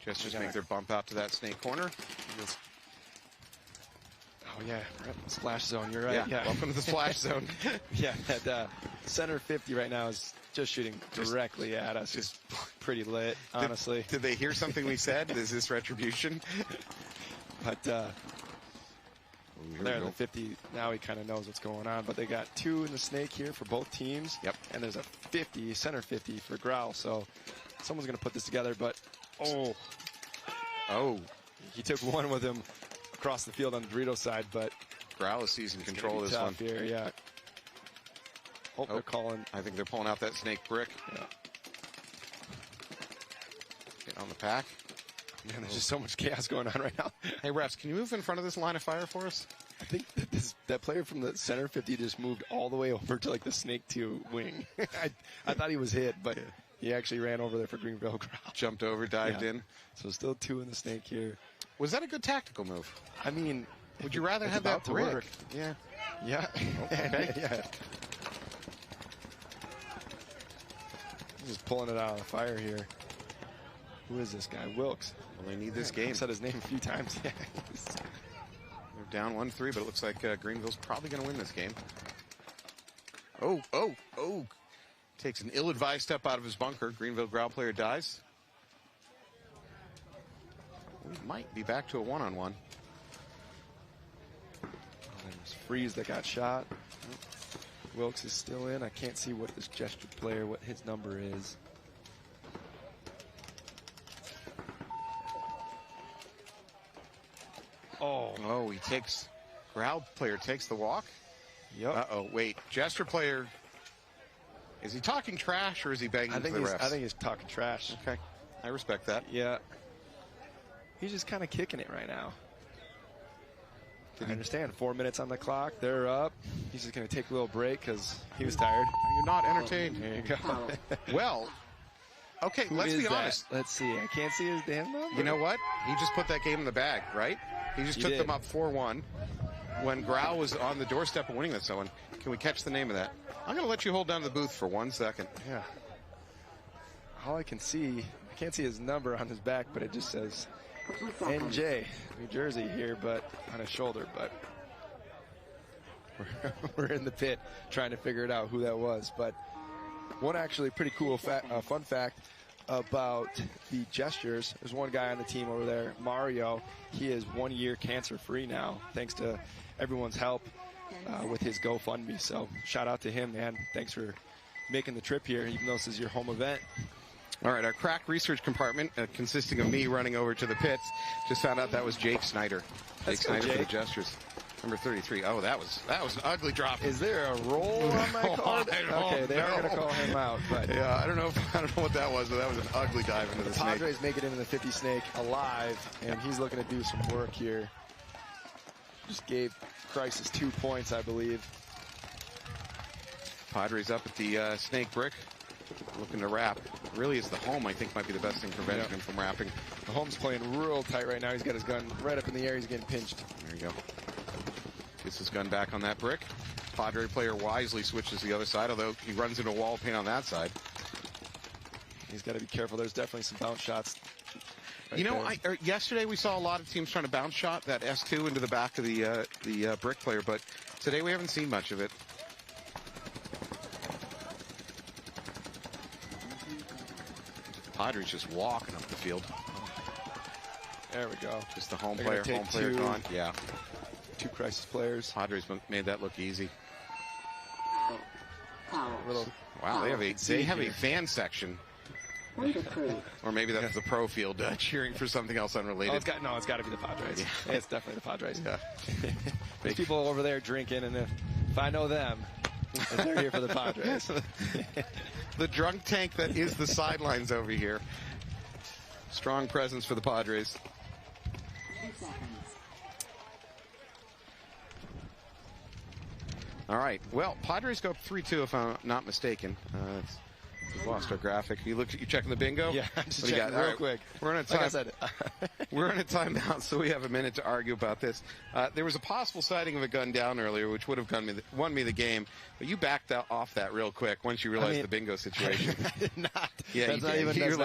Gestures make their bump out to that Snake corner. Oh, yeah. Right. Splash zone. You're right. Yeah. Welcome to the splash zone. Yeah. That center 50 right now is just shooting directly at us. Just pretty lit, honestly. Did they hear something we said? Is this retribution? But there in the 50, now he kind of knows what's going on. But they got 2 in the Snake here for both teams. Yep. And there's a 50, center 50 for Growl. So someone's going to put this together. But, he took one with him across the field on the Dorito side. But Growl is seizing control of this one. Here, yeah. They're calling. I think they're pulling out that Snake brick. Yeah. Get on the pack. Man, there's just so much chaos going on right now. Hey, refs, can you move in front of this line of fire for us? I think that player from the center 50 just moved all the way over to like the Snake 2 wing. I thought he was hit, but he actually ran over there for Greenville Growl. Jumped over, dived in. So still 2 in the Snake here. Was that a good tactical move? I mean, would you rather have that brick? Work. Yeah. Yeah. Okay. Yeah. Just pulling it out of the fire here. Who is this guy? Wilkes. Well, they need this game. I've said his name a few times. They're down 1-3, but it looks like Greenville's probably going to win this game. Oh. Takes an ill-advised step out of his bunker. Greenville Growl player dies. We might be back to a one-on-one. There's Freeze that got shot. Wilkes is still in. I can't see what this gesture player, what his number is. Oh, he takes, Growl player takes the walk. Yep. Uh-oh, wait, gesture player, is he talking trash or is he banging to the refs? I think he's talking trash. Okay, I respect that. Yeah. He's just kind of kicking it right now. I understand. 4 minutes on the clock. They're up. He's just going to take a little break because he was tired. You're not entertained. There you go. Well, okay, let's be honest. Let's see. I can't see his damn number. You know what? He just put that game in the bag, right? He just took them up 4-1 when Growl was on the doorstep of winning this one. Can we catch the name of that? I'm going to let you hold down to the booth for 1 second. Yeah. All I can see, I can't see his number on his back, but it just says NJ, New Jersey here, but on his shoulder. But we're in the pit trying to figure it out who that was. But one actually pretty cool fun fact, about the Gestures. There's one guy on the team over there, Mario. He is 1 year cancer-free now, thanks to everyone's help with his GoFundMe. So shout out to him, man. Thanks for making the trip here, even though this is your home event. All right, our crack research compartment, consisting of me running over to the pits, just found out that was Jake Snyder. Jake Snyder for the Gestures. Number 33. Oh, that was an ugly drop. Is there a roll on my card? Okay, they are going to call him out. But yeah, I don't know what that was, but that was an ugly dive into the snake. Padres make it into the 50 snake alive, and he's looking to do some work here. Just gave Crisis 2 points, I believe. Padres up at the snake brick, looking to wrap. Really, is the home, I think, might be the best thing preventing him from wrapping. The home's playing real tight right now. He's got his gun right up in the air. He's getting pinched. There you go. Gets his gun back on that brick. Padre player wisely switches to the other side, although he runs into a wall of paint on that side. He's got to be careful. There's definitely some bounce shots. Right, you know, yesterday we saw a lot of teams trying to bounce shot that S2 into the back of the brick player, but today we haven't seen much of it. Padres just walking up the field. There we go. Just the home player gone. Yeah. 2 Crisis players. Padres made that look easy. Wow, they have a fan section. Or maybe that's the pro field cheering for something else unrelated. Oh, it's got to be the Padres. Yeah. It's definitely the Padres. Yeah. There's people over there drinking, and if I know them, they're here for the Padres. The drunk tank that is the sidelines over here. Strong presence for the Padres. All right. Well, Padres go up 3-2 if I'm not mistaken. We've lost our graphic. You checking the bingo? Yeah, I'm just checking real quick. We're on a time. Like I said. We're on a timeout, so we have a minute to argue about this. There was a possible sighting of a gun down earlier, which would have won me the game, but you backed off that real quick once you realized the bingo situation. I did not. Yeah, that's not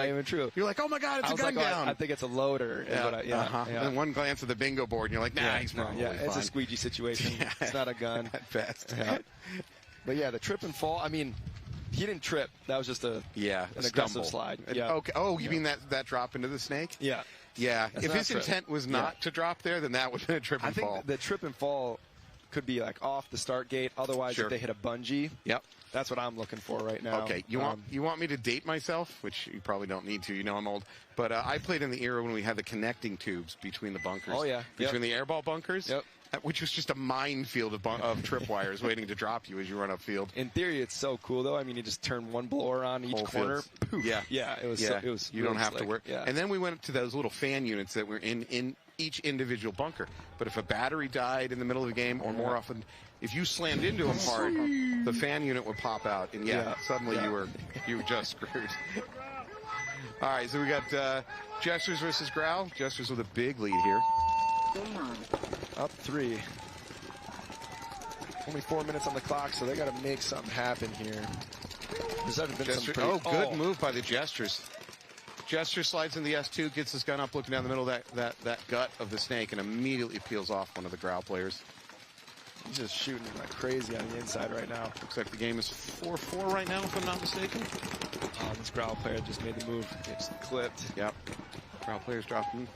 even true. You're like, oh my God, it's a gun down. I think it's a loader. Yeah. And one glance at the bingo board, and you're like, nah, he's probably fine. It's a squeegee situation. It's not a gun. At best. Yeah. But yeah, the trip and fall, I mean, he didn't trip. That was just an aggressive slide. Yeah. Okay. Oh, you mean that drop into the snake? Yeah. Yeah. If his intent was not to drop there, then that would have been a trip and fall. I think the trip and fall could be like off the start gate. Otherwise, if they hit a bungee, that's what I'm looking for right now. Okay. You want me to date myself, which you probably don't need to. You know I'm old. But I played in the era when we had the connecting tubes between the bunkers. Oh, yeah. Between the airball bunkers. Yep. Which was just a minefield of tripwires waiting to drop you as you run upfield. In theory, it's so cool, though. I mean, you just turn one blower on each corner. Poof. Yeah. It was you really don't have slick. to work. Yeah. And then we went to those little fan units that were in each individual bunker. But if a battery died in the middle of the game, or more often, if you slammed into them hard, the fan unit would pop out. And suddenly you were just screwed. All right, so we got Gestures versus Growl. Gestures with a big lead here. Up 3. Only 4 minutes on the clock, so they got to make something happen here. There's been some good move by the Gestures. Gesture slides in the S2, gets his gun up, looking down the middle of that gut of the snake, and immediately peels off one of the Growl players. He's just shooting like crazy on the inside right now. Looks like the game is 4-4 right now, if I'm not mistaken. This Growl player just made the move. Gets clipped. Yep. Growl player's dropping.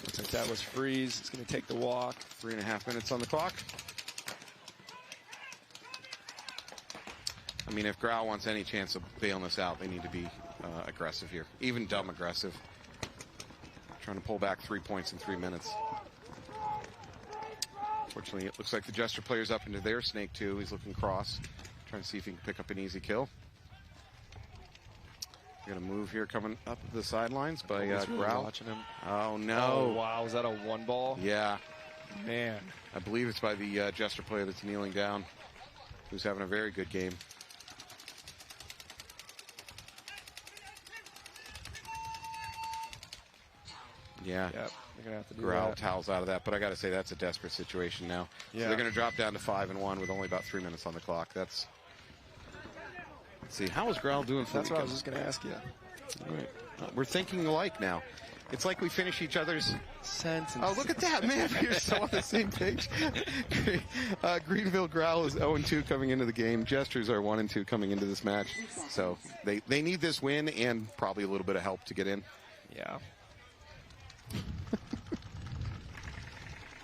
Looks like that was Freeze. It's going to take the walk. 3.5 minutes on the clock. I mean, if Growl wants any chance of bailing us out, they need to be aggressive here. Even dumb aggressive. Trying to pull back 3 points in 3 minutes. Fortunately, it looks like the Jester player's up into their snake, too. He's looking cross. Trying to see if he can pick up an easy kill. Got a move here coming up the sidelines by Growl. Watching him. Oh, no. Oh, wow. Was that a one ball? Yeah. Man. I believe it's by the Jester player that's kneeling down, who's having a very good game. Yeah. Yep. They're gonna have to do Growl that. towels out of that, but I got to say that's a desperate situation now. Yeah. So they're going to drop down to 5-1 with only about 3 minutes on the clock. Let's see, how is Growl doing? That's what I was just going to ask you. All right. We're thinking alike now. It's like we finish each other's sense. Oh, look at that, man. We're so on the same page. Greenville Growl is 0-2 coming into the game. Gestures are 1-2 coming into this match. So they need this win and probably a little bit of help to get in. Yeah.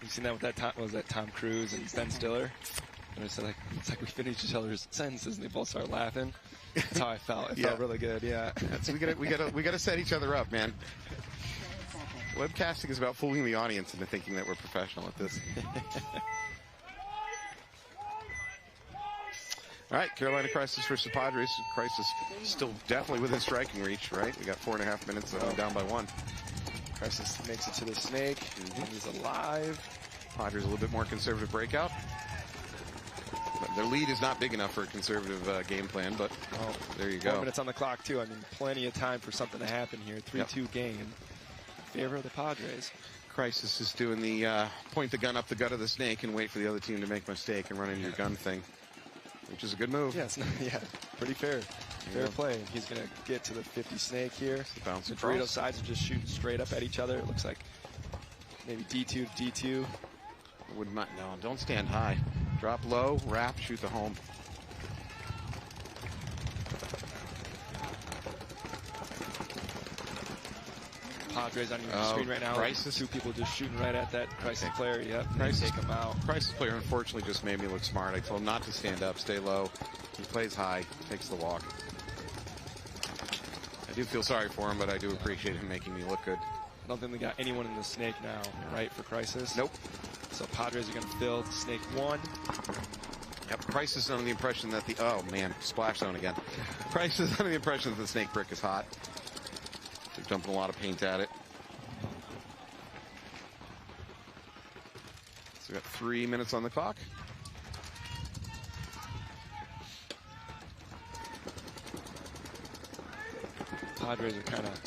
You've seen that with that Tom Cruise and Ben Stiller? And it's like we finish each other's sentences and they both start laughing. That's how I felt. It felt really good, yeah. We gotta set each other up, man. Webcasting is about fooling the audience into thinking that we're professional at this. All right, Carolina Crisis versus Padres. Crisis still definitely within striking reach, right? We got 4.5 minutes down by 1. Crisis makes it to the snake. He's alive. Padres a little bit more conservative breakout. Their lead is not big enough for a conservative game plan, but there you go. 4 minutes on the clock, too. I mean, plenty of time for something to happen here. 3-2 game in favor of the Padres. Crisis is doing the point the gun up the gut of the snake and wait for the other team to make a mistake and run into your gun thing, which is a good move. Yes, pretty fair. Fair play. He's going to get to the 50 snake here. The Dorito sides are just shooting straight up at each other. It looks like maybe D2 to D2. Would not, no, don't stand high. Drop low, wrap, shoot the home. Padres on your screen right now. Crisis. 2 people just shooting right at that Crisis player. Yep, take him out. Crisis player unfortunately just made me look smart. I told him not to stand up, stay low. He plays high, takes the walk. I do feel sorry for him, but I do appreciate him making me look good. I don't think we got anyone in the snake now, right, for Crisis? Nope. So Padres are going to fill snake 1. Yep, Crisis is under the impression that oh man, splash zone again. Crisis is under the impression that the snake brick is hot. They're dumping a lot of paint at it. So we got 3 minutes on the clock. Padres are kind of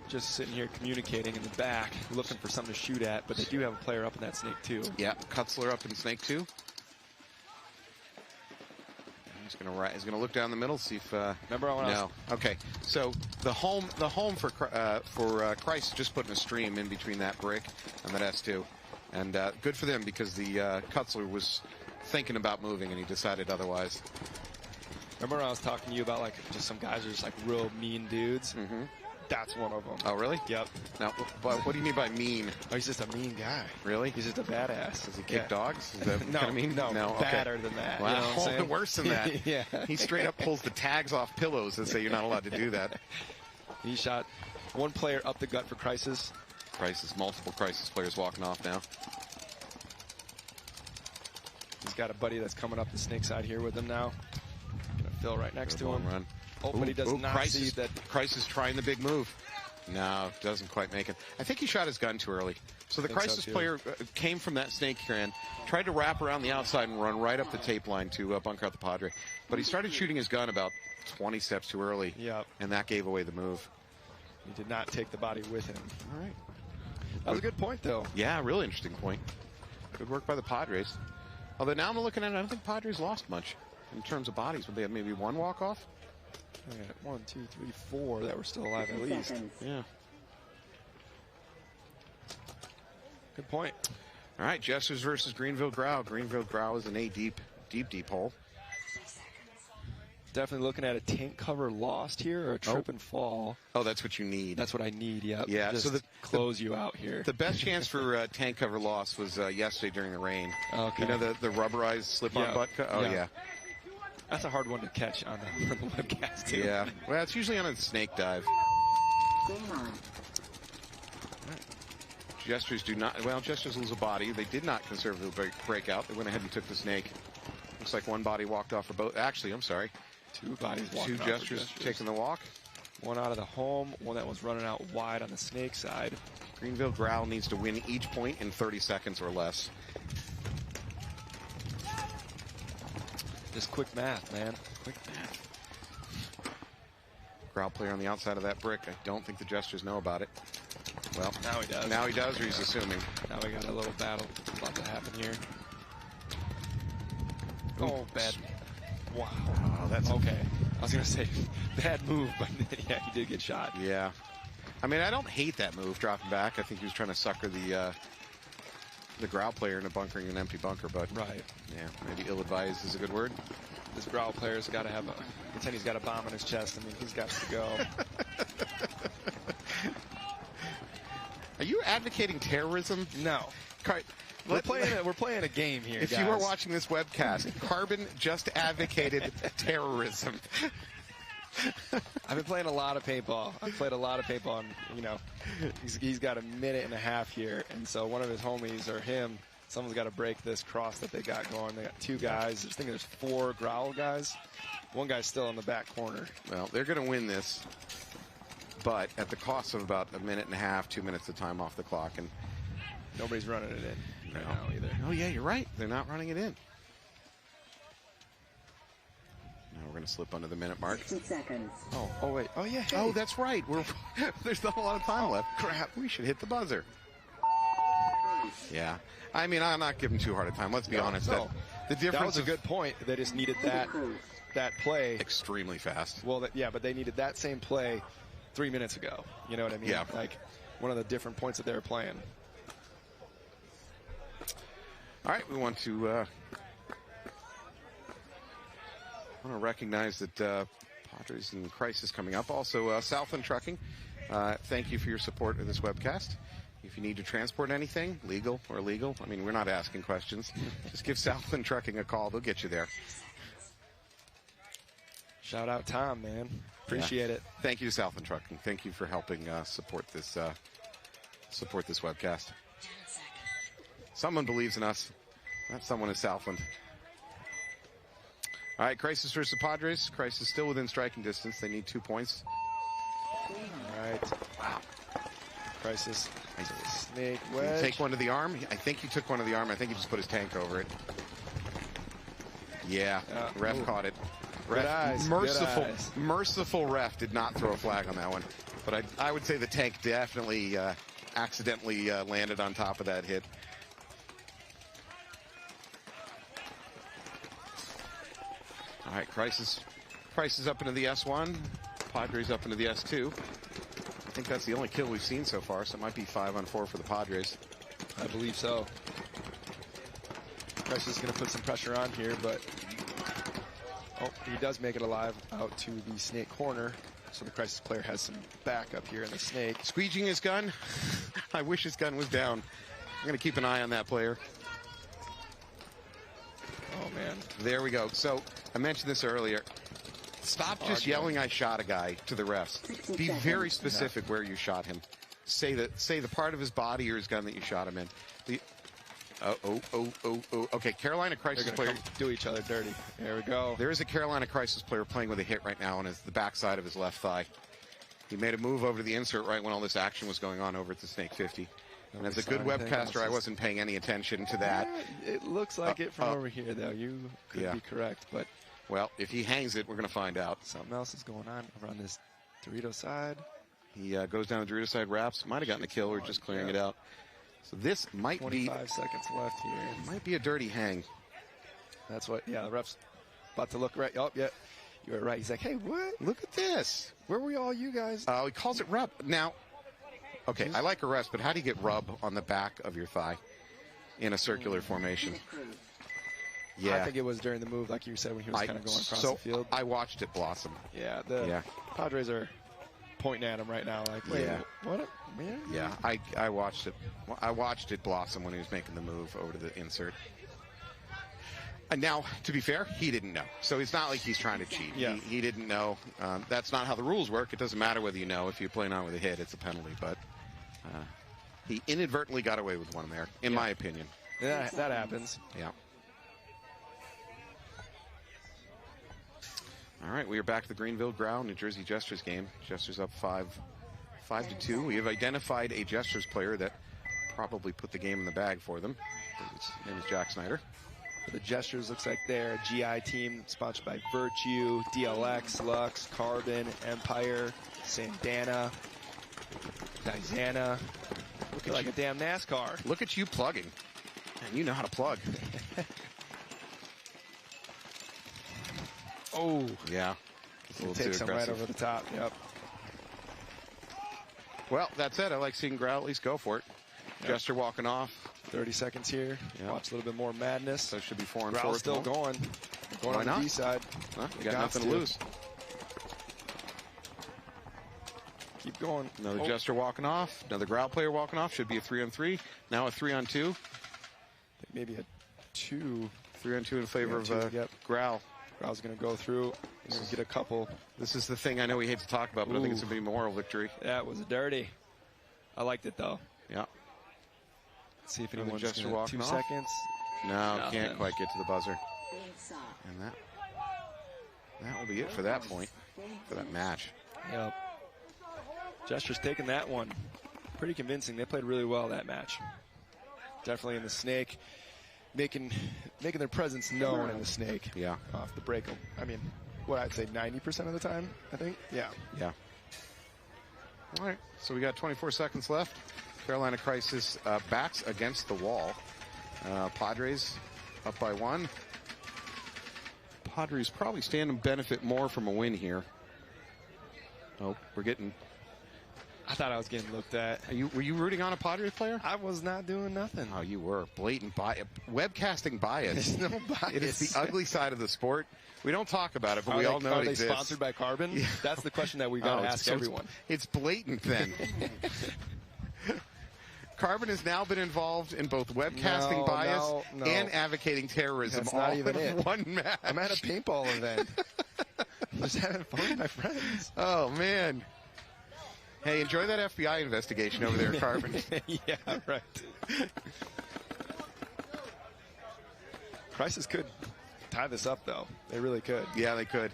just sitting here communicating in the back, looking for something to shoot at, but they do have a player up in that snake 2. Yeah, Kutzler up in snake 2. He's gonna look down the middle, see if. Remember when no. Okay, so the home for Christ just putting a stream in between that brick and that S2, and good for them because the Kutzler was thinking about moving and he decided otherwise. Remember when I was talking to you about like just some guys are just like real mean dudes? Mm-hmm. That's one of them. Oh, really? Yep. Now, what do you mean by mean? Oh, he's just a mean guy. Really? He's just a badass. Does he kick dogs? Is that no, what I mean? No, okay. Badder than that. Wow, you know what I'm saying? Worse than that. Yeah. He straight up pulls the tags off pillows and say you're not allowed to do that. He shot one player up the gut for Crisis. Multiple Crisis players walking off now. He's got a buddy that's coming up the snake side here with him now. Gonna fill right next to him. Run. Oh, but he does not see that. Crisis trying the big move. No, doesn't quite make it. I think he shot his gun too early. So the Crisis player came from that snake can, tried to wrap around the outside and run right up the tape line to bunker out the Padre. But he started shooting his gun about 20 steps too early. Yep. And that gave away the move. He did not take the body with him. All right. That was a good point, though. Yeah, really interesting point. Good work by the Padres. Although now I'm looking at it, I don't think Padres lost much in terms of bodies. Would they have maybe one walk-off? 1, 2, 3, 4 that were still alive at least. Yeah. Good point. All right, Jesters versus Greenville Growl. Greenville Growl is an A deep hole. Definitely looking at a tank cover lost here or a trip and fall. Oh, that's what you need. That's what I need, yep. Yeah. Just so close you out here. The best chance for tank cover loss was yesterday during the rain. Okay. You know the rubberized slip-on butt cut? Oh, yeah. That's a hard one to catch on the webcast, too. Yeah. Well, it's usually on a snake dive. Jesters do not. Well, Jesters lose a body. They did not conservatively break out. They went ahead and took the snake. Looks like one body walked off for both. Actually, I'm sorry. 2 bodies walking off. 2 Jesters taking the walk. One out of the home. One that was running out wide on the snake side. Greenville Growl needs to win each point in 30 seconds or less. Just quick math, man. Quick math. Growl player on the outside of that brick. I don't think the Jesters know about it. Well, now he does. Now he does, or he's assuming. Now we got a little battle about to happen here. Oh, bad. Wow. Oh, that's okay. I was going to say bad move, but yeah, he did get shot. Yeah. I mean, I don't hate that move, dropping back. I think he was trying to sucker the growl player into bunkering an empty bunker, but right. Yeah, maybe ill-advised is a good word. This growl player's got to have pretend he's got a bomb in his chest. I mean, he's got to go. Are you advocating terrorism? No. We're playing a game here, If guys. you were watching this webcast, Carbon just advocated terrorism. I've been playing a lot of paintball. I've played a lot of paintball, and, you know, he's got a minute and a half here, and so one of his homies or him, someone's got to break this cross that they got going. They got 2 guys. I think there's 4 growl guys. One guy's still in the back corner. Well, they're going to win this, but at the cost of about a minute and a half, 2 minutes of time off the clock, and nobody's running it in right now either. Oh yeah, you're right. They're not running it in. Now we're going to slip under the minute mark. 60 seconds. Oh wait. Oh yeah. Hey. Oh, that's right. There's not a lot of time left. Crap. We should hit the buzzer. Yeah. I mean, I'm not giving too hard a time. Let's be honest. No. The difference. That was a good point. They just needed that play extremely fast. Well, yeah, but they needed that same play 3 minutes ago. You know what I mean? Yeah. Like one of the different points that they were playing. All right, we want to recognize that Padres and Crisis coming up. Also, Southland Trucking, thank you for your support of this webcast. If you need to transport anything, legal or illegal, I mean, we're not asking questions. Just give Southland Trucking a call. They'll get you there. Shout out Tom, man. Appreciate it. Thank you to Southland Trucking. Thank you for helping support this webcast. Someone believes in us. That someone is Southland. All right, Crisis versus Padres. Crisis still within striking distance. They need 2 points. All right. Wow. Crisis. Snake wedge. Take one to the arm. I think he took one to the arm. I think he just put his tank over it. Yeah, ref caught it. Good eyes. Merciful ref did not throw a flag on that one. But I would say the tank definitely accidentally landed on top of that hit. All right, Crisis up into the S1. Padres up into the S2. I think that's the only kill we've seen so far, so it might be 5-on-4 for the Padres. I believe so. Crisis is going to put some pressure on here, but he does make it alive out to the snake corner. So the Crisis player has some backup here in the snake. Squeegeeing his gun. I wish his gun was down. I'm going to keep an eye on that player. Oh, man. There we go. So I mentioned this earlier. Stop just yelling, I shot a guy to the refs. Be very specific where you shot him. Say the part of his body or his gun that you shot him in. Okay, Carolina Crisis player. Do each other dirty. There we go. There is a Carolina Crisis player playing with a hit right now on the backside of his left thigh. He made a move over to the insert right when all this action was going on over at the Snake 50. And as a good webcaster, I wasn't paying any attention to that. It looks like it from over here, though. You could be correct, but... Well, if he hangs it, we're going to find out. Something else is going on over on this Dorito side. He goes down the Dorito side, wraps. Might have gotten a kill or just clearing it out. So this might 25 seconds left here. Might be a dirty hang. That's what, the ref's about to look right. Oh, yeah, you were right. He's like, hey, what? Look at this. Where were all you guys? He calls it rub. Now, okay, I like a rest, but how do you get rub on the back of your thigh in a circular formation? Yeah. I think it was during the move, like you said, when he was kind of going across the field. I watched it blossom. Yeah, the Padres are pointing at him right now, like, wait, what? Man? Yeah, I watched it. I watched it blossom when he was making the move over to the insert. And now, to be fair, he didn't know. So it's not like he's trying to cheat. Yeah. He didn't know. That's not how the rules work. It doesn't matter whether you know. If you're playing on with a hit, it's a penalty. But he inadvertently got away with one there, in my opinion. Yeah, that happens. Yeah. All right, we are back to the Greenville Growl, New Jersey Jesters game. Jesters up 5-2. We have identified a Jesters player that probably put the game in the bag for them. His name is Jack Snyder. For the Jesters, looks like they're a GI team sponsored by Virtue, DLX, Lux, Carbon, Empire, Sandana, Dizana. Looking like a damn NASCAR. Look at you plugging. And you know how to plug. Oh. Yeah. It's a little too aggressive. Right over the top. Yep. Well, that's it. I like seeing Growl at least go for it. Yep. Jester walking off. 30 seconds here. Yep. Watch a little bit more madness. So it should be 4 and 4. Growl's still going. Going Why on the not? D side. Huh? You got nothing to lose. Keep going. Another Jester walking off. Another Growl player walking off. Should be a 3 on 3. Now a 3 on 2. Maybe a 2. 3 on 2 in favor of Growl. Growl's going to go through and get a couple. This is the thing I know we hate to talk about, but I think it's going to be a moral victory. That was dirty. I liked it, though. Yeah. Let's see if anyone's just going to 2 seconds. No, can't quite get to the buzzer. And that will be it for that point, for that match. Yep. Jester's taking that one. Pretty convincing. They played really well that match. Definitely in the snake. Making their presence known in the snake. Yeah. Off the break. I mean, what I'd say 90% of the time, I think. Yeah. Yeah. All right. So we got 24 seconds left. Carolina Crisis backs against the wall. Padres up by 1. Padres probably stand to benefit more from a win here. Oh, we're getting... I thought I was getting looked at. Were you rooting on a Padres player? I was not doing nothing. Oh, you were. Blatant bias. Webcasting bias. There's no bias. It is the ugly side of the sport. We don't talk about it, but we all know it exists. Are they sponsored by Carbon? Yeah. That's the question that we got to ask everyone. It's blatant then. Carbon has now been involved in both webcasting bias and advocating terrorism. That's not even it. One match. I'm at a paintball event. Just having fun with my friends. Oh, man. Hey, enjoy that FBI investigation over there, Carbon. Yeah, right. Crisis could tie this up, though. They really could. Yeah, they could.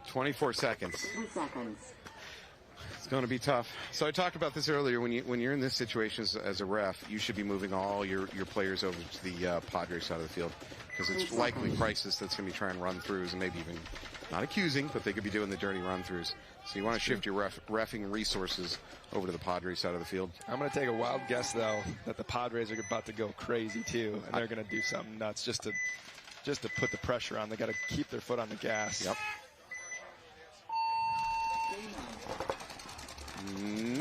24 seconds. 3 seconds. It's going to be tough. So I talked about this earlier. When you're in this situation as a ref, you should be moving all your players over to the Padres side of the field, because it's likely Crisis that's going to be trying run-throughs and maybe even not accusing, but they could be doing the dirty run-throughs. So you want to shift your reffing resources over to the Padres side of the field. I'm going to take a wild guess, though, that the Padres are about to go crazy, too, and they're going to do something nuts just to put the pressure on. They got to keep their foot on the gas. Yep.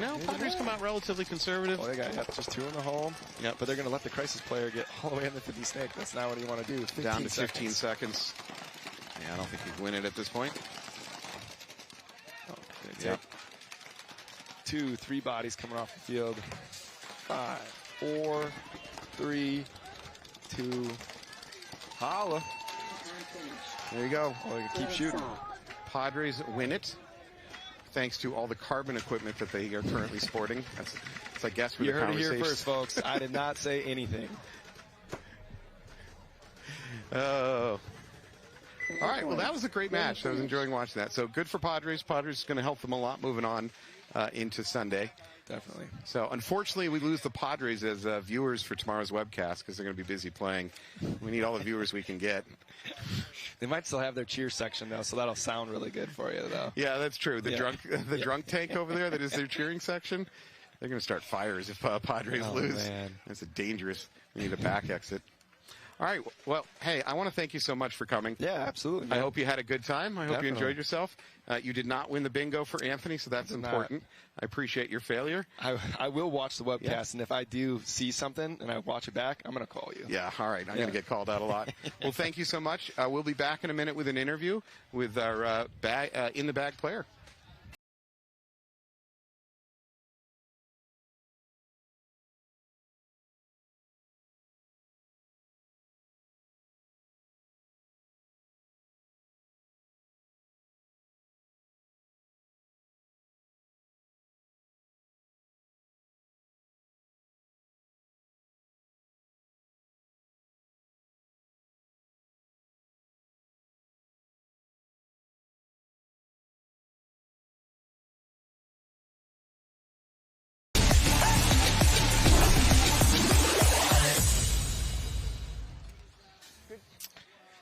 No, Padres come out relatively conservative. Oh, they got just 2 in the hole. Yep. But they're going to let the Crisis player get all the way in the 50 snake. That's not what you want to do. Down to 15 seconds. Yeah, I don't think he'd win it at this point. Oh, yep. 2, 3 bodies coming off the field. 5, 4, 3, 2. Holla. There you go. Oh, you can keep shooting. Padres win it, thanks to all the Carbon equipment that they are currently sporting. That's I guess, you heard it here first, folks. I did not say anything. Oh. All right, well, that was a great match. I was enjoying watching that. So good for Padres. Padres is going to help them a lot moving on into Sunday. Definitely. So unfortunately, we lose the Padres as viewers for tomorrow's webcast because they're going to be busy playing. We need all the viewers we can get. They might still have their cheer section, though, so that'll sound really good for you, though. Yeah, that's true. The drunk tank over there that is their cheering section, they're going to start fires if Padres lose. Man. That's a dangerous. We need a back exit. All right. Well, hey, I want to thank you so much for coming. Yeah, absolutely. Man. I hope you had a good time. I hope you enjoyed yourself. You did not win the bingo for Anthony, so that's important. I appreciate your failure. I will watch the webcast, and if I do see something and I watch it back, I'm going to call you. Yeah, all right. I'm going to get called out a lot. Well, thank you so much. We'll be back in a minute with an interview with our in-the-bag player.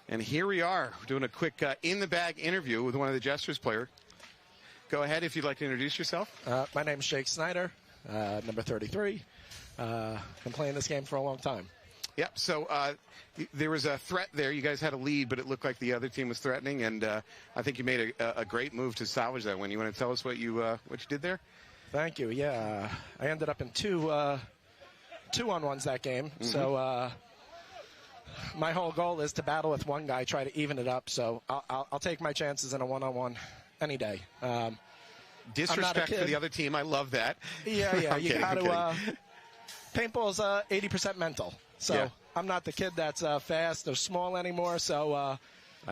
And here we are. We're doing a quick in-the-bag interview with one of the Jesters player. Go ahead if you'd like to introduce yourself. My name's Jake Snyder, number 33. Been playing this game for a long time. Yep. So there was a threat there. You guys had a lead, but it looked like the other team was threatening, and I think you made a great move to salvage that win. You want to tell us what you did there? Thank you. Yeah, I ended up in two on ones that game. Mm-hmm. So my whole goal is to battle with one guy, try to even it up. So I'll take my chances in a one-on-one any day. Disrespect for the other team. I love that. Yeah. You got to. Paintball's 80% mental. So yeah. I'm not the kid that's fast or small anymore. So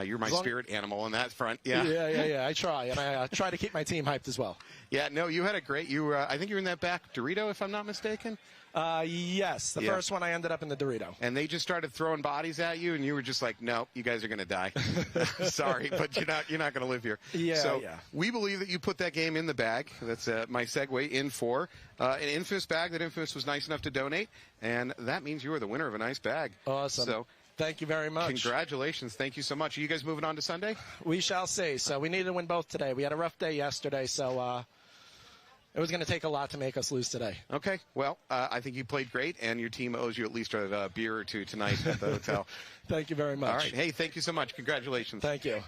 you're my spirit animal on that front. Yeah. Yeah. I try, and I try to keep my team hyped as well. Yeah. No, you had a great. You were. I think you were in that back Dorito, if I'm not mistaken. Yes, the first one I ended up in the Dorito. And they just started throwing bodies at you, and you were just like, no, you guys are going to die. Sorry, but you're not going to live here. So we believe that you put that game in the bag. That's my segue in for an Infamous bag that Infamous was nice enough to donate, and that means you are the winner of a nice bag. Awesome. So thank you very much. Congratulations. Thank you so much. Are you guys moving on to Sunday? We shall see. So we need to win both today. We had a rough day yesterday, so it was going to take a lot to make us lose today. Okay. Well, I think you played great, and your team owes you at least a beer or two tonight at the hotel. Thank you very much. All right. Hey, thank you so much. Congratulations. Thank you.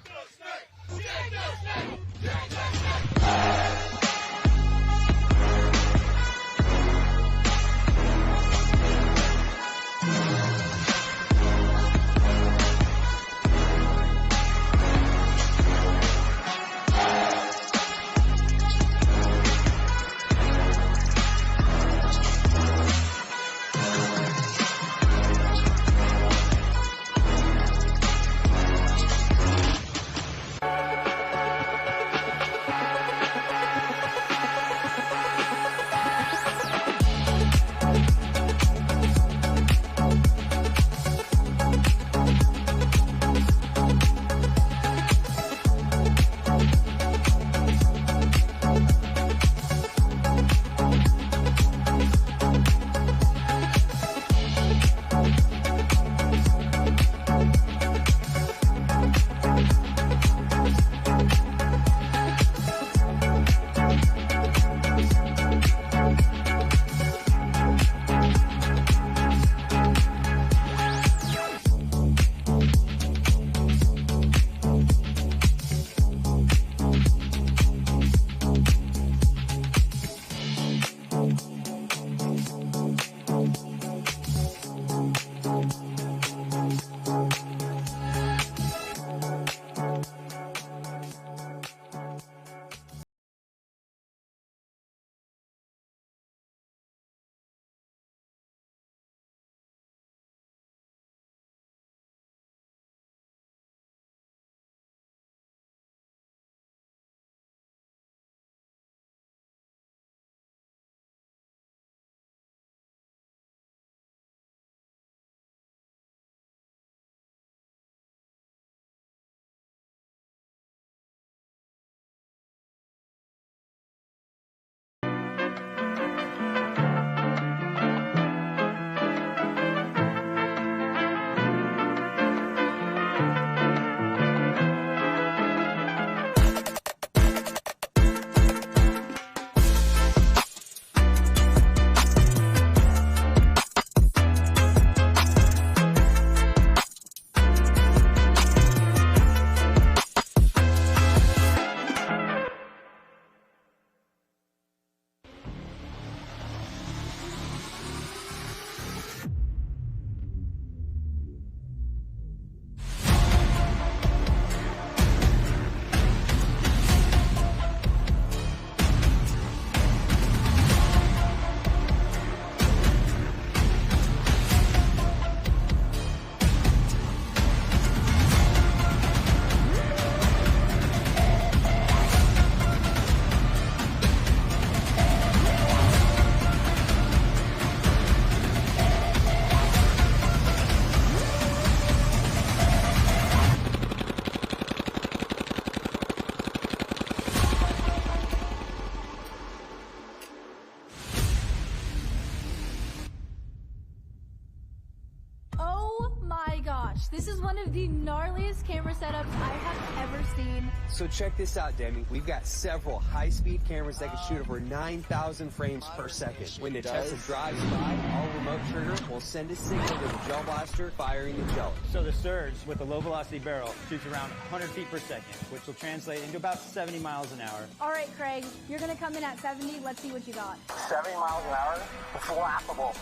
This is one of the gnarliest camera setups I have ever seen. So check this out, Demi. We've got several high-speed cameras that can shoot over 9,000 frames per second. When the Tesla drives by, our remote trigger will send a signal to the gel blaster, firing the gel. So the Surge with the low-velocity barrel shoots around 100 feet per second, which will translate into about 70 miles an hour. All right, Craig, you're going to come in at 70. Let's see what you got. 70 miles an hour? It's laughable.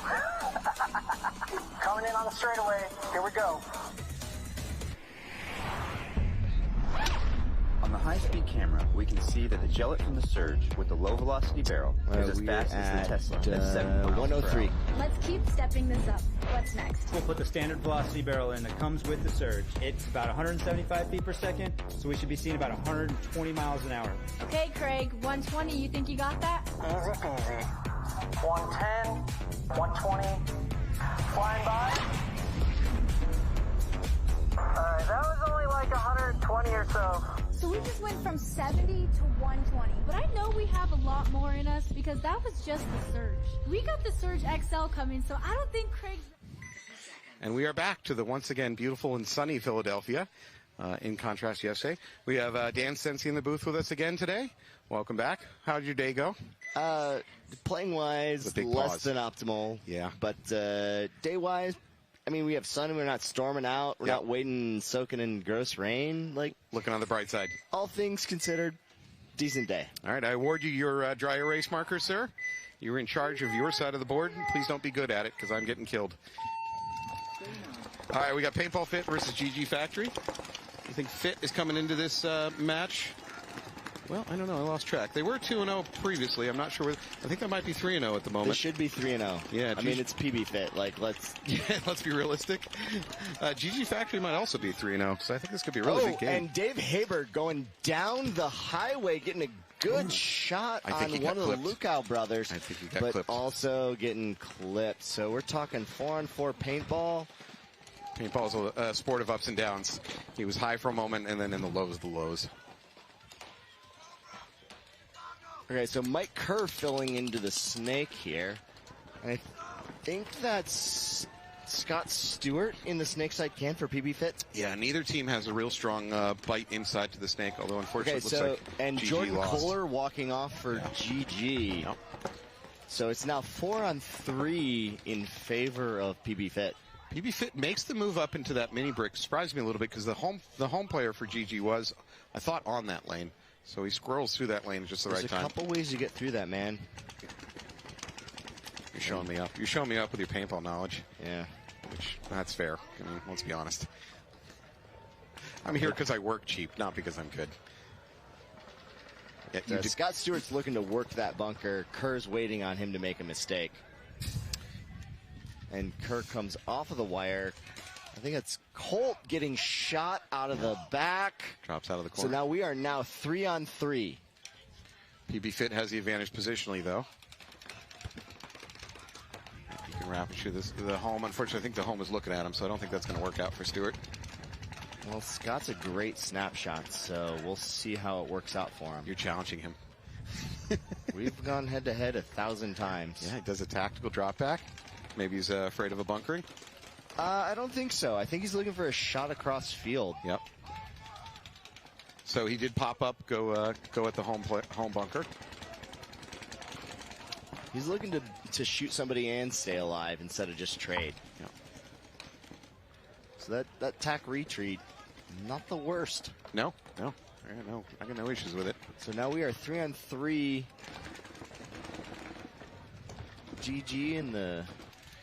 Coming in on the straightaway. Here we go. On the high-speed camera, we can see that the gellet from the Surge with the low-velocity barrel is as fast as the Tesla at 7 miles 103. Per hour. Let's keep stepping this up. What's next? We'll put the standard velocity barrel in that comes with the Surge. It's about 175 feet per second, so we should be seeing about 120 miles an hour. Okay, Craig, 120. You think you got that? Easy peasy. 110, 120, flying by. Alright, that was only like 120 or so. So we just went from 70 to 120, but I know we have a lot more in us because that was just the Surge. We got the Surge XL coming, so I don't think Craig's... And we are back to the once again beautiful and sunny Philadelphia. In contrast yesterday, we have Dan Sensi in the booth with us again today. Welcome back. How did your day go? Playing wise, less than optimal. Yeah. But day wise, I mean, we have sun and we're not storming out. We're not waiting, soaking in gross rain. Like, looking on the bright side. All things considered, decent day. All right, I award you your dry erase marker, sir. You're in charge of your side of the board. Please don't be good at it, because I'm getting killed. All right, we got Paintball Fit versus GG Factory. You think Fit is coming into this match? Well, I don't know. I lost track. They were 2-0 previously. I'm not sure. I think that might be 3-0 at the moment. They should be 3-0. Yeah. I mean, it's PB Fit. Like, let's let's be realistic. GG Factory might also be 3-0, so I think this could be a really big game. And Dave Haber going down the highway, getting a good shot on one of the Lukow brothers. I think he got clipped. Also getting clipped. So we're talking 4-on-4 paintball. Paintball is a sport of ups and downs. He was high for a moment, and then in the lows. Okay, so Mike Kerr filling into the snake here. I think that's Scott Stewart in the snake side can for PB Fit. Yeah, neither team has a real strong bite inside to the snake, although unfortunately it looks like and GG Jordan lost. Kohler walking off for GG. Yep. So it's now 4-on-3 in favor of PB Fit. PB Fit makes the move up into that mini brick. Surprised me a little bit because the home player for GG was, I thought, on that lane. So he squirrels through that lane at just the right time. There's a couple ways to get through that, man. You're showing me up. You're showing me up with your paintball knowledge. Yeah. Which, that's fair. I mean, let's be honest. I'm here because I work cheap, not because I'm good. Yeah, Scott Stewart's looking to work that bunker. Kerr's waiting on him to make a mistake. And Kerr comes off of the wire. I think it's Colt getting shot out of the back. Drops out of the corner. So now we are 3-on-3. PB Fit has the advantage positionally, though. You can rapid shoot the home. Unfortunately, I think the home is looking at him, so I don't think that's going to work out for Stewart. Well, Scott's a great snapshot, so we'll see how it works out for him. You're challenging him. We've gone head-to-head 1,000 times. Yeah, he does a tactical drop back. Maybe he's afraid of a bunkering. I don't think so. I think he's looking for a shot across field. Yep. So he did pop up, go at the home bunker. He's looking to shoot somebody and stay alive instead of just trade. Yep. So that tack retreat, not the worst. No. I got no issues with it. So now we are 3-on-3. GG in the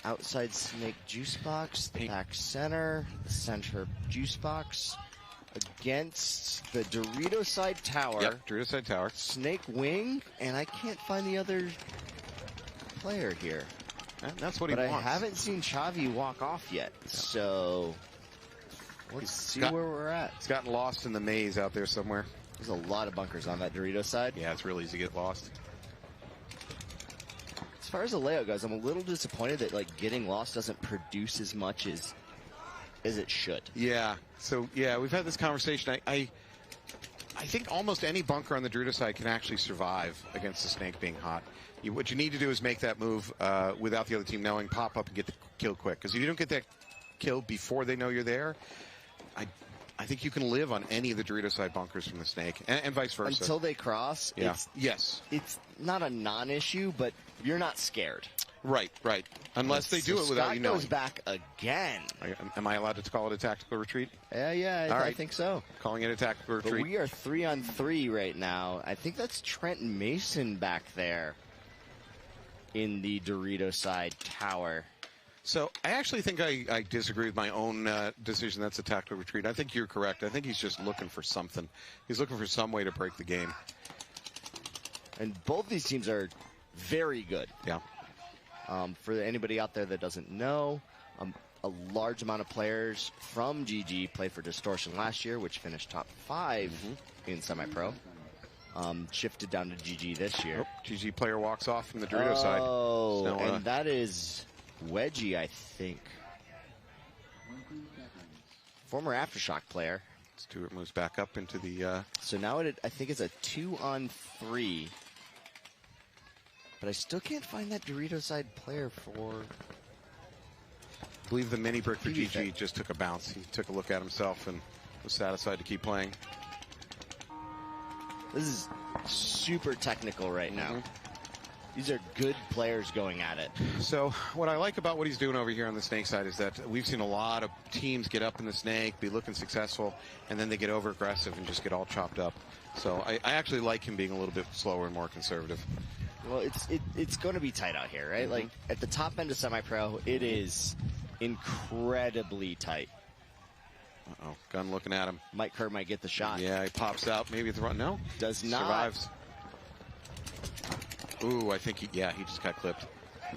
outside snake juice box, the back center, the center juice box against the Dorito side tower. Yep, Dorito side tower. Snake wing, and I can't find the other player here. That's what he wants. But I haven't seen Chavi walk off yet, so let's see where we're at. It's gotten lost in the maze out there somewhere. There's a lot of bunkers on that Dorito side. Yeah, it's really easy to get lost. As far as the layout goes, I'm a little disappointed that getting lost doesn't produce as much as it should. Yeah. So yeah, we've had this conversation. I think almost any bunker on the Dorito side can actually survive against the snake being hot. What you need to do is make that move without the other team knowing, pop up and get the kill quick. Because if you don't get that kill before they know you're there, I think you can live on any of the Dorito side bunkers from the snake, and vice versa. Until they cross, yeah. It's not a non-issue, but you're not scared. Right. Unless they do it without you knowing. Scott goes back again. Am I allowed to call it a tactical retreat? Yeah, I think so. Calling it a tactical retreat. But we are 3-on-3 right now. I think that's Trent Mason back there in the Dorito side tower. So I actually think I disagree with my own decision. That's a tactical retreat. I think you're correct. I think he's just looking for something. He's looking for some way to break the game. And both these teams are very good. Yeah. For anybody out there that doesn't know, a large amount of players from GG played for Distortion last year, which finished top 5 in semi-pro. Shifted down to GG this year. GG player walks off from the Dorito side. Oh, and that is Wedgie, I think. Former Aftershock player. Stewart moves back up into the... So now I think it's a 2-on-3. But I still can't find that Dorito side player for... I believe the mini brick for GG just took a bounce. He took a look at himself and was satisfied to keep playing. This is super technical right now. These are good players going at it. So what I like about what he's doing over here on the snake side is that we've seen a lot of teams get up in the snake, be looking successful, and then they get over aggressive and just get all chopped up. So I actually like him being a little bit slower and more conservative. Well, it's going to be tight out here, right? Like at the top end of semi-pro, it is incredibly tight. Uh-oh, Gunn looking at him. Mike Kerr might get the shot. Yeah, he pops out. Maybe at the run. No, does not. Survives. Ooh, I think he just got clipped.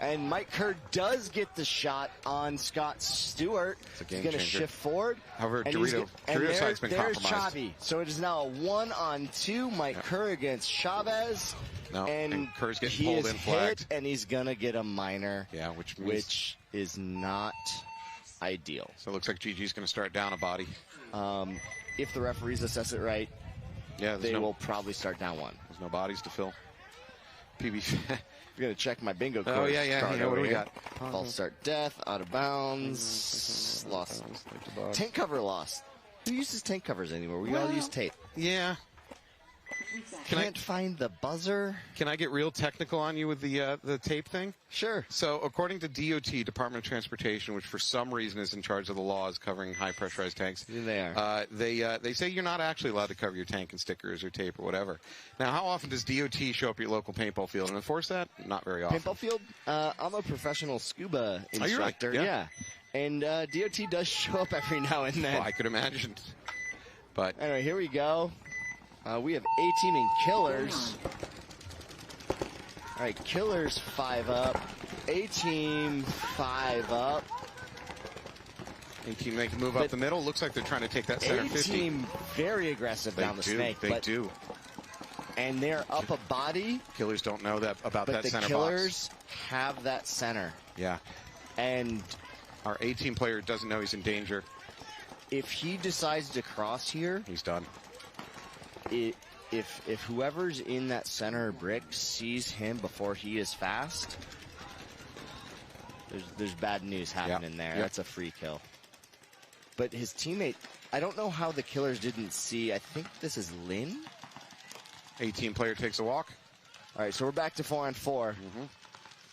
And Mike Kerr does get the shot on Scott Stewart. He's going to shift forward. However, Dorito side's been there's compromised. Chavi. So it is now a 1-on-2. Mike Kerr against Chavez. No, and Kerr's getting he pulled is in flagged. Hit, and he's going to get a minor. Yeah, which is not ideal. So it looks like GG's going to start down a body. If the referees assess it right, they will probably start down one. There's no bodies to fill. PB. I'm going to check my bingo card. Oh, yeah. What do we got? False start death, out of bounds, lost. Tank cover lost. Who uses tank covers anymore? We all use tape. Yeah. Can't find the buzzer. Can I get real technical on you with the tape thing? Sure. So according to DOT, Department of Transportation, which for some reason is in charge of the laws covering high pressurized tanks, they are. They say you're not actually allowed to cover your tank in stickers or tape or whatever. Now, how often does DOT show up at your local paintball field and enforce that? Not very often. Paintball field? I'm a professional scuba instructor. Right? Yeah. And DOT does show up every now and then. Well, I could imagine. But anyway, here we go. We have A-Team and Killers. All right, Killers 5 up. A-Team 5 up. A-Team make a move up the middle. Looks like they're trying to take that center 50. A-Team very aggressive down the snake. They do. And they're up a body. Killers don't know that about that center box. But the Killers have that center. Yeah. And our A-Team player doesn't know he's in danger. If he decides to cross here, he's done. If whoever's in that center brick sees him before he is fast, there's bad news happening there. That's a free kill. But his teammate, I don't know how the Killers didn't see. I think this is Lynn. A-Team player takes a walk. All right, so we're back to 4-on-4.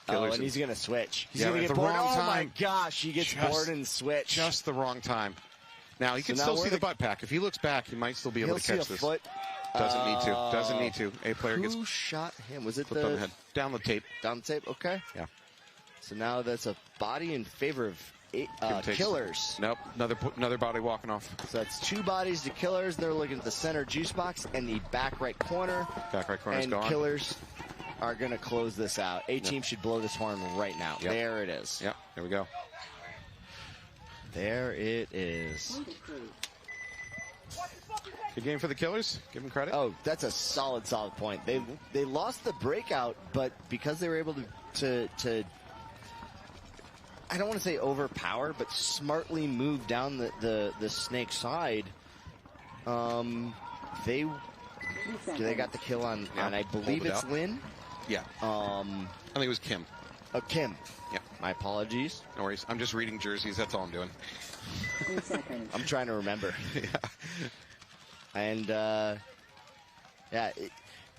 Oh, and he's going to switch. He's going to get bored. Oh, my gosh, he gets bored and switch. Just the wrong time. Now, he can still see the butt pack. If he looks back, he might still be able to catch this. Foot. Doesn't need to. Doesn't need to. A player gets... Who shot him? Was it flipped on the head. Down the tape. Down the tape? Okay. Yeah. So now that's a body in favor of Killers. Nope. Another body walking off. So that's 2 bodies to Killers. They're looking at the center juice box and the back right corner. Back right corner's gone. And Killers are going to close this out. A-Team should blow this horn right now. Yep. There it is. Yep. There we go. There it is. Good game for the Killers. Give them credit. Oh, that's a solid point. They lost the breakout, but because they were able to I don't want to say overpower, but smartly move down the snake side, they got the kill on I believe it's Lynn. Yeah. I think it was Kim. Oh, Kim. Yep. My apologies. No worries. I'm just reading jerseys. That's all I'm doing. I'm trying to remember. Yeah. And,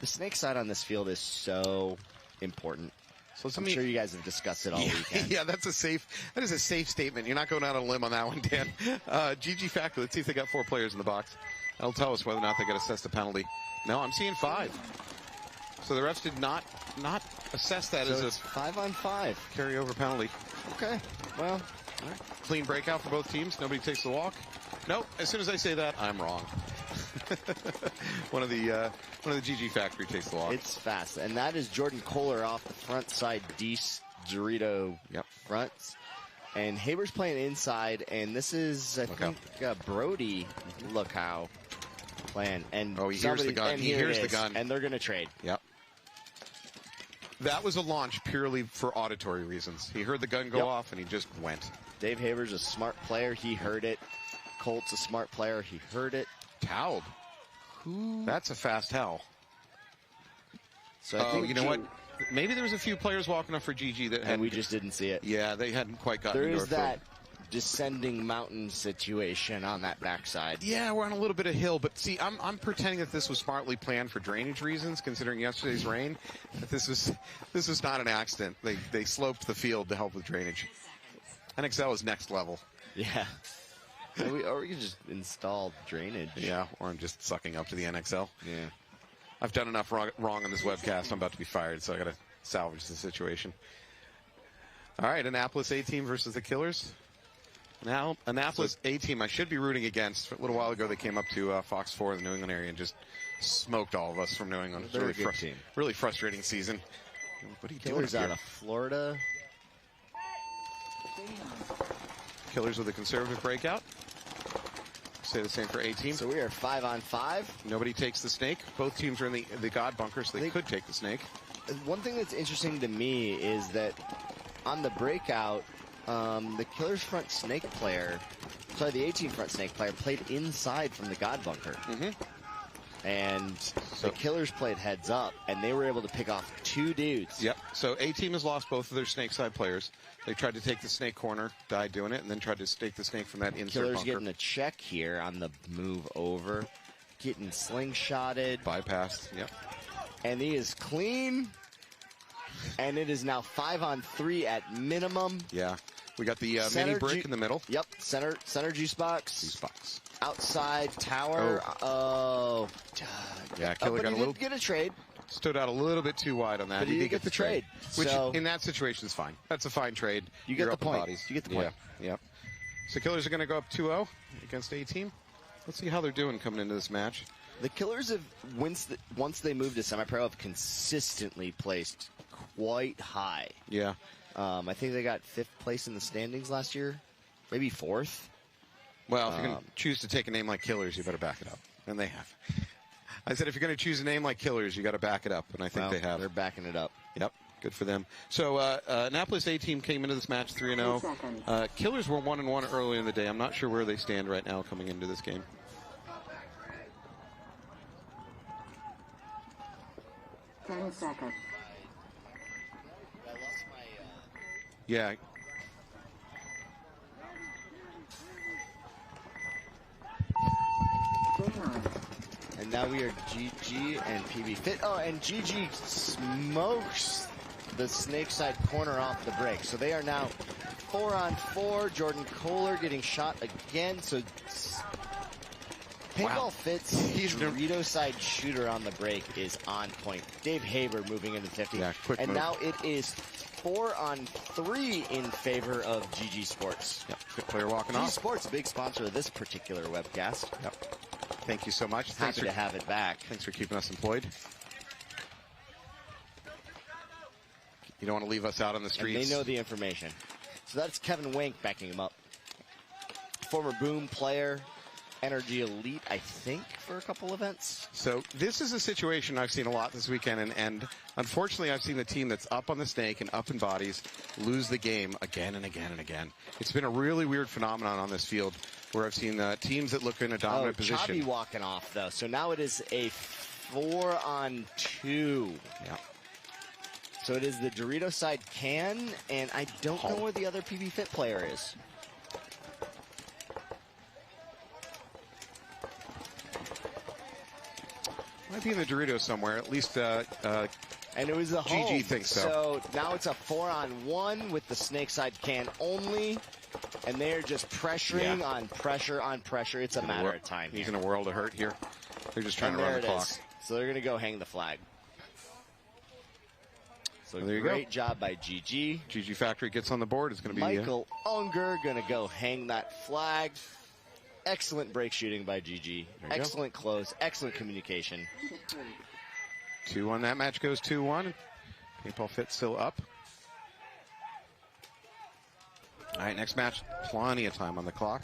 the snake side on this field is so important. So I'm sure you guys have discussed it all weekend. Yeah, that is a safe statement. You're not going out on a limb on that one, Dan. GG Factory, let's see if they got 4 players in the box. That'll tell us whether or not they got assessed a penalty. No, I'm seeing 5. So the refs did not assess that as a 5-on-5 carryover penalty. Okay, well, all right. Clean breakout for both teams. Nobody takes the walk. Nope. As soon as I say that, I'm wrong. one of the GG Factory takes the walk. It's fast, and that is Jordan Kohler off the front side Dorito fronts. And Haber's playing inside, and this is, I think, Brody. Look how playing. And he hears the gun. He hears the gun. And they're going to trade. Yep. That was a launch purely for auditory reasons. He heard the gun go off, and he just went. Dave Haber's a smart player. He heard it. Colt's a smart player. He heard it. Towed. That's a fast towel. So I think you know what? Maybe there was a few players walking up for GG that and we just didn't see it. Yeah, they hadn't quite gotten there into is our that descending mountain situation on that backside. Yeah, we're on a little bit of hill, but see, I'm pretending that this was smartly planned for drainage reasons, considering yesterday's rain. That this was not an accident. They sloped the field to help with drainage. NXL is next level. Yeah. Or we could just install drainage. Yeah, or I'm just sucking up to the NXL. Yeah. I've done enough wrong on this webcast. I'm about to be fired, so I got to salvage the situation. All right, Annapolis A-Team versus the Killers. Now, Annapolis A-Team I should be rooting against. A little while ago, they came up to Fox 4 in the New England area and just smoked all of us from New England. It's really really frustrating season. What are you Killers doing out of Florida. Killers with a conservative breakout. Say the same for A-Team. So we are 5-on-5. Nobody takes the snake. Both teams are in the God bunker, so they could take the snake. One thing that's interesting to me is that on the breakout, the Killers front snake player, the A-Team front snake player played inside from the God bunker. And the Killers played heads up, and they were able to pick off 2 dudes. Yep. So A-Team has lost both of their snake side players. They tried to take the snake corner, died doing it, and then tried to stake the snake from that insert Killers bunker. getting a check here on the move over. Getting slingshotted. Bypassed, yep. And he is clean. And it is now 5-on-3 at minimum. Yeah. We got the mini brick in the middle. Yep. Center juice box. Juice box. Outside tower. Oh. Yeah, Killer got a little. Get a trade. Stood out a little bit too wide on that. But he did get the trade. Which, so, in that situation, is fine. That's a fine trade. You get the point. You get the point. Yeah. Yep. So Killers are going to go up 2-0 against A-Team. Let's see how they're doing coming into this match. The Killers have, once they moved to semi-pro, have consistently placed quite high. Yeah. I think they got 5th place in the standings last year. Maybe 4th. Well, if you're going to choose to take a name like Killers, you better back it up. And they have. I said if you're going to choose a name like Killers, you got to back it up. And I think they have. They're backing it up. Yep. Good for them. So Annapolis A-Team came into this match 3-0. Killers were 1-1 early in the day. I'm not sure where they stand right now coming into this game. 10 seconds. Yeah. And now we are GG and PB Fit. Oh, and GG smokes the snake side corner off the break. So they are now 4-on-4. Jordan Kohler getting shot again. So Paintball Fit's Dorito side shooter on the break is on point. Dave Haber moving into 50. Yeah, quick and move. now it is 4-on-3 in favor of GG Sports. Yep. Good player walking GG off. Sports, a big sponsor of this particular webcast. Yep. Thank you so much. Happy to have it back. Thanks for keeping us employed. You don't want to leave us out on the streets. And they know the information. So that's Kevin Wank backing him up. Former Boom player, Energy Elite, I think, for a couple events. So this is a situation I've seen a lot this weekend, and unfortunately I've seen the team that's up on the snake and up in bodies lose the game again and again and again. It's been a really weird phenomenon on this field where I've seen teams that look in a dominant position. Chubby walking off, though. So now it is a 4-on-2. Yeah. So it is the Dorito side can, and I don't know where the other PB Fit player is. Might be in the Doritos somewhere. At least, and it was a home. GG thinks so. So now it's a 4-on-1 with the snake side can only, and they're just pressuring on pressure on pressure. It's a matter of time. He's in a world of hurt here. They're just trying to run the clock. So they're going to go hang the flag. So there you great job by GG. GG Factory gets on the board. It's going to be Michael Unger going to go hang that flag. Excellent break shooting by GG. Excellent close. Excellent communication. 2-1. That match goes 2-1. Paintball Fit still up. All right, next match. Plenty of time on the clock.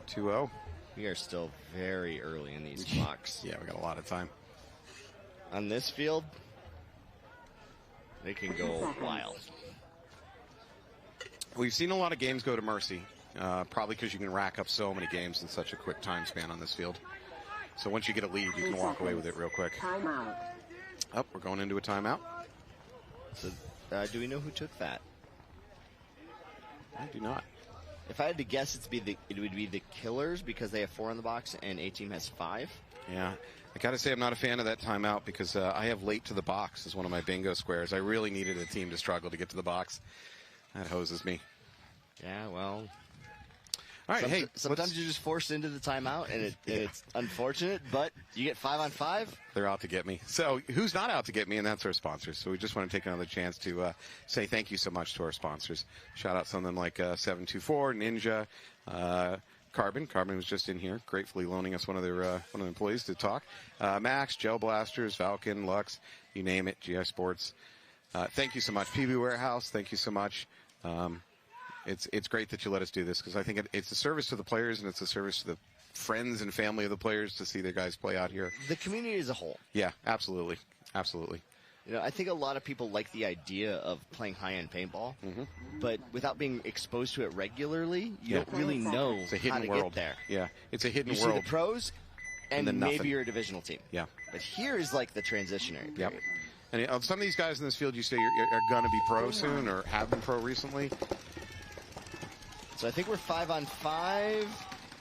2-0. We are still very early in these clocks. Yeah, we got a lot of time. On this field, they can go wild. We've seen a lot of games go to mercy. Probably because you can rack up so many games in such a quick time span on this field. So once you get a lead, you can walk away with it real quick. Timeout. Oh, we're going into a timeout. So, do we know who took that? I do not. If I had to guess, it would be the Killers because they have 4 on the box and A-Team has 5. Yeah. I got to say I'm not a fan of that timeout because I have late to the box as one of my bingo squares. I really needed a team to struggle to get to the box. That hoses me. Yeah, well... All right, hey, sometimes you're just forced into the timeout, and it's unfortunate, but you get 5-on-5. They're out to get me. So who's not out to get me, and that's our sponsors. So we just want to take another chance to say thank you so much to our sponsors. Shout out some of them like 724, Ninja, Carbon. Carbon was just in here, gratefully loaning us one of their employees to talk. Max, Gel Blasters, Falcon, Lux, you name it, GI Sports. Thank you so much. PB Warehouse, thank you so much. It's great that you let us do this because I think it's a service to the players and it's a service to the friends and family of the players to see their guys play out here. The community as a whole. Yeah, absolutely. Absolutely. You know, I think a lot of people like the idea of playing high-end paintball, but without being exposed to it regularly, you don't really know it's a hidden how to world. get there. Yeah, it's a hidden you world. See the pros, and then maybe nothing. you're a divisional team. Yeah. But here is like the transitionary period. Yep. And some of these guys in this field you say are going to be pro soon or have been pro recently. So I think we're 5-on-5.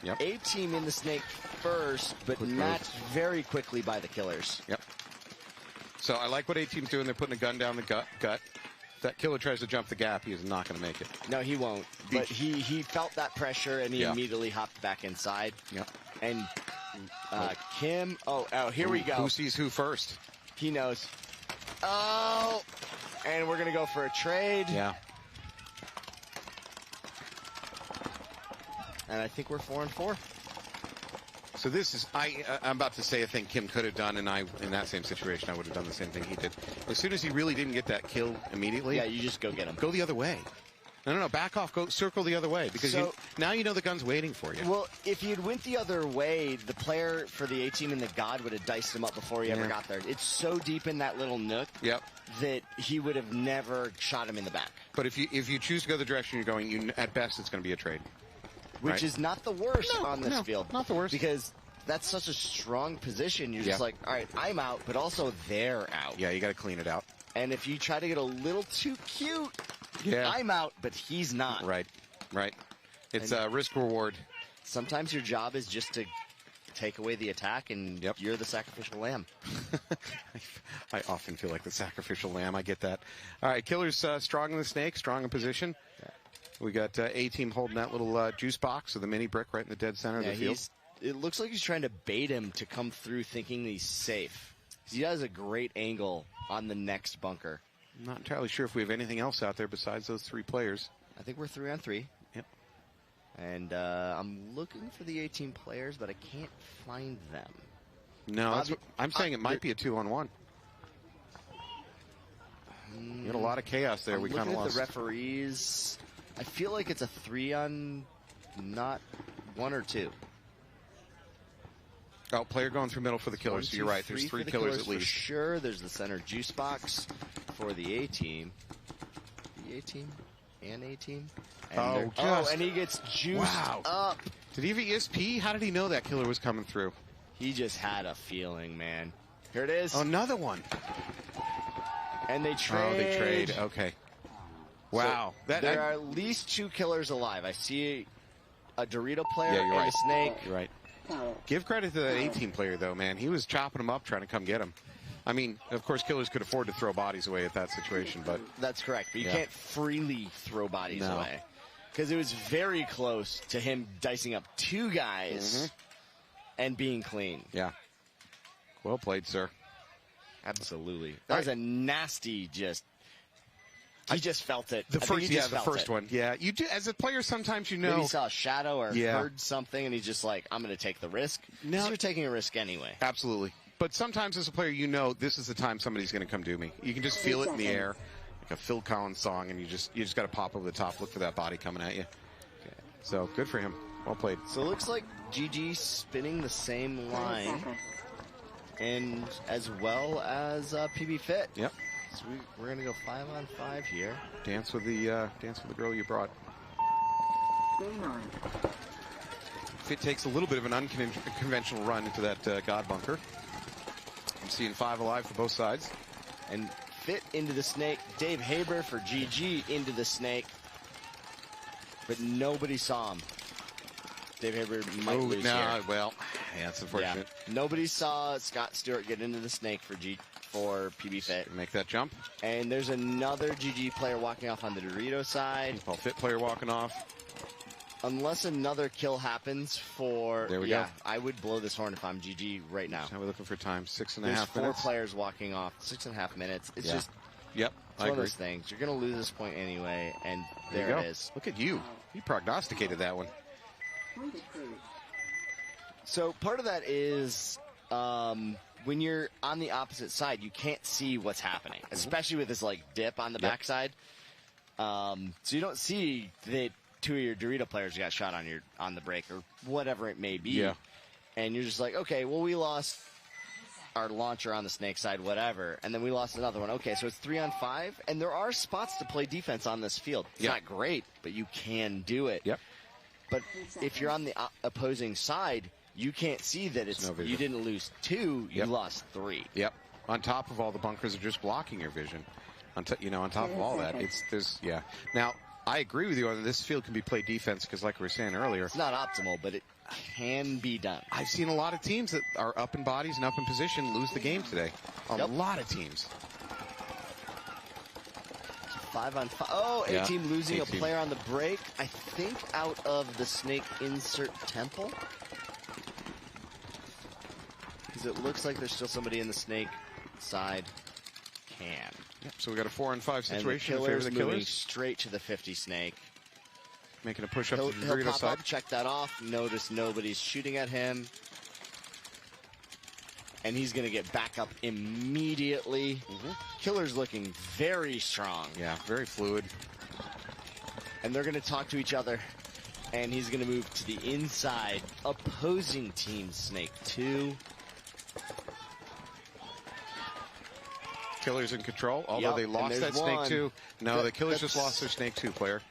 Yep. A-Team in the snake first, but matched very quickly by the Killers. Yep. So I like what A-Team's doing. They're putting a gun down the gut. If that killer tries to jump the gap, he is not going to make it. No, he won't. But he felt that pressure, and he immediately hopped back inside. Yep. And Kim, here we go. Who sees who first? He knows. Oh, and we're going to go for a trade. Yeah. And I think we're 4-4. So this is, I'm about to say a thing Kim could have done, and in that same situation, I would have done the same thing he did. As soon as he really didn't get that kill immediately. Yeah, you just go get him. Go the other way. No, back off, go circle the other way, because now you know the gun's waiting for you. Well, if you'd went the other way, the player for the A-Team and the God would have diced him up before he ever got there. It's so deep in that little nook that he would have never shot him in the back. But if you choose to go the direction you're going, at best it's going to be a trade. Which is not the worst on this field. Not the worst. Because that's such a strong position. You're just like, all right, I'm out, but also they're out. Yeah, you got to clean it out. And if you try to get a little too cute, I'm out, but he's not. Right. It's risk-reward. Sometimes your job is just to take away the attack, and you're the sacrificial lamb. I often feel like the sacrificial lamb. I get that. All right, Killer's strong in the snake, strong in position. We got A-Team holding that little juice box with the mini brick right in the dead center of the field. It looks like he's trying to bait him to come through thinking he's safe. He has a great angle on the next bunker. I'm not entirely sure if we have anything else out there besides those 3 players. I think we're 3-on-3. Yep. And I'm looking for the A-Team players, but I can't find them. No, I'm saying it might be a 2-on-1. You had a lot of chaos there. We kind of lost. The referees. I feel like it's a 3-on, not 1 or 2. Oh, player going through middle for the Killers. 1, 2, so you're right. There's 3 killers at least. For sure. There's the center juice box for the A-Team. The A-Team and A-Team. And he gets juiced up. Did he have ESP? How did he know that killer was coming through? He just had a feeling, man. Here it is. Oh, another one. And they trade. Oh, they trade. Okay. Wow. So there are at least 2 killers alive. I see a Dorito player Yeah, you're and right. a snake. You're right. Give credit to that A-team player, though, man. He was chopping them up, trying to come get him. I mean, of course, killers could afford to throw bodies away at that situation, but... That's correct, but you can't freely throw bodies away. Because it was very close to him dicing up 2 guys and being clean. Yeah. Well played, sir. Absolutely. That was a nasty He just felt it. The first one. Yeah, you do. As a player, sometimes you know. Maybe he saw a shadow or heard something, and he's just like, "I'm going to take the risk." No, you're taking a risk anyway. Absolutely. But sometimes, as a player, you know this is the time somebody's going to come do me. You can just feel it in the air, like a Phil Collins song, and you just got to pop over the top, look for that body coming at you. Okay. So good for him. Well played. So it looks like GG spinning the same line, and as well as PB Fit. Yep. So we're going to go 5-on-5 here. Dance with the girl you brought. Fit takes a little bit of an unconventional run into that God bunker. I'm seeing 5 alive for both sides. And Fit into the snake. Dave Haber for GG into the snake. But nobody saw him. Dave Haber might lose here. Well, yeah, that's unfortunate. Yeah. Nobody saw Scott Stewart get into the snake for PB Fit. Make that jump. And there's another GG player walking off on the Dorito side. Paul Fit player walking off. Unless another kill happens for... There we go. I would blow this horn if I'm GG right now. How are we looking for time? 6.5 There's minutes. 4 players walking off. 6.5 minutes. It's just... Yep, it's one of those things. You're going to lose this point anyway, and there it is. Look at you. You prognosticated that one. So part of that is when you're on the opposite side, you can't see what's happening, especially with this like dip on the backside. So you don't see that 2 of your Dorito players got shot on the break or whatever it may be. Yeah. And you're just like, okay, well, we lost our launcher on the snake side, whatever, and then we lost another one. Okay, so it's 3-on-5, and there are spots to play defense on this field. It's not great, but you can do it. Yep. But if you're on the opposing side, you can't see that it's you didn't lose 2, you lost 3. Yep. On top of all the bunkers are just blocking your vision. On top of all that, Now, I agree with you on this field can be played defense because, like we were saying earlier, it's not optimal, but it can be done. I've seen a lot of teams that are up in bodies and up in position lose the game today. A lot of teams. 5-on-5. Oh, A-team losing a player on the break. I think out of the snake insert temple. Because it looks like there's still somebody in the snake side can. Yep, so we got a 4-on-5 situation and in favor of the moving killers. Straight to the 50 snake. Making a push up to the Dorito Dorito pop side. Up, check that off. Notice nobody's shooting at him. And he's going to get back up immediately. Killer's looking very strong. Yeah, very fluid. And they're going to talk to each other. And he's going to move to the inside. Opposing team snake 2. Killers in control, although they lost that snake 2. No, the killers just lost their snake 2 player.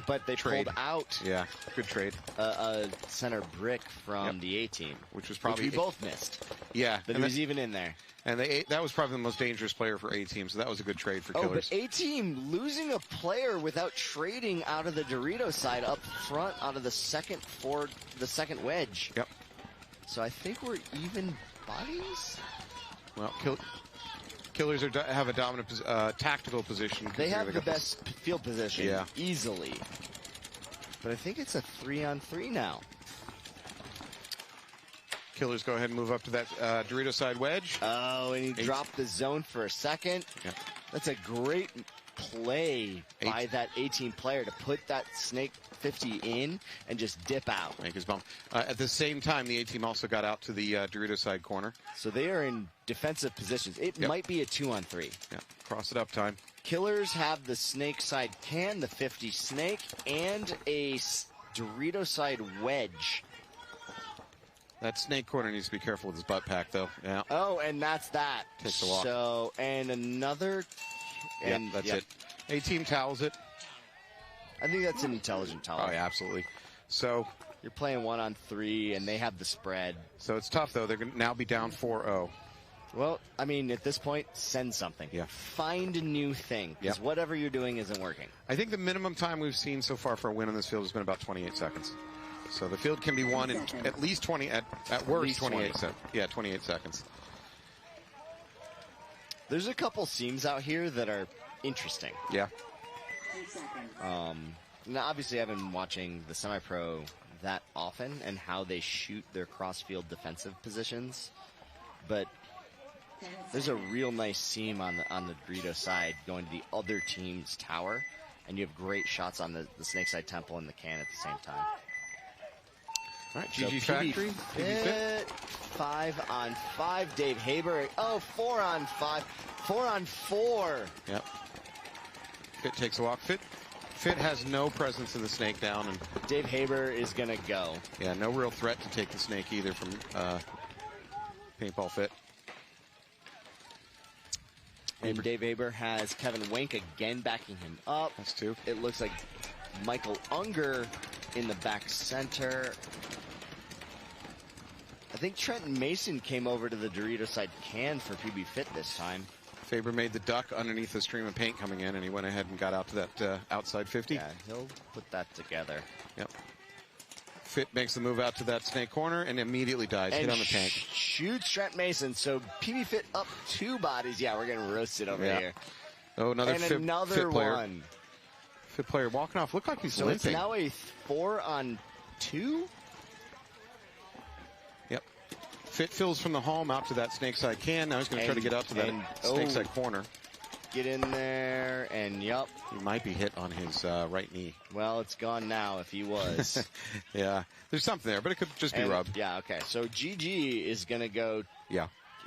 But they pulled out. Yeah, good trade. A center brick from the A-team. Which was probably... Which we both missed. Yeah. But he was even in there. And that was probably the most dangerous player for A-team, so that was a good trade for killers. But A-team losing a player without trading out of the Dorito side up front out of the second wedge. Yep. So I think we're even bodies? Well, killers have a dominant tactical position. They have the best field position, easily. But I think it's a 3-on-3 now. Killers go ahead and move up to that Dorito side wedge. Oh, and he dropped the zone for a second. Yeah. That's a great play by that A-team player to put that snake 50 in and just dip out. Make his bump. At the same time, the A-team also got out to the Dorito side corner. So they are in defensive positions. It might be a 2-on-3. Yeah, cross it up time. Killers have the snake side can, the 50 snake, and a Dorito side wedge. That snake corner needs to be careful with his butt pack, though. Yeah. Oh, and that's that. Takes a walk. So, and another... And that's it. A-team towels it. I think that's an intelligent towel. Oh, yeah, absolutely. So you're playing 1-on-3, and they have the spread. So it's tough, though. They're going to now be down 4-0. Well, I mean, at this point, send something. Yeah. Find a new thing, because whatever you're doing isn't working. I think the minimum time we've seen so far for a win on this field has been about 28 seconds. So the field can be won in at least 20, at worst 28 seconds. Yeah, 28 seconds. There's a couple seams out here that are interesting. Yeah. Now, obviously, I've been watching the semi-pro that often and how they shoot their cross-field defensive positions, but there's a real nice seam on the Dorito side going to the other team's tower, and you have great shots on the Snakeside Temple and the can at the same time. All right, So GG Factory. Fit, 5-on-5. Dave Haber. Oh, 4-on-5. 4-on-4. Yep. Fit takes a walk. Fit has no presence in the snake down, and Dave Haber is going to go. Yeah, no real threat to take the snake either from Paintball Fit. And Dave Haber has Kevin Wink again backing him up. That's two. It looks like Michael Unger in the back center. I think Trenton Mason came over to the Dorito side can for PB Fit this time. Faber made the duck underneath the stream of paint coming in, and he went ahead and got out to that outside 50. Yeah, he'll put that together. Yep. Fit makes the move out to that snake corner and immediately dies. And hit on the tank. Shoots Trent Mason. So PB Fit up 2 bodies. Yeah, we're getting roasted over here. Oh, another Fit player. One. Fit player walking off. Looked like he's so limping. It's now a 4-on-2. Yep. Fit fills from the home out to that snake side can. Now he's going to try to get out to that snake side corner. Get in there, and yup. He might be hit on his right knee. Well, it's gone now if he was. Yeah. There's something there, but it could just be rubbed. Yeah, okay. So GG is going to go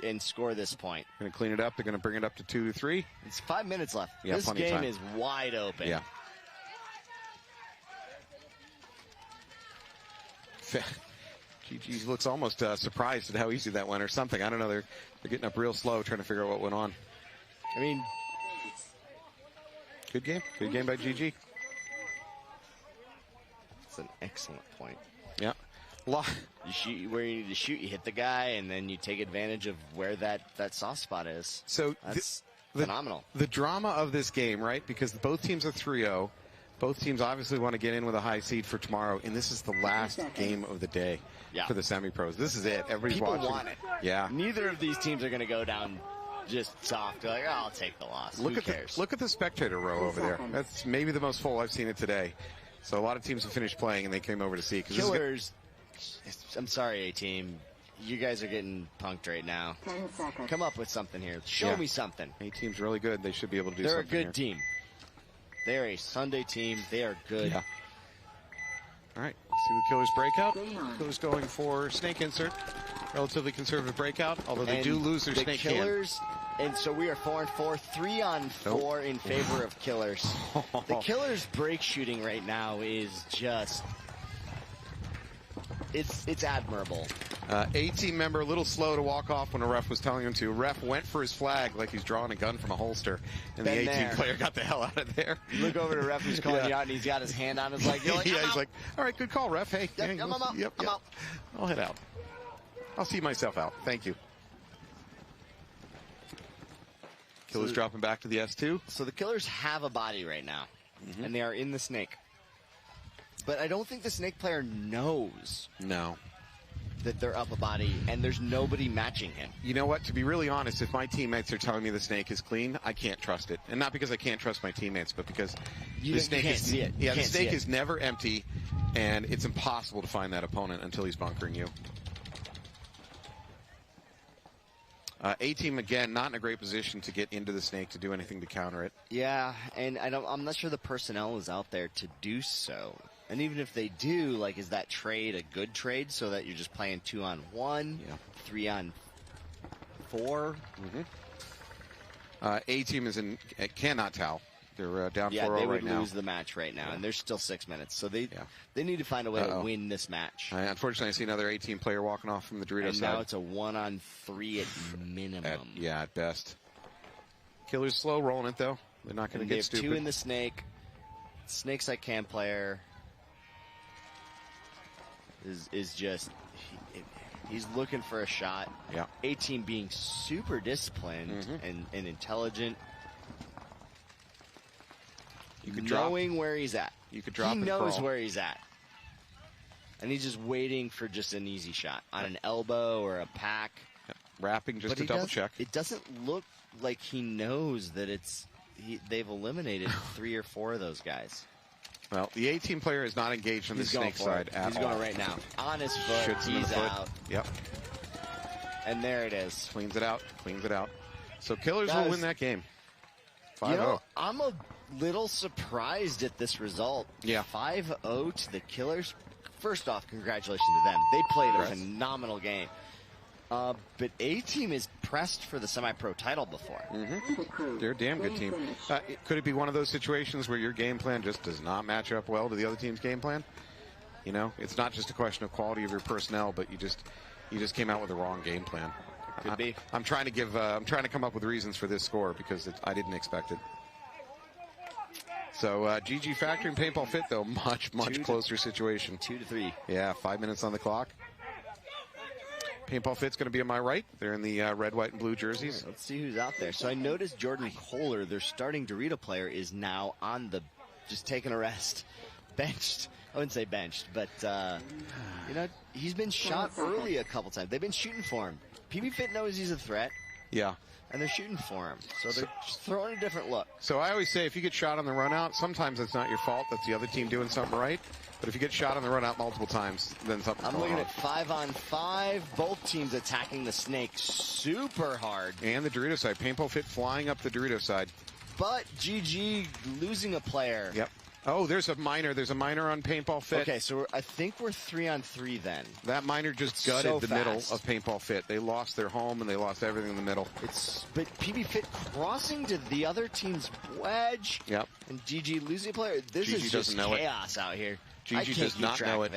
and score this point. Going to clean it up. They're going to bring it up to 2-3. It's 5 minutes left. Yeah, this game is wide open. Yeah. GG looks almost surprised at how easy that went or something. I don't know. They're getting up real slow trying to figure out what went on. I mean, good game. Good game by GG. It's an excellent point. Yeah. You shoot where you need to shoot. You hit the guy, and then you take advantage of where that soft spot is. So that's phenomenal. The drama of this game, right? Because both teams are 3-0. Both teams obviously want to get in with a high seed for tomorrow, and this is the last game of the day for the semi-pros. This is it. Everybody's People watching. want it. Yeah. Neither of these teams are going to go down just soft. They're like, oh, I'll take the loss. Who cares? Look at the spectator row over there. That's maybe the most full I've seen it today. So a lot of teams have finished playing, and they came over to see. Killers, I'm sorry, A-Team. You guys are getting punked right now. 10 seconds. Come up with something here. Show me something. A-Team's really good. They should be able to do They're something. They're a good team. They're a Sunday team. They are good. Yeah. All right. See the Killers breakout. Killers going for snake insert. Relatively conservative breakout, although they do lose their snake Killers, and so we are 4-4, 3-on-4 in favor of Killers. The Killers break shooting right now is just, it's admirable. A-Team member a little slow to walk off when a ref was telling him to. Ref went for his flag like he's drawing a gun from a holster, and the A-Team player got the hell out of there. You look over to ref who's calling you out, and he's got his hand on his leg. You're like, yeah, he's like, all right, good call, ref. Hey, I'm out. I'm out. I'll head out. I'll see myself out. Thank you. Killers dropping back to the S2. So the Killers have a body right now, and they are in the snake. But I don't think the snake player knows. No. That they're up a body, and there's nobody matching him. You know what? To be really honest, if my teammates are telling me the snake is clean, I can't trust it. And not because I can't trust my teammates, but because the snake can't see it. Yeah, the snake is never empty, and it's impossible to find that opponent until he's bunkering you. A-Team, again, not in a great position to get into the snake to do anything to counter it. Yeah, and I'm not sure the personnel is out there to do so. And even if they do, like, is that trade a good trade so that you're just playing 2-on-1, 3-on-4? A-Team is cannot towel. They're down 4-0 right now. Yeah, they would lose the match right now, and there's still 6 minutes. So they need to find a way to win this match. Unfortunately, I see another A-Team player walking off from the Dorito side. And now it's a 1-on-3 at minimum. At best. Killers slow rolling it, though. They're not going to get stupid. They have 2 in the snake. Snake's like can player is just He's looking for a shot. Yeah. A-Team being super disciplined and intelligent. You could knowing where he's at. You could drop He and knows crawl. where he's at. And he's just waiting for just an easy shot on an elbow or a pack. Wrapping just to double check. It doesn't look like he knows that they've eliminated 3 or 4 of those guys. Well, the A-Team player is not engaged on the snake side at all. He's going right now. On his foot, Shoots him in the he's foot. out. Yep. And there it is. Cleans it out. Cleans it out. So Killers will win that game. 5-0. You know, I'm a little surprised at this result. Yeah. 5-0 to the Killers. First off, congratulations to them. They played a phenomenal game. But A-Team is pressed for the semi-pro title before. They're a damn good team. Could it be one of those situations where your game plan just does not match up well to the other team's game plan? You know, it's not just a question of quality of your personnel, but you just came out with the wrong game plan. Could be. I'm trying to come up with reasons for this score because I didn't expect it. So GG Factory and Paintball Fit, though, much closer situation. 2-3. Yeah, 5 minutes on the clock. Paintball Fit's going to be on my right. They're in the red, white, and blue jerseys. Let's see who's out there. So I noticed Jordan Kohler, their starting Dorito player, is now on the, just taking a rest. Benched. I wouldn't say benched, but, you know, he's been shot early a couple times. They've been shooting for him. PB Fit knows he's a threat. Yeah. And they're shooting for him. So they're just throwing a different look. So I always say if you get shot on the run out, sometimes it's not your fault. That's the other team doing something right. But if you get shot on the run out multiple times, then something's I'm going looking on. at 5-on-5. Both teams attacking the snake super hard. And the Dorito side. Paintball Fit flying up the Dorito side. But GG losing a player. Yep. Oh, there's a minor. There's a minor on Paintball Fit. Okay, so I think we're 3-on-3 then. That minor just gutted the middle of Paintball Fit. They lost their home and they lost everything in the middle. But PB Fit crossing to the other team's wedge. Yep. And GG losing a player. This is just chaos out here. GG does not know it.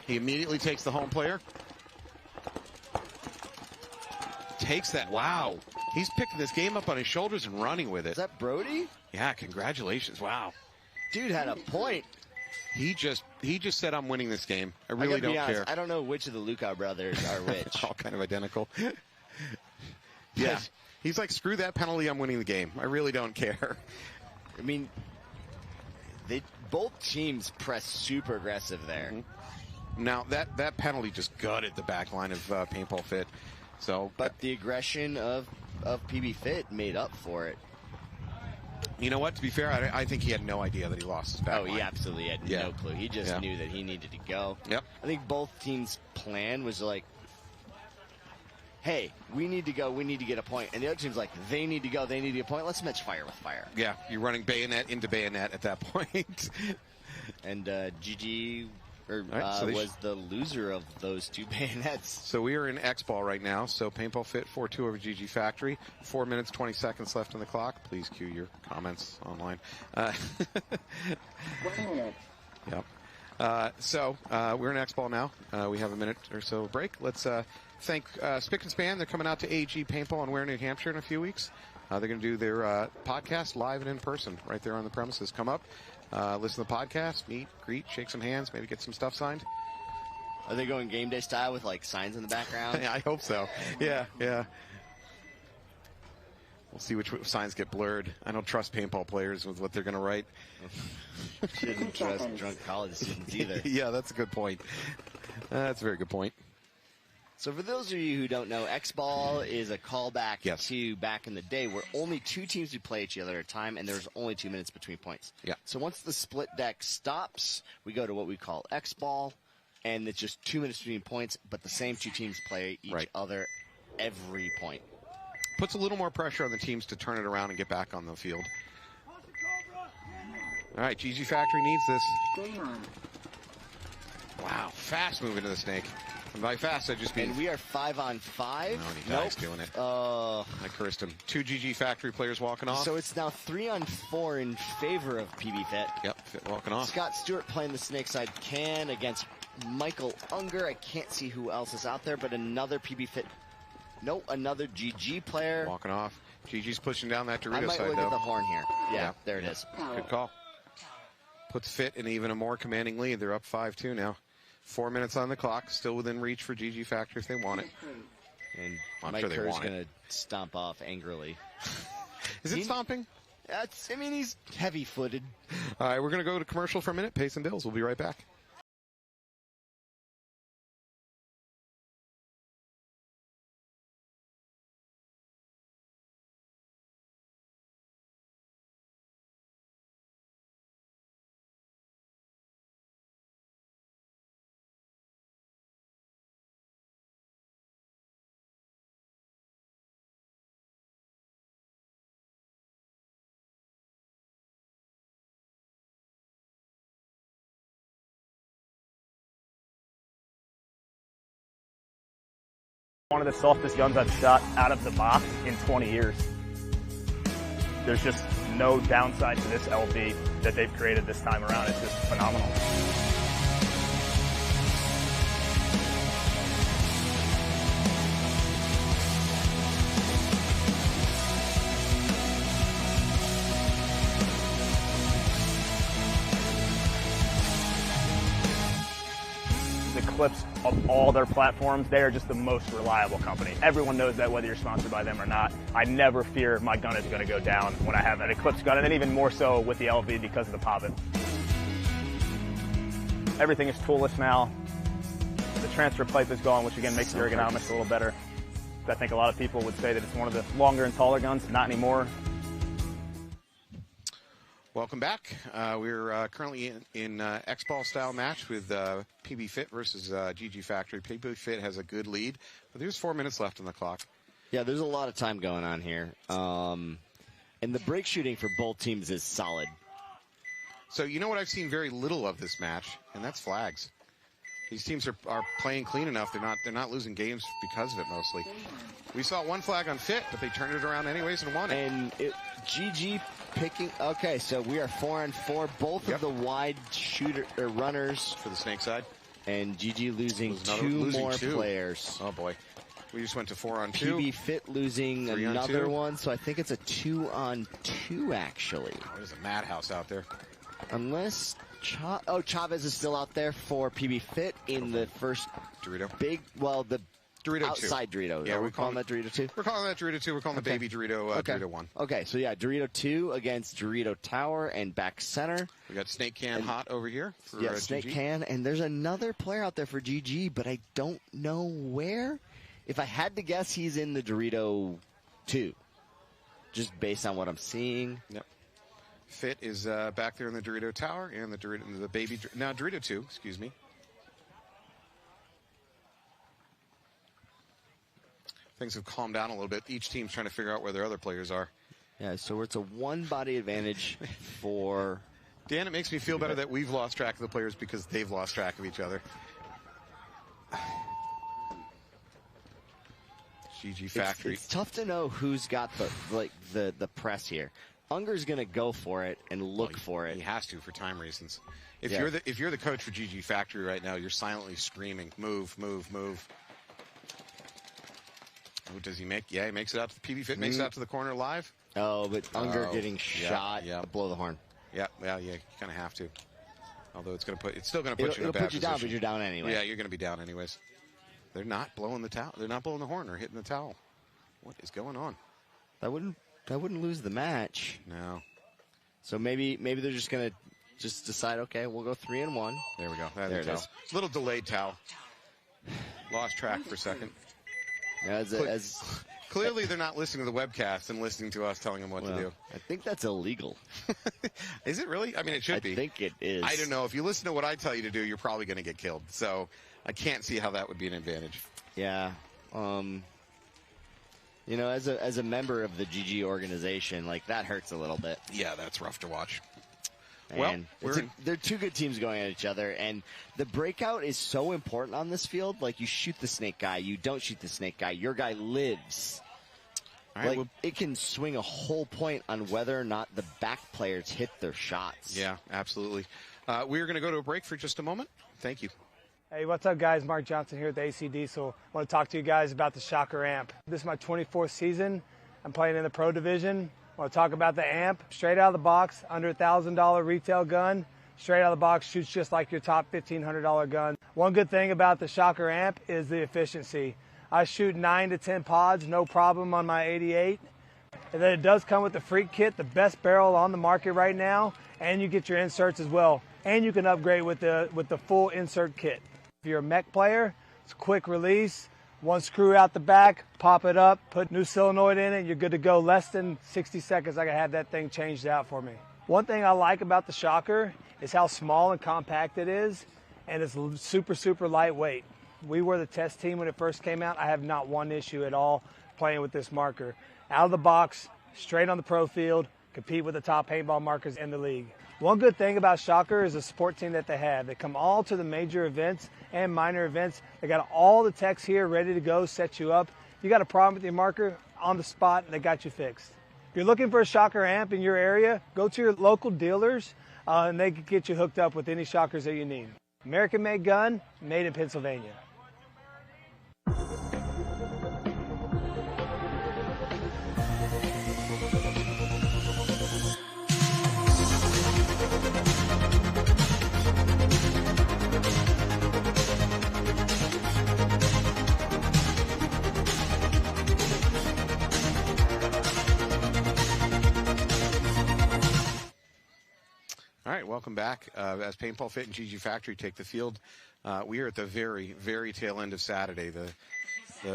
He immediately takes the home player. Takes that. Wow. He's picking this game up on his shoulders and running with it. Is that Brody? Yeah, congratulations. Wow. Dude had a point. He just said, I'm winning this game. I really don't care. I don't know which of the Luca brothers are which. All kind of identical. Yeah. He's like, screw that penalty, I'm winning the game. I really don't care. I mean, both teams press super aggressive there. Now, that penalty just gutted the back line of Paintball Fit. But the aggression of PB Fit made up for it. You know what? To be fair, I think he had no idea that he lost his back line. He absolutely had no clue. He just knew that he needed to go. Yep. I think both teams' plan was like, hey, we need to go, we need to get a point. And the other team's like, they need to go, they need to get a point. Let's match fire with fire. Yeah, you're running bayonet into bayonet at that point. And GG was the loser of those two bayonets. So we are in X-Ball right now. So Paintball Fit 4-2 over GG Factory. 4 minutes, 20 seconds left on the clock. Please cue your comments online. 1 minute. Yep. So we're in X-Ball now. We have a minute or so break. Let's thank Spick and Span. They're coming out to AG Paintball in Ware, New Hampshire in a few weeks. They're going to do their podcast live and in person right there on the premises. Come up. Listen to the podcast, meet, greet, shake some hands, maybe get some stuff signed. Are they going game day style with like signs in the background? Yeah, I hope so. Yeah. We'll see which signs get blurred. I don't trust paintball players with what they're going to write. Shouldn't trust drunk college students either. Yeah, that's a good point. That's a very good point. So for those of you who don't know, X-Ball is a callback to back in the day where only 2 teams would play each other at a time, and there's only 2 minutes between points. Yeah. So once the split deck stops, we go to what we call X-Ball, and it's just 2 minutes between points, but the same 2 teams play each other every point. Puts a little more pressure on the teams to turn it around and get back on the field. All right, GG Factory needs this. Wow, fast moving to the snake. And by fast, I just mean... And we are 5-on-5. No, he dies doing it. I cursed him. 2 GG Factory players walking off. So it's now 3-on-4 in favor of PB Fit. Yep, Fit walking off. Scott Stewart playing the snake side can against Michael Unger. I can't see who else is out there, but another PB Fit... Nope, another GG player. Walking off. GG's pushing down that Dorito side, though. I might look at the horn here. Yeah, there it is. Good call. Puts Fit in even a more commanding lead. They're up 5-2 now. 4 minutes on the clock, still within reach for GG Factory if they want it. And I'm Mike sure they Kerr's want going to stomp off angrily. Is it stomping? I mean, he's heavy-footed. All right, we're going to go to commercial for a minute, pay some bills. We'll be right back. One of the softest guns I've shot out of the box in 20 years. There's just no downside to this LB that they've created this time around. It's just phenomenal. Clips of all their platforms, they are just the most reliable company. Everyone knows that whether you're sponsored by them or not. I never fear my gun is going to go down when I have an Eclipse gun, and then even more so with the LV because of the poppet. Everything is toolless now. The transfer pipe is gone, which again makes the ergonomics a little better. I think a lot of people would say that it's one of the longer and taller guns. Not anymore. Welcome back. We're currently in X-Ball style match with PB Fit versus GG Factory. PB Fit has a good lead, but there's 4 minutes left on the clock. Yeah, there's a lot of time going on here. And the break shooting for both teams is solid. So you know what I've seen very little of this match, and that's flags. These teams are playing clean enough. They're not losing games because of it mostly. We saw one flag on Fit, but they turned it around anyways and won it. And GG picking. Okay, so we are 4-4. Both of the wide shooter runners for the snake side, and GG losing two more players. Oh boy, we just went to 4-2. PB Fit losing another one, so I think it's a 2-on-2 actually. Oh, there's a madhouse out there. Unless Chavez is still out there for PB Fit in the first Dorito. The Dorito outside 2. Dorito. Yeah, we're calling that Dorito 2? We're calling that Dorito 2. We're calling the baby Dorito Dorito 1. Okay, so yeah, Dorito 2 against Dorito Tower and back center. We got Snake Can hot over here for Snake GG. Can, and there's another player out there for GG, but I don't know where. If I had to guess, he's in the Dorito 2, just based on what I'm seeing. Yep. Fit is back there in the Dorito Tower and the baby. Now Dorito 2, excuse me. Things have calmed down a little bit. Each team's trying to figure out where their other players are. Yeah, so it's a one-body advantage for... Dan, it makes me feel better that we've lost track of the players because they've lost track of each other. GG Factory. It's tough to know who's got the press here. Unger's going to go for it and look for it. He has to for time reasons. If you're the coach for GG Factory right now, you're silently screaming, move, move, move. Oh, does he make? Yeah, he makes it out to the PB Fit, makes it out to the corner live. Oh, but Unger getting shot. Yeah, blow the horn. Yeah, you kind of have to. Although it's still going to put you in a bad position. Down, but you're down anyway. Yeah, you're going to be down anyways. They're not blowing the towel. They're not blowing the horn or hitting the towel. What is going on? That wouldn't lose the match. No. So maybe they're just going to decide. Okay, we'll go 3-1. There we go. There it is. Little delayed towel. Lost track for a second. Clearly, they're not listening to the webcast and listening to us telling them what to do. I think that's illegal. Is it really? I mean, it should be. I think it is. I don't know. If you listen to what I tell you to do, you're probably going to get killed. So I can't see how that would be an advantage. Yeah. As a member of the GG organization, that hurts a little bit. Yeah, that's rough to watch. And they're two good teams going at each other, and the breakout is so important on this field. You shoot the snake guy, you don't shoot the snake guy, your guy lives. Right, it can swing a whole point on whether or not the back players hit their shots. Yeah, absolutely. We're going to go to a break for just a moment. Thank you. Hey, what's up, guys? Mark Johnson here at the ACD. So I want to talk to you guys about the Shocker amp. This is my 24th season. I'm playing in the Pro Division. I want to talk about the amp. Straight out of the box, under $1,000 retail gun. straight out of the box, shoots just like your top $1,500 gun. One good thing about the Shocker amp is the efficiency. I shoot 9 to 10 pods, no problem on my 88. And then it does come with the Freak Kit, the best barrel on the market right now, and you get your inserts as well. And you can upgrade with the full insert kit. If you're a mech player, it's a quick release. One screw out the back, pop it up, put new solenoid in it, you're good to go. Less than 60 seconds, I can have that thing changed out for me. One thing I like about the Shocker is how small and compact it is, and it's super, super lightweight. We were the test team when it first came out. I have not one issue at all playing with this marker. Out of the box, straight on the pro field, compete with the top paintball markers in the league. One good thing about Shocker is the support team that they have. They come all to the major events and minor events. They got all the techs here ready to go, set you up. You got a problem with your marker, on the spot, and they got you fixed. If you're looking for a Shocker amp in your area, go to your local dealers, and they can get you hooked up with any Shockers that you need. American-made gun, made in Pennsylvania. All right, welcome back. As Paintball Fit and GG Factory take the field, we are at the very, very tail end of Saturday.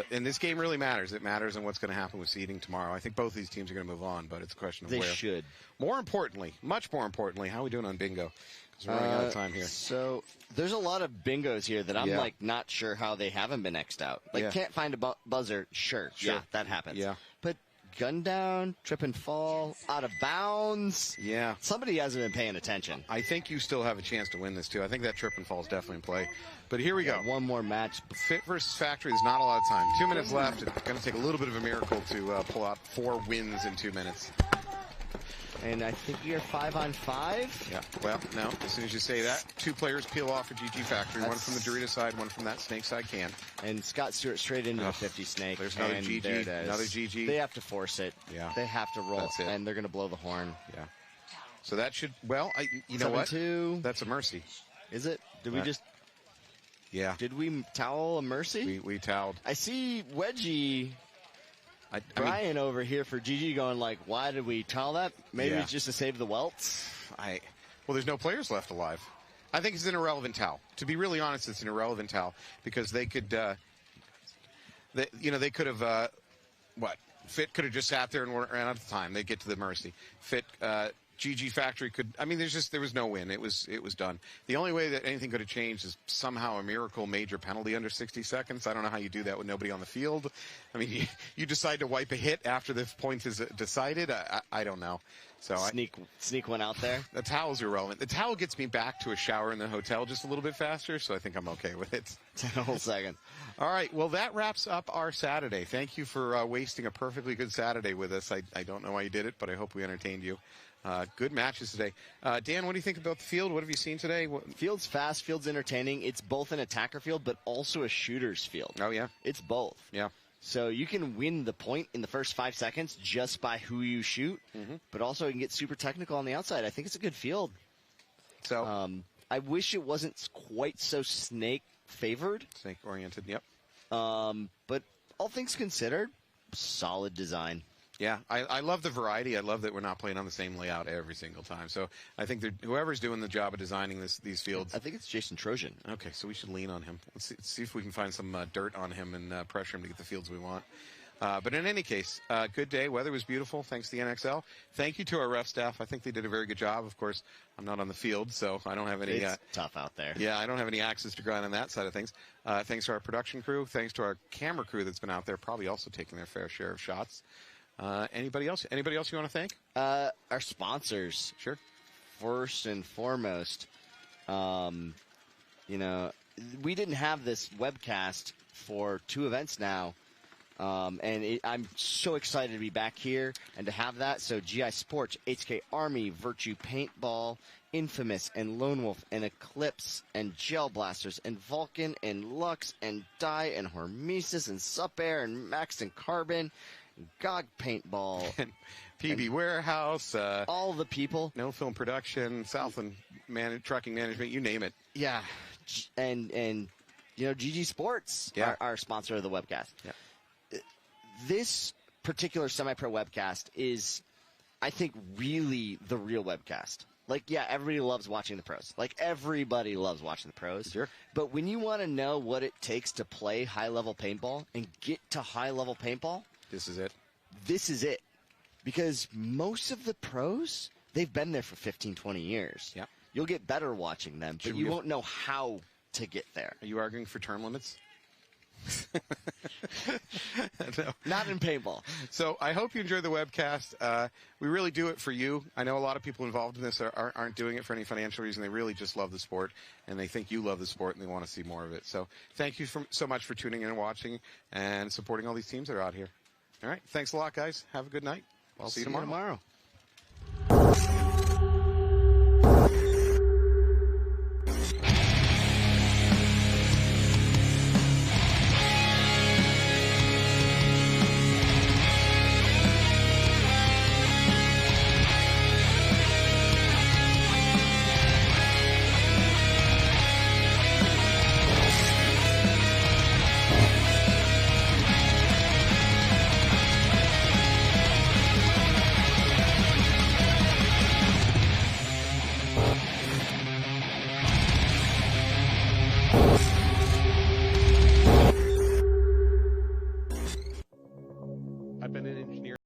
And this game really matters. It matters in what's going to happen with seeding tomorrow. I think both these teams are going to move on, but it's a question of they where. They should. More importantly, much more importantly, how are we doing on bingo? Because we're running out of time here. So there's a lot of bingos here that I'm like not sure how they haven't been X'd out. Like can't find a buzzer. Sure, yeah, that happens. Yeah. But gun down, trip and fall, out of bounds. Yeah. Somebody hasn't been paying attention. I think you still have a chance to win this, too. I think that trip and fall is definitely in play. But here we go. One more match. Fit versus Factory, there's not a lot of time. 2 minutes left. It's going to take a little bit of a miracle to pull out 4 wins in 2 minutes. And I think you're 5-on-5. Yeah. Well, no. As soon as you say that, 2 players peel off for GG Factory. One from the Dorito side, one from that Snake side can. And Scott Stewart straight into a 50 Snake. There's another GG. There it is. Another GG. They have to force it. Yeah. They have to roll. That's it. And they're going to blow the horn. Yeah. So that should, well, you know what? 7-2. That's a mercy. Is it? Did we just... Yeah. Did we towel a mercy? We toweled. I see Wedgie... Brian over here for GG going like, why did we towel that? Maybe it's just to save the welts? Well, there's no players left alive. I think it's an irrelevant towel. To be really honest, it's an irrelevant towel because they could, they could have, Fit could have just sat there and ran out of time. They'd get to the mercy. Fit, GG Factory could, there was no win. It was done. The only way that anything could have changed is somehow a miracle major penalty under 60 seconds. I don't know how you do that with nobody on the field. I mean, you decide to wipe a hit after the point is decided. I don't know. So sneak one out there. The towel's irrelevant. The towel gets me back to a shower in the hotel just a little bit faster, so I think I'm okay with it. 10 whole seconds. All right. Well, that wraps up our Saturday. Thank you for wasting a perfectly good Saturday with us. I don't know why you did it, but I hope we entertained you. Good matches today. Dan, what do you think about the field? What have you seen today? Field's fast. Field's entertaining. It's both an attacker field, but also a shooter's field. Oh, yeah? It's both. Yeah. So you can win the point in the first 5 seconds just by who you shoot, but also you can get super technical on the outside. I think it's a good field. So I wish it wasn't quite so snake-favored. Snake-oriented, yep. But all things considered, solid design. Yeah, I love the variety. I love that we're not playing on the same layout every single time. So I think whoever's doing the job of designing these fields. I think it's Jason Trojan. Okay, so we should lean on him. Let's see if we can find some dirt on him and pressure him to get the fields we want. But in any case, good day. Weather was beautiful. Thanks to the NXL. Thank you to our ref staff. I think they did a very good job. Of course, I'm not on the field, so I don't have any. It's tough out there. Yeah, I don't have any axes to grind on that side of things. Thanks to our production crew. Thanks to our camera crew that's been out there, probably also taking their fair share of shots. Anybody else? Anybody else you want to thank? Our sponsors. Sure. First and foremost, we didn't have this webcast for 2 events now. I'm so excited to be back here and to have that. So GI Sports, HK Army, Virtue Paintball, Infamous, and Lone Wolf, and Eclipse, and Gel Blasters, and Vulcan, and Lux, and Dye, and Hormesis, and Sup Air, and Max, and Carbon, GOG Paintball, and PB Warehouse, all the people, No Film Production, Southland trucking management, you name it. Yeah, and GG Sports, our sponsor of the webcast. Yeah. This particular semi-pro webcast is, I think, really the real webcast. Like, yeah, everybody loves watching the pros. Like, everybody loves watching the pros. Sure. But when you want to know what it takes to play high-level paintball and get to high-level paintball, this is it. This is it. Because most of the pros, they've been there for 15, 20 years. Yeah. You'll get better watching them, but you won't know how to get there. Are you arguing for term limits? No. Not in paintball. So I hope you enjoyed the webcast. We really do it for you. I know a lot of people involved in this aren't doing it for any financial reason. They really just love the sport, and they think you love the sport, and they want to see more of it. So thank you so much for tuning in and watching and supporting all these teams that are out here. All right. Thanks a lot, guys. Have a good night. I'll see you tomorrow. I've been an engineer.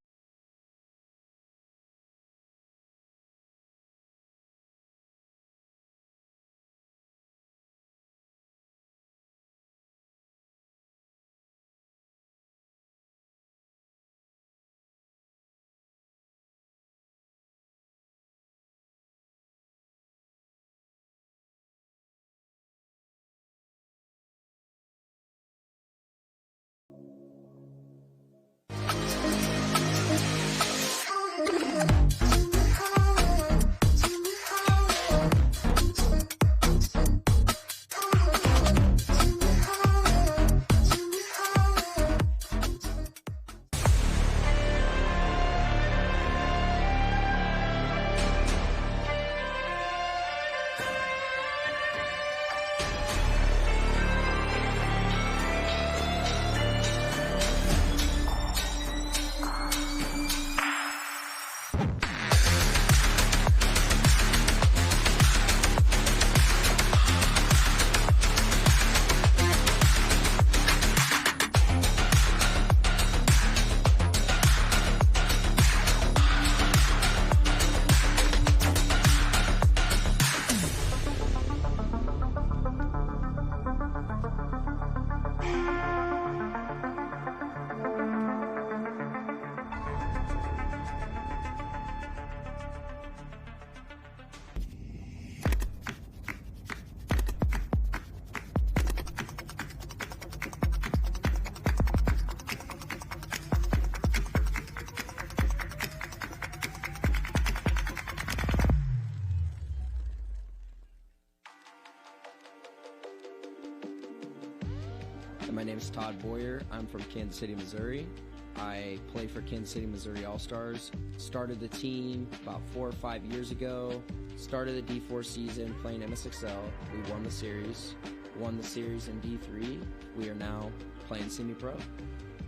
My name is Todd Boyer. I'm from Kansas City, Missouri. I play for Kansas City, Missouri All-Stars. Started the team about 4 or 5 years ago. Started the D4 season playing MSXL. We won the series. Won the series in D3. We are now playing semi-pro.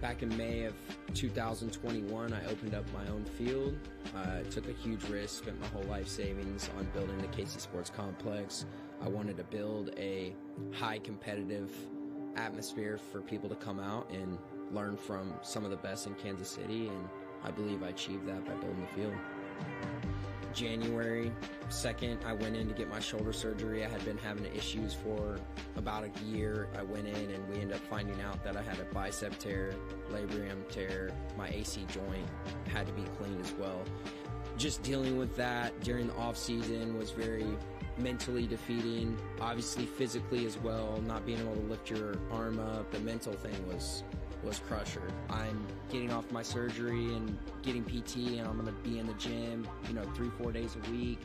Back in May of 2021, I opened up my own field. Took a huge risk, spent my whole life savings on building the KC Sports Complex. I wanted to build a high competitive atmosphere for people to come out and learn from some of the best in Kansas City, and I believe I achieved that by building the field. January 2nd, I went in to get my shoulder surgery. I had been having issues for about a year. I went in and we ended up finding out that I had a bicep tear, labrum tear, my AC joint had to be cleaned as well. Just dealing with that during the off season was very mentally defeating, obviously physically as well, not being able to lift your arm up. The mental thing was crusher. I'm getting off my surgery and getting PT, and I'm going to be in the gym, 3-4 days a week,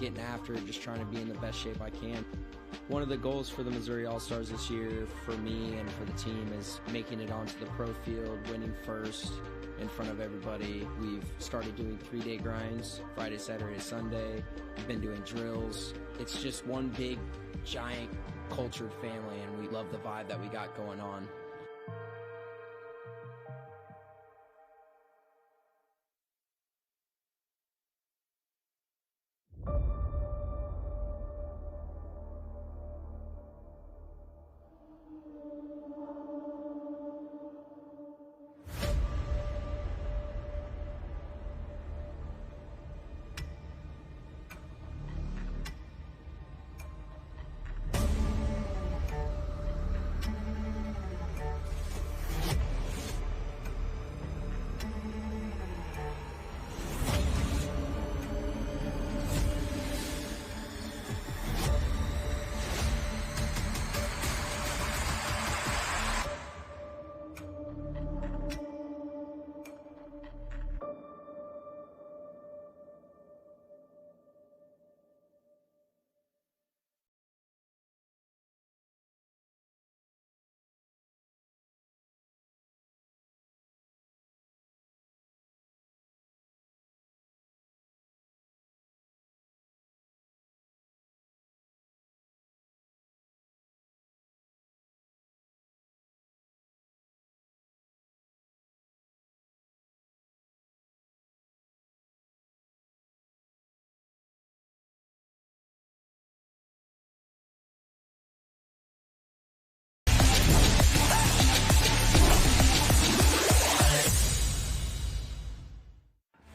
getting after it, just trying to be in the best shape I can. One of the goals for the Missouri All-Stars this year, for me and for the team, is making it onto the pro field, winning first in front of everybody. We've started doing 3-day grinds, Friday, Saturday, Sunday. We've been doing drills. It's just one big, giant, cultured family, and we love the vibe that we got going on.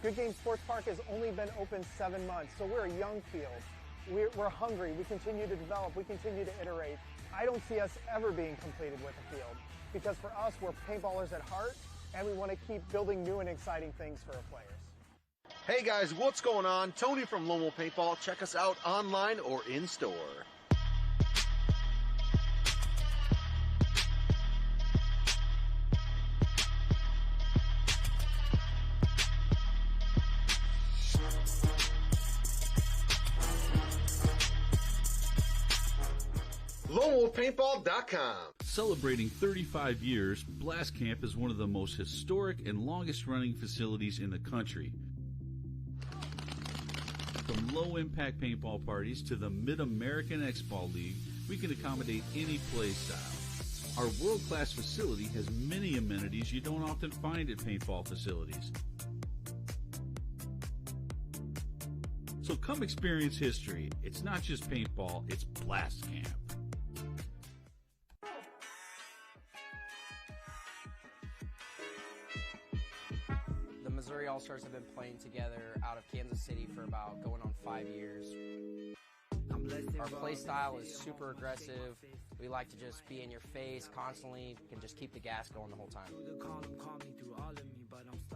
Good Game Sports Park has only been open 7 months, so we're a young field. We're hungry. We continue to develop. We continue to iterate. I don't see us ever being completed with the field because for us, we're paintballers at heart, and we want to keep building new and exciting things for our players. Hey guys, what's going on? Tony from Lone Wolf Paintball. Check us out online or in store. LoneWolfPaintball.com. Celebrating 35 years, Blast Camp is one of the most historic and longest-running facilities in the country. From low-impact paintball parties to the Mid-American X-Ball League, we can accommodate any play style. Our world-class facility has many amenities you don't often find at paintball facilities. So come experience history. It's not just paintball, it's Blast Camp. Missouri All-Stars have been playing together out of Kansas City for about going on 5 years. Our play style is super aggressive. We like to just be in your face constantly and just keep the gas going the whole time.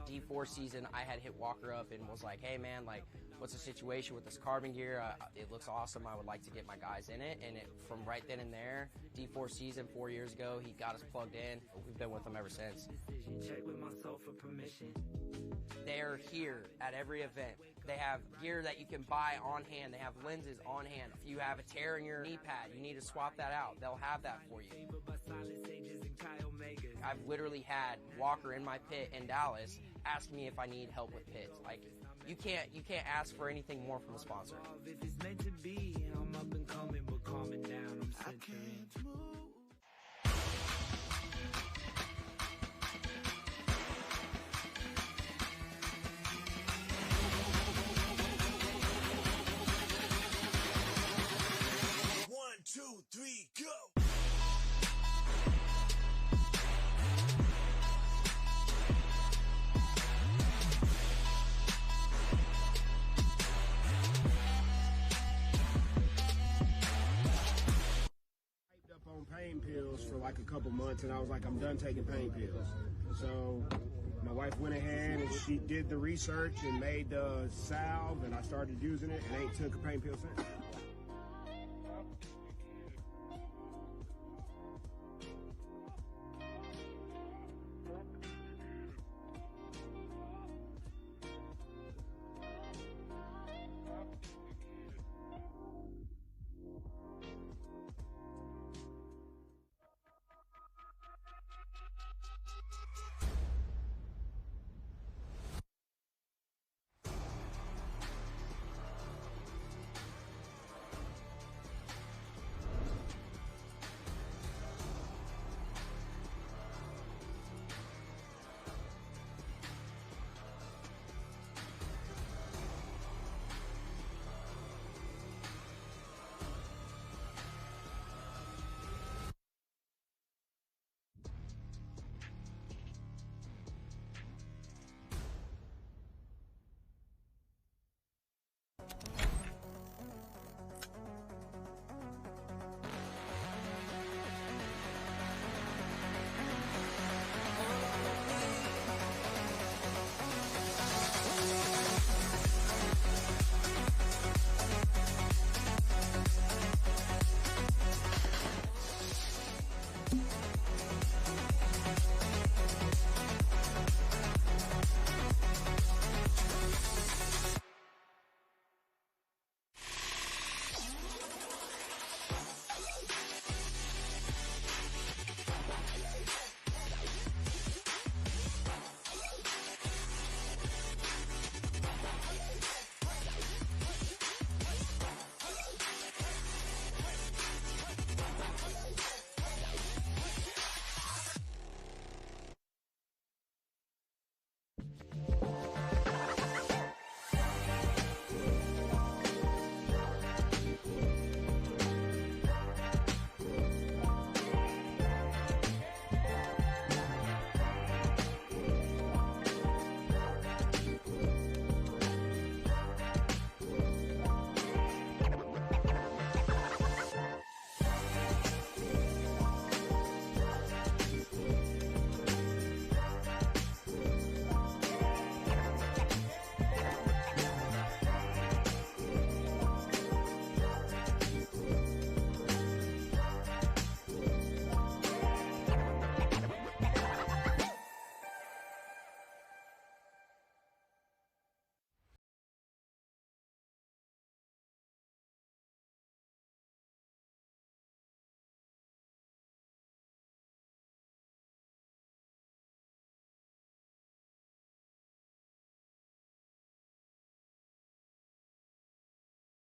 D4 season, I had hit Walker up and was like, hey man, like, what's the situation with this carbon gear? It looks awesome. I would like to get my guys in it. And from right then and there, D4 season 4 years ago, he got us plugged in. We've been with him ever since. They're here at every event. They have gear that you can buy on hand. They have lenses on hand. If you have a tear in your knee pad, you need to swap that out. They'll have that for you. I've literally had Walker in my pit in Dallas ask me if I need help with pits. Like, you can't ask for anything more from a sponsor. If it's meant to be, I'm up and coming, but calming down, I'm centering. One, two, three, go! Pain pills for like a couple months, and I was like, I'm done taking pain pills. So my wife went ahead and she did the research and made the salve, and I started using it and ain't took a pain pill since.